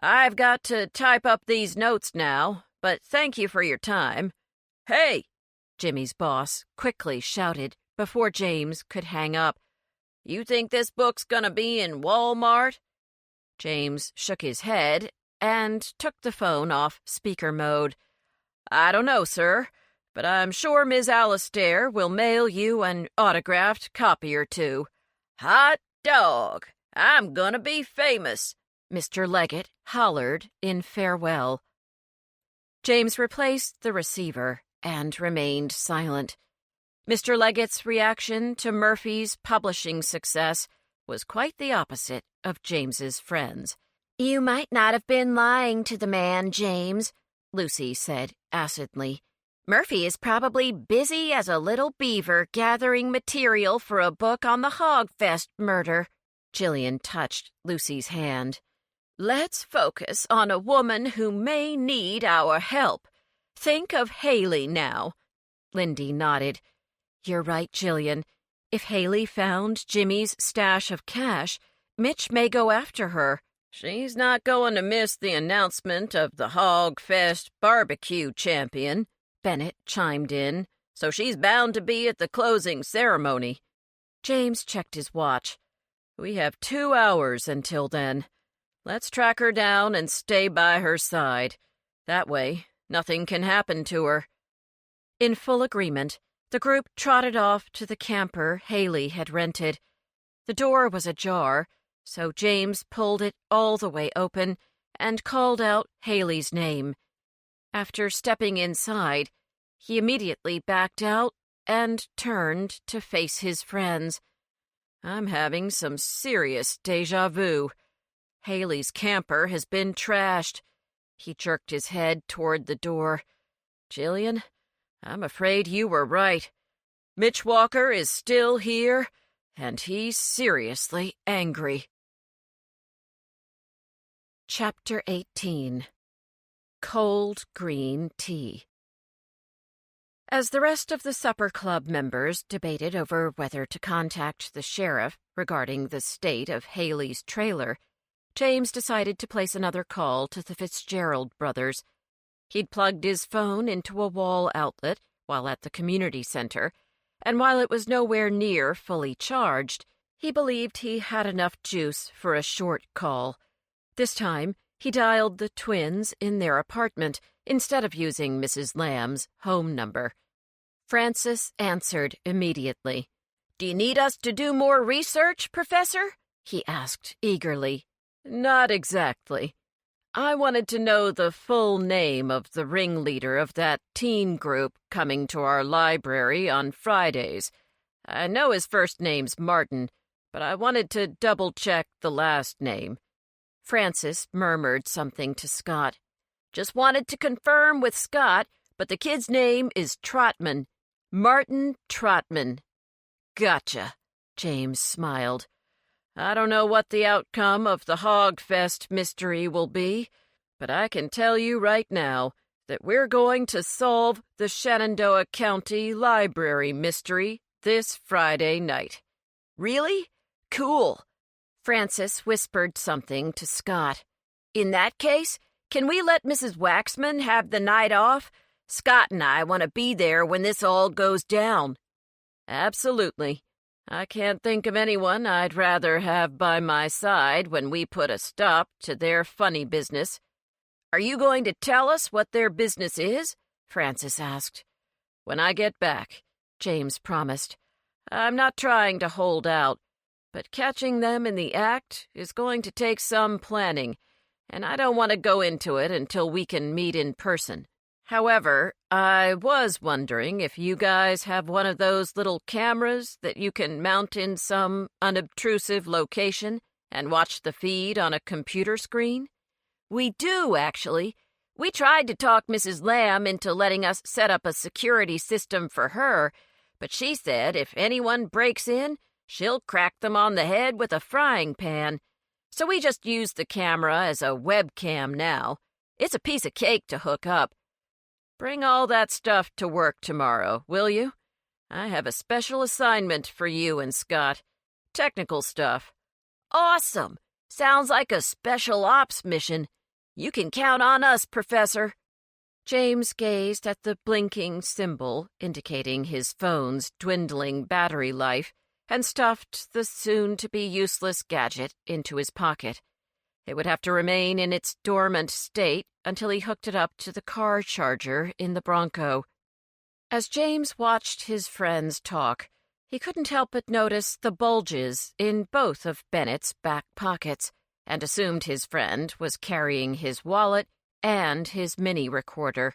I've got to type up these notes now, but thank you for your time." "Hey!"
Jimmy's boss quickly shouted before James could hang up.
"You think this book's gonna be in Walmart?"
James shook his head and took the phone off speaker mode.
"I don't know, sir, but I'm sure Miss Alistair will mail you an autographed copy or two. Hot dog! I'm gonna be famous,"
Mr. Leggett hollered in farewell. James replaced the receiver and remained silent. Mr. Leggett's reaction to Murphy's publishing success was quite the opposite of James's friends.
"You might not have been lying to the man, James," Lucy said acidly. "Murphy is probably busy as a little beaver gathering material for a book on the Hogfest murder."
Jillian touched Lucy's hand.
"Let's focus on a woman who may need our help. Think of Haley now."
Lindy nodded. "You're right, Jillian. If Haley found Jimmy's stash of cash, Mitch may go after her."
"She's not going to miss the announcement of the Hogfest barbecue champion," Bennett chimed in, "so she's bound to be at the closing ceremony."
James checked his watch. "We have 2 hours until then. Let's track her down and stay by her side. That way,
Nothing can happen to her." In full agreement, the group trotted off to the camper Haley had rented. The door was ajar, so James pulled it all the way open and called out Haley's name. After stepping inside, he immediately backed out and turned to face his friends. "I'm having some serious déjà vu. Haley's camper has been trashed." He jerked his head toward the door. "Jillian, I'm afraid you were right. Mitch Walker is still here, and he's seriously angry." Chapter 18. Cold Green Tea. As the rest of the supper club members debated over whether to contact the sheriff regarding the state of Haley's trailer, James decided to place another call to the Fitzgerald brothers. He'd plugged his phone into a wall outlet while at the community center, and while it was nowhere near fully charged, he believed he had enough juice for a short call. This time, he dialed the twins in their apartment instead of using Mrs. Lamb's home number. Francis answered immediately. "Do you need us to do more research, Professor?" he asked eagerly. "Not exactly. I wanted to know the full name of the ringleader of that teen group coming to our library on Fridays. I know his first name's Martin, but I wanted to double-check the last name." Francis murmured something to Scott. "Just wanted to confirm with Scott, but the kid's name is Trotman. Martin Trotman." "Gotcha," James smiled. "I don't know what the outcome of the Hogfest mystery will be, but I can tell you right now that we're going to solve the Shenandoah County Library mystery this Friday night." "Really? Cool." Francis whispered something to Scott. "In that case, can we let Mrs. Waxman have the night off? Scott and I want to be there when this all goes down." "Absolutely. I can't think of anyone I'd rather have by my side when we put a stop to their funny business." "Are you going to tell us what their business is?" Francis asked. "When I get back," James promised. "I'm not trying to hold out, but catching them in the act is going to take some planning, and I don't want to go into it until we can meet in person. However, I was wondering if you guys have one of those little cameras that you can mount in some unobtrusive location and watch the feed on a computer screen?" "We do, actually. We tried to talk Mrs. Lamb into letting us set up a security system for her, but she said if anyone breaks in, she'll crack them on the head with a frying pan. So we just use the camera as a webcam now. It's a piece of cake to hook up. Bring all that stuff to work tomorrow, will you? I have a special assignment for you and Scott. Technical stuff." "Awesome! Sounds like a special ops mission. You can count on us, Professor." James gazed at the blinking symbol indicating his phone's dwindling battery life and stuffed the soon-to-be-useless gadget into his pocket. It would have to remain in its dormant state until he hooked it up to the car charger in the Bronco. As James watched his friends talk, he couldn't help but notice the bulges in both of Bennett's back pockets and assumed his friend was carrying his wallet and his mini-recorder.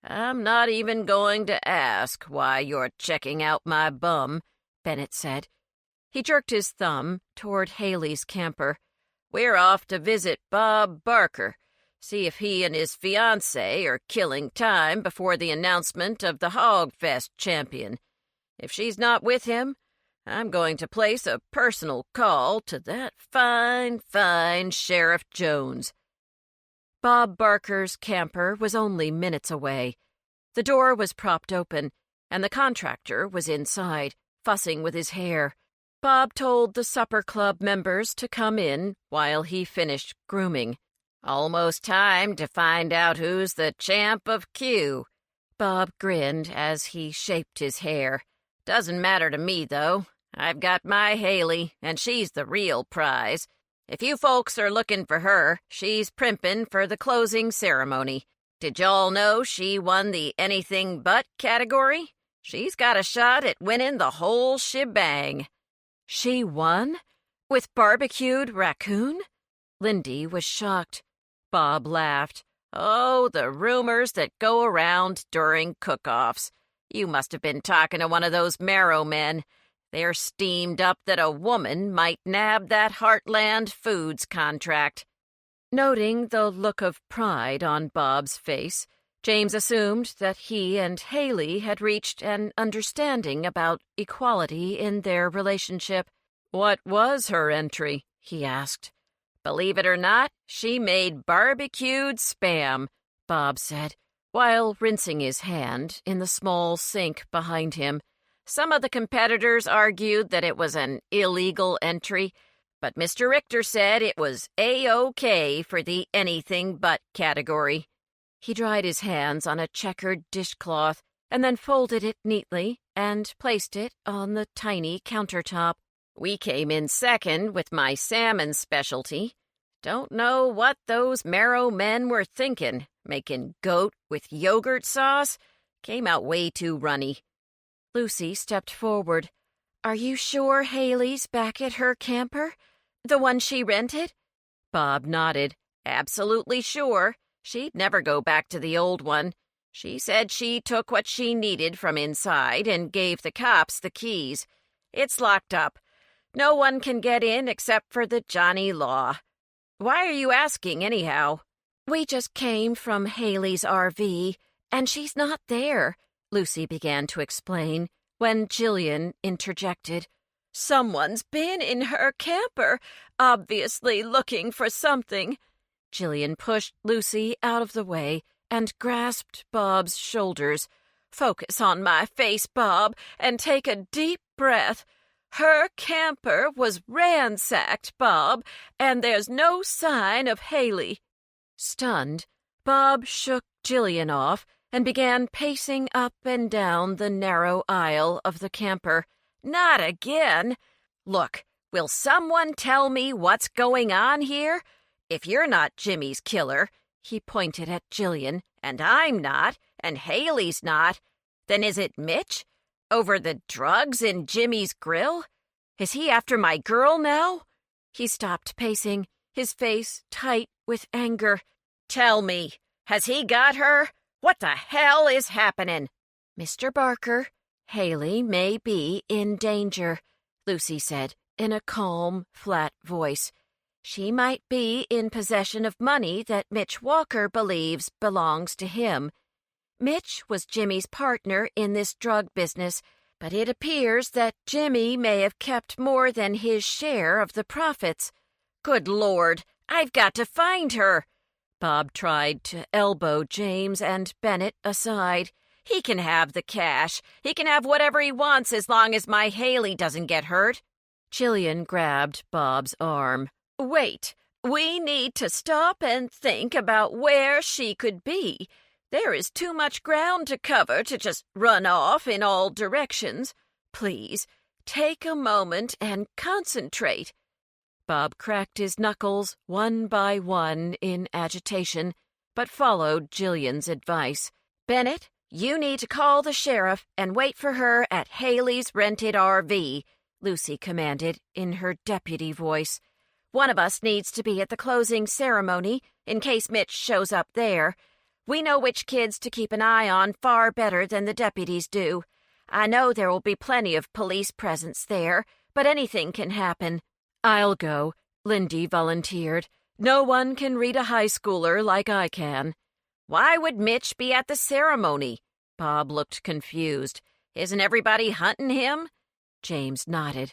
"I'm not even going to ask why you're checking out my bum," Bennett said. He jerked his thumb toward Haley's camper. "We're off to visit Bob Barker, see if he and his fiancée are killing time before the announcement of the Hogfest champion. If she's not with him, I'm going to place a personal call to that fine Sheriff Jones." Bob Barker's camper was only minutes away. The door was propped open, and the contractor was inside, fussing with his hair. Bob told the supper club members to come in while he finished grooming. "Almost time to find out who's the champ of Q." Bob grinned as he shaped his hair. "Doesn't matter to me, though. I've got my Haley, and she's the real prize. If you folks are looking for her, she's primping for the closing ceremony. Did y'all know she won the anything but category? She's got a shot at winning the whole shebang.
She won? With barbecued raccoon? Lindy was shocked.
Bob laughed. Oh, the rumors that go around during cook-offs. You must have been talking to one of those marrow men. They're steamed up that a woman might nab that Heartland Foods contract.
Noting the look of pride on Bob's face, James assumed that he and Haley had reached an understanding about equality in their relationship.
What was her entry? He asked. Believe it or not, she made barbecued Spam, Bob said, while rinsing his hand in the small sink behind him. Some of the competitors argued that it was an illegal entry, but Mr. Richter said it was A-OK for the anything but category.
He dried his hands on a checkered dishcloth and then folded it neatly and placed it on the tiny countertop.
We came in second with my salmon specialty. Don't know what those marrow men were thinking, making goat with yogurt sauce. Came out way too runny.
Lucy stepped forward. Are you sure Haley's back at her camper? The one she rented?
Bob nodded. Absolutely sure. She'd never go back to the old one. She said she took what she needed from inside and gave the cops the keys. It's locked up. No one can get in except for the Johnny Law. Why are you asking, anyhow?
We just came from Haley's RV, and she's not there, Lucy began to explain, when Jillian interjected.
Someone's been in her camper, obviously looking for something.
Jillian pushed Lucy out of the way and grasped Bob's shoulders.
Focus on my face, Bob, and take a deep breath. Her camper was ransacked, Bob, and there's no sign of Haley.
Stunned, Bob shook Jillian off and began pacing up and down the narrow aisle of the camper.
Not again. Look, will someone tell me what's going on here? If you're not Jimmy's killer, he pointed at Jillian, and I'm not, and Haley's not, then is it Mitch? Over the drugs in Jimmy's grill? Is he after my girl now?
He stopped pacing, his face tight with anger.
Tell me, has he got her? What the hell is happening?
Mr. Barker, Haley may be in danger, Lucy said in a calm, flat voice. She might be in possession of money that Mitch Walker believes belongs to him. Mitch was Jimmy's partner in this drug business, but it appears that Jimmy may have kept more than his share of the profits.
Good Lord, I've got to find her.
Bob tried to elbow James and Bennett aside.
He can have the cash. He can have whatever he wants as long as my Haley doesn't get hurt.
Jillian grabbed Bob's arm.
Wait, we need to stop and think about where she could be. There is too much ground to cover to just run off in all directions. Please, take a moment and concentrate.
Bob cracked his knuckles one by one in agitation, but followed Jillian's advice.
Bennett, you need to call the sheriff and wait for her at Haley's rented RV, Lucy commanded in her deputy voice. One of us needs to be at the closing ceremony in case Mitch shows up there. We know which kids to keep an eye on far better than the deputies do. I know there will be plenty of police presence there, but anything can happen.
I'll go, Lindy volunteered. No one can read a high schooler like I can.
Why would Mitch be at the ceremony? Bob looked confused. Isn't everybody hunting him?
James nodded.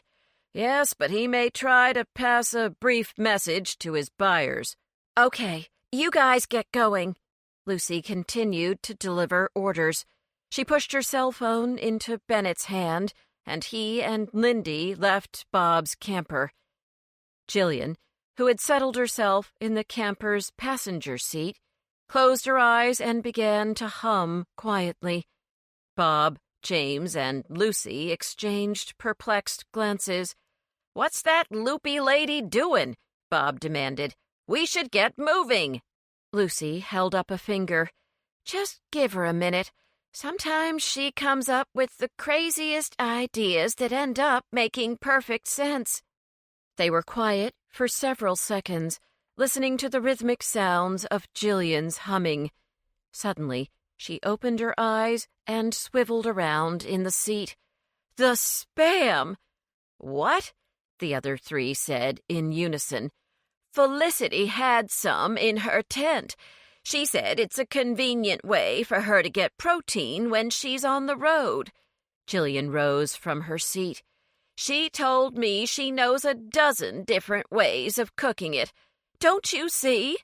Yes, but he may try to pass a brief message to his buyers.
Okay, you guys get going.
Lucy continued to deliver orders. She pushed her cell phone into Bennett's hand, and he and Lindy left Bob's camper. Jillian, who had settled herself in the camper's passenger seat, closed her eyes and began to hum quietly. Bob, James, and Lucy exchanged perplexed glances.
What's that loopy lady doing? Bob demanded. We should get moving.
Lucy held up a finger.
Just give her a minute. Sometimes she comes up with the craziest ideas that end up making perfect sense."
They were quiet for several seconds, listening to the rhythmic sounds of Jillian's humming. Suddenly, she opened her eyes and swiveled around in the seat. "The Spam!" "What?" the other three said in unison. "Felicity had some in her tent. She said it's a convenient way for her to get protein when she's on the road." Jillian rose from her seat. "She told me she knows a dozen different ways of cooking it. Don't you see?"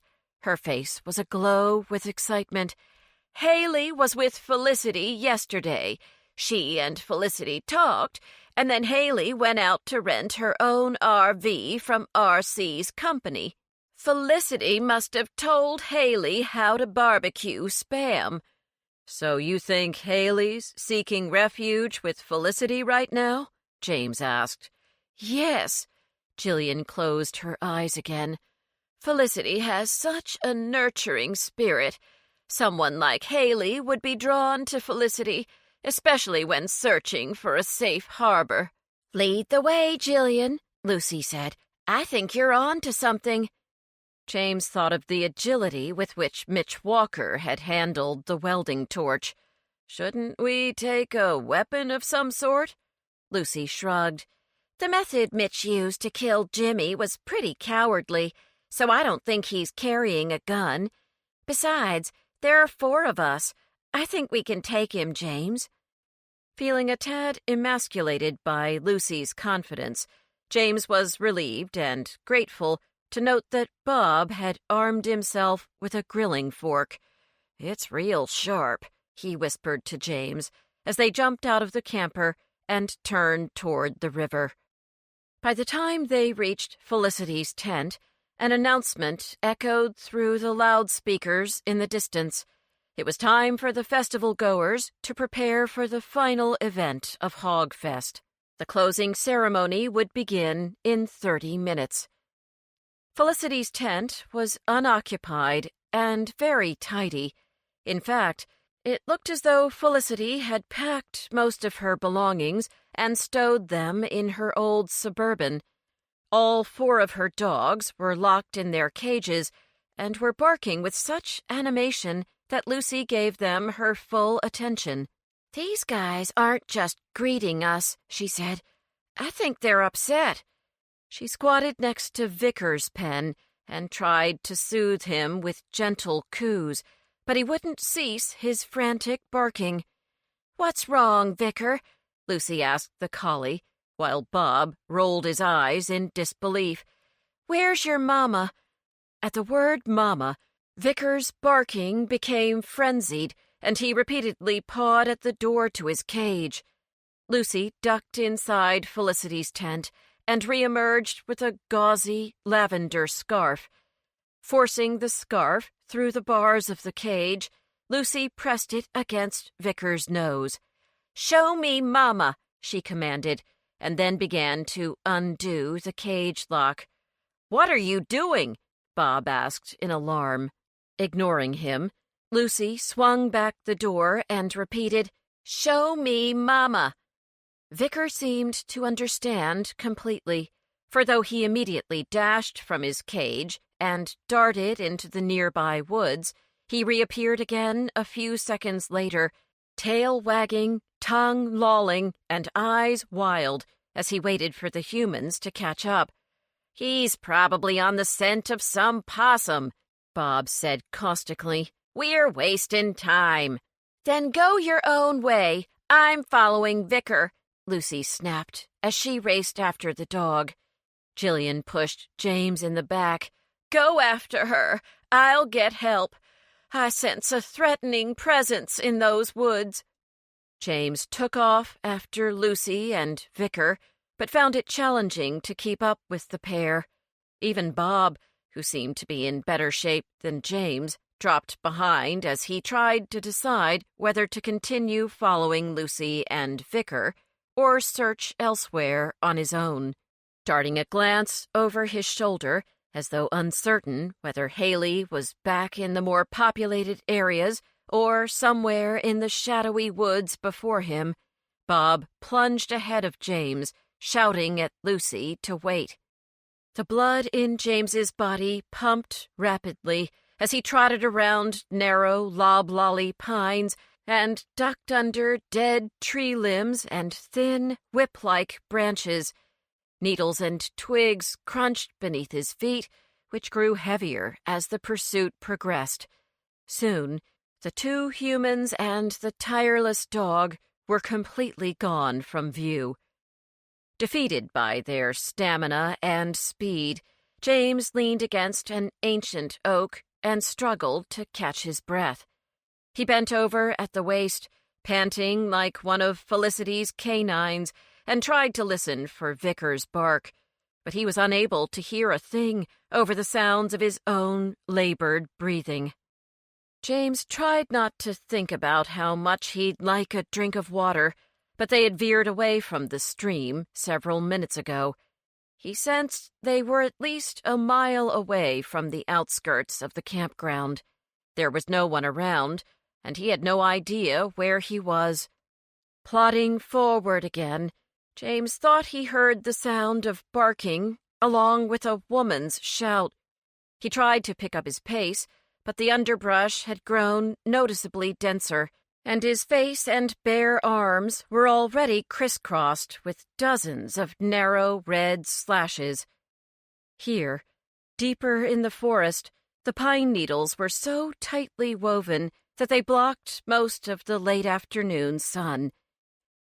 Her face was aglow with excitement. "Haley was with Felicity yesterday. She and Felicity talked, and then Haley went out to rent her own RV from RC's company. Felicity must have told Haley how to barbecue Spam." "So you think Haley's seeking refuge with Felicity right now?" James asked. "Yes." Jillian closed her eyes again. "Felicity has such a nurturing spirit. Someone like Haley would be drawn to Felicity, especially when searching for a safe harbor."
"Lead the way, Jillian," Lucy said. "I think you're on to something."
James thought of the agility with which Mitch Walker had handled the welding torch. "Shouldn't we take a weapon of some sort?" Lucy shrugged.
"The method Mitch used to kill Jimmy was pretty cowardly, so I don't think he's carrying a gun. Besides, there are 4 of us. I think we can take him, James."
Feeling a tad emasculated by Lucy's confidence, James was relieved and grateful to note that Bob had armed himself with a grilling fork. "It's real sharp," he whispered to James as they jumped out of the camper and turned toward the river. By the time they reached Felicity's tent, an announcement echoed through the loudspeakers in the distance. It was time for the festival goers to prepare for the final event of Hogfest. The closing ceremony would begin in 30 minutes. Felicity's tent was unoccupied and very tidy. In fact, it looked as though Felicity had packed most of her belongings and stowed them in her old Suburban. All 4 of her dogs were locked in their cages and were barking with such animation that Lucy gave them her full attention.
"These guys aren't just greeting us," she said. "I think they're upset."
She squatted next to Vickers' pen and tried to soothe him with gentle coos, but he wouldn't cease his frantic barking.
"What's wrong, Vicker?"
Lucy asked the collie, while Bob rolled his eyes in disbelief.
"Where's your mama?"
At the word mama, Vickers' barking became frenzied, and he repeatedly pawed at the door to his cage. Lucy ducked inside Felicity's tent and reemerged with a gauzy lavender scarf. Forcing the scarf through the bars of the cage, Lucy pressed it against Vickers' nose.
"Show me Mama,"
she commanded, and then began to undo the cage lock. "What are you doing?" Bob asked in alarm. Ignoring him, Lucy swung back the door and repeated,
"Show me Mama."
Vicker seemed to understand completely, for though he immediately dashed from his cage and darted into the nearby woods, he reappeared again a few seconds later, tail wagging, tongue lolling, and eyes wild as he waited for the humans to catch up.
"He's probably on the scent of some possum," Bob said caustically. "We're wasting time." "Then go your own way. I'm following Vicker," Lucy snapped as she raced after the dog.
Jillian pushed James in the back.
"Go after her. I'll get help. I sense a threatening presence in those woods."
James took off after Lucy and Vicker, but found it challenging to keep up with the pair. Even Bob, who seemed to be in better shape than James, dropped behind as he tried to decide whether to continue following Lucy and Vicker or search elsewhere on his own. Darting a glance over his shoulder, as though uncertain whether Haley was back in the more populated areas or somewhere in the shadowy woods before him, Bob plunged ahead of James, shouting at Lucy to wait. The blood in James's body pumped rapidly as he trotted around narrow loblolly pines and ducked under dead tree limbs and thin, whip-like branches. Needles and twigs crunched beneath his feet, which grew heavier as the pursuit progressed. Soon, the two humans and the tireless dog were completely gone from view. Defeated by their stamina and speed, James leaned against an ancient oak and struggled to catch his breath. He bent over at the waist, panting like one of Felicity's canines, and tried to listen for Vickers' bark, but he was unable to hear a thing over the sounds of his own labored breathing. James tried not to think about how much he'd like a drink of water, but they had veered away from the stream several minutes ago. He sensed they were at least a mile away from the outskirts of the campground. There was no one around, and he had no idea where he was. Plodding forward again, James thought he heard the sound of barking, along with a woman's shout. He tried to pick up his pace, but the underbrush had grown noticeably denser, and his face and bare arms were already crisscrossed with dozens of narrow red slashes. Here, deeper in the forest, the pine needles were so tightly woven that they blocked most of the late afternoon sun.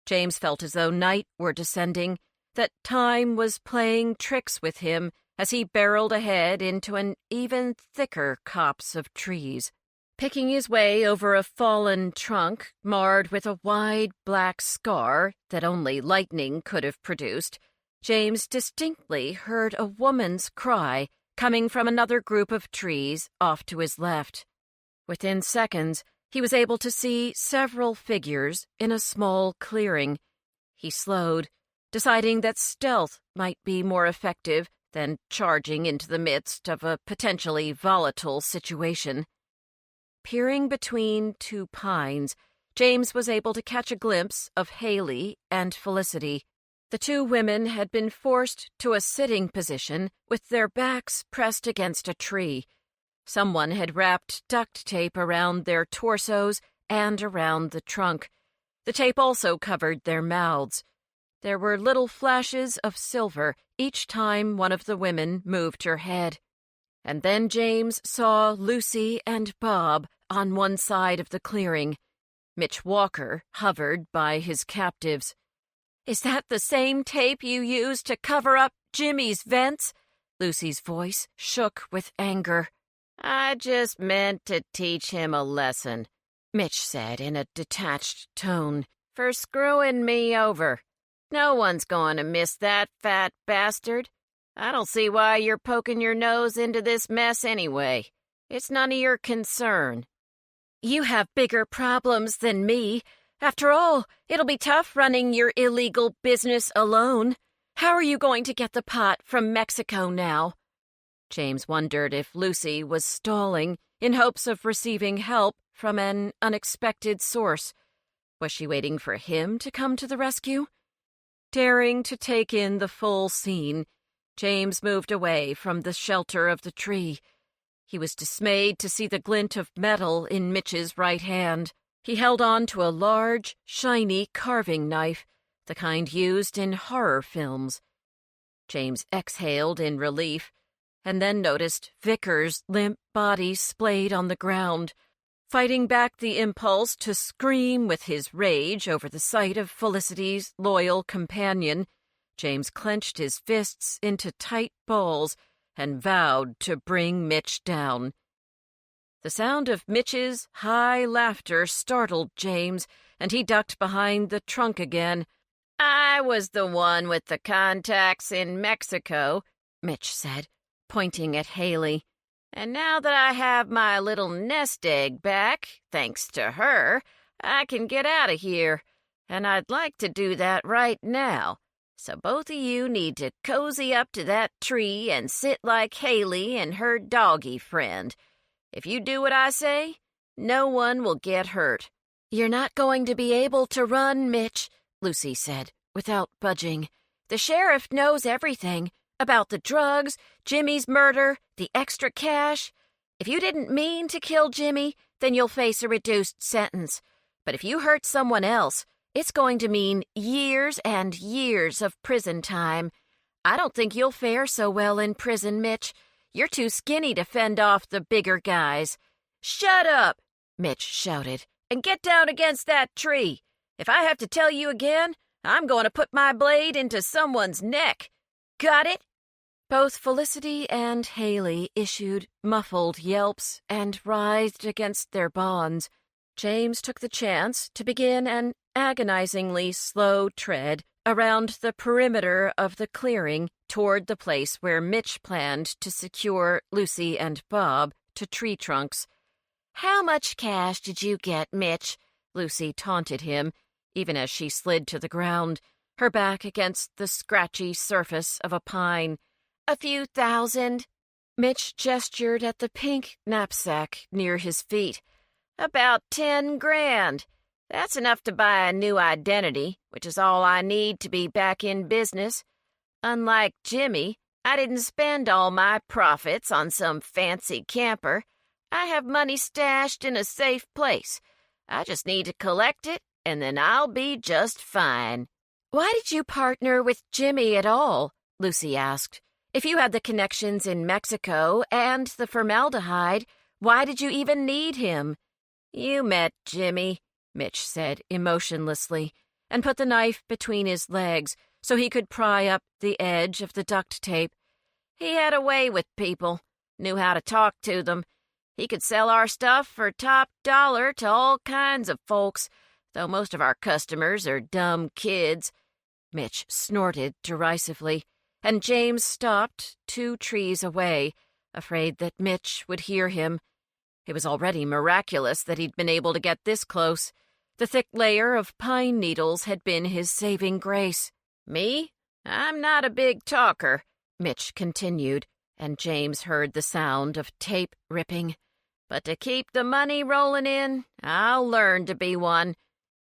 James felt as though night were descending, that time was playing tricks with him as he barreled ahead into an even thicker copse of trees. Picking his way over a fallen trunk marred with a wide black scar that only lightning could have produced, James distinctly heard a woman's cry coming from another group of trees off to his left. Within seconds, he was able to see several figures in a small clearing. He slowed, deciding that stealth might be more effective than charging into the midst of a potentially volatile situation. Peering between two pines, James was able to catch a glimpse of Haley and Felicity. The two women had been forced to a sitting position with their backs pressed against a tree. Someone had wrapped duct tape around their torsos and around the trunk. The tape also covered their mouths. There were little flashes of silver each time one of the women moved her head. And then James saw Lucy and Bob on one side of the clearing. Mitch Walker hovered by his captives. "Is that the same tape you used to cover up Jimmy's vents?" Lucy's voice shook with anger. "I just meant to teach him a lesson," Mitch said in a detached tone, "for screwing me over. No one's going to miss that fat bastard. I don't see why you're poking your nose into this mess anyway. It's none of your concern." "You have bigger problems than me. After all, it'll be tough running your illegal business alone. How are you going to get the pot from Mexico now?" James wondered if Lucy was stalling in hopes of receiving help from an unexpected source. Was she waiting for him to come to the rescue? Daring to take in the full scene, James moved away from the shelter of the tree. He was dismayed to see the glint of metal in Mitch's right hand. He held on to a large, shiny carving knife, the kind used in horror films. James exhaled in relief, and then noticed Vickers' limp body splayed on the ground. Fighting back the impulse to scream with his rage over the sight of Felicity's loyal companion, James clenched his fists into tight balls and vowed to bring Mitch down. The sound of Mitch's high laughter startled James, and he ducked behind the trunk again. "I was the one with the contacts in Mexico," Mitch said, pointing at Haley. "And now that I have my little nest egg back, thanks to her, I can get out of here. And I'd like to do that right now. So both of you need to cozy up to that tree and sit like Haley and her doggy friend. If you do what I say,
No one will get hurt.
You're not going to be able to run, Mitch, Lucy said, without budging. The sheriff knows everything about the drugs, Jimmy's murder, the extra cash. If you didn't mean to kill Jimmy, then you'll face a reduced sentence. But if you hurt someone else, it's going to mean years and years of prison time. I don't think you'll fare so well in prison, Mitch. You're too skinny to fend off the bigger guys.
Shut up, Mitch shouted, and get down against that tree. If I have to tell you again, I'm going to put my blade into someone's neck. Got it?
Both Felicity and Haley issued muffled yelps and writhed against their bonds. James took the chance to begin an agonizingly slow tread around the perimeter of the clearing toward the place where Mitch planned to secure Lucy and Bob to tree trunks.
"How much cash did you get, Mitch?" Lucy taunted him, even as she slid to the ground, her back against the scratchy surface of a pine.
"A few thousand."
Mitch gestured at the pink knapsack near his feet.
"About 10 grand. That's enough to buy a new identity, which is all I need to be back in business. Unlike Jimmy, I didn't spend all my profits on some fancy camper. I have money stashed in a safe place. I just need to collect it, and then I'll be just fine."
"Why did you partner with Jimmy at all?" Lucy asked. "If you had the connections in Mexico and the formaldehyde, why did you even need him?"
"You met Jimmy," Mitch said emotionlessly, and put the knife between his legs so he could pry up the edge of the duct tape. "He had a way with people, knew how to talk to them. He could sell our stuff for top dollar to all kinds of folks, though most of our customers are dumb kids."
Mitch snorted derisively, and James stopped 2 trees away, afraid that Mitch would hear him. It was already miraculous that he'd been able to get this close. The thick layer of pine needles had been his saving grace.
"Me? I'm not a big talker,"
Mitch continued, and James heard the sound of tape ripping.
"But to keep the money rolling in, I'll learn to be one."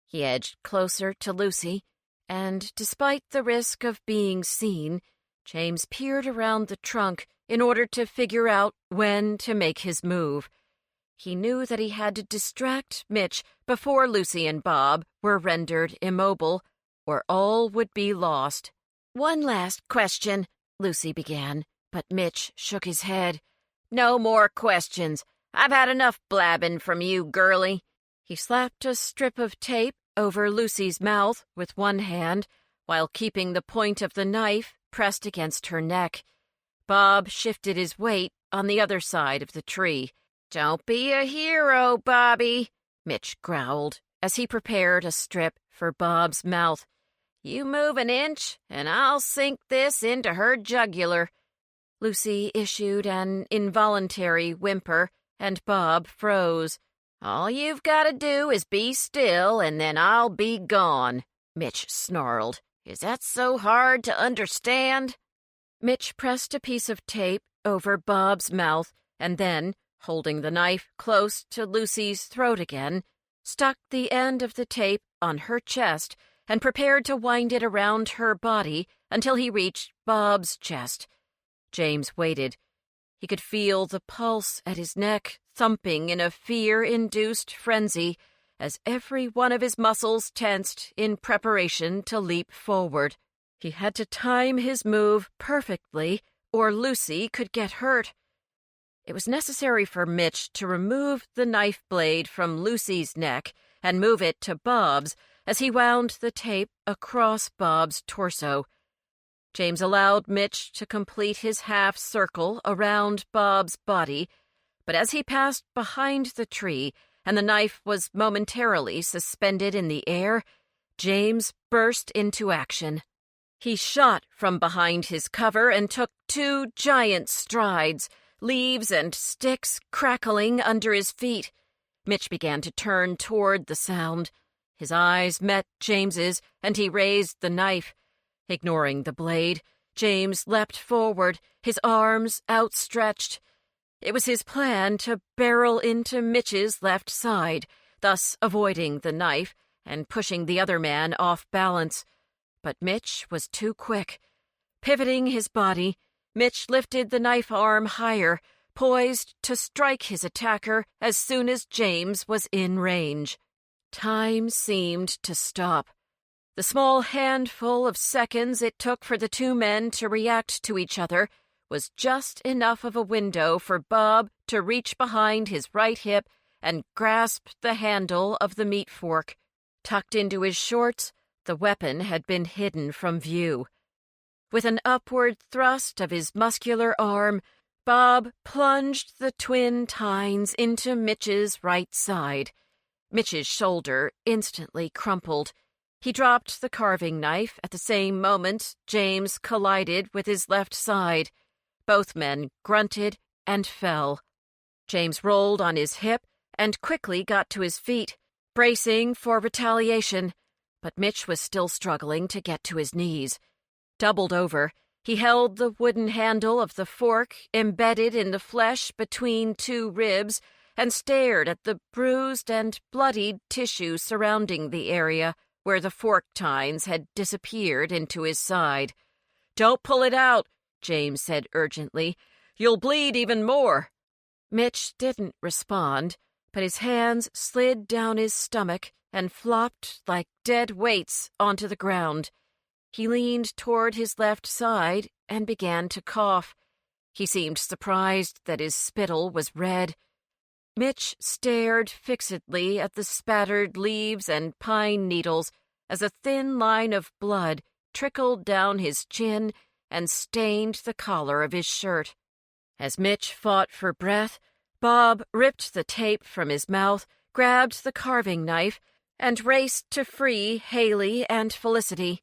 He edged closer to Lucy, and despite the risk of being seen, James peered around the trunk in order to figure out when to make his move. He knew that he had to distract Mitch before Lucy and Bob were rendered immobile, or all would be lost.
"One last question,"
Lucy began, but Mitch shook his head.
"No more questions. I've had enough blabbing from you, girlie."
He slapped a strip of tape over Lucy's mouth with one hand, while keeping the point of the knife pressed against her neck. Bob shifted his weight on the other side of the tree.
"Don't be a hero, Bobby,"
Mitch growled as he prepared a strip for Bob's mouth.
"You move an inch, and I'll sink this into her jugular."
Lucy issued an involuntary whimper, and Bob froze.
"All you've got to do is be still, and then I'll be gone,"
Mitch snarled.
"Is that so hard to understand?"
Mitch pressed a piece of tape over Bob's mouth, and then, holding the knife close to Lucy's throat again, stuck the end of the tape on her chest and prepared to wind it around her body until he reached Bob's chest. James waited. He could feel the pulse at his neck thumping in a fear-induced frenzy as every one of his muscles tensed in preparation to leap forward. He had to time his move perfectly, or Lucy could get hurt. It was necessary for Mitch to remove the knife blade from Lucy's neck and move it to Bob's as he wound the tape across Bob's torso. James allowed Mitch to complete his half-circle around Bob's body, but as he passed behind the tree and the knife was momentarily suspended in the air, James burst into action. He shot from behind his cover and took 2 giant strides, leaves and sticks crackling under his feet. Mitch began to turn toward the sound. His eyes met James's, and he raised the knife. Ignoring the blade, James leapt forward, his arms outstretched. It was his plan to barrel into Mitch's left side, thus avoiding the knife and pushing the other man off balance. But Mitch was too quick. Pivoting his body, Mitch lifted the knife arm higher, poised to strike his attacker as soon as James was in range. Time seemed to stop. The small handful of seconds it took for the two men to react to each other was just enough of a window for Bob to reach behind his right hip and grasp the handle of the meat fork. Tucked into his shorts, the weapon had been hidden from view. With an upward thrust of his muscular arm, Bob plunged the twin tines into Mitch's right side. Mitch's shoulder instantly crumpled. He dropped the carving knife at the same moment James collided with his left side. Both men grunted and fell. James rolled on his hip and quickly got to his feet, bracing for retaliation, but Mitch was still struggling to get to his knees. Doubled over, he held the wooden handle of the fork embedded in the flesh between two ribs and stared at the bruised and bloodied tissue surrounding the area where the fork tines had disappeared into his side. "Don't pull it out," James said urgently. "You'll bleed even more." Mitch didn't respond, but his hands slid down his stomach and flopped like dead weights onto the ground. He leaned toward his left side and began to cough. He seemed surprised that his spittle was red. Mitch stared fixedly at the spattered leaves and pine needles as a thin line of blood trickled down his chin and stained the collar of his shirt. As Mitch fought for breath, Bob ripped the tape from his mouth, grabbed the carving knife, and raced to free Haley and Felicity.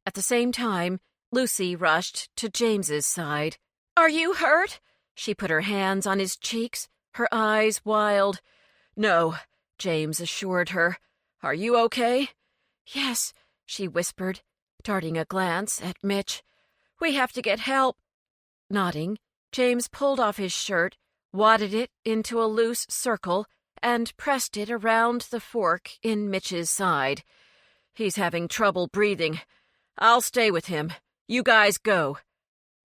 At the same time, Lucy rushed to James's side. "Are you hurt?" She put her hands on his cheeks, her eyes wild. "No," James assured her. "Are you okay?" "Yes," she whispered, darting a glance at Mitch. "We have to get help." Nodding, James pulled off his shirt, wadded it into a loose circle, and pressed it around the fork in Mitch's side. "He's having trouble breathing. I'll stay with him. You guys go."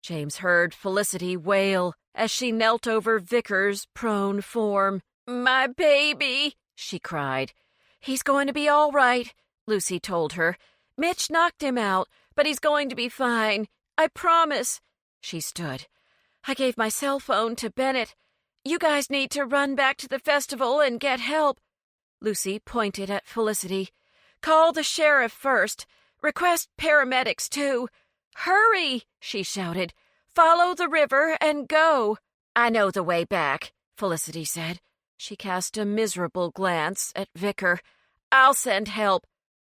James heard Felicity wail as she knelt over Vickers' prone form. "My baby," she cried. "He's going to be all right," Lucy told her. "Mitch knocked him out, but he's going to be fine. I promise." She stood. "I gave my cell phone to Bennett. You guys need to run back to the festival and get help." Lucy pointed at Felicity. "Call the sheriff first. Request paramedics, too. Hurry," she shouted. "Follow the river and go." "I know the way back," Felicity said. She cast a miserable glance at Vicker. "I'll send help."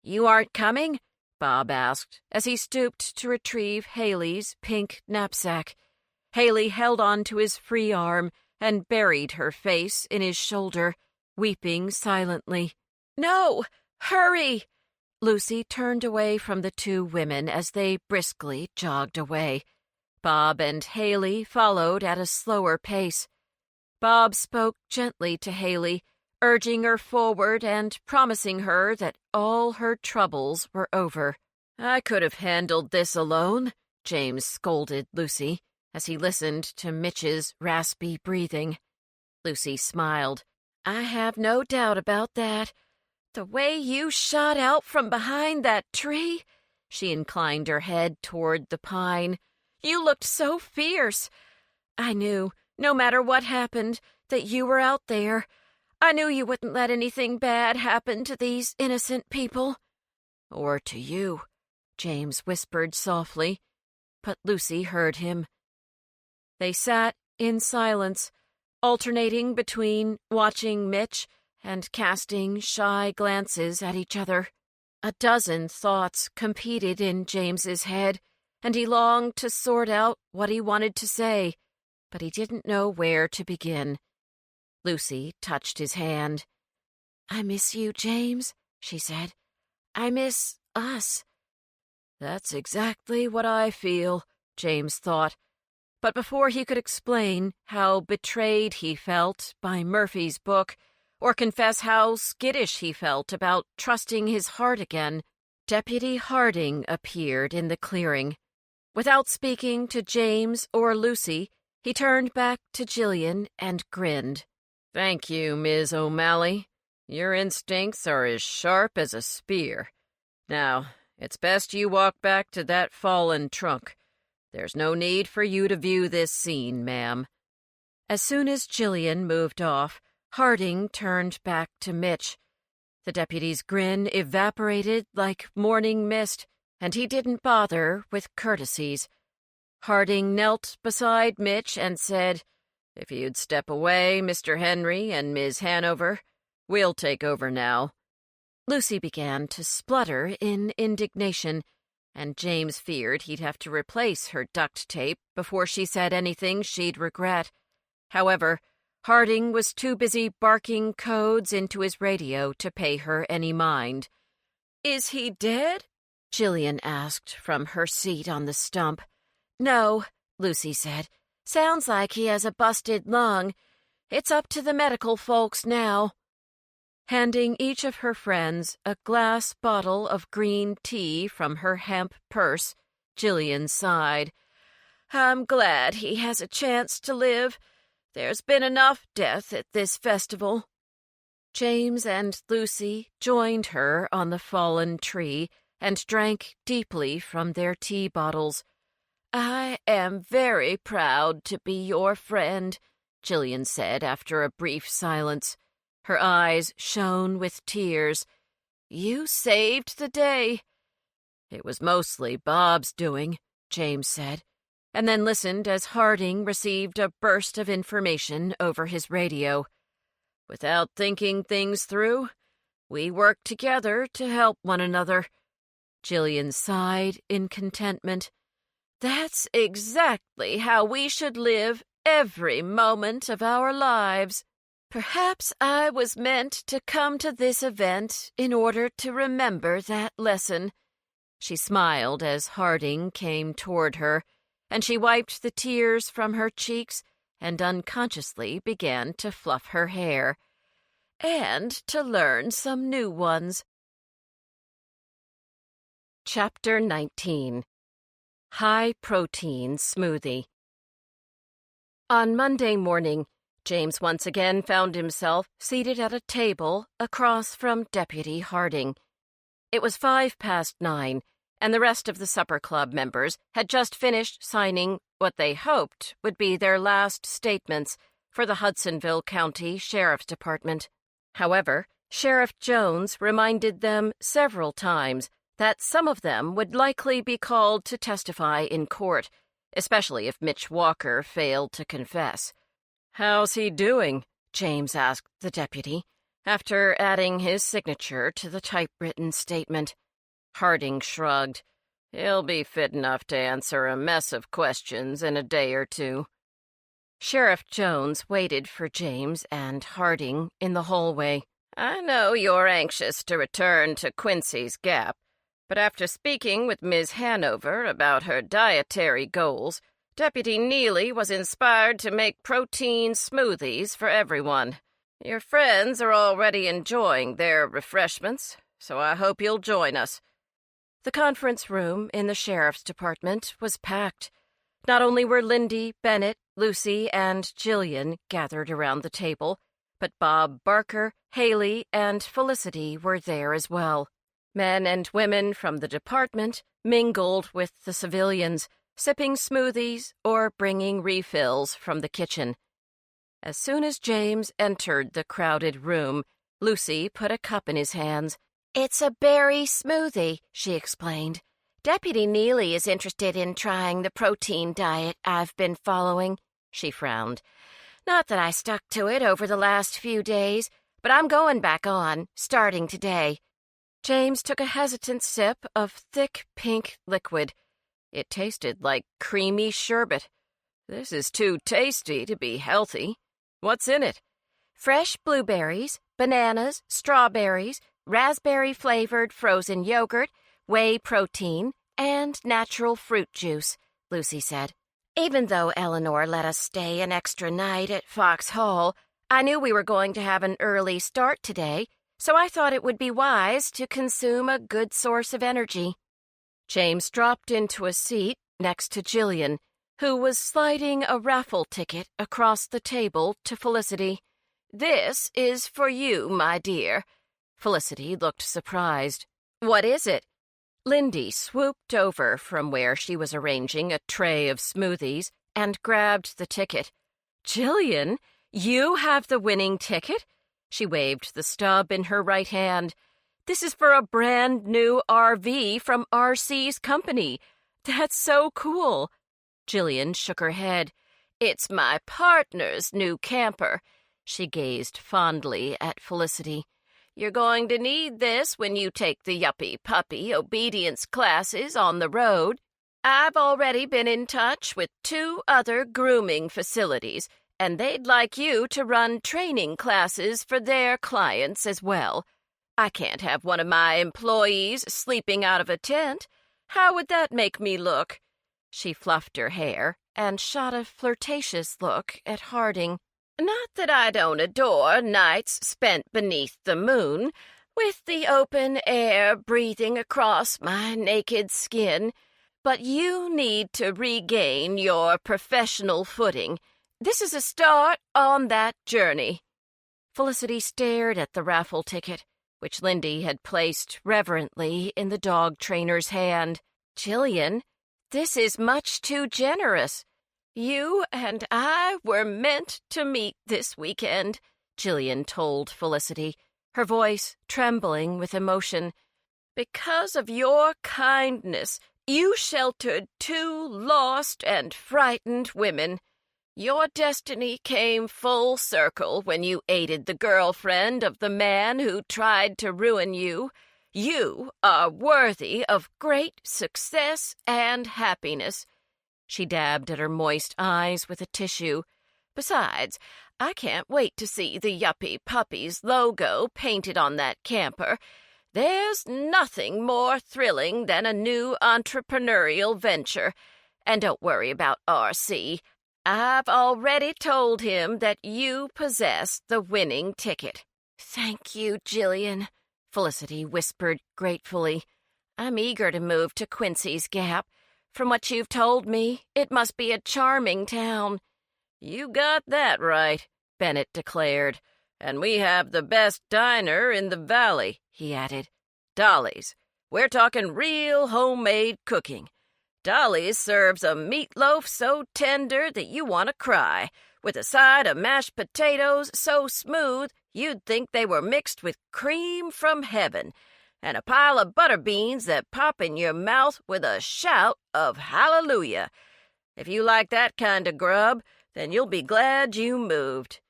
"You aren't coming?" Bob asked as he stooped to retrieve Haley's pink knapsack. Haley held on to his free arm and buried her face in his shoulder, weeping silently. "No! Hurry!" Lucy turned away from the two women as they briskly jogged away. Bob and Haley followed at a slower pace. Bob spoke gently to Haley, urging her forward and promising her that all her troubles were over. "I could have handled this alone," James scolded Lucy as he listened to Mitch's raspy breathing. Lucy smiled. "I have no doubt about that. The way you shot out from behind that tree," she inclined her head toward the pine. "You looked so fierce. I knew, no matter what happened, that you were out there. I knew you wouldn't let anything bad happen to these innocent people." "Or to you," James whispered softly, but Lucy heard him. They sat in silence, alternating between watching Mitch and casting shy glances at each other. A dozen thoughts competed in James's head, and he longed to sort out what he wanted to say, but he didn't know where to begin. Lucy touched his hand. "I miss you, James," she said. "I miss us." "That's exactly what I feel," James thought,
But before he could explain how betrayed he felt by Murphy's book, or confess how skittish he felt about trusting his heart again, Deputy Harding appeared in the clearing. Without speaking to James or Lucy, he turned back to Jillian and grinned. "Thank you, Ms. O'Malley. Your instincts are as sharp as a spear. Now, it's best you walk back to that fallen trunk. There's no need for you to view this scene, ma'am." As soon as Jillian moved off, Harding turned back to Mitch. The deputy's grin evaporated like morning mist, and he didn't bother with courtesies. Harding knelt beside Mitch and said, "If you'd step away, Mr. Henry and Miss Hanover, we'll take over now." Lucy began to splutter in indignation, and James feared he'd have to replace her duct tape before she said anything she'd regret. However, Harding was too busy barking codes into his radio to pay her any mind. "Is he dead?" Jillian asked from her seat on the stump. "No," Lucy said. "Sounds like he has a busted lung. It's up to the medical folks now." Handing each of her friends a glass bottle of green tea from her hemp purse, Jillian sighed. "I'm glad he has a chance to live. There's been enough death at this festival." James and Lucy joined her on the fallen tree and drank deeply from their tea bottles. "I am very proud to be your friend," Jillian said after a brief silence. Her eyes shone with tears. "You saved the day." "It was mostly Bob's doing," James said, and then listened as Harding received a burst of information over his radio. "Without thinking things through, we worked together to help one another." Jillian sighed in contentment. "That's exactly how we should live every moment of our lives. Perhaps I was meant to come to this event in order to remember that lesson." She smiled as Harding came toward her, and she wiped the tears from her cheeks and unconsciously began to fluff her hair. "And to learn some new ones." Chapter 19. High-protein smoothie. On Monday morning, James once again found himself seated at a table across from Deputy Harding. It was 9:05, and the rest of the supper club members had just finished signing what they hoped would be their last statements for the Hudsonville County Sheriff's Department. However, Sheriff Jones reminded them several times that some of them would likely be called to testify in court, especially if Mitch Walker failed to confess. "How's he doing?" James asked the deputy, after adding his signature to the typewritten statement. Harding shrugged. "He'll be fit enough to answer a mess of questions in a day or two." Sheriff Jones waited for James and Harding in the hallway. "I know you're anxious to return to Quincy's Gap, but after speaking with Ms. Hanover about her dietary goals, Deputy Neely was inspired to make protein smoothies for everyone. Your friends are already enjoying their refreshments, so I hope you'll join us." The conference room in the sheriff's department was packed. Not only were Lindy, Bennett, Lucy, and Jillian gathered around the table, but Bob Barker, Haley, and Felicity were there as well. Men and women from the department mingled with the civilians, sipping smoothies or bringing refills from the kitchen. As soon as James entered the crowded room, Lucy put a cup in his hands.
"It's a berry smoothie," she explained. "Deputy Neely is interested in trying the protein diet I've been following," she frowned. "Not that I stuck to it over the last few days, but I'm going back on, starting today." James took a hesitant sip of thick pink liquid. It tasted like creamy sherbet. "This is too tasty to be healthy. What's in it?" "Fresh blueberries, bananas, strawberries, raspberry-flavored frozen yogurt, whey protein, and natural fruit juice," Lucy said. Even though Eleanor let us stay an extra night at Fox Hall, I knew we were going to have an early start today, so I thought it would be wise to consume a good source of energy.
James dropped into a seat next to Jillian, who was sliding a raffle ticket across the table to Felicity. "This is for you, my dear." Felicity looked surprised. "What is it?" Lindy swooped over from where she was arranging a tray of smoothies and grabbed the ticket. "Jillian, you have the winning ticket?" She waved the stub in her right hand. "This is for a brand new RV from RC's company. That's so cool." Jillian shook her head. "It's my partner's new camper." She gazed fondly at Felicity. "You're going to need this when you take the yuppie puppy obedience classes on the road. I've already been in touch with 2 other grooming facilities, and they'd like you to run training classes for their clients as well. I can't have one of my employees sleeping out of a tent. How would that make me look?" She fluffed her hair and shot a flirtatious look at Harding. "Not that I don't adore nights spent beneath the moon, with the open air breathing across my naked skin, but you need to regain your professional footing. This is a start on that journey." Felicity stared at the raffle ticket, which Lindy had placed reverently in the dog trainer's hand. "Jillian, this is much too generous." "You and I were meant to meet this weekend," Jillian told Felicity, her voice trembling with emotion. "Because of your kindness, you sheltered 2 lost and frightened women. Your destiny came full circle when you aided the girlfriend of the man who tried to ruin you. You are worthy of great success and happiness." She dabbed at her moist eyes with a tissue. "Besides, I can't wait to see the Yuppie Puppies logo painted on that camper. There's nothing more thrilling than a new entrepreneurial venture. And don't worry about RC. I've already told him that you possess the winning ticket." "Thank you, Jillian," Felicity whispered gratefully. "I'm eager to move to Quincy's Gap. From what you've told me, it must be a charming town." "You got that right," Bennett declared. "And we have the best diner in the valley," he added. "Dolly's. We're talking real homemade cooking. Dolly's serves a meatloaf so tender that you want to cry, with a side of mashed potatoes so smooth you'd think they were mixed with cream from heaven, and a pile of butter beans that pop in your mouth with a shout of hallelujah. If you like that kind of grub, then you'll be glad you moved."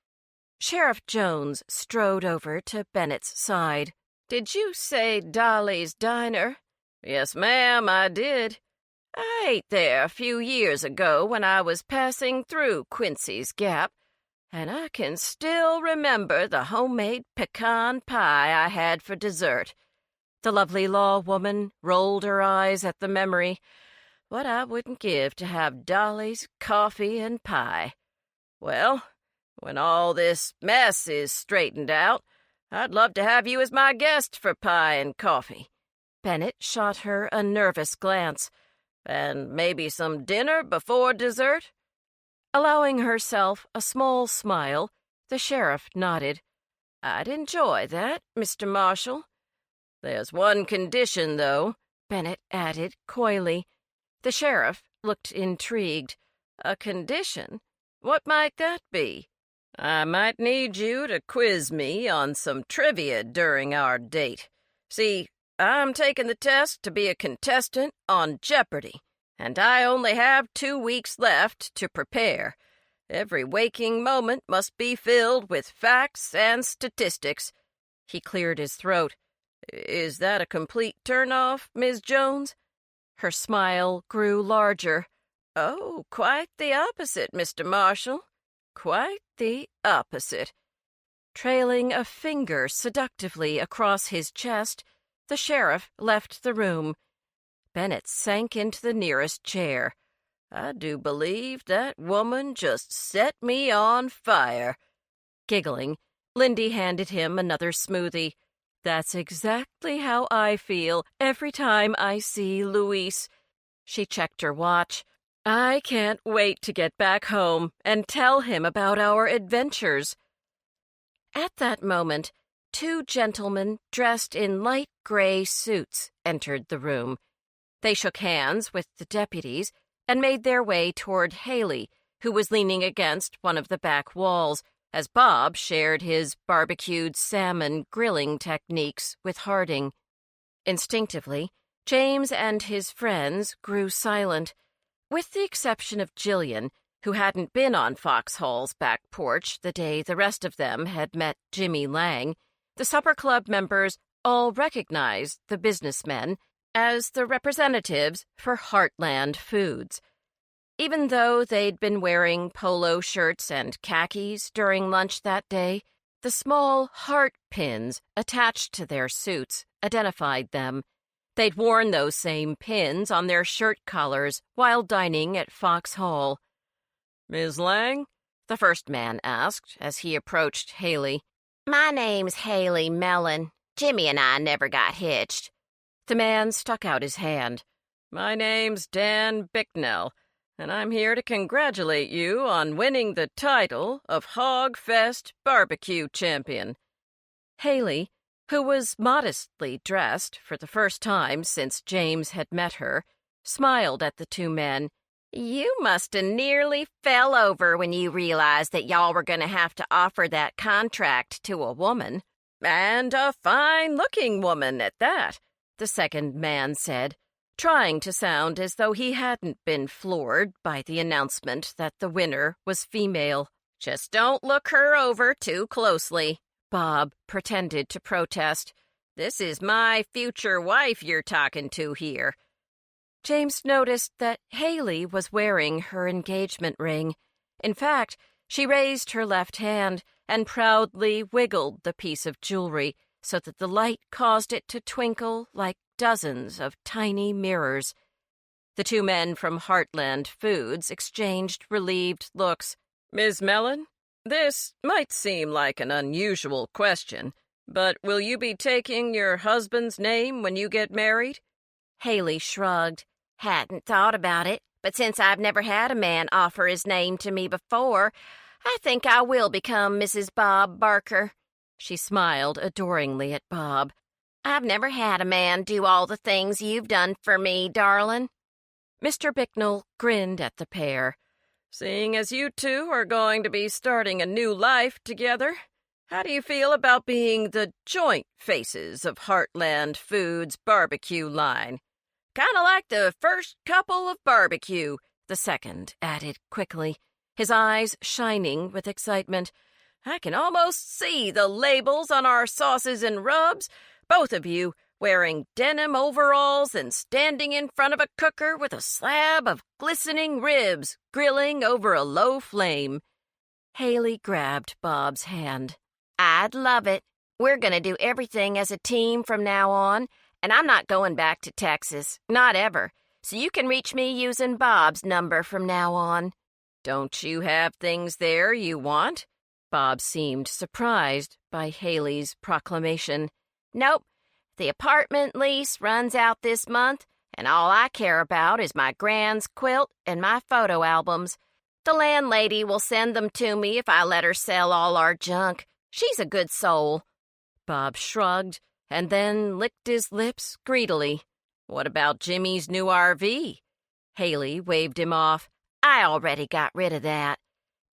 Sheriff Jones strode over to Bennett's side. "Did you say Dolly's Diner?" "Yes, ma'am, I did. I ate there a few years ago when I was passing through Quincy's Gap, and I can still remember the homemade pecan pie I had for dessert." The lovely law woman rolled her eyes at the memory. "What I wouldn't give to have Dolly's coffee and pie. Well, when all this mess is straightened out, I'd love to have you as my guest for pie and coffee." Bennett shot her a nervous glance. "And maybe some dinner before dessert?" Allowing herself a small smile, the sheriff nodded. "I'd enjoy that, Mr. Marshall." "There's one condition, though," Bennett added coyly. The sheriff looked intrigued. "A condition? What might that be?" "I might need you to quiz me on some trivia during our date. See, I'm taking the test to be a contestant on Jeopardy, and I only have 2 weeks left to prepare. Every waking moment must be filled with facts and statistics." He cleared his throat. "Is that a complete turn-off, Ms. Jones?" Her smile grew larger. "Oh, quite the opposite, Mr. Marshall. Quite the opposite." Trailing a finger seductively across his chest, the sheriff left the room. Bennett sank into the nearest chair.
I do believe that woman just set me on fire."
Giggling, Lindy handed him another smoothie. "That's exactly how I feel every time I see Luis." She checked her watch. "I can't wait to get back home and tell him about our adventures." At that moment, two gentlemen dressed in light gray suits entered the room. They shook hands with the deputies and made their way toward Haley, who was leaning against one of the back walls, as Bob shared his barbecued salmon grilling techniques with Harding. Instinctively, James and his friends grew silent, with the exception of Jillian, who hadn't been on Foxhall's back porch the day the rest of them had met Jimmy Lang. The supper club members all recognized the businessmen as the representatives for Heartland Foods. Even though they'd been wearing polo shirts and khakis during lunch that day, the small heart pins attached to their suits identified them. They'd worn those same pins on their shirt collars while dining at Foxhall.
"Ms. Lang?" the first man asked as he approached Haley.
"My name's Haley Mellon. Jimmy and I never got hitched."
The man stuck out his hand.
"My name's Dan Bicknell, and I'm here to congratulate you on winning the title of Hog Fest Barbecue Champion."
Haley, who was modestly dressed for the first time since James had met her, smiled at the two men.
"You must have nearly fell over when you realized that y'all were going to have to offer that contract to a woman."
"And a fine-looking woman at that,"
the second man said, trying to sound as though he hadn't been floored by the announcement that the winner was female.
"Just don't look her over too closely,"
Bob pretended to protest.
"This is my future wife you're talking to here."
James noticed that Haley was wearing her engagement ring. In fact, she raised her left hand and proudly wiggled the piece of jewelry so that the light caused it to twinkle like dozens of tiny mirrors. The two men from Heartland Foods exchanged relieved looks.
"Ms. Mellon, this might seem like an unusual question, but will you be taking your husband's name when you get married?"
Haley shrugged.
"Hadn't thought about it, but since I've never had a man offer his name to me before, I think I will become Mrs. Bob Barker."
She smiled adoringly at Bob.
"I've never had a man do all the things you've done for me, darling."
Mr. Bicknell grinned at the pair.
"Seeing as you two are going to be starting a new life together, how do you feel about being the joint faces of Heartland Foods' barbecue line? Kind of like the first couple of barbecue,"
the second added quickly, his eyes shining with excitement.
"I can almost see the labels on our sauces and rubs, both of you wearing denim overalls and standing in front of a cooker with a slab of glistening ribs grilling over a low flame."
Haley grabbed Bob's hand.
"I'd love it. We're going to do everything as a team from now on, and I'm not going back to Texas, not ever, so you can reach me using Bob's number from now on."
"Don't you have things there you want?"
Bob seemed surprised by Haley's proclamation.
"Nope. The apartment lease runs out this month, and all I care about is my Grand's quilt and my photo albums. The landlady will send them to me if I let her sell all our junk. She's a good soul."
Bob shrugged and then licked his lips greedily.
"What about Jimmy's new RV?"
Haley waved him off.
"I already got rid of that.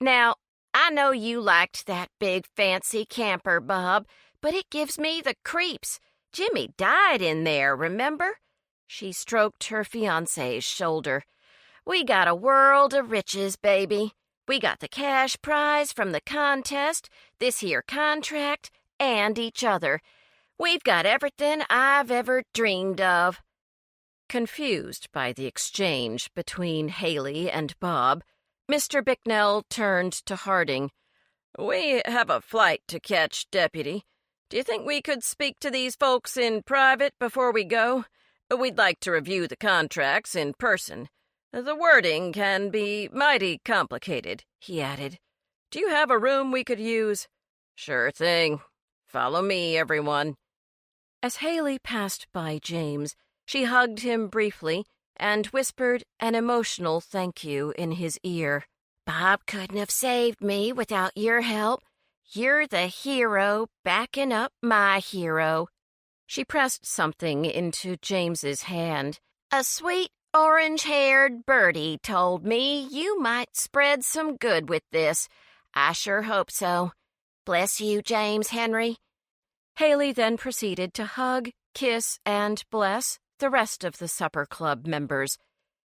Now, I know you liked that big fancy camper, Bob, but it gives me the creeps. Jimmy died in there, remember?" She stroked her fiancé's shoulder. "We got a world of riches, baby. We got the cash prize from the contest, this here contract, and each other. We've got everything I've ever dreamed of."
Confused by the exchange between Haley and Bob, Mr. Bicknell turned to Harding.
"We have a flight to catch, Deputy. Do you think we could speak to these folks in private before we go? We'd like to review the contracts in person. The wording can be mighty complicated, he added. Do you have a room we could use? Sure thing. Follow me, everyone.
As Haley passed by James, she hugged him briefly and whispered an emotional thank you in his ear.
Bob couldn't have saved me without your help. You're the hero backing up my hero.
She pressed something into James's hand.
A sweet orange-haired birdie told me you might spread some good with this. I sure hope so. Bless you, James Henry.
Haley then proceeded to hug, kiss, and bless the rest of the supper club members.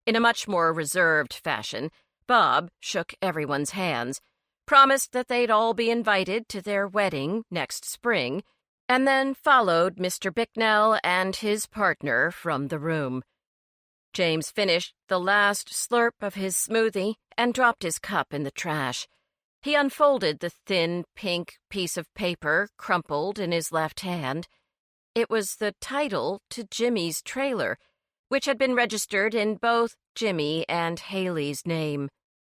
In a much more reserved fashion, Bob shook everyone's hands, promised that they'd all be invited to their wedding next spring, and then followed Mr. Bicknell and his partner from the room. James finished the last slurp of his smoothie and dropped his cup in the trash. He unfolded the thin, pink piece of paper crumpled in his left hand. It was the title to Jimmy's trailer, which had been registered in both Jimmy and Haley's name.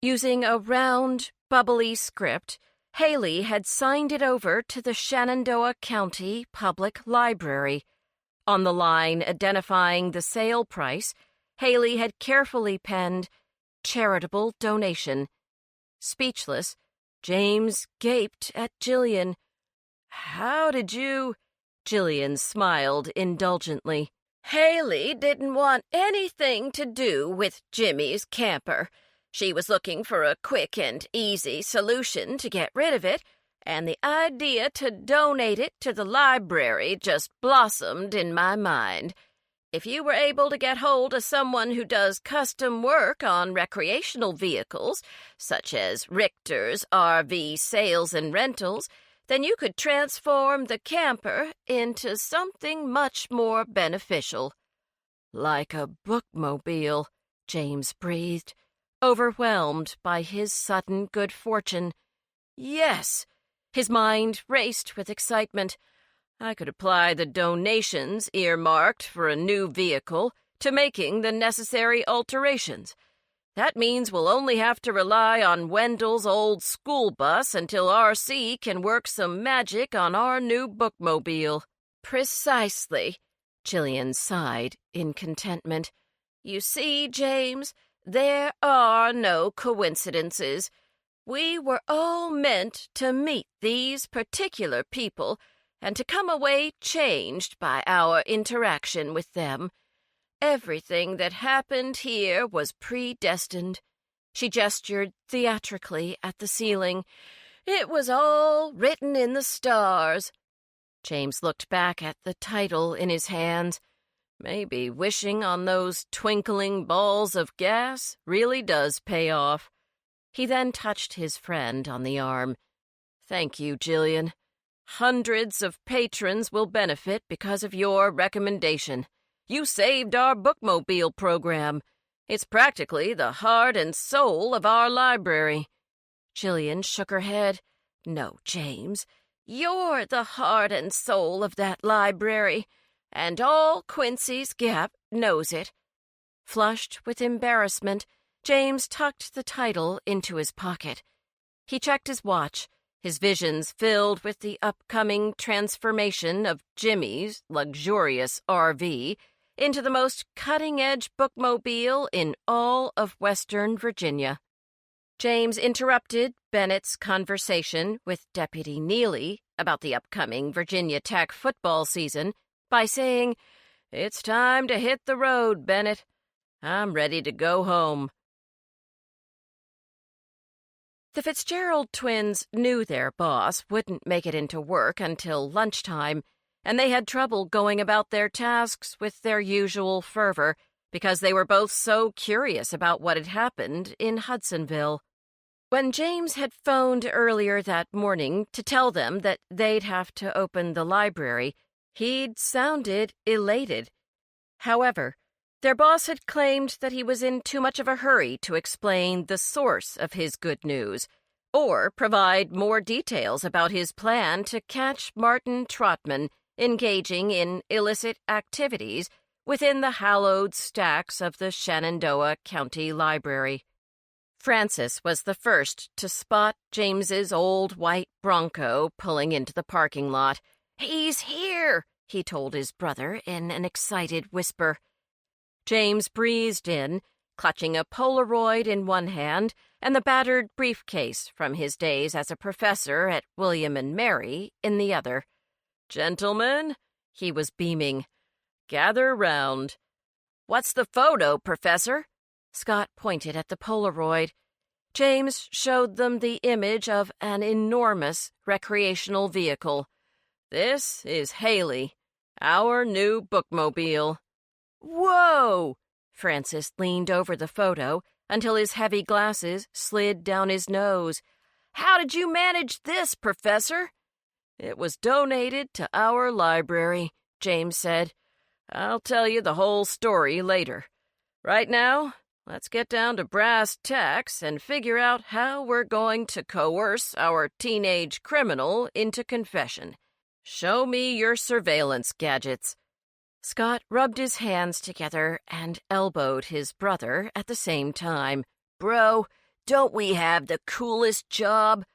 Using a round, bubbly script, Haley had signed it over to the Shenandoah County Public Library. On the line identifying the sale price, Haley had carefully penned, "Charitable donation." Speechless, James gaped at Jillian. "How did you—" Jillian smiled indulgently.
Haley didn't want anything to do with Jimmy's camper. She was looking for a quick and easy solution to get rid of it, and the idea to donate it to the library just blossomed in my mind. If you were able to get hold of someone who does custom work on recreational vehicles, such as Richter's RV sales and rentals, then you could transform the camper into something much more beneficial.
Like a bookmobile, James breathed, overwhelmed by his sudden good fortune.
Yes, his mind raced with excitement. I could apply the donations earmarked for a new vehicle to making the necessary alterations. That means we'll only have to rely on Wendell's old school bus until R.C. can work some magic on our new bookmobile.
Precisely, Jillian sighed in contentment.
You see, James, there are no coincidences. We were all meant to meet these particular people and to come away changed by our interaction with them. Everything that happened here was predestined. She gestured theatrically at the ceiling. It was all written in the stars.
James looked back at the title in his hands.
Maybe wishing on those twinkling balls of gas really does pay off.
He then touched his friend on the arm.
Thank you, Jillian. Hundreds of patrons will benefit because of your recommendation. You saved our bookmobile program. It's practically the heart and soul of our library.
Jillian shook her head.
No, James, you're the heart and soul of that library, and all Quincy's Gap knows it.
Flushed with embarrassment, James tucked the title into his pocket. He checked his watch, his visions filled with the upcoming transformation of Jimmy's luxurious RV into the most cutting-edge bookmobile in all of Western Virginia. James interrupted Bennett's conversation with Deputy Neely about the upcoming Virginia Tech football season by saying,
"It's time to hit the road, Bennett. I'm ready to go home."
The Fitzgerald twins knew their boss wouldn't make it into work until lunchtime, and they had trouble going about their tasks with their usual fervor because they were both so curious about what had happened in Hudsonville. When James had phoned earlier that morning to tell them that they'd have to open the library, he'd sounded elated. However, their boss had claimed that he was in too much of a hurry to explain the source of his good news, or provide more details about his plan to catch Martin Trotman engaging in illicit activities within the hallowed stacks of the Shenandoah County Library. Francis was the first to spot James's old white Bronco pulling into the parking lot. "He's here," he told his brother in an excited whisper. James breezed in, clutching a Polaroid in one hand and the battered briefcase from his days as a professor at William and Mary in the other. "Gentlemen," he was beaming, "gather round." "What's the photo, Professor?" Scott pointed at the Polaroid. James showed them the image of an enormous recreational vehicle. "This is Haley, our new bookmobile." "Whoa!" Francis leaned over the photo until his heavy glasses slid down his nose. "How did you manage this, Professor?" "It was donated to our library," James said. "I'll tell you the whole story later. Right now, let's get down to brass tacks and figure out how we're going to coerce our teenage criminal into confession. Show me your surveillance gadgets." Scott rubbed his hands together and elbowed his brother at the same time. "Bro, don't we have the coolest job?"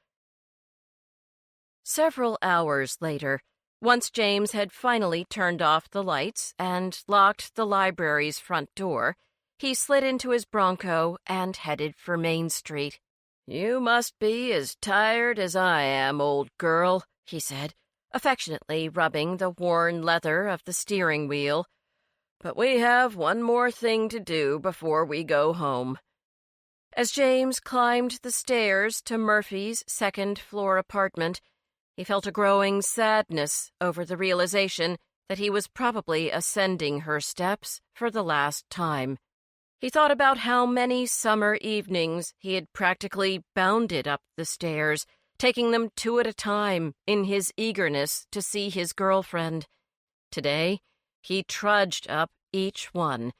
Several hours later, once James had finally turned off the lights and locked the library's front door, he slid into his Bronco and headed for Main Street. "You must be as tired as I am, old girl," he said, affectionately rubbing the worn leather of the steering wheel. "But we have one more thing to do before we go home." As James climbed the stairs to Murphy's second-floor apartment, he felt a growing sadness over the realization that he was probably ascending her steps for the last time. He thought about how many summer evenings he had practically bounded up the stairs, taking them two at a time in his eagerness to see his girlfriend. Today, he trudged up each one.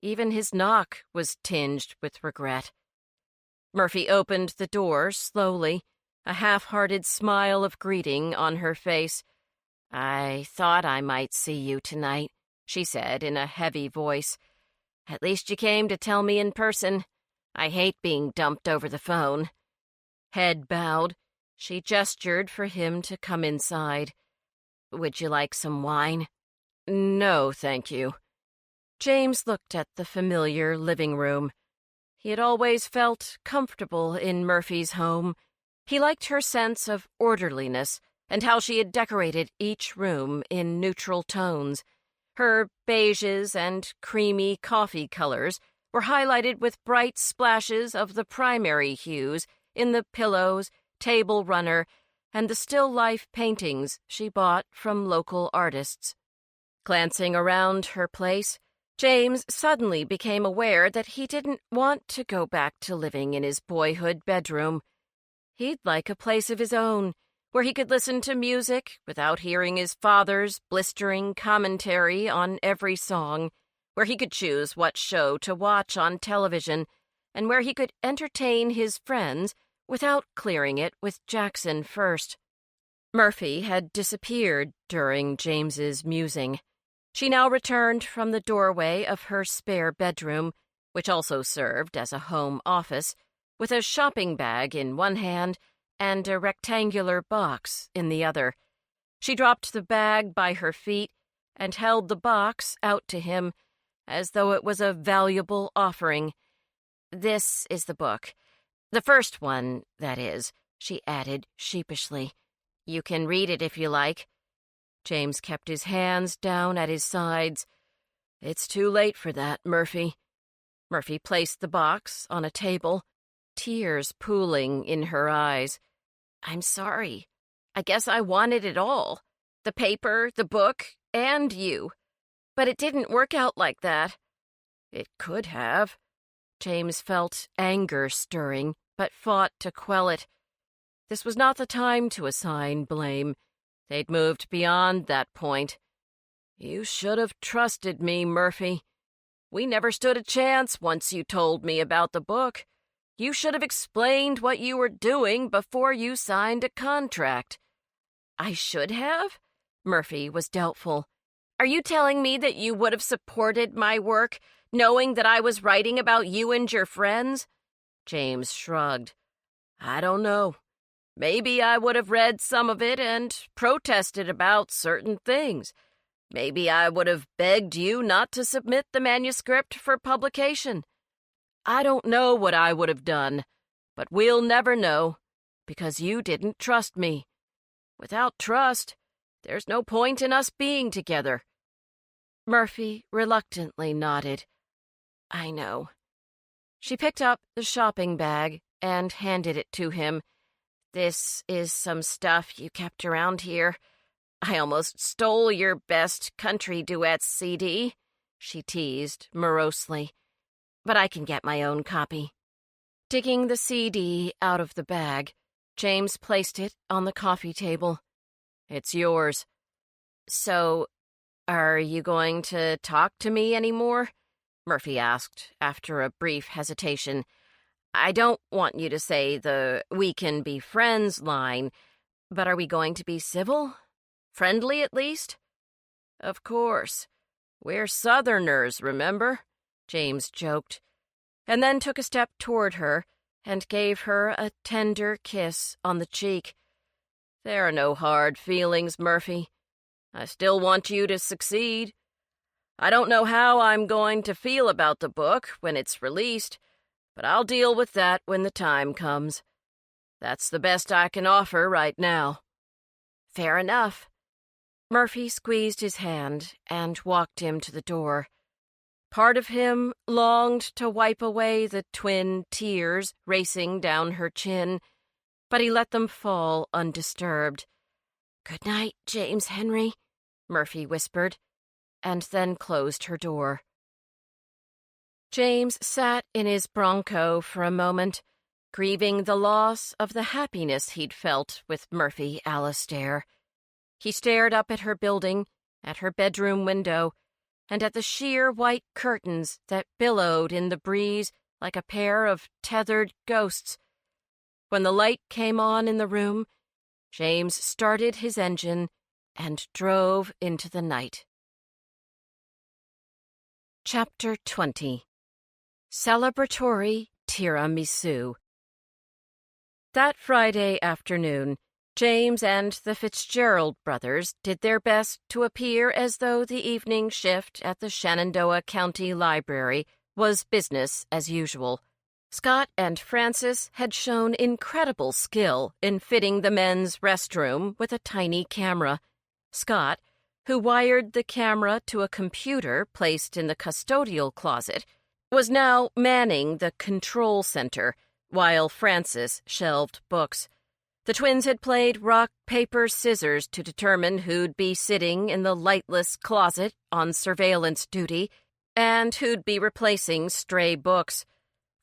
Even his knock was tinged with regret. Murphy opened the door slowly, a half-hearted smile of greeting on her face. "I thought I might see you tonight," she said in a heavy voice. "At least you came to tell me in person. I hate being dumped over the phone." Head bowed, she gestured for him to come inside. "Would you like some wine?" "No, thank you." James looked at the familiar living room. He had always felt comfortable in Murphy's home. He liked her sense of orderliness and how she had decorated each room in neutral tones. Her beiges and creamy coffee colors were highlighted with bright splashes of the primary hues in the pillows, table runner, and the still life paintings she bought from local artists. Glancing around her place, James suddenly became aware that he didn't want to go back to living in his boyhood bedroom. He'd like a place of his own, where he could listen to music without hearing his father's blistering commentary on every song, where he could choose what show to watch on television, and where he could entertain his friends without clearing it with Jackson first. Murphy had disappeared during James's musing. She now returned from the doorway of her spare bedroom, which also served as a home office, with a shopping bag in one hand and a rectangular box in the other. She dropped the bag by her feet and held the box out to him, as though it was a valuable offering. "This is the book. The first one, that is," she added sheepishly. "You can read it if you like." James kept his hands down at his sides. "It's too late for that, Murphy." Murphy placed the box on a table, tears pooling in her eyes. "I'm sorry. I guess I wanted it all. The paper, the book, and you. But it didn't work out like that." "It could have." James felt anger stirring, but fought to quell it. This was not the time to assign blame. They'd moved beyond that point. "You should have trusted me, Murphy. We never stood a chance once you told me about the book. You should have explained what you were doing before you signed a contract." "I should have?" Murphy was doubtful.
Are you telling me that you would have supported my work, knowing that I was writing about you and your friends?
James shrugged. I don't know. Maybe I would have read some of it and protested about certain things. Maybe I would have begged you not to submit the manuscript for publication. I don't know what I would have done, but we'll never know, because you didn't trust me. Without trust, there's no point in us being together.
Murphy reluctantly nodded. I know. She picked up the shopping bag and handed it to him. This is some stuff you kept around here. I almost stole your best country duets CD, she teased morosely. But I can get my own copy. Digging the CD out of the bag, James placed it on the coffee table.
It's yours.
So, are you going to talk to me anymore? Murphy asked after a brief hesitation. I don't want you to say the "we can be friends" line, but are we going to be civil? Friendly, at least?
Of course. We're Southerners, remember? James joked, and then took a step toward her and gave her a tender kiss on the cheek. There are no hard feelings, Murphy. I still want you to succeed. I don't know how I'm going to feel about the book when it's released, but I'll deal with that when the time comes. That's the best I can offer right now.
Fair enough. Murphy squeezed his hand and walked him to the door. Part of him longed to wipe away the twin tears racing down her chin, but he let them fall undisturbed. Good night, James Henry, Murphy whispered, and then closed her door. James sat in his Bronco for a moment, grieving the loss of the happiness he'd felt with Murphy Alastair. He stared up at her building, at her bedroom window, and at the sheer white curtains that billowed in the breeze like a pair of tethered ghosts. When the light came on in the room, James started his engine and drove into the night. Chapter 20. Celebratory Tiramisu. That Friday afternoon, James and the Fitzgerald brothers did their best to appear as though the evening shift at the Shenandoah County Library was business as usual. Scott and Francis had shown incredible skill in fitting the men's restroom with a tiny camera. Scott, who wired the camera to a computer placed in the custodial closet, was now manning the control center, while Francis shelved books. The twins had played rock, paper, scissors to determine who'd be sitting in the lightless closet on surveillance duty and who'd be replacing stray books.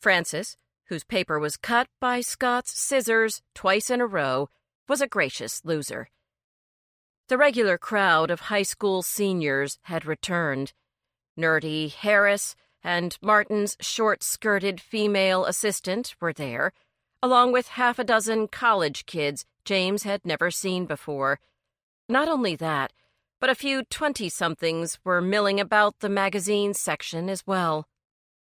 Francis, whose paper was cut by Scott's scissors twice in a row, was a gracious loser. The regular crowd of high school seniors had returned. Nerdy Harris and Martin's short-skirted female assistant were there, along with half a dozen college kids James had never seen before. Not only that, but a few 20-somethings were milling about the magazine section as well.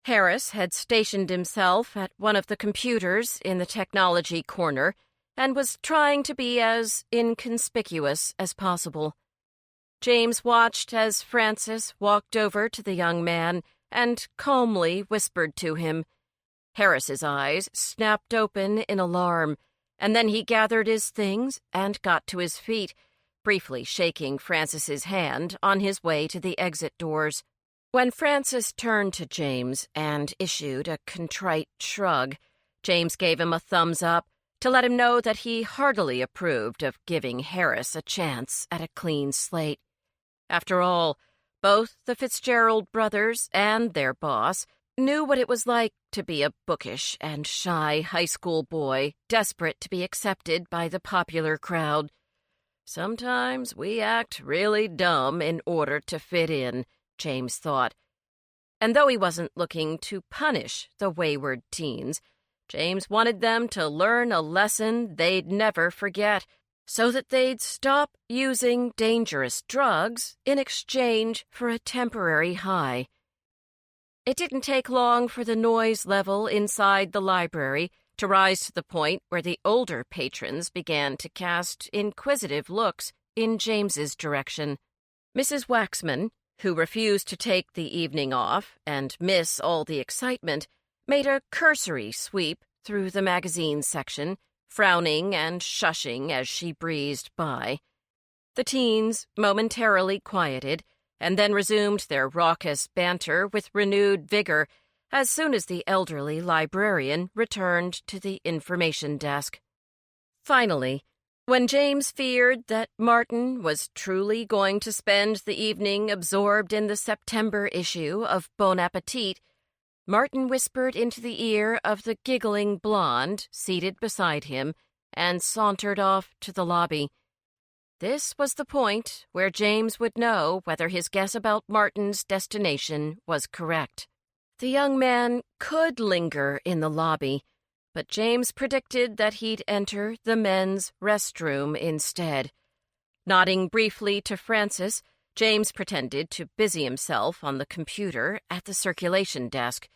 Harris had stationed himself at one of the computers in the technology corner and was trying to be as inconspicuous as possible. James watched as Francis walked over to the young man and calmly whispered to him. Harris's eyes snapped open in alarm, and then he gathered his things and got to his feet, briefly shaking Francis's hand on his way to the exit doors. When Francis turned to James and issued a contrite shrug, James gave him a thumbs up to let him know that he heartily approved of giving Harris a chance at a clean slate. After all, both the Fitzgerald brothers and their boss knew what it was like to be a bookish and shy high school boy desperate to be accepted by the popular crowd. Sometimes we act really dumb in order to fit in, James thought. And though he wasn't looking to punish the wayward teens, James wanted them to learn a lesson they'd never forget,
so that they'd stop using dangerous drugs in exchange for a temporary high. It didn't take long for the noise level inside the library to rise to the point where the older patrons began to cast inquisitive looks in James's direction. Mrs. Waxman, who refused to take the evening off and miss all the excitement, made a cursory sweep through the magazine section, frowning and shushing as she breezed by. The teens momentarily quieted and then resumed their raucous banter with renewed vigor as soon as the elderly librarian returned to the information desk. Finally, when James feared that Martin was truly going to spend the evening absorbed in the September issue of Bon Appetit, Martin whispered into the ear of the giggling blonde seated beside him and sauntered off to the lobby. This was the point where James would know whether his guess about Martin's destination was correct. The young man could linger in the lobby, but James predicted that he'd enter the men's restroom instead. Nodding briefly to Francis, James pretended to busy himself on the computer at the circulation desk,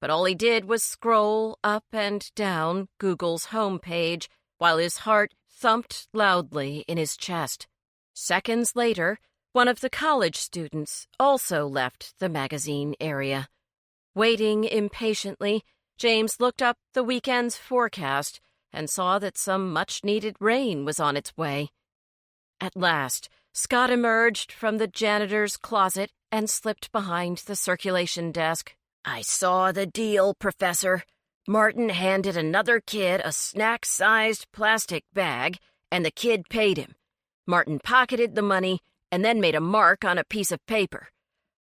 but all he did was scroll up and down Google's homepage while his heart thumped loudly in his chest. Seconds later, one of the college students also left the magazine area. Waiting impatiently, James looked up the weekend's forecast and saw that some much-needed rain was on its way. At last, Scott emerged from the janitor's closet and slipped behind the circulation desk. "I saw the deal, Professor. Martin handed another kid a snack-sized plastic bag, and the kid paid him. Martin pocketed the money and then made a mark on a piece of paper.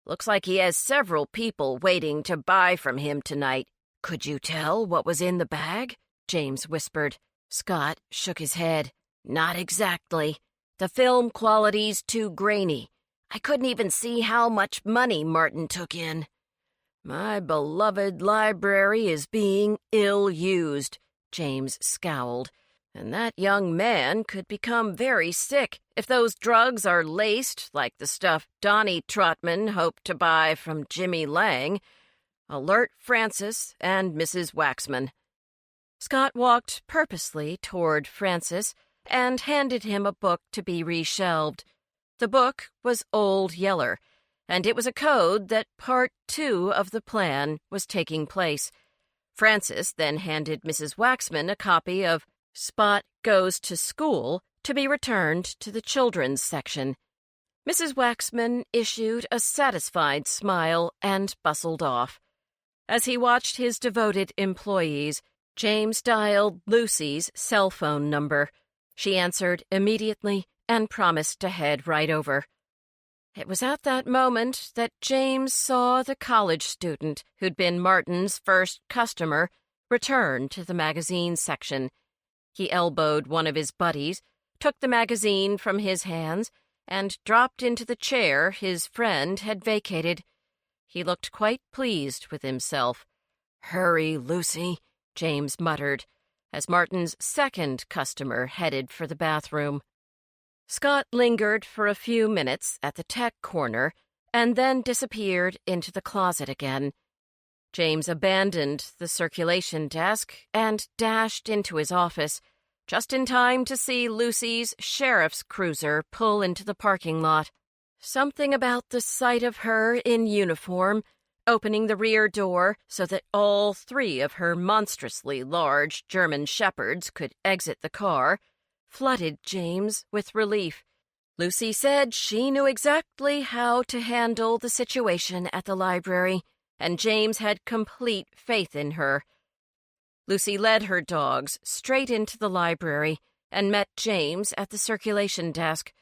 Looks like he has several people waiting to buy from him tonight. Could you tell what was in the bag?" James whispered. Scott shook his head. "Not exactly. The film quality's too grainy. I couldn't even see how much money Martin took in. My beloved library is being ill-used," James scowled. "And that young man could become very sick if those drugs are laced like the stuff Donnie Trotman hoped to buy from Jimmy Lang. Alert Francis and Mrs. Waxman." Scott walked purposely toward Francis and handed him a book to be reshelved. The book was Old Yeller, and it was a code that Part 2 of the plan was taking place. Francis then handed Mrs. Waxman a copy of Spot Goes to School to be returned to the children's section. Mrs. Waxman issued a satisfied smile and bustled off. As he watched his devoted employees, James dialed Lucy's cell phone number. She answered immediately and promised to head right over. It was at that moment that James saw the college student who'd been Martin's first customer return to the magazine section. He elbowed one of his buddies, took the magazine from his hands, and dropped into the chair his friend had vacated. He looked quite pleased with himself. "Hurry, Lucy," James muttered, as Martin's second customer headed for the bathroom. Scott lingered for a few minutes at the tech corner and then disappeared into the closet again. James abandoned the circulation desk and dashed into his office, just in time to see Lucy's sheriff's cruiser pull into the parking lot. Something about the sight of her in uniform, opening the rear door so that all three of her monstrously large German shepherds could exit the car, flooded James with relief. Lucy said she knew exactly how to handle the situation at the library, and James had complete faith in her. Lucy led her dogs straight into the library and met James at the circulation desk.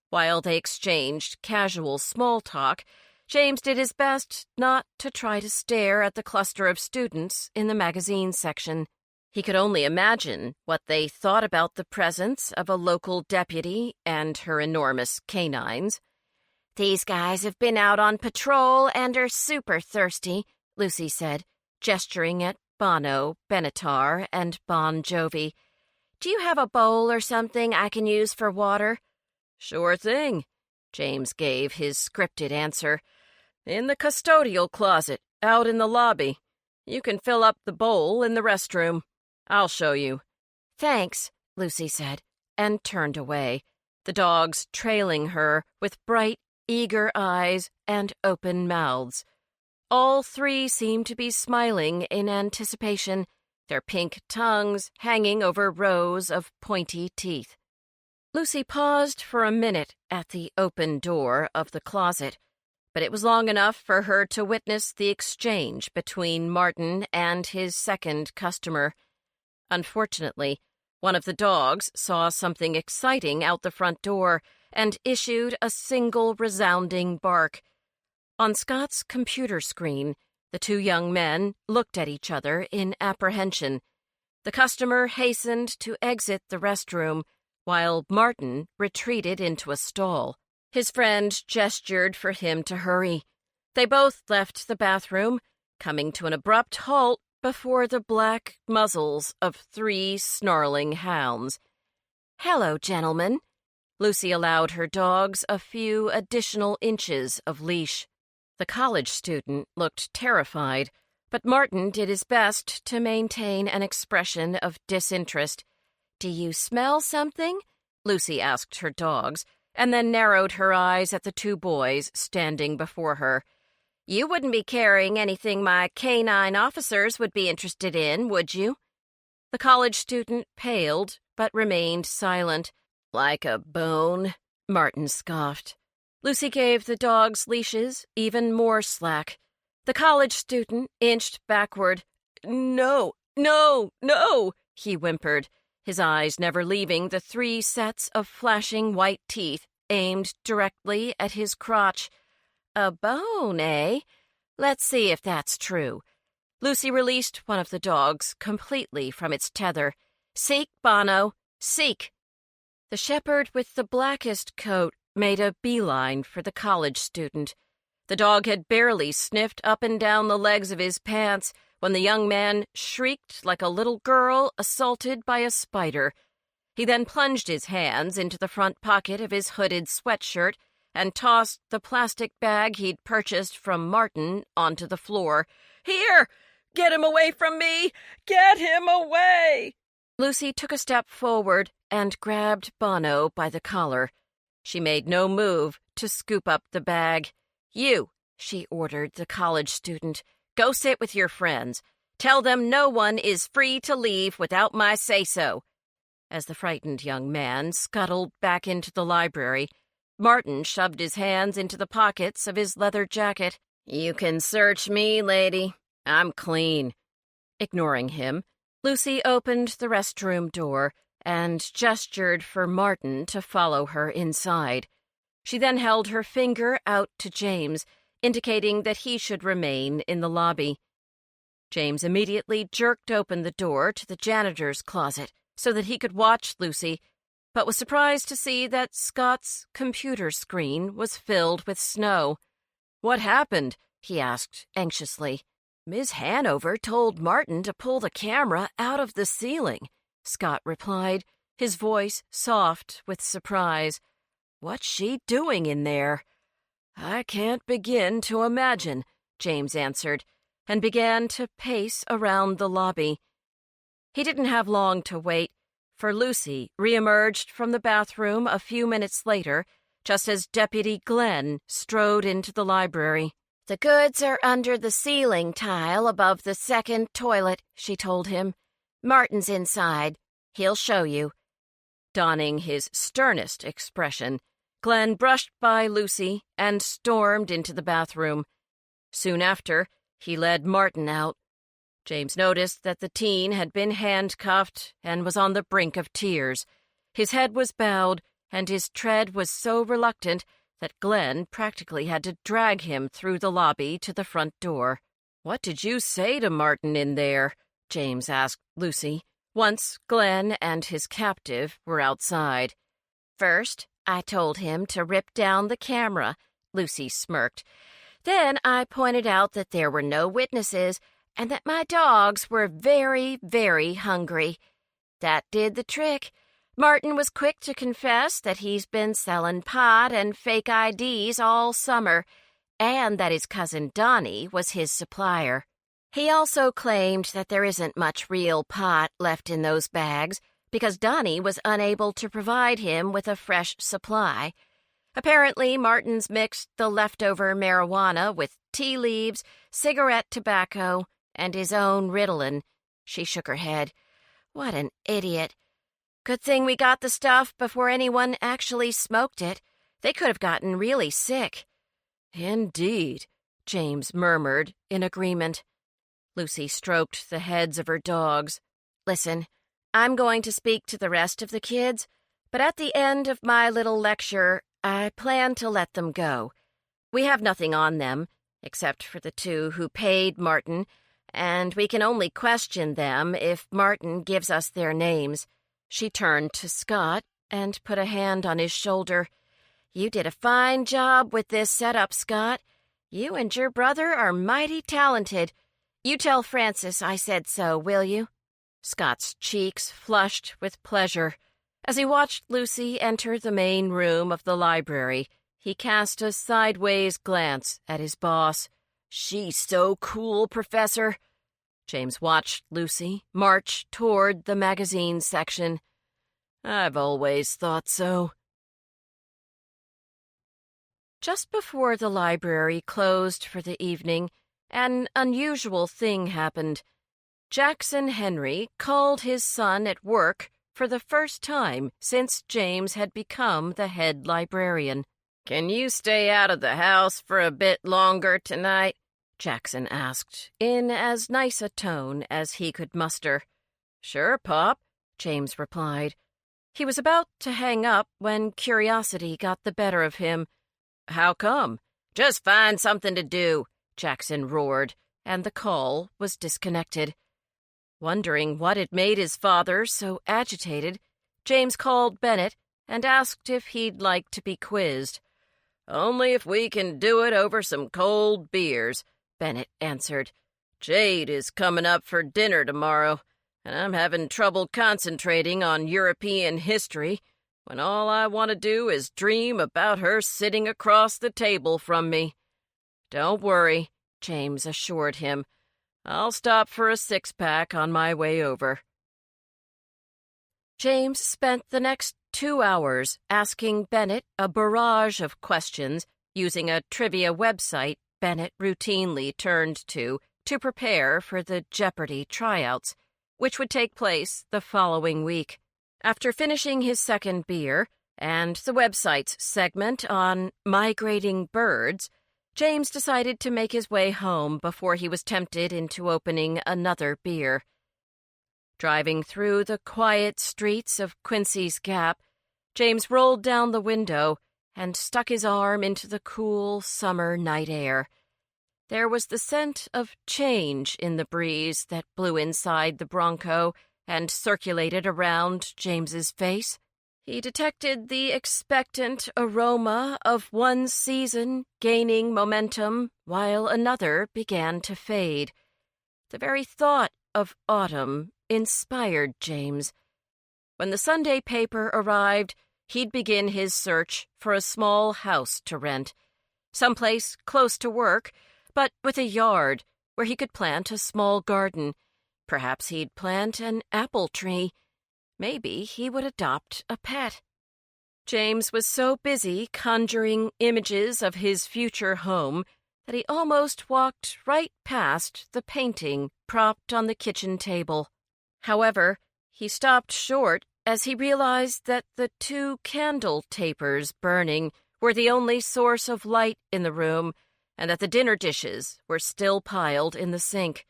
While they exchanged casual small talk, James did his best not to try to stare at the cluster of students in the magazine section. He could only imagine what they thought about the presence of a local deputy and her enormous canines.
"These guys have been out on patrol and are super thirsty," Lucy said, gesturing at Bono, Benatar, and Bon Jovi. Do you have a bowl or something I can use for water?
Sure thing, James gave his scripted answer. In the custodial closet, out in the lobby. You can fill up the bowl in the restroom. I'll show you.
Thanks, Lucy said, and turned away,
the dogs trailing her with bright, eager eyes and open mouths. All three seemed to be smiling in anticipation, their pink tongues hanging over rows of pointy teeth. Lucy paused for a minute at the open door of the closet, but it was long enough for her to witness the exchange between Martin and his second customer. Unfortunately, one of the dogs saw something exciting out the front door and issued a single resounding bark. On Scott's computer screen, the two young men looked at each other in apprehension. The customer hastened to exit the restroom, while Martin retreated into a stall. His friend gestured for him to hurry. They both left the bathroom, coming to an abrupt halt before the black muzzles of 3 snarling hounds.
"Hello, gentlemen."
Lucy allowed her dogs a few additional inches of leash. The college student looked terrified, but Martin did his best to maintain an expression of disinterest.
"Do you smell something?"
Lucy asked her dogs, and then narrowed her eyes at the two boys standing before her.
"You wouldn't be carrying anything my canine officers would be interested in, would you?"
The college student paled, but remained silent.
"Like a bone?"
Martin scoffed. Lucy gave the dogs leashes even more slack. The college student inched backward. "No, no, no," he whimpered, his eyes never leaving the 3 sets of flashing white teeth aimed directly at his crotch.
"A bone, eh? Let's see if that's true."
Lucy released one of the dogs completely from its tether.
"Seek, Bono, seek."
The shepherd with the blackest coat made a beeline for the college student. The dog had barely sniffed up and down the legs of his pants when the young man shrieked like a little girl assaulted by a spider. He then plunged his hands into the front pocket of his hooded sweatshirt and tossed the plastic bag he'd purchased from Martin onto the floor. "Here! Get him away from me! Get him away!" Lucy took a step forward and grabbed Bono by the collar. She made no move to scoop up the bag. "You," she ordered the college student, "go sit with your friends. Tell them no one is free to leave without my say-so." As the frightened young man scuttled back into the library, Martin shoved his hands into the pockets of his leather jacket.
"You can search me, lady. I'm clean."
Ignoring him, Lucy opened the restroom door and gestured for Martin to follow her inside. She then held her finger out to James, indicating that he should remain in the lobby. James immediately jerked open the door to the janitor's closet so that he could watch Lucy, but was surprised to see that Scott's computer screen was filled with snow. "What happened?" he asked anxiously.
"Miss Hanover told Martin to pull the camera out of the ceiling," Scott replied, his voice soft with surprise. "What's she doing in there?"
"I can't begin to imagine," James answered, and began to pace around the lobby. He didn't have long to wait, for Lucy reemerged from the bathroom a few minutes later, just as Deputy Glenn strode into the library.
"The goods are under the ceiling tile above the second toilet," she told him. "Martin's inside. He'll show you."
Donning his sternest expression, Glenn brushed by Lucy and stormed into the bathroom. Soon after, he led Martin out. James noticed that the teen had been handcuffed and was on the brink of tears. His head was bowed, and his tread was so reluctant that Glenn practically had to drag him through the lobby to the front door. "What did you say to Martin in there?" James asked Lucy, once Glenn and his captive were outside.
"First, I told him to rip down the camera," Lucy smirked. "Then I pointed out that there were no witnesses and that my dogs were very, very hungry. That did the trick. Martin was quick to confess that he's been selling pot and fake IDs all summer, and that his cousin Donnie was his supplier. He also claimed that there isn't much real pot left in those bags because Donnie was unable to provide him with a fresh supply. Apparently, Martin's mixed the leftover marijuana with tea leaves, cigarette tobacco, and his own Ritalin. She shook her head. What an idiot. Good thing we got the stuff before anyone actually smoked it. They could have gotten really sick.
Indeed, James murmured in agreement.
Lucy stroked the heads of her dogs. Listen, I'm going to speak to the rest of the kids, but at the end of my little lecture, I plan to let them go. We have nothing on them, except for the two who paid Martin, and we can only question them if Martin gives us their names. She turned to Scott and put a hand on his shoulder. You did a fine job with this setup, Scott. You and your brother are mighty talented. You tell Francis I said so, will you? Scott's cheeks flushed with pleasure. As he watched Lucy enter the main room of the library, he cast a sideways glance at his boss. She's so cool, Professor. James watched Lucy march toward the magazine section. I've always thought so. Just before the library closed for the evening, an unusual thing happened. Jackson Henry called his son at work for the first time since James had become the head librarian.
Can you stay out of the house for a bit longer tonight? Jackson asked, in as nice a tone as he could muster. Sure, Pop, James replied. He was about to hang up when curiosity got the better of him. How come? Just find something to do, Jackson roared, and the call was disconnected. Wondering what had made his father so agitated, James called Bennett and asked if he'd like to be quizzed. Only if we can do it over some cold beers, Bennett answered. Jade is coming up for dinner tomorrow, and I'm having trouble concentrating on European history when all I want to do is dream about her sitting across the table from me. Don't worry, James assured him. I'll stop for a six-pack on my way over. James spent the next 2 hours asking Bennett a barrage of questions using a trivia website Bennett routinely turned to prepare for the Jeopardy tryouts, which would take place the following week. After finishing his second beer and the website's segment on migrating birds, James decided to make his way home before he was tempted into opening another beer. Driving through the quiet streets of Quincy's Gap, James rolled down the window and stuck his arm into the cool summer night air. There was the scent of change in the breeze that blew inside the Bronco and circulated around James's face. He detected the expectant aroma of one season gaining momentum while another began to fade. The very thought of autumn inspired James. When the Sunday paper arrived, he'd begin his search for a small house to rent, someplace close to work, but with a yard where he could plant a small garden. Perhaps he'd plant an apple tree. Maybe he would adopt a pet. James was so busy conjuring images of his future home that he almost walked right past the painting propped on the kitchen table. However, he stopped short as he realized that the 2 candle tapers burning were the only source of light in the room, and that the dinner dishes were still piled in the sink.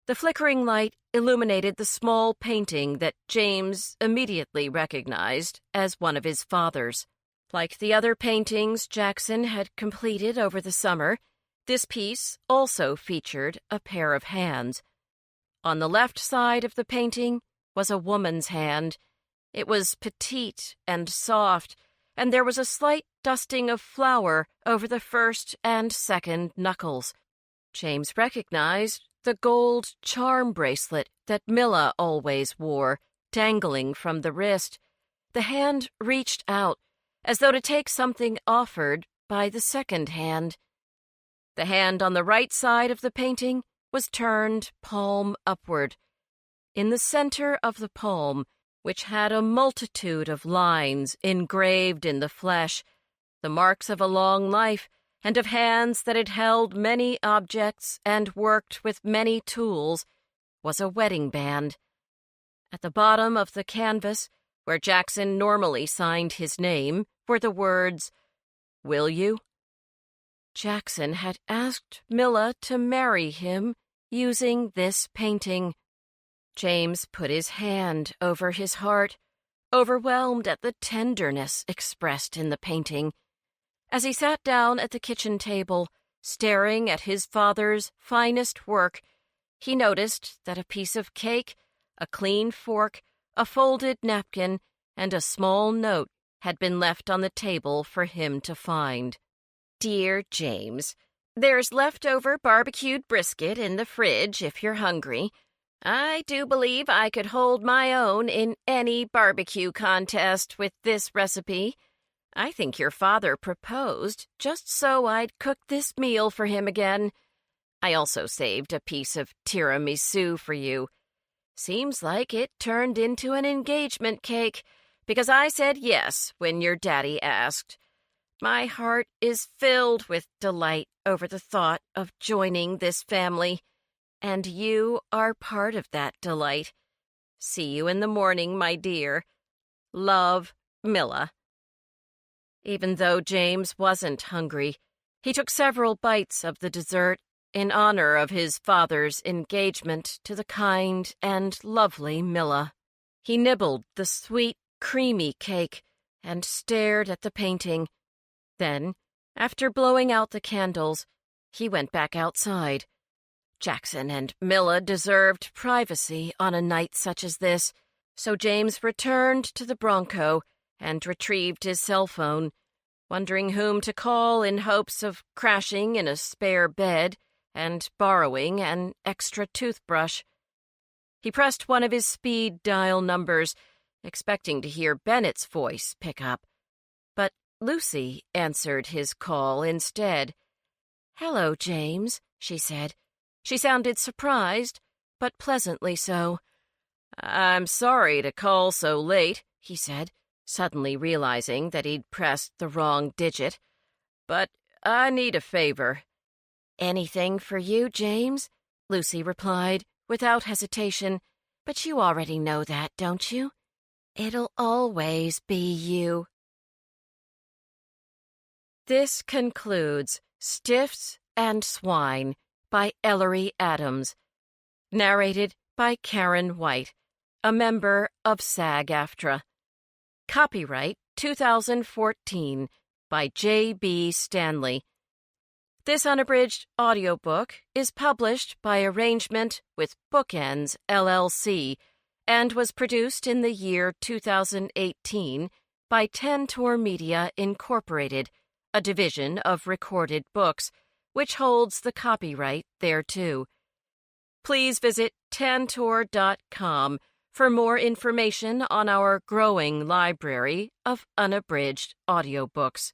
The flickering light illuminated the small painting that James immediately recognized as one of his father's. Like the other paintings Jackson had completed over the summer, this piece also featured a pair of hands. On the left side of the painting was a woman's hand. It was petite and soft, and there was a slight dusting of flour over the first and second knuckles. James recognized the gold charm bracelet that Milla always wore,
dangling from the wrist. The hand reached out, as though to take something offered by the second hand. The hand on the right side of the painting was turned palm upward. In the center of the palm, which had a multitude of lines engraved in the flesh, the marks of a long life, and of hands that had held many objects and worked with many tools, was a wedding band. At the bottom of the canvas, where Jackson normally signed his name, were the words, "Will you?" Jackson had asked Milla to marry him using this painting. James put his hand over his heart, overwhelmed at the tenderness expressed in the painting. As he sat down at the kitchen table, staring at his father's finest work, he noticed that a piece of cake, a clean fork, a folded napkin, and a small note had been left on the table for him to find.
Dear James, there's leftover barbecued brisket in the fridge if you're hungry. I do believe I could hold my own in any barbecue contest with this recipe. I think your father proposed just so I'd cook this meal for him again. I also saved a piece of tiramisu for you. Seems like it turned into an engagement cake, because I said yes when your daddy asked. My heart is filled with delight over the thought of joining this family, and you are part of that delight. See you in the morning, my dear. Love, Milla. Even though James wasn't hungry, he took several bites of the dessert in honor of his father's engagement to the kind and lovely Milla. He nibbled the sweet, creamy cake and stared at the painting. Then, after blowing out the candles, he went back outside. Jackson and Milla deserved privacy on a night such as this, so James returned to the Bronco and retrieved his cell phone, wondering whom to call in hopes of crashing in a spare bed and borrowing an extra toothbrush. He pressed one of his speed dial numbers, expecting to hear Bennett's voice pick up. But Lucy answered his call instead. "Hello, James," she said. She sounded surprised, but pleasantly so. "I'm sorry to call so late," he said, suddenly realizing that he'd pressed the wrong digit. "But I need a favor." "Anything for you, James?" Lucy replied, without hesitation. "But you already know that, don't you? It'll always be you." This concludes Stiffs and Swine by Ellery Adams, narrated by Karen White, a member of SAG-AFTRA. Copyright 2014 by J.B. Stanley. This unabridged audiobook is published by arrangement with Bookends, LLC, and was produced in the year 2018 by Tantor Media, Incorporated, a division of Recorded Books, which holds the copyright thereto. Please visit tantor.com for more information on our growing library of unabridged audiobooks.